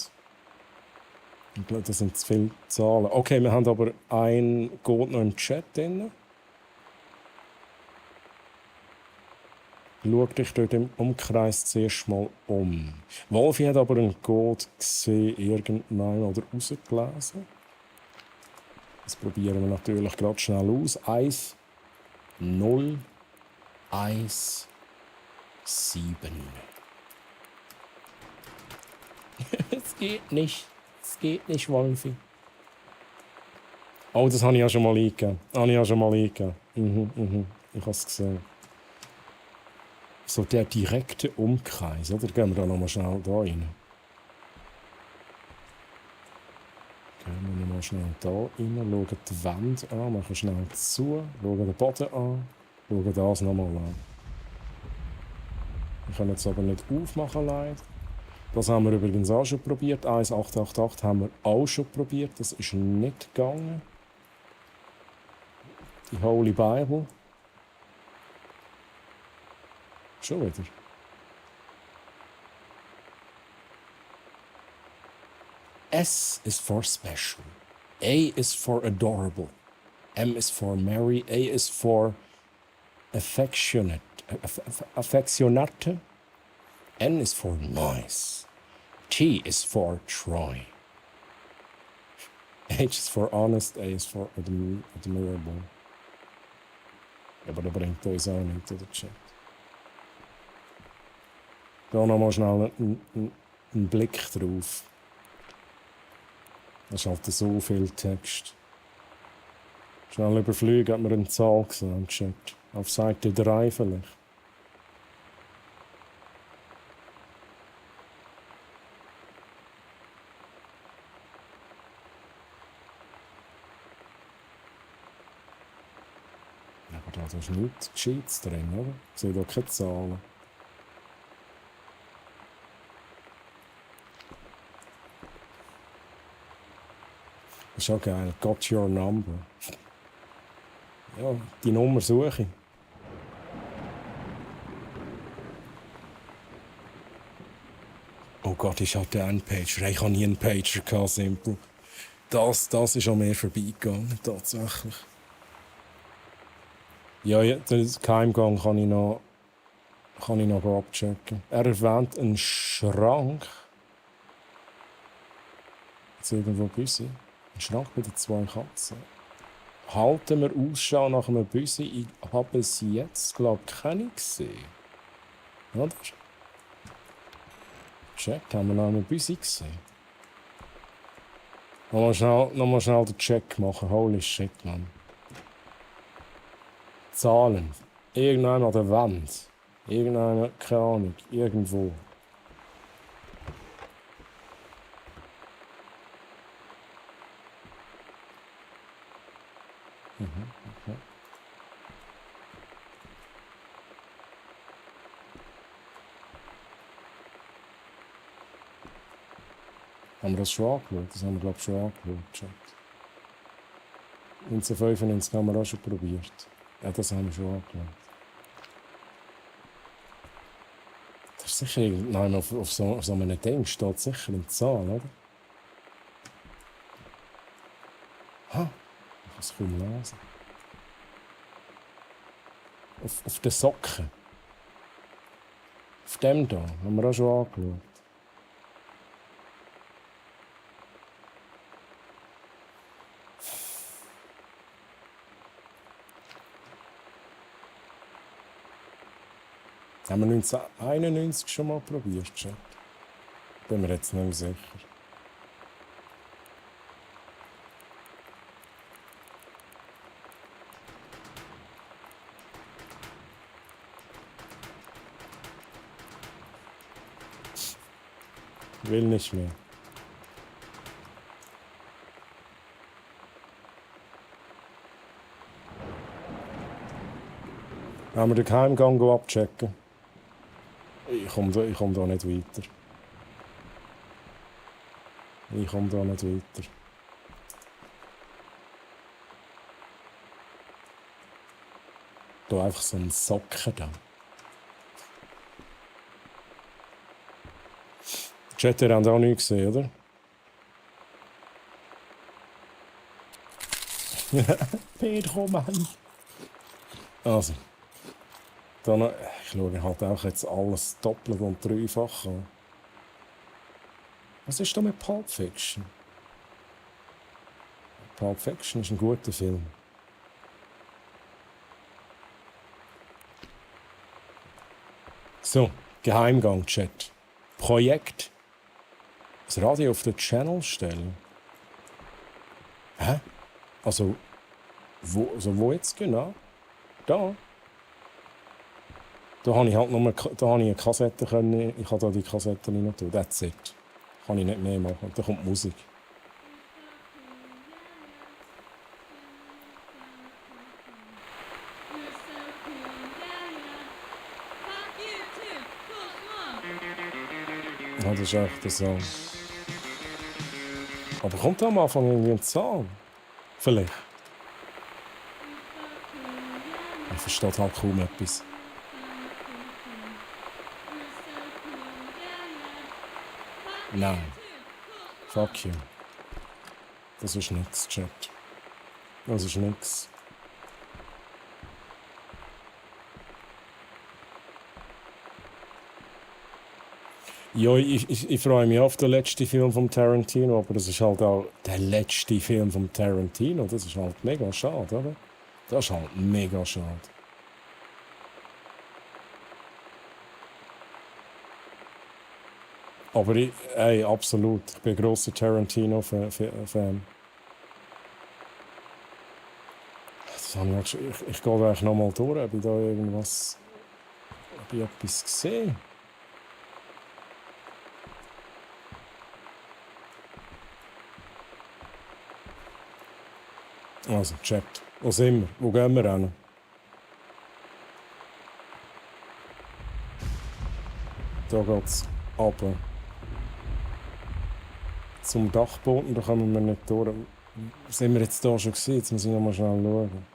Ich glaube, das sind zu viele Zahlen. Okay, wir haben aber ein Code noch im Chat drin. Schau dich dort im Umkreis zuerst mal um. Wolfi hat aber einen Code gesehen, irgendwann oder rausgelesen. Das probieren wir natürlich gerade schnell aus. 1, 0, 1, 7. Es geht nicht. Es geht nicht, Wolfi. Oh, das habe ich ja schon mal eingegeben. Ich habe es gesehen. So der direkte Umkreis, oder? Gehen wir da nochmal schnell da rein. Gehen wir nochmal schnell da rein, schauen die Wände an, machen schnell zu, schauen den Boden an, schauen das nochmal an. Wir können es aber nicht aufmachen, leider. Das haben wir übrigens auch schon probiert. 1888 haben wir auch schon probiert. Das ist nicht gegangen. Die Holy Bible. Schon wieder. S is for special. A is for adorable. M is for Mary. A is for affectionate. Affectionate. N is for nice. T is for Troy. H is for honest. A is for admirable. Aber das bringt uns auch nicht in den Chat. Da nochmal schnell einen Blick drauf. Das ist halt so viel Text. Schnell überfliegen, hat man eine Zahl gesehen im Chat. Auf Seite 3 vielleicht. Da ist nichts Gescheites drin, oder? Ich sehe da keine Zahlen. Das ist auch geil. Got your number. Ja, die Nummer suche ich. Oh Gott, ich hatte einen Pager. Ich habe nie einen Pager gehabt, Simple. Das ist an mir vorbeigegangen, tatsächlich. Ja, den Geheimgang kann ich noch abchecken. Er erwähnt einen Schrank. Jetzt irgendwo Büsi. Ein Schrank bei den 2 Katzen. Halten wir Ausschau nach einem Büsi. Ich habe es jetzt, glaube ich, keine gesehen. Oder? Check, haben wir noch einen Büsi gesehen? Nochmal schnell den Check machen. Holy shit, Mann. Zahlen. Irgendeiner an der Wand. Irgendeiner, keine Ahnung, irgendwo. Okay. Haben wir das schon angeschaut? Das haben wir, glaube ich, schon angeschaut. Chat. 1995 haben wir auch schon probiert. Ja, das haben wir schon angeschaut. Das ist sicher nein, auf so einem Ding steht sicher eine Zahl, oder? Ha, ich kann es kaum lesen. Auf den Socken. Auf dem da haben wir auch schon angeschaut. Das haben wir 1991 schon mal probiert, Chat. Bin mir jetzt nicht mehr sicher. Will nicht mehr. Wenn wir den Geheimgang abchecken. Ich komme da nicht weiter. Ich komme da nicht weiter. Da einfach so ein Socken da. Chat, ihr habt auch nichts gesehen, oder? Pedro, Mann. Also. Dann, ich schaue halt auch jetzt alles doppelt und dreifach an. Was ist da mit Pulp Fiction? Pulp Fiction ist ein guter Film. So, Geheimgang, Chat. Projekt. Das Radio auf den Channel stellen. Hä? Also wo jetzt genau? Da. Da habe ich halt nur eine Kassette können. Ich kann da die Kassette rein tun. That's it. Kann ich nicht mehr machen. Da kommt Musik. Ja, das ist echt der Song. Aber kommt da am Anfang irgendwie ein Zahl? Vielleicht. Ich verstehe halt kaum etwas. Nein. Fuck you. Das ist nix, Chat. Das ist nix. Ja, ich freue mich auf den letzten Film von Tarantino, aber das ist halt auch der letzte Film von Tarantino. Das ist halt mega schade, oder? Das ist halt mega schade. Aber absolut. Ich bin ein grosser Tarantino-Fan. Ich gehe eigentlich noch mal durch, ob ich da irgendwas... Ob ich etwas gesehen. Also, Chat. Wo sind wir? Wo gehen wir hin? Da geht's runter. Zum Dachboden, da kommen wir nicht durch. Sind wir jetzt da schon gesehen? Jetzt muss ich noch mal schnell schauen.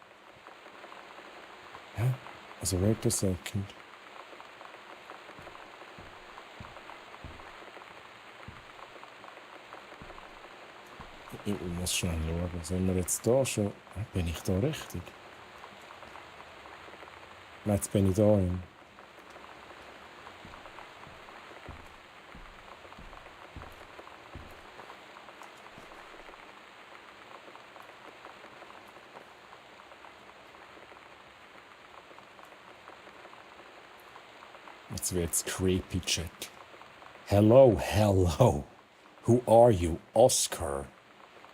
Hä? Also, wait a second. Ich muss schnell schauen. Sind wir jetzt da schon? Bin ich da richtig? Nein, jetzt bin ich da hin. Jetzt wird's creepy, Chat. Hello, hello. Who are you, Oscar?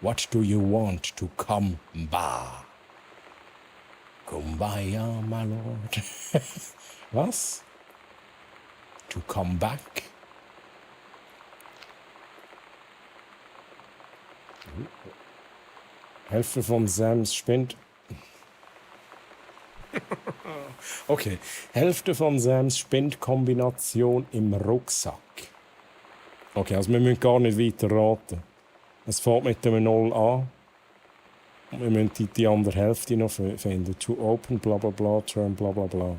What do you want to come by? Kumbaya, my lord. Was? To come back? Helfer von Sams Spind. Okay, Hälfte von Sams Spendkombination im Rucksack. Okay, also wir müssen gar nicht weiter raten. Es fängt mit einem 0 an. Und wir müssen die andere Hälfte noch finden. To open, bla bla bla, turn, bla bla bla.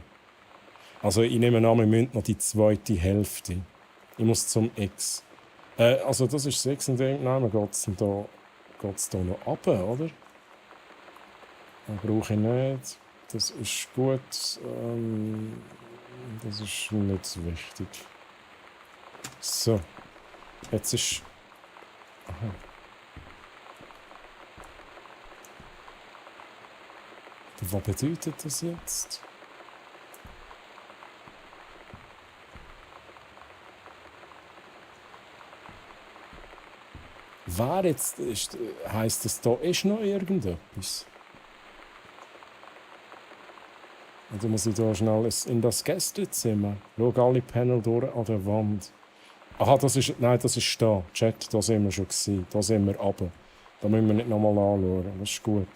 Also ich nehme an, wir müssen noch die zweite Hälfte. Ich muss zum X. Also das ist das X und irgendwann geht es da noch runter, oder? Das brauche ich nicht. Das ist gut. Das ist nicht so wichtig. So. Jetzt ist... Aha. Was bedeutet das jetzt? Wer jetzt ist, heisst das, da ist noch irgendetwas? Oder muss ich da schnell in das Gästezimmer? Schau alle Panel durch an der Wand. Aha, das ist da. Chat, da sind wir schon gewesen. Da sind wir runter. Da müssen wir nicht nochmal anschauen. Das ist gut.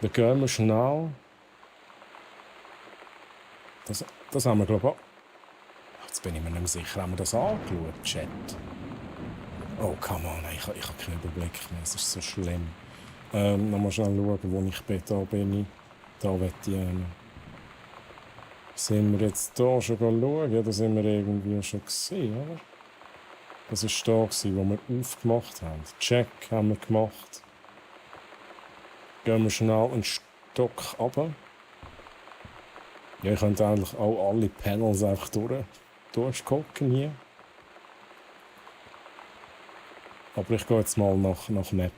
Dann gehen wir schnell. Das haben wir, glaube ich, jetzt bin ich mir nicht mehr sicher. Haben wir das angeschaut, Chat? Oh, come on, ich habe keinen Überblick mehr. Es ist so schlimm. Nochmal schnell schauen, wo ich bin. Da bin ich. Da will ich hin. Sind wir jetzt hier schon schauen? Ja, da sind wir irgendwie schon gesehen, oder? Das war da, wo wir aufgemacht haben. Check haben wir gemacht. Gehen wir schnell einen Stock runter. Ja, ich könnte eigentlich auch alle Panels einfach durchgucken hier. Aber ich gehe jetzt mal nach Map.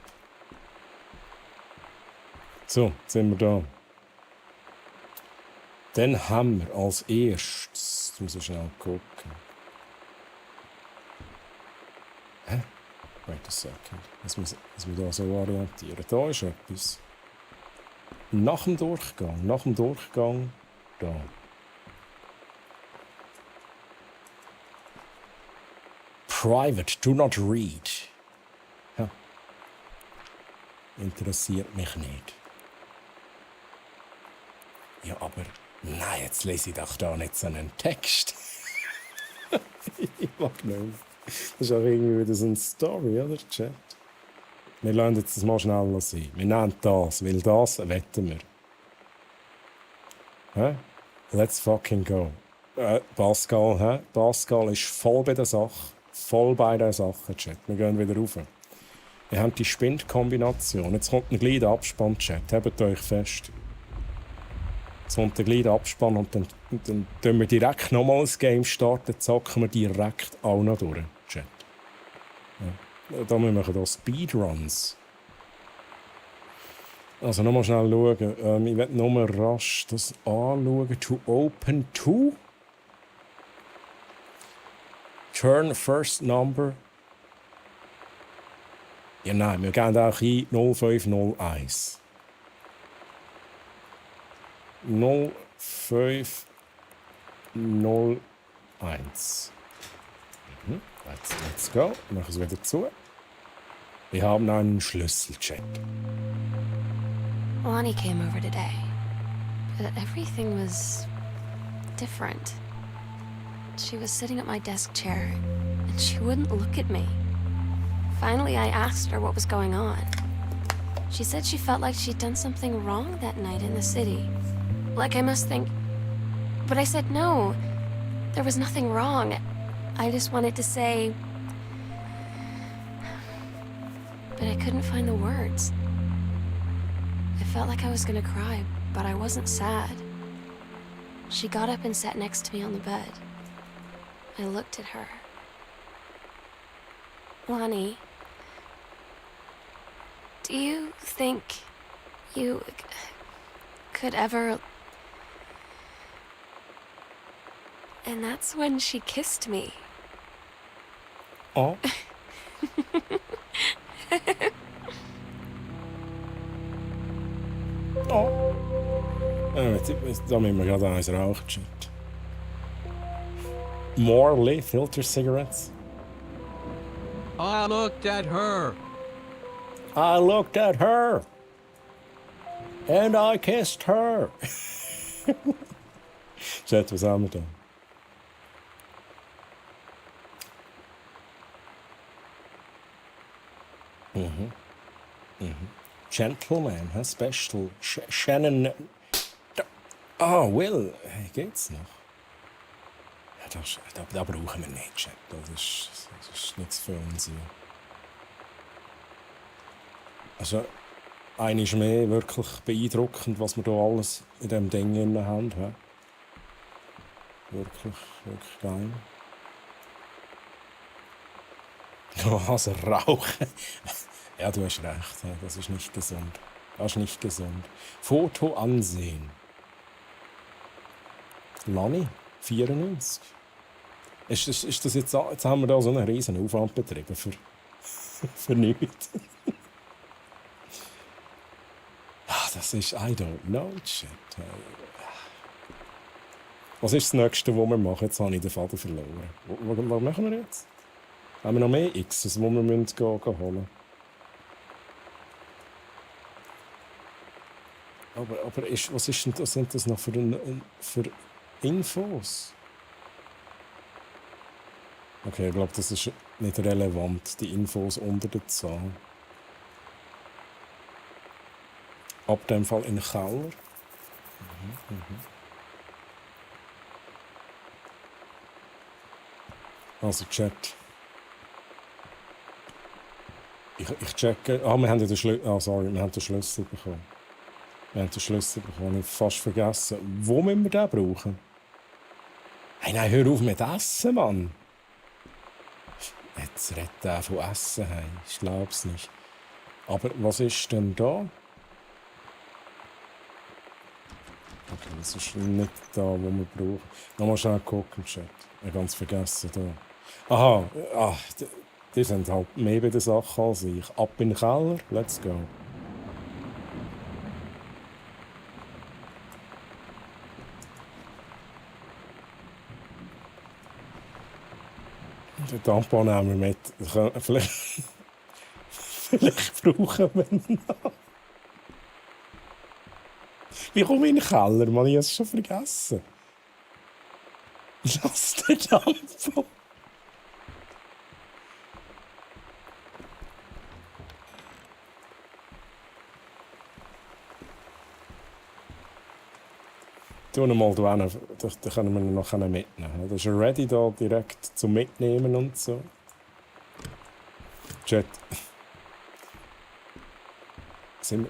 So, jetzt sind wir da. Dann haben wir als erstes... Jetzt muss ich schnell gucken. Hä? Wait a second. Jetzt muss ich da so orientieren. Da ist etwas. Nach dem Durchgang, da. Private, do not read. Ja. Interessiert mich nicht. Ja, aber nein, jetzt lese ich doch da nicht so einen Text. Ich mag nicht. Das ist auch irgendwie wieder so eine Story, oder, Chat? Wir lassen jetzt das mal schnell sein. Wir nehmen das, weil das wetten wir. Hä? Let's fucking go. Pascal, hä? Pascal ist voll bei der Sache. Voll bei der Sache, Chat. Wir gehen wieder rauf. Wir haben die Spindkombination. Jetzt kommt ein gleich der Abspann, Chat. Hebt euch fest. Jetzt kommt der gleich der Abspann und dann tun wir direkt nochmal das Game starten, zocken wir direkt auch noch durch, Chat. Ja. Da müssen wir hier Speedruns. Also nochmal schnell schauen. Ich werde nochmal rasch das anschauen. To open to. Turn first number. Ja, nein, wir gehen auch ein 0501. 0501. Let's go. Ich mache es wieder zu. Wir haben einen Schlüsselcheck. Lonnie came over today, but everything was different. She was sitting at my desk chair, and she wouldn't look at me. Finally, I asked her what was going on. She said she felt like she'd done something wrong that night in the city. Like I must think... But I said no. There was nothing wrong. I just wanted to say... But I couldn't find the words. I felt like I was gonna cry, but I wasn't sad. She got up and sat next to me on the bed. I looked at her. Lonnie, do you think you could ever... And that's when she kissed me. Oh. Oh. Da müssen wir gerade eins rauchen, Chat. Morley filter cigarettes. I looked at her. I looked at her. And I kissed her. Chat, was haben wir da? Mhm. Gentleman, Special. Shannon. Will. Hey, geht's noch? Ja, da brauchen wir nicht, Chat. Das ist nichts für uns hier. Also, eine ist mehr wirklich beeindruckend, was wir hier alles in diesem Ding drin haben. He? Wirklich geil. Also rauchen. Ja, du hast recht. Das ist nicht gesund. Das ist nicht gesund. Foto ansehen. Lani, 94. Ist das jetzt haben wir da so einen riesen Aufwand betrieben für nichts. Das ist, I don't know, shit. Was ist das Nächste, was wir machen? Jetzt habe ich den Faden verloren. Was machen wir jetzt? Haben wir noch mehr X's, die wir holen müssen? Aber was ist denn das, sind das noch für Infos? Okay, ich glaube, das ist nicht relevant, die Infos unter der Zahl. Ab dem Fall in den Keller. Also Chat. Ich checke. Wir haben ja den Schlüssel. Wir haben den Schlüssel bekommen. Ich habe fast vergessen. Wo müssen wir den brauchen? Hey, nein, hör auf mit Essen, Mann. Jetzt redet er von Essen. Hey. Ich glaube es nicht. Aber was ist denn da? Okay, das ist nicht da, wo wir brauchen. Nochmal schnell gucken, Chat. Ich habe ganz vergessen da. Aha, die sind halt mehr bei der Sache als ich. Ab in den Keller, let's go. Den Tampon nehmen wir mit. Vielleicht brauchen wir ihn noch. Wie komme ich in den Keller? Mann, ich habe es schon vergessen. Lass den Tampon. Tu ihn mal da hin, dann können wir ihn noch mitnehmen. Das ist er ready da direkt zum Mitnehmen und so. Chat.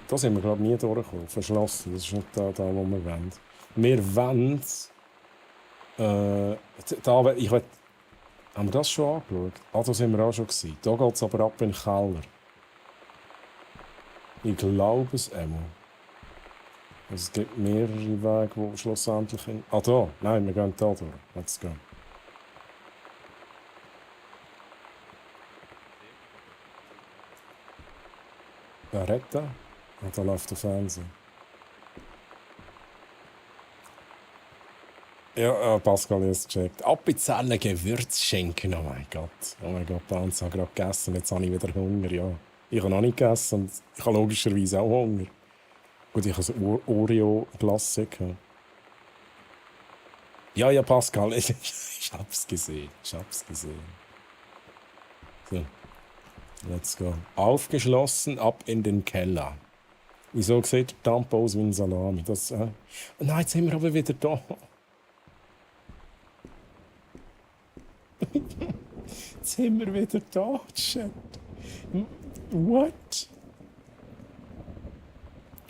Da sind wir glaube nie durchgekommen. Verschlossen. Das ist nicht da wo wir wollen. Wir wollen. Haben wir das schon angeschaut? Da sind wir auch schon gewesen. Da geht es aber ab in den Keller. Ich glaube es einmal. Also es gibt mehrere Wege, die schlussendlich in... da! Nein, wir gehen da durch. Let's go. Wer redet da? Und da läuft der Fernseher. Ja, Pascal ist gecheckt. Appenzeller Gewürzschinken, oh mein Gott. Oh mein Gott, Banz hat gerade gegessen, jetzt habe ich wieder Hunger, ja. Ich habe noch nicht gegessen und ich habe logischerweise auch Hunger. Gut, ich habe so Oreo-Glasse gehabt. Ja, Pascal, ich hab's gesehen. So, let's go. Aufgeschlossen, ab in den Keller. Wieso sieht der Tampon aus wie ein Salami? Nein, jetzt sind wir aber wieder da. Jetzt sind wir wieder da, Chat. What?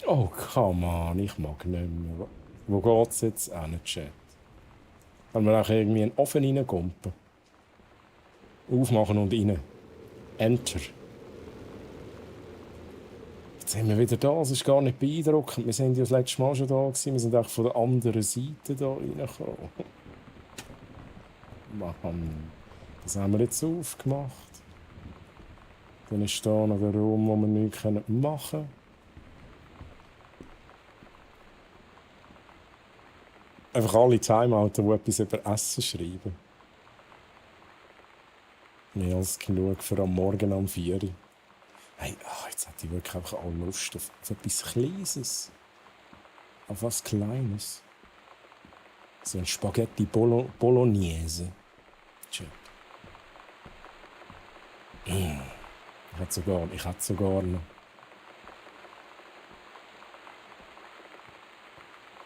Oh, come on, ich mag nicht mehr. Wo geht's jetzt hin, Chat? Können wir auch irgendwie in den Ofen reingumpen? Aufmachen und rein. Enter. Jetzt sind wir wieder da, es ist gar nicht beeindruckend. Wir sind ja das letzte Mal schon da gewesen. Wir sind auch von der anderen Seite da reingekommen. Mann, das haben wir jetzt aufgemacht. Dann ist da noch der Raum, wo wir nichts machen können. Einfach alle Timeouter, die etwas über Essen schreiben. Mehr als genug für am Morgen um 4 Uhr. Hey, jetzt hätte ich wirklich einfach auch Lust auf etwas Kleines. Auf was Kleines. So ein Spaghetti Bolognese. Check. Ich hätte sogar noch.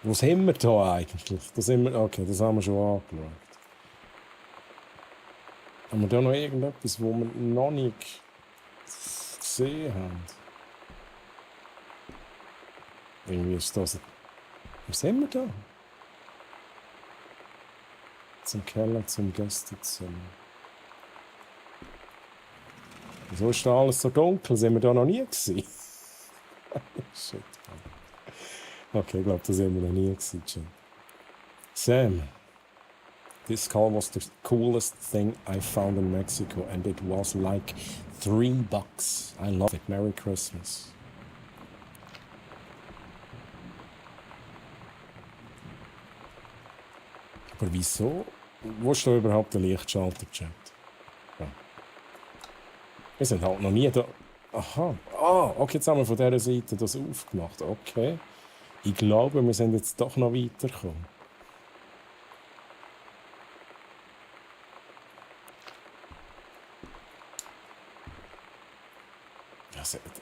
Was haben wir da eigentlich? Okay, das haben wir schon angeschaut. Haben wir da noch irgendetwas, wo wir noch nicht gesehen haben? Irgendwie ist das... Was haben wir da? Zum Keller, zum Gästezimmer. Wieso ist da alles so dunkel? Sind wir da noch nie gewesen? Shit. Okay, ich glaube, da sind wir noch nie gewesen. Sam. This car was the coolest thing I found in Mexico and it was like $3. I love it. Merry Christmas. Aber wieso? Wo ist da überhaupt der Lichtschalter, Chat? Ja. Wir sind halt noch nie da... Aha. Okay, jetzt haben wir von dieser Seite das aufgemacht. Okay. Ich glaube, wir sind jetzt doch noch weitergekommen.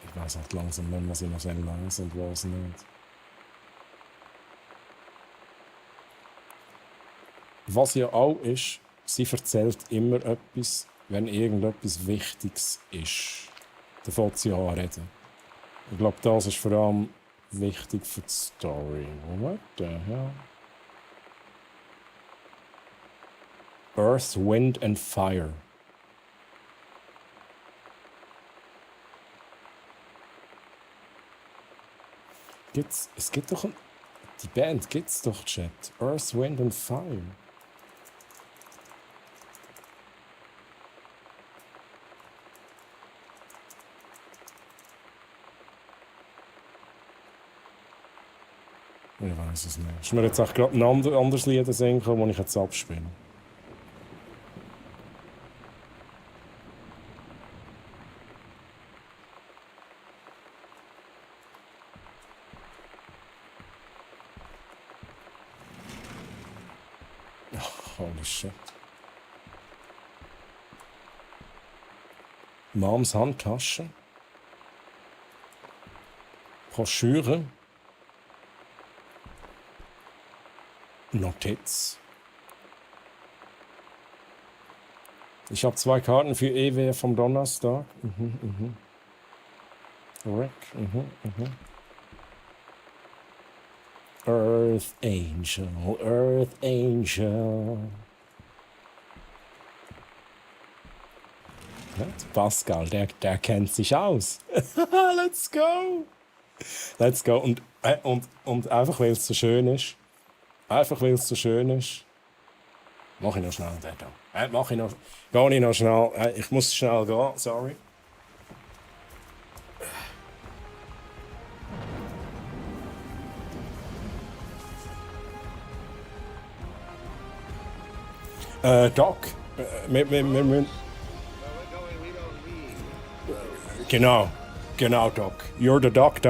Ich weiß halt langsam nicht, was ich noch lesen und was nicht. Was ja auch ist, sie erzählt immer etwas, wenn irgendetwas Wichtiges ist. Davon sie anreden. Ich glaube, das ist vor allem wichtig für die Story. What the hell? Earth, Wind and Fire. Es gibt doch die Band gibt's doch, Chat. Earth, Wind and Fire. Ich weiß es nicht. Ist mir jetzt auch gerade ein anderes Lied singen, das ich jetzt abspiele. Holy shit. Moms Handtasche. Broschüre. Notiz. Ich habe 2 Karten für EW vom Donnerstag. Rick. Earth Angel, Earth Angel. Ja, Pascal, der kennt sich aus. Let's go! Let's go. Und einfach weil es so schön ist. Mach ich noch schnell den da. Gehe ich noch schnell. Ich muss schnell gehen, sorry. Doc. Genau, Doc. You're the Doc.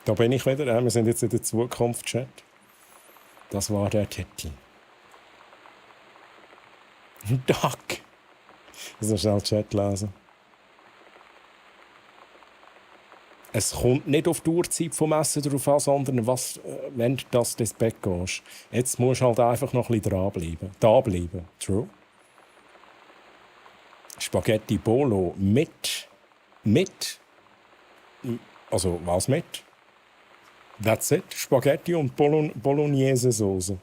Da bin ich wieder. Wir sind jetzt in der Zukunft-Chat. Das war der Titel. Doc. Ich muss schnell Chat lesen. Es kommt nicht auf die Uhrzeit vom Essen drauf an, sondern was, wenn du ins Bett gehst. Jetzt musst du halt einfach noch ein bisschen dranbleiben. Da bleiben. True. Spaghetti Bolo mit. Also, was mit? That's it. Spaghetti und Bolognese-Soße.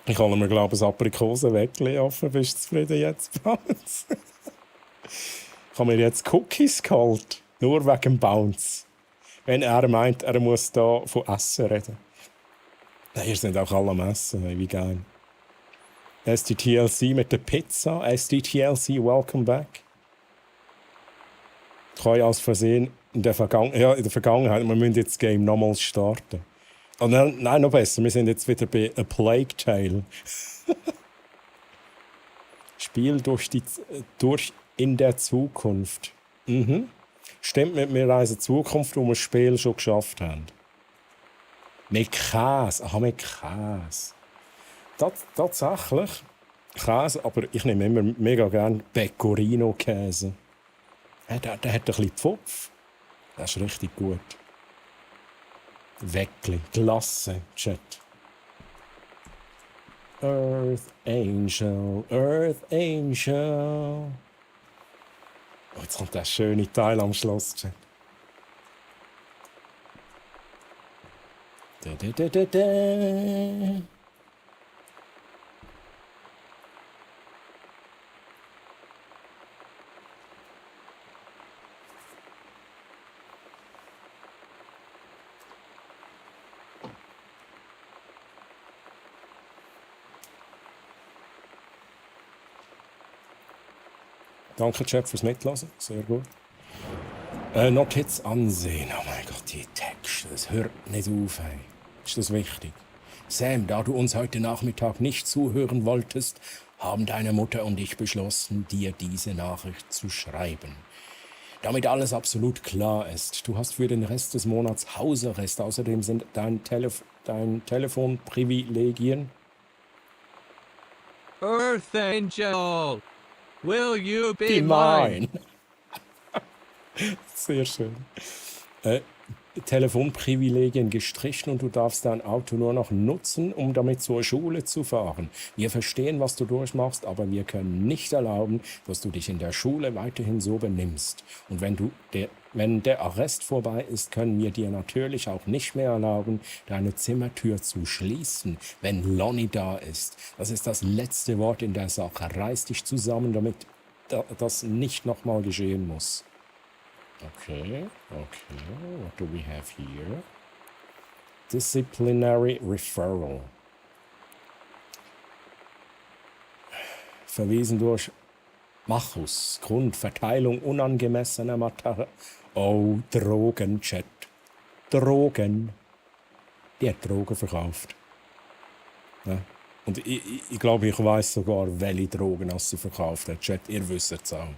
Ich kann mir, glaube ich, ein Aprikosen-Weckli offen. Bist du zufrieden jetzt, Bounce? Ich habe mir jetzt Cookies geholt. Nur wegen dem Bounce. Wenn er meint, er muss da von Essen reden. Ihr sind auch alle am Essen. Hey, wie geil. SDTLC mit der Pizza. SDTLC, welcome back. Ich habe als Versehen in der Vergangenheit, wir müssen jetzt das Game nochmals starten. Oh, nein, noch besser, wir sind jetzt wieder bei A Plague Tale. Spiel durch in der Zukunft. Mhm. Stimmt, wir reisen Zukunft, wo wir das Spiel schon geschafft haben. Mit Käse. Aha, mit Käse. Tatsächlich Käse, aber ich nehme immer mega gerne Pecorino-Käse. Der hat ein bisschen Pfupf. Das ist richtig gut. Weckli, Glasse, Chat. Earth Angel, Earth Angel. Oh, jetzt kommt der schöne Teil am Schluss, Chat. Da, da, da, da, da. Danke, Chat, fürs Mitlassen. Sehr gut. Notiz ansehen. Oh mein Gott, die Texte, das hört nicht auf. Hey. Ist das wichtig? Sam, da du uns heute Nachmittag nicht zuhören wolltest, haben deine Mutter und ich beschlossen, dir diese Nachricht zu schreiben. Damit alles absolut klar ist, du hast für den Rest des Monats Hausarrest. Außerdem sind dein Telefonprivilegien... Earth Angel, will you be Die mine? Sehr schön. Telefonprivilegien gestrichen und du darfst dein Auto nur noch nutzen, um damit zur Schule zu fahren. Wir verstehen, was du durchmachst, aber wir können nicht erlauben, dass du dich in der Schule weiterhin so benimmst. Und wenn der Arrest vorbei ist, können wir dir natürlich auch nicht mehr erlauben, deine Zimmertür zu schließen, wenn Lonnie da ist. Das ist das letzte Wort in der Sache. Reiß dich zusammen, damit das nicht nochmal geschehen muss. Okay. What do we have here? Disciplinary Referral. Verwiesen durch Machus. Grund Verteilung unangemessener Materie. Oh, Drogenchat. Drogen. Die hat Drogen verkauft. Ja. Und ich glaube, ich weiß sogar, welche Drogen sie verkauft hat. Chat, ihr wisst es auch.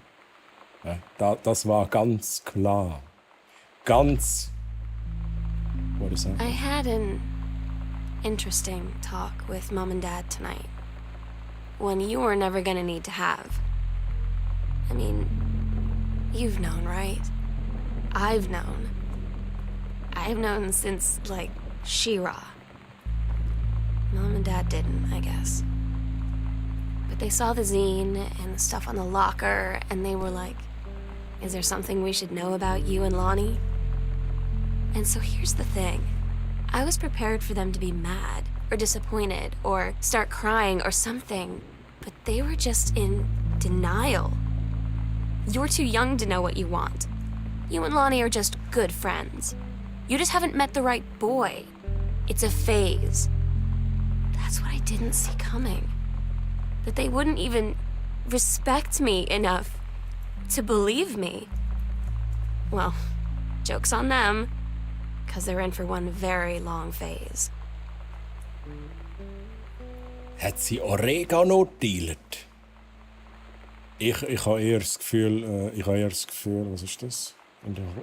Ja, das war ganz klar. Ganz... What is that? I had an interesting talk with Mom and Dad tonight. One you were never gonna need to have. I mean, you've known, right? I've known. I've known since, like, She-Ra. Mom and Dad didn't, I guess. But they saw the zine and the stuff on the locker, and they were like, is there something we should know about you and Lonnie? And so here's the thing. I was prepared for them to be mad, or disappointed, or start crying, or something. But they were just in denial. You're too young to know what you want. You and Lonnie are just good friends. You just haven't met the right boy. It's a phase. That's what I didn't see coming. That they wouldn't even respect me enough to believe me. Well, joke's on them, because they're in for one very long phase. Hat sie Oregano dealt? Ich habe eher das Gefühl, was ist das?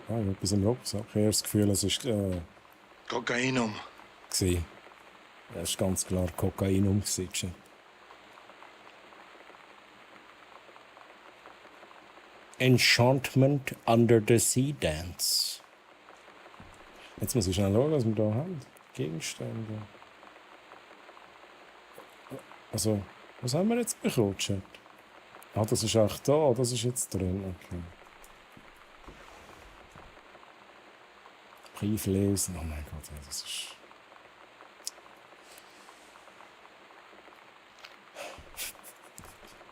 Etwas im Rucksack. Ich habe eher das Gefühl, es ist Kokainum. Gewesen. Das ist ganz klar Kokainum gewesen. Enchantment Under the Sea Dance. Jetzt muss ich schnell schauen, was wir da haben. Gegenstände. Also, was haben wir jetzt bekommen, Chat? Ah, das ist auch da, das ist jetzt drin. Okay. Brief lesen, oh mein Gott, das ist...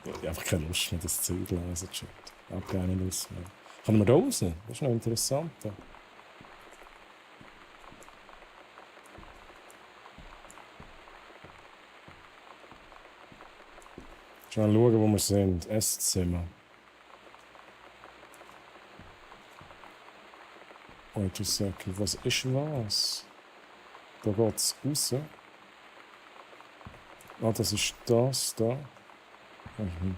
Ich habe einfach keine Lust mehr, das Zeug zu lesen, Chat. Ich habe keine Lust mehr. Können wir da raus? Das ist noch interessant. Schnell schauen, wo wir sind. Esszimmer. Wait a second. Was ist was? Da geht es raus. Ah, das ist das da. Mhm.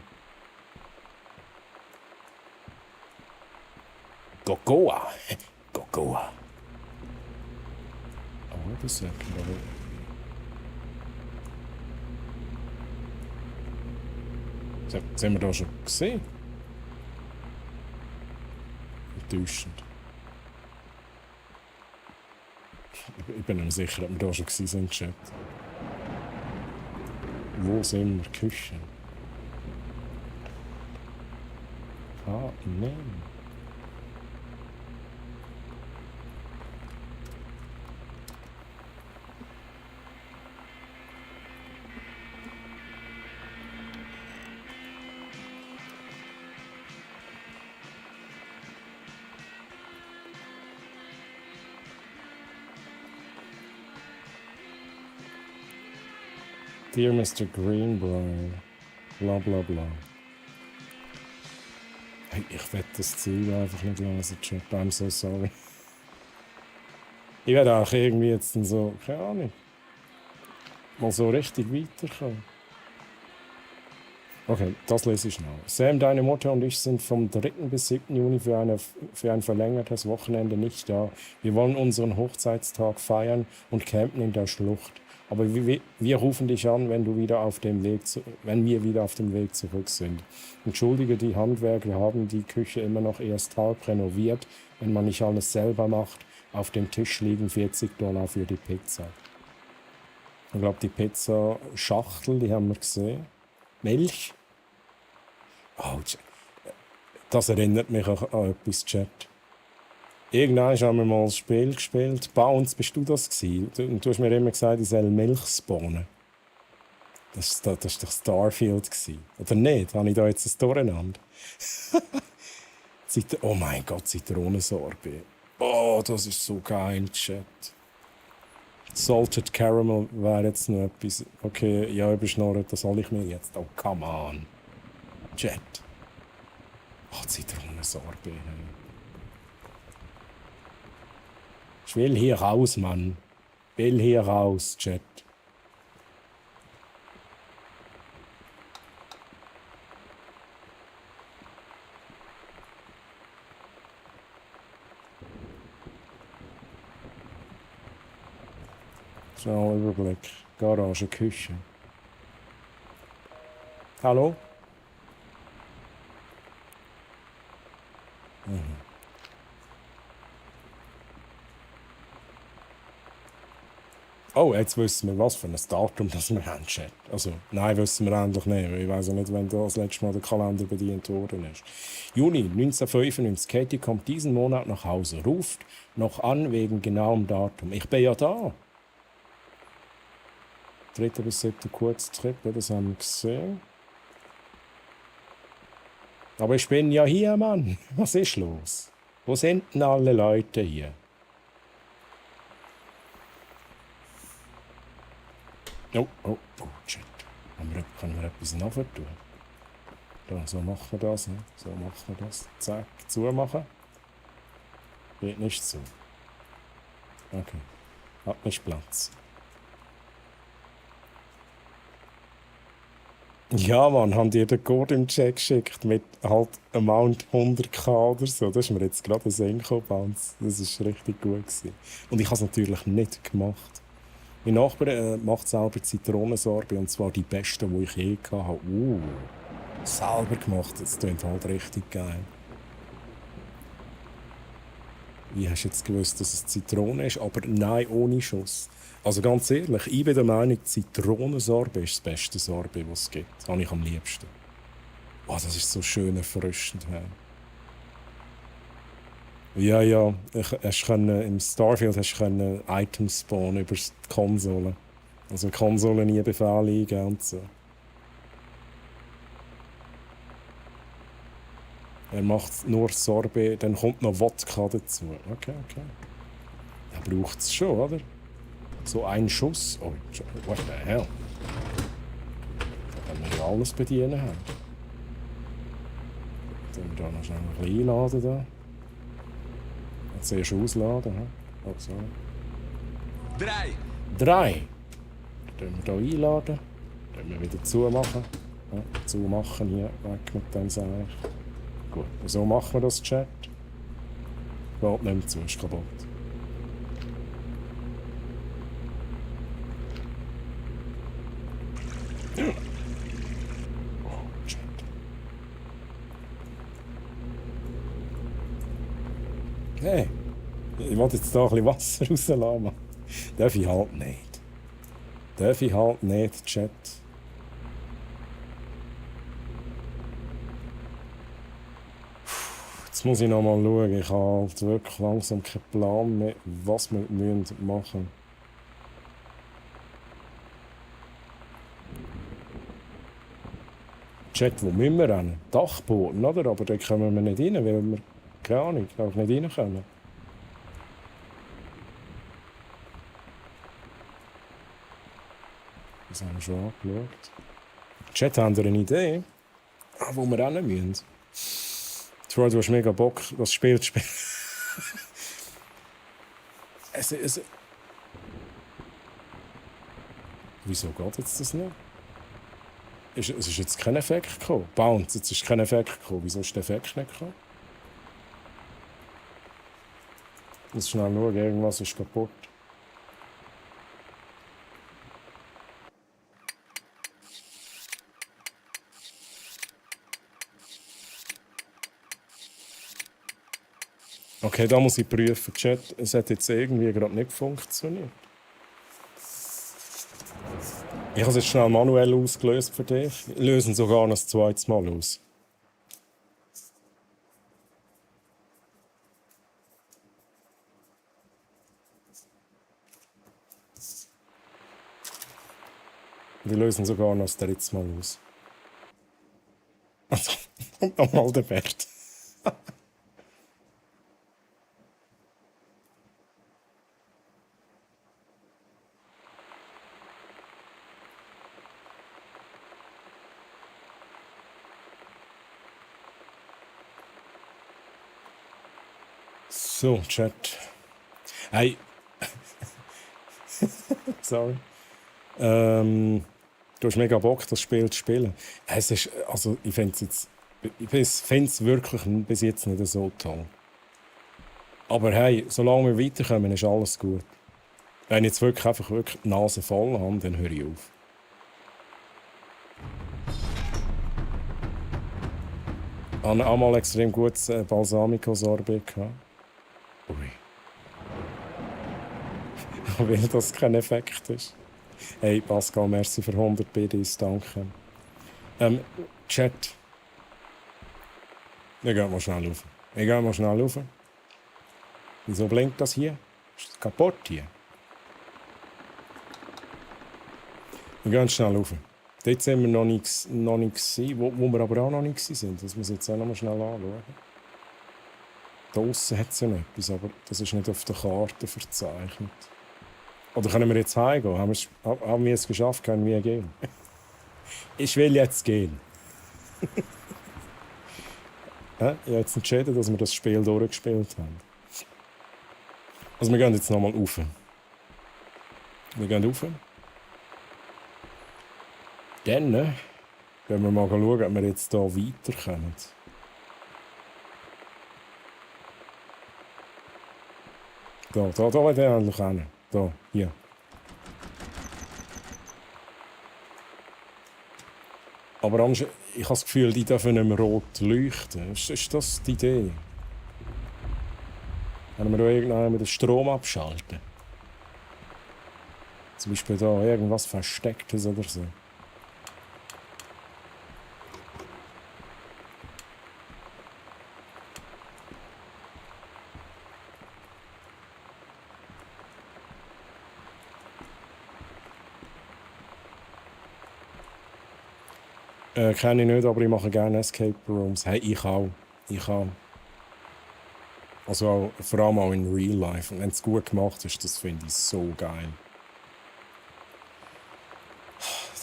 Gogoa. Gogoa. Oh, das ist das haben wir da schon gesehen. Enttäuschend. Ich bin nicht sicher, ob wir da schon waren im Chat. Wo sind wir? Küche. Ah, nein. Dear Mr. Greenbrier, bla bla bla. Hey, ich werde das Ziel einfach nicht lesen, Chat. I'm so sorry. Ich werde auch irgendwie jetzt dann so, keine Ahnung, mal so richtig weiterkommen. Okay, das lese ich schnell. Sam, deine Mutter und ich sind vom 3. bis 7. Juni für ein verlängertes Wochenende nicht da. Wir wollen unseren Hochzeitstag feiern und campen in der Schlucht. Aber wir rufen dich an, wenn wir wieder auf dem Weg zurück sind. Entschuldige, die Handwerker haben die Küche immer noch erst halb renoviert. Wenn man nicht alles selber macht, auf dem Tisch liegen $40 für die Pizza. Ich glaube, die Pizza-Schachtel, die haben wir gesehen. Milch. Oh, das erinnert mich an etwas, Chat. Irgendwann haben wir mal ein Spiel gespielt. Bei uns bist du das gewesen. Und du hast mir immer gesagt, ich soll Milch spawnen. Das war doch Starfield gewesen. Oder nicht? Habe ich da jetzt ein Durcheinander? Oh mein Gott, Zitronensorbet. Oh, das ist so geil, Chat. Salted Caramel wäre jetzt noch etwas. Okay, ja, überschnorren, das soll ich mir jetzt. Oh, come on. Chat. Oh, Zitronensorbet. Ich will hier raus, Mann. Will hier raus, Chat. Schnell Überblick. Garage, Küche. Hallo? Oh, jetzt wissen wir, was für ein Datum das wir haben, Chat. Also, nein, wissen wir endlich nicht. Ich weiß ja nicht, wenn da das letzte Mal der Kalender bedient worden ist. Juni 1995. Katie kommt diesen Monat nach Hause. Ruft noch an wegen genauem Datum. Ich bin ja da. 3. bis 7. Kurztrip, das haben wir gesehen. Aber ich bin ja hier, Mann. Was ist los? Wo sind denn alle Leute hier? Oh, shit. Können wir etwas nachher tun? Da, so machen wir das, ne? So machen wir das. Zack, zumachen. Geht nicht zu. Okay. Hat nicht Platz. Ja, Mann, haben die den Code im Chat geschickt mit halt Amount 100k oder so. Das ist mir jetzt gerade ein Sinn gekommen. Das war richtig gut gewesen. Und ich habe es natürlich nicht gemacht. Mein Nachbar macht selber Zitronensorbet, und zwar die beste, die ich je hatte. Selber gemacht, das klingt halt richtig geil. Wie hast du jetzt gewusst, dass es Zitrone ist? Aber nein, ohne Schuss. Also ganz ehrlich, ich bin der Meinung, Zitronensorbet ist das beste Sorbet, das es gibt. Das habe ich am liebsten. Oh, das ist so schön erfrischend. Ja, im Starfield hast du Items spawnen über die Konsole. Also Konsole nie Befehle eingeben und so. Er macht nur Sorbet, dann kommt noch Wodka dazu. Okay. Er braucht es schon, oder? So ein Schuss. Oh, what the hell? Da können wir ja alles bedienen haben. Dann wir da noch schnell ein bisschen einladen. Da. Jetzt zuerst ausladen. He? Oh, sorry. 3. Dann wir hier einladen. Dann wir wieder zumachen. Ja, zumachen hier, weg mit dem Seich. Gut, so machen wir das, Chat. Geht nicht mehr zu, ist kaputt. Oh, shit. Hey, ich wollte jetzt da ein bisschen Wasser rauslassen. Darf ich halt nicht. Darf ich halt nicht, Chat. Jetzt muss ich noch mal schauen. Ich habe halt wirklich langsam keinen Plan mehr, was wir machen müssen. Chat, wo müssen wir hin? Dachboden, oder? Aber da kommen wir nicht rein, weil wir, keine Ahnung, auch nicht rein können. Das haben wir schon angeschaut. Chat, habt ihr eine Idee, wo wir hin müssen? Troy, du hast mega Bock, das Spiel zu spielen. Wieso geht jetzt das nicht? Es ist jetzt kein Effekt gekommen. Bounce, jetzt ist kein Effekt gekommen. Wieso ist der Effekt nicht gekommen? Ich muss schnell schauen, irgendwas ist kaputt. Okay, da muss ich prüfen. Chat, es hat jetzt irgendwie gerade nicht funktioniert. Ich habe es jetzt schnell manuell ausgelöst für dich. Ich löse ihn sogar noch ein zweites Mal aus. Wir lösen sogar noch das dritte Mal aus. Also, und nochmal der Bert. So, Chat. Hey. Sorry. Du hast mega Bock, das Spiel zu spielen. Es ist, also, ich finde es wirklich bis jetzt nicht so toll. Aber hey, solange wir weiterkommen, ist alles gut. Wenn ich jetzt wirklich die Nase voll habe, dann höre ich auf. Ich hatte einmal extrem gutes Balsamico-Sorbet gehabt. Ui. Weil das kein Effekt ist. Hey Pascal, merci für 100 BDs, danke. Chat. Ich gehe mal schnell rauf. Wieso blinkt das hier? Ist das kaputt hier? Wir gehen schnell rauf. Dort sind wir noch nicht gewesen, wo wir aber auch noch nicht sind. Das muss ich jetzt auch noch mal schnell anschauen. Da aussen hat es ja noch etwas, aber das ist nicht auf der Karte verzeichnet. Oder können wir jetzt heimgehen? Haben wir es geschafft? Können wir gehen? Ich will jetzt gehen. Ich habe jetzt entschieden, dass wir das Spiel durchgespielt haben. Also wir gehen jetzt nochmal rauf. Wir gehen rauf. Dann werden wir mal schauen, ob wir jetzt hier weiterkommen. Da will ich endlich hin. Da, hier. Aber ich habe das Gefühl, die dürfen nicht mehr rot leuchten. Ist das die Idee? Können wir da irgendwann den Strom abschalten? Zum Beispiel da irgendwas Verstecktes oder so. Kenne ich nicht, aber ich mache gerne Escape Rooms. Hey, ich auch. Also auch, vor allem auch in Real Life. Und wenn es gut gemacht ist, das finde ich so geil.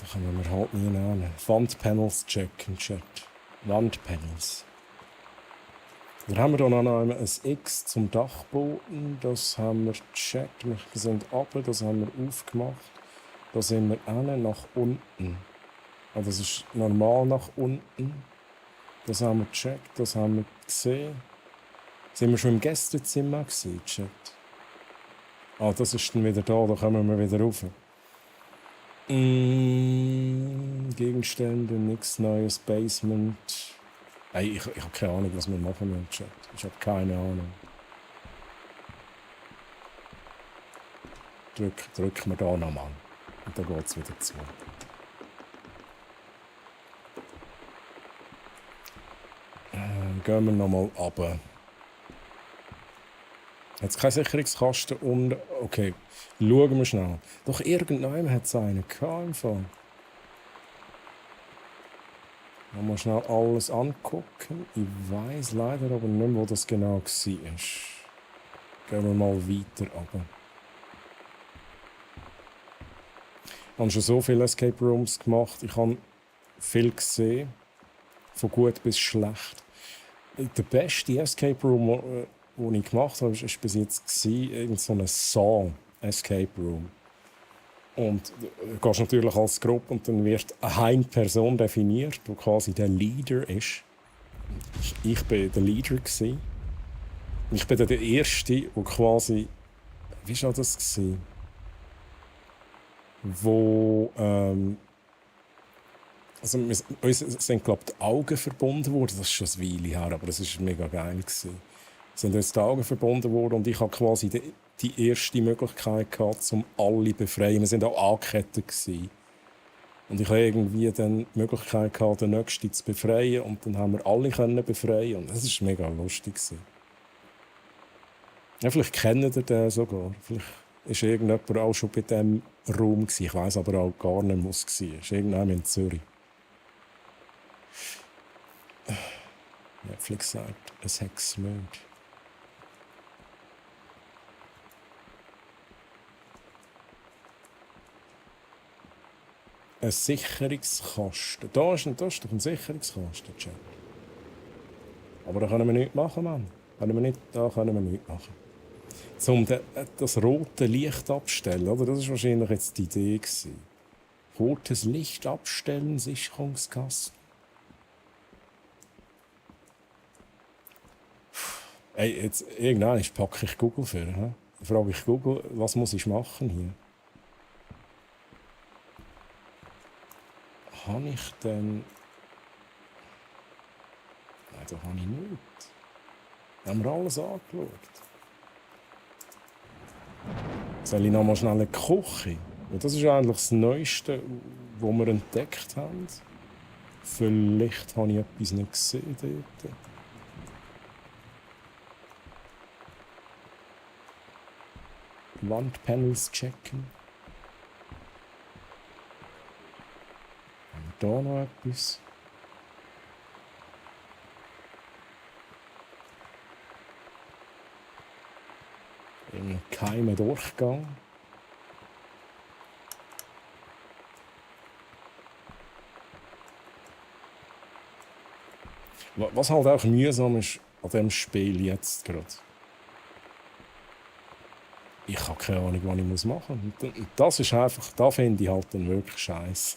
Da kommen wir halt nie hin. Wandpanels checken, Chat. Wandpanels. Dann haben wir hier noch ein X zum Dachboden. Das haben wir gecheckt. Wir sind runter, das haben wir aufgemacht. Da sind wir hin, nach unten. Also das ist normal nach unten. Das haben wir gecheckt, das haben wir gesehen. Sind wir schon im Gästezimmer gewesen, Chat? Ah, das ist dann wieder da kommen wir wieder rauf. Gegenstände, nichts Neues, Basement. Ey, ich habe keine Ahnung, was wir machen im Chat. Ich habe keine Ahnung. Drücken wir da nochmal. Und dann geht es wieder zu. Gehen wir nochmal runter. Jetzt kein Sicherungskasten und... Okay, schauen wir schnell. Doch irgendjemand hat es einen gehabt im Fall. Mal schnell alles angucken. Ich weiss leider aber nicht mehr, wo das genau war. Gehen wir mal weiter runter. Ich habe schon so viele Escape Rooms gemacht. Ich habe viel gesehen. Von gut bis schlecht. Der beste Escape Room, den ich gemacht habe, war bis jetzt irgend so ein Saw Escape Room. Und du gehst natürlich als Gruppe und dann wird eine Person definiert, die quasi der Leader ist. Ich war der Leader. Ich bin der Erste, der quasi... Wie war das? Wo... Also, uns sind, glaube ich, die Augen verbunden worden. Das ist schon eine Weile her, aber das war mega geil. Es sind uns die Augen verbunden worden und ich hatte quasi die erste Möglichkeit gehabt, um alle zu befreien. Wir waren auch angekettet. Und ich hatte irgendwie dann die Möglichkeit gehabt, den Nächsten zu befreien. Und dann haben wir alle befreien. Und das war mega lustig. Ja, vielleicht kennt ihr den sogar. Vielleicht war irgendjemand auch schon bei diesem Raum. Ich weiss aber auch gar nicht, wo es war. Es ist irgendjemand in Zürich. Netflix sagt, es hat gesmögt. Ein Sicherungskasten. Da ist doch ein Sicherungskasten, Chat. Aber da können wir nichts machen, Mann. Da können wir nichts machen. Um das rote Licht abstellen, oder? Das war wahrscheinlich jetzt die Idee. Rotes Licht abstellen, Sicherungskasten. Ey, jetzt irgendwann packe ich Google für. Dann frage ich Google, was muss ich machen hier? Habe ich denn... Nein, da habe ich nichts. Da haben wir alles angeschaut. Soll ich noch mal schnell eine Küche? Das ist eigentlich das Neueste, was wir entdeckt haben. Vielleicht habe ich etwas nicht gesehen dort. Wandpanels checken. Haben wir da noch etwas? Ein geheimer Durchgang. Was halt auch mühsam ist an diesem Spiel jetzt gerade. Ich habe keine Ahnung, was ich machen muss. Und das ist einfach, da finde ich halt dann wirklich scheiße.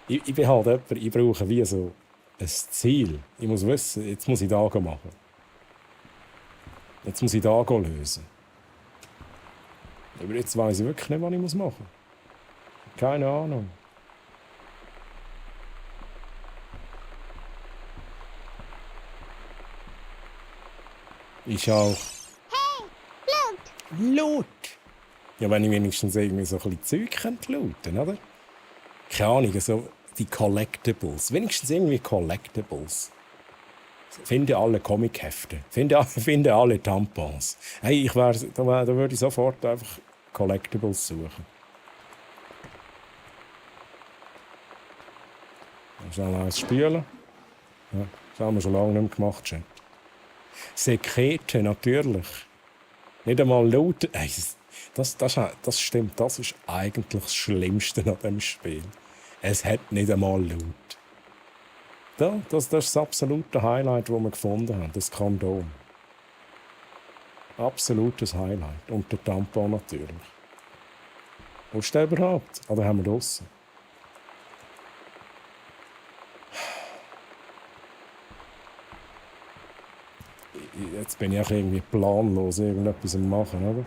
Ich bin halt jemand, ich brauche wie so ein Ziel. Ich muss wissen, jetzt muss ich da machen. Jetzt muss ich da lösen. Aber jetzt weiss ich wirklich nicht, was ich machen muss. Keine Ahnung. Ich auch. Loot! Ja, wenn ich wenigstens irgendwie so ein bisschen Zeug looten könnte, oder? Keine Ahnung, so die Collectibles. Wenigstens irgendwie Collectibles. Finde alle Comichefte. Finde alle Tampons. Hey, da würde ich sofort einfach Collectibles suchen. Schnell eins spülen. Ja, das haben wir schon lange nicht mehr gemacht. Schon. Sekete, natürlich. Nicht einmal looten. Hey, das stimmt, das ist eigentlich das Schlimmste an diesem Spiel. Es hat nicht einmal Loot. Das ist das absolute Highlight, das wir gefunden haben. Das Kondom. Absolutes Highlight. Und der Tampon natürlich. Wo ist der überhaupt? Ah, den haben wir draussen. Jetzt bin ich auch irgendwie planlos irgendetwas am machen, oder?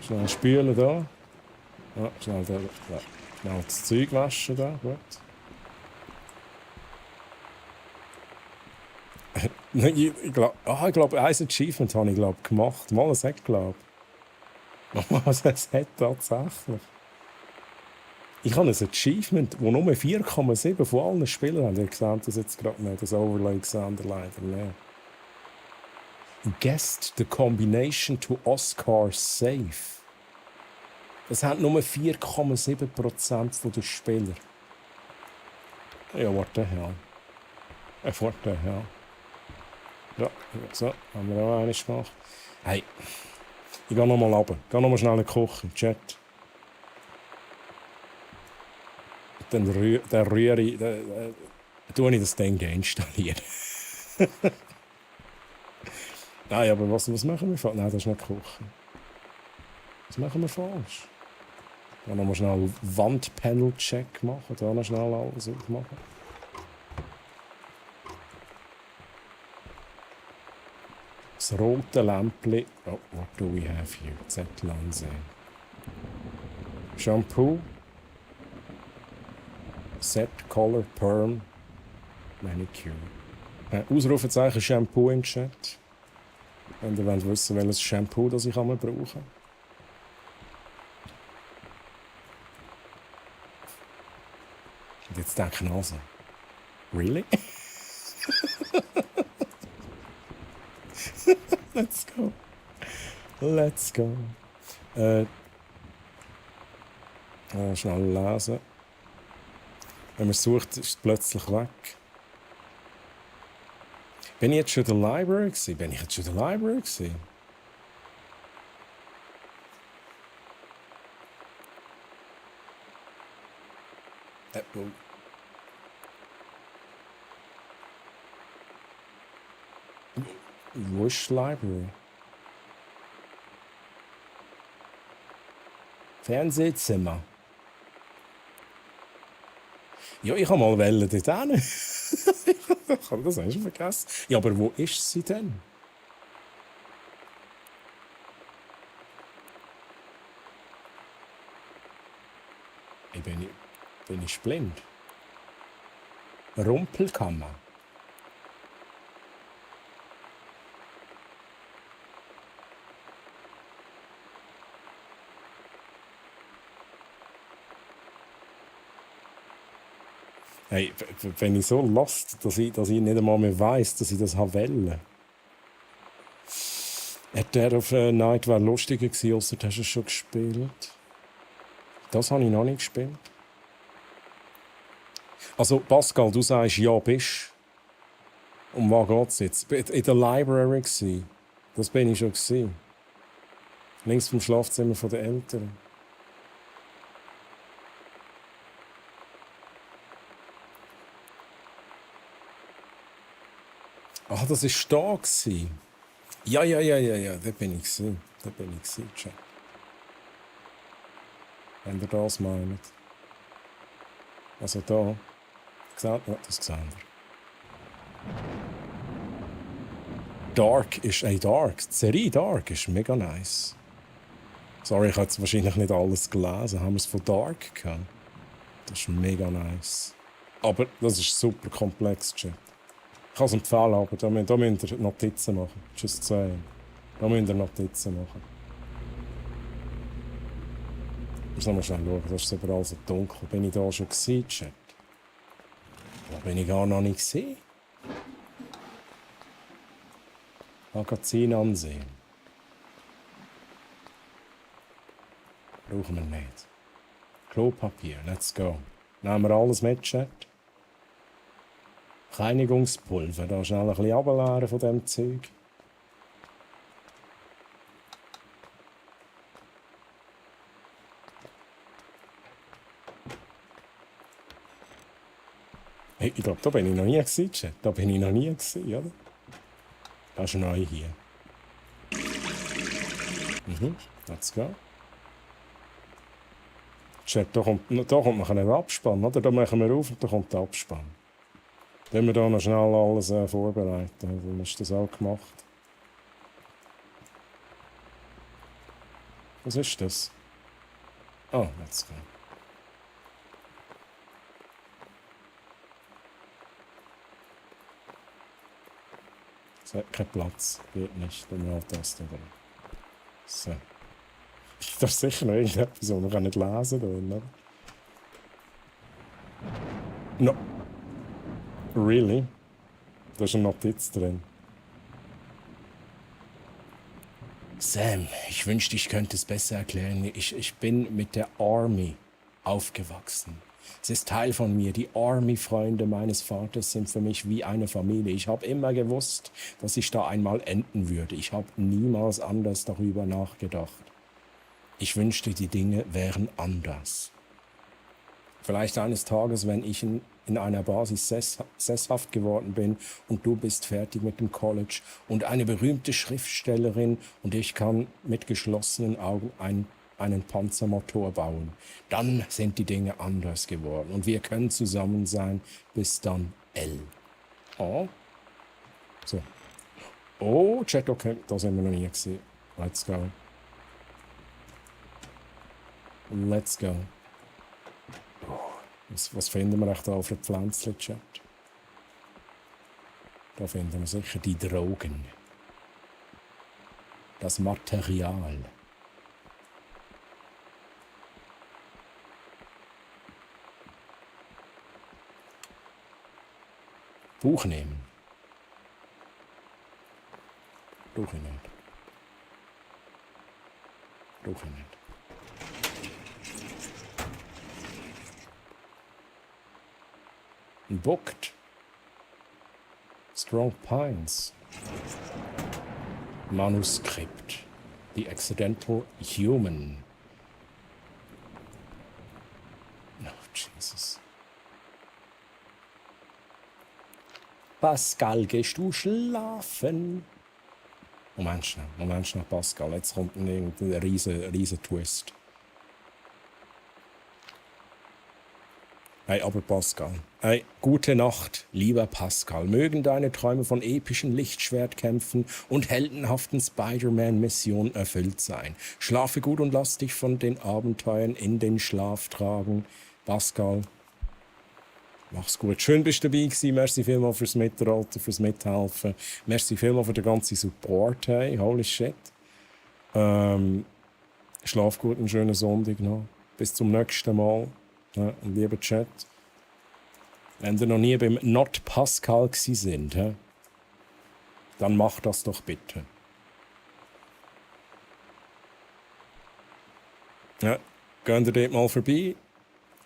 Schnell spülen da. Ja, schnell das Zeug waschen da, gut. Ich glaube, ein Achievement habe ich gemacht. Mal, es hat, glaube ich. Was es hat tatsächlich. Ich habe ein Achievement, das nur 4,7 von allen Spielern haben. Ihr seht das jetzt gerade nicht, das Overlay gesehen, leider nicht. Guessed the combination to Oscar safe. Das haben nur 4,7% der Spieler. Ja, what the hell. What the hell. Ja, so, haben wir auch eines gemacht. Hey, ich gehe nochmal runter. Geh nochmal schnell kochen, Chat. Dann rühre ich, tue ich das Ding installieren. Nein, aber was machen wir falsch? Nein, das ist nicht kochen. Was machen wir falsch? Dann nochmal schnell einen Wandpanel-Check machen. Da noch schnell alles aufmachen. Das rote Lämpchen. Oh, what do we have here? Zettel ansehen. Shampoo. Set Color Perm Manicure. Ausrufezeichen Shampoo im Chat. Wenn ihr wollt wissen, welches Shampoo das ich brauchen kann. Und jetzt denken also, really? Let's go. Let's go. Schnell lesen. Wenn man es sucht, ist es plötzlich weg. Bin ich jetzt schon in der Library gewesen? Bin ich jetzt schon in der Library gewesen? Wo ist die Library? Fernsehzimmer. Ja, ich habe mal Welle dort hin. Ich habe das eigentlich schon vergessen. Ja, aber wo ist sie denn? Bin ich blind? Rumpelkammer. Hey, wenn ich so lost, dass ich nicht einmal mehr weiss, dass ich das wollte. Hat der auf Night wäre lustiger gewesen, ausser du hast es schon gespielt. Das habe ich noch nicht gespielt. Also Pascal, du sagst, ja, bist. Um was geht es jetzt? In der Library gewesen. Das bin ich schon gewesen. Links vom Schlafzimmer der Eltern. Ah, das war da gewesen. Ja, da bin ich gewesen. Chat. Wenn ihr das meint. Also da. Ja, das sehen wir. Dark ist, Dark. Die Serie Dark ist mega nice. Sorry, ich habe jetzt wahrscheinlich nicht alles gelesen. Haben wir es von Dark gehabt? Das ist mega nice. Aber das ist super komplex, Chat. Ich kann es empfehlen, aber da müsst ihr Notizen machen. Just saying. Da müsst ihr Notizen machen. Ich muss noch mal schnell schauen, das ist überall so dunkel. Bin ich da schon gewesen, Chat? Da bin ich gar noch nicht gewesen. Magazin ansehen. Brauchen wir nicht. Klopapier, let's go. Nehmen wir alles mit, Chat. Reinigungspulver, da schnell ein bisschen runterleeren von diesem Zeug. Hey, ich glaube, da bin ich noch nie gewesen, Chat. Da bin ich noch nie gewesen, oder? Das ist neu hier. Let's go. Chat, da kommt noch ein Abspann, oder? Da machen wir auf und da kommt der Abspann. Wenn wir da noch schnell alles vorbereiten, dann ist das auch gemacht. Was ist das? Oh, let's go. Es hat keinen Platz, geht nicht, dann halt das da drin. So. Da ist sicher noch irgendetwas, was man nicht lesen kann, oder? No. Really? Da ist eine Notiz drin. Sam, ich wünschte, ich könnte es besser erklären. Ich bin mit der Army aufgewachsen. Es ist Teil von mir. Die Army-Freunde meines Vaters sind für mich wie eine Familie. Ich habe immer gewusst, dass ich da einmal enden würde. Ich habe niemals anders darüber nachgedacht. Ich wünschte, die Dinge wären anders. Vielleicht eines Tages, wenn ich in einer Basis sesshaft geworden bin und du bist fertig mit dem College und eine berühmte Schriftstellerin und ich kann mit geschlossenen Augen einen Panzermotor bauen. Dann sind die Dinge anders geworden und wir können zusammen sein bis dann L. Oh. So. Oh, Chat, okay, da sind wir noch nie gesehen. Let's go. Let's go. Was finden wir echt da auf der Pflänzchen-Chat? Da finden wir sicher die Drogen. Das Material. Buch nehmen. Brauche ich nicht. Brauche ich nicht. Booked. Strong Pines. Manuskript. The Accidental Human. Oh, Jesus. Pascal, gehst du schlafen? Moment schnell, Pascal. Jetzt kommt ein riesen Twist. Hey, aber Pascal. Hey, gute Nacht, lieber Pascal. Mögen deine Träume von epischen Lichtschwertkämpfen und heldenhaften Spider-Man-Missionen erfüllt sein. Schlafe gut und lass dich von den Abenteuern in den Schlaf tragen. Pascal, mach's gut. Schön bist du dabei gewesen. Merci vielmals fürs Mitraten, fürs Mithelfen. Merci vielmals für den ganzen Support. Hey, holy shit. Schlaf gut, einen schönen Sonntag noch. Bis zum nächsten Mal. Ja, und lieber Chat, wenn ihr noch nie beim Not Pascal gsi sind, dann macht das doch bitte. Ja, geht ihr dort mal vorbei,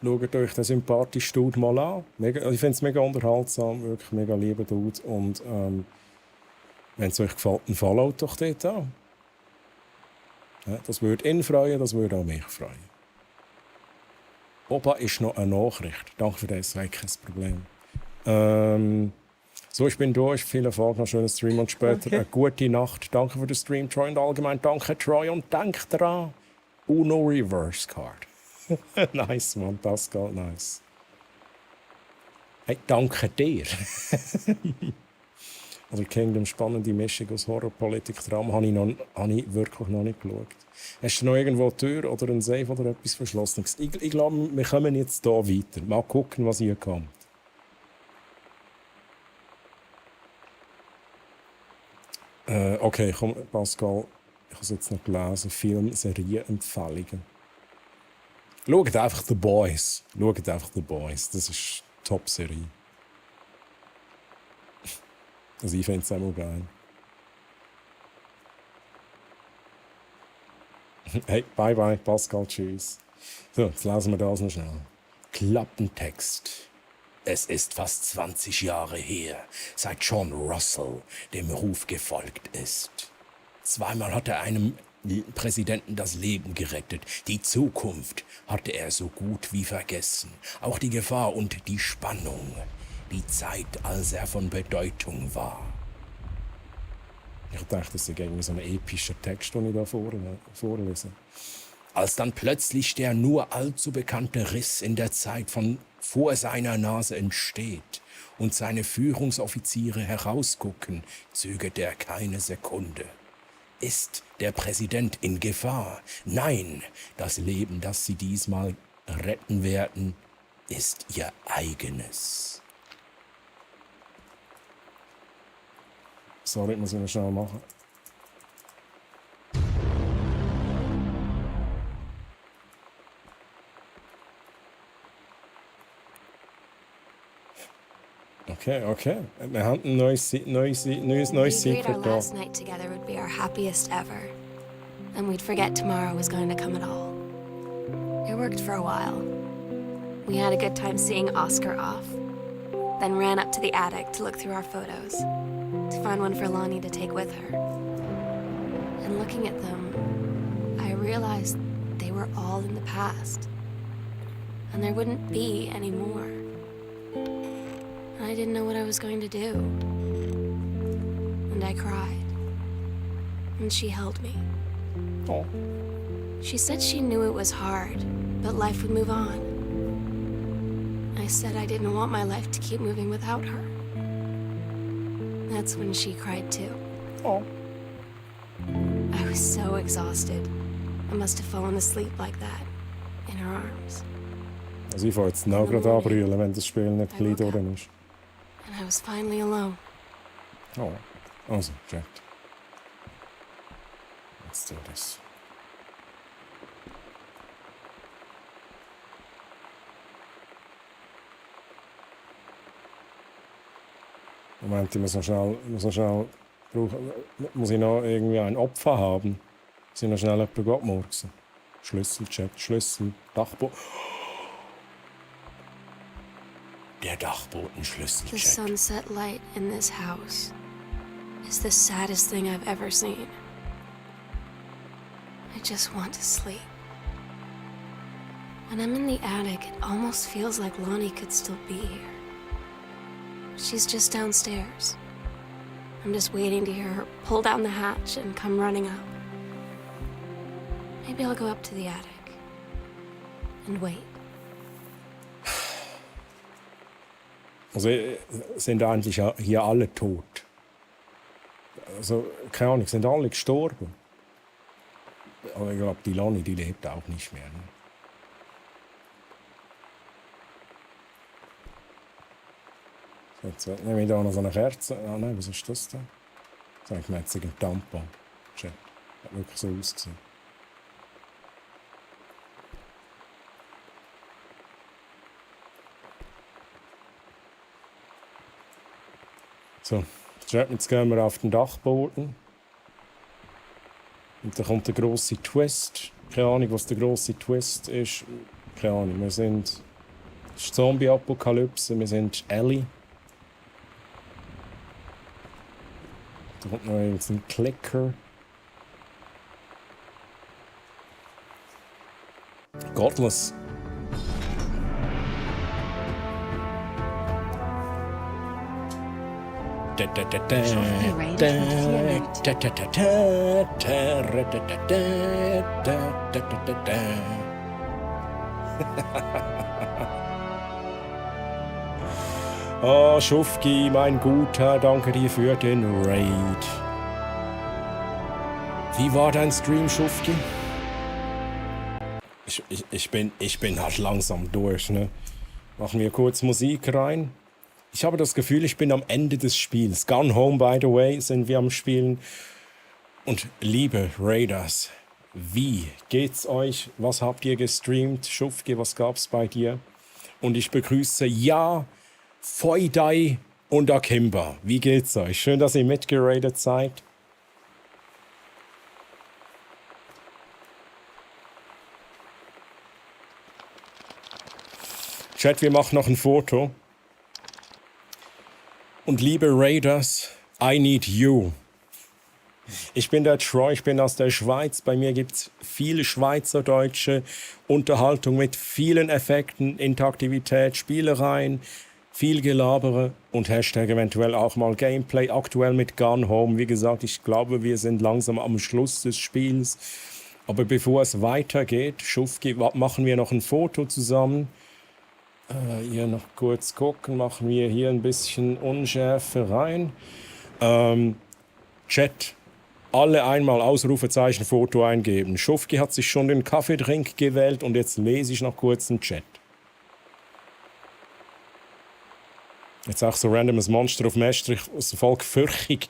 schaut euch den sympathischen Dude mal an. Mega, ich finde es mega unterhaltsam, wirklich mega lieber Dude. Und wenn es euch gefällt, dann followt doch dort an. Ja, das würde ihn freuen, das würde auch mich freuen. Opa ist noch eine Nachricht. Danke für das, kein Problem. So, ich bin durch. Viel Erfolg, noch schönen Stream und später eine gute Nacht. Danke für den Stream, Troy, und allgemein danke, Troy, und denk dran, Uno Reverse Card. Nice, Mann, Pascal, nice. Hey, danke dir. Also Kingdom, spannende Mischung aus Horror, Politik, Drama, habe ich wirklich noch nicht geschaut. Hast du noch irgendwo eine Tür oder ein Safe oder etwas Verschlossenes? Ich glaube, wir kommen jetzt hier weiter. Mal gucken, was hier kommt. Okay, komm, Pascal, ich habe es jetzt noch gelesen. Film-Serien-Empfehlungen. Schaut einfach The Boys. Das ist eine Top-Serie. Also ich finde es auch geil. Hey, bye bye, Pascal, tschüss. So, jetzt lesen wir das noch schnell. Klappentext. Es ist fast 20 Jahre her, seit John Russell dem Ruf gefolgt ist. Zweimal hat er einem Präsidenten das Leben gerettet. Die Zukunft hatte er so gut wie vergessen. Auch die Gefahr und die Spannung. Die Zeit, als er von Bedeutung war. Ich dachte, das ist irgendwie so ein epischer Text, den ich da vorlese. als dann plötzlich der nur allzu bekannte Riss in der Zeit von vor seiner Nase entsteht und seine Führungsoffiziere herausgucken, zögert er keine Sekunde. Ist der Präsident in Gefahr? Nein, das Leben, das sie diesmal retten werden, ist ihr eigenes. Sorry, muss ich noch schnell machen. Okay. Wir haben ein neues We agreed our Secret da. last night together would be our happiest ever. And we'd forget tomorrow was going to come at all. It worked for a while. We had a good time seeing Oscar off. Then ran up to the attic to look through our photos. To find one for Lonnie to take with her. And looking at them, I realized they were all in the past. And there wouldn't be any more. And I didn't know what I was going to do. And I cried. And she held me. Oh. She said she knew it was hard, but life would move on. I said I didn't want my life to keep moving without her. That's when she cried too. Oh. I was so exhausted. I must have fallen asleep like that, in her arms. Also ich fange jetzt noch gerade anbrüllen, wenn das Spiel nicht gleich durch ist. And I was finally alone. Oh, also, checkt. Let's do this. Moment, ich muss ich noch irgendwie ein Opfer haben? Muss ich noch schnell jemanden abmurksen? Schlüssel checkt, Schlüssel, Dachboden. Der Dachbodenschlüssel The check. sunset light in this house is the saddest thing I've ever seen. I just want to sleep. When I'm in the attic, it almost feels like Lonnie could still be here. She's just downstairs. I'm just waiting to hear her pull down the hatch and come running up. Maybe I'll go up to the attic and wait. Also sind eigentlich hier alle tot. Also, keine Ahnung, sind alle gestorben. Aber ich glaube, die Lonnie, die lebt auch nicht mehr. Ne? So, jetzt nehme ich da noch so eine Kerze. Ah nein, was ist das denn? Das ist ein gemütlicher Tampon. Check. Hat wirklich so ausgesehen. So, jetzt gehen wir auf den Dachboden. Und dann kommt der grosse Twist. Keine Ahnung, was der grosse Twist ist. Keine Ahnung, wir sind... Es ist Zombie-Apokalypse, wir sind Ellie. Da kommt noch ein Clicker. Godless. Oh, Schufki, mein Guter, danke dir für den Raid. Wie war dein Stream, Schufki? Ich bin halt langsam durch, ne? Machen wir kurz Musik rein. Ich habe das Gefühl, ich bin am Ende des Spiels. Gone Home, by the way, sind wir am Spielen. Und liebe Raiders, wie geht's euch? Was habt ihr gestreamt? Schufki, was gab's bei dir? Und ich begrüße Foidai und Akimba. Wie geht's euch? Schön, dass ihr mitgeradet seid. Chat, wir machen noch ein Foto. Und liebe Raiders, I need you. Ich bin der Troy, ich bin aus der Schweiz. Bei mir gibt es viele schweizerdeutsche Unterhaltung mit vielen Effekten, Interaktivität, Spielereien, viel Gelabere und Hashtag eventuell auch mal Gameplay. Aktuell mit Gone Home. Wie gesagt, ich glaube, wir sind langsam am Schluss des Spiels. Aber bevor es weitergeht, Schufki, machen wir noch ein Foto zusammen. Hier noch kurz gucken, machen wir hier ein bisschen Unschärfe rein. Chat, alle einmal Ausrufezeichen Foto eingeben. Schufki hat sich schon den Kaffeedrink gewählt und jetzt lese ich noch kurz den Chat. Jetzt auch so randomes Monster auf Maastricht, so voll gefürchtige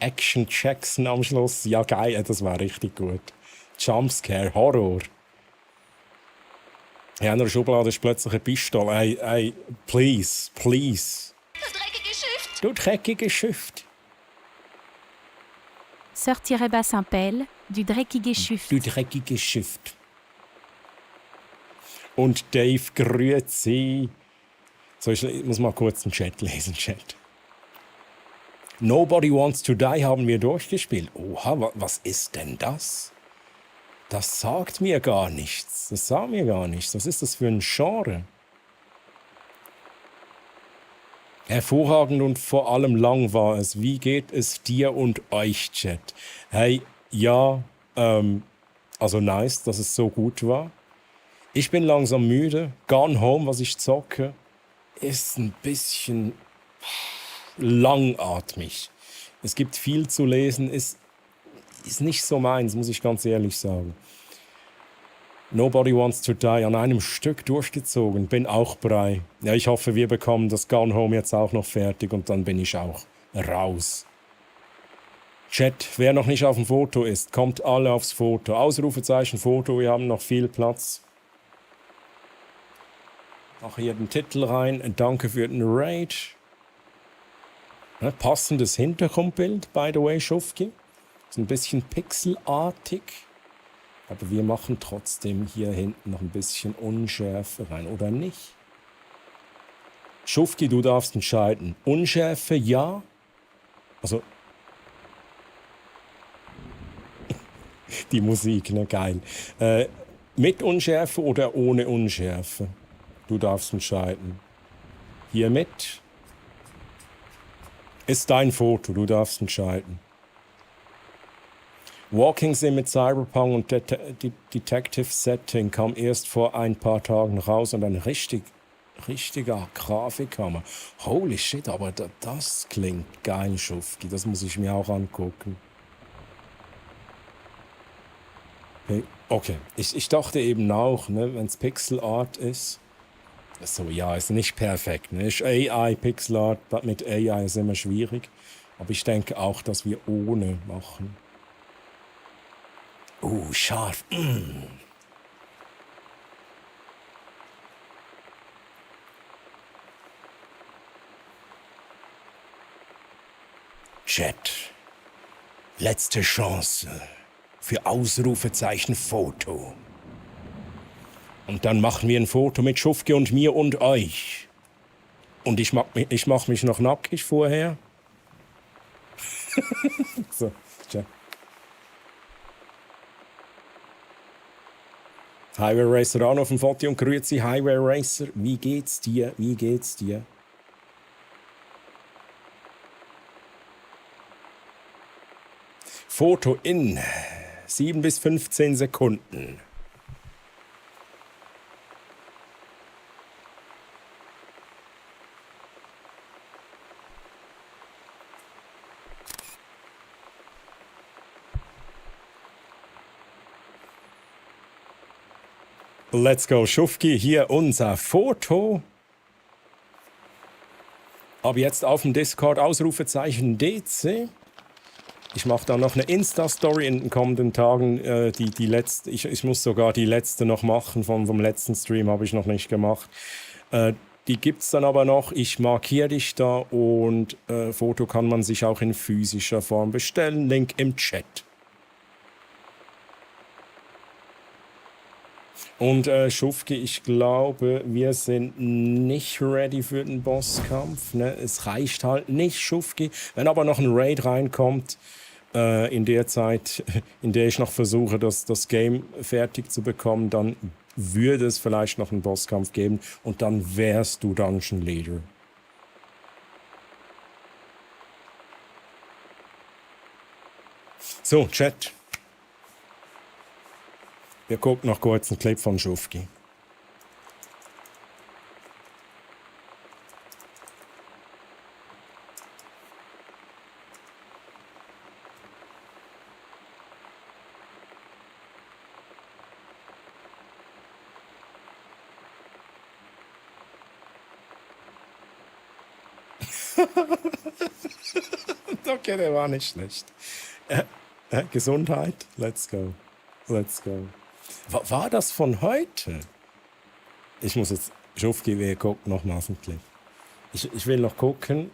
Action-Jackson am Schluss. Ja, geil, das war richtig gut. Jumpscare, Horror. Ja, in der Schublade ist plötzlich eine Pistole. Ey, please. Du dreckige Schift! Du dreckige Schift. Sœur Bassin-Pelle, du dreckige Schiff. Du dreckige Schift. Und Dave grüezi. So, ich muss mal kurz den Chat lesen, Chat. Nobody Wants to Die haben wir durchgespielt. Oha, was ist denn das? Das sagt mir gar nichts. Das sagt mir gar nichts. Was ist das für ein Genre? Hervorragend und vor allem lang war es. Wie geht es dir und euch, Chat? Hey, ja, also nice, dass es so gut war. Ich bin langsam müde. Gone Home, was ich zocke, ist ein bisschen langatmig. Es gibt viel zu lesen, ist nicht so meins, muss ich ganz ehrlich sagen. Nobody Wants to Die an einem Stück durchgezogen, bin auch Brei. Ja, ich hoffe, wir bekommen das Gone Home jetzt auch noch fertig und dann bin ich auch raus. Chat, wer noch nicht auf dem Foto ist, kommt alle aufs Foto. Ausrufezeichen Foto, wir haben noch viel Platz. Mach hier den Titel rein. Danke für den Raid. Ja, passendes Hintergrundbild, by the way, Schufki. Ist ein bisschen pixelartig. Aber wir machen trotzdem hier hinten noch ein bisschen Unschärfe rein, oder nicht? Schufki, du darfst entscheiden. Unschärfe, ja. Also. Die Musik, ne, geil. Mit Unschärfe oder ohne Unschärfe? Du darfst entscheiden. Hiermit ist dein Foto, du darfst entscheiden. Walking Sim mit Cyberpunk und Detective Setting kam erst vor ein paar Tagen raus und ein richtiger Grafikhammer. Holy shit, aber das klingt geil, Schufki. Das muss ich mir auch angucken. Okay, ich dachte eben auch, ne, wenn es Pixel Art ist. So, ja, ist nicht perfekt. Ne? Ist AI, Pixel Art, mit AI ist immer schwierig. Aber ich denke auch, dass wir ohne machen. Scharf. Chat. Letzte Chance für Ausrufezeichen Foto. Und dann machen wir ein Foto mit Schufke und mir und euch. Und ich mach mich noch nackig vorher. So, tja. Highway Racer auch noch auf dem Foto und grüezi Highway Racer. Wie geht's dir? Wie geht's dir? Foto in 7 bis 15 Sekunden. Let's go, Schufki, hier unser Foto. Ab jetzt auf dem Discord Ausrufezeichen DC. Ich mache da noch eine Insta-Story in den kommenden Tagen. Die letzte, ich muss sogar die letzte noch machen, vom letzten Stream habe ich noch nicht gemacht. Die gibt es dann aber noch. Ich markiere dich da und Foto kann man sich auch in physischer Form bestellen. Link im Chat. Und Schufki, ich glaube, wir sind nicht ready für den Bosskampf. Ne? Es reicht halt nicht, Schufki. Wenn aber noch ein Raid reinkommt, in der Zeit, in der ich noch versuche, das Game fertig zu bekommen, dann würde es vielleicht noch einen Bosskampf geben und dann wärst du Dungeon Leader. So, Chat. Wir gucken noch kurz einen Clip von Schufki. Okay, der war nicht schlecht. Gesundheit, let's go. Let's go. War das von heute? Ich muss jetzt Schufki, wer guckt nochmal auf den Clip. Ich will noch gucken.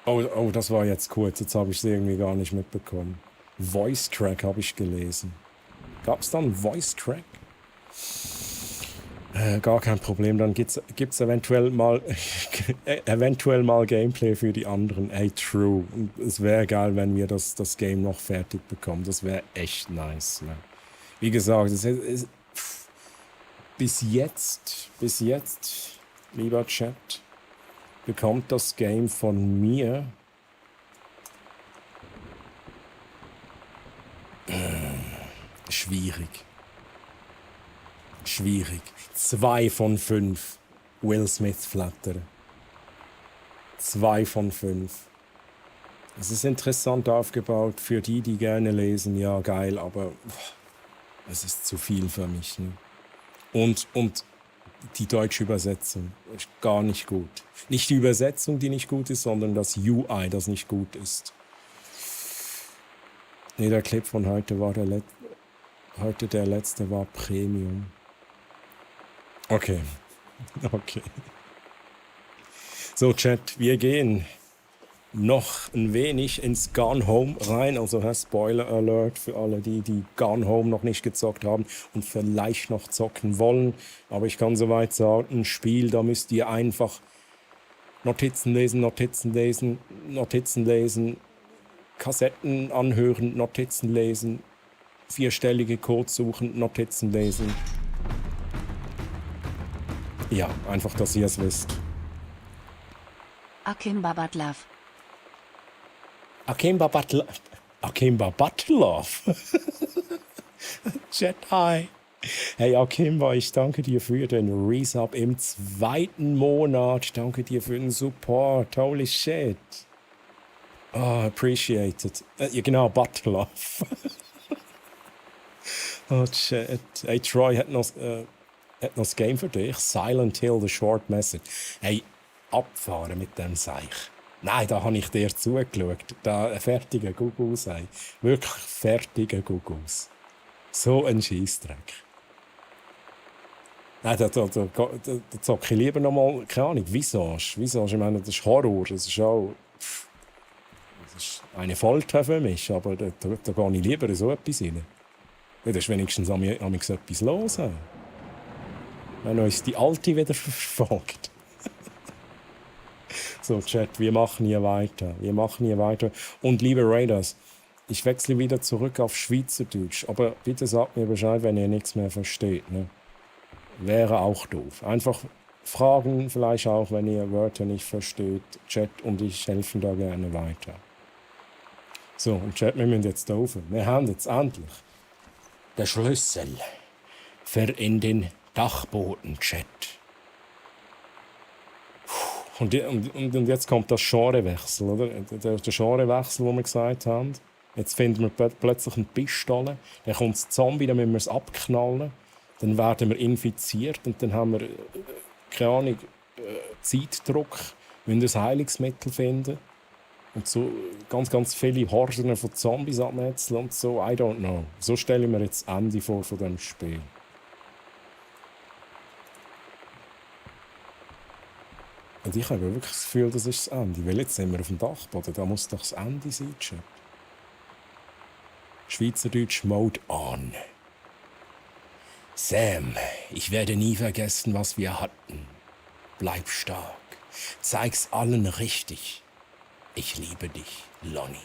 Oh, das war jetzt kurz. Jetzt habe ich es irgendwie gar nicht mitbekommen. Voice Track habe ich gelesen. Gab es da einen Voice Track? Gar kein Problem, dann gibt's eventuell mal Gameplay für die anderen. Hey, true. Es wäre geil, wenn wir das Game noch fertig bekommen. Das wäre echt nice. Ne? Wie gesagt, bis jetzt, lieber Chat, bekommt das Game von mir schwierig. 2 von 5 Will Smith Flatter. 2 von 5. Es ist interessant aufgebaut für die gerne lesen. Ja, geil, aber es ist zu viel für mich. Ne? Und die deutsche Übersetzung ist gar nicht gut. Nicht die Übersetzung, die nicht gut ist, sondern das UI, das nicht gut ist. Nee, der Clip von heute war der letzte war Premium. Okay. So, Chat, wir gehen noch ein wenig ins Gone Home rein. Also, Spoiler Alert für alle, die Gone Home noch nicht gezockt haben und vielleicht noch zocken wollen. Aber ich kann soweit sagen, ein Spiel, da müsst ihr einfach Notizen lesen, Kassetten anhören, Notizen lesen, 4-stellige Codes suchen, Notizen lesen. Ja, einfach, dass ihr es wisst. Akimba Batlov. Akimba Batlov. Jedi. Hey Akimba, ich danke dir für den Resub im 2. Monat. Danke dir für den Support. Holy shit. Oh, appreciated. Ja, genau, Batlov. Oh, shit. Hey, Troy hat noch das Game für dich. Silent Hill, The Short Message. Hey, abfahren mit dem Seich. Nein, da habe ich dir zugeschaut. Da fertiger Gugus, ey. Wirklich fertiger Gugus. So ein Scheissdreck. Nein, da zocke ich lieber nochmal, keine Ahnung, Visage. Ich meine, das ist Horror. Das ist auch... Das ist eine Folter für mich, aber da gehe ich lieber in so etwas rein. Ja, da ist wenigstens an mir etwas los. Wenn uns die Alte wieder verfolgt. So, Chat, wir machen hier weiter. Und liebe Raiders, ich wechsle wieder zurück auf Schweizerdeutsch. Aber bitte sagt mir Bescheid, wenn ihr nichts mehr versteht. Ne? Wäre auch doof. Einfach fragen, vielleicht auch, wenn ihr Wörter nicht versteht. Chat und ich helfen da gerne weiter. So, und Chat, wir müssen jetzt rauf. Wir haben jetzt endlich den Schlüssel für in den Dachboden-Chat. Und jetzt kommt das Genrewechsel, oder? Der Genrewechsel, den wir gesagt haben. Jetzt finden wir plötzlich eine Pistole, dann kommt das Zombie, dann müssen wir es abknallen. Dann werden wir infiziert und dann haben wir, keine Ahnung, Zeitdruck, wir müssen ein Heilungsmittel finden. Und so ganz viele Horden von Zombies abmetzeln und so, I don't know. So stelle ich mir jetzt das Ende vor von diesem Spiel. Und ich habe wirklich das Gefühl, das ist das Ende. Weil jetzt sind wir auf dem Dachboden, da muss doch das Ende sein, Chat. Schweizerdeutsch Mode on. Sam, ich werde nie vergessen, was wir hatten. Bleib stark. Zeig's allen richtig. Ich liebe dich, Lonnie.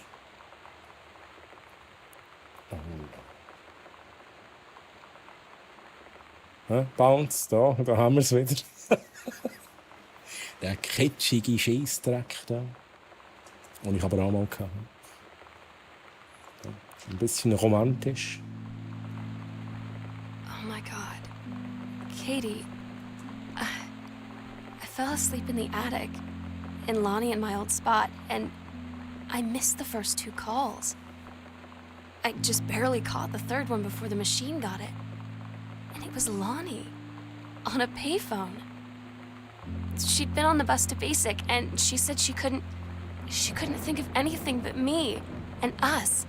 Bounce, da haben wir es wieder. Der kitschige Scheissdreck da. Und ich aber auch mal hatte. Ein bisschen romantisch. Oh my god. Katie. I fell asleep in the attic, in Lonnie and my old spot, and I missed the first 2 calls. I just barely caught the third one before the machine got it. And it was Lonnie, on a payphone. She'd been on the bus to Basic, and she said she couldn't think of anything but me and us,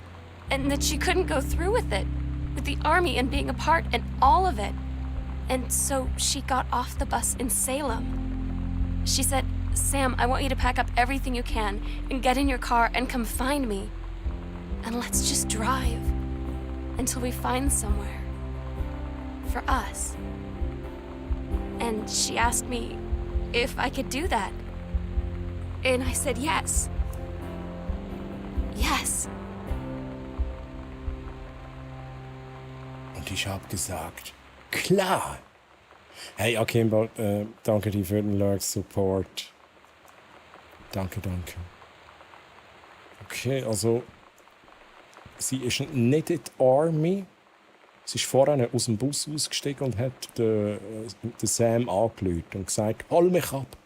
and that she couldn't go through with it, with the army and being apart and all of it. And so she got off the bus in Salem. She said, "Sam, I want you to pack up everything you can and get in your car and come find me. And let's just drive until we find somewhere for us." And she asked me if I could do that. And I said yes. Yes. Und ich habe gesagt, klar. Hey, Akimbo, danke dir für den Lurk-Support. Danke. Okay, also sie ist nicht in der Army. Sie ist vorher aus dem Bus ausgestiegen und hat den Sam angerufen und gesagt, hol mich ab.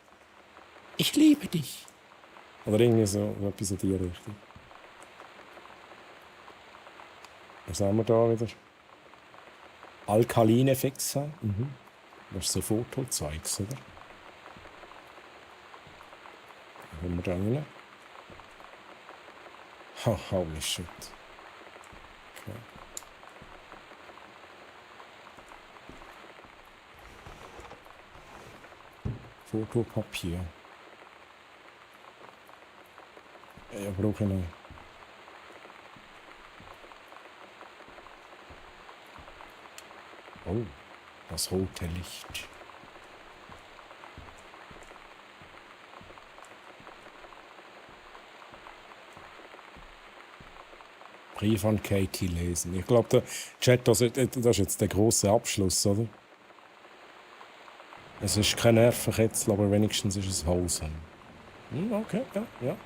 Ich liebe dich. Oder irgendwie so etwas in die Richtung. Was haben wir da wieder? Alkaline Fixe. Das ist so Fotozeugs, oder? Was haben wir da rein? Holy shit. Okay. Fotopapier. Ja, brauche ich nicht. Oh, das rote Licht. Brief an Katie lesen. Ich glaube, der Chat, das ist jetzt der grosse Abschluss, oder? Es ist kein Nervenkitzel, aber wenigstens ist es wholesome. Okay, ja.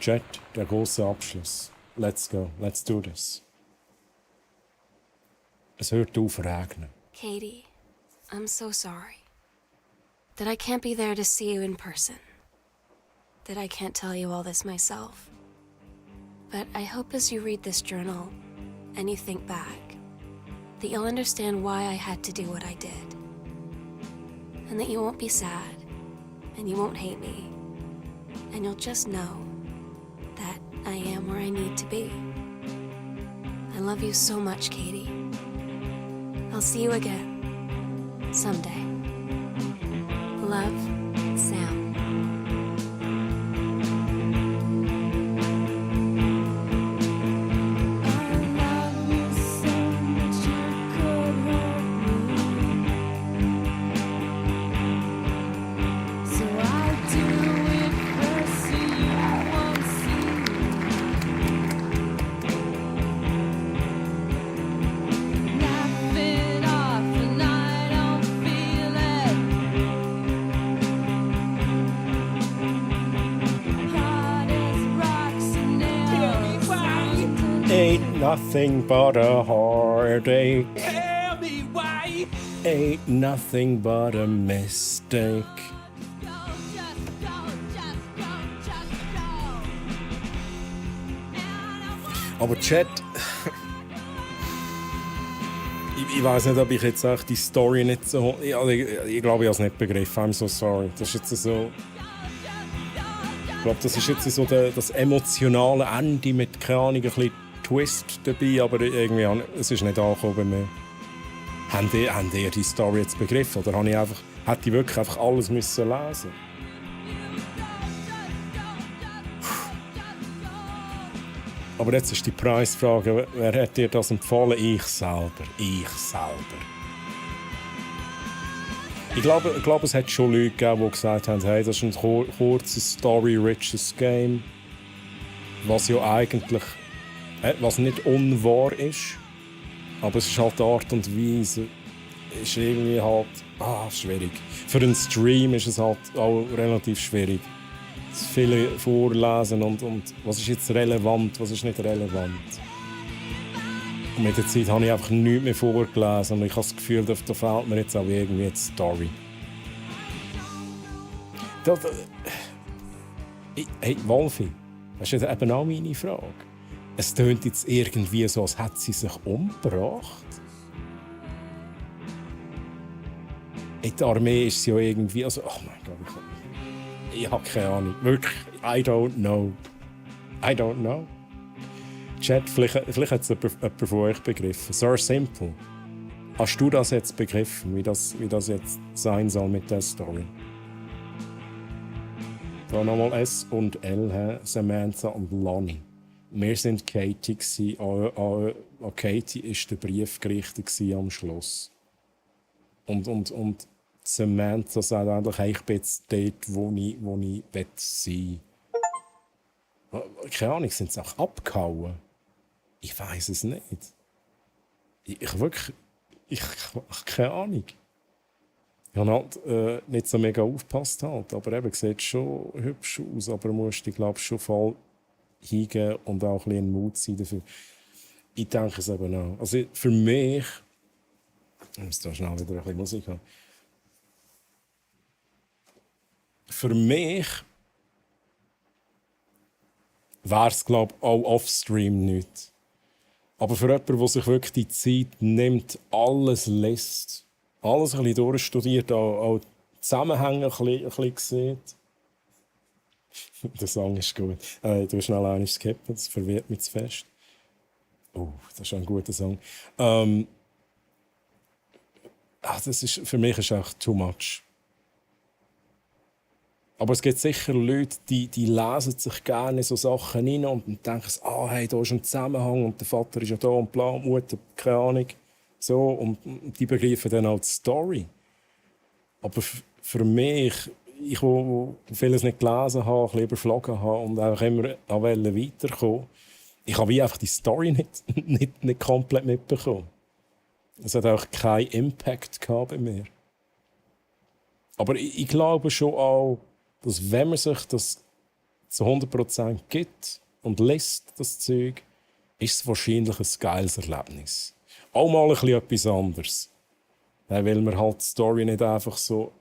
Chat, der grosse Abschluss. Let's go, let's do this. Es hört auf regnen. Katie, I'm so sorry that I can't be there to see you in person, that I can't tell you all this myself. But I hope as you read this journal and you think back, that you'll understand why I had to do what I did. And that you won't be sad, and you won't hate me, and you'll just know that I am where I need to be. I love you so much, Katie. I'll see you again, someday. Love, Sam. Ain't nothing but a heartache. Tell me why. Ain't nothing but a mistake. Aber Chat, ich weiß nicht, ob ich jetzt auch die Story nicht so. Ich glaube, ich habe es nicht begriffen. I'm so sorry. Das ist jetzt so. Ich glaube, das ist jetzt so das emotionale Ende mit, keine Ahnung, ein bisschen Twist dabei, aber irgendwie, es ist nicht angekommen bei mir. Habt ihr die Story jetzt begriffen? Oder hätte ich wirklich einfach alles müssen lesen? Aber jetzt ist die Preisfrage, wer hat dir das empfohlen? Ich selber. Ich glaube, es hat schon Leute gegeben, die gesagt haben, hey, das ist ein kurzes, story-riches Game, was ja eigentlich was nicht unwahr ist, aber es ist halt die Art und Weise, ist irgendwie halt schwierig. Für einen Stream ist es halt auch relativ schwierig, viele vorlesen und was ist jetzt relevant, was ist nicht relevant. Und mit der Zeit habe ich einfach nichts mehr vorgelesen und ich habe das Gefühl, da fehlt mir jetzt auch irgendwie die Story. Hey, Wolfi, das ist eben auch meine Frage. Es tönt jetzt irgendwie so, als hätte sie sich umgebracht. In der Armee ist sie ja irgendwie... Also, oh mein Gott, ich habe keine Ahnung. Wirklich, I don't know. Chat, vielleicht hat es jemand von euch begriffen. Sir Simple, hast du das jetzt begriffen, wie das jetzt sein soll mit der Story? Da nochmal S und L, Samantha und Lonnie. Wir sind Katie. An Katie war der Brief gerichtet am Schluss. Und Samantha sagt eigentlich, hey, ich bin jetzt dort, wo ich sein will. Keine Ahnung, sind sie auch abgehauen? Ich weiß es nicht. Ich habe keine Ahnung. Ich habe halt nicht so mega aufgepasst, halt, aber eben sieht schon hübsch aus. Aber musst dich, glaube ich, schon voll hingeben und auch ein bisschen Mut sein dafür. Ich denke es eben auch. Also für mich, ich muss da schnell wieder ein bisschen Musik haben. Für mich wäre es, glaube ich, auch offstream nicht. Aber für jemanden, der sich wirklich die Zeit nimmt, alles liest, alles ein bisschen durchstudiert, auch Zusammenhänge ein bisschen sieht. Der Song ist gut. Du hast schnell einen skippen, das verwirrt mich zu fest. Oh, das ist ein guter Song. Für mich ist echt too much. Aber es gibt sicher Leute, die lesen sich gerne so Sachen rein und denken, hey, da ist ein Zusammenhang und der Vater ist ja da und bla, und die Mutter, keine Ahnung. So, und die begreifen dann auch die Story. Aber für mich, ich, wo vieles nicht gelesen habe, ein bisschen überflogen habe und auch immer weiterkommen, ich habe wie einfach die Story nicht komplett mitbekommen. Es hat auch keinen Impact gehabt bei mir. Aber ich glaube schon auch, dass wenn man sich das zu 100% gibt und liest, das Zeug, ist es wahrscheinlich ein geiles Erlebnis. Auch mal ein bisschen etwas anderes. Weil man halt die Story nicht einfach so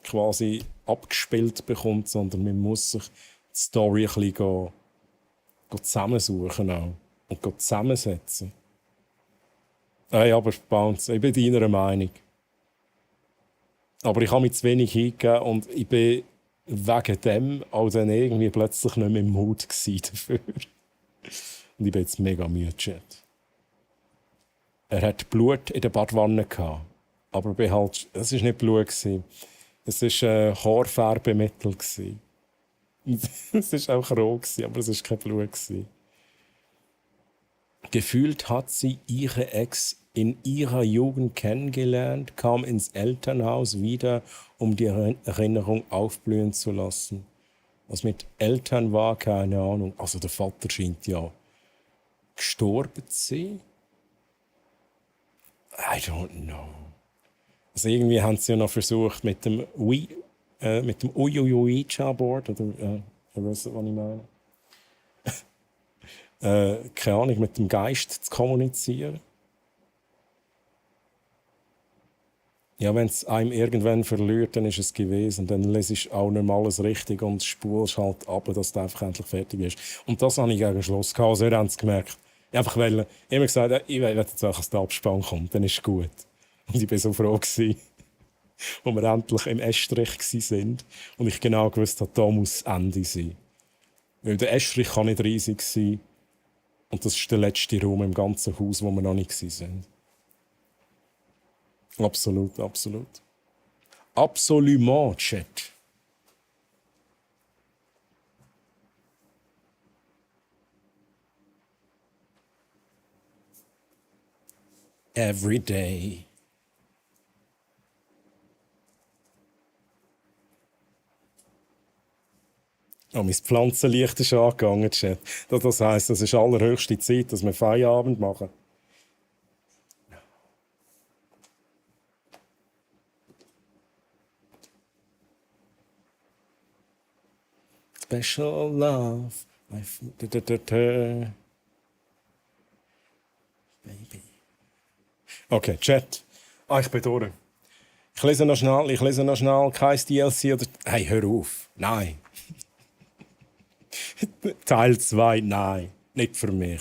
quasi abgespielt bekommt, sondern man muss sich die Story ein bisschen zusammensuchen auch und zusammensetzen. Hey, aber Bounce, ich bin deiner Meinung. Aber ich habe mich zu wenig hingegeben und ich bin wegen dem auch dann irgendwie plötzlich nicht mehr im Mut dafür. Und ich bin jetzt mega müde, Chat. Er hat Blut in der Badwanne gehabt. Aber es war nicht Blut. Es war Haarfärbemittel. Es war auch rot, aber es war kein Blut. Gefühlt hat sie ihre Ex in ihrer Jugend kennengelernt, kam ins Elternhaus wieder, um die Erinnerung aufblühen zu lassen. Was mit Eltern war, keine Ahnung. Also der Vater scheint ja gestorben zu sein. I don't know. Also irgendwie haben sie ja noch versucht mit dem Ouija-Board, oder ihr wisst, was ich meine. Keine Ahnung, mit dem Geist zu kommunizieren. Ja, wenn es einem irgendwann verliert, dann ist es gewesen. Dann lässt du auch nicht mal alles richtig und spulst halt ab, dass du einfach endlich fertig bist. Und das habe ich gegen Schluss gehabt. Also, ihr habt es gemerkt. Ich habe einfach immer gesagt, ich will jetzt auch, dass der Abspann kommt. Dann ist es gut. Und ich war so froh, als wir endlich im Estrich waren. Und ich genau gewusst habe, da muss das Ende sein. Weil der Estrich kann nicht riesig sein. Und das ist der letzte Raum im ganzen Haus, wo wir noch nicht waren. Absolut. Absolument, Chat. Every day. Oh, mein Pflanzenlicht ist angegangen, Chat. Das heisst, es ist allerhöchste Zeit, dass wir Feierabend machen. special love. Baby. Okay, Chat. Ich bin durch. Ich lese noch schnell. Kein DLC oder... Hey, hör auf. Nein. Teil 2, nein. Nicht für mich.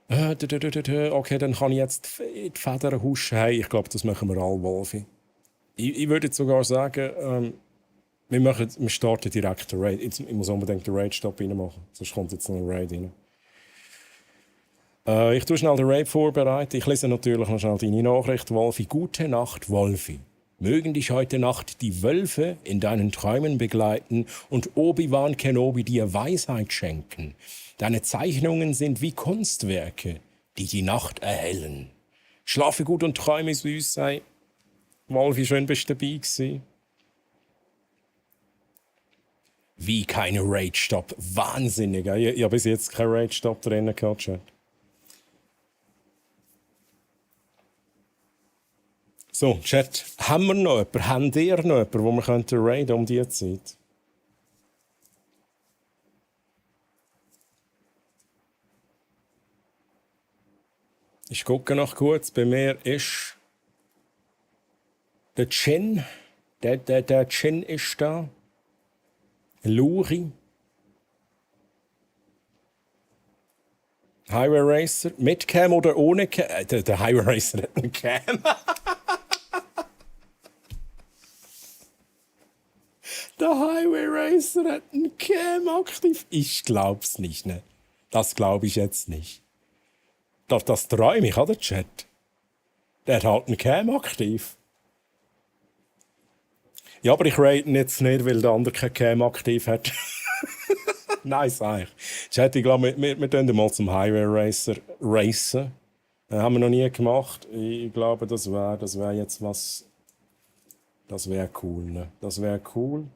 Okay, dann kann ich jetzt die Federn huschen. Hey, ich glaube, das machen wir alle, Wolfi. Ich würde jetzt sogar sagen, wir starten direkt den Raid. Ich muss unbedingt den Raid-Stop reinmachen, sonst kommt jetzt noch ein Raid rein. Ich tue schnell den Raid vorbereiten. Ich lese natürlich noch schnell deine Nachricht, Wolfi. Gute Nacht, Wolfi. Mögen dich heute Nacht die Wölfe in deinen Träumen begleiten und Obi-Wan Kenobi dir Weisheit schenken. Deine Zeichnungen sind wie Kunstwerke, die die Nacht erhellen. Schlafe gut und träume süß, sei. Wolfi, schön bist du dabei gewesen. Wie keine Rage-Stop. Wahnsinnig. Ich habe bis jetzt keinen Rage-Stop drin gehabt, Chat. So, Chat, haben wir noch jemanden? Habt ihr noch jemanden, wo wir raiden um diese Zeit? Ich gucke noch kurz. Bei mir ist der Chin. Der Chin ist da. Luri. Highway Racer. Mit Cam oder ohne Cam? Der Highway Racer hat einen Cam. Der Highway Racer hat einen Cam aktiv. Ich glaub's nicht, ne? Das glaube ich jetzt nicht. Das träume ich, oder, Chat? Der hat halt einen Cam aktiv. Ja, aber ich raide ihn jetzt nicht, weil der andere keinen Cam aktiv hat. Nice, eigentlich. Chat, ich glaube, wir gehen mal zum Highway Racer racen. Haben wir noch nie gemacht. Ich glaube, das wär jetzt was... Das wäre cool, ne? Das wäre cool.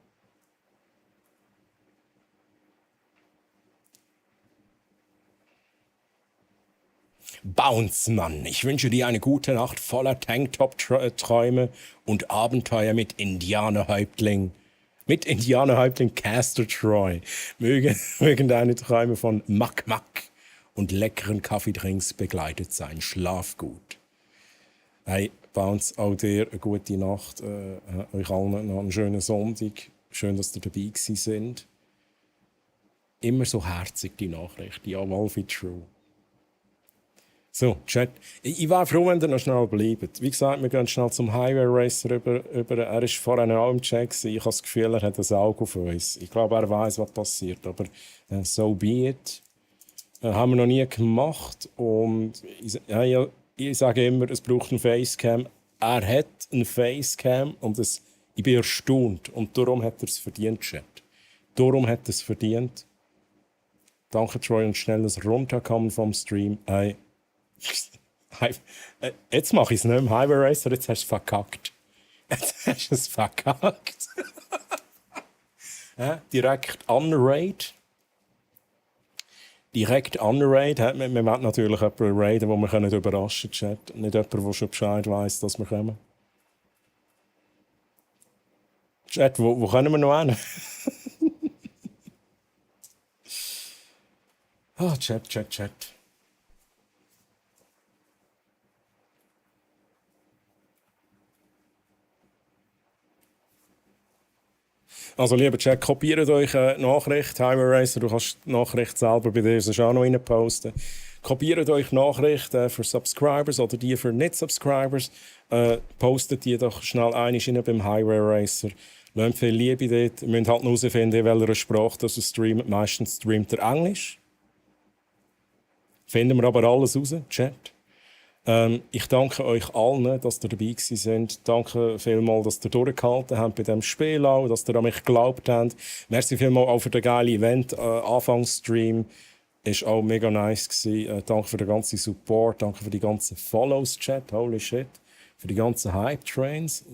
Bounce, Mann. Ich wünsche dir eine gute Nacht voller Tanktop-Träume und Abenteuer mit Indianerhäuptling. Mit Indianerhäuptling Castor Troy. Mögen deine Träume von Mack und leckeren Kaffeedrinks begleitet sein. Schlaf gut. Hey, Bounce, auch dir eine gute Nacht. Euch allen noch einen schönen Sonntag. Schön, dass ihr dabei gewesen sind. Immer so herzig, die Nachricht. Ja, Wolfi, true. So, Chat. Ich wäre froh, wenn ihr noch schnell bleibt. Wie gesagt, wir gehen schnell zum Highway Racer über. Er war vorhin auch im Chat. Ich habe das Gefühl, er hat ein Auge auf uns. Ich glaube, er weiß, was passiert. Aber so be it. Haben wir noch nie gemacht. Und ich sage immer, es braucht ein Facecam. Er hat ein Facecam und ich bin erstaunt. Und darum hat er es verdient, Chat. Darum hat er es verdient. Danke, Troy, und schnelles Runterkommen vom Stream. Jetzt mache ich es nicht im Highway Racer, jetzt hast du es verkackt. Direkt Unraid. Direkt Unraid. Wir wollen natürlich jemanden raiden, den wir überraschen können. Chat. Nicht jemanden, der schon Bescheid weiss, dass wir kommen. Chat, wo können wir noch hin? Chat. Also, lieber Chat, kopiert euch eine Nachricht. Highway Racer, du kannst die Nachricht selber bei dir auch noch rein posten. Kopiert euch Nachrichten für Subscribers oder die für Nicht-Subscribers. Postet die doch schnell einmal rein beim Highway Racer. Lasst viel Liebe dort. Wir müssen halt herausfinden, in welcher Sprache das streamt. Meistens streamt er Englisch. Finden wir aber alles raus, Chat. Ich danke euch allen, dass ihr dabei seid. Danke vielmals, dass ihr durchgehalten habt bei diesem Spiel auch, dass ihr an mich geglaubt habt. Merci vielmals auch für das geile Event. Anfangsstream war auch mega nice gewesen. Danke für den ganzen Support, danke für die ganzen Follows, Chat. Holy shit. Für die ganzen Hype-Trains.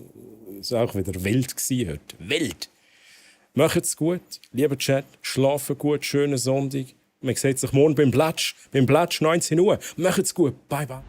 Es war auch wieder wild gewesen heute. Wild! Macht's gut, lieber Chat. Schlafen gut, schönen Sonntag. Man sieht sich morgen beim Plätsch. Beim Plätsch, 19 Uhr. Macht's gut. Bye, bye.